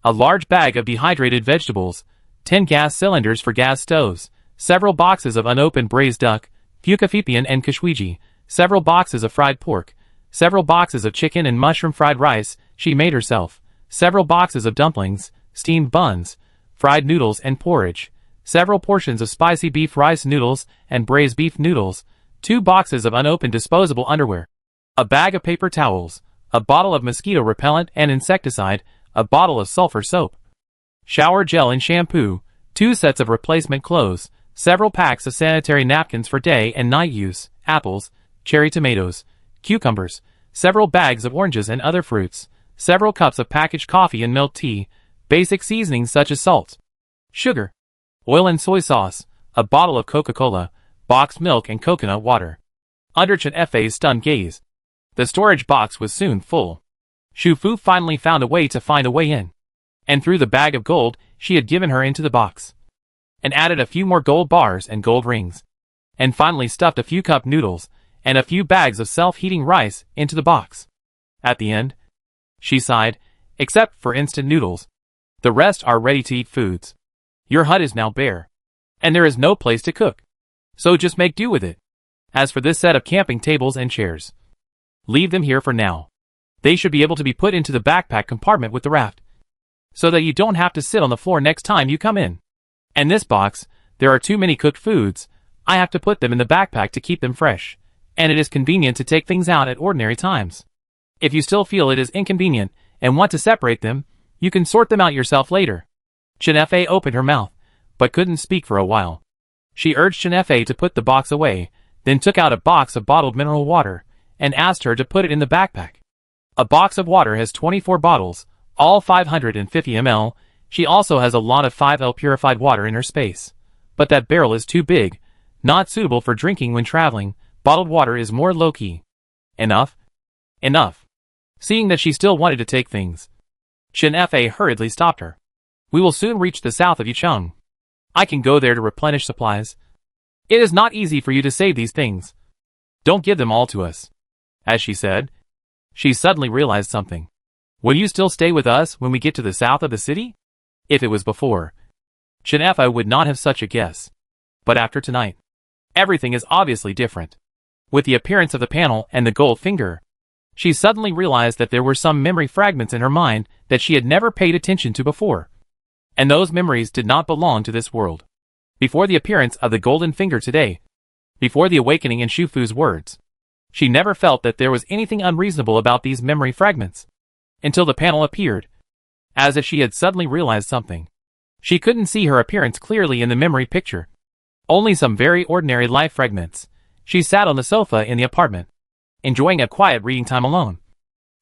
A large bag of dehydrated vegetables, 10 gas cylinders for gas stoves, several boxes of unopened braised duck, fukafipian and kashwiji, several boxes of fried pork, several boxes of chicken and mushroom fried rice she made herself, several boxes of dumplings, steamed buns, fried noodles and porridge, several portions of spicy beef rice noodles and braised beef noodles, 2 boxes of unopened disposable underwear, a bag of paper towels, a bottle of mosquito repellent and insecticide, a bottle of sulfur soap, shower gel and shampoo, 2 sets of replacement clothes, several packs of sanitary napkins for day and night use, apples, cherry tomatoes, cucumbers, several bags of oranges and other fruits, several cups of packaged coffee and milk tea, basic seasonings such as salt, sugar, oil and soy sauce, a bottle of Coca-Cola, boxed milk and coconut water. Under Chin Fa's stunned gaze, the storage box was soon full. Xu Fu finally found a way in, and threw the bag of gold she had given her into the box, and added a few more gold bars and gold rings, and finally stuffed a few cup noodles and a few bags of self-heating rice into the box. At the end, she sighed, except for instant noodles. The rest are ready-to-eat foods. Your hut is now bare, and there is no place to cook, so just make do with it. As for this set of camping tables and chairs, leave them here for now. They should be able to be put into the backpack compartment with the raft, so that you don't have to sit on the floor next time you come in. And this box, there are too many cooked foods, I have to put them in the backpack to keep them fresh, and it is convenient to take things out at ordinary times. If you still feel it is inconvenient and want to separate them, you can sort them out yourself later. Chin Fa opened her mouth, but couldn't speak for a while. She urged Chin Fa to put the box away, then took out a box of bottled mineral water, and asked her to put it in the backpack. A box of water has 24 bottles, all 550 ml. She also has a lot of 5L purified water in her space. But that barrel is too big, not suitable for drinking when traveling. Bottled water is more low-key. Enough? Enough. Seeing that she still wanted to take things, Chin Fa hurriedly stopped her. We will soon reach the south of Yicheng. I can go there to replenish supplies. It is not easy for you to save these things. Don't give them all to us. As she said, she suddenly realized something. Will you still stay with us when we get to the south of the city? If it was before, Chin Fa would not have such a guess. But after tonight, everything is obviously different. With the appearance of the panel and the gold finger, she suddenly realized that there were some memory fragments in her mind that she had never paid attention to before. And those memories did not belong to this world. Before the appearance of the golden finger today, before the awakening in Xu Fu's words, she never felt that there was anything unreasonable about these memory fragments. Until the panel appeared. As if she had suddenly realized something. She couldn't see her appearance clearly in the memory picture. Only some very ordinary life fragments, she sat on the sofa in the apartment, enjoying a quiet reading time alone.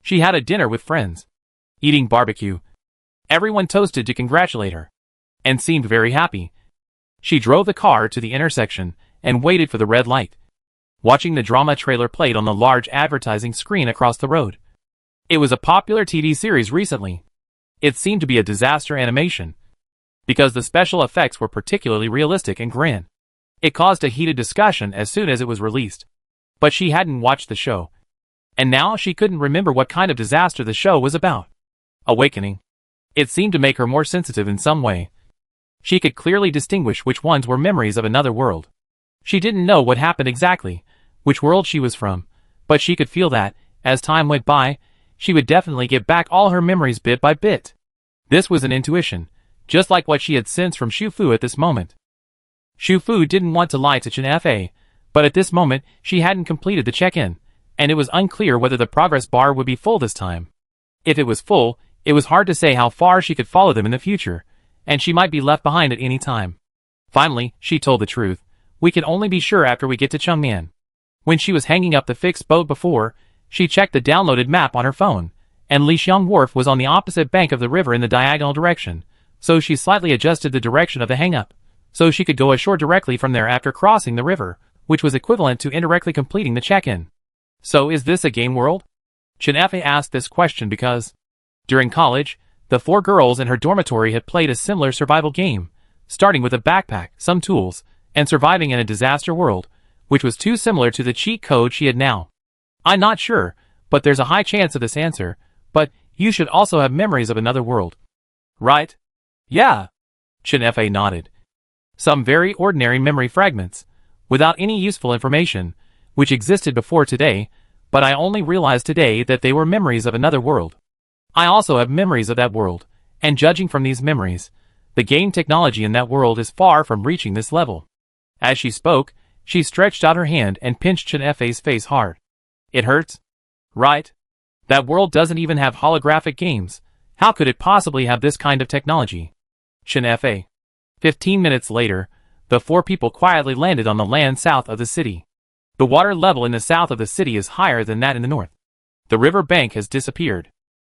She had a dinner with friends, eating barbecue. Everyone toasted to congratulate her, and seemed very happy. She drove the car to the intersection and waited for the red light, watching the drama trailer played on the large advertising screen across the road. It was a popular TV series recently. It seemed to be a disaster animation, because the special effects were particularly realistic and grand. It caused a heated discussion as soon as it was released. But she hadn't watched the show, and now she couldn't remember what kind of disaster the show was about. Awakening. It seemed to make her more sensitive in some way. She could clearly distinguish which ones were memories of another world. She didn't know what happened exactly, which world she was from, but she could feel that, as time went by, she would definitely get back all her memories bit by bit. This was an intuition, just like what she had sensed from Shufu at this moment. Shufu didn't want to lie to Chen Fa, but at this moment she hadn't completed the check-in, and it was unclear whether the progress bar would be full this time. If it was full, it was hard to say how far she could follow them in the future, and she might be left behind at any time. Finally, she told the truth. We can only be sure after we get to Changmian. When she was hanging up the fixed boat before, she checked the downloaded map on her phone, and Lixiang Wharf was on the opposite bank of the river in the diagonal direction, so she slightly adjusted the direction of the hang-up, so she could go ashore directly from there after crossing the river, which was equivalent to indirectly completing the check-in. So is this a game world? Chen Fa asked this question because, during college, the 4 girls in her dormitory had played a similar survival game, starting with a backpack, some tools, and surviving in a disaster world, which was too similar to the cheat code she had now. I'm not sure, but there's a high chance of this answer, but you should also have memories of another world. Right? Yeah. Chen Fa nodded. Some very ordinary memory fragments, without any useful information, which existed before today, but I only realized today that they were memories of another world. I also have memories of that world, and judging from these memories, the game technology in that world is far from reaching this level. As she spoke, she stretched out her hand and pinched Chen Fa's face hard. It hurts? Right? That world doesn't even have holographic games. How could it possibly have this kind of technology? Chen Fa. 15 minutes later, the 4 people quietly landed on the land south of the city. The water level in the south of the city is higher than that in the north. The river bank has disappeared.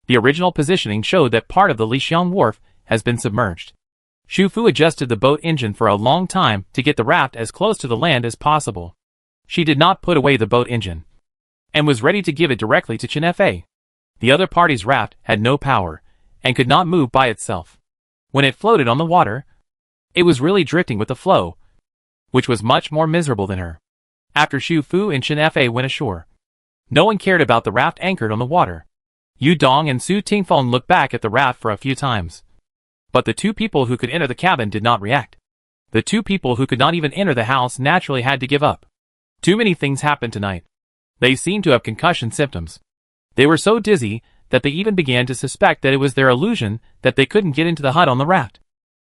The original positioning showed that part of the Lixiang Wharf has been submerged. Shufu adjusted the boat engine for a long time to get the raft as close to the land as possible. She did not put away the boat engine, and was ready to give it directly to Chen Fa. The other party's raft had no power, and could not move by itself. When it floated on the water, it was really drifting with the flow, which was much more miserable than her. After Shufu and Chen Fa went ashore, no one cared about the raft anchored on the water. Yu Dong and Su Tingfeng looked back at the raft for a few times. But the 2 people who could enter the cabin did not react. The 2 people who could not even enter the house naturally had to give up. Too many things happened tonight. They seemed to have concussion symptoms. They were so dizzy that they even began to suspect that it was their illusion that they couldn't get into the hut on the raft.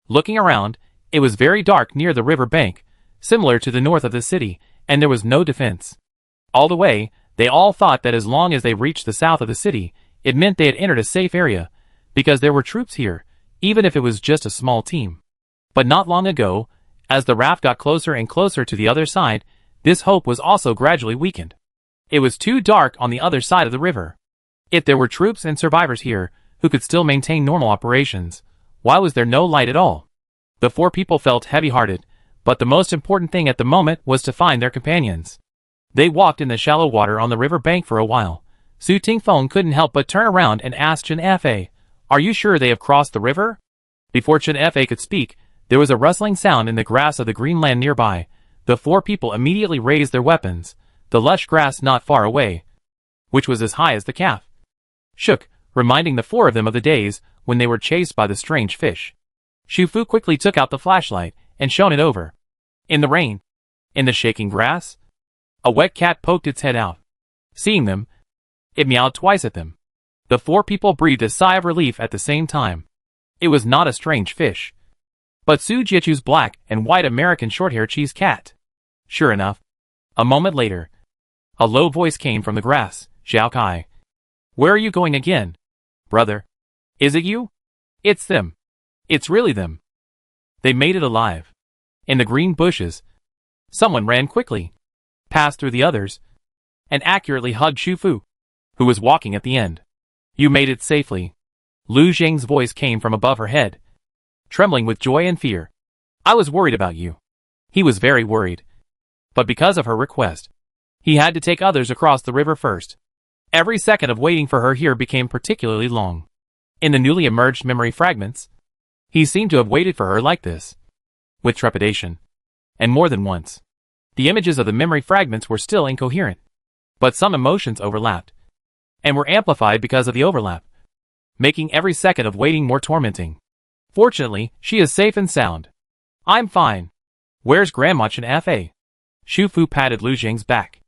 Looking around, it was very dark near the river bank, similar to the north of the city, and there was no defense. All the way, they all thought that as long as they reached the south of the city, it meant they had entered a safe area, because there were troops here, even if it was just a small team. But not long ago, as the raft got closer and closer to the other side, this hope was also gradually weakened. It was too dark on the other side of the river. If there were troops and survivors here, who could still maintain normal operations, why was there no light at all? The 4 people felt heavy-hearted, but the most important thing at the moment was to find their companions. They walked in the shallow water on the river bank for a while. Su Tingfeng couldn't help but turn around and ask Chen Fa, "Are you sure they have crossed the river?" Before Chen Fa could speak, there was a rustling sound in the grass of the green land nearby. The 4 people immediately raised their weapons. The lush grass not far away, which was as high as the calf, shook, reminding the 4 of them of the days when they were chased by the strange fish. Shufu quickly took out the flashlight and shone it over. In the rain, in the shaking grass, a wet cat poked its head out. Seeing them, it meowed twice at them. The 4 people breathed a sigh of relief at the same time. It was not a strange fish, but Su Jiechu's black and white American short-haired cheese cat. Sure enough, a moment later, a low voice came from the grass. "Xiao Kai. Where are you going again? Brother. Is it you? It's them. It's really them. They made it alive." In the green bushes, someone ran quickly. passed through the others, and accurately hugged Shu Fu, who was walking at the end. You made it safely. Lu Zheng's voice came from above her head, trembling with joy and fear. I was worried about you. He was very worried. But because of her request, he had to take others across the river first. Every second of waiting for her here became particularly long. In the newly emerged memory fragments, he seemed to have waited for her like this, with trepidation, and more than once. The images of the memory fragments were still incoherent, but some emotions overlapped, and were amplified because of the overlap, making every second of waiting more tormenting. Fortunately, she is safe and sound. I'm fine. Where's Grandmotch and F.A.? Shu Fu patted Lu Zheng's back.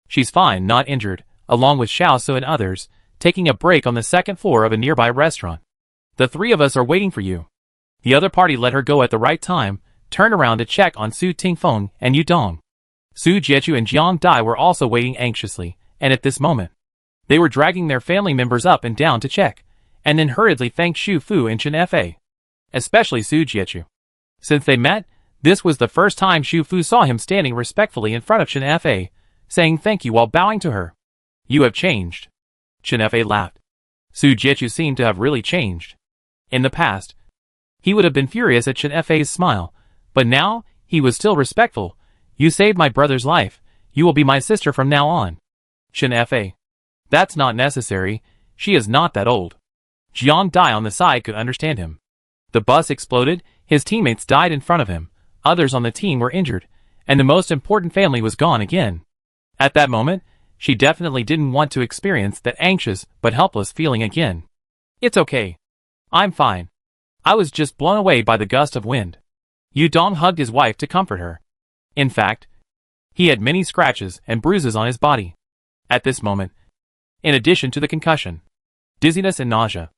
She's fine, not injured, along with Xiao Su and others, taking a break on the second floor of a nearby restaurant. The three of us are waiting for you. The other party let her go at the right time, turned around to check on Su Tingfeng and Yu Dong. Su Jiechu and Jiang Dai were also waiting anxiously, and at this moment, they were dragging their family members up and down to check, and then hurriedly thanked Shu Fu and Chen Fa. Especially Su Jiechu. Since they met, this was the first time Shu Fu saw him standing respectfully in front of Chen Fa, saying thank you while bowing to her. You have changed. Chen Fa laughed. Su Jiechu seemed to have really changed. In the past, he would have been furious at Chen Fa's smile, but now, he was still respectful. You saved my brother's life. You will be my sister from now on. Chen Fa. That's not necessary. She is not that old. Jiang Dai on the side could understand him. The bus exploded, his teammates died in front of him, others on the team were injured, and the most important family was gone again. At that moment, she definitely didn't want to experience that anxious but helpless feeling again. It's okay. I'm fine. I was just blown away by the gust of wind. Yu Dong hugged his wife to comfort her. In fact, he had many scratches and bruises on his body. At this moment, in addition to the concussion, dizziness and nausea,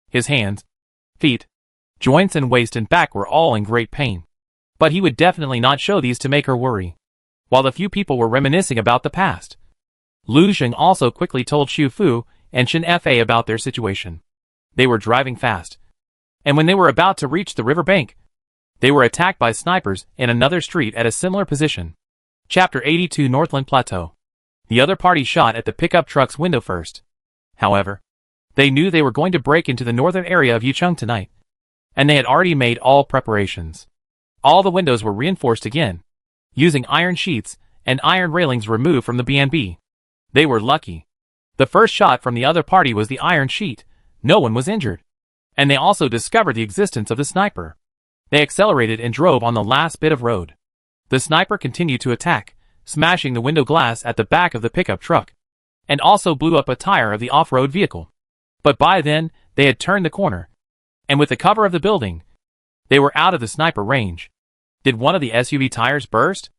his hands, feet, joints and waist and back were all in great pain. But he would definitely not show these to make her worry. While the few people were reminiscing about the past, Lu Zheng also quickly told Shu Fu and Chen Fa about their situation. They were driving fast, and when they were about to reach the river bank, they were attacked by snipers in another street at a similar position. Chapter 82 Northland Plateau. The other party shot at the pickup truck's window first. However, they knew they were going to break into the northern area of Yucheng tonight, and they had already made all preparations. All the windows were reinforced again, using iron sheets and iron railings removed from the BNB. They were lucky. The first shot from the other party was the iron sheet. No one was injured. And they also discovered the existence of the sniper. They accelerated and drove on the last bit of road. The sniper continued to attack, smashing the window glass at the back of the pickup truck, and also blew up a tire of the off-road vehicle. But by then, they had turned the corner, and with the cover of the building, they were out of the sniper range. Did one of the SUV tires burst?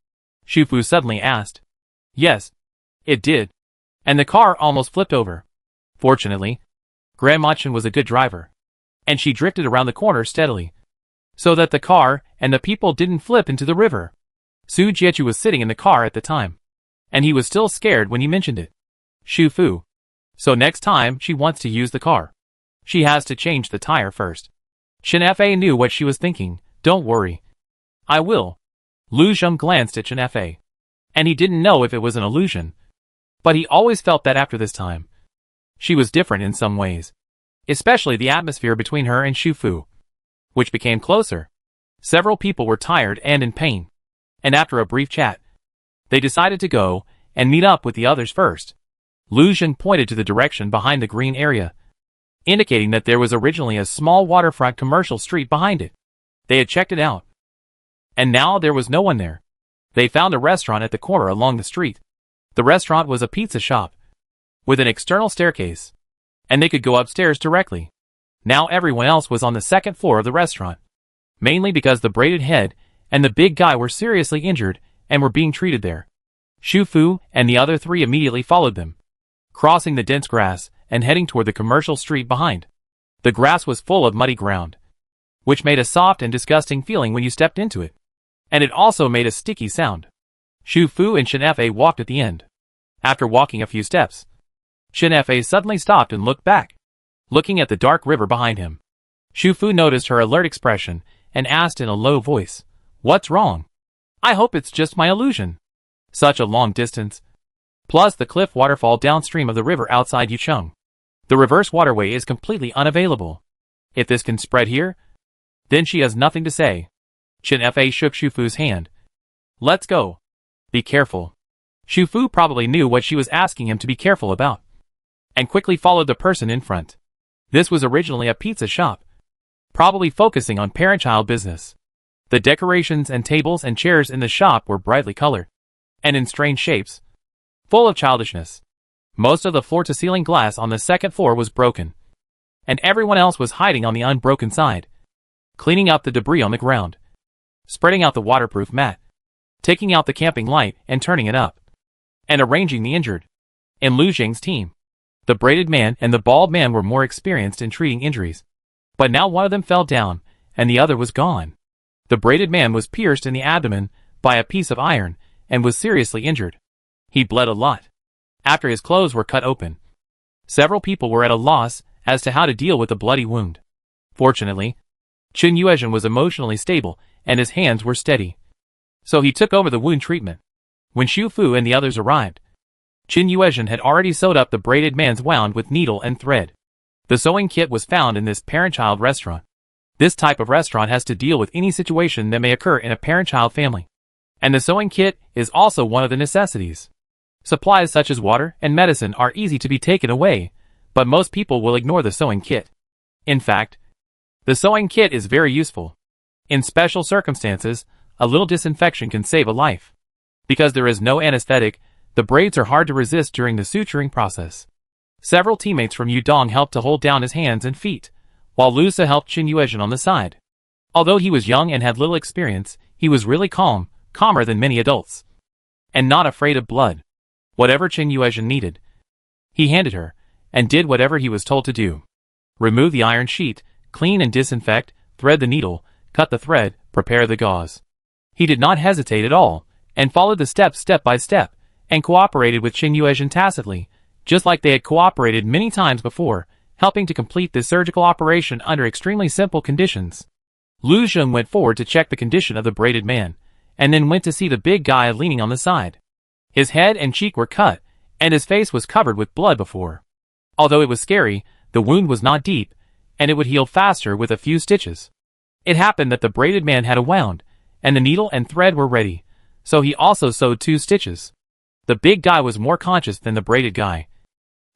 Shu Fu suddenly asked. Yes, it did. And the car almost flipped over. Fortunately, Grandma Chen was a good driver, and she drifted around the corner steadily, so that the car and the people didn't flip into the river. Su Jiechu was sitting in the car at the time, and he was still scared when he mentioned it. Shu Fu. So next time she wants to use the car, she has to change the tire first. Chen Fa knew what she was thinking. Don't worry. I will. Lu Zheng glanced at Chen Fa, and he didn't know if it was an illusion, but he always felt that after this time, she was different in some ways, especially the atmosphere between her and Shu Fu, which became closer. Several people were tired and in pain, and after a brief chat, they decided to go and meet up with the others first. Lu Zheng pointed to the direction behind the green area, indicating that there was originally a small waterfront commercial street behind it. They had checked it out, and now there was no one there. They found a restaurant at the corner along the street. The restaurant was a pizza shop, with an external staircase, and they could go upstairs directly. Now everyone else was on the second floor of the restaurant, mainly because the braided head and the big guy were seriously injured and were being treated there. Shu Fu and the other three immediately followed them, crossing the dense grass and heading toward the commercial street behind. The grass was full of muddy ground, which made a soft and disgusting feeling when you stepped into it, and it also made a sticky sound. Shu Fu and Chen Fa walked at the end. After walking a few steps, Chen Fa suddenly stopped and looked back, looking at the dark river behind him. Shu Fu noticed her alert expression and asked in a low voice, "What's wrong? I hope it's just my illusion." Such a long distance. Plus the cliff waterfall downstream of the river outside Yucheng. The reverse waterway is completely unavailable. If this can spread here, then she has nothing to say. Chen Fa shook Shufu's hand. Let's go. Be careful. Shufu probably knew what she was asking him to be careful about, and quickly followed the person in front. This was originally a pizza shop, probably focusing on parent-child business. The decorations and tables and chairs in the shop were brightly colored, and in strange shapes, full of childishness. Most of the floor-to-ceiling glass on the second floor was broken, and everyone else was hiding on the unbroken side, cleaning up the debris on the ground, spreading out the waterproof mat, taking out the camping light and turning it up, and arranging the injured. In Lu Zheng's team, the braided man and the bald man were more experienced in treating injuries, but now one of them fell down, and the other was gone. The braided man was pierced in the abdomen by a piece of iron, and was seriously injured. He bled a lot. After his clothes were cut open, several people were at a loss as to how to deal with the bloody wound. Fortunately, Chen Yuezhen was emotionally stable, and his hands were steady, so he took over the wound treatment. When Xu Fu and the others arrived, Chen Yuezhen had already sewed up the braided man's wound with needle and thread. The sewing kit was found in this parent-child restaurant. This type of restaurant has to deal with any situation that may occur in a parent-child family, and the sewing kit is also one of the necessities. Supplies such as water and medicine are easy to be taken away, but most people will ignore the sewing kit. In fact, the sewing kit is very useful. In special circumstances, a little disinfection can save a life. Because there is no anesthetic, the braids are hard to resist during the suturing process. Several teammates from Yudong helped to hold down his hands and feet, while Lu Se helped Chen Yuezhen on the side. Although he was young and had little experience, he was really calm, calmer than many adults, and not afraid of blood. Whatever Chen Yuezhen needed, he handed her, and did whatever he was told to do. Remove the iron sheet, clean and disinfect, thread the needle, cut the thread, prepare the gauze. He did not hesitate at all, and followed the steps step by step, and cooperated with Chen Yuezhen tacitly, just like they had cooperated many times before, helping to complete this surgical operation under extremely simple conditions. Lu Zheng went forward to check the condition of the braided man, and then went to see the big guy leaning on the side. His head and cheek were cut, and his face was covered with blood before. Although it was scary, the wound was not deep, and it would heal faster with a few stitches. It happened that the braided man had a wound, and the needle and thread were ready, so he also sewed 2 stitches. The big guy was more conscious than the braided guy,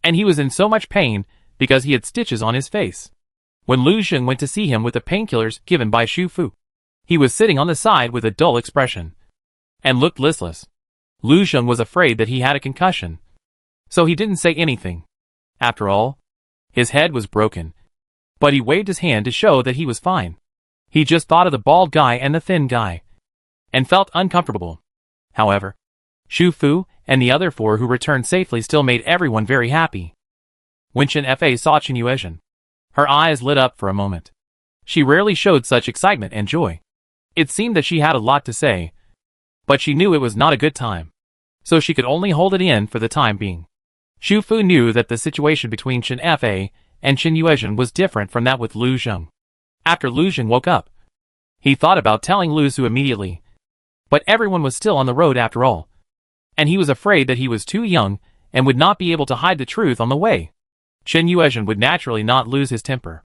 and he was in so much pain because he had stitches on his face. When Lu Zheng went to see him with the painkillers given by Xu Fu, he was sitting on the side with a dull expression, and looked listless. Lu Zheng was afraid that he had a concussion, so he didn't say anything. After all, his head was broken, but he waved his hand to show that he was fine. He just thought of the bald guy and the thin guy, and felt uncomfortable. However, Xu Fu and the other 4 who returned safely still made everyone very happy. When Chen Fa saw Chen Yuezhen, her eyes lit up for a moment. She rarely showed such excitement and joy. It seemed that she had a lot to say, but she knew it was not a good time, so she could only hold it in for the time being. Xu Fu knew that the situation between Chen Fa and Chen Yuezhen was different from that with Lu Zheng. After Lu Zheng woke up, he thought about telling Lu Su immediately, but everyone was still on the road after all, and he was afraid that he was too young and would not be able to hide the truth on the way. Chen Yuezhen would naturally not lose his temper.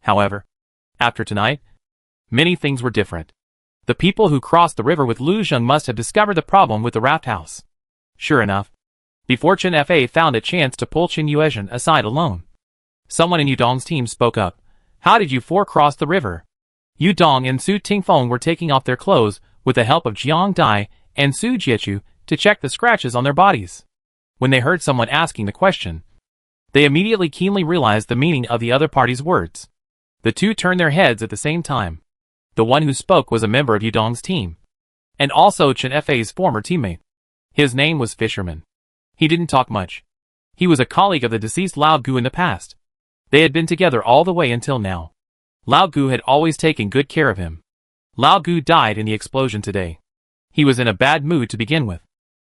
However, after tonight, many things were different. The people who crossed the river with Lu Zheng must have discovered the problem with the raft house. Sure enough, before Chen Fa found a chance to pull Chen Yuezhen aside alone, someone in Yudong's team spoke up. How did you 4 cross the river? Yudong and Su Tingfeng were taking off their clothes with the help of Jiang Dai and Su Jiechu to check the scratches on their bodies. When they heard someone asking the question, they immediately keenly realized the meaning of the other party's words. The 2 turned their heads at the same time. The one who spoke was a member of Yudong's team, and also Chen Fa's former teammate. His name was Fisherman. He didn't talk much. He was a colleague of the deceased Lao Gu in the past. They had been together all the way until now. Lao Gu had always taken good care of him. Lao Gu died in the explosion today. He was in a bad mood to begin with.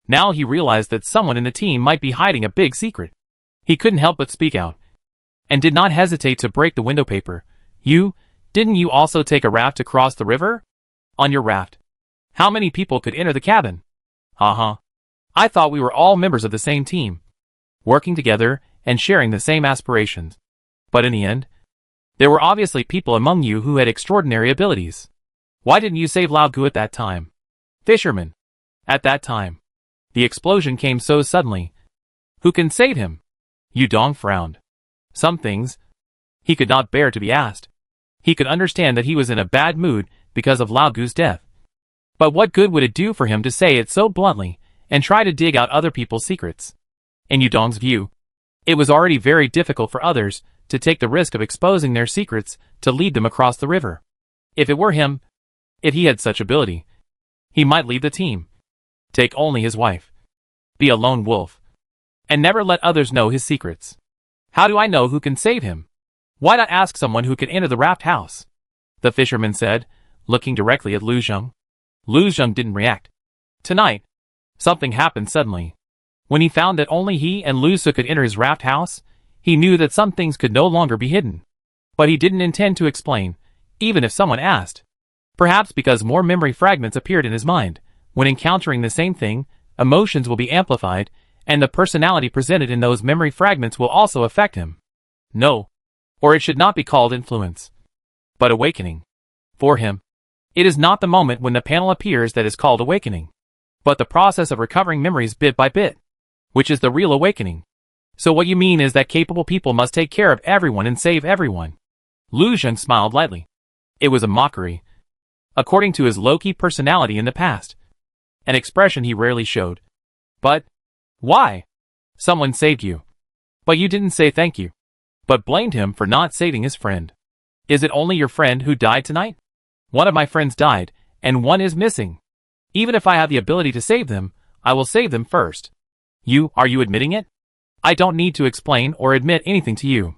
Now he realized that someone in the team might be hiding a big secret. He couldn't help but speak out, and did not hesitate to break the window paper. Didn't you also take a raft to cross the river? On your raft, how many people could enter the cabin? Haha. I thought we were all members of the same team, working together and sharing the same aspirations. But in the end, there were obviously people among you who had extraordinary abilities. Why didn't you save Lao Gu at that time? Fisherman. At that time. The explosion came so suddenly. Who can save him? Yudong frowned. Some things he could not bear to be asked. He could understand that he was in a bad mood because of Lao Gu's death. But what good would it do for him to say it so bluntly and try to dig out other people's secrets? In Yudong's view, it was already very difficult for others to take the risk of exposing their secrets to lead them across the river. If it were him, if he had such ability, he might leave the team, take only his wife, be a lone wolf, and never let others know his secrets. How do I know who can save him? Why not ask someone who could enter the raft house? The fisherman said, looking directly at Lu Zheng. Lu Zheng didn't react. Tonight, something happened suddenly. When he found that only he and Lu Su could enter his raft house, he knew that some things could no longer be hidden. But he didn't intend to explain, even if someone asked. Perhaps because more memory fragments appeared in his mind. When encountering the same thing, emotions will be amplified, and the personality presented in those memory fragments will also affect him. No. Or it should not be called influence, but awakening. For him, it is not the moment when the panel appears that is called awakening, but the process of recovering memories bit by bit, which is the real awakening. So what you mean is that capable people must take care of everyone and save everyone. Lu Zheng smiled lightly. It was a mockery, according to his low-key personality in the past, an expression he rarely showed. But why? Someone saved you, but you didn't say thank you, but blamed him for not saving his friend. Is it only your friend who died tonight? One of my friends died, and one is missing. Even if I have the ability to save them, I will save them first. Are you admitting it? I don't need to explain or admit anything to you.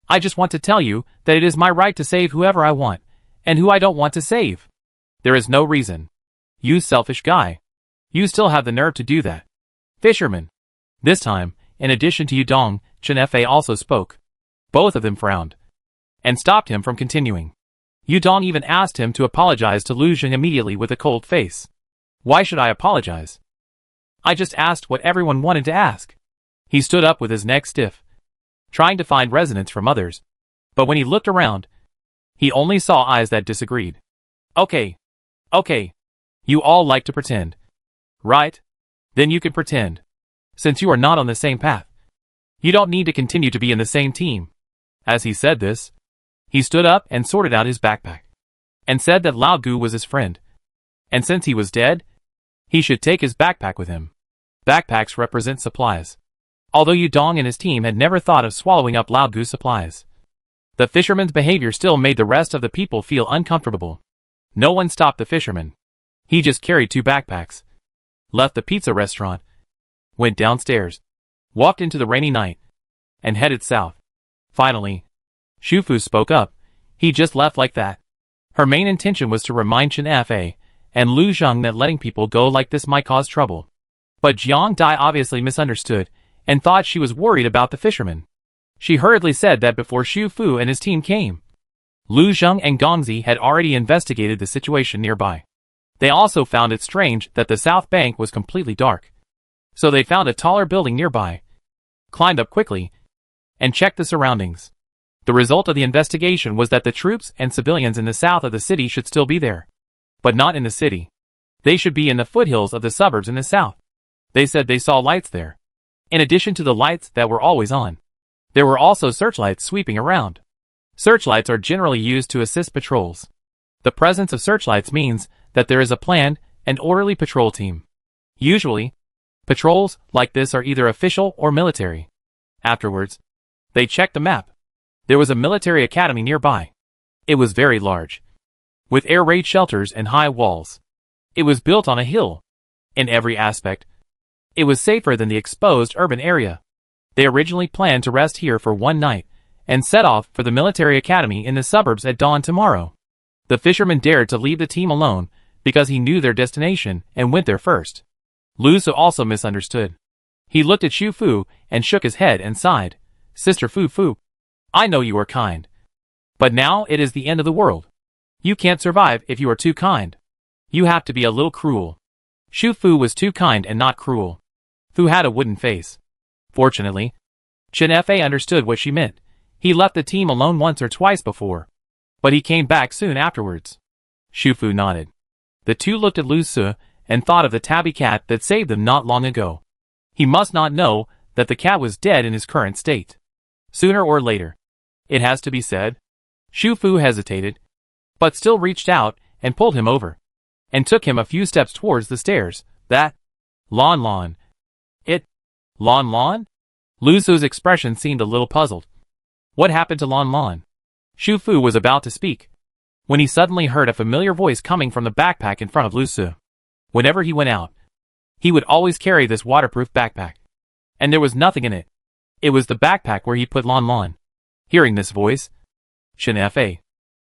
I just want to tell you that it is my right to save whoever I want, and who I don't want to save. There is no reason. You selfish guy. You still have the nerve to do that. Fisherman. This time, in addition to Yudong, Chen Fei also spoke. Both of them frowned, and stopped him from continuing. Yudong even asked him to apologize to Lu Zheng immediately with a cold face. Why should I apologize? I just asked what everyone wanted to ask. He stood up with his neck stiff, trying to find resonance from others. But when he looked around, he only saw eyes that disagreed. Okay. You all like to pretend, right? Then you can pretend. Since you are not on the same path, you don't need to continue to be in the same team. As he said this, he stood up and sorted out his backpack, and said that Lao Gu was his friend, and since he was dead, he should take his backpack with him. Backpacks represent supplies. Although Yudong and his team had never thought of swallowing up Lao Gu's supplies, the fisherman's behavior still made the rest of the people feel uncomfortable. No one stopped the fisherman. He just carried 2 backpacks, left the pizza restaurant, went downstairs, walked into the rainy night, and headed south. Finally, Shufu spoke up. He just left like that. Her main intention was to remind Chen Fei and Lu Zheng that letting people go like this might cause trouble. But Jiang Dai obviously misunderstood and thought she was worried about the fisherman. She hurriedly said that before Xu Fu and his team came, Lu Zheng and Gongzi had already investigated the situation nearby. They also found it strange that the south bank was completely dark. So they found a taller building nearby, climbed up quickly, and checked the surroundings. The result of the investigation was that the troops and civilians in the south of the city should still be there, but not in the city. They should be in the foothills of the suburbs in the south. They said they saw lights there. In addition to the lights that were always on, there were also searchlights sweeping around. Searchlights are generally used to assist patrols. The presence of searchlights means that there is a planned and orderly patrol team. Usually, patrols like this are either official or military. Afterwards, they checked the map. There was a military academy nearby. It was very large, with air raid shelters and high walls. It was built on a hill. In every aspect, it was safer than the exposed urban area. They originally planned to rest here for one night, and set off for the military academy in the suburbs at dawn tomorrow. The fisherman dared to leave the team alone, because he knew their destination and went there first. Lu Su also misunderstood. He looked at Xu Fu and shook his head and sighed. Sister Fu Fu, I know you are kind, but now it is the end of the world. You can't survive if you are too kind. You have to be a little cruel. Xu Fu was too kind and not cruel. Fu had a wooden face. Fortunately, Chen Fa understood what she meant. He left the team alone once or twice before, but he came back soon afterwards. Xu Fu nodded. The two looked at Lu Su and thought of the tabby cat that saved them not long ago. He must not know that the cat was dead in his current state. Sooner or later, it has to be said. Xu Fu hesitated, but still reached out and pulled him over, and took him a few steps towards the stairs. That Lon. It Lon? Lu Su's expression seemed a little puzzled. What happened to Lon? Xu Fu was about to speak, when he suddenly heard a familiar voice coming from the backpack in front of Lu Su. Whenever he went out, he would always carry this waterproof backpack, and there was nothing in it. It was the backpack where he put Lon. Hearing this voice, Chen Fa,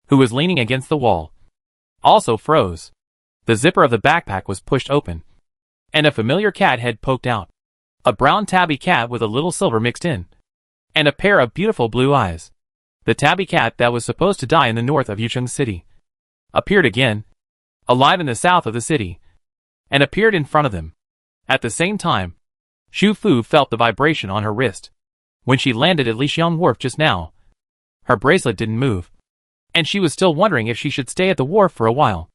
who was leaning against the wall, also froze. The zipper of the backpack was pushed open, and a familiar cat head poked out. A brown tabby cat with a little silver mixed in, and a pair of beautiful blue eyes. The tabby cat that was supposed to die in the north of Yucheng City appeared again, alive in the south of the city, and appeared in front of them. At the same time, Xu Fu felt the vibration on her wrist. When she landed at Lixiang Wharf just now, her bracelet didn't move, and she was still wondering if she should stay at the wharf for a while.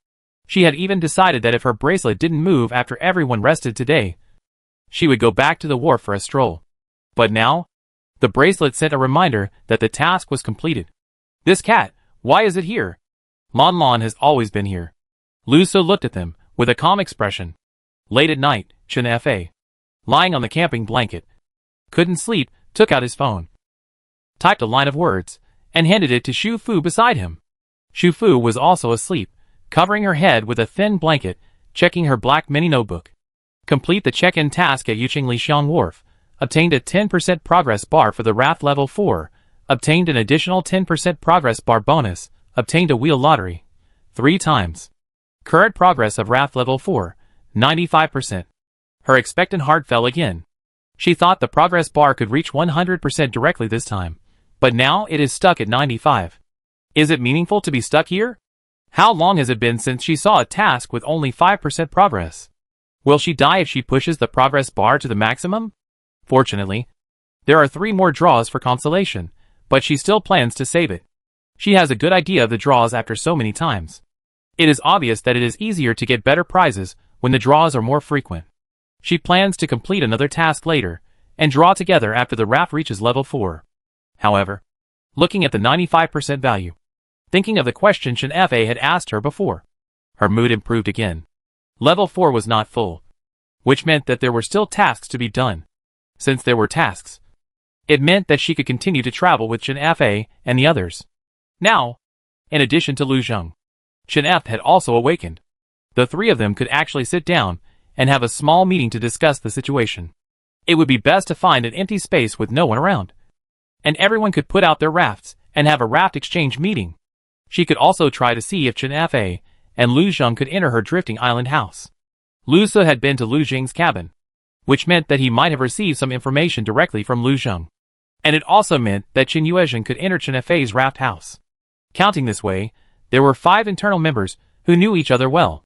She had even decided that if her bracelet didn't move after everyone rested today, she would go back to the wharf for a stroll. But now, the bracelet sent a reminder that the task was completed. This cat, why is it here? Lon has always been here. Lu Su looked at them with a calm expression. Late at night, Chen Fa, lying on the camping blanket, couldn't sleep, took out his phone, typed a line of words, and handed it to Xu Fu beside him. Xu Fu was also asleep, covering her head with a thin blanket, checking her black mini notebook. Complete the check-in task at Yucheng Lixiang Wharf. Obtained a 10% progress bar for the raft level 4. Obtained an additional 10% progress bar bonus. Obtained a wheel lottery 3 times. Current progress of raft level 4, 95%. Her expectant heart fell again. She thought the progress bar could reach 100% directly this time, but now it is stuck at 95. Is it meaningful to be stuck here? How long has it been since she saw a task with only 5% progress? Will she die if she pushes the progress bar to the maximum? Fortunately, there are 3 more draws for consolation, but she still plans to save it. She has a good idea of the draws after so many times. It is obvious that it is easier to get better prizes when the draws are more frequent. She plans to complete another task later, and draw together after the raft reaches level 4. However, looking at the 95% value, thinking of the question Chen Fa had asked her before, her mood improved again. Level 4 was not full, which meant that there were still tasks to be done. Since there were tasks, it meant that she could continue to travel with Chen Fa and the others. Now, in addition to Lu Zheng, Chen F had also awakened. The 3 of them could actually sit down and have a small meeting to discuss the situation. It would be best to find an empty space with no one around, and everyone could put out their rafts and have a raft exchange meeting. She could also try to see if Chen Fa and Lu Zheng could enter her drifting island house. Lu Su had been to Lu Zheng's cabin, which meant that he might have received some information directly from Lu Zheng. And it also meant that Chen Yuezhen could enter Chen Fa's raft house. Counting this way, there were 5 internal members who knew each other well.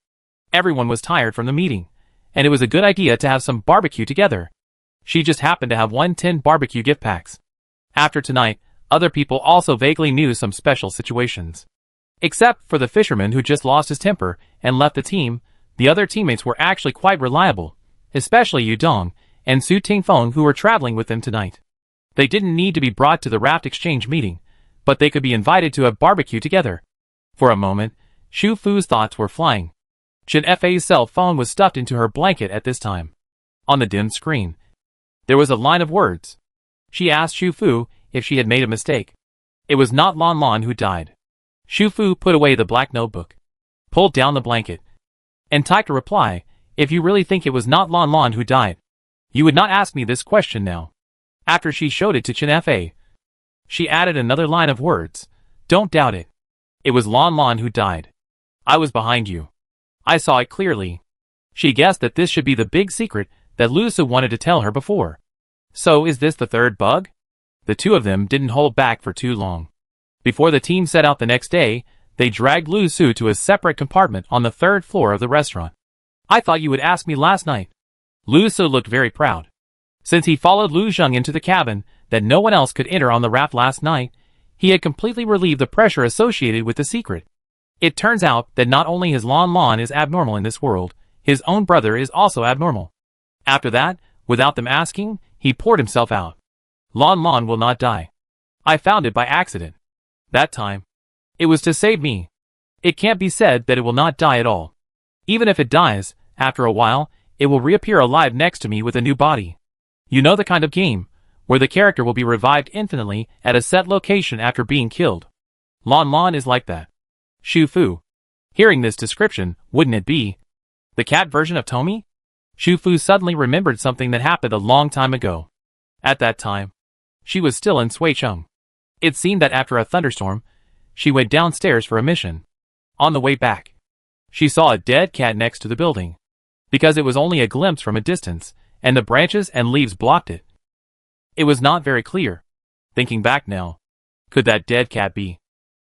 Everyone was tired from the meeting, and it was a good idea to have some barbecue together. She just happened to have 110 barbecue gift packs. After tonight, other people also vaguely knew some special situations. Except for the fisherman who just lost his temper and left the team, the other teammates were actually quite reliable, especially Yu Dong and Su Tingfeng who were traveling with them tonight. They didn't need to be brought to the raft exchange meeting, but they could be invited to have barbecue together. For a moment, Xu Fu's thoughts were flying. Chen Fa's cell phone was stuffed into her blanket at this time. On the dim screen, there was a line of words. She asked Xu Fu if she had made a mistake. It was not Lon who died. Xu Fu put away the black notebook, pulled down the blanket, and typed a reply. If you really think it was not Lon who died, you would not ask me this question now. After she showed it to Chen Fa, she added another line of words. Don't doubt it. It was Lon who died. I was behind you. I saw it clearly. She guessed that this should be the big secret that Lu Su wanted to tell her before. So is this the third bug? The 2 of them didn't hold back for too long. Before the team set out the next day, they dragged Lu Su to a separate compartment on the 3rd floor of the restaurant. I thought you would ask me last night. Lu Su looked very proud. Since he followed Lu Zheng into the cabin that no one else could enter on the raft last night, he had completely relieved the pressure associated with the secret. It turns out that not only his Lon Lon is abnormal in this world, his own brother is also abnormal. After that, without them asking, he poured himself out. Lon Lon will not die. I found it by accident. That time. It was to save me. It can't be said that it will not die at all. Even if it dies, after a while, it will reappear alive next to me with a new body. You know the kind of game, where the character will be revived infinitely at a set location after being killed. Lon Lon is like that. Shu Fu. Hearing this description, wouldn't it be the cat version of Tommy? Shu Fu suddenly remembered something that happened a long time ago. At that time, she was still in Suicheng. It seemed that after a thunderstorm, she went downstairs for a mission. On the way back, she saw a dead cat next to the building. Because it was only a glimpse from a distance, and the branches and leaves blocked it. It was not very clear. Thinking back now, could that dead cat be?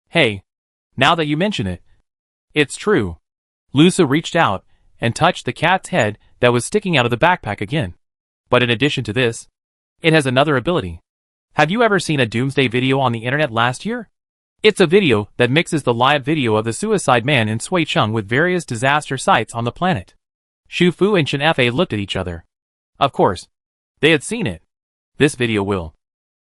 Hey, now that you mention it, it's true. Lusa reached out and touched the cat's head that was sticking out of the backpack again. But in addition to this, it has another ability. Have you ever seen a doomsday video on the internet last year? It's a video that mixes the live video of the suicide man in Suicheng with various disaster sites on the planet. Shu Fu and Chen Fa looked at each other. Of course, they had seen it. This video will.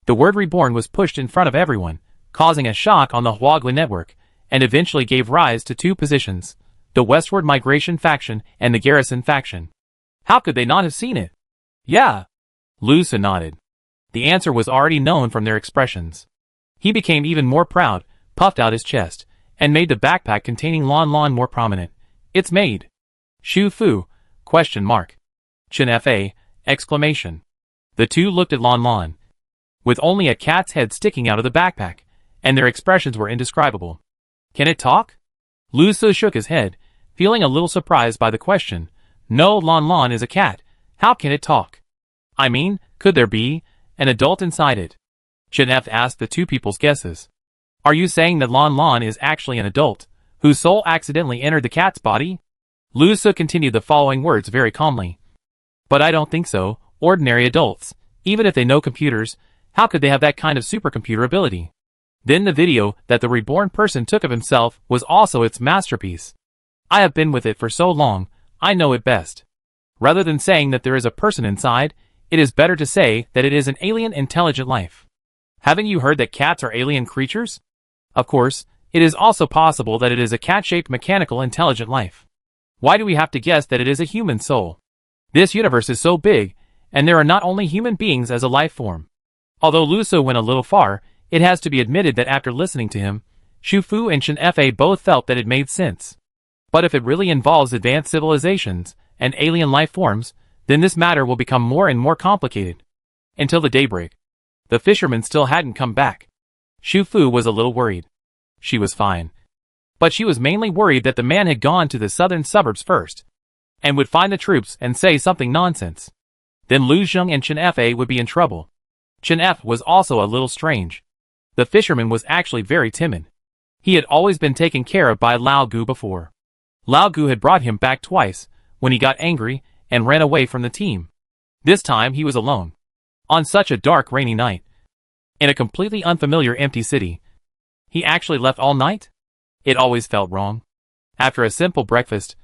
The word reborn was pushed in front of everyone, causing a shock on the Huaglin network, and eventually gave rise to two positions, the westward migration faction and the garrison faction. How could they not have seen it? Yeah. Lusa nodded. The answer was already known from their expressions. He became even more proud, puffed out his chest, and made the backpack containing Lon Lon more prominent. It's made. Shu Fu, ? Chen Fa, exclamation. The two looked at Lon Lon. With only a cat's head sticking out of the backpack, and their expressions were indescribable. Can it talk? Lu Su shook his head, feeling a little surprised by the question. No, Lon Lon is a cat. How can it talk? I mean, could there be an adult inside it? Chen F asked the two people's guesses. Are you saying that Lon Lon is actually an adult, whose soul accidentally entered the cat's body? Lu Su continued the following words very calmly. But I don't think so. Ordinary adults, even if they know computers, how could they have that kind of supercomputer ability? Then the video that the reborn person took of himself was also its masterpiece. I have been with it for so long, I know it best. Rather than saying that there is a person inside, it is better to say that it is an alien intelligent life. Haven't you heard that cats are alien creatures? Of course, it is also possible that it is a cat-shaped mechanical intelligent life. Why do we have to guess that it is a human soul? This universe is so big, and there are not only human beings as a life form. Although Lu Su went a little far, it has to be admitted that after listening to him, Shu Fu and Chen Fa both felt that it made sense. But if it really involves advanced civilizations and alien life forms, then this matter will become more and more complicated. Until the daybreak, the fisherman still hadn't come back. Shu Fu was a little worried. She was fine. But she was mainly worried that the man had gone to the southern suburbs first, and would find the troops and say something nonsense. Then Lu Zheng and Chen Fa would be in trouble. Chen F was also a little strange. The fisherman was actually very timid. He had always been taken care of by Lao Gu before. Lao Gu had brought him back twice, when he got angry and ran away from the team. This time he was alone. On such a dark rainy night. In a completely unfamiliar empty city. He actually left all night? It always felt wrong. After a simple breakfast,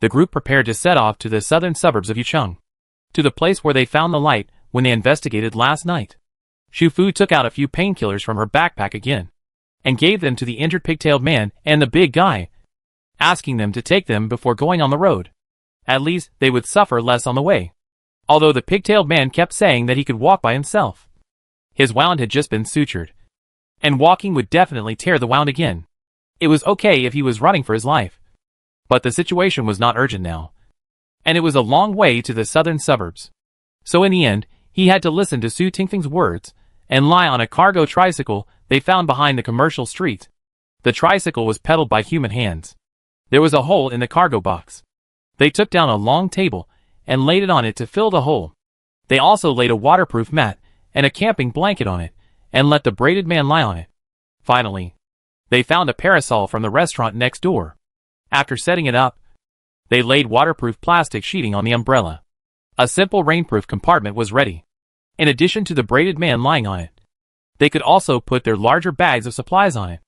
the group prepared to set off to the southern suburbs of Yucheng. To the place where they found the light when they investigated last night. Shu Fu took out a few painkillers from her backpack again, and gave them to the injured pigtailed man and the big guy, asking them to take them before going on the road. At least, they would suffer less on the way. Although the pigtailed man kept saying that he could walk by himself. His wound had just been sutured, and walking would definitely tear the wound again. It was okay if he was running for his life. But the situation was not urgent now. And it was a long way to the southern suburbs. So in the end, he had to listen to Su Tingfeng's words, and lie on a cargo tricycle they found behind the commercial street. The tricycle was pedaled by human hands. There was a hole in the cargo box. They took down a long table, and laid it on it to fill the hole. They also laid a waterproof mat, and a camping blanket on it, and let the braided man lie on it. Finally, they found a parasol from the restaurant next door. After setting it up, they laid waterproof plastic sheeting on the umbrella. A simple rainproof compartment was ready. in addition to the braided man lying on it. They could also put their larger bags of supplies on it.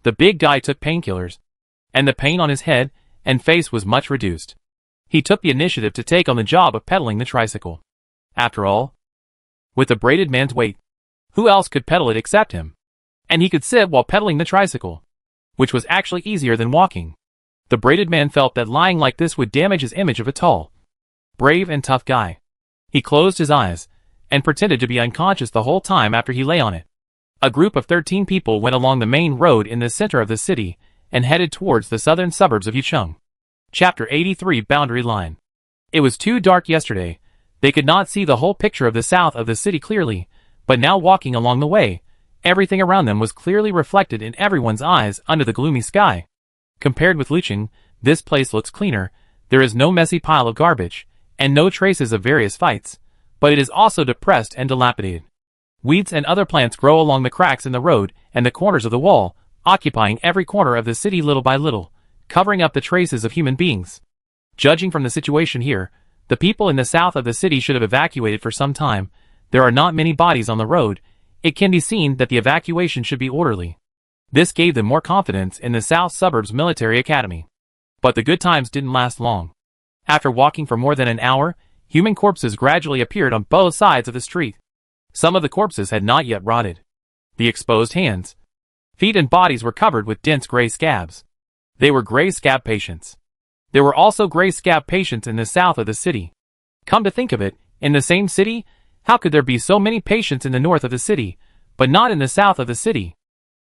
The big guy took painkillers, and the pain on his head and face was much reduced. He took the initiative to take on the job of pedaling the tricycle. After all, with the braided man's weight, who else could pedal it except him? And he could sit while pedaling the tricycle, which was actually easier than walking. The braided man felt that lying like this would damage his image of a tall, brave and tough guy. He closed his eyes and pretended to be unconscious the whole time after he lay on it. A group of 13 people went along the main road in the center of the city and headed towards the southern suburbs of Yucheng. Chapter 83 Boundary Line. It was too dark yesterday. They could not see the whole picture of the south of the city clearly, but now walking along the way, everything around them was clearly reflected in everyone's eyes under the gloomy sky. Compared with Lucheng, this place looks cleaner. There is no messy pile of garbage, and no traces of various fights, but it is also depressed and dilapidated. Weeds and other plants grow along the cracks in the road and the corners of the wall, occupying every corner of the city little by little, covering up the traces of human beings. Judging from the situation here, the people in the south of the city should have evacuated for some time. There are not many bodies on the road. It can be seen that the evacuation should be orderly. This gave them more confidence in the South Suburbs Military Academy. But the good times didn't last long. After walking for more than an hour, human corpses gradually appeared on both sides of the street. Some of the corpses had not yet rotted. The exposed hands, feet and bodies were covered with dense gray scabs. They were gray scab patients. There were also gray scab patients in the south of the city. Come to think of it, in the same city, how could there be so many patients in the north of the city, but not in the south of the city?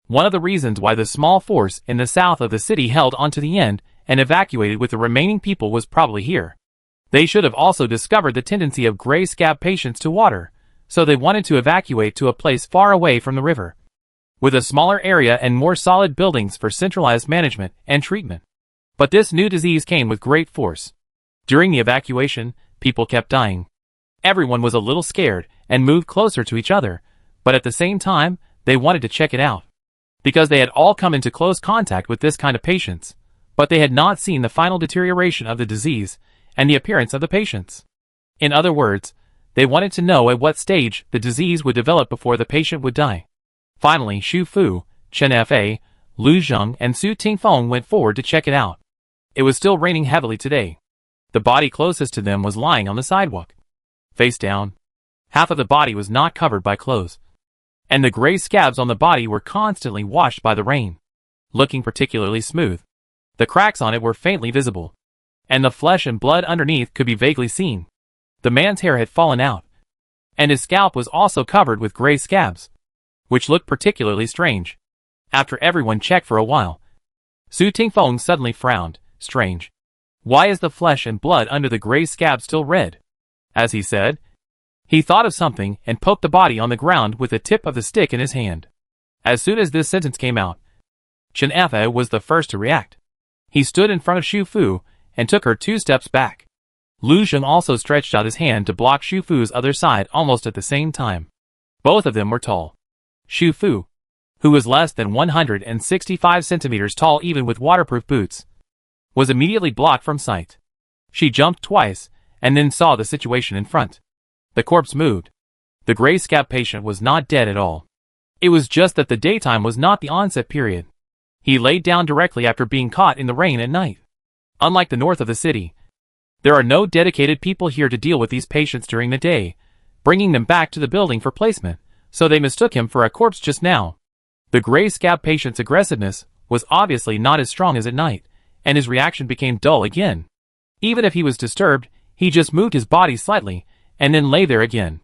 One of the reasons why the small force in the south of the city held on to the end and evacuated with the remaining people was probably here. They should have also discovered the tendency of gray scab patients to water, so they wanted to evacuate to a place far away from the river, with a smaller area and more solid buildings for centralized management and treatment. But this new disease came with great force. During the evacuation, people kept dying. Everyone was a little scared and moved closer to each other, but at the same time, they wanted to check it out, because they had all come into close contact with this kind of patients, but they had not seen the final deterioration of the disease and the appearance of the patients. In other words, they wanted to know at what stage the disease would develop before the patient would die. Finally, Xu Fu, Chen Fa, Lu Zheng and Su Tingfeng went forward to check it out. It was still raining heavily today. The body closest to them was lying on the sidewalk, face down. Half of the body was not covered by clothes, and the gray scabs on the body were constantly washed by the rain, looking particularly smooth. The cracks on it were faintly visible, and the flesh and blood underneath could be vaguely seen. The man's hair had fallen out, and his scalp was also covered with gray scabs, which looked particularly strange. After everyone checked for a while, Su Tingfeng suddenly frowned. Strange. Why is the flesh and blood under the gray scab still red? As he said, he thought of something and poked the body on the ground with the tip of the stick in his hand. As soon as this sentence came out, Chen Fa was the first to react. He stood in front of Xu Fu and took her 2 steps back. Lu Zheng also stretched out his hand to block Xu Fu's other side almost at the same time. Both of them were tall. Xu Fu, who was less than 165 centimeters tall even with waterproof boots, was immediately blocked from sight. She jumped twice and then saw the situation in front. The corpse moved. The gray scab patient was not dead at all. It was just that the daytime was not the onset period. He laid down directly after being caught in the rain at night. Unlike the north of the city, there are no dedicated people here to deal with these patients during the day, bringing them back to the building for placement, so they mistook him for a corpse just now. The gray scab patient's aggressiveness was obviously not as strong as at night, and his reaction became dull again. Even if he was disturbed, he just moved his body slightly, and then lay there again.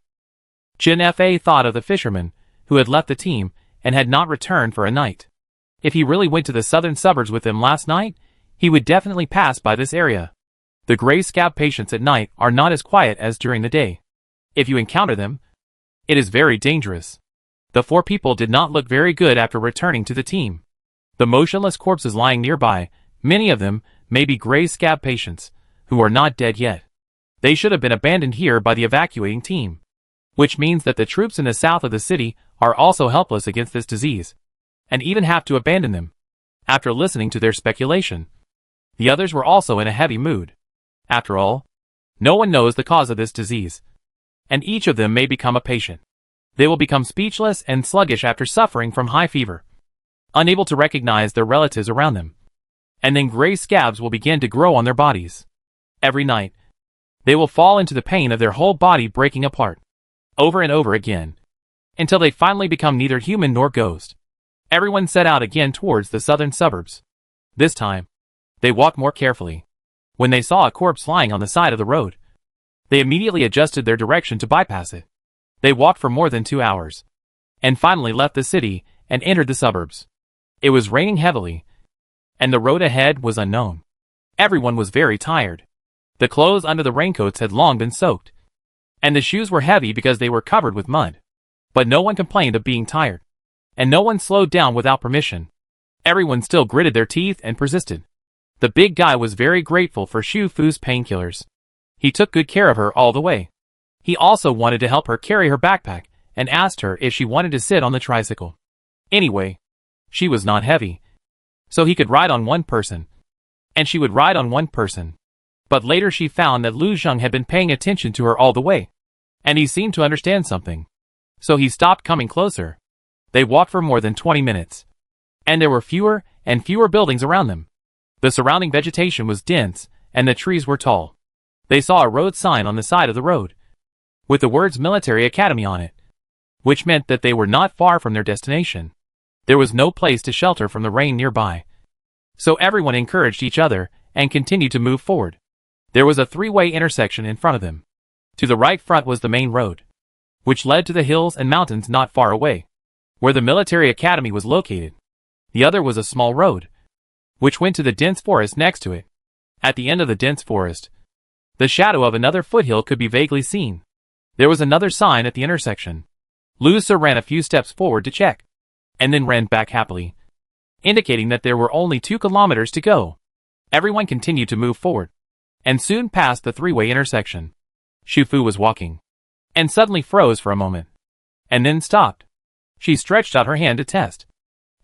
Chen Fa thought of the fisherman, who had left the team, and had not returned for a night. If he really went to the southern suburbs with them last night, he would definitely pass by this area. The gray scab patients at night are not as quiet as during the day. If you encounter them, it is very dangerous. The 4 people did not look very good after returning to the team. The motionless corpses lying nearby, many of them may be gray scab patients, who are not dead yet. They should have been abandoned here by the evacuating team, which means that the troops in the south of the city are also helpless against this disease, and even have to abandon them. After listening to their speculation, the others were also in a heavy mood. After all, no one knows the cause of this disease, and each of them may become a patient. They will become speechless and sluggish after suffering from high fever, unable to recognize their relatives around them. And then gray scabs will begin to grow on their bodies. Every night, they will fall into the pain of their whole body breaking apart, over and over again, until they finally become neither human nor ghost. Everyone set out again towards the southern suburbs. This time, they walked more carefully. When they saw a corpse lying on the side of the road, they immediately adjusted their direction to bypass it. They walked for more than 2 hours, and finally left the city and entered the suburbs. It was raining heavily, and the road ahead was unknown. Everyone was very tired. The clothes under the raincoats had long been soaked, and the shoes were heavy because they were covered with mud. But no one complained of being tired, and no one slowed down without permission. Everyone still gritted their teeth and persisted. The big guy was very grateful for Shu Fu's painkillers. He took good care of her all the way. He also wanted to help her carry her backpack and asked her if she wanted to sit on the tricycle. Anyway, she was not heavy, so he could ride on one person, and she would ride on one person. But later she found that Lu Zheng had been paying attention to her all the way, and he seemed to understand something. So he stopped coming closer. They walked for more than 20 minutes, and there were fewer and fewer buildings around them. The surrounding vegetation was dense, and the trees were tall. They saw a road sign on the side of the road, with the words Military Academy on it, which meant that they were not far from their destination. There was no place to shelter from the rain nearby, so everyone encouraged each other and continued to move forward. There was a three-way intersection in front of them. To the right front was the main road, which led to the hills and mountains not far away, where the military academy was located. The other was a small road, which went to the dense forest next to it. At the end of the dense forest, the shadow of another foothill could be vaguely seen. There was another sign at the intersection. Lu Su ran a few steps forward to check, and then ran back happily, indicating that there were only 2 kilometers to go. Everyone continued to move forward, and soon passed the three-way intersection. Shu Fu was walking, and suddenly froze for a moment, and then stopped. She stretched out her hand to test,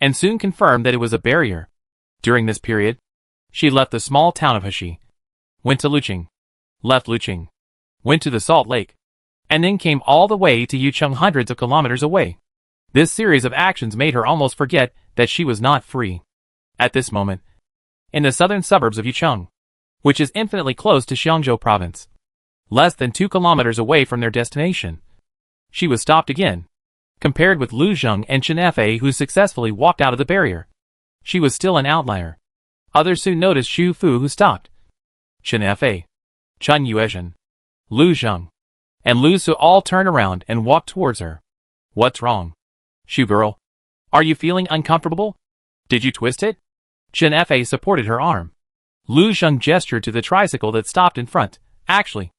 and soon confirmed that it was a barrier. During this period, she left the small town of Heshi, went to Luqing, left Luqing, went to the Salt Lake, and then came all the way to Yucheng hundreds of kilometers away. This series of actions made her almost forget that she was not free. At this moment, in the southern suburbs of Yucheng, which is infinitely close to Xiangzhou province, less than 2 kilometers away from their destination, she was stopped again. Compared with Lu Zheng and Chen Fa, who successfully walked out of the barrier, she was still an outlier. Others soon noticed Shu Fu, who stopped. Chen Fa, Chen Yuezhen, Lu Zheng, and Lu Su all turned around and walked towards her. What's wrong? Shu girl, are you feeling uncomfortable? Did you twist it? Chen Fa supported her arm. Lu Zheng gestured to the tricycle that stopped in front. Actually,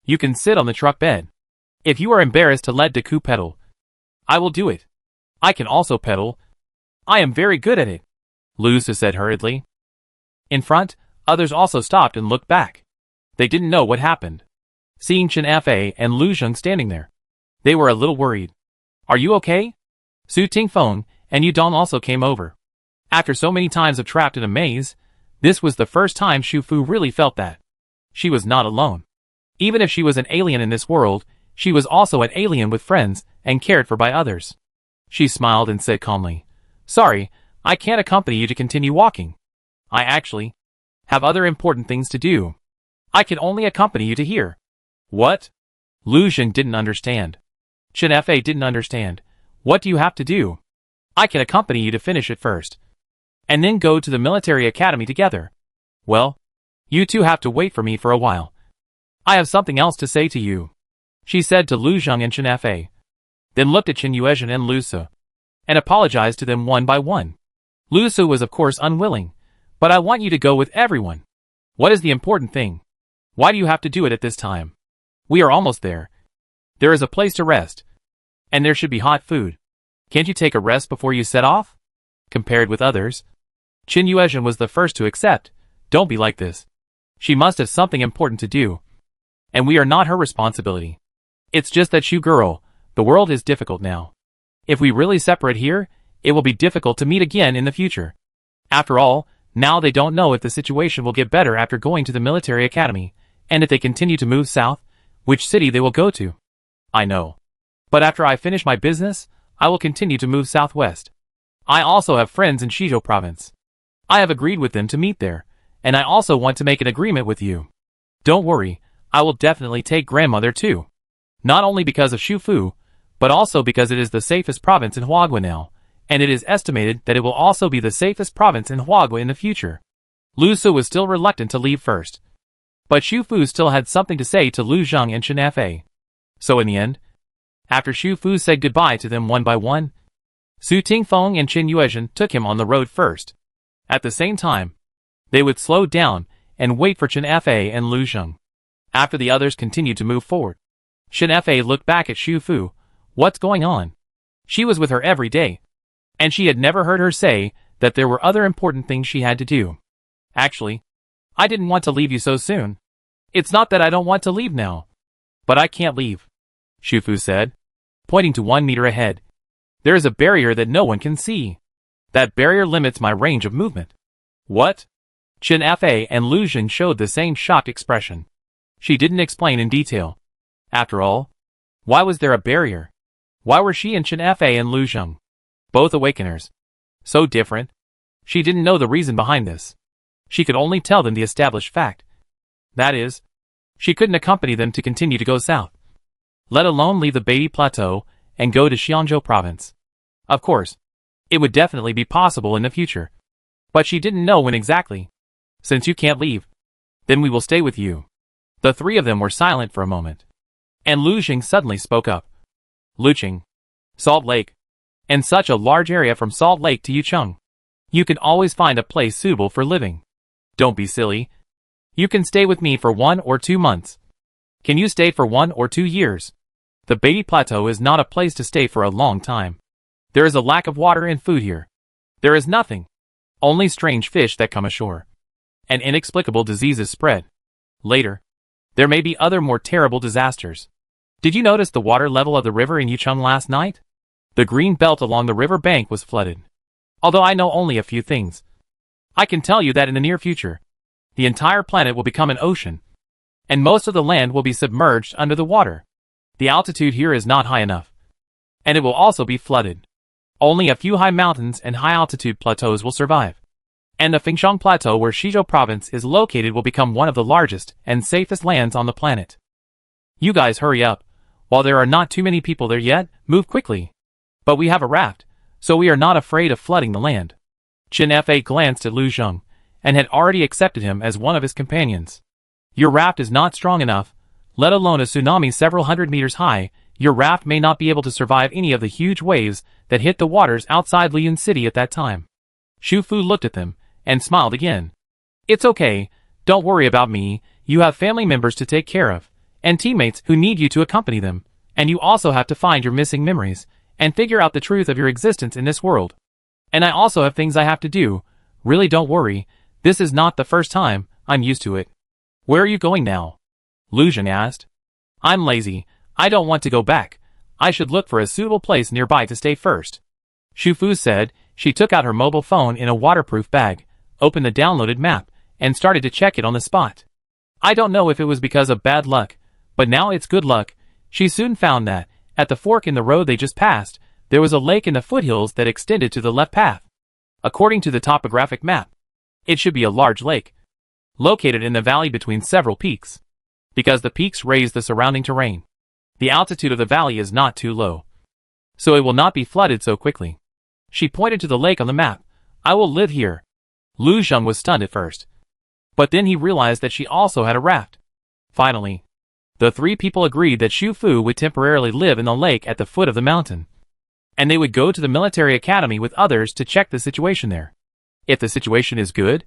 you can sit on the truck bed. If you are embarrassed to let Deku pedal, I will do it. I can also pedal. I am very good at it, Lu Su said hurriedly. In front, others also stopped and looked back. They didn't know what happened. Seeing Chen Fa and Lu Zheng standing there, they were a little worried. Are you okay? Su Tingfeng and Yudong also came over. After so many times of trapped in a maze, this was the first time Shu Fu really felt that she was not alone. Even if she was an alien in this world, she was also an alien with friends and cared for by others. She smiled and said calmly, "Sorry, I can't accompany you to continue walking. I actually have other important things to do. I can only accompany you to here." What? Lu Zheng didn't understand. Chen Fa didn't understand. What do you have to do? I can accompany you to finish it first, and then go to the military academy together. Well, you two have to wait for me for a while. I have something else to say to you, she said to Lu Zheng and Chen Fa, then looked at Chen Yuezhen and Lu Su, and apologized to them one by one. Lu Su was of course unwilling, but I want you to go with everyone. What is the important thing? Why do you have to do it at this time? We are almost there. There is a place to rest, and there should be hot food. Can't you take a rest before you set off? Compared with others, Chen Yuezhen was the first to accept. Don't be like this. She must have something important to do, and we are not her responsibility. It's just that Shu girl, the world is difficult now. If we really separate here, it will be difficult to meet again in the future. After all, now they don't know if the situation will get better after going to the military academy, and if they continue to move south, which city they will go to. I know. But after I finish my business, I will continue to move southwest. I also have friends in Shizhou province. I have agreed with them to meet there, and I also want to make an agreement with you. Don't worry, I will definitely take grandmother too. Not only because of Shufu, but also because it is the safest province in Huagua now, and it is estimated that it will also be the safest province in Huagua in the future. Lu Su was still reluctant to leave first. But Shufu still had something to say to Lu Zheng and Chen Fa. So in the end, after Shufu said goodbye to them one by one, Su Tingfeng and Chen Yuezhen took him on the road first. At the same time, they would slow down and wait for Chen Fa and Lu Zheng. After the others continued to move forward, Chen Fa looked back at Shufu. What's going on? She was with her every day, and she had never heard her say that there were other important things she had to do. Actually, I didn't want to leave you so soon. It's not that I don't want to leave now, but I can't leave, Shufu said, pointing to 1 meter ahead. There is a barrier that no one can see. That barrier limits my range of movement. What? Chen Fa and Lu Zheng showed the same shocked expression. She didn't explain in detail. After all, why was there a barrier? Why were she and Chen Fa and Lu Zheng, both awakeners, so different? She didn't know the reason behind this. She could only tell them the established fact. That is, she couldn't accompany them to continue to go south, let alone leave the Beatty Plateau and go to Xianzhou province. Of course, it would definitely be possible in the future, but she didn't know when exactly. Since you can't leave, then we will stay with you. The three of them were silent for a moment, and Lu Zheng suddenly spoke up. Luqing, Salt Lake, and such a large area from Salt Lake to Yucheng. You can always find a place suitable for living. Don't be silly. You can stay with me for 1 or 2 months. Can you stay for 1 or 2 years? The Beatty Plateau is not a place to stay for a long time. There is a lack of water and food here. There is nothing. Only strange fish that come ashore. And inexplicable diseases spread. Later, there may be other more terrible disasters. Did you notice the water level of the river in Yucheng last night? The green belt along the river bank was flooded. Although I know only a few things, I can tell you that in the near future, the entire planet will become an ocean, and most of the land will be submerged under the water. The altitude here is not high enough, and it will also be flooded. Only a few high mountains and high-altitude plateaus will survive. And the Fengshan Plateau where Shizhou province is located will become one of the largest and safest lands on the planet. You guys hurry up. While there are not too many people there yet, move quickly. But we have a raft, so we are not afraid of flooding the land. Chen Fa glanced at Lu Zheng, and had already accepted him as one of his companions. Your raft is not strong enough, let alone a tsunami several hundred meters high. Your raft may not be able to survive any of the huge waves that hit the waters outside Liyun City at that time. Shufu looked at them, and smiled again. It's okay, don't worry about me, you have family members to take care of, and teammates who need you to accompany them, and you also have to find your missing memories, and figure out the truth of your existence in this world. And I also have things I have to do. Really don't worry, this is not the first time, I'm used to it. Where are you going now? Lu Zheng asked. I'm lazy, I don't want to go back. I should look for a suitable place nearby to stay first. Shufu said. She took out her mobile phone in a waterproof bag, opened the downloaded map, and started to check it on the spot. I don't know if it was because of bad luck, but now it's good luck. She soon found that, at the fork in the road they just passed, there was a lake in the foothills that extended to the left path. According to the topographic map, it should be a large lake, located in the valley between several peaks. Because the peaks raise the surrounding terrain, the altitude of the valley is not too low, so it will not be flooded so quickly. She pointed to the lake on the map. I will live here. Lu Zheng was stunned at first, but then he realized that she also had a raft. Finally, the three people agreed that Shufu would temporarily live in the lake at the foot of the mountain, and they would go to the military academy with others to check the situation there. If the situation is good,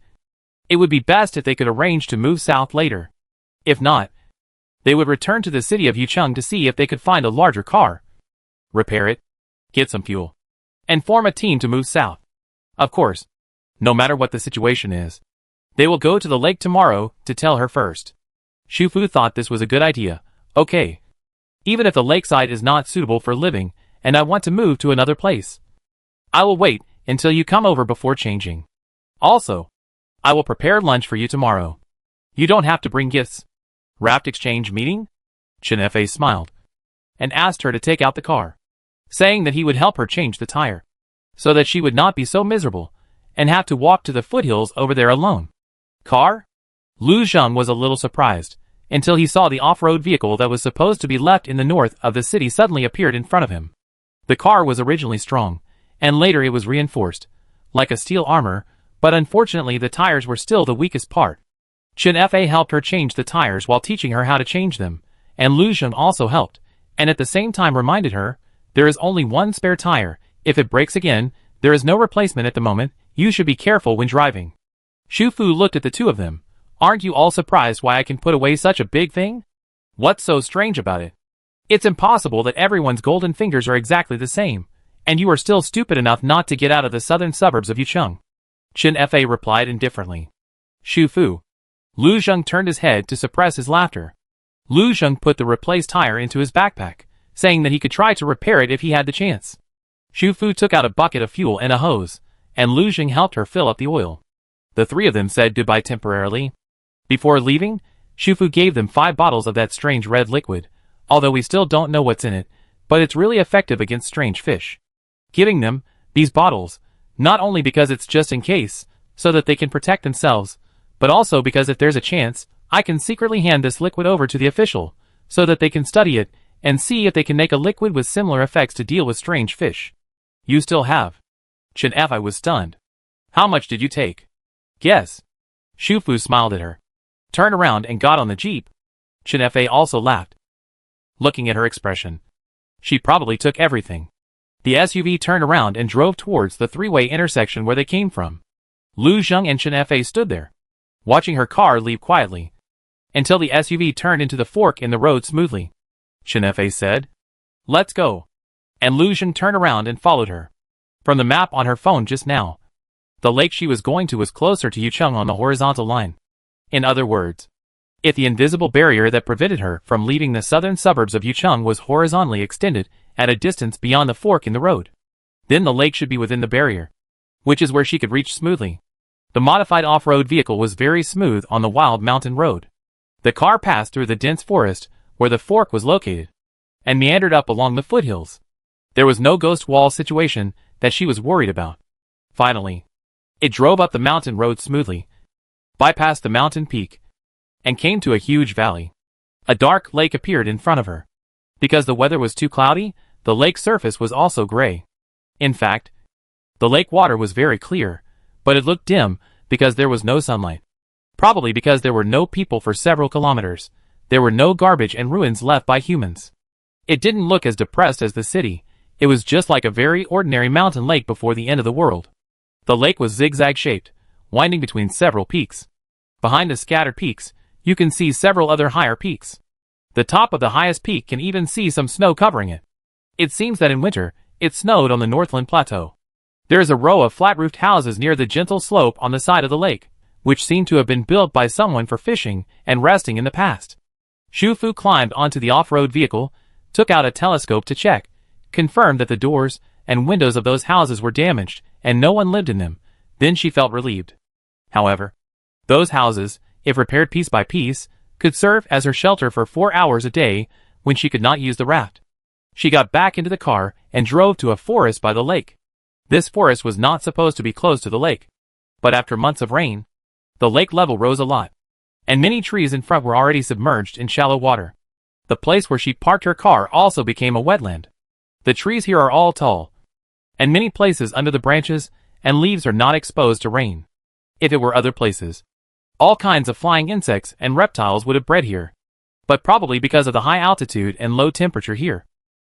it would be best if they could arrange to move south later. If not, they would return to the city of Yucheng to see if they could find a larger car, repair it, get some fuel, and form a team to move south. Of course, no matter what the situation is, they will go to the lake tomorrow to tell her first. Shufu thought this was a good idea. Okay. Even if the lakeside is not suitable for living, and I want to move to another place, I will wait until you come over before changing. Also, I will prepare lunch for you tomorrow. You don't have to bring gifts. Raft exchange meeting? Chen Fa smiled. and asked her to take out the car, saying that he would help her change the tire, so that she would not be so miserable and have to walk to the foothills over there alone. Car? Lu Zheng was a little surprised, until he saw the off-road vehicle that was supposed to be left in the north of the city suddenly appeared in front of him. The car was originally strong, and later it was reinforced, like a steel armor, but unfortunately the tires were still the weakest part. Chen Fa helped her change the tires while teaching her how to change them, and Lu Zheng also helped, and at the same time reminded her, there is only one spare tire, if it breaks again, there is no replacement at the moment, you should be careful when driving. Xu Fu looked at the two of them. Aren't you all surprised why I can put away such a big thing? What's so strange about it? It's impossible that everyone's golden fingers are exactly the same, and you are still stupid enough not to get out of the southern suburbs of Yucheng. Chen Fa replied indifferently. Xu Fu. Lu Zheng turned his head to suppress his laughter. Lu Zheng put the replaced tire into his backpack, saying that he could try to repair it if he had the chance. Xu Fu took out a bucket of fuel and a hose, and Lu Zheng helped her fill up the oil. The three of them said goodbye temporarily. Before leaving, Xu Fu gave them 5 bottles of that strange red liquid, although we still don't know what's in it, but it's really effective against strange fish. Giving them these bottles, not only because it's just in case, so that they can protect themselves, but also because if there's a chance, I can secretly hand this liquid over to the official, so that they can study it, and see if they can make a liquid with similar effects to deal with strange fish. You still have? Chen Fa was stunned. How much did you take? Guess. Xu Fu smiled at her, turned around and got on the jeep. Chen Fa also laughed, looking at her expression. She probably took everything. The SUV turned around and drove towards the three-way intersection where they came from. Lu Zheng and Chen Fa stood there, watching her car leave quietly, until the SUV turned into the fork in the road smoothly. Chen Fa said, "Let's go." And Lu Zheng turned around and followed her. From the map on her phone just now, the lake she was going to was closer to Yucheng on the horizontal line. In other words, if the invisible barrier that prevented her from leaving the southern suburbs of Yucheng was horizontally extended at a distance beyond the fork in the road, then the lake should be within the barrier, which is where she could reach smoothly. The modified off-road vehicle was very smooth on the wild mountain road. The car passed through the dense forest where the fork was located, and meandered up along the foothills. There was no ghost wall situation that she was worried about. Finally, it drove up the mountain road smoothly, bypassed the mountain peak, and came to a huge valley. A dark lake appeared in front of her. Because the weather was too cloudy, the lake's surface was also gray. In fact, the lake water was very clear, but it looked dim because there was no sunlight. Probably because there were no people for several kilometers. There were no garbage and ruins left by humans. It didn't look as depressed as the city. It was just like a very ordinary mountain lake before the end of the world. The lake was zigzag-shaped, winding between several peaks. Behind the scattered peaks, you can see several other higher peaks. The top of the highest peak can even see some snow covering it. It seems that in winter, it snowed on the Northland Plateau. There is a row of flat-roofed houses near the gentle slope on the side of the lake, which seem to have been built by someone for fishing and resting in the past. Xu Fu climbed onto the off-road vehicle, took out a telescope to check, confirmed that the doors and windows of those houses were damaged and no one lived in them. Then she felt relieved. However, those houses, if repaired piece by piece, could serve as her shelter for 4 hours a day when she could not use the raft. She got back into the car and drove to a forest by the lake. This forest was not supposed to be close to the lake, but after months of rain, the lake level rose a lot, and many trees in front were already submerged in shallow water. The place where she parked her car also became a wetland. The trees here are all tall, and many places under the branches and leaves are not exposed to rain. If it were other places, all kinds of flying insects and reptiles would have bred here. But probably because of the high altitude and low temperature here,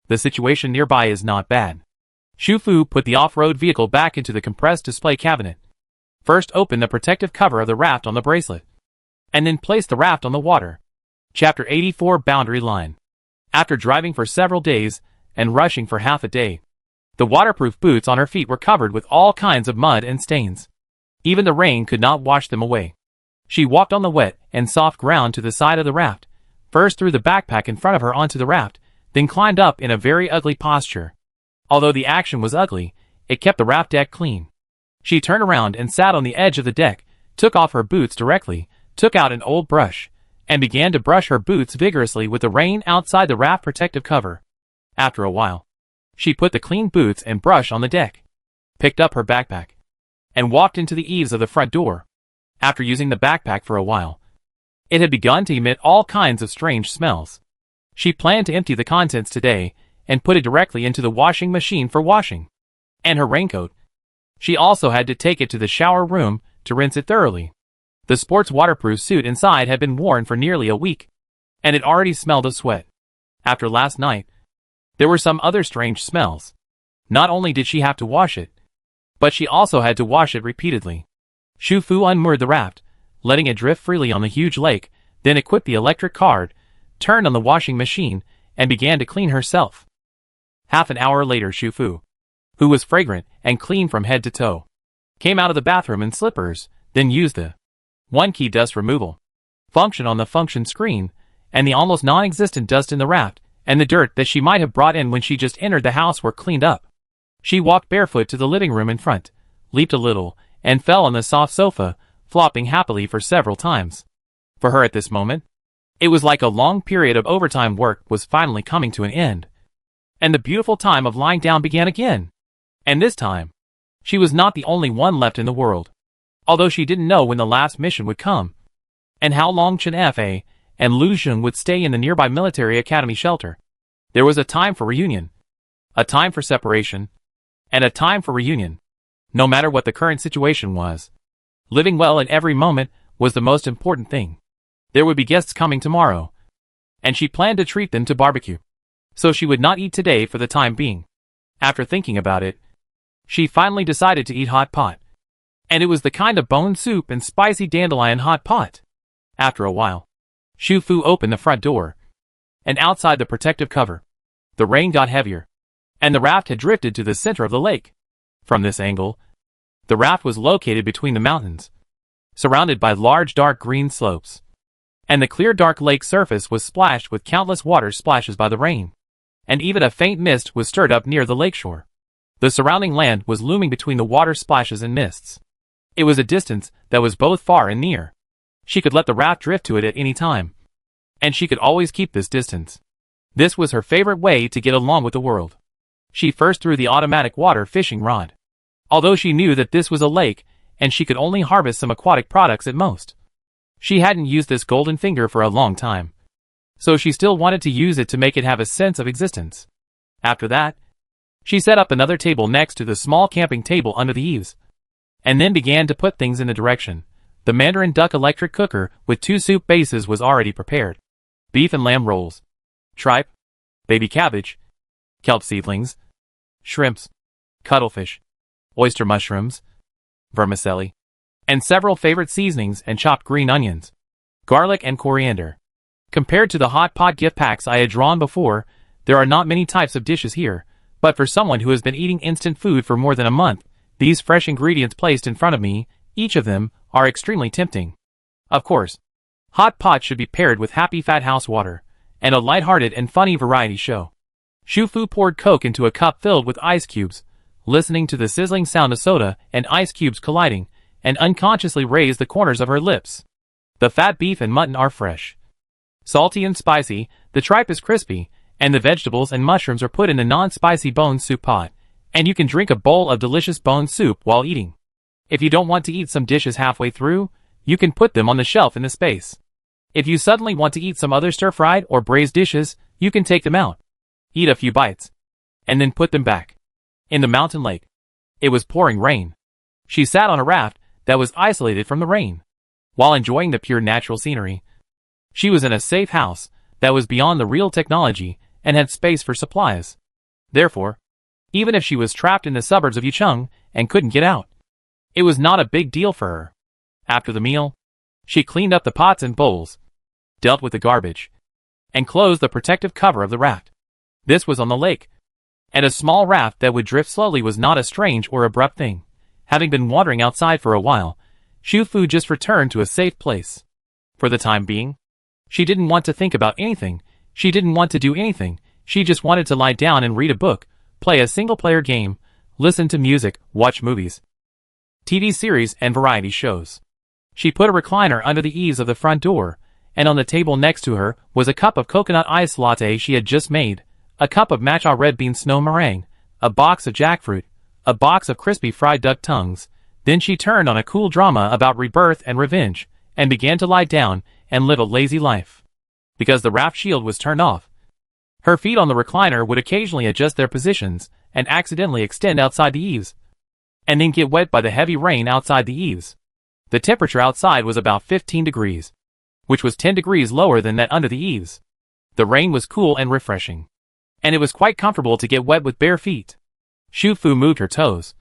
the situation nearby is not bad. Xu Fu put the off-road vehicle back into the compressed display cabinet. First opened the protective cover of the raft on the bracelet, and then placed the raft on the water. Chapter 84 Boundary Line. After driving for several days and rushing for half a day, the waterproof boots on her feet were covered with all kinds of mud and stains. Even the rain could not wash them away. She walked on the wet and soft ground to the side of the raft, first threw the backpack in front of her onto the raft, then climbed up in a very ugly posture. Although the action was ugly, it kept the raft deck clean. She turned around and sat on the edge of the deck, took off her boots directly, took out an old brush, and began to brush her boots vigorously with the rain outside the raft protective cover. After a while, she put the clean boots and brush on the deck, picked up her backpack, and walked into the eaves of the front door. After using the backpack for a while, it had begun to emit all kinds of strange smells. She planned to empty the contents today and put it directly into the washing machine for washing. And her raincoat. She also had to take it to the shower room to rinse it thoroughly. The sports waterproof suit inside had been worn for nearly a week, and it already smelled of sweat. After last night, there were some other strange smells. Not only did she have to wash it, but she also had to wash it repeatedly. Shu Fu unmoored the raft, letting it drift freely on the huge lake, then equipped the electric cart, turned on the washing machine, and began to clean herself. Half an hour later, Shu Fu, who was fragrant and clean from head to toe, came out of the bathroom in slippers, then used the one-key dust removal function on the function screen, and the almost non-existent dust in the raft and the dirt that she might have brought in when she just entered the house were cleaned up. She walked barefoot to the living room in front, leaped a little, and fell on the soft sofa, flopping happily for several times. For her at this moment, it was like a long period of overtime work was finally coming to an end, and the beautiful time of lying down began again. And this time, she was not the only one left in the world, although she didn't know when the last mission would come, and how long Chen Fa and Lu Xun would stay in the nearby military academy shelter. There was a time for reunion, a time for separation, and a time for reunion. No matter what the current situation was, living well in every moment was the most important thing. There would be guests coming tomorrow, and she planned to treat them to barbecue, so she would not eat today for the time being. After thinking about it, she finally decided to eat hot pot, and it was the kind of bone soup and spicy dandelion hot pot. After a while, Shu Fu opened the front door, and outside the protective cover, the rain got heavier, and the raft had drifted to the center of the lake. From this angle, the raft was located between the mountains, surrounded by large dark green slopes, and the clear dark lake surface was splashed with countless water splashes by the rain, and even a faint mist was stirred up near the lakeshore. The surrounding land was looming between the water splashes and mists. It was a distance that was both far and near. She could let the raft drift to it at any time, and she could always keep this distance. This was her favorite way to get along with the world. She first threw the automatic water fishing rod, although she knew that this was a lake and she could only harvest some aquatic products at most. She hadn't used this golden finger for a long time, so she still wanted to use it to make it have a sense of existence. After that, she set up another table next to the small camping table under the eaves, and then began to put things in the direction. The Mandarin Duck electric cooker with 2 soup bases was already prepared. Beef and lamb rolls, tripe, baby cabbage, kelp seedlings, shrimps, cuttlefish, oyster mushrooms, vermicelli, and several favorite seasonings and chopped green onions, garlic and coriander. Compared to the hot pot gift packs I had drawn before, there are not many types of dishes here, but for someone who has been eating instant food for more than a month, these fresh ingredients placed in front of me, each of them, are extremely tempting. Of course, hot pot should be paired with happy fat house water, and a lighthearted and funny variety show. Shu Fu poured Coke into a cup filled with ice cubes, listening to the sizzling sound of soda and ice cubes colliding, and unconsciously raised the corners of her lips. The fat beef and mutton are fresh, salty and spicy, the tripe is crispy, and the vegetables and mushrooms are put in a non-spicy bone soup pot, and you can drink a bowl of delicious bone soup while eating. If you don't want to eat some dishes halfway through, you can put them on the shelf in the space. If you suddenly want to eat some other stir-fried or braised dishes, you can take them out, eat a few bites, and then put them back. In the mountain lake, it was pouring rain. She sat on a raft that was isolated from the rain, while enjoying the pure natural scenery. She was in a safe house that was beyond the real technology and had space for supplies. Therefore, even if she was trapped in the suburbs of Yicheng and couldn't get out, it was not a big deal for her. After the meal, she cleaned up the pots and bowls, dealt with the garbage, and closed the protective cover of the raft. This was on the lake, and a small raft that would drift slowly was not a strange or abrupt thing. Having been wandering outside for a while, Shu Fu just returned to a safe place. For the time being, she didn't want to think about anything, she didn't want to do anything, she just wanted to lie down and read a book, play a single-player game, listen to music, watch movies, TV series and variety shows. She put a recliner under the eaves of the front door, and on the table next to her was a cup of coconut ice latte she had just made, a cup of matcha red bean snow meringue, a box of jackfruit, a box of crispy fried duck tongues. Then she turned on a cool drama about rebirth and revenge, and began to lie down and live a lazy life. Because the raft shield was turned off, her feet on the recliner would occasionally adjust their positions and accidentally extend outside the eaves, and then get wet by the heavy rain outside the eaves. The temperature outside was about 15 degrees, which was 10 degrees lower than that under the eaves. The rain was cool and refreshing, and it was quite comfortable to get wet with bare feet. Shu Fu moved her toes,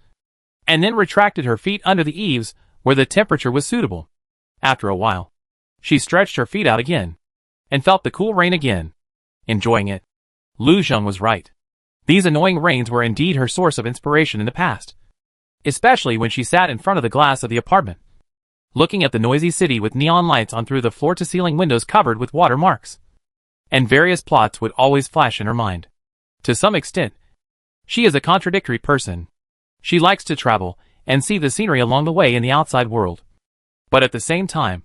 and then retracted her feet under the eaves where the temperature was suitable. After a while, she stretched her feet out again, and felt the cool rain again, enjoying it. Lu Zheng was right. These annoying rains were indeed her source of inspiration in the past, especially when she sat in front of the glass of the apartment, looking at the noisy city with neon lights on through the floor-to-ceiling windows covered with watermarks. And various plots would always flash in her mind. To some extent, she is a contradictory person. She likes to travel and see the scenery along the way in the outside world. But at the same time,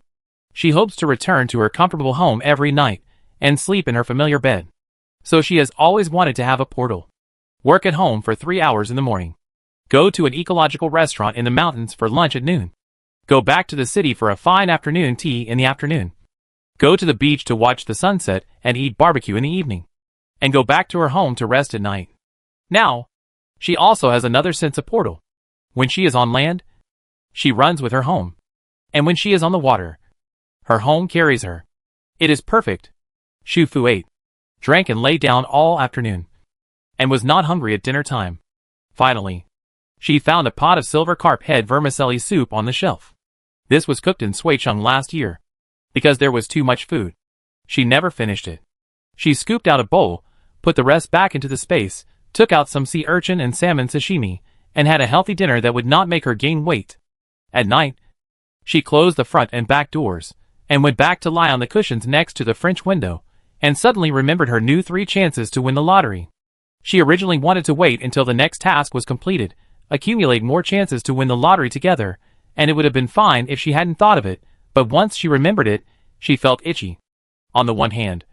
she hopes to return to her comfortable home every night and sleep in her familiar bed. So she has always wanted to have a portal. Work at home for 3 hours in the morning. Go to an ecological restaurant in the mountains for lunch at noon. Go back to the city for a fine afternoon tea in the afternoon. Go to the beach to watch the sunset and eat barbecue in the evening. And go back to her home to rest at night. Now, she also has another sense of portal. When she is on land, she runs with her home. And when she is on the water, her home carries her. It is perfect. Shu Fu ate, drank and lay down all afternoon, and was not hungry at dinner time. Finally, she found a pot of silver carp head vermicelli soup on the shelf. This was cooked in Suicheng last year. Because there was too much food, she never finished it. She scooped out a bowl, put the rest back into the space, took out some sea urchin and salmon sashimi, and had a healthy dinner that would not make her gain weight. At night, she closed the front and back doors, and went back to lie on the cushions next to the French window, and suddenly remembered her new 3 chances to win the lottery. She originally wanted to wait until the next task was completed, accumulate more chances to win the lottery together, and it would have been fine if she hadn't thought of it, but once she remembered it, she felt itchy. On the one hand,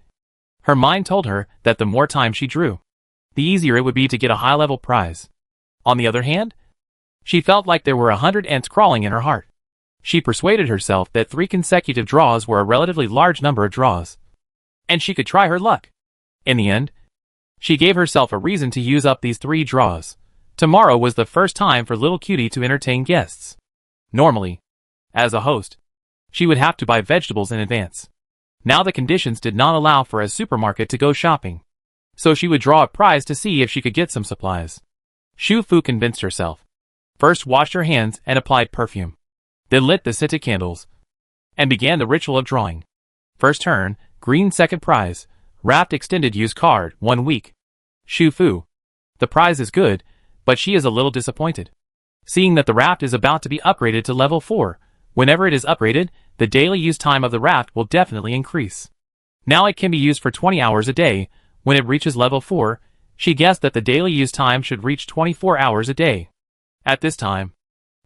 her mind told her that the more time she drew, the easier it would be to get a high-level prize. On the other hand, she felt like there were 100 ants crawling in her heart. She persuaded herself that 3 consecutive draws were a relatively large number of draws, and she could try her luck. In the end, she gave herself a reason to use up these 3 draws. Tomorrow was the first time for little cutie to entertain guests. Normally, as a host, she would have to buy vegetables in advance. Now the conditions did not allow for a supermarket to go shopping, so she would draw a prize to see if she could get some supplies. Shu Fu convinced herself. First washed her hands and applied perfume. Then lit the scented candles, and began the ritual of drawing. First turn, green second prize, wrapped extended use card, 1 week. Shu Fu. The prize is good, but she is a little disappointed. Seeing that the raft is about to be upgraded to level 4, whenever it is upgraded, the daily use time of the raft will definitely increase. Now it can be used for 20 hours a day. When it reaches level 4, she guessed that the daily use time should reach 24 hours a day. At this time,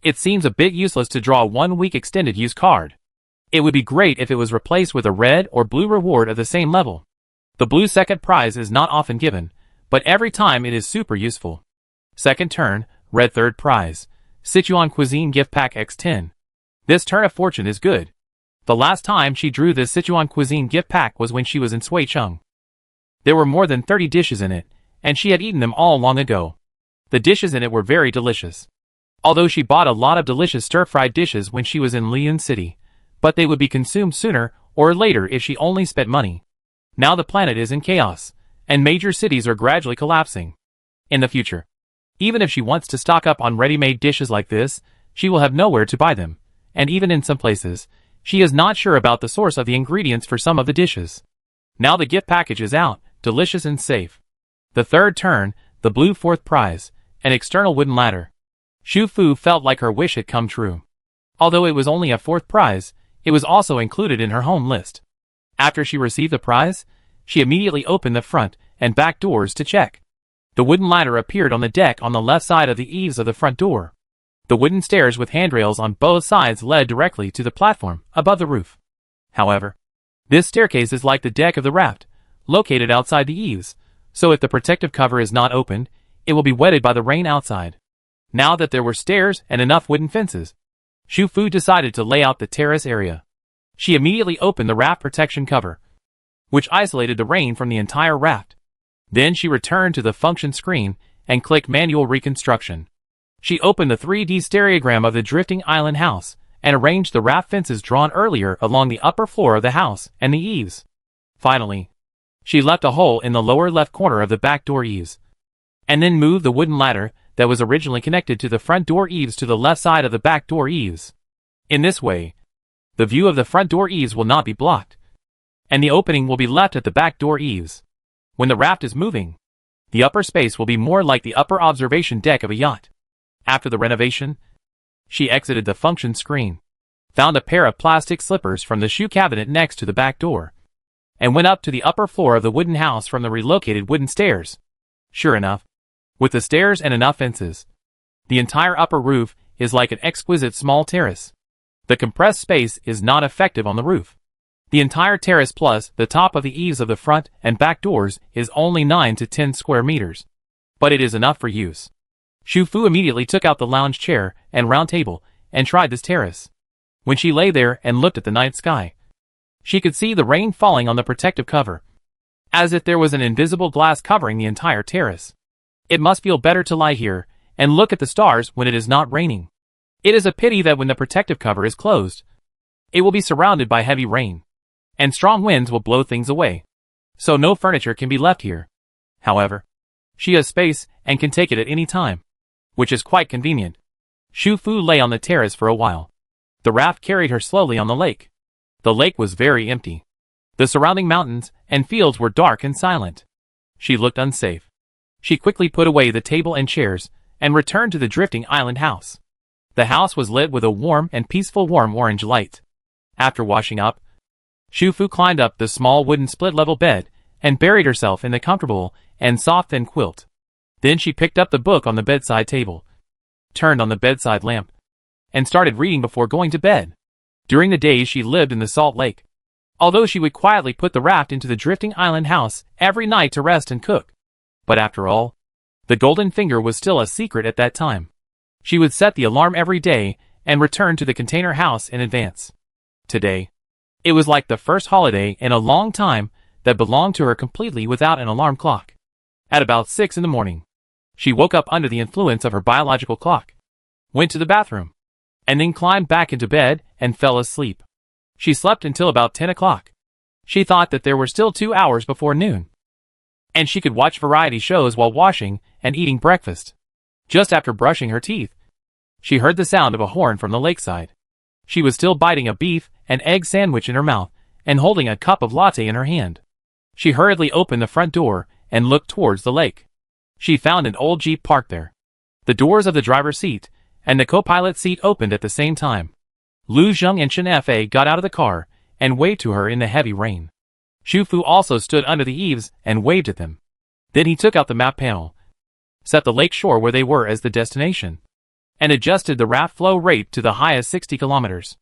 it seems a bit useless to draw a 1-week extended use card. It would be great if it was replaced with a red or blue reward of the same level. The blue second prize is not often given, but every time it is super useful. Second turn, red third prize, Sichuan Cuisine Gift Pack X10. This turn of fortune is good. The last time she drew this Sichuan Cuisine Gift Pack was when she was in Suicheng. There were more than 30 dishes in it, and she had eaten them all long ago. The dishes in it were very delicious. Although she bought a lot of delicious stir-fried dishes when she was in Liyun City, but they would be consumed sooner or later if she only spent money. Now the planet is in chaos, and major cities are gradually collapsing. In the future, even if she wants to stock up on ready-made dishes like this, she will have nowhere to buy them, and even in some places, she is not sure about the source of the ingredients for some of the dishes. Now the gift package is out, delicious and safe. The third turn, the blue fourth prize, an external wooden ladder. Shu Fu felt like her wish had come true. Although it was only a 4th prize, it was also included in her home list. After she received the prize, she immediately opened the front and back doors to check. The wooden ladder appeared on the deck on the left side of the eaves of the front door. The wooden stairs with handrails on both sides led directly to the platform above the roof. However, this staircase is like the deck of the raft, located outside the eaves, So if the protective cover is not opened, it will be wetted by the rain outside. Now that there were stairs and enough wooden fences, Xu Fu decided to lay out the terrace area. She immediately opened the raft protection cover, which isolated the rain from the entire raft. Then she returned to the function screen and clicked Manual Reconstruction. She opened the 3D stereogram of the drifting island house and arranged the raft fences drawn earlier along the upper floor of the house and the eaves. Finally, she left a hole in the lower left corner of the back door eaves, and then moved the wooden ladder that was originally connected to the front door eaves to the left side of the back door eaves. In this way, the view of the front door eaves will not be blocked, and the opening will be left at the back door eaves. When the raft is moving, the upper space will be more like the upper observation deck of a yacht. After the renovation, she exited the function screen, found a pair of plastic slippers from the shoe cabinet next to the back door, and went up to the upper floor of the wooden house from the relocated wooden stairs. Sure enough, with the stairs and enough fences, the entire upper roof is like an exquisite small terrace. The compressed space is not effective on the roof. The entire terrace plus the top of the eaves of the front and back doors is only 9 to 10 square meters. But it is enough for use. Xu Fu immediately took out the lounge chair and round table and tried this terrace. When she lay there and looked at the night sky, she could see the rain falling on the protective cover, as if there was an invisible glass covering the entire terrace. It must feel better to lie here and look at the stars when it is not raining. It is a pity that when the protective cover is closed, it will be surrounded by heavy rain, and strong winds will blow things away. So no furniture can be left here. However, she has space and can take it at any time, which is quite convenient. Xu Fu lay on the terrace for a while. The raft carried her slowly on the lake. The lake was very empty. The surrounding mountains and fields were dark and silent. She looked unsafe. She quickly put away the table and chairs and returned to the drifting island house. The house was lit with a warm and peaceful warm orange light. After washing up, Xu Fu climbed up the small wooden split-level bed and buried herself in the comfortable and soft thin quilt. Then she picked up the book on the bedside table, turned on the bedside lamp, and started reading before going to bed. During the days she lived in the salt lake, although she would quietly put the raft into the drifting island house every night to rest and cook. But after all, the golden finger was still a secret at that time. She would set the alarm every day and return to the container house in advance. Today, it was like the first holiday in a long time that belonged to her completely without an alarm clock. At about 6 in the morning, she woke up under the influence of her biological clock, went to the bathroom, and then climbed back into bed and fell asleep. She slept until about 10 o'clock. She thought that there were still 2 hours before noon, and she could watch variety shows while washing and eating breakfast. Just after brushing her teeth, she heard the sound of a horn from the lakeside. She was still biting a beef and egg sandwich in her mouth and holding a cup of latte in her hand. She hurriedly opened the front door and looked towards the lake. She found an old Jeep parked there. The doors of the driver's seat and the co-pilot seat opened at the same time. Lu Zheng and Chen Fa got out of the car and waved to her in the heavy rain. Xu Fu also stood under the eaves and waved at them. Then he took out the map panel, set the lake shore where they were as the destination, and adjusted the raft flow rate to the highest 60 kilometers.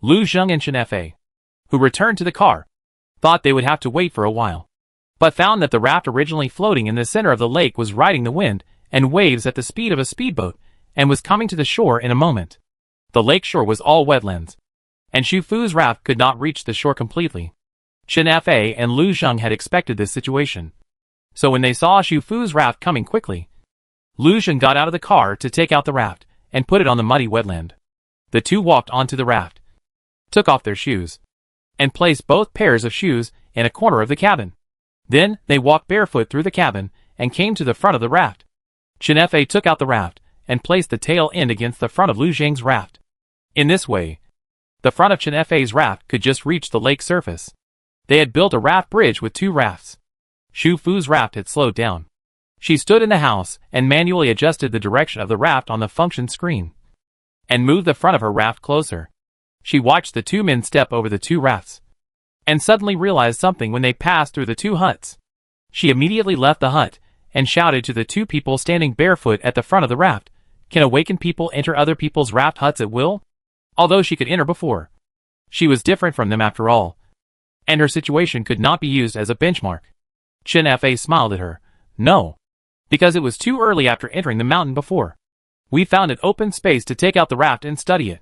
Lu Zheng and Chen Fa, who returned to the car, thought they would have to wait for a while, but found that the raft originally floating in the center of the lake was riding the wind and waves at the speed of a speedboat and was coming to the shore in a moment. The lake shore was all wetlands, and Xu Fu's raft could not reach the shore completely. Chen Fa and Lu Zheng had expected this situation, so when they saw Xu Fu's raft coming quickly, Lu Zheng got out of the car to take out the raft and put it on the muddy wetland. The two walked onto the raft, took off their shoes, and placed both pairs of shoes in a corner of the cabin. Then they walked barefoot through the cabin and came to the front of the raft. Chen Fa took out the raft and placed the tail end against the front of Lu Zheng's raft. In this way, the front of Chen Fa's raft could just reach the lake surface. They had built a raft bridge with 2 rafts. Xu Fu's raft had slowed down. She stood in the house and manually adjusted the direction of the raft on the function screen, and moved the front of her raft closer. She watched the 2 men step over the 2 rafts, and suddenly realized something when they passed through the 2 huts. She immediately left the hut and shouted to the 2 people standing barefoot at the front of the raft, "Can awakened people enter other people's raft huts at will?" Although she could enter before, she was different from them after all, and her situation could not be used as a benchmark. Chen Fa smiled at her, No. Because it was too early after entering the mountain before. We found an open space to take out the raft and study it.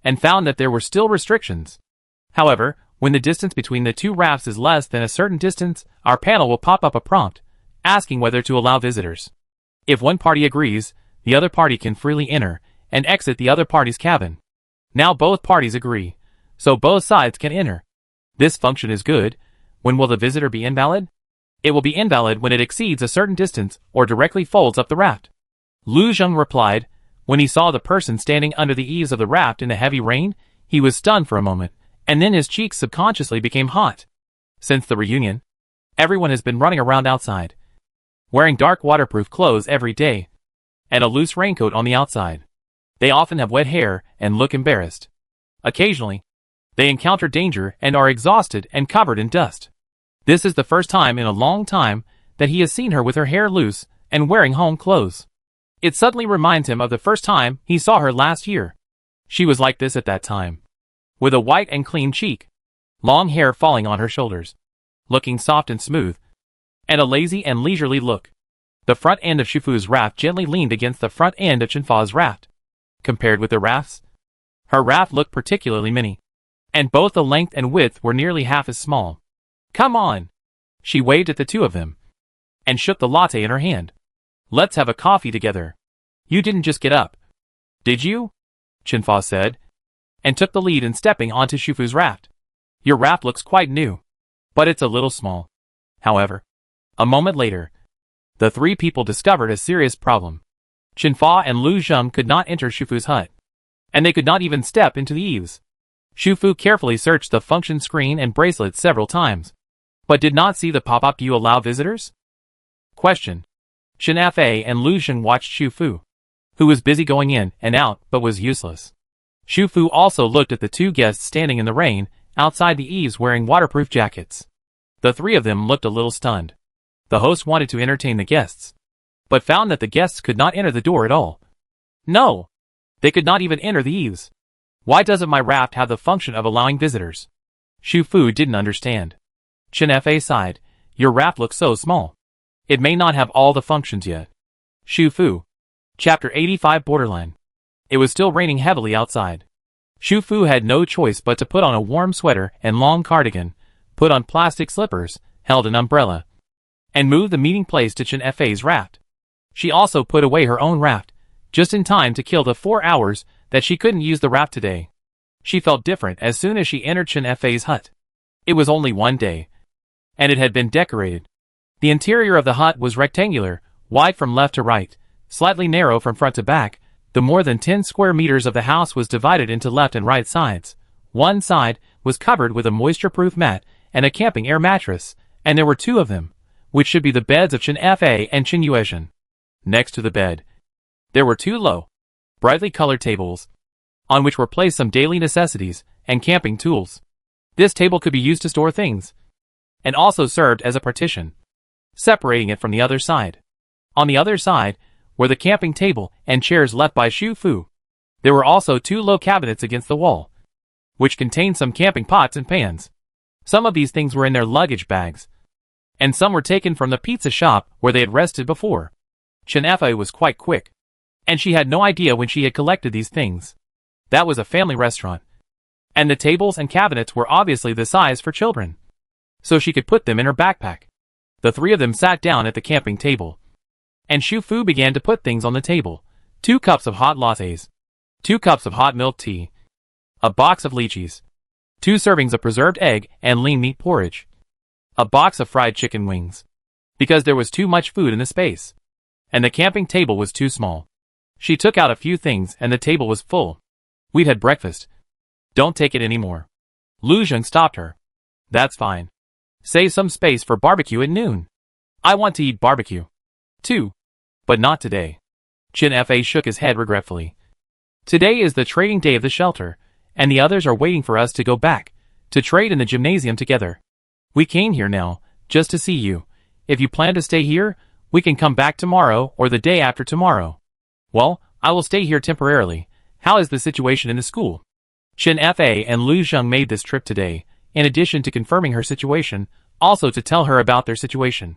And found that there were still restrictions. However, when the distance between the two rafts is less than a certain distance, our panel will pop up a prompt, asking whether to allow visitors. If one party agrees, the other party can freely enter, and exit the other party's cabin. Now both parties agree, so both sides can enter. This function is good. When will the visitor be invalid? It will be invalid when it exceeds a certain distance or directly folds up the raft. Lu Zheng replied. When he saw the person standing under the eaves of the raft in the heavy rain, he was stunned for a moment, and then his cheeks subconsciously became hot. Since the reunion, everyone has been running around outside, wearing dark waterproof clothes every day, and a loose raincoat on the outside. They often have wet hair and look embarrassed. Occasionally, they encounter danger and are exhausted and covered in dust. This is the first time in a long time that he has seen her with her hair loose and wearing home clothes. It suddenly reminds him of the first time he saw her last year. She was like this at that time, with a white and clean cheek, long hair falling on her shoulders, looking soft and smooth, and a lazy and leisurely look. The front end of Shufu's raft gently leaned against the front end of Chenfa's raft. Compared with the rafts, her raft looked particularly mini, and both the length and width were nearly half as small. Come on! She waved at the two of them, and shook the latte in her hand. Let's have a coffee together. You didn't just get up, did you? Chenfa said, and took the lead in stepping onto Shufu's raft. Your raft looks quite new, but it's a little small. However, a moment later, the three people discovered a serious problem. Chenfa and Lu Zheng could not enter Shufu's hut, and they could not even step into the eaves. Shufu carefully searched the function screen and bracelet several times, but did not see the pop-up "You allow visitors?" question. Chen Fa and Lu Zheng watched Shufu, who was busy going in and out but was useless. Shufu also looked at the two guests standing in the rain outside the eaves wearing waterproof jackets. The three of them looked a little stunned. The host wanted to entertain the guests, but found that the guests could not enter the door at all. No! They could not even enter the eaves. Why doesn't my raft have the function of allowing visitors? Shufu didn't understand. Chen Fa sighed. Your raft looks so small. It may not have all the functions yet. Shufu. Chapter 85 Borderline. It was still raining heavily outside. Shufu had no choice but to put on a warm sweater and long cardigan, put on plastic slippers, held an umbrella, and move the meeting place to Chen Fa's raft. She also put away her own raft, just in time to kill the 4 hours that she couldn't use the raft today. She felt different as soon as she entered Chen Fa's hut. It was only one day, and it had been decorated. The interior of the hut was rectangular, wide from left to right, slightly narrow from front to back. The more than 10 square meters of the house was divided into left and right sides. One side was covered with a moisture-proof mat and a camping air mattress, and there were two of them, which should be the beds of Chen Fa and Chen Yuezhen. Next to the bed, there were two low, brightly colored tables, on which were placed some daily necessities and camping tools. This table could be used to store things, and also served as a partition, separating it from the other side. On the other side were the camping table and chairs left by Shufu. There were also two low cabinets against the wall, which contained some camping pots and pans. Some of these things were in their luggage bags, and some were taken from the pizza shop where they had rested before. Chen Fa was quite quick, and she had no idea when she had collected these things. That was a family restaurant, and the tables and cabinets were obviously the size for children, so she could put them in her backpack. The three of them sat down at the camping table, and Shufu began to put things on the table. 2 cups of hot lattes, 2 cups of hot milk tea, a box of lychees, 2 servings of preserved egg and lean meat porridge, a box of fried chicken wings, because there was too much food in the space, and the camping table was too small. She took out a few things and the table was full. We've had breakfast. Don't take it anymore. Lu Zheng stopped her. That's fine. Save some space for barbecue at noon. I want to eat barbecue, too, but not today. Chen Fa shook his head regretfully. Today is the trading day of the shelter, and the others are waiting for us to go back, to trade in the gymnasium together. We came here now, just to see you. If you plan to stay here, we can come back tomorrow or the day after tomorrow. Well, I will stay here temporarily. How is the situation in the school? Chen Fa and Lu Zheng made this trip today, in addition to confirming her situation, also to tell her about their situation.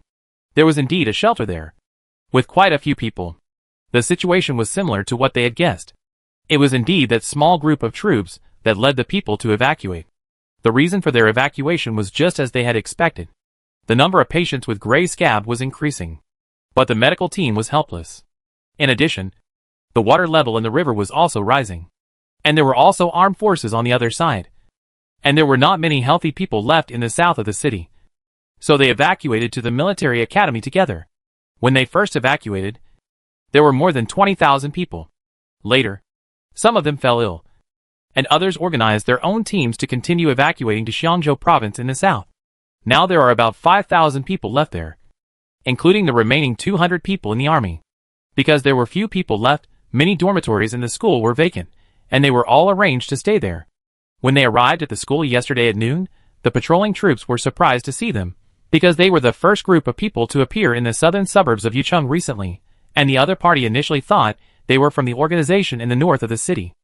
There was indeed a shelter there, with quite a few people. The situation was similar to what they had guessed. It was indeed that small group of troops that led the people to evacuate. The reason for their evacuation was just as they had expected. The number of patients with gray scab was increasing, but the medical team was helpless. In addition, the water level in the river was also rising, and there were also armed forces on the other side. And there were not many healthy people left in the south of the city. So they evacuated to the military academy together. When they first evacuated, there were more than 20,000 people. Later, some of them fell ill, and others organized their own teams to continue evacuating to Xiangzhou province in the south. Now there are about 5,000 people left there, including the remaining 200 people in the army. Because there were few people left, many dormitories in the school were vacant, and they were all arranged to stay there. When they arrived at the school yesterday at noon, the patrolling troops were surprised to see them, because they were the first group of people to appear in the southern suburbs of Yucheng recently, and the other party initially thought they were from the organization in the north of the city.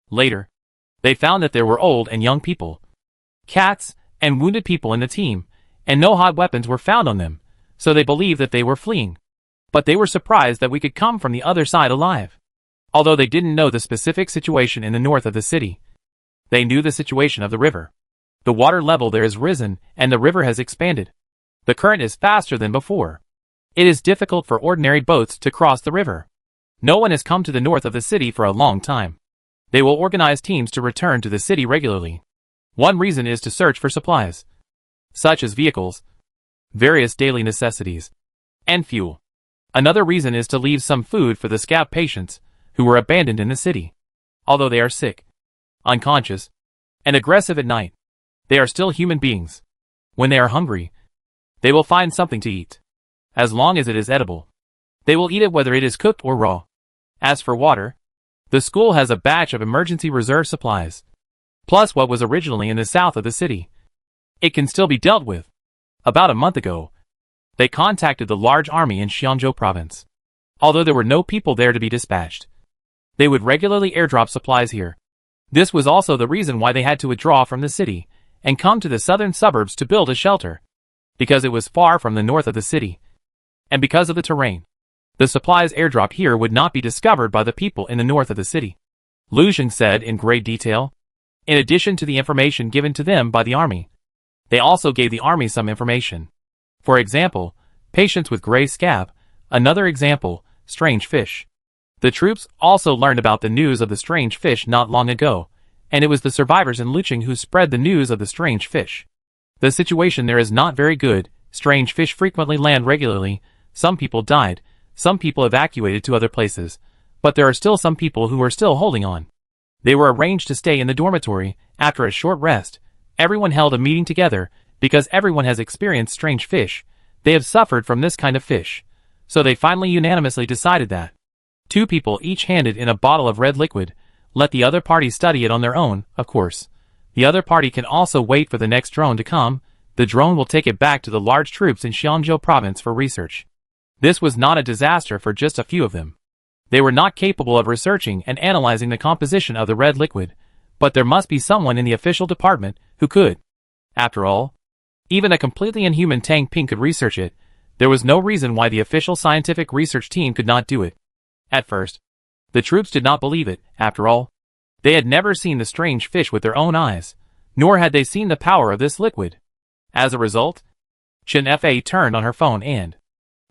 Later, they found that there were old and young people, cats, and wounded people in the team, and no hot weapons were found on them, so they believed that they were fleeing. But they were surprised that we could come from the other side alive. Although they didn't know the specific situation in the north of the city, they knew the situation of the river. The water level there has risen, and the river has expanded. The current is faster than before. It is difficult for ordinary boats to cross the river. No one has come to the north of the city for a long time. They will organize teams to return to the city regularly. One reason is to search for supplies, such as vehicles, various daily necessities, and fuel. Another reason is to leave some food for the scab patients who were abandoned in the city. Although they are sick, unconscious, and aggressive at night, they are still human beings. When they are hungry, they will find something to eat. As long as it is edible, they will eat it whether it is cooked or raw. As for water, the school has a batch of emergency reserve supplies, plus what was originally in the south of the city. It can still be dealt with. About a month ago, they contacted the large army in Xiangzhou province. Although there were no people there to be dispatched, they would regularly airdrop supplies here. This was also the reason why they had to withdraw from the city and come to the southern suburbs to build a shelter, because it was far from the north of the city, and because of the terrain. The supplies airdropped here would not be discovered by the people in the north of the city. Lu Xing said in great detail. In addition to the information given to them by the army, they also gave the army some information. For example, patients with gray scab. Another example, strange fish. The troops also learned about the news of the strange fish not long ago, and it was the survivors in Lucheng who spread the news of the strange fish. The situation there is not very good. Strange fish frequently land regularly. Some people died, some people evacuated to other places, but there are still some people who are still holding on. They were arranged to stay in the dormitory. After a short rest, everyone held a meeting together, because everyone has experienced strange fish. They have suffered from this kind of fish, so they finally unanimously decided that 2 people each handed in a bottle of red liquid. Let the other party study it on their own, of course. The other party can also wait for the next drone to come. The drone will take it back to the large troops in Xiangzhou province for research. This was not a disaster for just a few of them. They were not capable of researching and analyzing the composition of the red liquid, but there must be someone in the official department who could. After all, even a completely inhuman Tang Ping could research it. There was no reason why the official scientific research team could not do it. At first, the troops did not believe it. After all, they had never seen the strange fish with their own eyes, nor had they seen the power of this liquid. As a result, Chen Fa turned on her phone and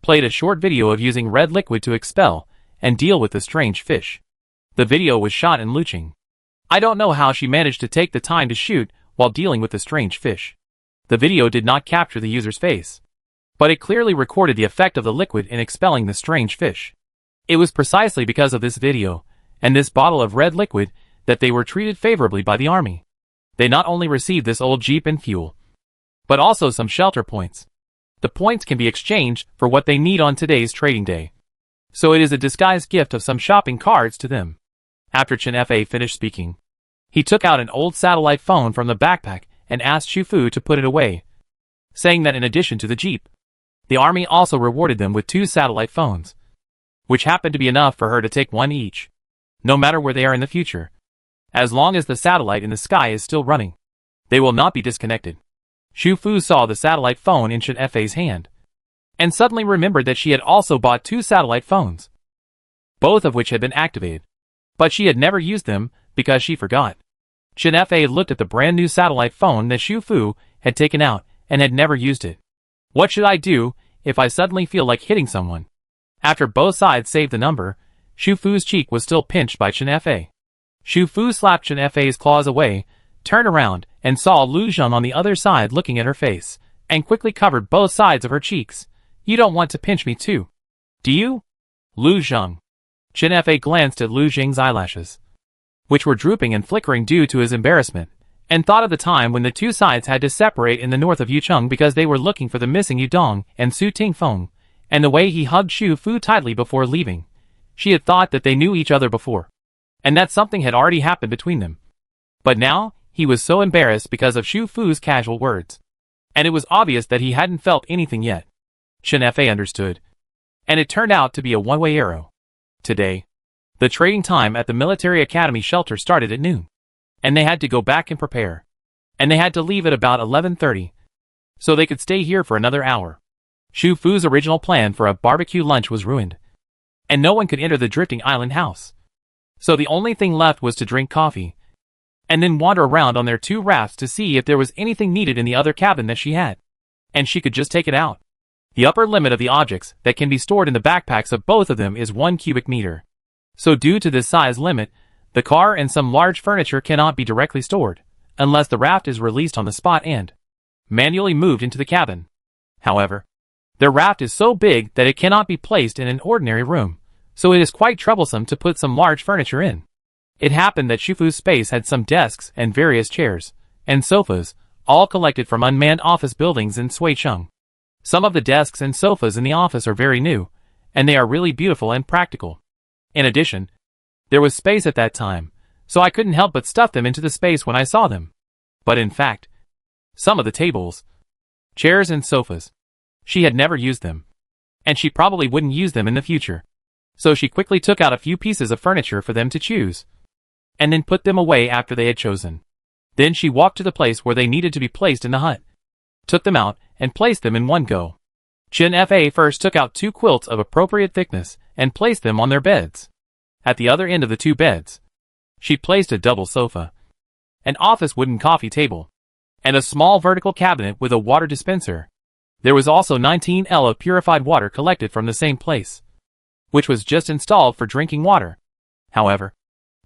played a short video of using red liquid to expel and deal with the strange fish. The video was shot in Lucheng. I don't know how she managed to take the time to shoot while dealing with the strange fish. The video did not capture the user's face, but it clearly recorded the effect of the liquid in expelling the strange fish. It was precisely because of this video and this bottle of red liquid that they were treated favorably by the army. They not only received this old jeep and fuel, but also some shelter points. The points can be exchanged for what they need on today's trading day. So it is a disguised gift of some shopping cards to them. After Chen Fa finished speaking, he took out an old satellite phone from the backpack and asked Xu Fu to put it away, saying that in addition to the jeep, the army also rewarded them with 2 satellite phones, which happened to be enough for her to take one each, no matter where they are in the future. As long as the satellite in the sky is still running, they will not be disconnected. Xu Fu saw the satellite phone in Chen Fa's hand, and suddenly remembered that she had also bought 2 satellite phones, both of which had been activated. But she had never used them, because she forgot. Chen Fa looked at the brand new satellite phone that Xu Fu had taken out, and had never used it. What should I do, if I suddenly feel like hitting someone? After both sides saved the number, Xu Fu's cheek was still pinched by Chen Fa. Xu Fu slapped Chen Fa's claws away, turned around, and saw Lu Zheng on the other side looking at her face, and quickly covered both sides of her cheeks. You don't want to pinch me too, do you? Lu Zheng. Chen Fa glanced at Lu Zheng's eyelashes, which were drooping and flickering due to his embarrassment, and thought of the time when the two sides had to separate in the north of Yucheng because they were looking for the missing Yudong and Su Tingfeng, and the way he hugged Xu Fu tightly before leaving. She had thought that they knew each other before, and that something had already happened between them. But now, he was so embarrassed because of Xu Fu's casual words. And it was obvious that he hadn't felt anything yet. Chen Fa understood. And it turned out to be a one-way arrow. Today, the trading time at the military academy shelter started at noon, and they had to go back and prepare. And they had to leave at about 11:30, so they could stay here for another hour. Xu Fu's original plan for a barbecue lunch was ruined, and no one could enter the drifting island house. So the only thing left was to drink coffee, and then wander around on their 2 rafts to see if there was anything needed in the other cabin that she had. And she could just take it out. The upper limit of the objects that can be stored in the backpacks of both of them is 1 cubic meter. So due to this size limit, the car and some large furniture cannot be directly stored, unless the raft is released on the spot and manually moved into the cabin. However, their raft is so big that it cannot be placed in an ordinary room, so it is quite troublesome to put some large furniture in. It happened that Xu Fu's space had some desks and various chairs and sofas, all collected from unmanned office buildings in Suicheng. Some of the desks and sofas in the office are very new, and they are really beautiful and practical. In addition, there was space at that time, so I couldn't help but stuff them into the space when I saw them. But in fact, some of the tables, chairs and sofas, she had never used them, and she probably wouldn't use them in the future. So she quickly took out a few pieces of furniture for them to choose, and then put them away after they had chosen. Then she walked to the place where they needed to be placed in the hut, took them out, and placed them in one go. Chen Fa first took out 2 quilts of appropriate thickness and placed them on their beds. At the other end of the 2 beds, she placed a double sofa, an office wooden coffee table, and a small vertical cabinet with a water dispenser. There was also 19 L of purified water collected from the same place, which was just installed for drinking water. However,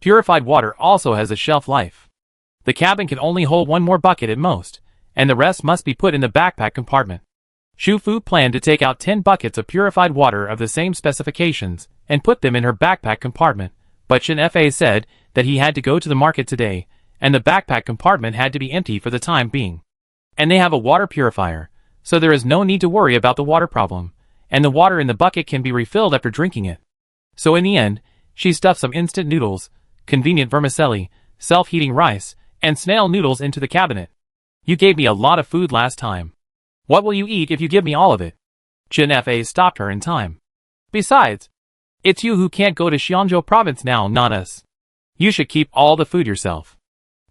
purified water also has a shelf life. The cabin can only hold 1 more bucket at most, and the rest must be put in the backpack compartment. Xu Fu planned to take out 10 buckets of purified water of the same specifications and put them in her backpack compartment, but Chen Fa said that he had to go to the market today, and the backpack compartment had to be empty for the time being. And they have a water purifier, so there is no need to worry about the water problem, and the water in the bucket can be refilled after drinking it. So in the end, she stuffed some instant noodles, convenient vermicelli, self-heating rice, and snail noodles into the cabinet. You gave me a lot of food last time. What will you eat if you give me all of it? Chen Fa stopped her in time. Besides, it's you who can't go to Xianzhou province now, not us. You should keep all the food yourself.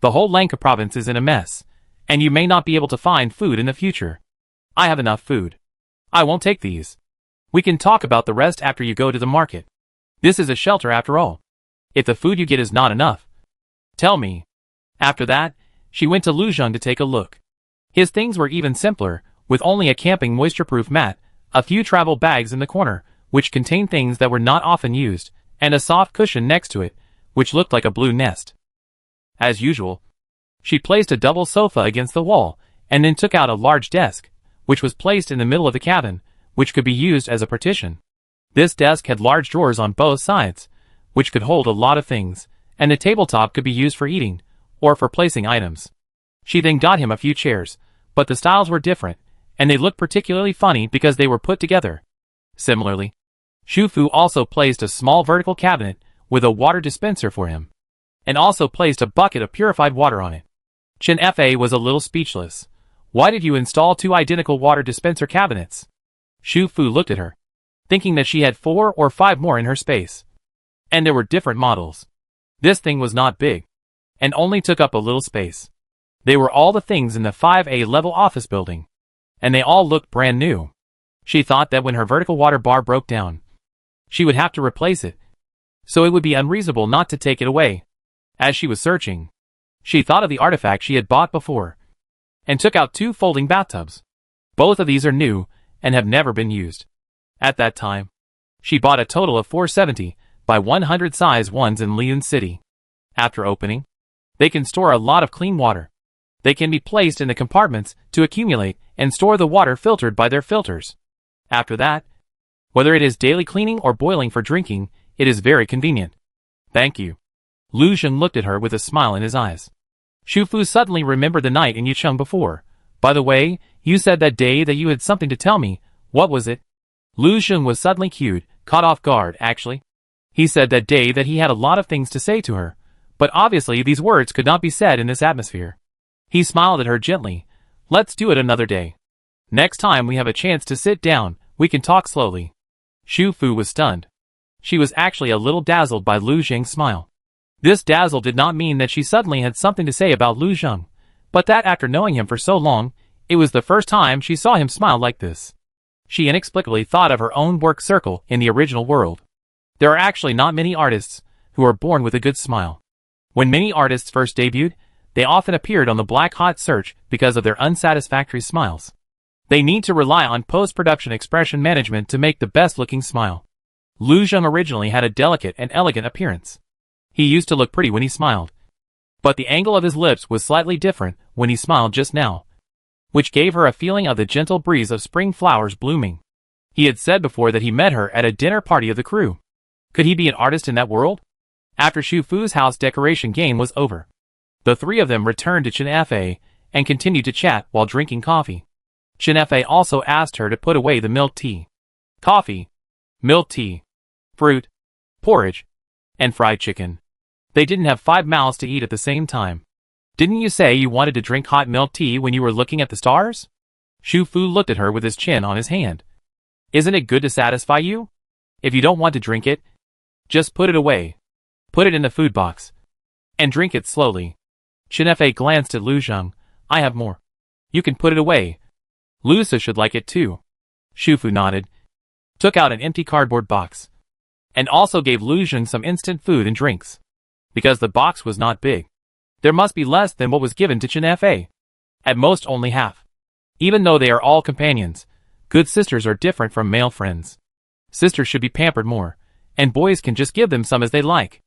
The whole Lanka province is in a mess, and you may not be able to find food in the future. I have enough food. I won't take these. We can talk about the rest after you go to the market. This is a shelter after all. If the food you get is not enough, tell me. After that, she went to Lu Zheng to take a look. His things were even simpler, with only a camping moisture-proof mat, a few travel bags in the corner, which contained things that were not often used, and a soft cushion next to it, which looked like a blue nest. As usual, she placed a double sofa against the wall, and then took out a large desk, which was placed in the middle of the cabin, which could be used as a partition. This desk had large drawers on both sides, which could hold a lot of things, and the tabletop could be used for eating, or for placing items. She then got him a few chairs, but the styles were different, and they looked particularly funny because they were put together. Similarly, Xu Fu also placed a small vertical cabinet with a water dispenser for him, and also placed a bucket of purified water on it. Chen Fa was a little speechless. Why did you install 2 identical water dispenser cabinets? Xu Fu looked at her, thinking that she had 4 or 5 more in her space. And there were different models. This thing was not big, and only took up a little space. They were all the things in the 5A level office building, and they all looked brand new. She thought that when her vertical water bar broke down, she would have to replace it, so it would be unreasonable not to take it away. As she was searching, she thought of the artifact she had bought before, and took out 2 folding bathtubs. Both of these are new, and have never been used. At that time, she bought a total of 470 by 100 size ones in Leon City. After opening, they can store a lot of clean water. They can be placed in the compartments to accumulate and store the water filtered by their filters. After that, whether it is daily cleaning or boiling for drinking, it is very convenient. Thank you. Lu Zheng looked at her with a smile in his eyes. Shu Fu suddenly remembered the night in Yicheng before. By the way, you said that day that you had something to tell me. What was it? Lu Zheng was suddenly cued, caught off guard actually. He said that day that he had a lot of things to say to her, but obviously these words could not be said in this atmosphere. He smiled at her gently. Let's do it another day. Next time we have a chance to sit down, we can talk slowly. Shu Fu was stunned. She was actually a little dazzled by Lu Zheng's smile. This dazzle did not mean that she suddenly had something to say about Lu Zheng, but that after knowing him for so long, it was the first time she saw him smile like this. She inexplicably thought of her own work circle in the original world. There are actually not many artists who are born with a good smile. When many artists first debuted, they often appeared on the black hot search because of their unsatisfactory smiles. They need to rely on post-production expression management to make the best-looking smile. Lu Zheng originally had a delicate and elegant appearance. He used to look pretty when he smiled, but the angle of his lips was slightly different when he smiled just now, which gave her a feeling of the gentle breeze of spring flowers blooming. He had said before that he met her at a dinner party of the crew. Could he be an artist in that world? After Shu Fu's house decoration game was over, the 3 of them returned to Chen Fa and continued to chat while drinking coffee. Chen Fa also asked her to put away the milk tea, coffee, milk tea, fruit, porridge, and fried chicken. They didn't have 5 mouths to eat at the same time. Didn't you say you wanted to drink hot milk tea when you were looking at the stars? Shu Fu looked at her with his chin on his hand. Isn't it good to satisfy you? If you don't want to drink it, just put it away. Put it in the food box. And drink it slowly. Chen Fa glanced at Lu Zheng. I have more. You can put it away. Lusa should like it too. Shu Fu nodded, took out an empty cardboard box, and also gave Lu Zheng some instant food and drinks. Because the box was not big, there must be less than what was given to Chen Fa. At most only half. Even though they are all companions, good sisters are different from male friends. Sisters should be pampered more, and boys can just give them some as they like.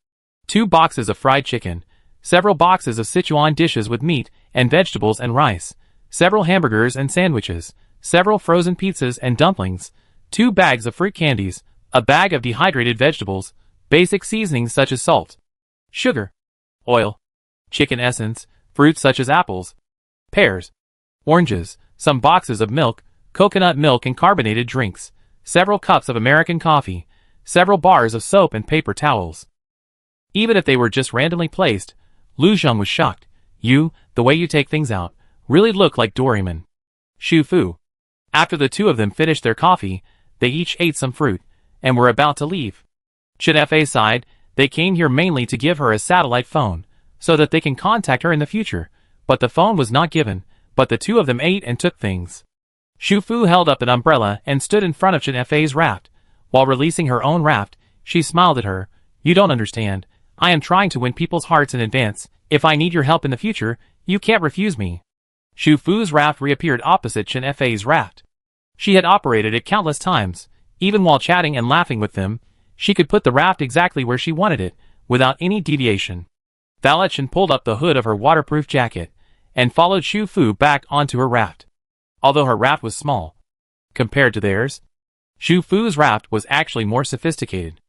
2 boxes of fried chicken, several boxes of Sichuan dishes with meat and vegetables and rice, several hamburgers and sandwiches, several frozen pizzas and dumplings, 2 bags of fruit candies, a bag of dehydrated vegetables, basic seasonings such as salt, sugar, oil, chicken essence, fruits such as apples, pears, oranges, some boxes of milk, coconut milk and carbonated drinks, several cups of American coffee, several bars of soap and paper towels. Even if they were just randomly placed, Lu Zheng was shocked. You, the way you take things out, really look like Doraemon. Shu Fu. After the 2 of them finished their coffee, they each ate some fruit, and were about to leave. Chen Fa sighed. They came here mainly to give her a satellite phone, so that they can contact her in the future, but the phone was not given, but the 2 of them ate and took things. Shu Fu held up an umbrella and stood in front of Chen Fa's raft. While releasing her own raft, she smiled at her. You don't understand. I am trying to win people's hearts in advance. If I need your help in the future, you can't refuse me. Shu Fu's raft reappeared opposite Chen Fa's raft. She had operated it countless times. Even while chatting and laughing with them, she could put the raft exactly where she wanted it, without any deviation. Chen pulled up the hood of her waterproof jacket, and followed Shu Fu back onto her raft. Although her raft was small, compared to theirs, Shu Fu's raft was actually more sophisticated.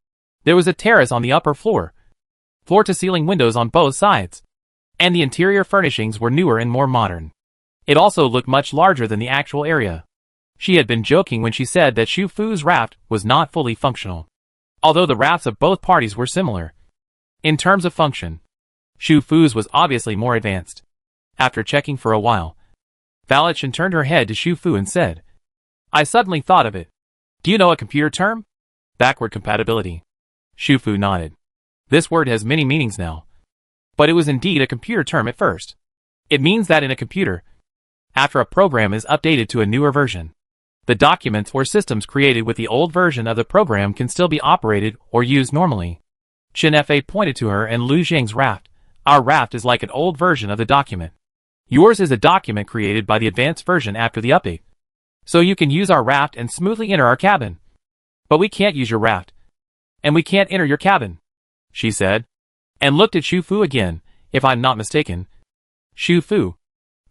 There was a terrace on the upper floor, floor-to-ceiling windows on both sides, and the interior furnishings were newer and more modern. It also looked much larger than the actual area. She had been joking when she said that Shu Fu's raft was not fully functional, although the rafts of both parties were similar. In terms of function, Shu Fu's was obviously more advanced. After checking for a while, Chen turned her head to Shu Fu and said, I suddenly thought of it. Do you know a computer term? Backward compatibility. Shu Fu nodded. This word has many meanings now. But it was indeed a computer term at first. It means that in a computer, after a program is updated to a newer version, The documents or systems created with the old version of the program can still be operated or used normally. Chen Fa pointed to her and Lu Zhang's raft. Our raft is like an old version of the document. Yours is a document created by the advanced version after the update. So you can use our raft and smoothly enter our cabin. But we can't use your raft. And we can't enter your cabin, she said. And looked at Xu Fu again, if I'm not mistaken. Xu Fu.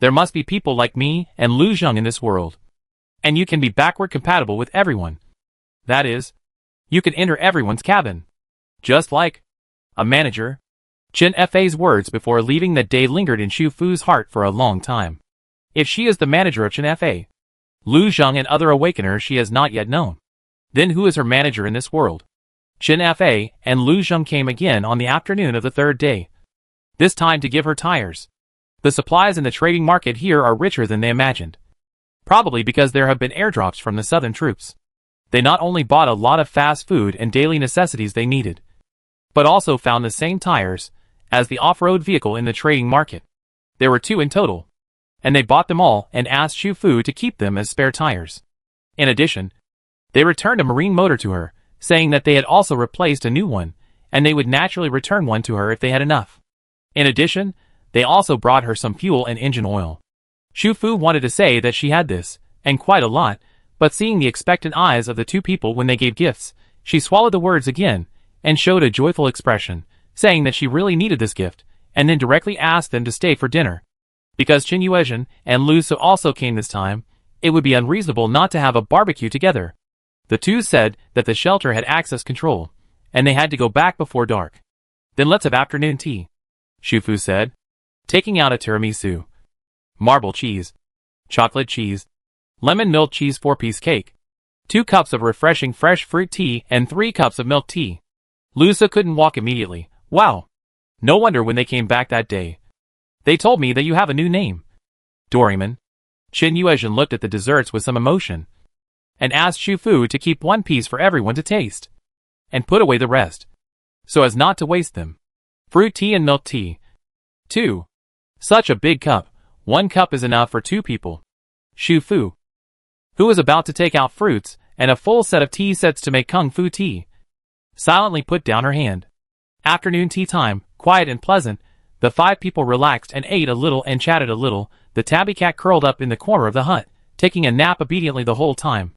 There must be people like me and Lu Zhang in this world. And you can be backward compatible with everyone. That is, you can enter everyone's cabin. Just like a manager. Chen Fa's words before leaving that day lingered in Xu Fu's heart for a long time. If she is the manager of Chen Fa, Lu Zhang and other awakeners she has not yet known, then who is her manager in this world? Chen Fa and Lu Zhang came again on the afternoon of the third day. This time to give her tires. The supplies in the trading market here are richer than they imagined. Probably because there have been airdrops from the southern troops. They not only bought a lot of fast food and daily necessities they needed, but also found the same tires as the off-road vehicle in the trading market. There were 2 in total, and they bought them all and asked Xu Fu to keep them as spare tires. In addition, they returned a marine motor to her, saying that they had also replaced a new one, and they would naturally return one to her if they had enough. In addition, they also brought her some fuel and engine oil. Xu Fu wanted to say that she had this, and quite a lot, but seeing the expectant eyes of the 2 people when they gave gifts, she swallowed the words again, and showed a joyful expression, saying that she really needed this gift, and then directly asked them to stay for dinner. Because Qin Yuezhen and Lu Su also came this time, it would be unreasonable not to have a barbecue together. The 2 said that the shelter had access control, and they had to go back before dark. Then let's have afternoon tea, Xu Fu said, taking out a tiramisu, marble cheese, chocolate cheese, lemon milk cheese 4-piece cake, 2 cups of refreshing fresh fruit tea and 3 cups of milk tea. Lu Su couldn't walk immediately. Wow. No wonder when they came back that day. They told me that you have a new name. Doraemon. Qin Yuezhen looked at the desserts with some emotion, and asked Xu Fu to keep 1 piece for everyone to taste, and put away the rest, so as not to waste them. Fruit tea and milk tea. 2. Such a big cup. 1 cup is enough for 2 people. Xu Fu, who was about to take out fruits and a full set of tea sets to make kung fu tea, silently put down her hand. Afternoon tea time, quiet and pleasant. The 5 people relaxed and ate a little and chatted a little. The tabby cat curled up in the corner of the hut, taking a nap obediently the whole time.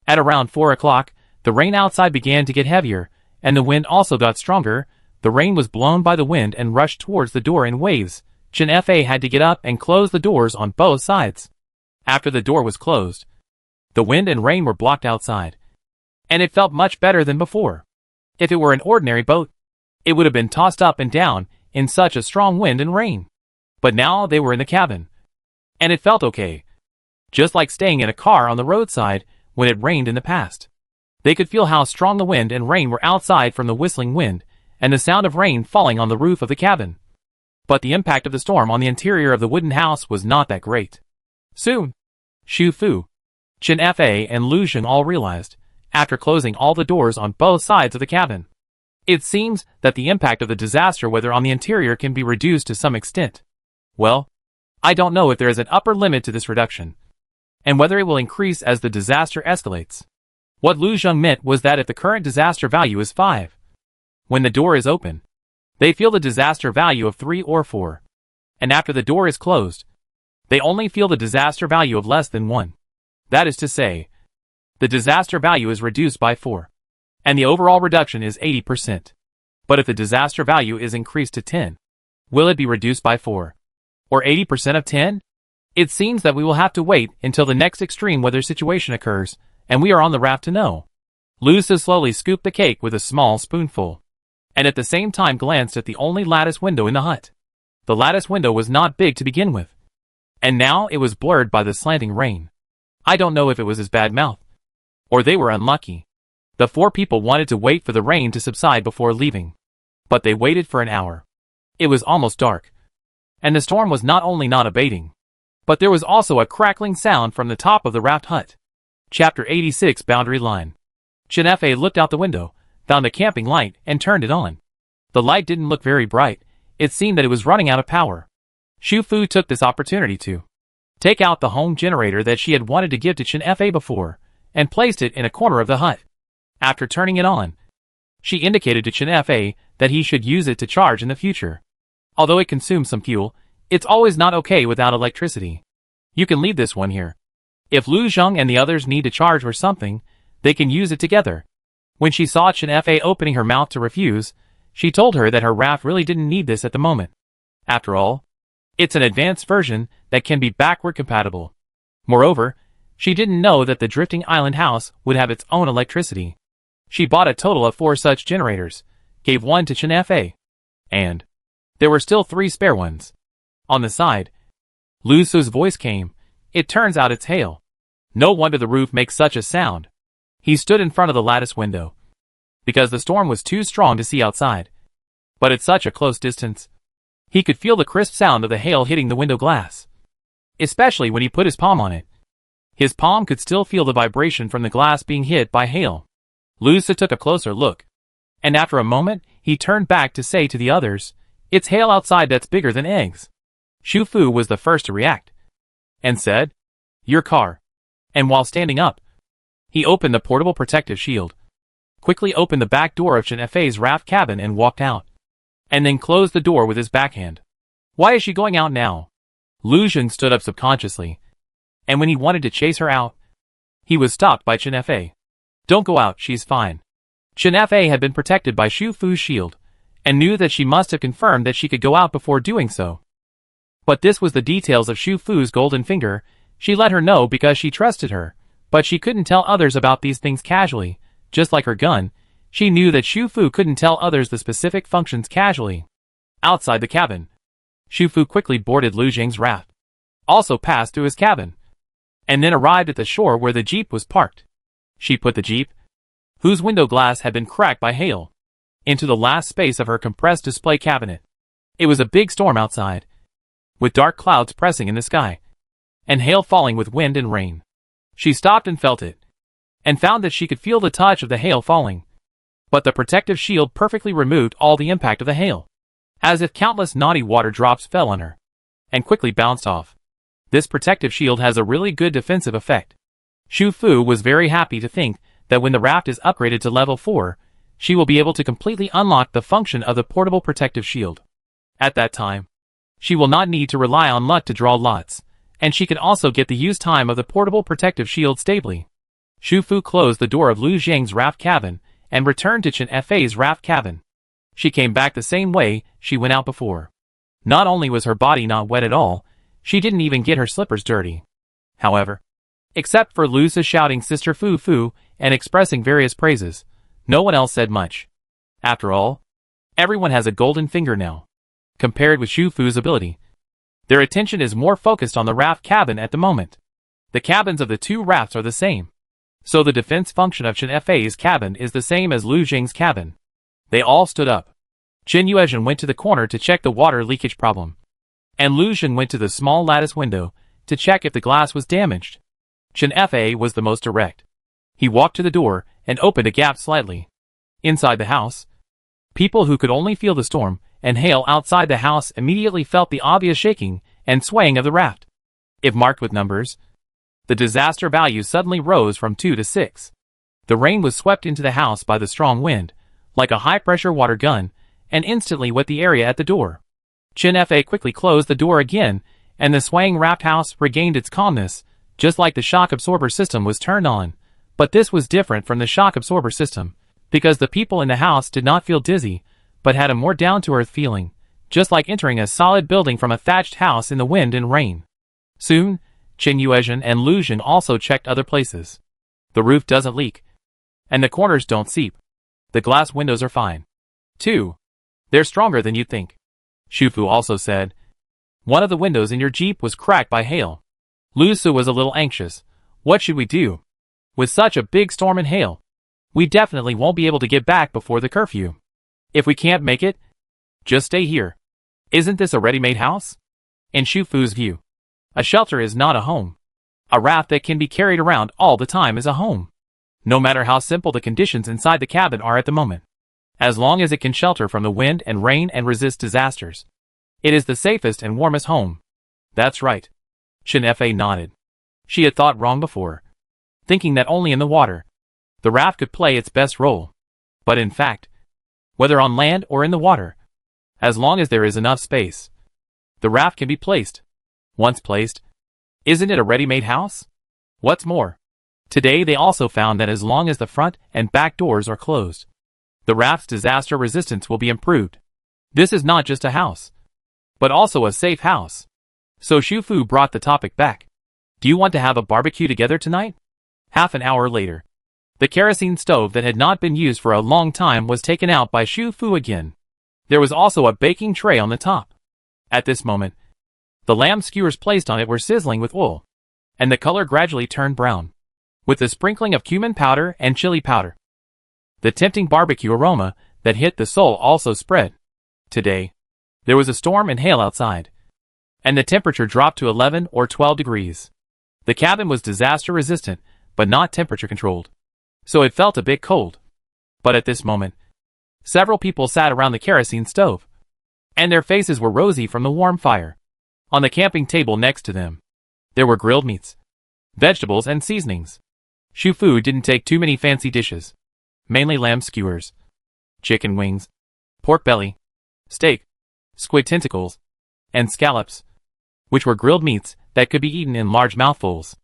At around 4 o'clock, the rain outside began to get heavier, and the wind also got stronger. The rain was blown by the wind and rushed towards the door in waves. Chen Fa had to get up and close the doors on both sides. After the door was closed, the wind and rain were blocked outside, and it felt much better than before. If it were an ordinary boat, it would have been tossed up and down in such a strong wind and rain. But now they were in the cabin, and it felt okay. Just like staying in a car on the roadside when it rained in the past. They could feel how strong the wind and rain were outside from the whistling wind, and the sound of rain falling on the roof of the cabin. But the impact of the storm on the interior of the wooden house was not that great. Soon, Xu Fu, Chen Fa and Lu Zhang all realized, after closing all the doors on both sides of the cabin. It seems that the impact of the disaster weather on the interior can be reduced to some extent. Well, I don't know if there is an upper limit to this reduction, and whether it will increase as the disaster escalates. What Lu Zhang meant was that if the current disaster value is 5, when the door is open, they feel the disaster value of 3 or 4, and after the door is closed, they only feel the disaster value of less than 1. That is to say, the disaster value is reduced by 4, and the overall reduction is 80%. But if the disaster value is increased to 10, will it be reduced by 4? Or 80% of 10? It seems that we will have to wait until the next extreme weather situation occurs, and we are on the raft to know. Lu Su slowly scooped the cake with a small spoonful, and at the same time glanced at the only lattice window in the hut. The lattice window was not big to begin with, and now it was blurred by the slanting rain. I don't know if it was his bad mouth, or they were unlucky. The 4 people wanted to wait for the rain to subside before leaving, but they waited for an hour. It was almost dark, and the storm was not only not abating, but there was also a crackling sound from the top of the raft hut. Chapter 86 Boundary Line. Chen Fa looked out the window, found a camping light, and turned it on. The light didn't look very bright. It seemed that it was running out of power. Xu Fu took this opportunity to take out the home generator that she had wanted to give to Chen Fa before, and placed it in a corner of the hut. After turning it on, she indicated to Chen Fa that he should use it to charge in the future. Although it consumes some fuel, it's always not okay without electricity. You can leave this one here. If Lu Zheng and the others need to charge or something, they can use it together. When she saw Chen Fa opening her mouth to refuse, she told her that her raft really didn't need this at the moment. After all, it's an advanced version that can be backward compatible. Moreover, she didn't know that the drifting island house would have its own electricity. She bought a total of 4 such generators, gave one to Chen Fa, and there were still 3 spare ones. On the side, Lu Su's voice came. It turns out it's hail. No wonder the roof makes such a sound. He stood in front of the lattice window, because the storm was too strong to see outside. But at such a close distance, he could feel the crisp sound of the hail hitting the window glass. Especially when he put his palm on it. His palm could still feel the vibration from the glass being hit by hail. Lu Su took a closer look, and after a moment, he turned back to say to the others, "It's hail outside that's bigger than eggs." Xu Fu was the first to react, and said, "Your car." And while standing up, he opened the portable protective shield, quickly opened the back door of Chen Fa's raft cabin and walked out, and then closed the door with his backhand. Why is she going out now? Lu Zheng stood up subconsciously, and when he wanted to chase her out, he was stopped by Chen Fa. "Don't go out, she's fine." Chen Fa had been protected by Xu Fu's shield, and knew that she must have confirmed that she could go out before doing so. But this was the details of Xu Fu's golden finger. She let her know because she trusted her, but she couldn't tell others about these things casually. Just like her gun, she knew that Xu Fu couldn't tell others the specific functions casually. Outside the cabin, Xu Fu quickly boarded Lu Zheng's raft, also passed through his cabin, and then arrived at the shore where the jeep was parked. She put the jeep, whose window glass had been cracked by hail, into the last space of her compressed display cabinet. It was a big storm outside, with dark clouds pressing in the sky, and hail falling with wind and rain. She stopped and felt it, and found that she could feel the touch of the hail falling. But the protective shield perfectly removed all the impact of the hail, as if countless naughty water drops fell on her, and quickly bounced off. This protective shield has a really good defensive effect. Xu Fu was very happy to think that when the raft is upgraded to level 4, she will be able to completely unlock the function of the portable protective shield. At that time, she will not need to rely on luck to draw lots, and she can also get the use time of the portable protective shield stably. Xu Fu closed the door of Lu Zheng's raft cabin and returned to Chen Fa's raft cabin. She came back the same way she went out before. Not only was her body not wet at all, she didn't even get her slippers dirty. However, except for Lu Su shouting "Sister Fu Fu" and expressing various praises, no one else said much. After all, everyone has a golden finger now. Compared with Xu Fu's ability, their attention is more focused on the raft cabin at the moment. The cabins of the 2 rafts are the same, so the defense function of Chen Fa's cabin is the same as Lu Zheng's cabin. They all stood up. Chen Yuezhen went to the corner to check the water leakage problem, and Lu Zheng went to the small lattice window to check if the glass was damaged. Chen Fa was the most direct. He walked to the door and opened a gap slightly. Inside the house, people who could only feel the storm and hail outside the house immediately felt the obvious shaking and swaying of the raft. If marked with numbers, the disaster value suddenly rose from 2 to 6. The rain was swept into the house by the strong wind, like a high-pressure water gun, and instantly wet the area at the door. Chen Fa quickly closed the door again, and the swaying raft house regained its calmness, just like the shock absorber system was turned on. But this was different from the shock absorber system, because the people in the house did not feel dizzy, but had a more down-to-earth feeling, just like entering a solid building from a thatched house in the wind and rain. Soon, Chen Yuezhen and Lu Zheng also checked other places. The roof doesn't leak, and the corners don't seep. The glass windows are fine. 2. They're stronger than you'd think. Xu Fu also said, "One of the windows in your jeep was cracked by hail." Lu Su was a little anxious. What should we do? With such a big storm and hail, we definitely won't be able to get back before the curfew. If we can't make it, just stay here. Isn't this a ready-made house? In Xu Fu's view, a shelter is not a home. A raft that can be carried around all the time is a home. No matter how simple the conditions inside the cabin are at the moment, as long as it can shelter from the wind and rain and resist disasters, it is the safest and warmest home. That's right. Chen Fa nodded. She had thought wrong before. thinking that only in the water the raft could play its best role. But in fact, whether on land or in the water, as long as there is enough space, the raft can be placed. Once placed, isn't it a ready-made house? What's more, today they also found that as long as the front and back doors are closed, the raft's disaster resistance will be improved. This is not just a house, but also a safe house. So Shufu brought the topic back. Do you want to have a barbecue together tonight? Half an hour later, the kerosene stove that had not been used for a long time was taken out by Shufu again. There was also a baking tray on the top. At this moment, the lamb skewers placed on it were sizzling with oil, and the color gradually turned brown, with the sprinkling of cumin powder and chili powder. The tempting barbecue aroma that hit the soul also spread. Today, there was a storm and hail outside, and the temperature dropped to 11 or 12 degrees. The cabin was disaster resistant, but not temperature controlled, so it felt a bit cold. But at this moment, several people sat around the kerosene stove, and their faces were rosy from the warm fire. On the camping table next to them, there were grilled meats, vegetables, and seasonings. Shufu didn't take too many fancy dishes, mainly lamb skewers, chicken wings, pork belly, steak, squid tentacles, and scallops, which were grilled meats that could be eaten in large mouthfuls.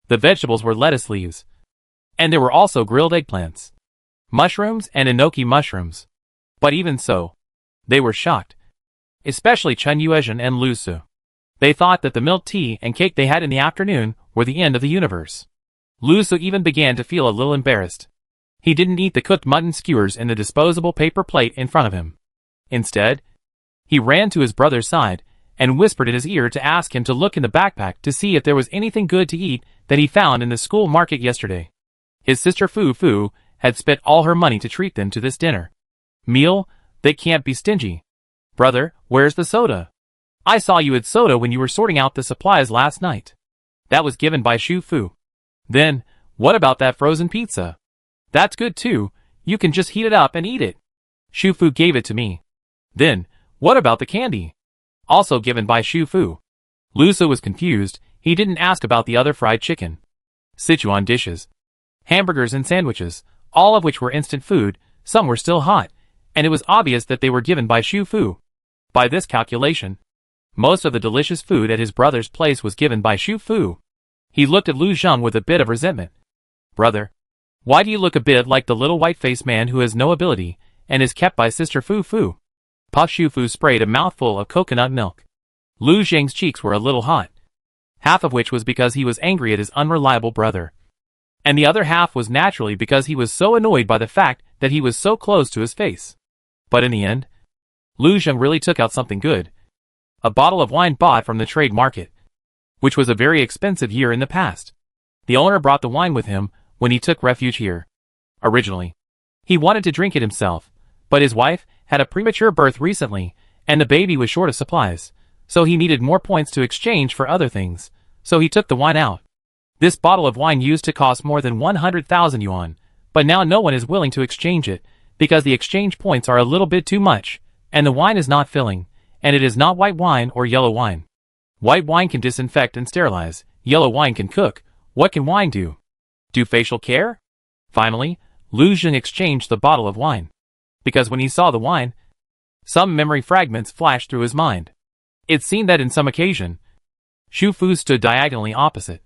The vegetables were lettuce leaves, and there were also grilled eggplants, mushrooms, and enoki mushrooms. But even so, they were shocked, especially Chun Yuezhen and Lu Su. They thought that the milk tea and cake they had in the afternoon were the end of the universe. Lu Su even began to feel a little embarrassed. He didn't eat the cooked mutton skewers in the disposable paper plate in front of him. Instead, he ran to his brother's side and whispered in his ear to ask him to look in the backpack to see if there was anything good to eat that he found in the school market yesterday. His sister Fu Fu had spent all her money to treat them to this dinner meal. They can't be stingy. Brother, where's the soda? I saw you had soda when you were sorting out the supplies last night. That was given by Shu Fu. Then, what about that frozen pizza? That's good too, you can just heat it up and eat it. Shu Fu gave it to me. Then, what about the candy? Also given by Shu Fu. Lu Su was confused, he didn't ask about the other fried chicken, Sichuan dishes, hamburgers and sandwiches, all of which were instant food. Some were still hot, and it was obvious that they were given by Shu Fu. By this calculation, most of the delicious food at his brother's place was given by Shu Fu. He looked at Lu Zheng with a bit of resentment. Brother, why do you look a bit like the little white-faced man who has no ability, and is kept by sister Fu Fu? Puff Shu Fu sprayed a mouthful of coconut milk. Lu Zheng's cheeks were a little hot, half of which was because he was angry at his unreliable brother, and the other half was naturally because he was so annoyed by the fact that he was so close to his face. But in the end, Lu Zheng really took out something good. A bottle of wine bought from the trade market, which was a very expensive year in the past. The owner brought the wine with him when he took refuge here. Originally, he wanted to drink it himself, but his wife had a premature birth recently, and the baby was short of supplies, so he needed more points to exchange for other things, so he took the wine out. This bottle of wine used to cost more than 100,000 yuan, but now no one is willing to exchange it, because the exchange points are a little bit too much, and the wine is not filling, and it is not white wine or yellow wine. White wine can disinfect and sterilize, yellow wine can cook. What can wine do? Do facial care? Finally, Lu Zheng exchanged the bottle of wine, because when he saw the wine, some memory fragments flashed through his mind. It seemed that in some occasion, Shu Fu stood diagonally opposite,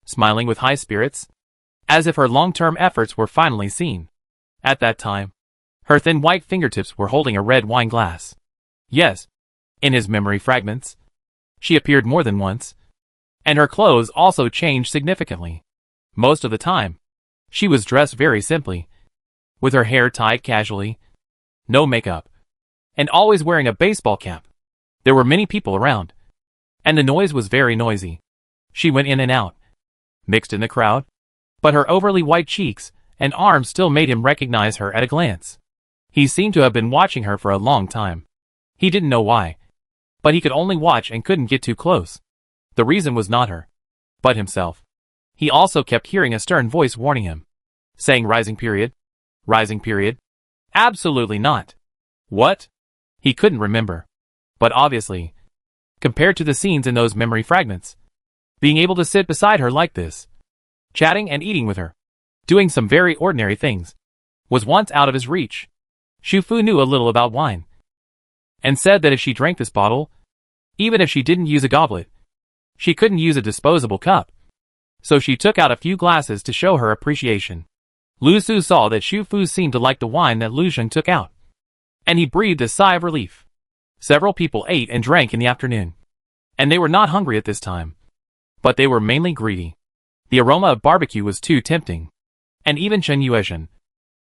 smiling with high spirits, as if her long-term efforts were finally seen. At that time, her thin white fingertips were holding a red wine glass. Yes, in his memory fragments, she appeared more than once, and her clothes also changed significantly. Most of the time, she was dressed very simply, with her hair tied casually, no makeup, and always wearing a baseball cap. There were many people around, and the noise was very noisy. She went in and out, mixed in the crowd, but her overly white cheeks and arms still made him recognize her at a glance. He seemed to have been watching her for a long time. He didn't know why, but he could only watch and couldn't get too close. The reason was not her, but himself. He also kept hearing a stern voice warning him, saying rising period. Rising period? Absolutely not. What? He couldn't remember. But obviously, compared to the scenes in those memory fragments, being able to sit beside her like this, chatting and eating with her, doing some very ordinary things, was once out of his reach. Xu Fu knew a little about wine, and said that if she drank this bottle, even if she didn't use a goblet, she couldn't use a disposable cup. So she took out a few glasses to show her appreciation. Lu Su saw that Xu Fu seemed to like the wine that Lu Zheng took out, and he breathed a sigh of relief. Several people ate and drank in the afternoon, and they were not hungry at this time, but they were mainly greedy. The aroma of barbecue was too tempting, and even Chen Yuezhen,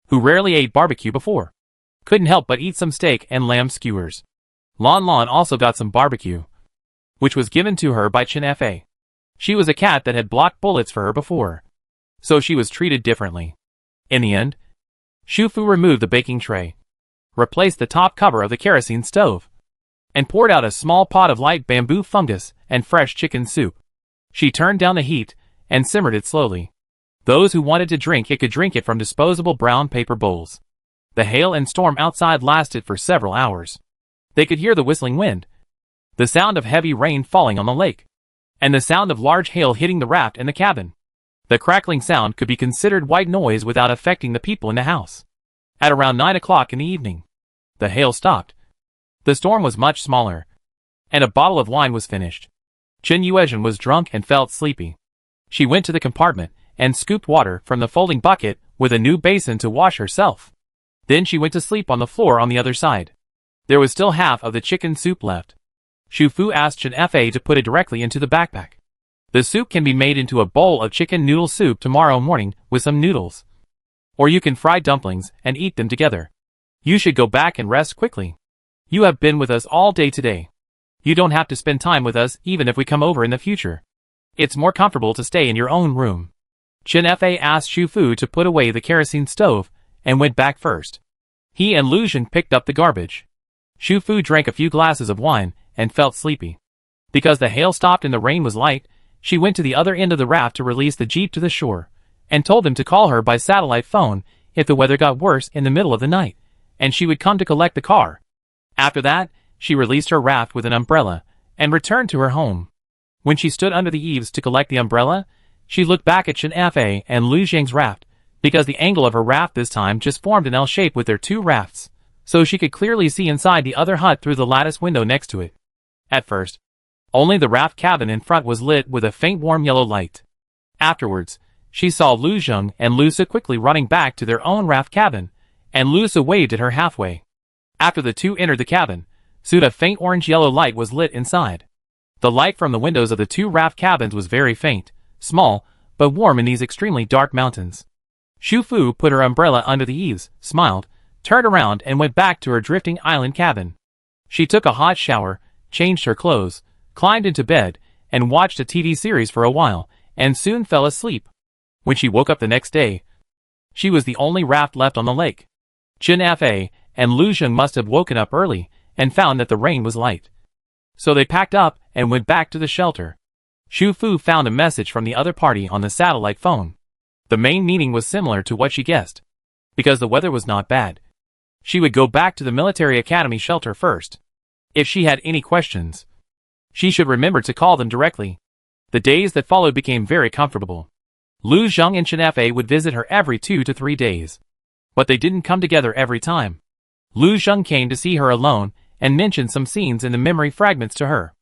who rarely ate barbecue before, couldn't help but eat some steak and lamb skewers. Lon Lon also got some barbecue, which was given to her by Chen Fa. She was a cat that had blocked bullets for her before, so she was treated differently. In the end, Xu Fu removed the baking tray, replaced the top cover of the kerosene stove, and poured out a small pot of light bamboo fungus and fresh chicken soup. She turned down the heat and simmered it slowly. Those who wanted to drink it could drink it from disposable brown paper bowls. The hail and storm outside lasted for several hours. They could hear the whistling wind, the sound of heavy rain falling on the lake, and the sound of large hail hitting the raft and the cabin. The crackling sound could be considered white noise without affecting the people in the house. At around 9 o'clock in the evening, the hail stopped. The storm was much smaller, and a bottle of wine was finished. Chen Yuezhen was drunk and felt sleepy. She went to the compartment and scooped water from the folding bucket with a new basin to wash herself. Then she went to sleep on the floor on the other side. There was still half of the chicken soup left. Xu Fu asked Chen Fa to put it directly into the backpack. The soup can be made into a bowl of chicken noodle soup tomorrow morning with some noodles. Or you can fry dumplings and eat them together. You should go back and rest quickly. You have been with us all day today. You don't have to spend time with us even if we come over in the future. It's more comfortable to stay in your own room. Chen Fa asked Xu Fu to put away the kerosene stove and went back first. He and Lu Zheng picked up the garbage. Xu Fu drank a few glasses of wine and felt sleepy. Because the hail stopped and the rain was light, she went to the other end of the raft to release the jeep to the shore, and told them to call her by satellite phone if the weather got worse in the middle of the night, and she would come to collect the car. After that, she released her raft with an umbrella, and returned to her home. When she stood under the eaves to collect the umbrella, she looked back at Chen Fa and Lu Zheng's raft, because the angle of her raft this time just formed an L shape with their two rafts, so she could clearly see inside the other hut through the lattice window next to it. At first, only the raft cabin in front was lit with a faint warm yellow light. Afterwards, she saw Lu Zheng and Lu Su quickly running back to their own raft cabin, and Lu Su waved at her halfway. After the two entered the cabin, soon a faint orange-yellow light was lit inside. The light from the windows of the two raft cabins was very faint, small, but warm in these extremely dark mountains. Xu Fu put her umbrella under the eaves, smiled, turned around and went back to her drifting island cabin. She took a hot shower, changed her clothes, climbed into bed, and watched a TV series for a while, and soon fell asleep. When she woke up the next day, she was the only raft left on the lake. Chen Fa and Lu Zheng must have woken up early and found that the rain was light. So they packed up and went back to the shelter. Xu Fu found a message from the other party on the satellite phone. The main meaning was similar to what she guessed. Because the weather was not bad, she would go back to the military academy shelter first. If she had any questions, she should remember to call them directly. The days that followed became very comfortable. Lu Zheng and Chen Fa would visit her every 2 to 3 days. But they didn't come together every time. Lu Zheng came to see her alone and mentioned some scenes in the memory fragments to her.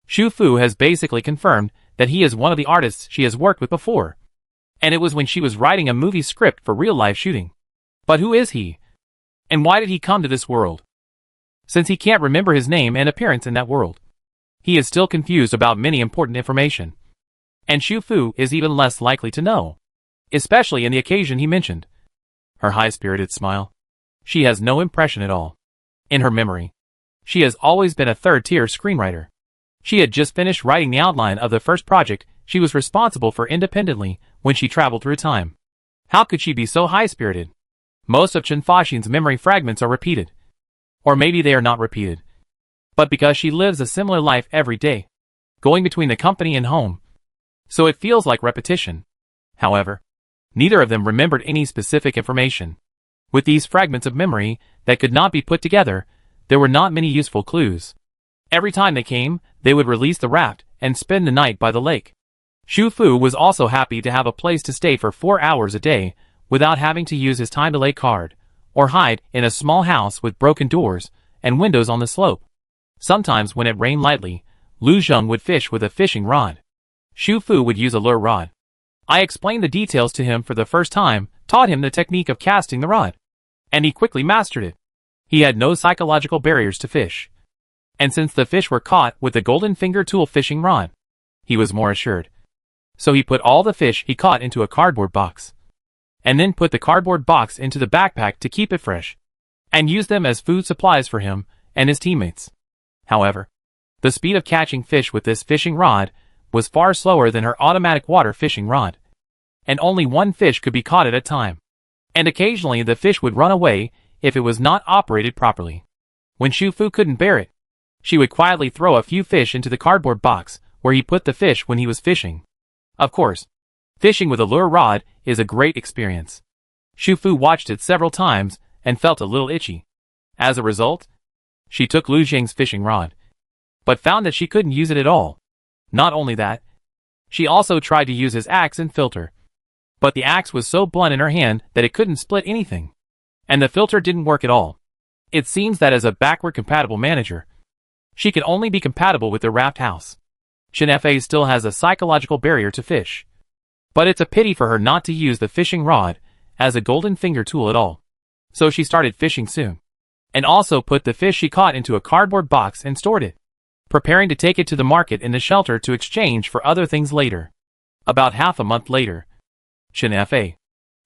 Xu Fu has basically confirmed that he is one of the artists she has worked with before. And it was when she was writing a movie script for real-life shooting. But who is he? And why did he come to this world? Since he can't remember his name and appearance in that world, he is still confused about many important information. And Xu Fu is even less likely to know, especially in the occasion he mentioned. Her high-spirited smile. She has no impression at all. In her memory, she has always been a third-tier screenwriter. She had just finished writing the outline of the first project she was responsible for independently when she traveled through time. How could she be so high-spirited? Most of Chen Faxin's memory fragments are repeated. Or maybe they are not repeated. But because she lives a similar life every day, going between the company and home, so it feels like repetition. However, neither of them remembered any specific information. With these fragments of memory that could not be put together, there were not many useful clues. Every time they came, they would release the raft and spend the night by the lake. Xu Fu was also happy to have a place to stay for 4 hours a day without having to use his time delay card, or hide in a small house with broken doors and windows on the slope. Sometimes when it rained lightly, Lu Zheng would fish with a fishing rod. Xu Fu would use a lure rod. I explained the details to him for the first time, taught him the technique of casting the rod. And he quickly mastered it. He had no psychological barriers to fish. And since the fish were caught with the golden finger tool fishing rod, he was more assured. So he put all the fish he caught into a cardboard box. And then put the cardboard box into the backpack to keep it fresh. And used them as food supplies for him and his teammates. However, the speed of catching fish with this fishing rod was far slower than her automatic water fishing rod. And only one fish could be caught at a time. And occasionally the fish would run away if it was not operated properly. When Xu Fu couldn't bear it, she would quietly throw a few fish into the cardboard box where he put the fish when he was fishing. Of course, fishing with a lure rod is a great experience. Xu Fu watched it several times and felt a little itchy. As a result, she took Lu Zheng's fishing rod, but found that she couldn't use it at all. Not only that, she also tried to use his axe and filter. But the axe was so blunt in her hand that it couldn't split anything. And the filter didn't work at all. It seems that as a backward-compatible manager, she can only be compatible with the raft house. Chen Fa still has a psychological barrier to fish. But it's a pity for her not to use the fishing rod as a golden finger tool at all. So she started fishing soon. And also put the fish she caught into a cardboard box and stored it, preparing to take it to the market in the shelter to exchange for other things later. About half a month later, Chen Fa,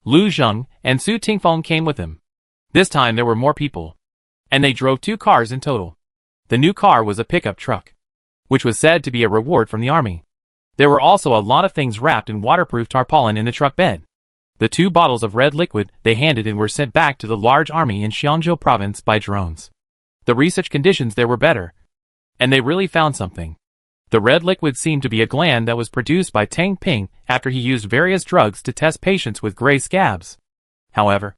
Lu Zheng, and Su Tingfeng came with him. This time there were more people. And they drove 2 cars in total. The new car was a pickup truck, which was said to be a reward from the army. There were also a lot of things wrapped in waterproof tarpaulin in the truck bed. The 2 bottles of red liquid they handed in were sent back to the large army in Xiangzhou province by drones. The research conditions there were better. And they really found something. The red liquid seemed to be a gland that was produced by Tang Ping after he used various drugs to test patients with gray scabs. However,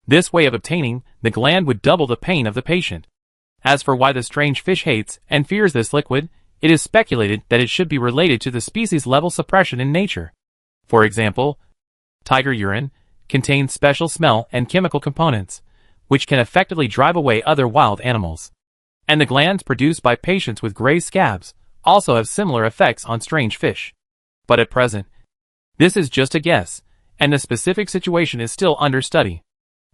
this way of obtaining the gland would double the pain of the patient. As for why the strange fish hates and fears this liquid, it is speculated that it should be related to the species level suppression in nature. For example, tiger urine contains special smell and chemical components, which can effectively drive away other wild animals. And the glands produced by patients with gray scabs also have similar effects on strange fish. But at present, this is just a guess, and the specific situation is still under study.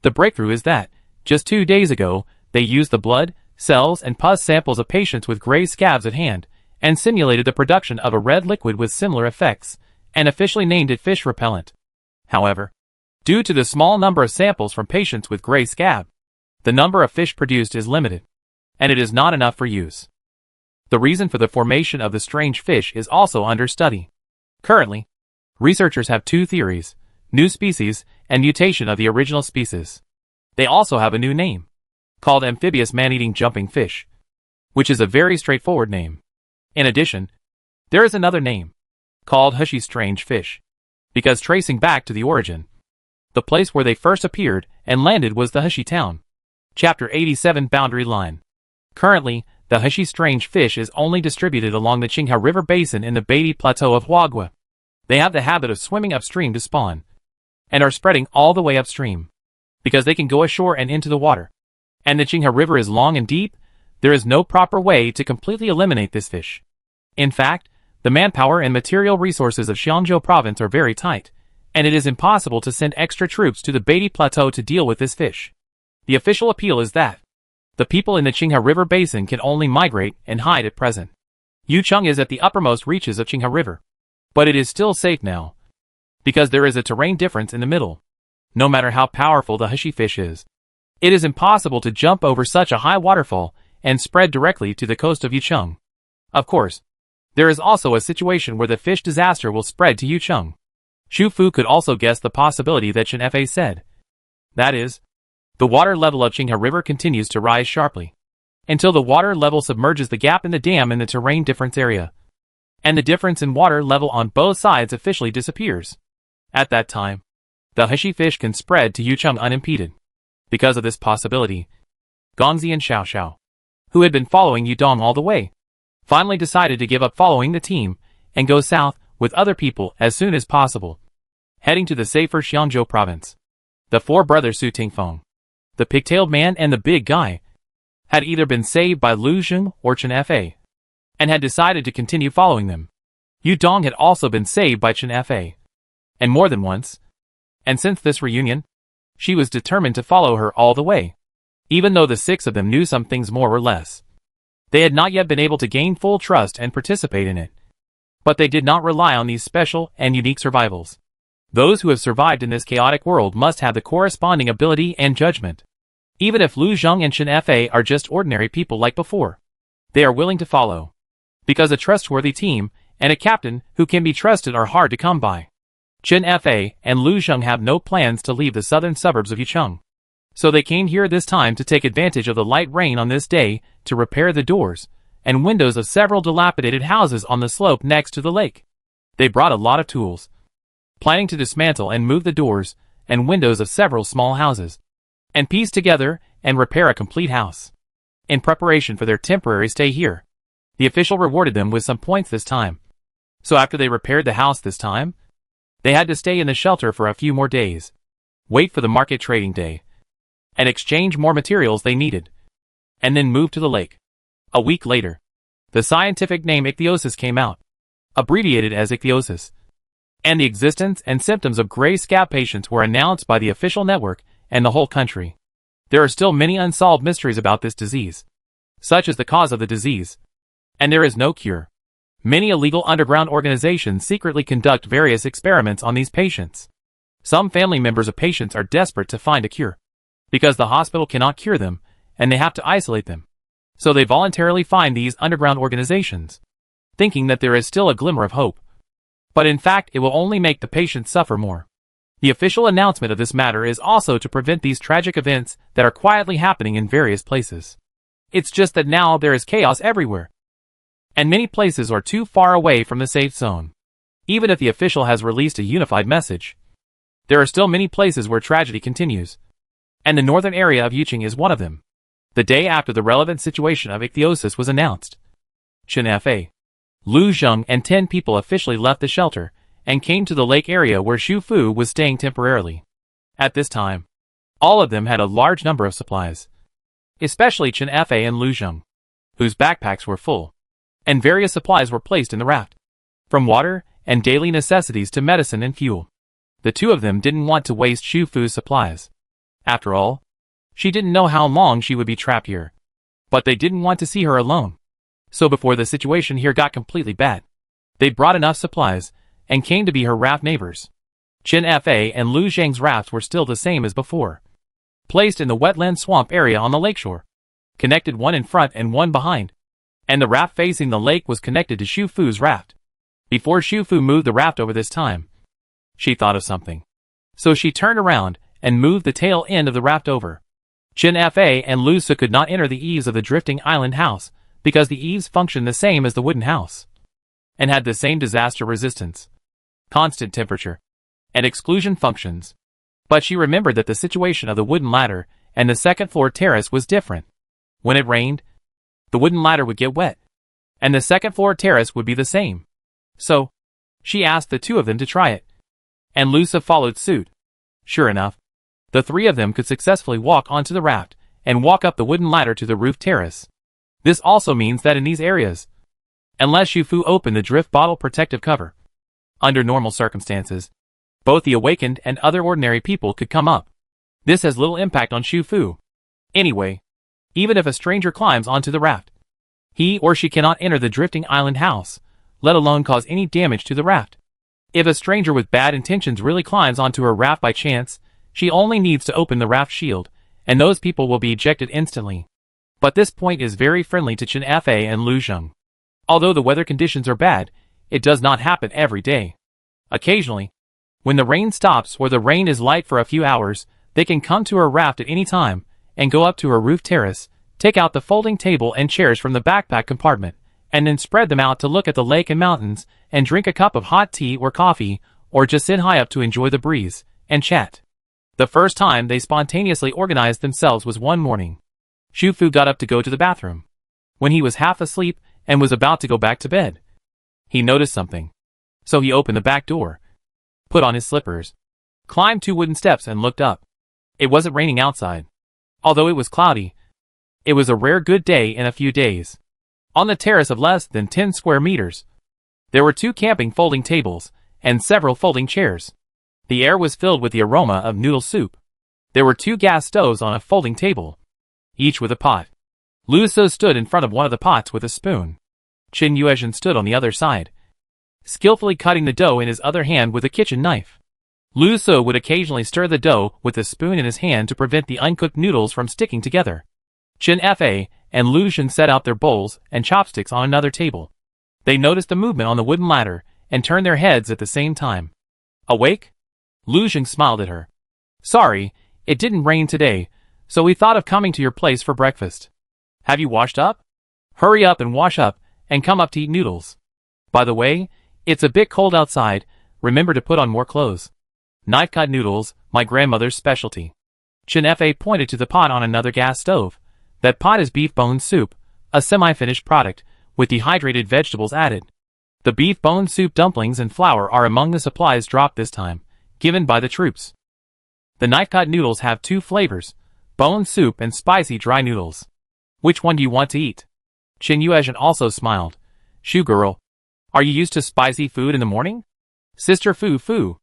The breakthrough is that, just 2 days ago, they used the blood, cells, and pus samples of patients with gray scabs at hand, and simulated the production of a red liquid with similar effects, and officially named it fish repellent. However, due to the small number of samples from patients with gray scab, the number of fish produced is limited, and it is not enough for use. The reason for the formation of the strange fish is also under study. Currently, researchers have 2 theories: new species and mutation of the original species. They also have a new name, called amphibious man-eating jumping fish, which is a very straightforward name. In addition, there is another name, called Heshi strange fish, because tracing back to the origin, the place where they first appeared and landed was the Heshi town. Chapter 87 Boundary Line. Currently, the Heshi strange fish is only distributed along the Qinghe River basin in the Beatty Plateau of Huague. They have the habit of swimming upstream to spawn, and are spreading all the way upstream, because they can go ashore and into the water. And the Qinghe River is long and deep. There is no proper way to completely eliminate this fish. In fact, the manpower and material resources of Xiangzhou province are very tight, and it is impossible to send extra troops to the Beatty Plateau to deal with this fish. The official appeal is that the people in the Qinghe River basin can only migrate and hide at present. Yucheng is at the uppermost reaches of Qinghe River, but it is still safe now, because there is a terrain difference in the middle. No matter how powerful the Heshi fish is, it is impossible to jump over such a high waterfall and spread directly to the coast of Yucheng. Of course, there is also a situation where the fish disaster will spread to Yucheng. Xu Fu could also guess the possibility that Chen Fa said. That is, the water level of Qinghe River continues to rise sharply, until the water level submerges the gap in the dam in the terrain difference area, and the difference in water level on both sides officially disappears. At that time, the Heshi fish can spread to Yucheng unimpeded. Because of this possibility, Gongzi and Xiao, who had been following Yudong all the way, finally decided to give up following the team and go south with other people as soon as possible, heading to the safer Xiangzhou province. The four brothers Su Tingfeng, the pigtailed man and the big guy, had either been saved by Lu Zheng or Chen Fa, and had decided to continue following them. Yu Dong had also been saved by Chen Fa, and more than once, and since this reunion, she was determined to follow her all the way, even though the six of them knew some things more or less. They had not yet been able to gain full trust and participate in it, but they did not rely on these special and unique survivals. Those who have survived in this chaotic world must have the corresponding ability and judgment. Even if Lu Zheng and Chen Fa are just ordinary people like before, they are willing to follow, because a trustworthy team and a captain who can be trusted are hard to come by. Chen Fa and Lu Zheng have no plans to leave the southern suburbs of Yicheng, so they came here this time to take advantage of the light rain on this day to repair the doors and windows of several dilapidated houses on the slope next to the lake. They brought a lot of tools, planning to dismantle and move the doors and windows of several small houses, and piece together and repair a complete house. In preparation for their temporary stay here, the official rewarded them with some points this time. So after they repaired the house this time, they had to stay in the shelter for a few more days, wait for the market trading day, and exchange more materials they needed, and then move to the lake. A week later, the scientific name ichthyosis came out, abbreviated as ichthyosis, and the existence and symptoms of gray scab patients were announced by the official network and the whole country. There are still many unsolved mysteries about this disease, such as the cause of the disease, and there is no cure. Many illegal underground organizations secretly conduct various experiments on these patients. Some family members of patients are desperate to find a cure, because the hospital cannot cure them, and they have to isolate them. So they voluntarily find these underground organizations, thinking that there is still a glimmer of hope. But in fact, it will only make the patients suffer more. The official announcement of this matter is also to prevent these tragic events that are quietly happening in various places. It's just that now there is chaos everywhere, and many places are too far away from the safe zone. Even if the official has released a unified message, there are still many places where tragedy continues, and the northern area of Yicheng is one of them. The day after the relevant situation of ichthyosis was announced, Chen Fa, Lu Zheng and 10 people officially left the shelter and came to the lake area where Xu Fu was staying temporarily. At this time, all of them had a large number of supplies, especially Chen Fa and Lu Zheng, whose backpacks were full, and various supplies were placed in the raft, from water and daily necessities to medicine and fuel. The two of them didn't want to waste Xu Fu's supplies. After all, she didn't know how long she would be trapped here, but they didn't want to see her alone. So before the situation here got completely bad, they brought enough supplies and came to be her raft neighbors. Chen Fa and Lu Zheng's rafts were still the same as before, placed in the wetland swamp area on the lakeshore, connected one in front and one behind, and the raft facing the lake was connected to Xu Fu's raft. Before Xu Fu moved the raft over this time, she thought of something. So she turned around and moved the tail end of the raft over. Chen Fa and Lu Su could not enter the eaves of the drifting island house because the eaves functioned the same as the wooden house, and had the same disaster resistance, constant temperature, and exclusion functions. But she remembered that the situation of the wooden ladder and the second floor terrace was different. When it rained, the wooden ladder would get wet, and the second floor terrace would be the same. So, she asked the two of them to try it, and Lu Su followed suit. Sure enough, the three of them could successfully walk onto the raft and walk up the wooden ladder to the roof terrace. This also means that in these areas, unless Xu Fu opened the drift bottle protective cover, under normal circumstances, both the awakened and other ordinary people could come up. This has little impact on Xu Fu. Anyway, even if a stranger climbs onto the raft, he or she cannot enter the drifting island house, let alone cause any damage to the raft. If a stranger with bad intentions really climbs onto her raft by chance, she only needs to open the raft shield, and those people will be ejected instantly. But this point is very friendly to Chen Fa and Lu Zheng. Although the weather conditions are bad, it does not happen every day. Occasionally, when the rain stops or the rain is light for a few hours, they can come to her raft at any time, and go up to her roof terrace, take out the folding table and chairs from the backpack compartment, and then spread them out to look at the lake and mountains, and drink a cup of hot tea or coffee, or just sit high up to enjoy the breeze, and chat. The first time they spontaneously organized themselves was one morning. Xu Fu got up to go to the bathroom. When he was half asleep and was about to go back to bed, he noticed something. So he opened the back door, put on his slippers, climbed 2 wooden steps and looked up. It wasn't raining outside. Although it was cloudy, it was a rare good day in a few days. On the terrace of less than 10 square meters, there were 2 camping folding tables and several folding chairs. The air was filled with the aroma of noodle soup. There were 2 gas stoves on a folding table, each with a pot. Lu So stood in front of one of the pots with a spoon. Qin Yuezhan stood on the other side, skillfully cutting the dough in his other hand with a kitchen knife. Lu So would occasionally stir the dough with the spoon in his hand to prevent the uncooked noodles from sticking together. Qin Fa and Lu Xun set out their bowls and chopsticks on another table. They noticed the movement on the wooden ladder and turned their heads at the same time. Awake? Lu Xun smiled at her. Sorry, it didn't rain today, so we thought of coming to your place for breakfast. Have you washed up? Hurry up and wash up, and come up to eat noodles. By the way, it's a bit cold outside, remember to put on more clothes. Knife-cut noodles, my grandmother's specialty. Qin Fa pointed to the pot on another gas stove. That pot is beef bone soup, a semi-finished product, with dehydrated vegetables added. The beef bone soup dumplings and flour are among the supplies dropped this time, given by the troops. The knife-cut noodles have 2 flavors, bone soup and spicy dry noodles. Which one do you want to eat? Qin Yuezhan also smiled. Shu girl, are you used to spicy food in the morning? Sister Fu Fu,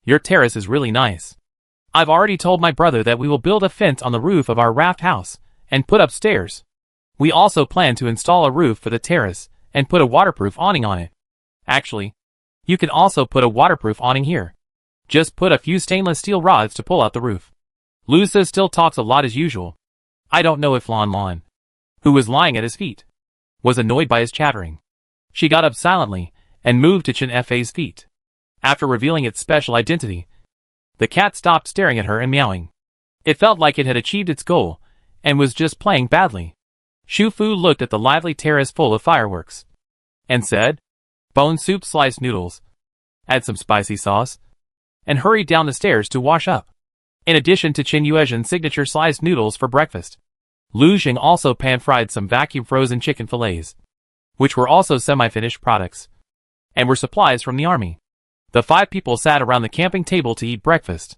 your terrace is really nice. I've already told my brother that we will build a fence on the roof of our raft house and put up stairs. We also plan to install a roof for the terrace and put a waterproof awning on it. Actually, you can also put a waterproof awning here. Just put a few stainless steel rods to pull out the roof. Lu So still talks a lot as usual. I don't know if Lan, who was lying at his feet, was annoyed by his chattering. She got up silently and moved to Qin Fa's feet. After revealing its special identity, the cat stopped staring at her and meowing. It felt like it had achieved its goal and was just playing badly. Shu Fu looked at the lively terrace full of fireworks and said, bone soup, sliced noodles, add some spicy sauce, and hurried down the stairs to wash up. In addition to Qin Yuezhan's signature sliced noodles for breakfast, Lu Xing also pan-fried some vacuum-frozen chicken fillets, which were also semi-finished products, and were supplies from the army. The 5 people sat around the camping table to eat breakfast.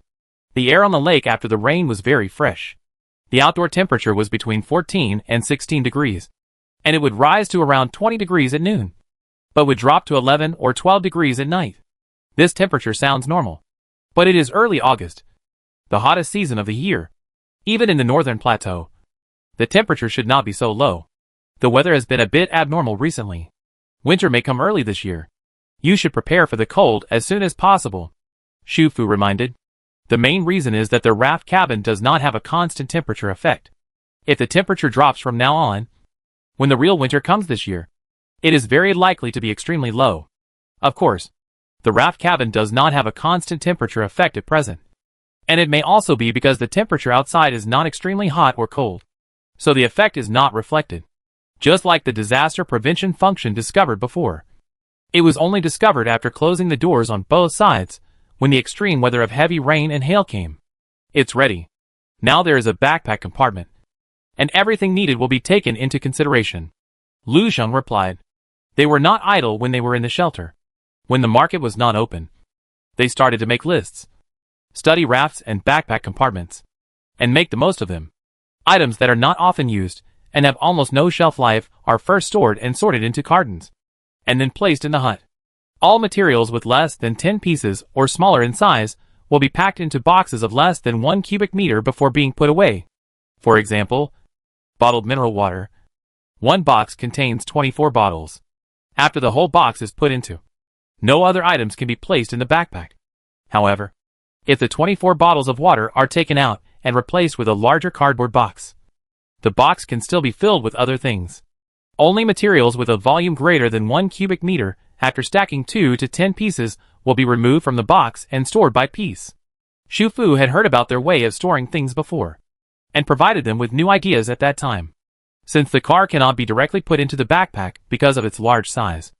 The air on the lake after the rain was very fresh. The outdoor temperature was between 14 and 16 degrees, and it would rise to around 20 degrees at noon, but would drop to 11 or 12 degrees at night. This temperature sounds normal, but it is early August, the hottest season of the year. Even in the northern plateau, the temperature should not be so low. The weather has been a bit abnormal recently. Winter may come early this year. You should prepare for the cold as soon as possible, Shu Fu reminded. The main reason is that the raft cabin does not have a constant temperature effect. If the temperature drops from now on, when the real winter comes this year, it is very likely to be extremely low. Of course, the raft cabin does not have a constant temperature effect at present. And it may also be because the temperature outside is not extremely hot or cold, so the effect is not reflected. Just like the disaster prevention function discovered before. It was only discovered after closing the doors on both sides, when the extreme weather of heavy rain and hail came. It's ready. Now there is a backpack compartment, and everything needed will be taken into consideration. Lu Xun replied. They were not idle when they were in the shelter. When the market was not open, they started to make lists, study rafts and backpack compartments, and make the most of them. Items that are not often used and have almost no shelf life are first stored and sorted into cartons, and then placed in the hut. All materials with less than 10 pieces or smaller in size will be packed into boxes of less than 1 cubic meter before being put away. For example, bottled mineral water. 1 box contains 24 bottles. After the whole box is put into, no other items can be placed in the backpack. However, if the 24 bottles of water are taken out and replaced with a larger cardboard box, the box can still be filled with other things. Only materials with a volume greater than 1 cubic meter after stacking 2 to 10 pieces will be removed from the box and stored by piece. Shu Fu had heard about their way of storing things before, and provided them with new ideas at that time. Since the car cannot be directly put into the backpack because of its large size,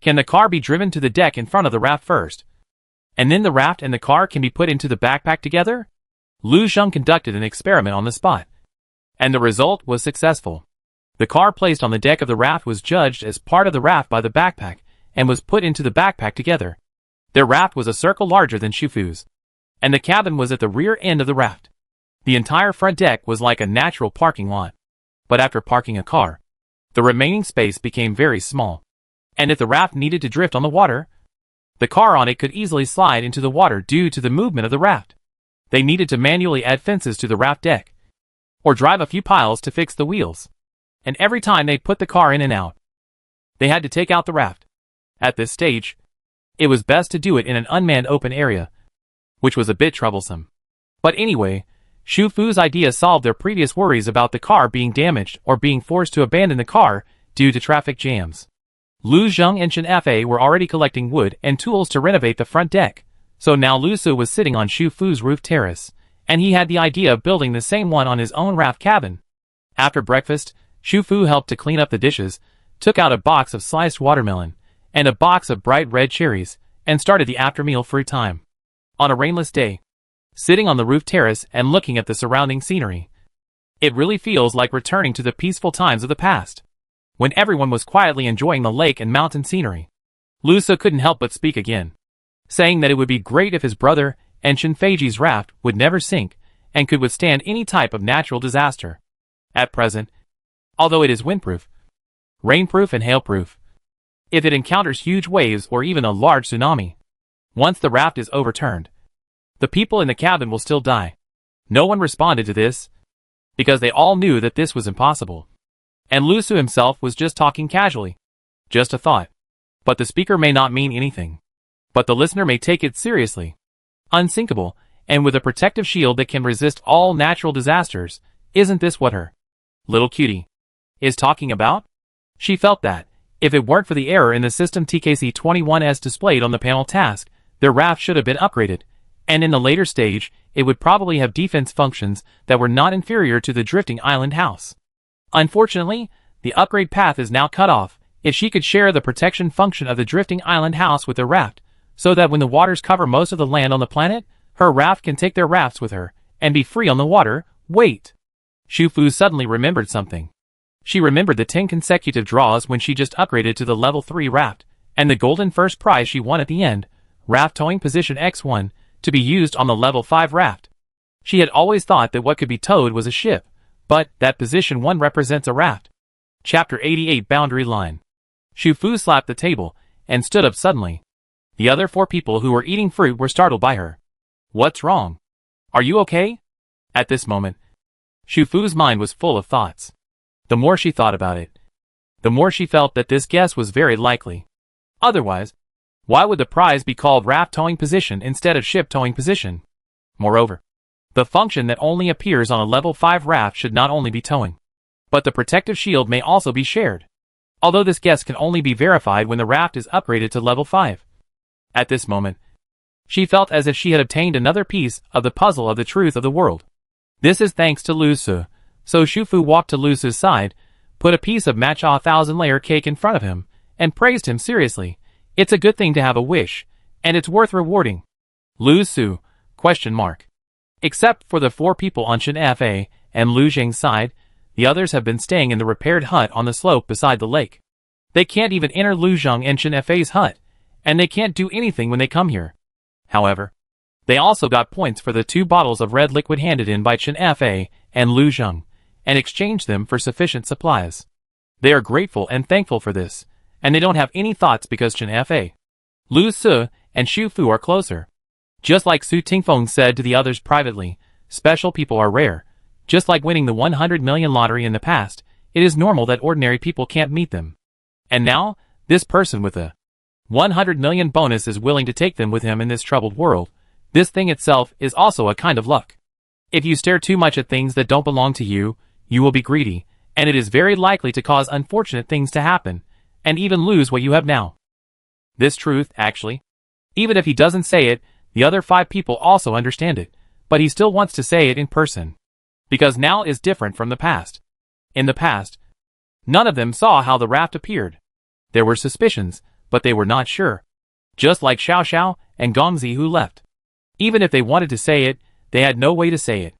can the car be driven to the deck in front of the raft first, and then the raft and the car can be put into the backpack together? Lu Xun conducted an experiment on the spot, and the result was successful. The car placed on the deck of the raft was judged as part of the raft by the backpack, and was put into the backpack together. Their raft was a circle larger than Shufu's, and the cabin was at the rear end of the raft. The entire front deck was like a natural parking lot. But after parking a car, the remaining space became very small. And if the raft needed to drift on the water, the car on it could easily slide into the water due to the movement of the raft. They needed to manually add fences to the raft deck, or drive a few piles to fix the wheels. And every time they put the car in and out, they had to take out the raft. At this stage, it was best to do it in an unmanned open area, which was a bit troublesome. But anyway, Shufu's idea solved their previous worries about the car being damaged or being forced to abandon the car due to traffic jams. Lu Zheng and Chen Fa were already collecting wood and tools to renovate the front deck, so now Lu Su was sitting on Shufu's roof terrace, and he had the idea of building the same one on his own raft cabin. After breakfast, Shufu helped to clean up the dishes, took out a box of sliced watermelon, and a box of bright red cherries, and started the after-meal fruit time. On a rainless day, sitting on the roof terrace and looking at the surrounding scenery, it really feels like returning to the peaceful times of the past, when everyone was quietly enjoying the lake and mountain scenery. Lu Su couldn't help but speak again, saying that it would be great if his brother and Chen Feiji's raft would never sink and could withstand any type of natural disaster. At present, although it is windproof, rainproof and hailproof, if it encounters huge waves or even a large tsunami, once the raft is overturned, the people in the cabin will still die. No one responded to this, because they all knew that this was impossible. And Lu Su himself was just talking casually. Just a thought. But the speaker may not mean anything, but the listener may take it seriously. Unsinkable, and with a protective shield that can resist all natural disasters, isn't this what her little cutie is talking about? She felt that, if it weren't for the error in the system TKC-21 as displayed on the panel task, their raft should have been upgraded, and in the later stage, it would probably have defense functions that were not inferior to the drifting island house. Unfortunately, the upgrade path is now cut off. If she could share the protection function of the drifting island house with the raft, so that when the waters cover most of the land on the planet, her raft can take their rafts with her, and be free on the water. Wait! Shufu suddenly remembered something. She remembered the 10 consecutive draws when she just upgraded to the level 3 raft, and the golden first prize she won at the end, raft towing position X1, to be used on the level 5 raft. She had always thought that what could be towed was a ship, but that position 1 represents a raft. Chapter 88 Boundary Line. Shufu slapped the table, and stood up suddenly. The other 4 people who were eating fruit were startled by her. What's wrong? Are you okay? At this moment, Shufu's mind was full of thoughts. The more she thought about it, the more she felt that this guess was very likely. Otherwise, why would the prize be called raft towing position instead of ship towing position? Moreover, the function that only appears on a level 5 raft should not only be towing, but the protective shield may also be shared. Although this guess can only be verified when the raft is upgraded to level 5. At this moment, she felt as if she had obtained another piece of the puzzle of the truth of the world. This is thanks to Lu Su. So Shufu walked to Lu Su's side, put a piece of matcha 1,000-layer cake in front of him, and praised him seriously. It's a good thing to have a wish, and it's worth rewarding. Lu Su? ? Except for the 4 people on Chen Fa and Lu Zheng's side, the others have been staying in the repaired hut on the slope beside the lake. They can't even enter Lu Zheng and Chen Fa's hut, and they can't do anything when they come here. However, they also got points for the 2 bottles of red liquid handed in by Chen Fa and Lu Zheng, and exchanged them for sufficient supplies. They are grateful and thankful for this, and they don't have any thoughts because Chen Fa, Lu Su, and Shufu are closer. Just like Su Tingfeng said to the others privately, special people are rare. Just like winning the 100 million lottery in the past, it is normal that ordinary people can't meet them. And now, this person with a 100 million bonus is willing to take them with him in this troubled world. This thing itself is also a kind of luck. If you stare too much at things that don't belong to you, you will be greedy, and it is very likely to cause unfortunate things to happen, and even lose what you have now. This truth, actually, even if he doesn't say it, the other 5 people also understand it, but he still wants to say it in person. Because now is different from the past. In the past, none of them saw how the raft appeared. There were suspicions, but they were not sure. Just like Xiao Xiao and Gongzi who left. Even if they wanted to say it, they had no way to say it.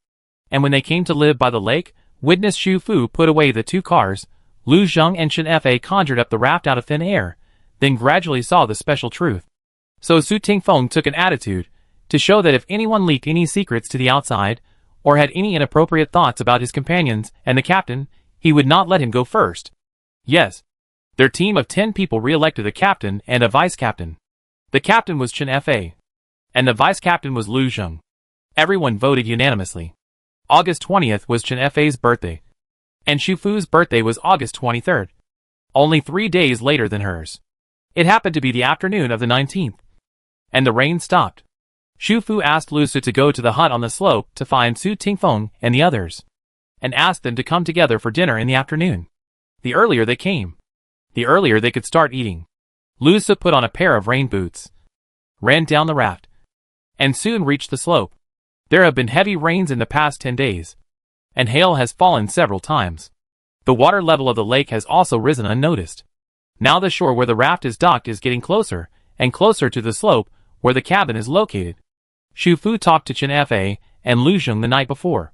And when they came to live by the lake, witness Shufu put away the 2 cars, Lu Zheng and Chen Fa conjured up the raft out of thin air, then gradually saw the special truth. So Su Tingfeng took an attitude to show that if anyone leaked any secrets to the outside, or had any inappropriate thoughts about his companions and the captain, he would not let him go first. Yes. Their team of 10 people re-elected a captain and a vice-captain. The captain was Chen Fa. And the vice-captain was Lu Zheng. Everyone voted unanimously. August 20th was Chen Fa's birthday. And Xu Fu's birthday was August 23rd. Only 3 days later than hers. It happened to be the afternoon of the 19th. And the rain stopped. Xu Fu asked Lu Su to go to the hut on the slope to find Su Tingfeng and the others, and asked them to come together for dinner in the afternoon. The earlier they came, the earlier they could start eating. Lu Su put on a pair of rain boots, ran down the raft, and soon reached the slope. There have been heavy rains in the past 10 days, and hail has fallen several times. The water level of the lake has also risen unnoticed. Now the shore where the raft is docked is getting closer and closer to the slope where the cabin is located. Xu Fu talked to Chen Fa and Lu Zheng the night before,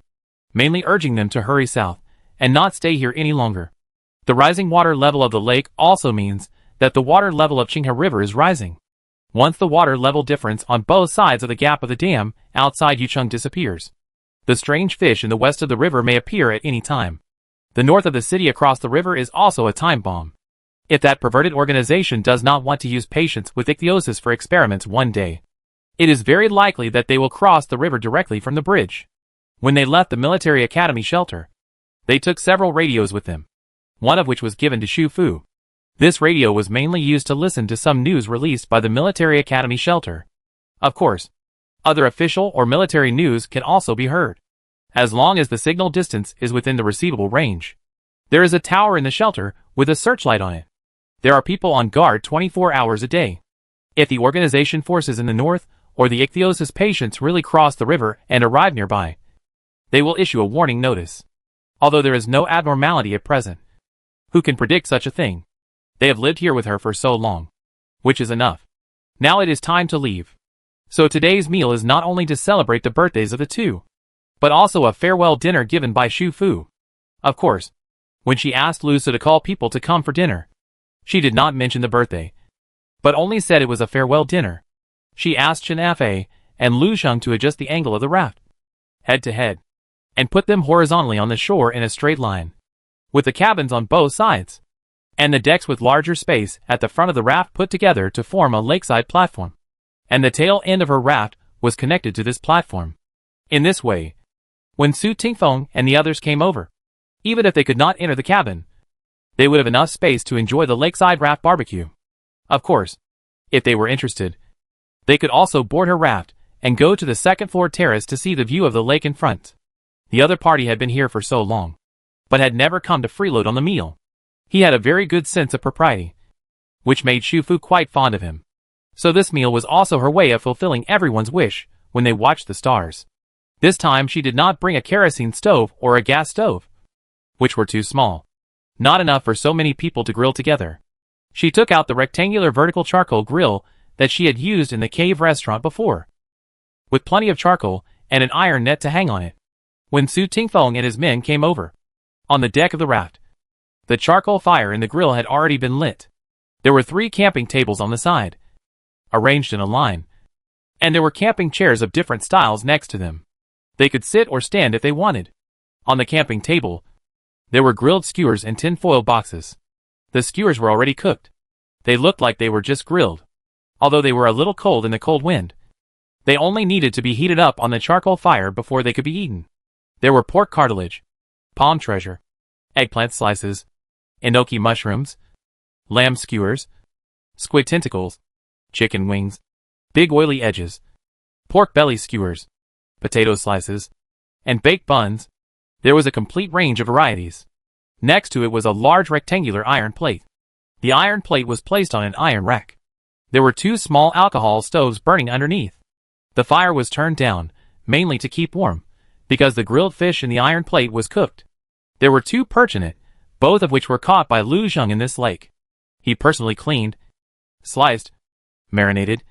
mainly urging them to hurry south and not stay here any longer. The rising water level of the lake also means that the water level of Qinghe River is rising. Once the water level difference on both sides of the gap of the dam outside Yucheng disappears, the strange fish in the west of the river may appear at any time. The north of the city across the river is also a time bomb. If that perverted organization does not want to use patients with ichthyosis for experiments one day, it is very likely that they will cross the river directly from the bridge. When they left the military academy shelter, they took several radios with them, one of which was given to Xu Fu. This radio was mainly used to listen to some news released by the military academy shelter. Of course, other official or military news can also be heard, as long as the signal distance is within the receivable range. There is a tower in the shelter with a searchlight on it. There are people on guard 24 hours a day. If the organization forces in the north or the ichthyosis patients really cross the river and arrive nearby, they will issue a warning notice. Although there is no abnormality at present, who can predict such a thing? They have lived here with her for so long, which is enough. Now it is time to leave. So today's meal is not only to celebrate the birthdays of the two, but also a farewell dinner given by Xu Fu. Of course, when she asked Lu Su to call people to come for dinner, she did not mention the birthday, but only said it was a farewell dinner. She asked Chen Fa and Lu Zheng to adjust the angle of the raft, head to head, and put them horizontally on the shore in a straight line, with the cabins on both sides, and the decks with larger space at the front of the raft put together to form a lakeside platform, and the tail end of her raft was connected to this platform. In this way, when Su Tingfeng and the others came over, even if they could not enter the cabin, they would have enough space to enjoy the lakeside raft barbecue. Of course, if they were interested, they could also board her raft and go to the second-floor terrace to see the view of the lake in front. The other party had been here for so long, but had never come to freeload on the meal. He had a very good sense of propriety, which made Xu Fu quite fond of him. So this meal was also her way of fulfilling everyone's wish when they watched the stars. This time she did not bring a kerosene stove or a gas stove, which were too small, not enough for so many people to grill together. She took out the rectangular vertical charcoal grill that she had used in the cave restaurant before, with plenty of charcoal and an iron net to hang on it. When Su Tingfeng and his men came over, on the deck of the raft, the charcoal fire in the grill had already been lit. There were 3 camping tables on the side, arranged in a line, and there were camping chairs of different styles next to them. They could sit or stand if they wanted. On the camping table, there were grilled skewers in tin-foil boxes. The skewers were already cooked. They looked like they were just grilled, although they were a little cold in the cold wind. They only needed to be heated up on the charcoal fire before they could be eaten. There were pork cartilage, palm treasure, eggplant slices, enoki mushrooms, lamb skewers, squid tentacles, chicken wings, big oily edges, pork belly skewers, potato slices, and baked buns. There was a complete range of varieties. Next to it was a large rectangular iron plate. The iron plate was placed on an iron rack. There were 2 small alcohol stoves burning underneath. The fire was turned down, mainly to keep warm, because the grilled fish in the iron plate was cooked. There were 2 perch in it, both of which were caught by Lu Zheng in this lake. He personally cleaned, sliced, marinated,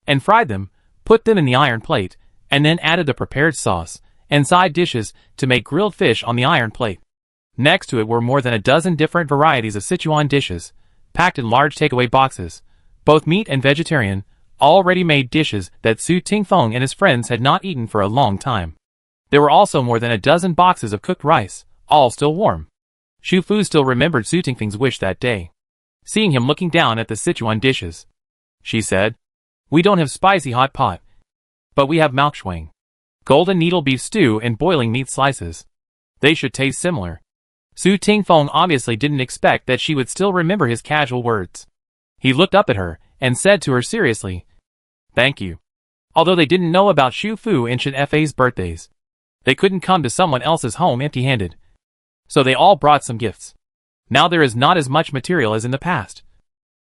and fried them, put them in the iron plate, and then added the prepared sauce and side dishes to make grilled fish on the iron plate. Next to it were more than a dozen different varieties of Sichuan dishes, packed in large takeaway boxes, both meat and vegetarian, all ready-made dishes that Su Tingfeng and his friends had not eaten for a long time. There were also more than a dozen boxes of cooked rice, all still warm. Xu Fu still remembered Su Tingfeng's wish that day. Seeing him looking down at the Sichuan dishes, she said, "We don't have spicy hot pot, but we have malkshuang, golden needle beef stew and boiling meat slices. They should taste similar." Su Tingfeng obviously didn't expect that she would still remember his casual words. He looked up at her and said to her seriously, "Thank you." Although they didn't know about Xu Fu and Chen Fei's birthdays, they couldn't come to someone else's home empty-handed. So they all brought some gifts. Now there is not as much material as in the past.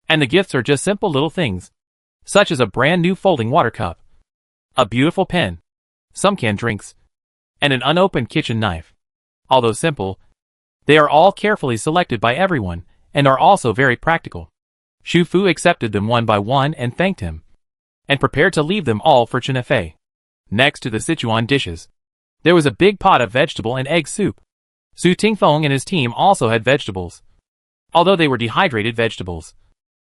And the gifts are just simple little things, such as a brand new folding water cup, a beautiful pen, some canned drinks, and an unopened kitchen knife. Although simple, they are all carefully selected by everyone and are also very practical. Xu Fu accepted them one by one and thanked him, and prepared to leave them all for Chen Fei. Next to the Sichuan dishes, there was a big pot of vegetable and egg soup. Su Tingfeng and his team also had vegetables, although they were dehydrated vegetables.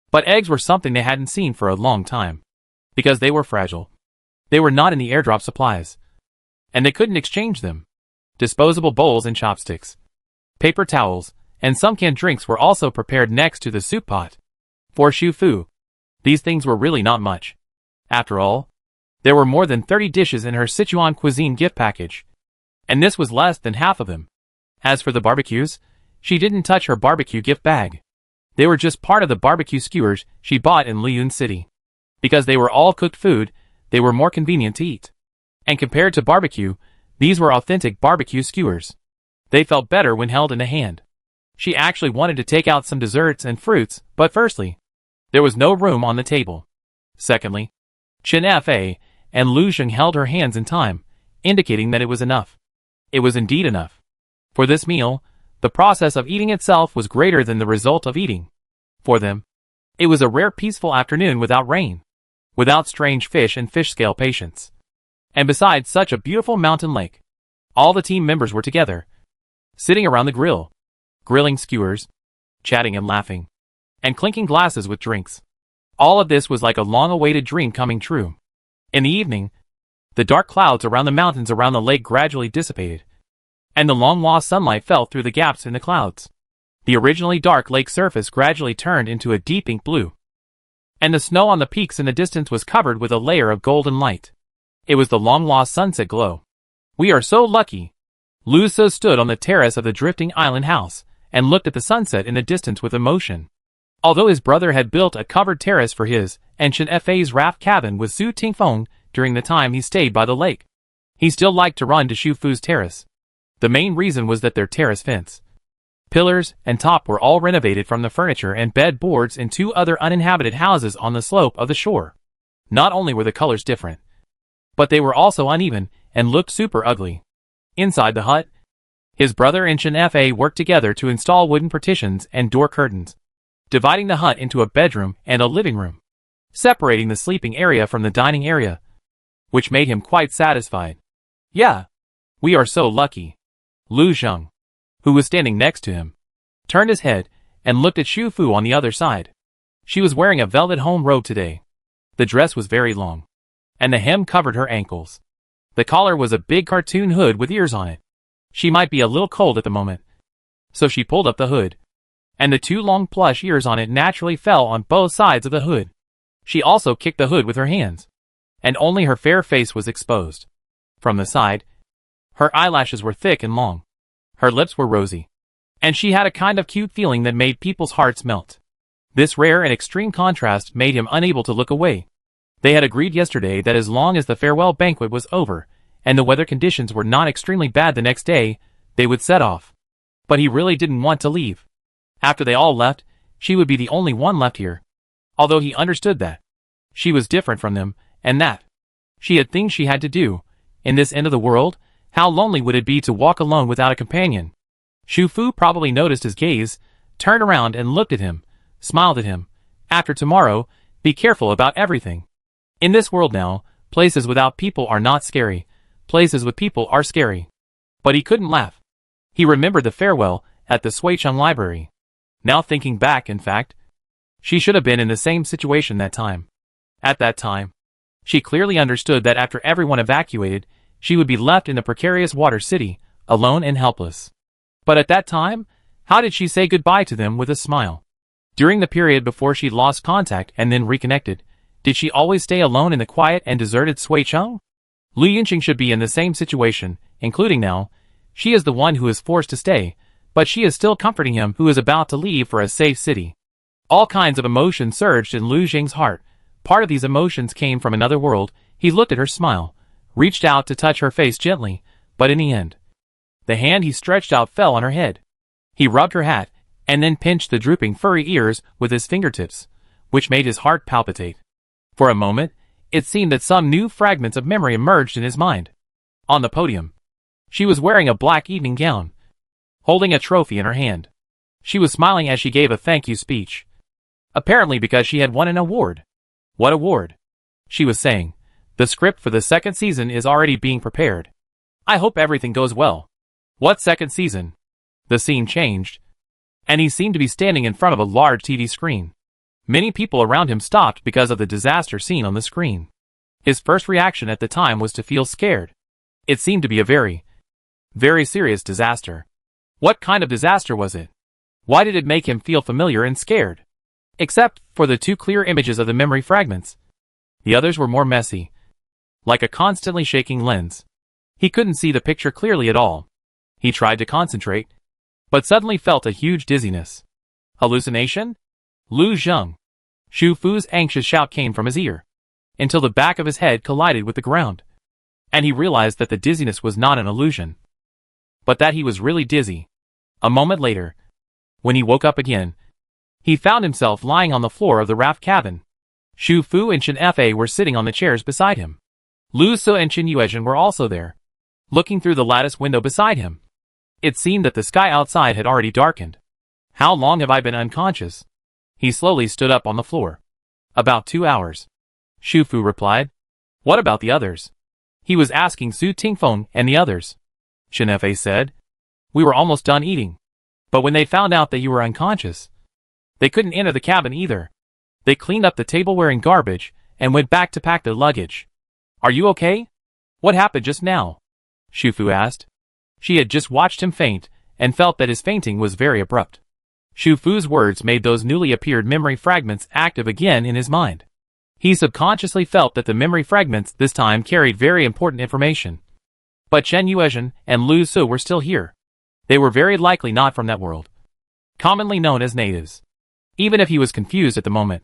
But eggs were something they hadn't seen for a long time, because they were fragile. They were not in the airdrop supplies, and they couldn't exchange them. Disposable bowls and chopsticks, paper towels, and some canned drinks were also prepared next to the soup pot. For Xu Fu, these things were really not much. After all, there were more than 30 dishes in her Sichuan cuisine gift package, and this was less than half of them. As for the barbecues, she didn't touch her barbecue gift bag. They were just part of the barbecue skewers she bought in Liyun City. Because they were all cooked food, they were more convenient to eat. And compared to barbecue, these were authentic barbecue skewers. They felt better when held in a hand. She actually wanted to take out some desserts and fruits, but firstly, there was no room on the table. Secondly, Chen Fei and Lu Zheng held her hands in time, indicating that it was enough. It was indeed enough. For this meal, the process of eating itself was greater than the result of eating. For them, it was a rare peaceful afternoon without rain, without strange fish and fish scale patience. And besides such a beautiful mountain lake, all the team members were together, sitting around the grill, grilling skewers, chatting and laughing, and clinking glasses with drinks. All of this was like a long-awaited dream coming true. In the evening, the dark clouds around the mountains around the lake gradually dissipated, and the long-lost sunlight fell through the gaps in the clouds. The originally dark lake surface gradually turned into a deep ink blue, and the snow on the peaks in the distance was covered with a layer of golden light. It was the long-lost sunset glow. "We are so lucky." Lu Zhe stood on the terrace of the drifting island house and looked at the sunset in the distance with emotion. Although his brother had built a covered terrace for his and Chen Fei's raft cabin with Su Tingfeng during the time he stayed by the lake, he still liked to run to Xu Fu's terrace. The main reason was that their terrace fence, pillars, and top were all renovated from the furniture and bed boards in 2 other uninhabited houses on the slope of the shore. Not only were the colors different, but they were also uneven and looked super ugly. Inside the hut, his brother and Chen Fei worked together to install wooden partitions and door curtains, dividing the hut into a bedroom and a living room, separating the sleeping area from the dining area, which made him quite satisfied. "Yeah, we are so lucky." Lu Zheng, who was standing next to him, turned his head and looked at Xu Fu on the other side. She was wearing a velvet home robe today. The dress was very long, and the hem covered her ankles. The collar was a big cartoon hood with ears on it. She might be a little cold at the moment, so she pulled up the hood, and the 2 long plush ears on it naturally fell on both sides of the hood. She also kicked the hood with her hands, and only her fair face was exposed. From the side, her eyelashes were thick and long. Her lips were rosy, and she had a kind of cute feeling that made people's hearts melt. This rare and extreme contrast made him unable to look away. They had agreed yesterday that as long as the farewell banquet was over, and the weather conditions were not extremely bad the next day, they would set off. But he really didn't want to leave. After they all left, she would be the only one left here. Although he understood that she was different from them, and that she had things she had to do. In this end of the world, how lonely would it be to walk alone without a companion? Xu Fu probably noticed his gaze, turned around and looked at him, smiled at him. After tomorrow, be careful about everything. In this world now, places without people are not scary. Places with people are scary. But he couldn't laugh. He remembered the farewell at the Suicheng Library. Now thinking back, in fact, she should have been in the same situation that time. At that time, she clearly understood that after everyone evacuated, she would be left in the precarious water city, alone and helpless. But at that time, how did she say goodbye to them with a smile? During the period before she lost contact and then reconnected, did she always stay alone in the quiet and deserted Suicheng? Lu Yinqing should be in the same situation, including now. She is the one who is forced to stay, but she is still comforting him who is about to leave for a safe city. All kinds of emotions surged in Lu Jing's heart. Part of these emotions came from another world. He looked at her smile, reached out to touch her face gently, but in the end, the hand he stretched out fell on her head. He rubbed her hat, and then pinched the drooping furry ears with his fingertips, which made his heart palpitate. For a moment, it seemed that some new fragments of memory emerged in his mind. On the podium, she was wearing a black evening gown, holding a trophy in her hand. She was smiling as she gave a thank you speech. Apparently because she had won an award. What award? She was saying. The script for the second season is already being prepared. I hope everything goes well. What second season? The scene changed, and he seemed to be standing in front of a large TV screen. Many people around him stopped because of the disaster seen on the screen. His first reaction at the time was to feel scared. It seemed to be a very, very serious disaster. What kind of disaster was it? Why did it make him feel familiar and scared? Except for the two clear images of the memory fragments. The others were more messy, like a constantly shaking lens. He couldn't see the picture clearly at all. He tried to concentrate, but suddenly felt a huge dizziness. Hallucination? Lu Zheng. Xu Fu's anxious shout came from his ear, until the back of his head collided with the ground. And he realized that the dizziness was not an illusion, but that he was really dizzy. A moment later, when he woke up again, he found himself lying on the floor of the raft cabin. Xu Fu and Chen Fa were sitting on the chairs beside him. Lu Su and Chen Yuezhen were also there, looking through the lattice window beside him. It seemed that the sky outside had already darkened. How long have I been unconscious? He slowly stood up on the floor. About 2 hours. Xu Fu replied. What about the others? He was asking Su Tingfeng and the others. Chen Fa said. We were almost done eating. But when they found out that you were unconscious, they couldn't enter the cabin either. They cleaned up the tableware and garbage, and went back to pack their luggage. Are you okay? What happened just now? Xu Fu asked. She had just watched him faint, and felt that his fainting was very abrupt. Xu Fu's words made those newly appeared memory fragments active again in his mind. He subconsciously felt that the memory fragments this time carried very important information. But Chen Yuezhen and Lu Su were still here. They were very likely not from that world, commonly known as natives. Even if he was confused at the moment,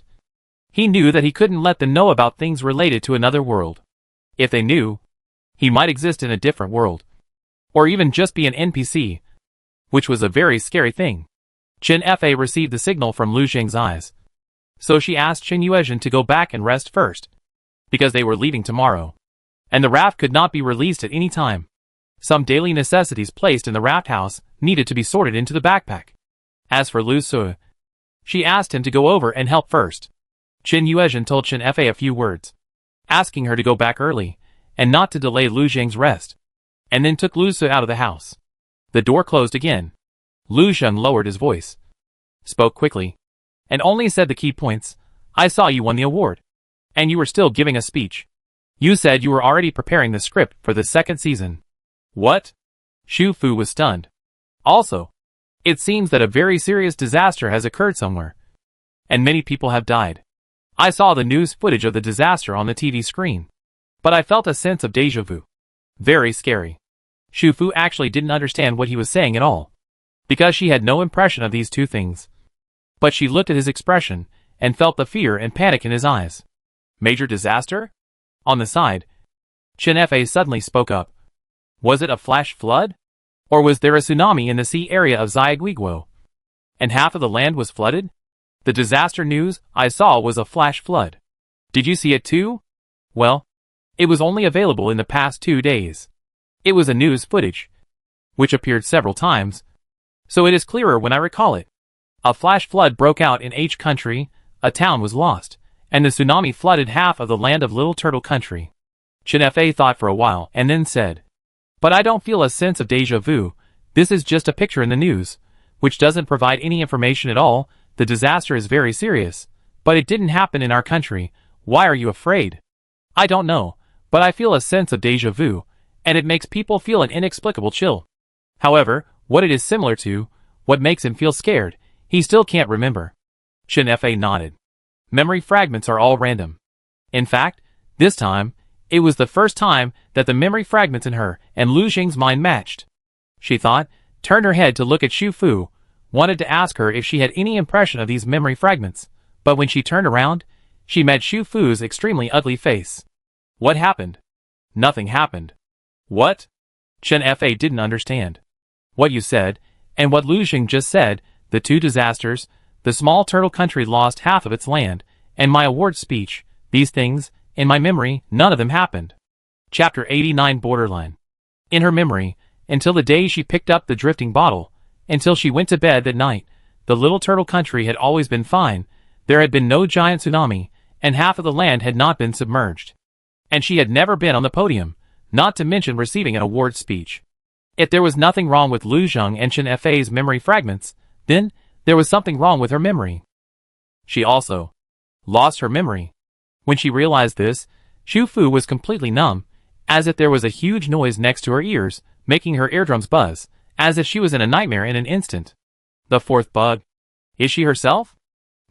he knew that he couldn't let them know about things related to another world. If they knew, he might exist in a different world, or even just be an NPC, which was a very scary thing. Chen Fa received the signal from Lu Xing's eyes, so she asked Chen Yuezhen to go back and rest first, because they were leaving tomorrow, and the raft could not be released at any time. Some daily necessities placed in the raft house needed to be sorted into the backpack. As for Lu Su, she asked him to go over and help first. Chen Yuezhen told Chen Fa a few words, asking her to go back early, and not to delay Lu Xing's rest, and then took Lu Su out of the house. The door closed again. Lu Zheng lowered his voice, spoke quickly, and only said the key points. I saw you won the award, and you were still giving a speech. You said you were already preparing the script for the second season. What? Xu Fu was stunned. Also, it seems that a very serious disaster has occurred somewhere, and many people have died. I saw the news footage of the disaster on the TV screen, but I felt a sense of déjà vu. Very scary. Xu Fu actually didn't understand what he was saying at all, because she had no impression of these two things. But she looked at his expression, and felt the fear and panic in his eyes. Major disaster? On the side, Chen Fa suddenly spoke up. Was it a flash flood? Or was there a tsunami in the sea area of Xiaoguiguo, and half of the land was flooded? The disaster news I saw was a flash flood. Did you see it too? Well, it was only available in the past 2 days. It was a news footage, which appeared several times, so it is clearer when I recall it. A flash flood broke out in H country, a town was lost, and the tsunami flooded half of the land of Little Turtle country. Chen Fa thought for a while and then said, but I don't feel a sense of déjà vu. This is just a picture in the news, which doesn't provide any information at all. The disaster is very serious, but it didn't happen in our country. Why are you afraid? I don't know, but I feel a sense of déjà vu, and it makes people feel an inexplicable chill. However, what it is similar to, what makes him feel scared, he still can't remember. Chen Fei nodded. Memory fragments are all random. In fact, this time, it was the first time that the memory fragments in her and Lu Xing's mind matched. She thought, turned her head to look at Xu Fu, wanted to ask her if she had any impression of these memory fragments, but when she turned around, she met Xu Fu's extremely ugly face. What happened? Nothing happened. What? Chen Fei didn't understand. What you said, and what Lu Xing just said, the two disasters, the small turtle country lost half of its land, and my award speech, these things, in my memory, none of them happened. Chapter 89 Borderline. In her memory, until the day she picked up the drifting bottle, until she went to bed that night, the little turtle country had always been fine, there had been no giant tsunami, and half of the land had not been submerged. And she had never been on the podium, not to mention receiving an award speech. If there was nothing wrong with Lu Xing and Chen Fei's memory fragments, then there was something wrong with her memory. She also lost her memory. When she realized this, Xu Fu was completely numb, as if there was a huge noise next to her ears, making her eardrums buzz, as if she was in a nightmare in an instant. The fourth bug. Is she herself?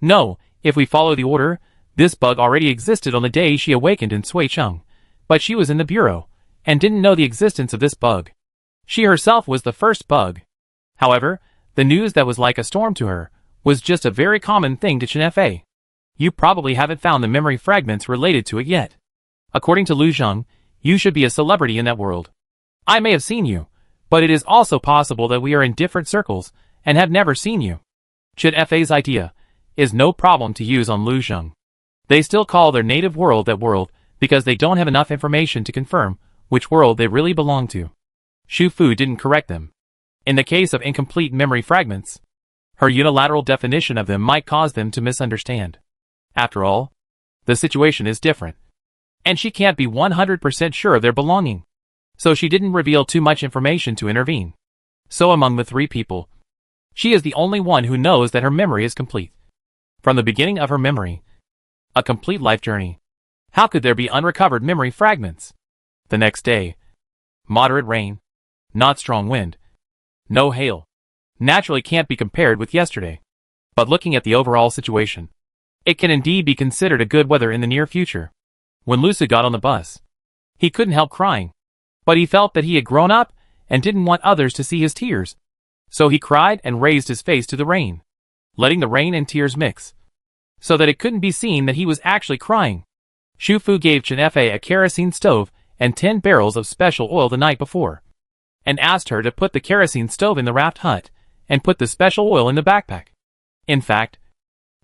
No, if we follow the order, this bug already existed on the day she awakened in Suicheng, but she was in the bureau, and didn't know the existence of this bug. She herself was the first bug. However, the news that was like a storm to her was just a very common thing to Chen Fei. You probably haven't found the memory fragments related to it yet. According to Lu Xing, you should be a celebrity in that world. I may have seen you, but it is also possible that we are in different circles and have never seen you. Chen Fei's idea is no problem to use on Lu Xing. They still call their native world that world because they don't have enough information to confirm which world they really belong to. Xu Fu didn't correct them. In the case of incomplete memory fragments, her unilateral definition of them might cause them to misunderstand. After all, the situation is different, and she can't be 100% sure of their belonging. So she didn't reveal too much information to intervene. So among the three people, she is the only one who knows that her memory is complete. From the beginning of her memory, a complete life journey. How could there be unrecovered memory fragments? The next day, moderate rain, not strong wind, no hail. Naturally can't be compared with yesterday. But looking at the overall situation, it can indeed be considered a good weather in the near future. When Lucid got on the bus, he couldn't help crying. But he felt that he had grown up and didn't want others to see his tears. So he cried and raised his face to the rain, letting the rain and tears mix, so that it couldn't be seen that he was actually crying. Xu Fu gave Chen Fei a kerosene stove and 10 barrels of special oil the night before, and asked her to put the kerosene stove in the raft hut and put the special oil in the backpack. In fact,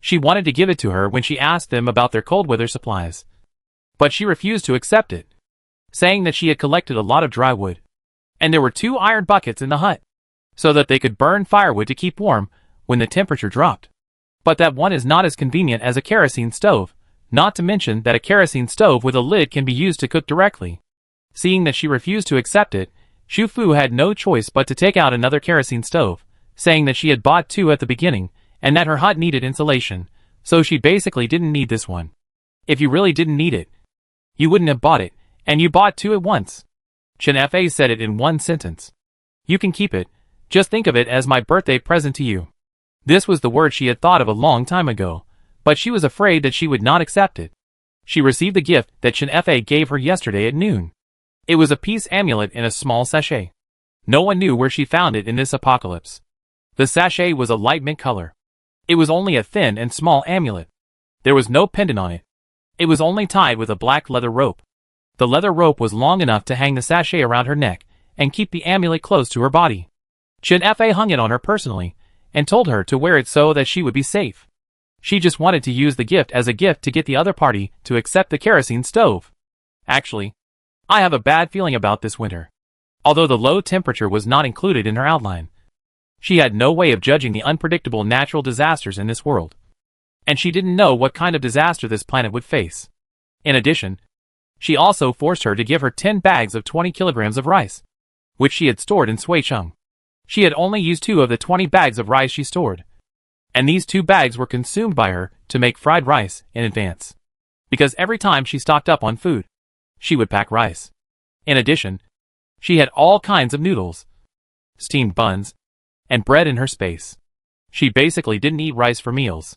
she wanted to give it to her when she asked them about their cold weather supplies, but she refused to accept it, saying that she had collected a lot of dry wood, and there were 2 iron buckets in the hut, so that they could burn firewood to keep warm when the temperature dropped. But that one is not as convenient as a kerosene stove, not to mention that a kerosene stove with a lid can be used to cook directly. Seeing that she refused to accept it, Xu Fu had no choice but to take out another kerosene stove, saying that she had bought 2 at the beginning, and that her hut needed insulation, so she basically didn't need this one. If you really didn't need it, you wouldn't have bought it, and you bought 2 at once. Chen Fei said it in one sentence. You can keep it, just think of it as my birthday present to you. This was the word she had thought of a long time ago, but she was afraid that she would not accept it. She received the gift that Chen Fei gave her yesterday at noon. It was a peace amulet in a small sachet. No one knew where she found it in this apocalypse. The sachet was a light mint color. It was only a thin and small amulet. There was no pendant on it. It was only tied with a black leather rope. The leather rope was long enough to hang the sachet around her neck and keep the amulet close to her body. Chen Fei hung it on her personally and told her to wear it so that she would be safe. She just wanted to use the gift as a gift to get the other party to accept the kerosene stove. Actually, I have a bad feeling about this winter. Although the low temperature was not included in her outline, she had no way of judging the unpredictable natural disasters in this world. And she didn't know what kind of disaster this planet would face. In addition, she also forced her to give her 10 bags of 20 kilograms of rice, which she had stored in Suicheng. She had only used 2 of the 20 bags of rice she stored, and these 2 bags were consumed by her to make fried rice in advance. because every time she stocked up on food, she would pack rice. In addition, she had all kinds of noodles, steamed buns, and bread in her space. She basically didn't eat rice for meals.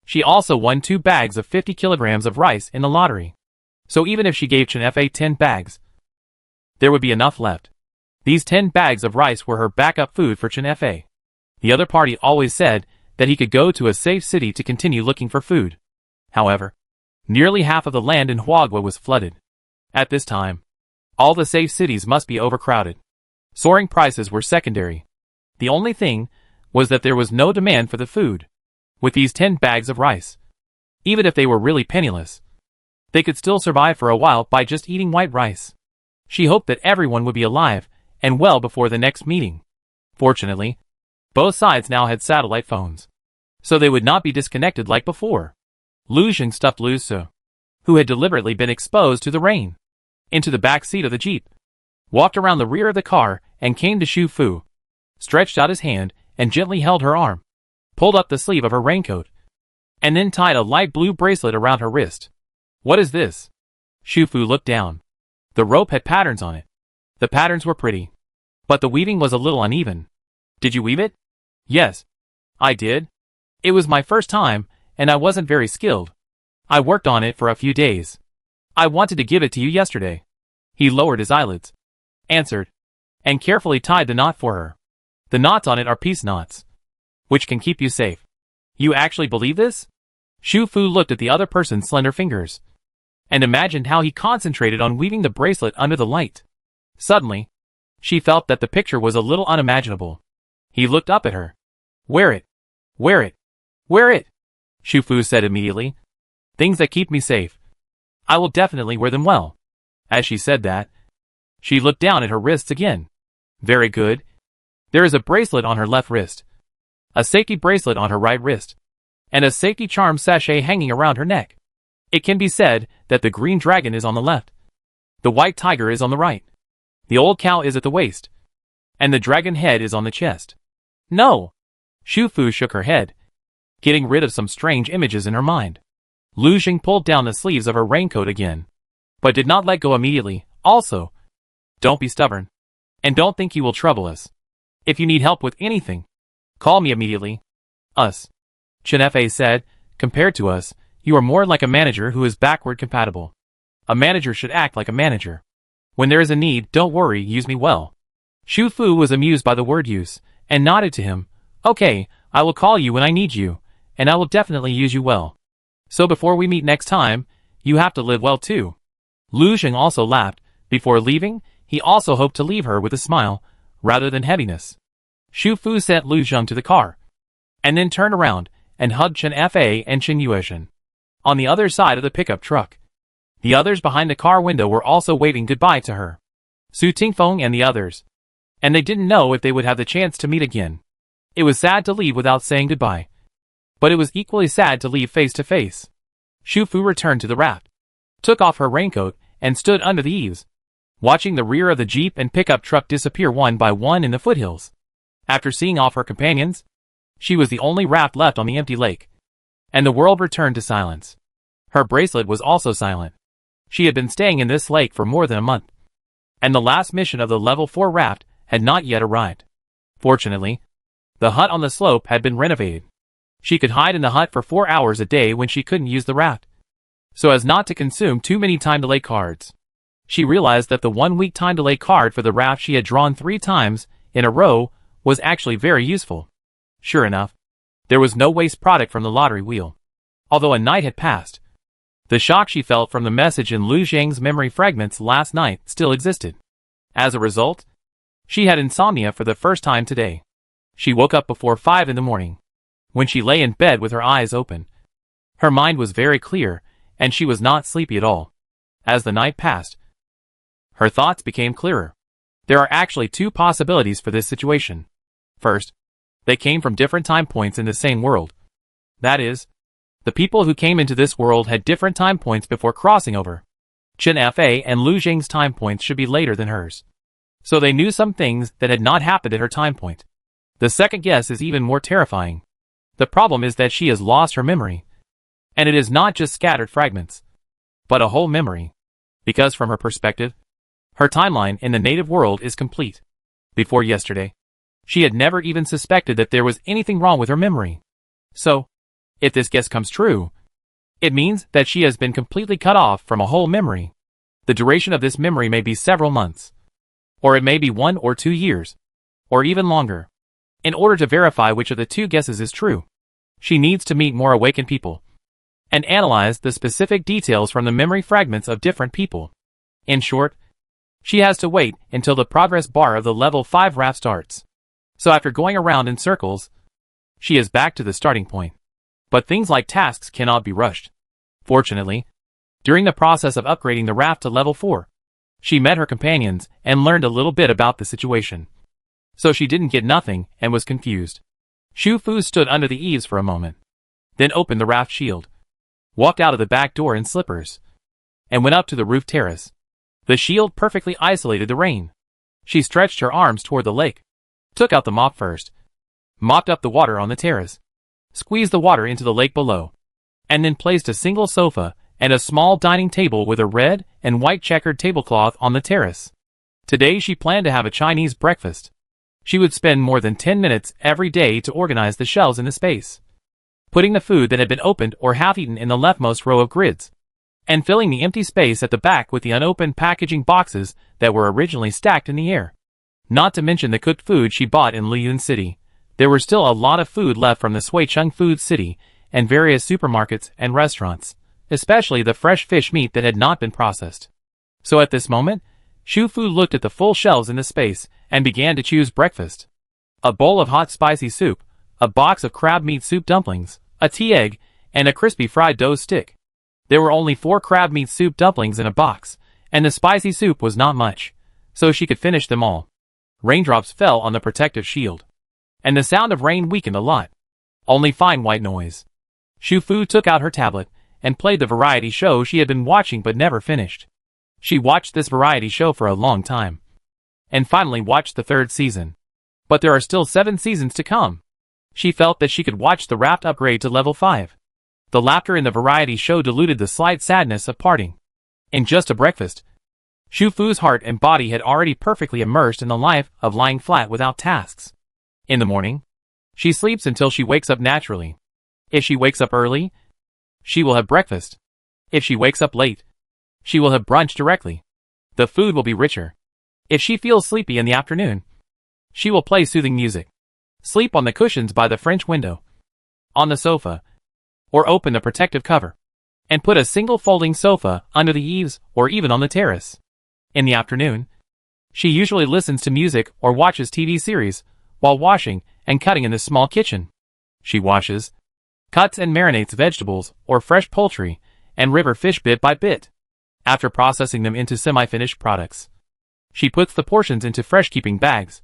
She also won 2 bags of 50 kilograms of rice in the lottery. So even if she gave Chen Fa 10 bags, there would be enough left. These 10 bags of rice were her backup food for Chen Fa. The other party always said that he could go to a safe city to continue looking for food. However, nearly half of the land in Huagua was flooded. At this time, all the safe cities must be overcrowded. Soaring prices were secondary. The only thing was that there was no demand for the food. With these 10 bags of rice, even if they were really penniless, they could still survive for a while by just eating white rice. She hoped that everyone would be alive and well before the next meeting. Fortunately, both sides now had satellite phones, so they would not be disconnected like before. Lu Xing stuffed Lu Su, who had deliberately been exposed to the rain, into the back seat of the jeep, walked around the rear of the car and came to Xu Fu, stretched out his hand and gently held her arm, pulled up the sleeve of her raincoat, and then tied a light blue bracelet around her wrist. "What is this?" Xu Fu looked down. The rope had patterns on it. The patterns were pretty, but the weaving was a little uneven. "Did you weave it?" "Yes, I did. It was my first time, and I wasn't very skilled. I worked on it for a few days. I wanted to give it to you yesterday." He lowered his eyelids, answered, and carefully tied the knot for her. "The knots on it are peace knots, which can keep you safe." "You actually believe this?" Xu Fu looked at the other person's slender fingers, and imagined how he concentrated on weaving the bracelet under the light. Suddenly, she felt that the picture was a little unimaginable. He looked up at her. "Wear it. Wear it. Wear it," Xu Fu said immediately. "Things that keep me safe. I will definitely wear them well." As she said that, she looked down at her wrists again. "Very good. There is a bracelet on her left wrist, a safety bracelet on her right wrist, and a safety charm sachet hanging around her neck. It can be said that the green dragon is on the left, the white tiger is on the right, the old cow is at the waist, and the dragon head is on the chest." "No!" Xu Fu shook her head, getting rid of some strange images in her mind. Lu Xing pulled down the sleeves of her raincoat again, but did not let go immediately. "Also, don't be stubborn, and don't think you will trouble us. If you need help with anything, call me immediately." "Us," Chen Fa said, "compared to us, you are more like a manager who is backward compatible. A manager should act like a manager. When there is a need, don't worry, use me well." Xu Fu was amused by the word use, and nodded to him. "Okay, I will call you when I need you, and I will definitely use you well. So before we meet next time, you have to live well too." Lu Xing also laughed. Before leaving, he also hoped to leave her with a smile, rather than heaviness. Xu Fu sent Lu Xing to the car, and then turned around and hugged Chen Fa and Chen Yueshan on the other side of the pickup truck. The others behind the car window were also waving goodbye to her. Su Tingfeng and the others. And they didn't know if they would have the chance to meet again. It was sad to leave without saying goodbye, but it was equally sad to leave face to face. Xu Fu returned to the raft, took off her raincoat, and stood under the eaves, watching the rear of the jeep and pickup truck disappear one by one in the foothills. After seeing off her companions, she was the only raft left on the empty lake, and the world returned to silence. Her bracelet was also silent. She had been staying in this lake for more than a month, and the last mission of the level 4 raft had not yet arrived. Fortunately, the hut on the slope had been renovated. She could hide in the hut for 4 hours a day when she couldn't use the raft, so as not to consume too many time delay cards. She realized that the 1-week time delay card for the raft she had drawn 3 times in a row was actually very useful. Sure enough, there was no waste product from the lottery wheel. Although a night had passed, the shock she felt from the message in Lu Xing's memory fragments last night still existed. As a result, she had insomnia for the first time today. She woke up before 5 in the morning. When she lay in bed with her eyes open, her mind was very clear, and she was not sleepy at all. As the night passed, her thoughts became clearer. There are actually 2 possibilities for this situation. First, they came from different time points in the same world. That is, the people who came into this world had different time points before crossing over. Chen Fa and Lu Xing's time points should be later than hers, so they knew some things that had not happened at her time point. The second guess is even more terrifying. The problem is that she has lost her memory, and it is not just scattered fragments. but a whole memory. Because from her perspective, her timeline in the native world is complete. Before yesterday, she had never even suspected that there was anything wrong with her memory. So, if this guess comes true, it means that she has been completely cut off from a whole memory. The duration of this memory may be several months, or it may be 1 or 2 years, or even longer. In order to verify which of the two guesses is true, she needs to meet more awakened people and analyze the specific details from the memory fragments of different people. In short, she has to wait until the progress bar of the level 5 raft starts. So after going around in circles, she is back to the starting point. But things like tasks cannot be rushed. Fortunately, during the process of upgrading the raft to level 4, she met her companions and learned a little bit about the situation. So she didn't get nothing and was confused. Shu Fu stood under the eaves for a moment, then opened the raft shield, walked out of the back door in slippers, and went up to the roof terrace. The shield perfectly isolated the rain. She stretched her arms toward the lake, took out the mop first, mopped up the water on the terrace, squeezed the water into the lake below, and then placed a single sofa and a small dining table with a red and white checkered tablecloth on the terrace. Today she planned to have a Chinese breakfast. She would spend more than 10 minutes every day to organize the shelves in the space, putting the food that had been opened or half-eaten in the leftmost row of grids, and filling the empty space at the back with the unopened packaging boxes that were originally stacked in the air. Not to mention the cooked food she bought in Liyun City. There were still a lot of food left from the Suicheng Food City and various supermarkets and restaurants, especially the fresh fish meat that had not been processed. So at this moment, Shu Fu looked at the full shelves in the space and began to choose breakfast. A bowl of hot spicy soup, a box of crab meat soup dumplings, a tea egg, and a crispy fried dough stick. There were only 4 crab meat soup dumplings in a box, and the spicy soup was not much, so she could finish them all. Raindrops fell on the protective shield, and the sound of rain weakened a lot. Only fine white noise. Shu Fu took out her tablet and played the variety show she had been watching but never finished. She watched this variety show for a long time, and finally watched the 3rd season. But there are still 7 seasons to come. She felt that she could watch the raft upgrade to level 5. The laughter in the variety show diluted the slight sadness of parting. In just a breakfast, Shu Fu's heart and body had already perfectly immersed in the life of lying flat without tasks. In the morning, she sleeps until she wakes up naturally. If she wakes up early, she will have breakfast. If she wakes up late, she will have brunch directly. The food will be richer. If she feels sleepy in the afternoon, she will play soothing music, sleep on the cushions by the French window, on the sofa, or open the protective cover, and put a single folding sofa under the eaves or even on the terrace. In the afternoon, she usually listens to music or watches TV series while washing and cutting in the small kitchen. She washes, cuts and marinates vegetables or fresh poultry and river fish bit by bit. After processing them into semi-finished products, she puts the portions into fresh-keeping bags,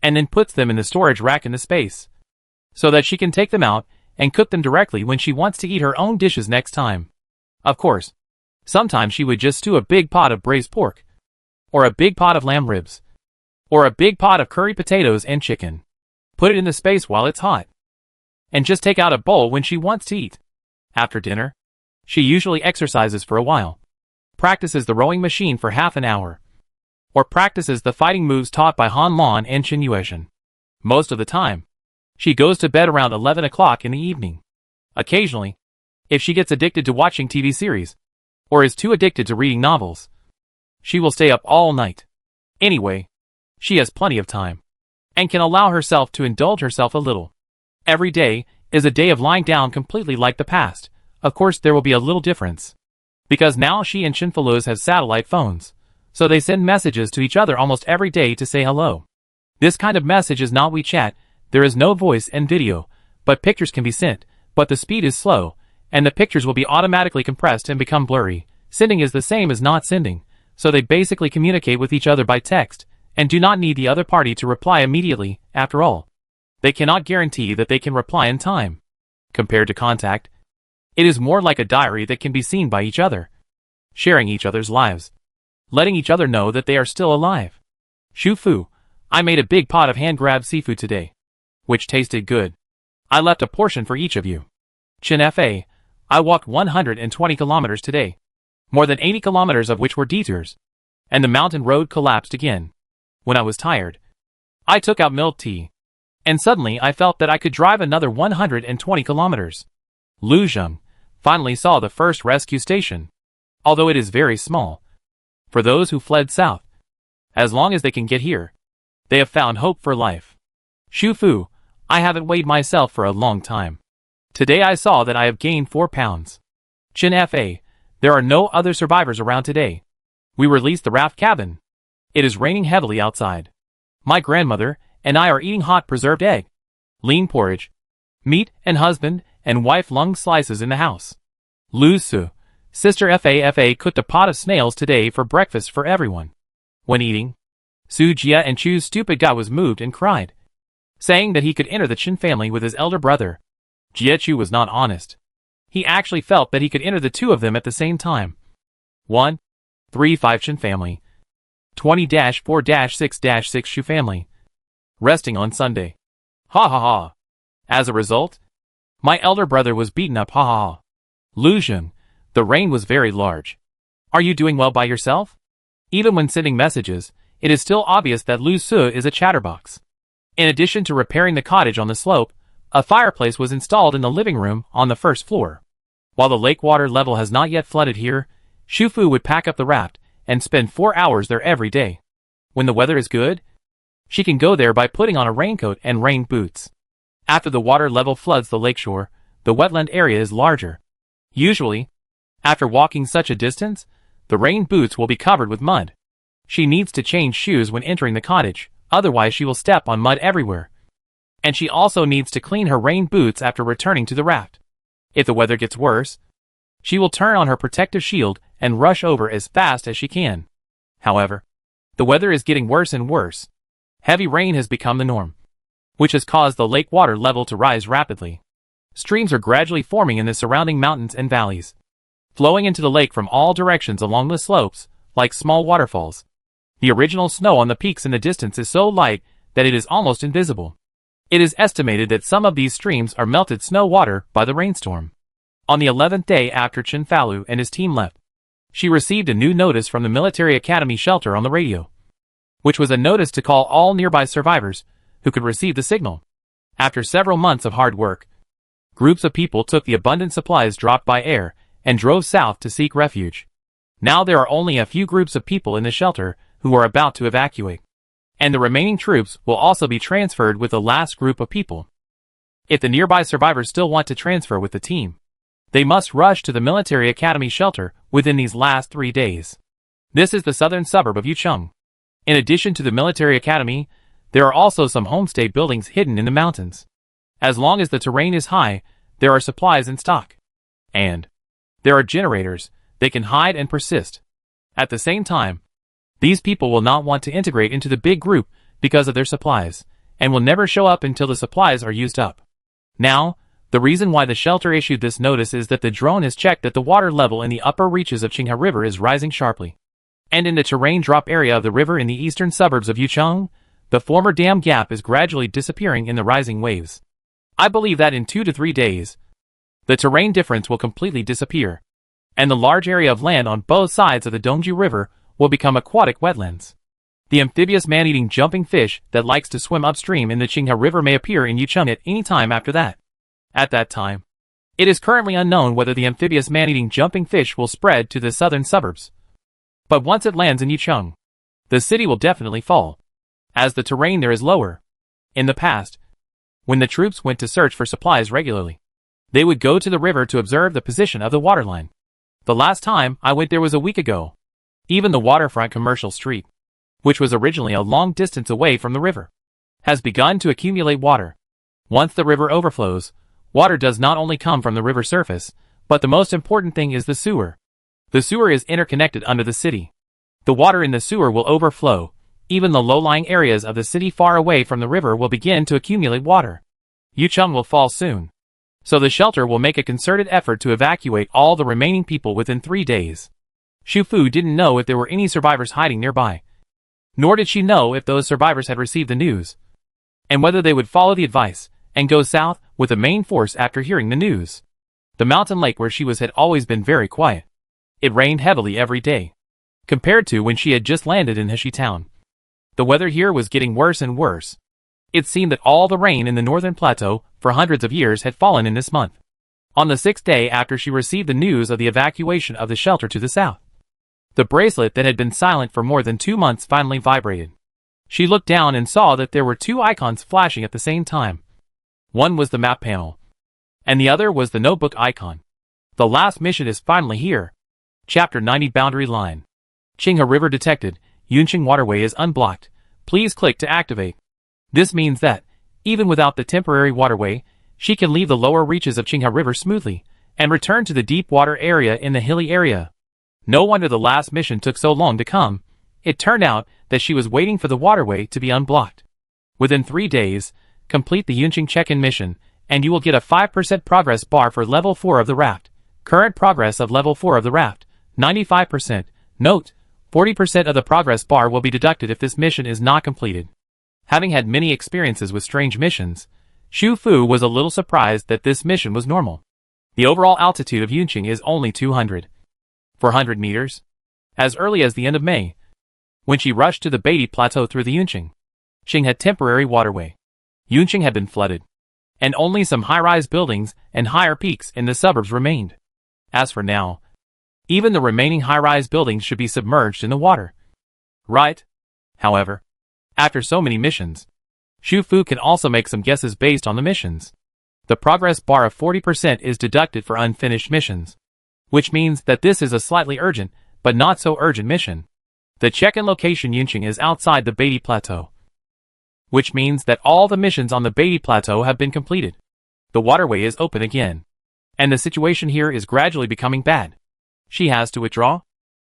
and then puts them in the storage rack in the space, so that she can take them out and cook them directly when she wants to eat her own dishes next time. Of course, sometimes she would just stew a big pot of braised pork, or a big pot of lamb ribs, or a big pot of curry potatoes and chicken. Put it in the space while it's hot, and just take out a bowl when she wants to eat. After dinner, she usually exercises for a while, practices the rowing machine for half an hour, or practices the fighting moves taught by Han Lan and Qin Yueshan. Most of the time, she goes to bed around 11 o'clock in the evening. Occasionally, if she gets addicted to watching TV series, or is too addicted to reading novels, she will stay up all night. Anyway, she has plenty of time, and can allow herself to indulge herself a little. Every day is a day of lying down completely like the past. Of course there will be a little difference, because now she and Shinfaluz have satellite phones, so they send messages to each other almost every day to say hello. This kind of message is not WeChat. There is no voice and video, but pictures can be sent, but the speed is slow, and the pictures will be automatically compressed and become blurry. Sending is the same as not sending, so they basically communicate with each other by text, and do not need the other party to reply immediately. After all, they cannot guarantee that they can reply in time. Compared to contact, it is more like a diary that can be seen by each other, sharing each other's lives, letting each other know that they are still alive. Shu Fu, I made a big pot of hand-grabbed seafood today, which tasted good. I left a portion for each of you. Chen Fa, I walked 120 kilometers today. more than 80 kilometers of which were detours, and the mountain road collapsed again. When I was tired, I took out milk tea, and suddenly I felt that I could drive another 120 kilometers. Luzheng finally saw the first rescue station, although it is very small. For those who fled south, as long as they can get here, they have found hope for life. Shufu, I haven't weighed myself for a long time. Today I saw that I have gained 4 pounds. Chin Fa, there are no other survivors around today. We released the raft cabin. It is raining heavily outside. My grandmother and I are eating hot preserved egg, lean porridge, meat and husband and wife lung slices in the house. Lu Su, Sister Fa cooked a pot of snails today for breakfast for everyone. When eating, Su Jia and Chu's stupid guy was moved and cried, saying that he could enter the Chin family with his elder brother. Jia Chu was not honest. He actually felt that he could enter the two of them at the same time. 1. 3-5 Chin family. 20-4-6-6 Shu family. Resting on Sunday. Ha ha ha. As a result, my elder brother was beaten up. Ha ha ha. Luzheng, the rain was very large. Are you doing well by yourself? Even when sending messages, it is still obvious that Lu Su is a chatterbox. In addition to repairing the cottage on the slope, a fireplace was installed in the living room on the first floor. While the lake water level has not yet flooded here, Shufu would pack up the raft and spend 4 hours there every day. When the weather is good, she can go there by putting on a raincoat and rain boots. After the water level floods the lakeshore, the wetland area is larger. Usually, after walking such a distance, the rain boots will be covered with mud. She needs to change shoes when entering the cottage, otherwise she will step on mud everywhere. And she also needs to clean her rain boots after returning to the raft. If the weather gets worse, she will turn on her protective shield and rush over as fast as she can. However, the weather is getting worse and worse. Heavy rain has become the norm, which has caused the lake water level to rise rapidly. Streams are gradually forming in the surrounding mountains and valleys, flowing into the lake from all directions along the slopes, like small waterfalls. The original snow on the peaks in the distance is so light that it is almost invisible. It is estimated that some of these streams are melted snow water by the rainstorm. On the 11th day after Chen Falu and his team left, she received a new notice from the military academy shelter on the radio, which was a notice to call all nearby survivors who could receive the signal. After several months of hard work, groups of people took the abundant supplies dropped by air and drove south to seek refuge. Now there are only a few groups of people in the shelter who are about to evacuate, and the remaining troops will also be transferred with the last group of people. If the nearby survivors still want to transfer with the team, they must rush to the military academy shelter within these last 3 days. This is the southern suburb of Yucheng. In addition to the military academy, there are also some homestay buildings hidden in the mountains. As long as the terrain is high, there are supplies in stock. And there are generators, they can hide and persist. At the same time, these people will not want to integrate into the big group because of their supplies, and will never show up until the supplies are used up. Now, the reason why the shelter issued this notice is that the drone has checked that the water level in the upper reaches of Qinghe River is rising sharply. And in the terrain drop area of the river in the eastern suburbs of Yucheng, the former dam gap is gradually disappearing in the rising waves. I believe that in 2 to 3 days, the terrain difference will completely disappear, and the large area of land on both sides of the Dongju River will become aquatic wetlands. The amphibious man-eating jumping fish that likes to swim upstream in the Qinghe River may appear in Yucheng at any time after that. At that time, it is currently unknown whether the amphibious man-eating jumping fish will spread to the southern suburbs. But once it lands in Yucheng, the city will definitely fall, as the terrain there is lower. In the past, when the troops went to search for supplies regularly, they would go to the river to observe the position of the waterline. The last time I went there was a week ago. Even the waterfront commercial street, which was originally a long distance away from the river, has begun to accumulate water. Once the river overflows, water does not only come from the river surface, but the most important thing is the sewer. The sewer is interconnected under the city. The water in the sewer will overflow. Even the low-lying areas of the city far away from the river will begin to accumulate water. Yucheng will fall soon, so the shelter will make a concerted effort to evacuate all the remaining people within 3 days. Shufu didn't know if there were any survivors hiding nearby, nor did she know if those survivors had received the news, and whether they would follow the advice and go south with the main force after hearing the news. The mountain lake where she was had always been very quiet. It rained heavily every day, compared to when she had just landed in Hishi town. The weather here was getting worse and worse. It seemed that all the rain in the northern plateau for hundreds of years had fallen in this month. On the 6th day after she received the news of the evacuation of the shelter to the south, the bracelet that had been silent for more than 2 months finally vibrated. She looked down and saw that there were 2 icons flashing at the same time. One was the map panel, and the other was the notebook icon. The last mission is finally here. Chapter 90 Boundary Line. Qinghe River detected. Yunqing waterway is unblocked. Please click to activate. This means that, even without the temporary waterway, she can leave the lower reaches of Qinghe River smoothly, and return to the deep water area in the hilly area. No wonder the last mission took so long to come. It turned out that she was waiting for the waterway to be unblocked. Within 3 days, complete the Yunqing check-in mission, and you will get a 5% progress bar for level 4 of the raft. Current progress of level 4 of the raft, 95%. Note, 40% of the progress bar will be deducted if this mission is not completed. Having had many experiences with strange missions, Xu Fu was a little surprised that this mission was normal. The overall altitude of Yunqing is only 400 meters. As early as the end of May, when she rushed to the Beatty Plateau through the Yunqing had temporary waterway. Yunqing had been flooded, and only some high-rise buildings and higher peaks in the suburbs remained. As for now, even the remaining high-rise buildings should be submerged in the water. Right? However, after so many missions, Xu Fu can also make some guesses based on the missions. The progress bar of 40% is deducted for unfinished missions, which means that this is a slightly urgent, but not so urgent mission. The check-in location Yunqing is outside the Beatty Plateau, which means that all the missions on the Beatty Plateau have been completed. The waterway is open again, and the situation here is gradually becoming bad. She has to withdraw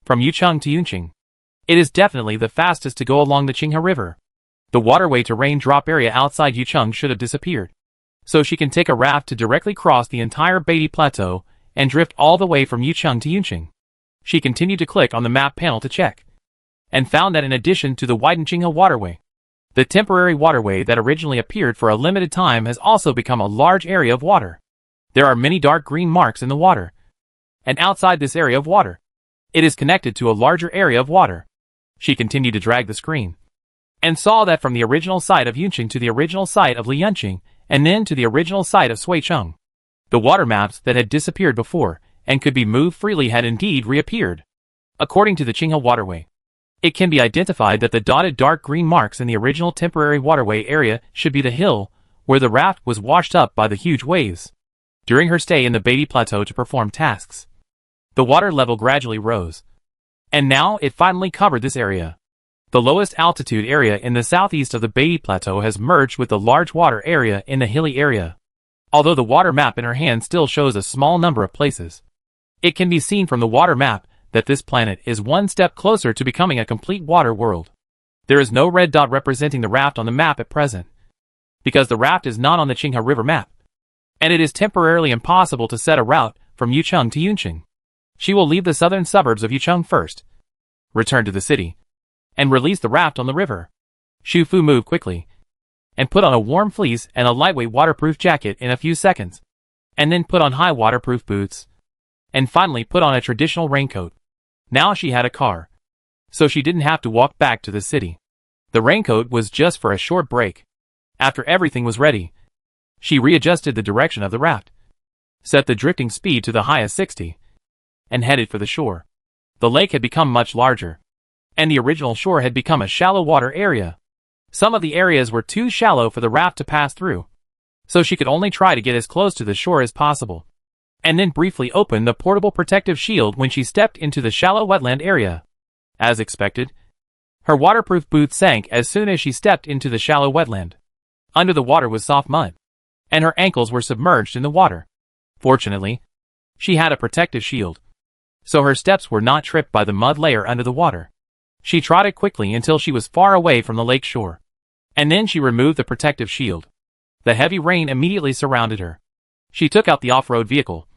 from Yucheng to Yunqing. It is definitely the fastest to go along the Qinghe River. The waterway to raindrop area outside Yucheng should have disappeared, so she can take a raft to directly cross the entire Beatty Plateau and drift all the way from Yucheng to Yunqing. She continued to click on the map panel to check, and found that in addition to the widened Qinghe waterway, the temporary waterway that originally appeared for a limited time has also become a large area of water. There are many dark green marks in the water, and outside this area of water, it is connected to a larger area of water. She continued to drag the screen, and saw that from the original site of Yunqing to the original site of Lianqing, and then to the original site of Suicheng, the water maps that had disappeared before, and could be moved freely had indeed reappeared. According to the Qinghe waterway, it can be identified that the dotted dark green marks in the original temporary waterway area should be the hill, where the raft was washed up by the huge waves. During her stay in the Beatty Plateau to perform tasks, the water level gradually rose, and now it finally covered this area. The lowest altitude area in the southeast of the Beatty Plateau has merged with the large water area in the hilly area. Although the water map in her hand still shows a small number of places, it can be seen from the water map that this planet is one step closer to becoming a complete water world. There is no red dot representing the raft on the map at present, because the raft is not on the Qinghe River map, and it is temporarily impossible to set a route from Yucheng to Yunqing. She will leave the southern suburbs of Yucheng first, return to the city, and release the raft on the river. Xu Fu moved quickly, and put on a warm fleece and a lightweight waterproof jacket in a few seconds, and then put on high waterproof boots, and finally put on a traditional raincoat. Now she had a car, so she didn't have to walk back to the city. The raincoat was just for a short break. After everything was ready, she readjusted the direction of the raft, set the drifting speed to the highest 60, and headed for the shore. The lake had become much larger, and the original shore had become a shallow water area. Some of the areas were too shallow for the raft to pass through, so she could only try to get as close to the shore as possible, and then briefly open the portable protective shield when she stepped into the shallow wetland area. As expected, her waterproof boots sank as soon as she stepped into the shallow wetland. Under the water was soft mud, and her ankles were submerged in the water. Fortunately, she had a protective shield, so her steps were not tripped by the mud layer under the water. She trotted quickly until she was far away from the lake shore, and then she removed the protective shield. The heavy rain immediately surrounded her. She took out the off-road vehicle,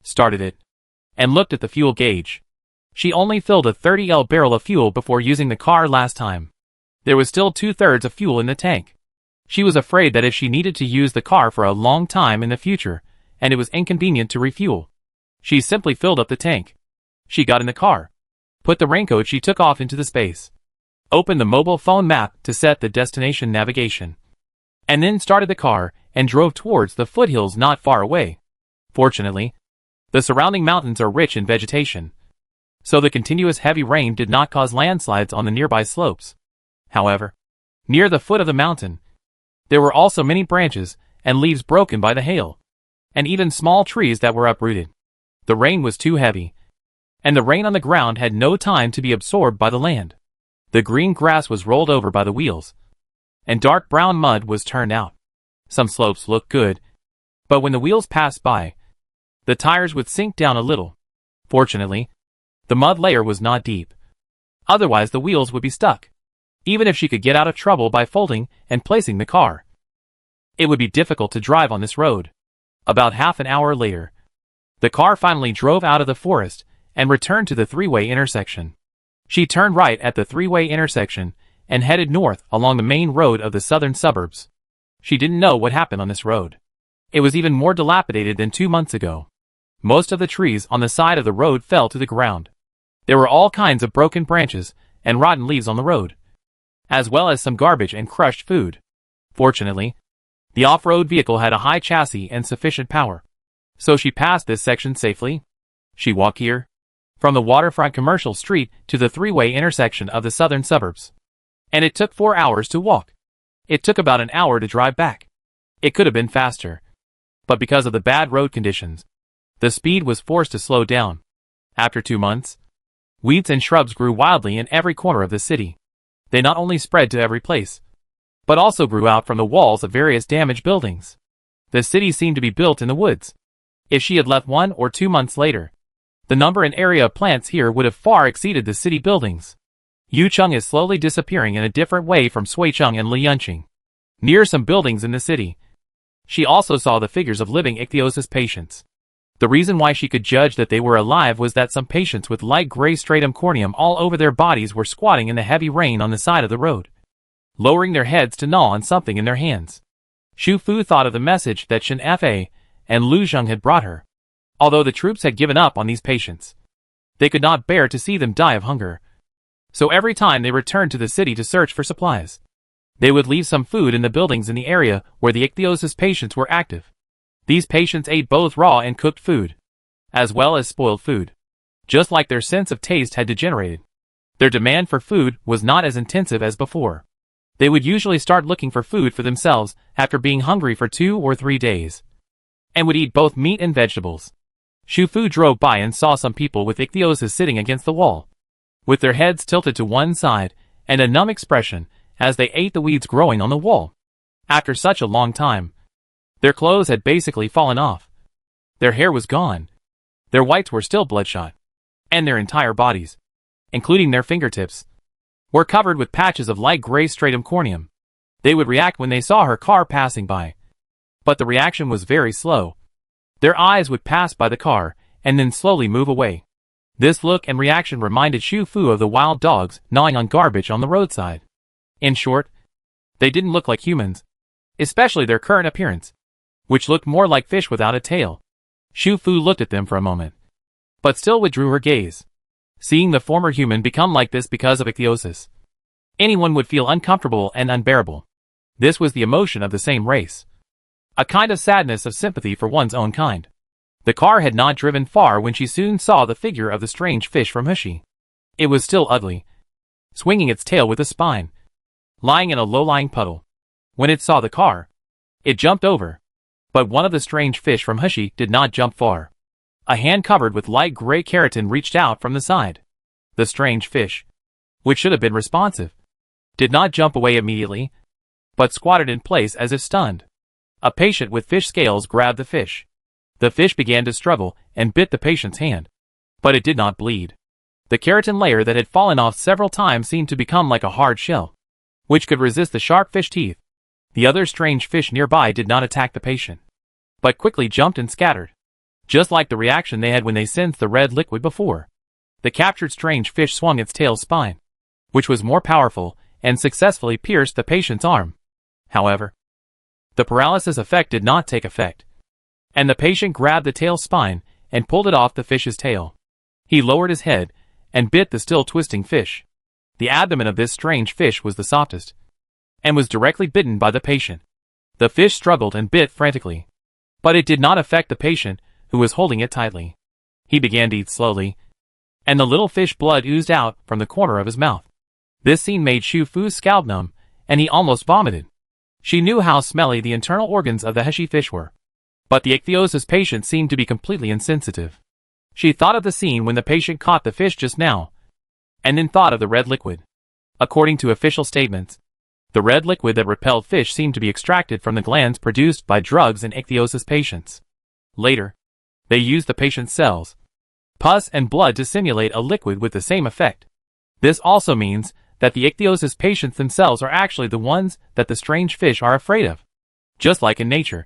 started it, and looked at the fuel gauge. She only filled a 30L barrel of fuel before using the car last time. There was still 2/3 of fuel in the tank. She was afraid that if she needed to use the car for a long time in the future, and it was inconvenient to refuel, she simply filled up the tank. She got in the car, put the raincoat she took off into the space, opened the mobile phone map to set the destination navigation, and then started the car and drove towards the foothills not far away. Fortunately, the surrounding mountains are rich in vegetation, so the continuous heavy rain did not cause landslides on the nearby slopes. However, near the foot of the mountain, there were also many branches and leaves broken by the hail, and even small trees that were uprooted. The rain was too heavy, and the rain on the ground had no time to be absorbed by the land. The green grass was rolled over by the wheels, and dark brown mud was turned out. Some slopes looked good, but when the wheels passed by, the tires would sink down a little. Fortunately, the mud layer was not deep. Otherwise the wheels would be stuck. Even if she could get out of trouble by folding and placing the car, it would be difficult to drive on this road. About half an hour later, the car finally drove out of the forest and returned to the three-way intersection. She turned right at the three-way intersection and headed north along the main road of the southern suburbs. She didn't know what happened on this road. It was even more dilapidated than 2 months ago. Most of the trees on the side of the road fell to the ground. There were all kinds of broken branches and rotten leaves on the road, as well as some garbage and crushed food. Fortunately, the off-road vehicle had a high chassis and sufficient power, so she passed this section safely. She walked here, from the waterfront commercial street to the three-way intersection of the southern suburbs, and it took 4 hours to walk. It took about an hour to drive back. It could have been faster, but because of the bad road conditions, the speed was forced to slow down. After 2 months, weeds and shrubs grew wildly in every corner of the city. They not only spread to every place, but also grew out from the walls of various damaged buildings. The city seemed to be built in the woods. If she had left 1 or 2 months later, the number and area of plants here would have far exceeded the city buildings. Yucheng is slowly disappearing in a different way from Suicheng and Liyunqing. Near some buildings in the city, she also saw the figures of living ichthyosis patients. The reason why she could judge that they were alive was that some patients with light gray stratum corneum all over their bodies were squatting in the heavy rain on the side of the road, lowering their heads to gnaw on something in their hands. Xu Fu thought of the message that Shen Fa and Lu Zheng had brought her. Although the troops had given up on these patients, they could not bear to see them die of hunger. So every time they returned to the city to search for supplies, they would leave some food in the buildings in the area where the ichthyosis patients were active. These patients ate both raw and cooked food, as well as spoiled food. Just like their sense of taste had degenerated, their demand for food was not as intensive as before. They would usually start looking for food for themselves after being hungry for 2 or 3 days, and would eat both meat and vegetables. Xu Fu drove by and saw some people with ichthyosis sitting against the wall, with their heads tilted to one side and a numb expression as they ate the weeds growing on the wall. After such a long time, their clothes had basically fallen off. Their hair was gone. Their whites were still bloodshot, and their entire bodies, including their fingertips, were covered with patches of light gray stratum corneum. They would react when they saw her car passing by, but the reaction was very slow. Their eyes would pass by the car and then slowly move away. This look and reaction reminded Xu Fu of the wild dogs gnawing on garbage on the roadside. In short, they didn't look like humans, especially their current appearance, which looked more like fish without a tail. Xu Fu looked at them for a moment, but still withdrew her gaze. Seeing the former human become like this because of ichthyosis, anyone would feel uncomfortable and unbearable. This was the emotion of the same race, a kind of sadness of sympathy for one's own kind. The car had not driven far when she soon saw the figure of the strange fish from Hushi. It was still ugly, swinging its tail with a spine, lying in a low-lying puddle. When it saw the car, it jumped over, but one of the strange fish from Hushi did not jump far. A hand covered with light gray keratin reached out from the side. The strange fish, which should have been responsive, did not jump away immediately, but squatted in place as if stunned. A patient with fish scales grabbed the fish. The fish began to struggle and bit the patient's hand, but it did not bleed. The keratin layer that had fallen off several times seemed to become like a hard shell, which could resist the sharp fish teeth. The other strange fish nearby did not attack the patient, but quickly jumped and scattered, just like the reaction they had when they sensed the red liquid before. The captured strange fish swung its tail spine, which was more powerful, and successfully pierced the patient's arm. However, the paralysis effect did not take effect, and the patient grabbed the tail spine and pulled it off the fish's tail. He lowered his head and bit the still twisting fish. The abdomen of this strange fish was the softest, and was directly bitten by the patient. The fish struggled and bit frantically, but it did not affect the patient, who was holding it tightly. He began to eat slowly, and the little fish blood oozed out from the corner of his mouth. This scene made Xu Fu's scalp numb, and he almost vomited. She knew how smelly the internal organs of the Heshi fish were, but the ichthyosis patient seemed to be completely insensitive. She thought of the scene when the patient caught the fish just now, and then thought of the red liquid. According to official statements, the red liquid that repelled fish seemed to be extracted from the glands produced by drugs in ichthyosis patients. Later, they used the patient's cells, pus and blood to simulate a liquid with the same effect. This also means that the ichthyosis patients themselves are actually the ones that the strange fish are afraid of. Just like in nature,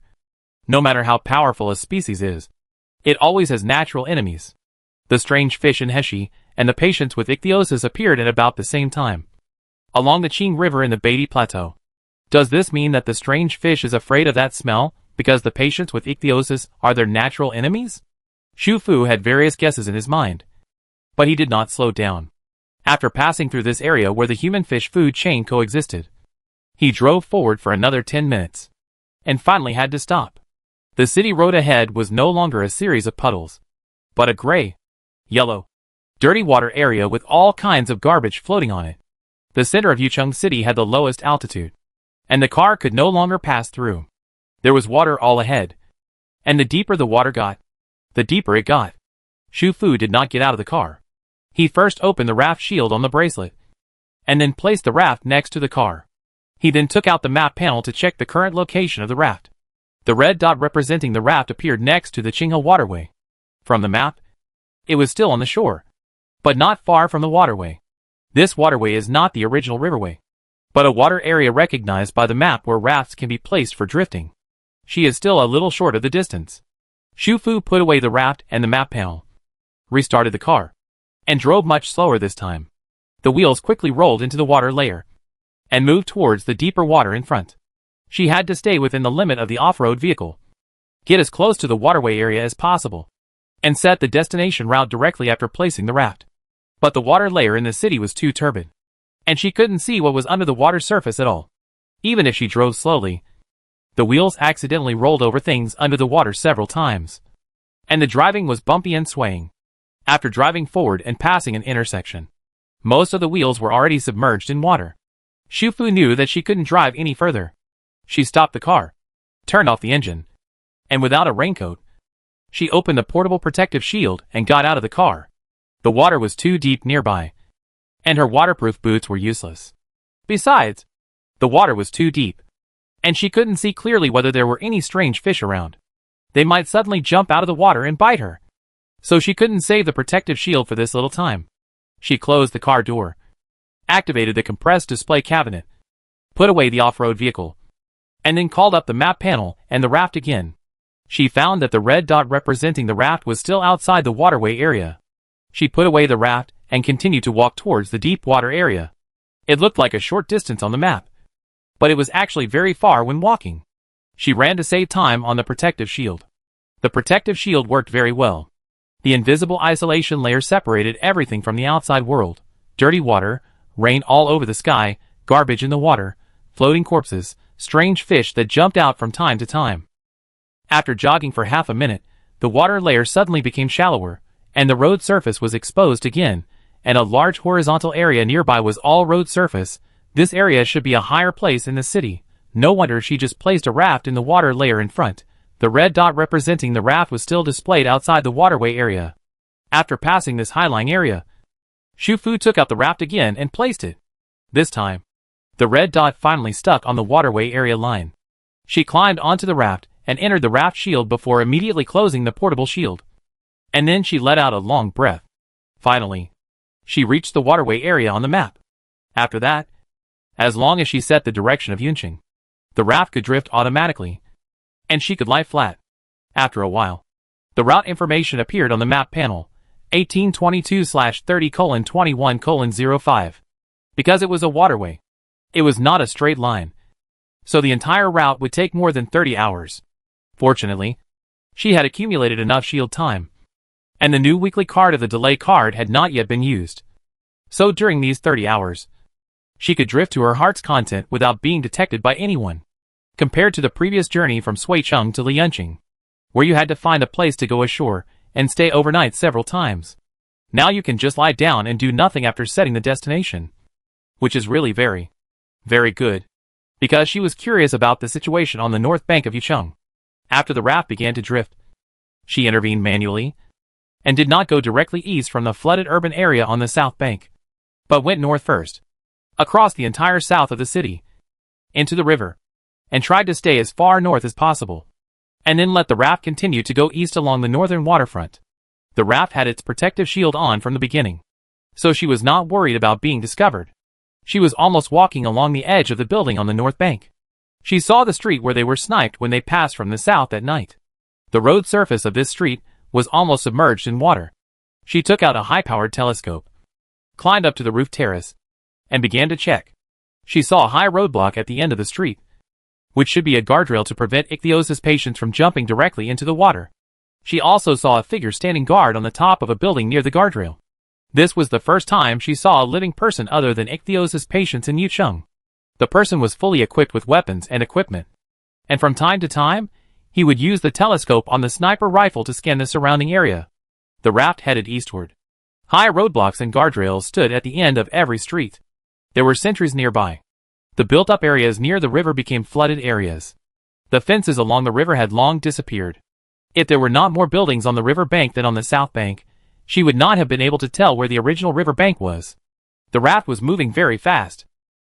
no matter how powerful a species is, it always has natural enemies. The strange fish in Heshi and the patients with ichthyosis appeared at about the same time, along the Qing River in the Beatty Plateau. Does this mean that the strange fish is afraid of that smell because the patients with ichthyosis are their natural enemies? Xu Fu had various guesses in his mind, but he did not slow down. After passing through this area where the human-fish food chain coexisted, he drove forward for another 10 minutes, and finally had to stop. The city road ahead was no longer a series of puddles, but a gray, yellow, dirty water area with all kinds of garbage floating on it. The center of Yucheng City had the lowest altitude, and the car could no longer pass through. There was water all ahead, and the deeper the water got, the deeper it got. Xu Fu did not get out of the car. He first opened the raft shield on the bracelet, and then placed the raft next to the car. He then took out the map panel to check the current location of the raft. The red dot representing the raft appeared next to the Qinghe waterway. From the map, it was still on the shore, but not far from the waterway. This waterway is not the original riverway, but a water area recognized by the map where rafts can be placed for drifting. She is still a little short of the distance. Xu Fu put away the raft and the map panel, restarted the car, and drove much slower this time. The wheels quickly rolled into the water layer, and moved towards the deeper water in front. She had to stay within the limit of the off-road vehicle, get as close to the waterway area as possible, and set the destination route directly after placing the raft. But the water layer in the city was too turbid, and she couldn't see what was under the water surface at all. Even if she drove slowly, the wheels accidentally rolled over things under the water several times, and the driving was bumpy and swaying. After driving forward and passing an intersection, most of the wheels were already submerged in water. Xu Fu knew that she couldn't drive any further. She stopped the car, turned off the engine, and without a raincoat, she opened the portable protective shield and got out of the car. The water was too deep nearby, and her waterproof boots were useless. Besides, the water was too deep, and she couldn't see clearly whether there were any strange fish around. They might suddenly jump out of the water and bite her. So she couldn't save the protective shield for this little time. She closed the car door, activated the compressed display cabinet, put away the off-road vehicle, and then called up the map panel and the raft again. She found that the red dot representing the raft was still outside the waterway area. She put away the raft and continued to walk towards the deep water area. It looked like a short distance on the map, but it was actually very far when walking. She ran to save time on the protective shield. The protective shield worked very well. The invisible isolation layer separated everything from the outside world. Dirty water, rain all over the sky, garbage in the water, floating corpses, strange fish that jumped out from time to time. After jogging for half a minute, the water layer suddenly became shallower, and the road surface was exposed again, and a large horizontal area nearby was all road surface. This area should be a higher place in the city. No wonder she just placed a raft in the water layer in front. The red dot representing the raft was still displayed outside the waterway area. After passing this high-lying area, Xu Fu took out the raft again and placed it. This time, the red dot finally stuck on the waterway area line. She climbed onto the raft and entered the raft shield before immediately closing the portable shield. And then she let out a long breath. Finally, she reached the waterway area on the map. After that, as long as she set the direction of Yunqing, the raft could drift automatically, and she could lie flat. After a while, the route information appeared on the map panel, 1822/30:21:05. Because it was a waterway, it was not a straight line, so the entire route would take more than 30 hours. Fortunately, she had accumulated enough shield time, and the new weekly card of the delay card had not yet been used. So during these 30 hours, she could drift to her heart's content without being detected by anyone. Compared to the previous journey from Suicheng to Lianqing, where you had to find a place to go ashore and stay overnight several times. Now you can just lie down and do nothing after setting the destination. Which is really very, very good. Because she was curious about the situation on the north bank of Yucheng. After the raft began to drift, she intervened manually, and did not go directly east from the flooded urban area on the south bank, but went north first, across the entire south of the city, into the river, and tried to stay as far north as possible, and then let the raft continue to go east along the northern waterfront. The raft had its protective shield on from the beginning, so she was not worried about being discovered. She was almost walking along the edge of the building on the north bank. She saw the street where they were sniped when they passed from the south at night. The road surface of this street was almost submerged in water. She took out a high-powered telescope, climbed up to the roof terrace, and began to check. She saw a high roadblock at the end of the street, which should be a guardrail to prevent ichthyosis patients from jumping directly into the water. She also saw a figure standing guard on the top of a building near the guardrail. This was the first time she saw a living person other than ichthyosis patients in Yucheng. The person was fully equipped with weapons and equipment, and from time to time, he would use the telescope on the sniper rifle to scan the surrounding area. The raft headed eastward. High roadblocks and guardrails stood at the end of every street. There were sentries nearby. The built-up areas near the river became flooded areas. The fences along the river had long disappeared. If there were not more buildings on the river bank than on the south bank, she would not have been able to tell where the original river bank was. The raft was moving very fast,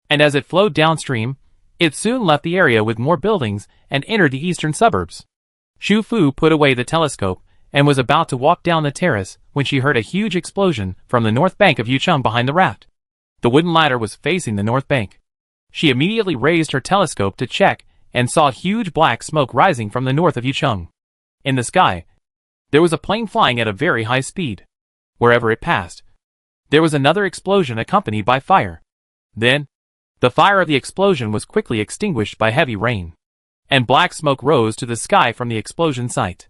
and as it flowed downstream, it soon left the area with more buildings and entered the eastern suburbs. Xu Fu put away the telescope and was about to walk down the terrace when she heard a huge explosion from the north bank of Yucheng behind the raft. The wooden ladder was facing the north bank. She immediately raised her telescope to check and saw huge black smoke rising from the north of Yucheng. In the sky, there was a plane flying at a very high speed. Wherever it passed, there was another explosion accompanied by fire. Then, the fire of the explosion was quickly extinguished by heavy rain, and black smoke rose to the sky from the explosion site.